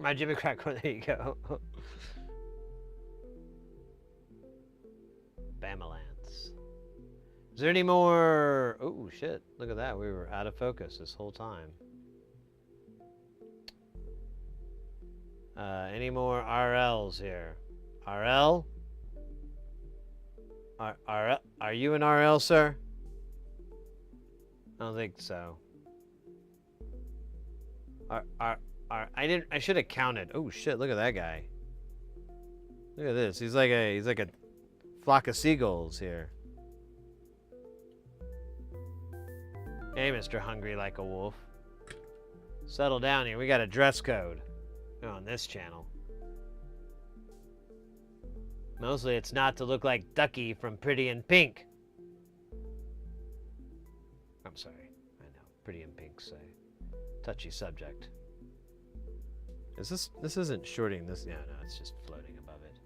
Speaker 5: My Jimmy Crack one, there you go. Bamalance. Is there any more? Oh, shit. Look at that. We were out of focus this whole time. Any more RLs here? RL? Are you an RL, sir? I don't think so. I should have counted. Oh shit, look at that guy. Look at this. He's like a flock of seagulls here. Hey, Mr. Hungry Like a Wolf. Settle down here. We got a dress code on this channel. Mostly it's not to look like Ducky from Pretty in Pink. I'm sorry. I know. Pretty in Pink's a touchy subject. This isn't shorting this. Yeah, no, it's just floating above it.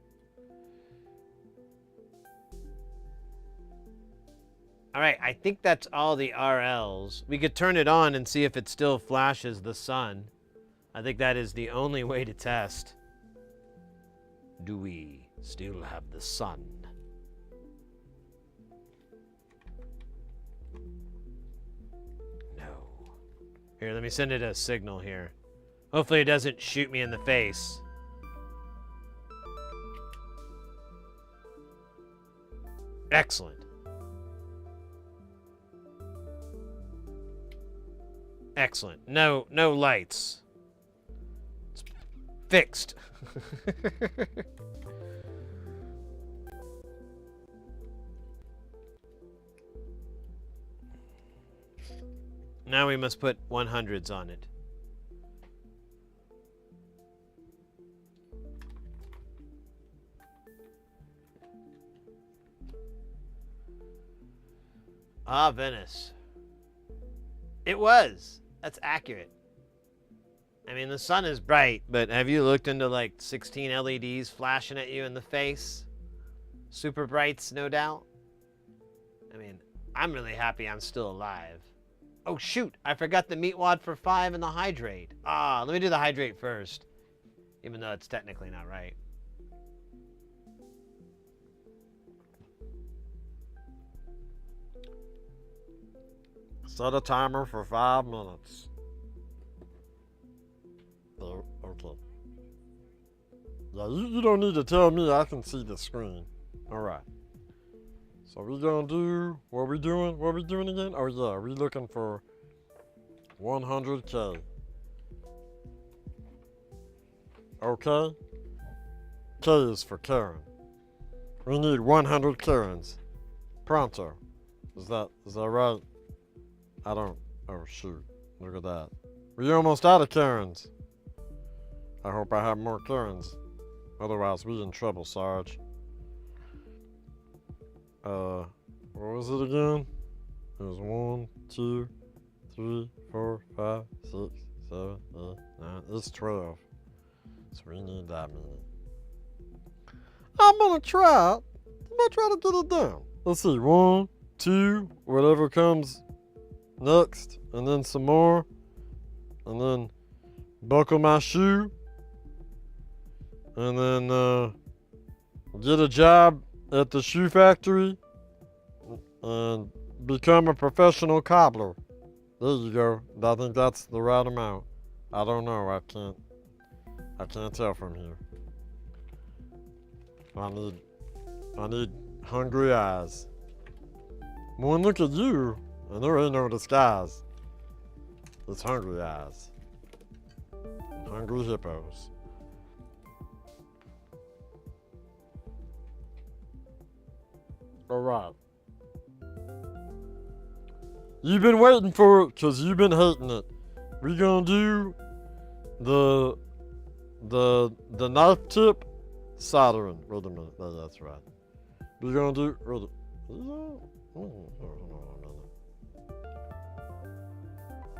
Speaker 5: All right, I think that's all the RLs. We could turn it on and see if it still flashes the sun. I think that is the only way to test. Do we still have the sun? No. Here, let me send it a signal here. Hopefully it doesn't shoot me in the face. Excellent. Excellent. No lights. It's fixed. Now we must put 100s on it. Ah, Venice. It was. That's accurate. I mean, the sun is bright, but have you looked into like 16 LEDs flashing at you in the face? Super brights, no doubt. I mean, I'm really happy I'm still alive. Oh, shoot. I forgot the meat wad for 5 and the hydrate. Ah, let me do the hydrate first, even though it's technically not right.
Speaker 2: Set a timer for 5 minutes. Oh, okay. Yeah, you don't need to tell me. I can see the screen. All right. So we gonna do what we doing? What we doing again? Oh yeah, we looking for 100K. Okay. K is for Karen. We need 100 Karens. Pronto. Is that right? I don't. Oh shoot! Look at that. We almost out of Karens. I hope I have more Karens. Otherwise, we in trouble, Sarge. What was it again? It was 1, 2, 3, 4, 5, 6, 7, 8, 9. It's 12. So we need that many. I'm gonna try it. I'm gonna try to get it down. Let's see. 1, 2, whatever comes next, and then some more, and then buckle my shoe, and then get a job at the shoe factory and become a professional cobbler. There you go. I think that's the right amount. I don't know. I can't tell from here. I need hungry eyes. One look at you, and there ain't no disguise. It's hungry eyes. And hungry hippos. Alright. You've been waiting for it because you've been hating it. We gonna do the knife tip soldering. Wait a minute. No, that's right. We're gonna do.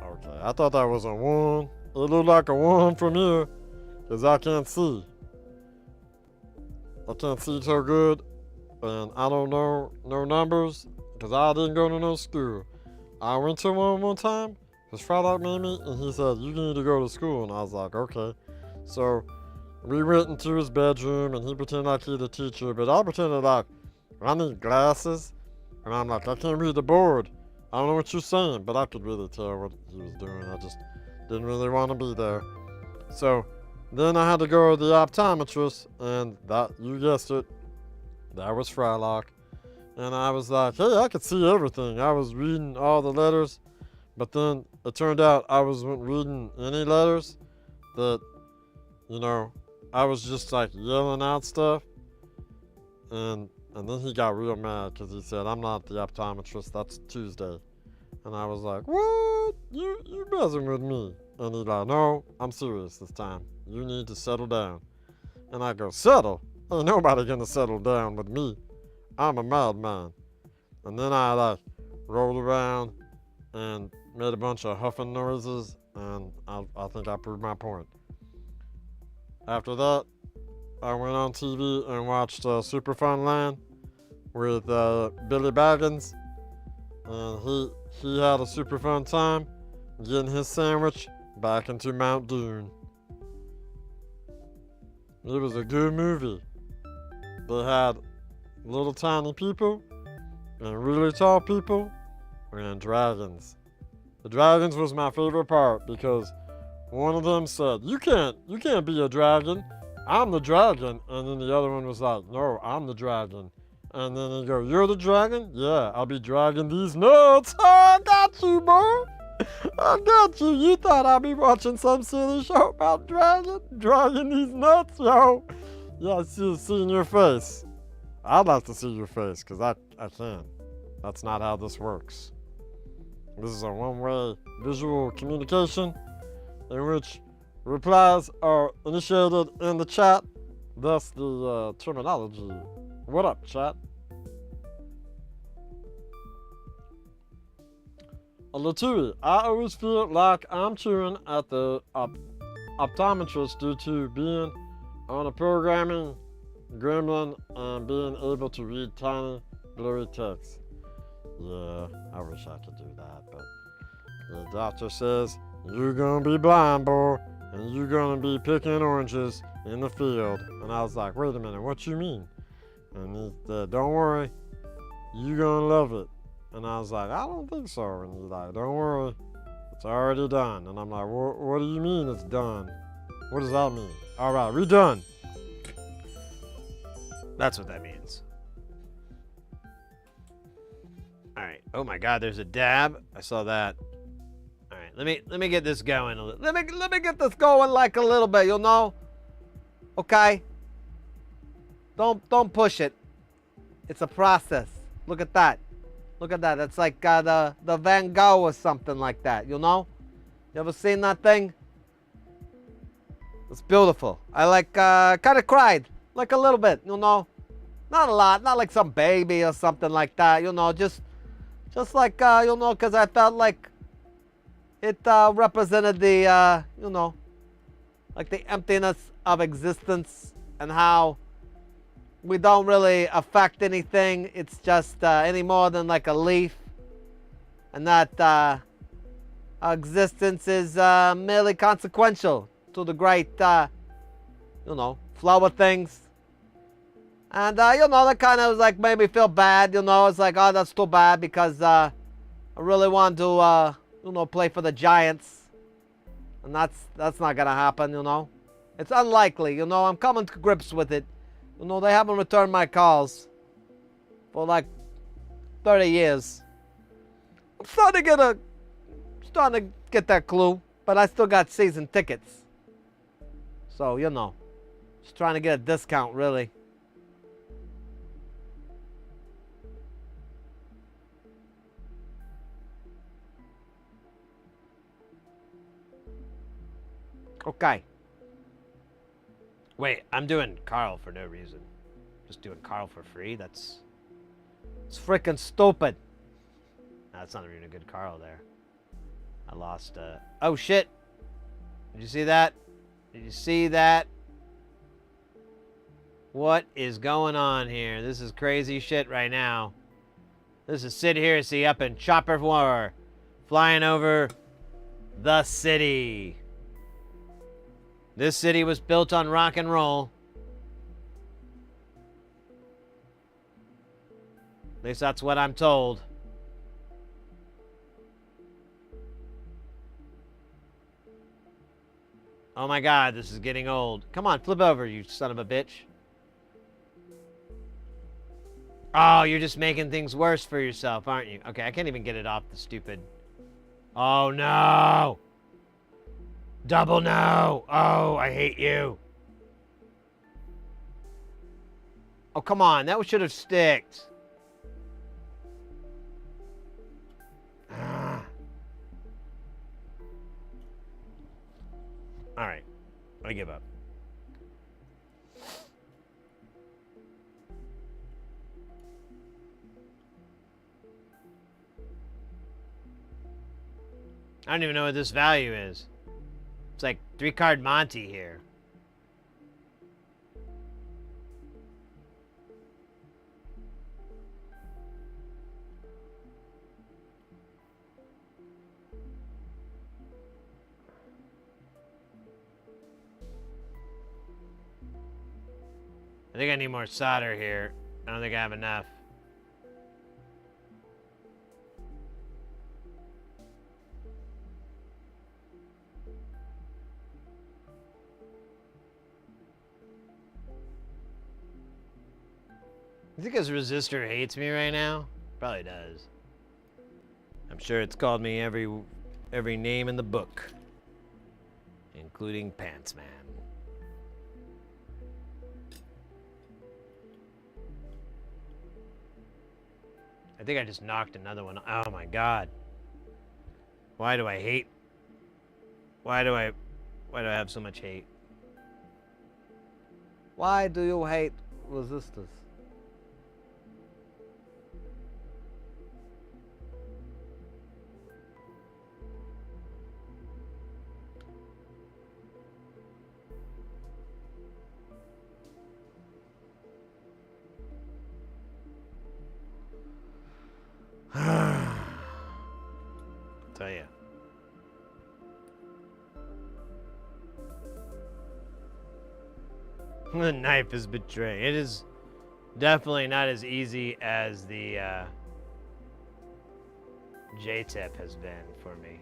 Speaker 2: Okay, I thought that was a 1. It looked like a 1 from here because I can't see. I can't see so good, and I don't know no numbers because I didn't go to no school. I went to one time. His father made me, and he said, "You need to go to school." And I was like, "Okay." So we went into his bedroom, and he pretended like he's the teacher, but I pretended like I need glasses, and I'm like, I can't read the board. I don't know what you're saying, but I could really tell what he was doing. I just didn't really want to be there. So then I had to go to the optometrist, and that, you guessed it, that was Frylock. And I was like, hey, I could see everything. I was reading all the letters, but then it turned out I wasn't reading any letters. That, you know, I was just like yelling out stuff. And then he got real mad because he said, I'm not the optometrist, that's Tuesday. And I was like, what? You messing with me? And he's like, no, I'm serious this time. You need to settle down. And I go, settle? Ain't nobody gonna settle down with me. I'm a madman. And then I like rolled around and made a bunch of huffing noises, and I think I proved my point. After that, I went on TV and watched Super Fun Land with Billy Baggins, and he had a super fun time getting his sandwich back into Mount Dune. It was a good movie. They had little tiny people and really tall people and dragons. The dragons was my favorite part because one of them said, you can't be a dragon. I'm the dragon. And then the other one was like, no, I'm the dragon. And then he go, you're the dragon? Yeah, I'll be dragging these nuts. Oh, I got you, boy. I got you. You thought I'd be watching some silly show about dragging these nuts, yo. Yeah, I see in your face. I'd like to see your face, because I can. That's not how this works. This is a one-way visual communication in which replies are initiated in the chat. Thus the terminology. What up, chat? Latui, I always feel like I'm chewing at the optometrist due to being on a programming gremlin and being able to read tiny blurry text. Yeah, I wish I could do that, but the doctor says, you're gonna be blind, boy, and you're gonna be picking oranges in the field. And I was like, wait a minute, what you mean? And he said, don't worry, you're gonna love it. And I was like, I don't think so. And he's like, don't worry, it's already done. And I'm like, what do you mean it's done? What does that mean? All right, we're done.
Speaker 5: That's what that means. All right. Oh my God, there's a dab. I saw that. All right, let me get this going a little. Let me get this going like a little bit. You'll know. Okay. Don't push it. It's a process. Look at that. Look at that. That's like the Van Gogh or something like that. You know? You ever seen that thing? It's beautiful. I like kind of cried like a little bit. You know, not a lot. Not like some baby or something like that. You know, just like you know, because I felt like it represented the you know, like the emptiness of existence and how we don't really affect anything. It's just any more than like a leaf, and that our existence is merely consequential to the great, you know, flow of things. And, you know, that kind of like made me feel bad, you know. It's like, oh, that's too bad because I really want to, you know, play for the Giants. And that's not going to happen, you know. It's unlikely, you know. I'm coming to grips with it. You know, they haven't returned my calls for like 30 years. I'm starting to get that clue, but I still got season tickets. So, you know, just trying to get a discount, really. Okay. Wait, I'm doing Carl for no reason. Just doing Carl for free? It's freaking stupid. No, that's not even a good Carl there. I lost, oh shit! Did you see that? Did you see that? What is going on here? This is crazy shit right now. This is Sid Heresy up in Chopper 4, flying over the city. This city was built on rock and roll. At least that's what I'm told. Oh my god, this is getting old. Come on, flip over, you son of a bitch. Oh, you're just making things worse for yourself, aren't you? Okay, I can't even get it off the stupid... Oh no! Double no! Oh, I hate you. Oh, come on. That should have sticked. Ah. Alright. I give up. I don't even know what this value is. It's like 3-card Monty here. I think I need more solder here. I don't think I have enough. You think his resistor hates me right now? Probably does. I'm sure it's called me every name in the book, including Pants Man. I think I just knocked another one. Oh my god. Why do I hate? Why do I have so much hate? Why do you hate resistors? Tell you. The knife is betraying. It is definitely not as easy as the J-tip has been for me.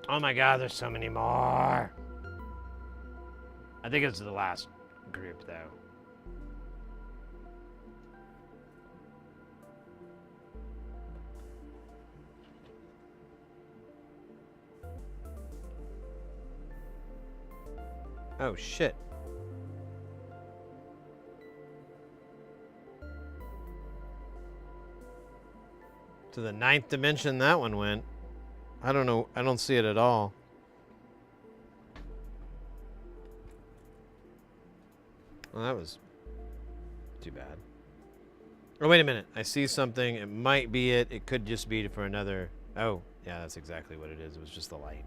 Speaker 5: Oh my god, there's so many more. I think it's the last group, though. Oh, shit. To the 9th dimension that one went. I don't know. I don't see it at all. Well, that was too bad. Oh, wait a minute. I see something. It might be it. It could just be for another... Oh, yeah, that's exactly what it is. It was just the light.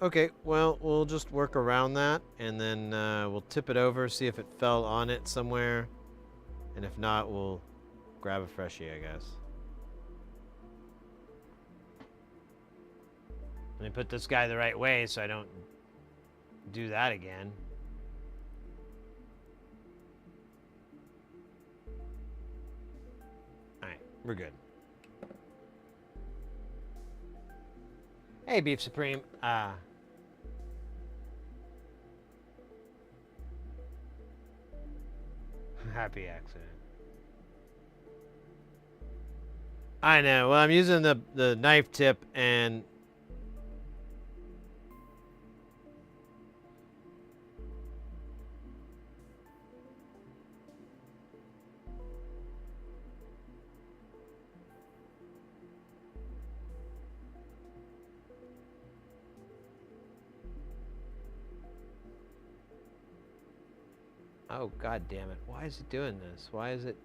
Speaker 5: Okay, well, we'll just work around that, and then we'll tip it over, see if it fell on it somewhere. And if not, we'll grab a freshie, I guess. Let me put this guy the right way so I don't do that again. Alright, we're good. Hey, Beef Supreme. Happy accident. I know. Well, I'm using the knife tip and... Oh, god damn it. Why is it doing this? Why is it...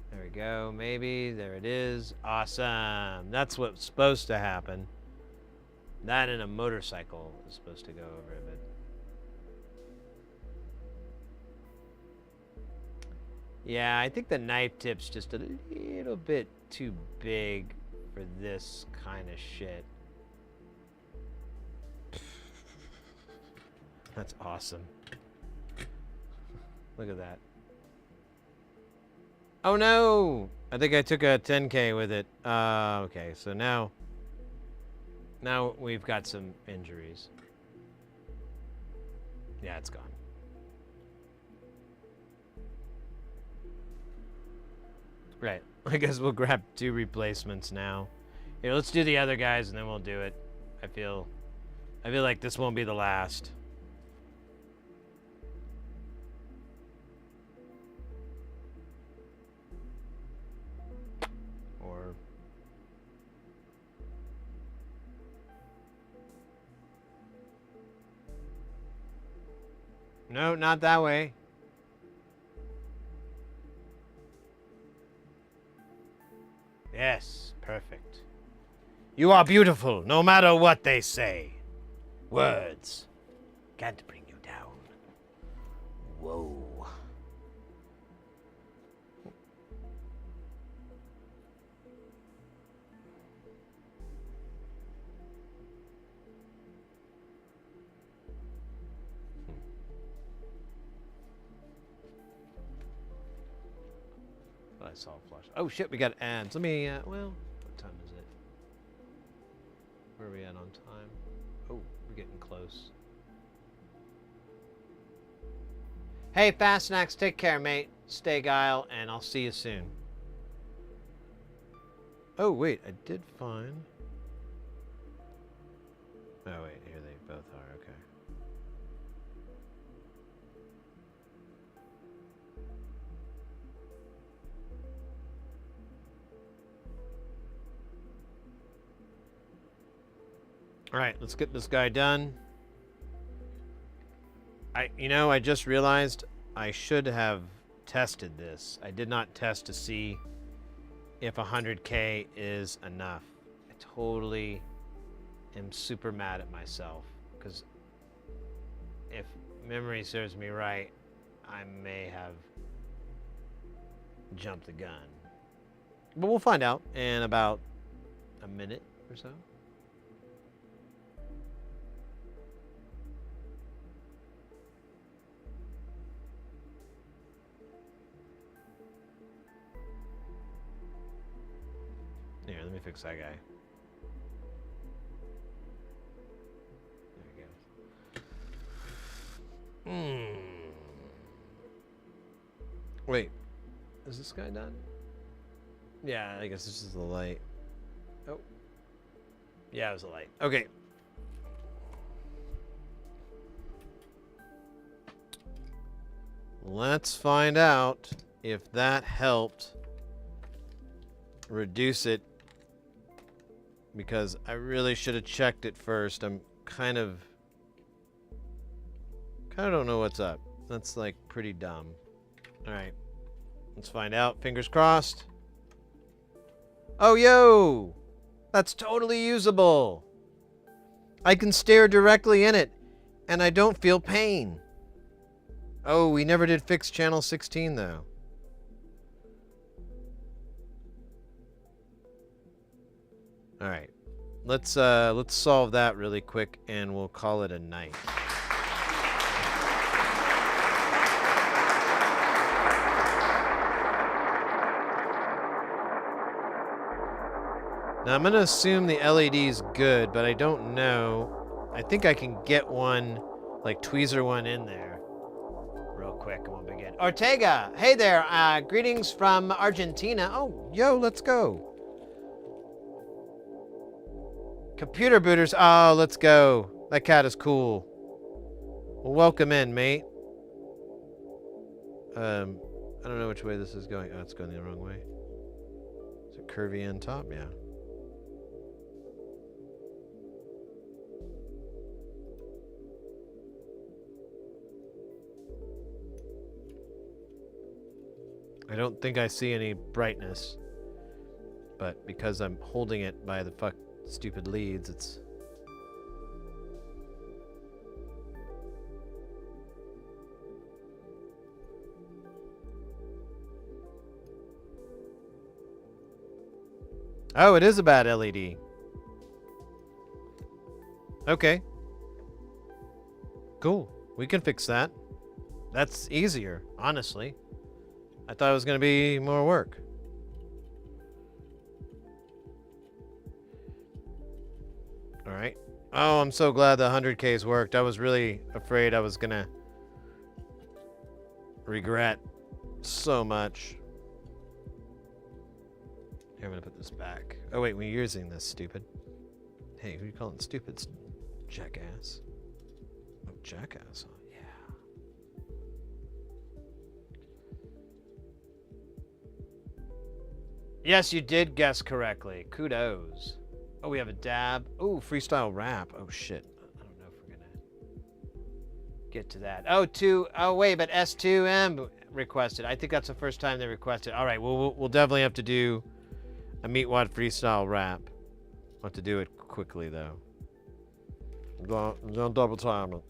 Speaker 5: There we go. Maybe. There it is. Awesome. That's what's supposed to happen. That and a motorcycle is supposed to go over a bit. Yeah, I think the knife tip's just a little bit too big for this kind of shit. That's awesome. Look at that. Oh no! I think I took a 10K with it. Okay, so now we've got some injuries. Yeah, it's gone. Right. I guess we'll grab 2 replacements now. Here, let's do the other guys and then we'll do it. I feel like this won't be the last. Or... No, not that way. Yes, perfect. You are beautiful, no matter what they say. Words can't bring you down. Whoa. I saw a flash. Oh shit, we got ads. Let me, well, what time is it? Where are we at on time? Oh, we're getting close. Hey, Fast Snacks, take care, mate. Stay guile, and I'll see you soon. Oh, wait, I did find... Oh, wait, here they both are, okay. All right, let's get this guy done. I just realized I should have tested this. I did not test to see if 100K is enough. I totally am super mad at myself because if memory serves me right, I may have jumped the gun. But we'll find out in about a minute or so. Here, let me fix that guy. There we go. Wait, is this guy done? Yeah, I guess this is the light. Oh. Yeah, it was the light. Okay. Let's find out if that helped reduce it, because I really should have checked it first. I'm kind of don't know what's up. That's like pretty dumb. All right, let's find out. Fingers crossed. Oh, yo, that's totally usable. I can stare directly in it, and I don't feel pain. Oh, we never did fix channel 16, though. All right. Let's solve that really quick, and we'll call it a night. Now, I'm going to assume the LED's good, but I don't know. I think I can get one, like tweezer one in there. Real quick, and we'll begin. Ortega, hey there. Greetings from Argentina. Oh, yo, let's go. Computer booters. Oh, let's go. That cat is cool. Well, welcome in, mate. I don't know which way this is going. Oh, it's going the wrong way. Is it curvy end top? Yeah. I don't think I see any brightness, but because I'm holding it by the stupid leads, it's... Oh, it is a bad LED. Okay. Cool. We can fix that. That's easier, honestly. I thought it was going to be more work. All right. Oh, I'm so glad the 100Ks worked. I was really afraid I was going to regret so much. Here, I'm going to put this back. Oh, wait, we're using this, stupid. Hey, who are you calling stupid? Jackass. Oh, jackass. Oh, yeah. Yes, you did guess correctly. Kudos. Oh, we have a dab. Oh, freestyle rap. Oh, shit. I don't know if we're going to get to that. Oh, wait, but S2M requested. I think that's the first time they requested. All right, we'll definitely have to do a Meatwad freestyle rap. We'll have to do it quickly, though.
Speaker 2: Don't double time it.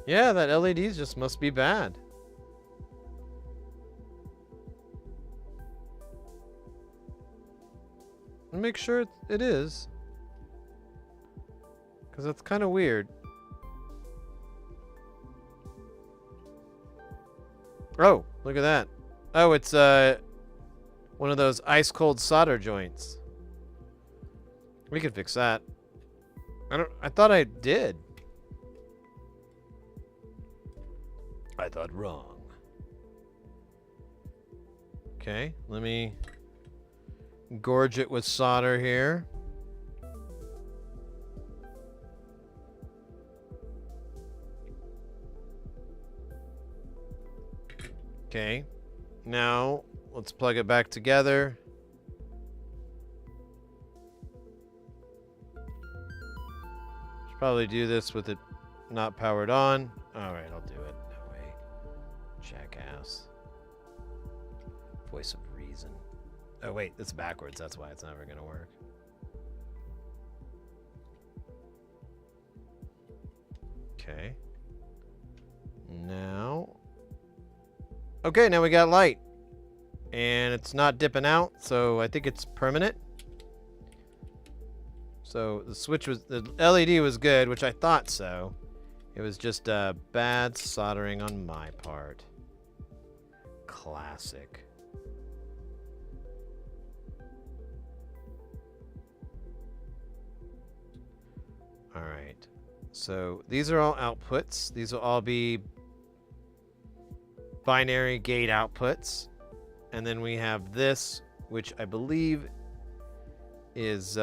Speaker 5: Yeah, that LEDs just must be bad. Make sure it is. Because that's kind of weird. Oh, look at that. Oh, it's one of those ice cold solder joints. We can fix that. I thought I did. I thought wrong. Okay, let me gorge it with solder here. Okay, now let's plug it back together. Should probably do this with it not powered on. All right, I'll do it. No way. Jackass. Voice of reason. Oh wait, it's backwards. That's why it's never gonna work. Okay. Now. Okay, now we got light. And it's not dipping out, so I think it's permanent. So the LED was good, which I thought so. It was just bad soldering on my part. Classic. All right. So these are all outputs. These will all be binary gate outputs. And then we have this, which I believe is...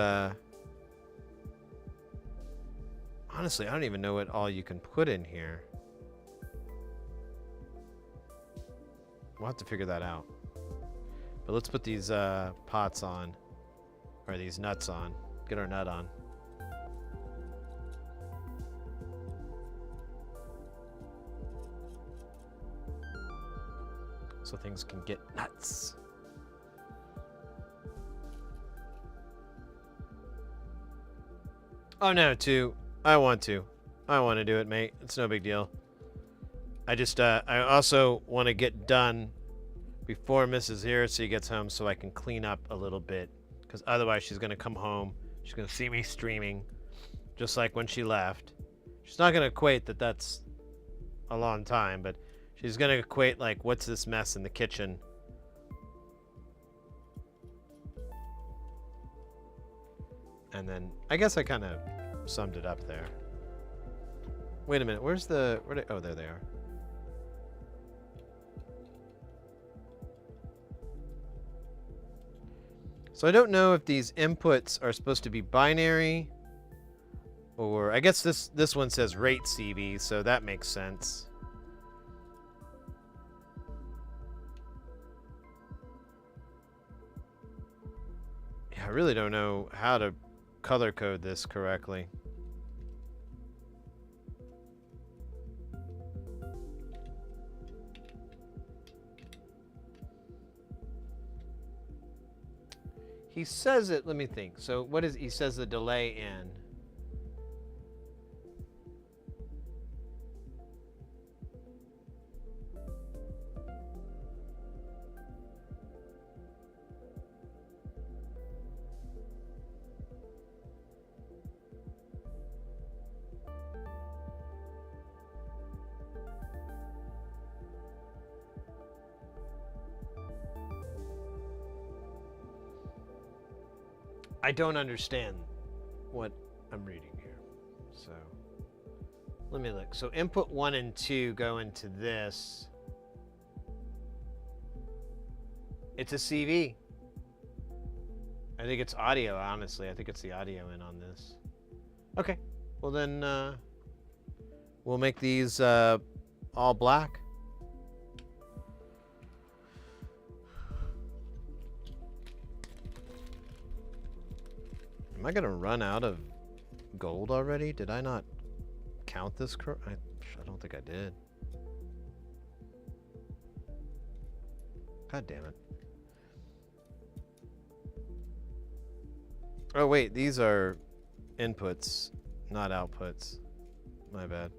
Speaker 5: honestly, I don't even know what all you can put in here. We'll have to figure that out. But let's put these pots on. Or these nuts on. Get our nut on. so things can get nuts. Oh no, I want to do it, mate. It's no big deal. I just I also want to get done before Mrs. Heresy gets home so I can clean up a little bit, because otherwise she's going to come home, she's going to see me streaming just like when she left. She's not going to equate that that's a long time, but she's going to equate like, what's this mess in the kitchen? And then I guess I kind of summed it up there. Wait a minute, oh, there they are. So I don't know if these inputs are supposed to be binary, or I guess this one says rate CV, so that makes sense. Yeah, I really don't know how to color code this correctly. He says it, let me think. So what is, he says the delay in. I don't understand what I'm reading here. So let me look. So input 1 and 2 go into this. It's a CV. I think it's audio, honestly. I think it's the audio in on this. Okay. Well then we'll make these all black. Am I gonna run out of gold already? Did I not count this? I don't think I did. God damn it. Oh wait, these are inputs, not outputs. My bad.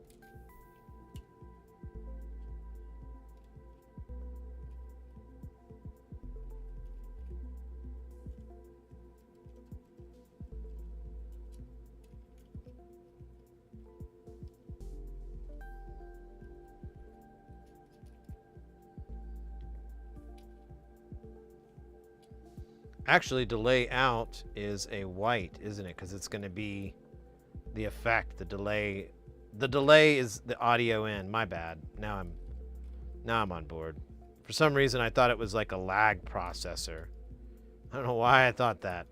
Speaker 5: Actually, delay out is a white, isn't it? Because it's going to be the effect, the delay. The delay is the audio in. My bad. Now I'm on board. For some reason, I thought it was like a lag processor. I don't know why I thought that.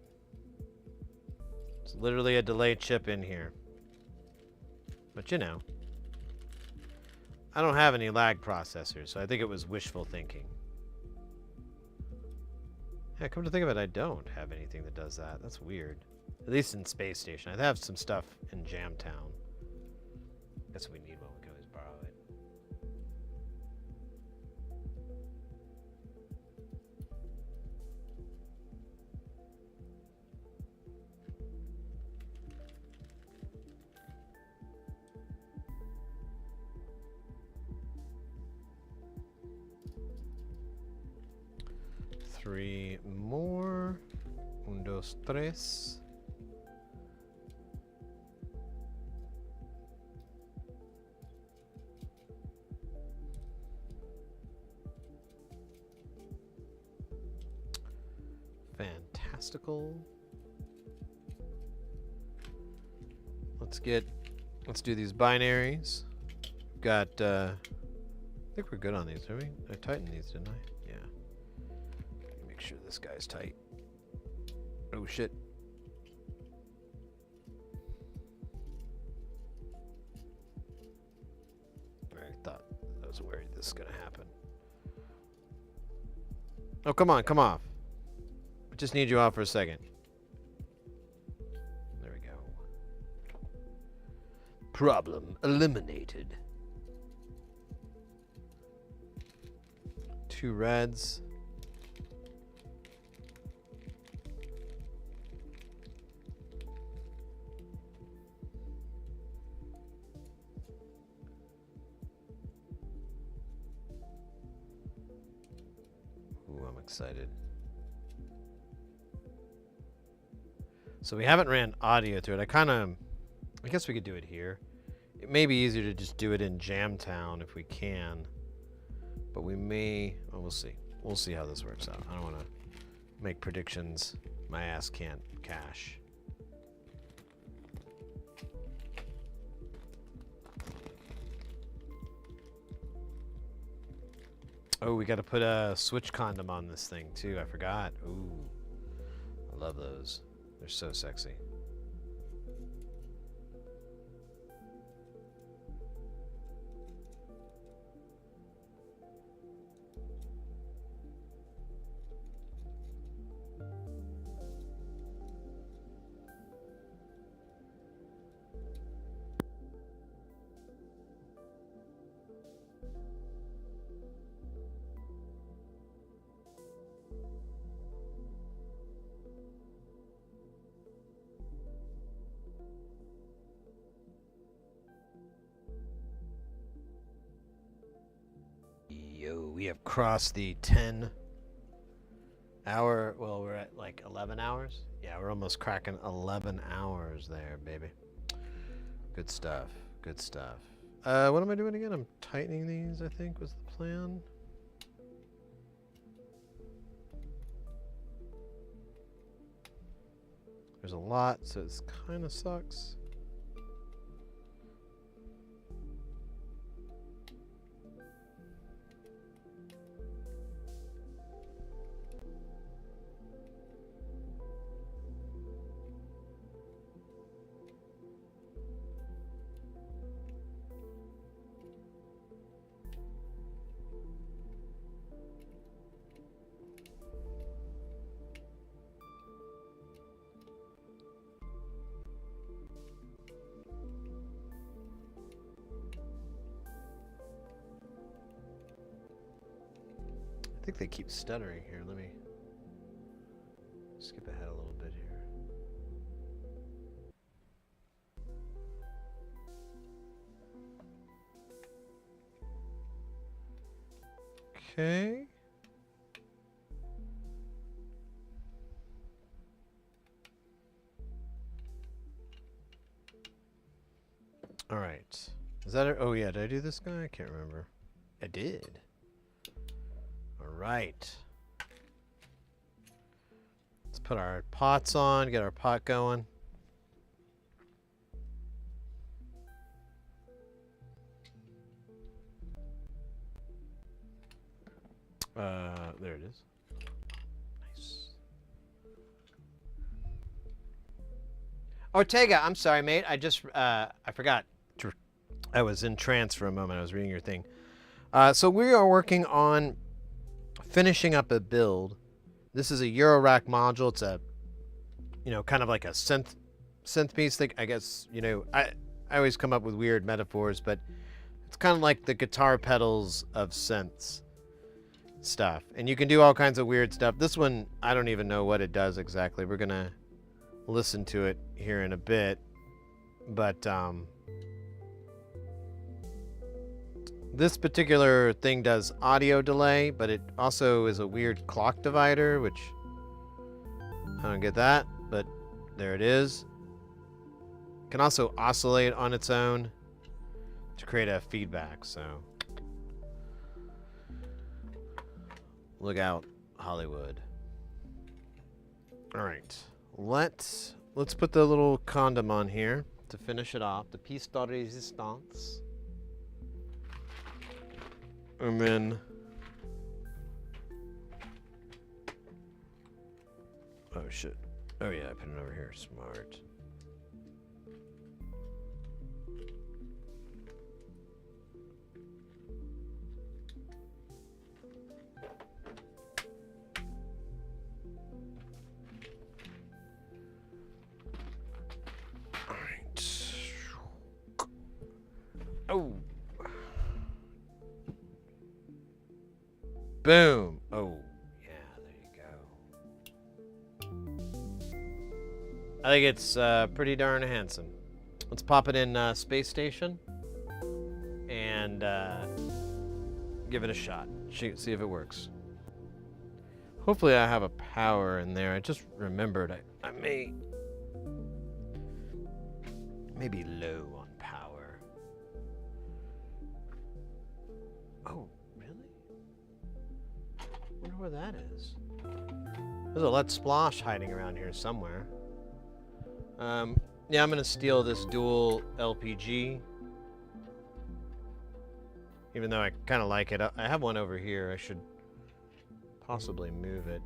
Speaker 5: It's literally a delay chip in here. But you know, I don't have any lag processors, so I think it was wishful thinking. Yeah, come to think of it, I don't have anything that does that. That's weird. At least in Space Station. I have some stuff in Jamtown. Guess we need one. We can always borrow it. Three more. Un, dos, tres. Fantastical. Let's do these binaries. Got, I think we're good on these, are we? I tightened these, didn't I? Yeah. Make sure this guy's tight. Oh shit. I was worried this is gonna happen. Oh, come on, come off. I just need you off for a second. There we go. Problem eliminated. 2 reds. Ooh, I'm excited. So we haven't ran audio through it. I guess we could do it here. It may be easier to just do it in Jamtown if we can. But we may, well, we'll see. We'll see how this works out. I don't want to make predictions my ass can't cash. Oh, we got to put a switch condom on this thing too. I forgot. Ooh, I love those. They're so sexy. Yo, we have crossed the 10 hour, well, we're at like 11 hours. Yeah, we're almost cracking 11 hours there, baby. Good stuff, good stuff. What am I doing again? I'm tightening these, I think was the plan. There's a lot, so it kind of sucks. I think they keep stuttering here. Let me skip ahead a little bit here. Okay. All right. Is that it? Oh yeah, did I do this guy? I can't remember. I did. All right. Let's put our pots on, get our pot going. There it is. Nice. Ortega, I'm sorry, mate. I forgot. I was in trance for a moment. I was reading your thing. So we are working on finishing up a build. This is a Eurorack module. It's a, kind of like a synth piece thing. I guess, I always come up with weird metaphors, but it's kind of like the guitar pedals of synths stuff. And you can do all kinds of weird stuff. This one, I don't even know what it does exactly. We're going to listen to it here in a bit. But, this particular thing does audio delay, but it also is a weird clock divider, which I don't get that, but there it is. It can also oscillate on its own to create a feedback, so look out, Hollywood. All right, let's put the little condom on here to finish it off, the piece de resistance. And then, oh shit. Oh yeah, I put it over here. Smart. All right. Oh. Boom. Oh, yeah, there you go. I think it's pretty darn handsome. Let's pop it in Space Station and give it a shot. See if it works. Hopefully I have a power in there. I just remembered I may be low on power. Oh, really? Wonder where that is. There's a Let's Splosh hiding around here somewhere. Yeah, I'm gonna steal this dual LPG. Even though I kind of like it. I have one over here. I should possibly move it.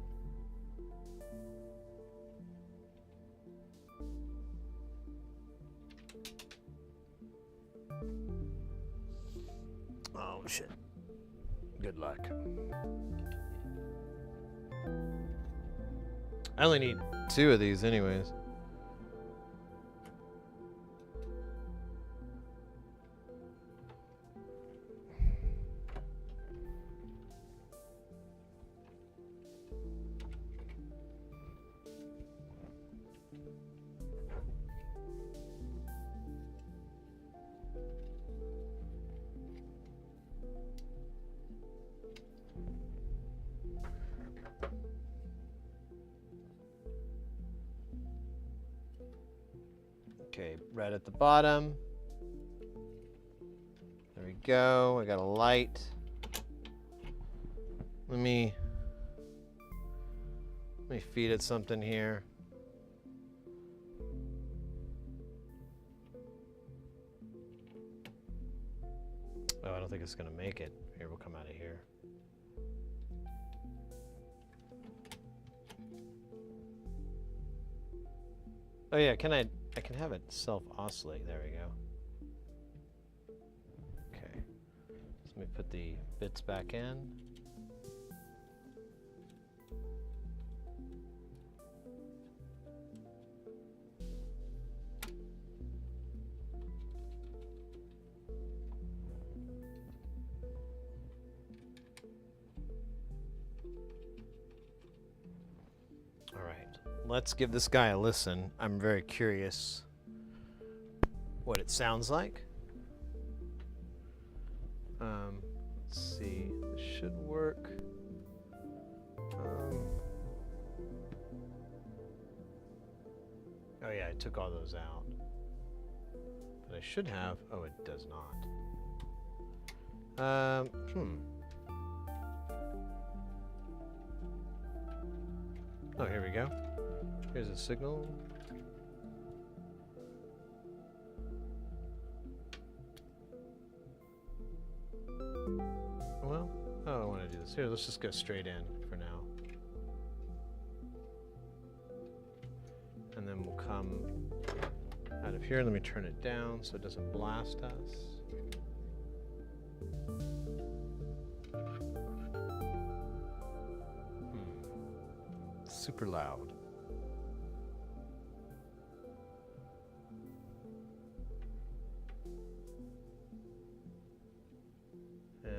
Speaker 5: Oh, shit. Good luck. I only need 2 of these anyways. Okay, red at the bottom. There we go. I got a light. Let me feed it something here. Oh, I don't think it's gonna make it. Here, we'll come out of here. Oh yeah, I can have it self-oscillate. There we go. Okay. So let me put the bits back in. All right. Let's give this guy a listen. I'm very curious what it sounds like. Let's see. This should work. Oh yeah, I took all those out. But I should have. Oh, it does not. Oh, here we go. Here's a signal. Well, oh, I want to do this. Here, let's just go straight in for now. And then we'll come out of here. Let me turn it down so it doesn't blast us. Super loud.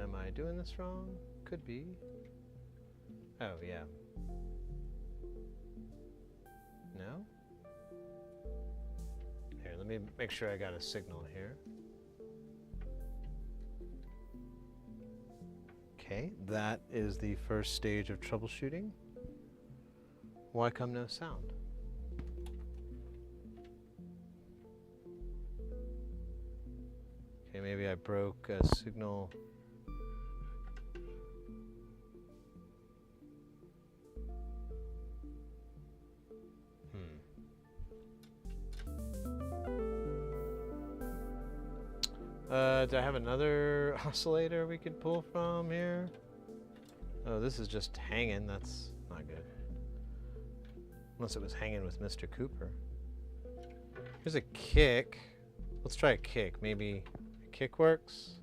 Speaker 5: Am I doing this wrong? Could be. Oh, yeah. No? Here, let me make sure I got a signal here. Okay, that is the first stage of troubleshooting. Why come no sound? Okay, maybe I broke a signal. Do I have another oscillator we could pull from here? Oh, this is just hanging. That's not good. Unless it was hanging with Mr. Cooper. Here's a kick. Let's try a kick. Maybe a kick works?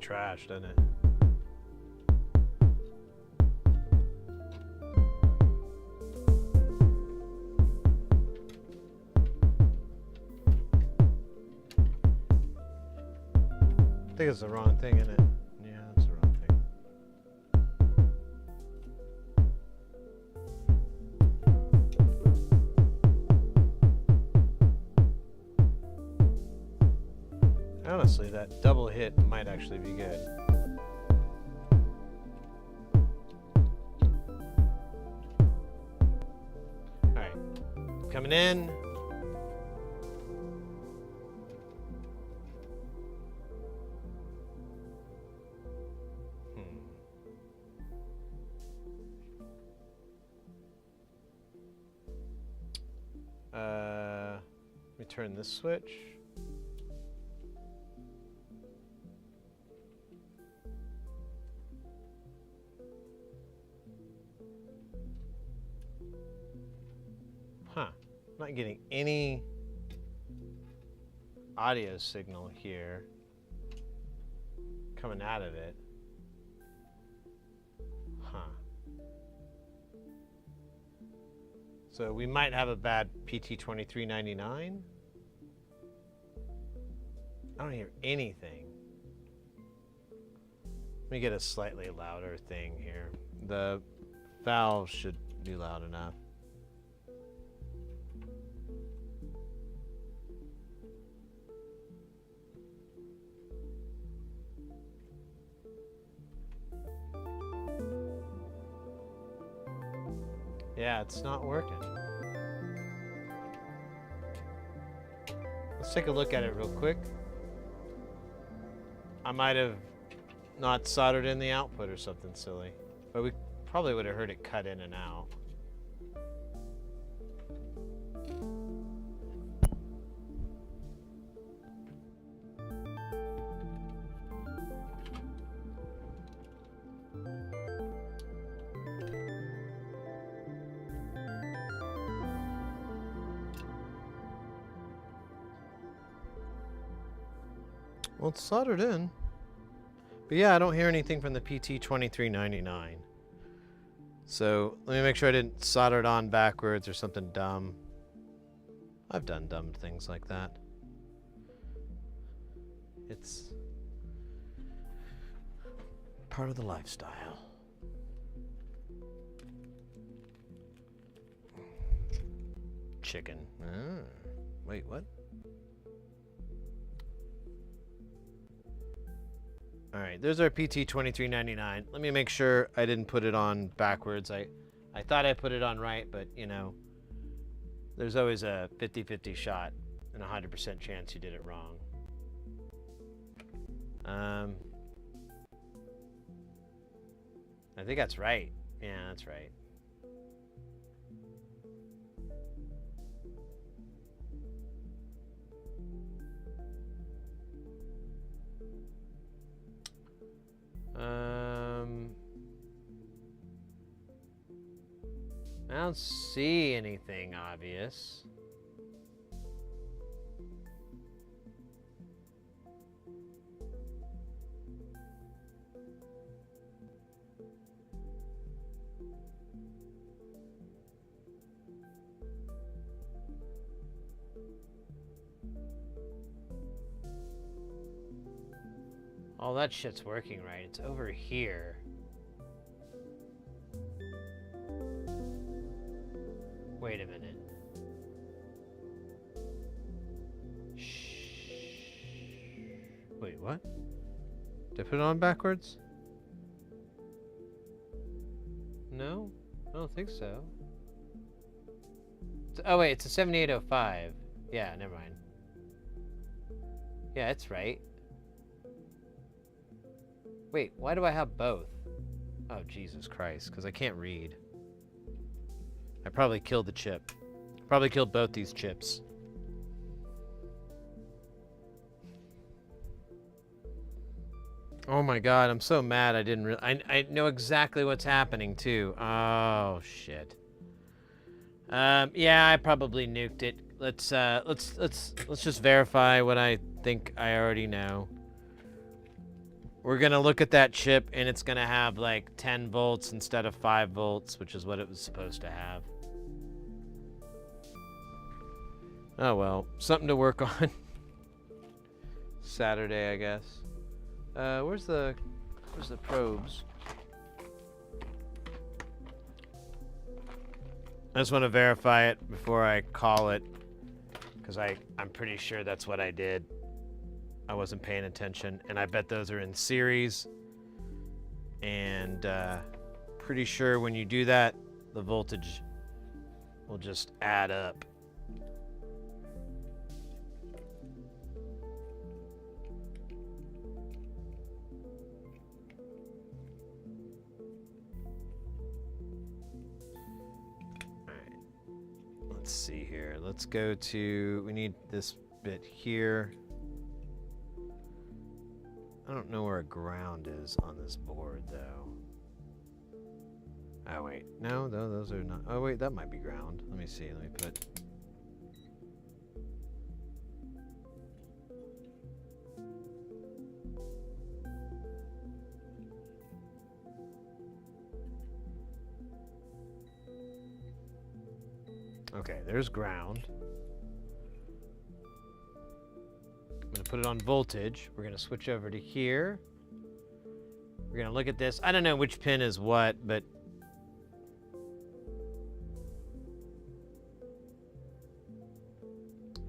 Speaker 5: trash, doesn't it? I think it's the wrong thing, isn't it? Yeah, it's the wrong thing. Honestly, that double hit might actually be good. Alright. Coming in. Let me turn this switch. Huh. I'm not getting any audio signal here coming out of it. Huh. So we might have a bad PT2399. I don't hear anything. Let me get a slightly louder thing here. The valve should be loud enough. Yeah, it's not working. Let's take a look at it real quick. I might have not soldered in the output or something silly, but we probably would have heard it cut in and out. Well, it's soldered in. But yeah, I don't hear anything from the PT2399. So let me make sure I didn't solder it on backwards or something dumb. I've done dumb things like that. It's part of the lifestyle. Chicken. Wait, what? All right, there's our PT2399. Let me make sure I didn't put it on backwards. I thought I put it on right, but you know, there's always a 50-50 shot and a 100% chance you did it wrong. I think that's right. Yeah, that's right. I don't see anything obvious. All that shit's working right. It's over here. Wait a minute. Shh. Wait, what? Did I put it on backwards? No? I don't think so. Oh wait, it's a 7805. Yeah, never mind. Yeah, it's right. Wait, why do I have both? Oh, Jesus Christ, because I can't read. I probably killed the chip. Probably killed both these chips. Oh my god, I'm so mad I didn't I know exactly what's happening too. Oh shit. Yeah, I probably nuked it. Let's just verify what I think I already know. we're gonna look at that chip and it's gonna have like 10 volts instead of 5 volts, which is what it was supposed to have. Oh well, something to work on. Saturday, I guess. Where's the probes? I just want to verify it before I call it, because I'm pretty sure that's what I did. I wasn't paying attention, and I bet those are in series. And pretty sure when you do that, the voltage will just add up. Let's see here. Let's go to, we need this bit here. I don't know where a ground is on this board though. Oh wait, no, those are not. Oh wait, that might be ground. Let me see, let me put. Okay, there's ground. I'm gonna put it on voltage. We're gonna switch over to here. We're gonna look at this. I don't know which pin is what, but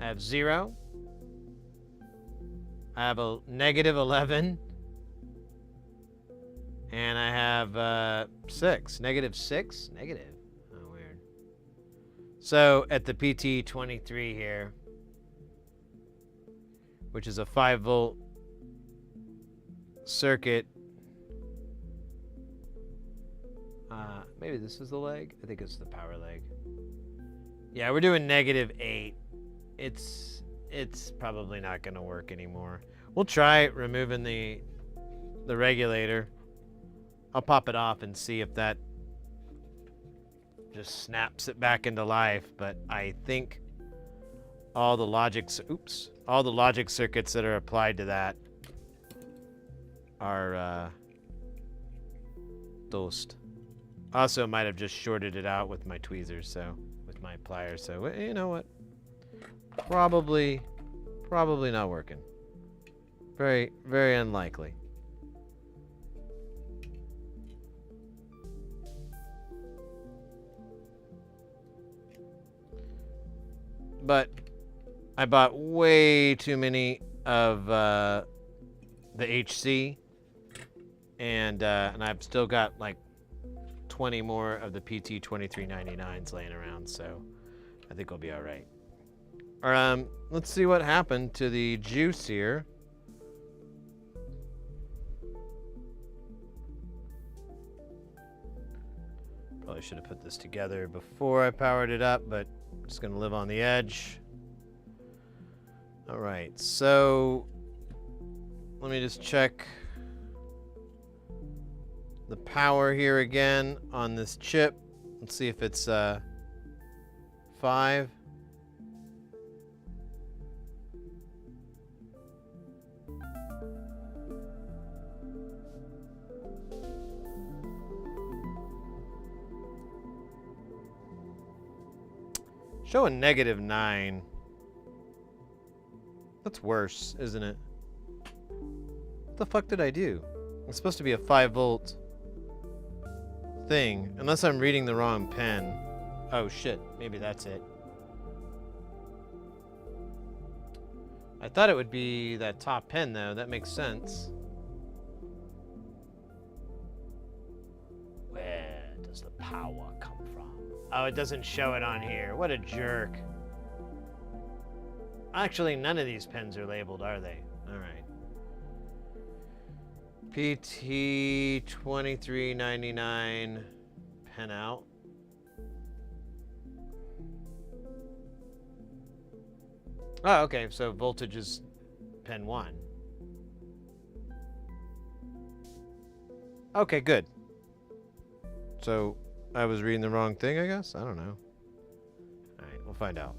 Speaker 5: I have 0. I have a negative 11. And I have 6. Negative 6? Negative. Oh, weird. So at the PT23 here, which is a 5 volt circuit. Maybe this is the leg? I think it's the power leg. Yeah, we're doing negative 8. It's probably not going to work anymore. We'll try removing the regulator. I'll pop it off and see if that just snaps it back into life, but I think all the logic circuits that are applied to that are toast. Also might have just shorted it out with my tweezers, so with my pliers, so you know what? Probably not working. Very, very unlikely. But I bought way too many of the HC, and I've still got like 20 more of the PT 2399s laying around, so I think I'll be all right. Let's see what happened to the juice here. Probably should have put this together before I powered it up, but I'm just gonna live on the edge. All right, so let me just check the power here again on this chip. Let's see if it's 5. Showing negative 9. That's worse, isn't it? What the fuck did I do? It's supposed to be a 5 volt thing, unless I'm reading the wrong pen. Oh shit, maybe that's it. I thought it would be that top pen though, that makes sense. Where does the power come from? Oh, it doesn't show it on here. What a jerk. Actually, none of these pens are labeled, are they? All right. PT 2399 pen out. Oh, okay. So voltage is pen 1. Okay, good. So I was reading the wrong thing, I guess? I don't know. All right, we'll find out.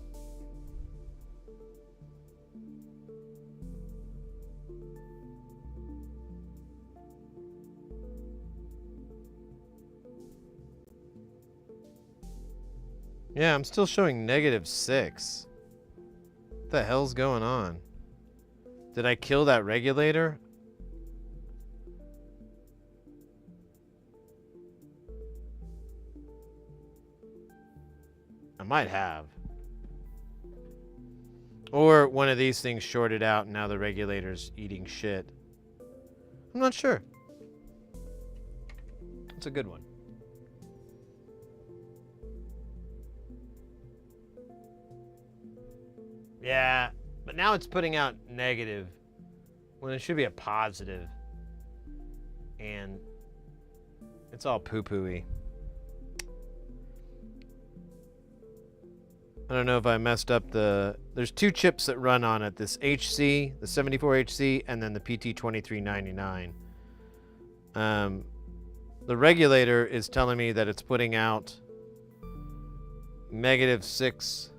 Speaker 5: Yeah, I'm still showing -6. What the hell's going on? Did I kill that regulator? I might have. Or one of these things shorted out and now the regulator's eating shit. I'm not sure. It's a good one. Yeah, but now it's putting out negative when it should be a positive. And it's all poo-poo-y. I don't know if I messed up the... There's 2 chips that run on it. This HC, the 74HC, and then the PT2399. The regulator is telling me that it's putting out -6.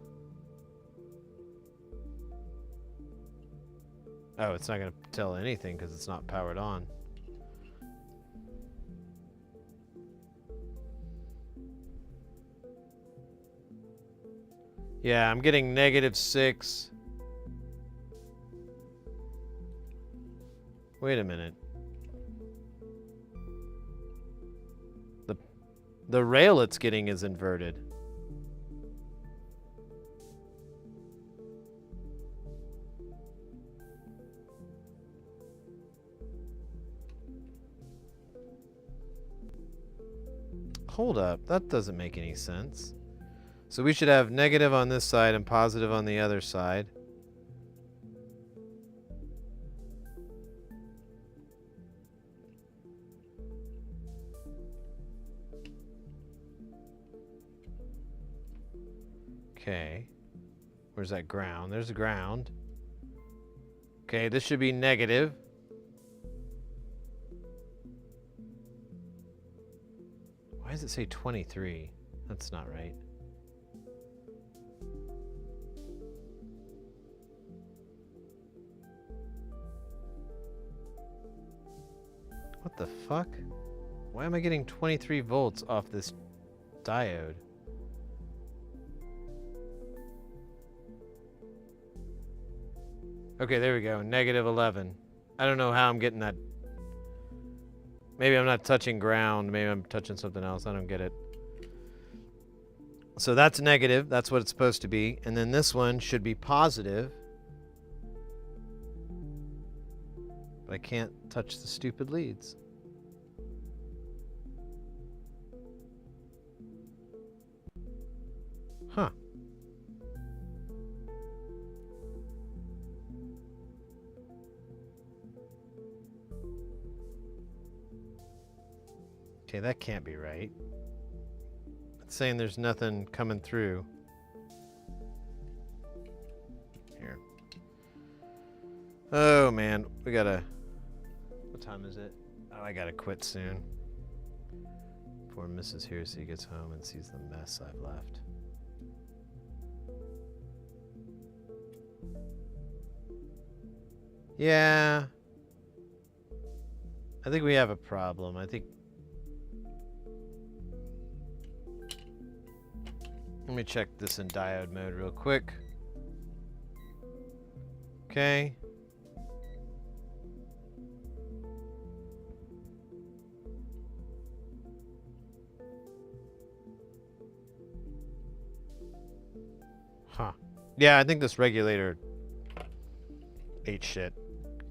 Speaker 5: Oh, it's not going to tell anything because it's not powered on. Yeah, I'm getting -6. Wait a minute. The rail it's getting is inverted. Hold up, that doesn't make any sense. So we should have negative on this side and positive on the other side. Okay. Where's that ground? There's the ground. Okay, this should be negative. Why does it say 23? That's not right. What the fuck? Why am I getting 23 volts off this diode? Okay, there we go. -11. I don't know how I'm getting that. Maybe I'm not touching ground. Maybe I'm touching something else. I don't get it. So that's negative. That's what it's supposed to be. And then this one should be positive. But I can't touch the stupid leads. Huh. Okay, that can't be right. It's saying there's nothing coming through. Here. Oh, man. We gotta... What time is it? Oh, I gotta quit soon. Before Mrs. Hearsay gets home and sees the mess I've left. Yeah. I think we have a problem. I think... Let me check this in diode mode real quick. Okay. Huh. Yeah, I think this regulator ate shit.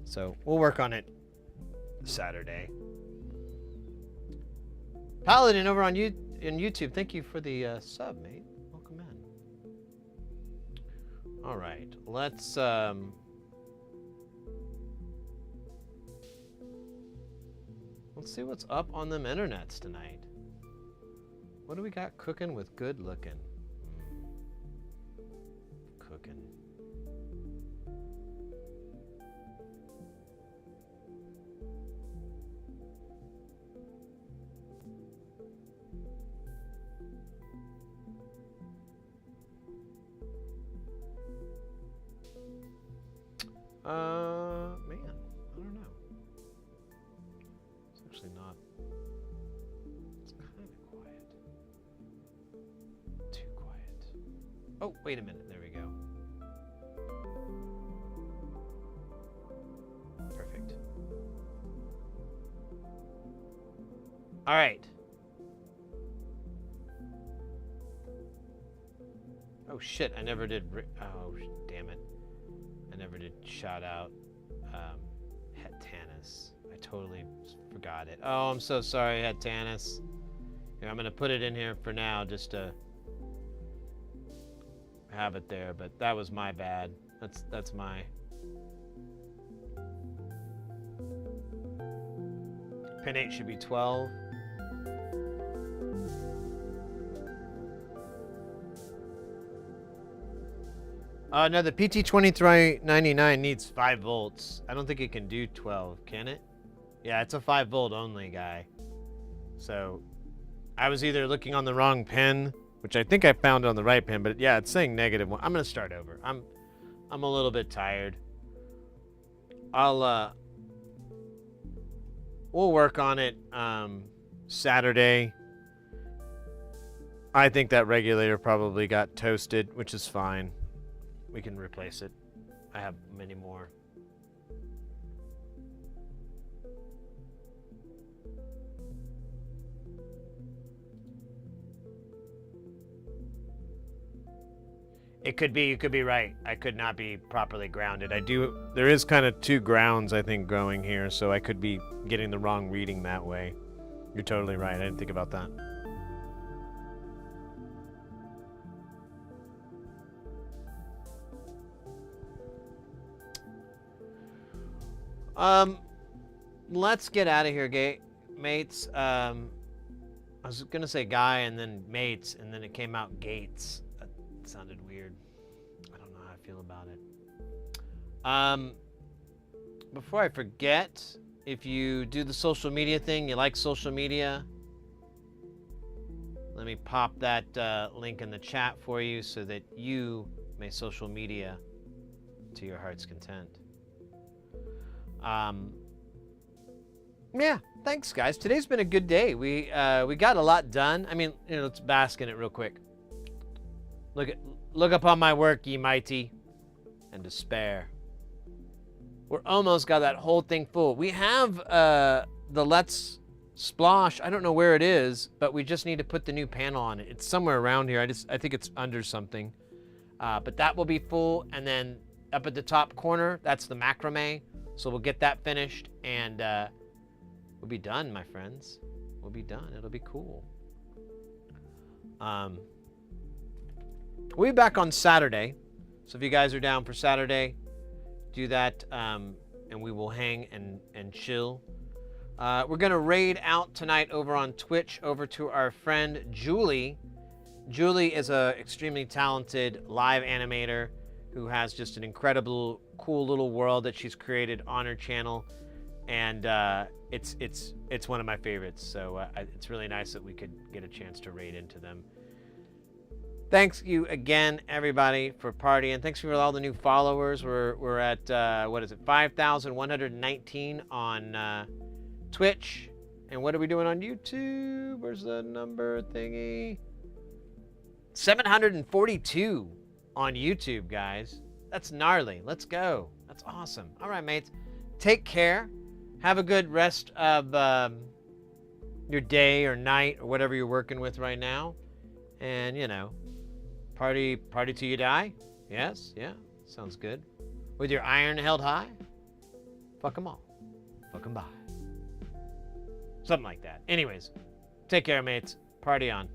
Speaker 5: So we'll work on it Saturday. Paladin over on YouTube, thank you for the sub, mate. Welcome in. All right, let's see what's up on them internets tonight. What do we got cooking with good looking? Cooking. Man, I don't know. It's actually not. It's kind of quiet. Too quiet. Oh, wait a minute. There we go. Perfect. All right. Oh shit! I never did. Oh damn it! I never did shout out Hetanis. I totally forgot it. Oh, I'm so sorry, Hetanis. Here, I'm gonna put it in here for now, just to have it there. But that was my bad. That's my. Pin 8 should be 12. No, the PT2399 needs 5 volts. I don't think it can do 12, can it? Yeah, it's a 5 volt only guy. So, I was either looking on the wrong pin, which I think I found on the right pin, but yeah, it's saying -1. I'm gonna start over. I'm a little bit tired. We'll work on it Saturday. I think that regulator probably got toasted, which is fine. We can replace it. I have many more. It could be, you could be right. I could not be properly grounded. There is kind of 2 grounds, I think, going here, so I could be getting the wrong reading that way. You're totally right. I didn't think about that. Let's get out of here, mates. I was gonna say guy and then mates, and then it came out Gates. That sounded weird. I don't know how I feel about it. Before I forget, if you do the social media thing, you like social media, let me pop that link in the chat for you so that you may social media to your heart's content. Yeah, thanks guys. Today's been a good day. We got a lot done. I mean, let's bask in it real quick. Look upon my work, ye mighty, and despair. We're almost got that whole thing full. We have the Let's Splosh. I don't know where it is, but we just need to put the new panel on it. It's somewhere around here. I think it's under something. But that will be full, and then up at the top corner, that's the macrame. So we'll get that finished, and we'll be done, my friends. We'll be done. It'll be cool. We'll be back on Saturday. So if you guys are down for Saturday, do that, and we will hang and chill. We're going to raid out tonight over on Twitch over to our friend Julie. Julie is a extremely talented live animator who has just an incredible, cool little world that she's created on her channel, and it's one of my favorites. So it's really nice that we could get a chance to raid into them. Thanks you again, everybody, for partying. Thanks for all the new followers. We're at what is it, 5,119 on Twitch, and what are we doing on YouTube? Where's the number thingy? 742 on YouTube, guys. That's gnarly. Let's go. That's awesome. All right, mates. Take care. Have a good rest of your day or night or whatever you're working with right now. And, party till you die. Yes? Yeah? Sounds good. With your iron held high? Fuck them all. Fuck them by. Something like that. Anyways, take care, mates. Party on.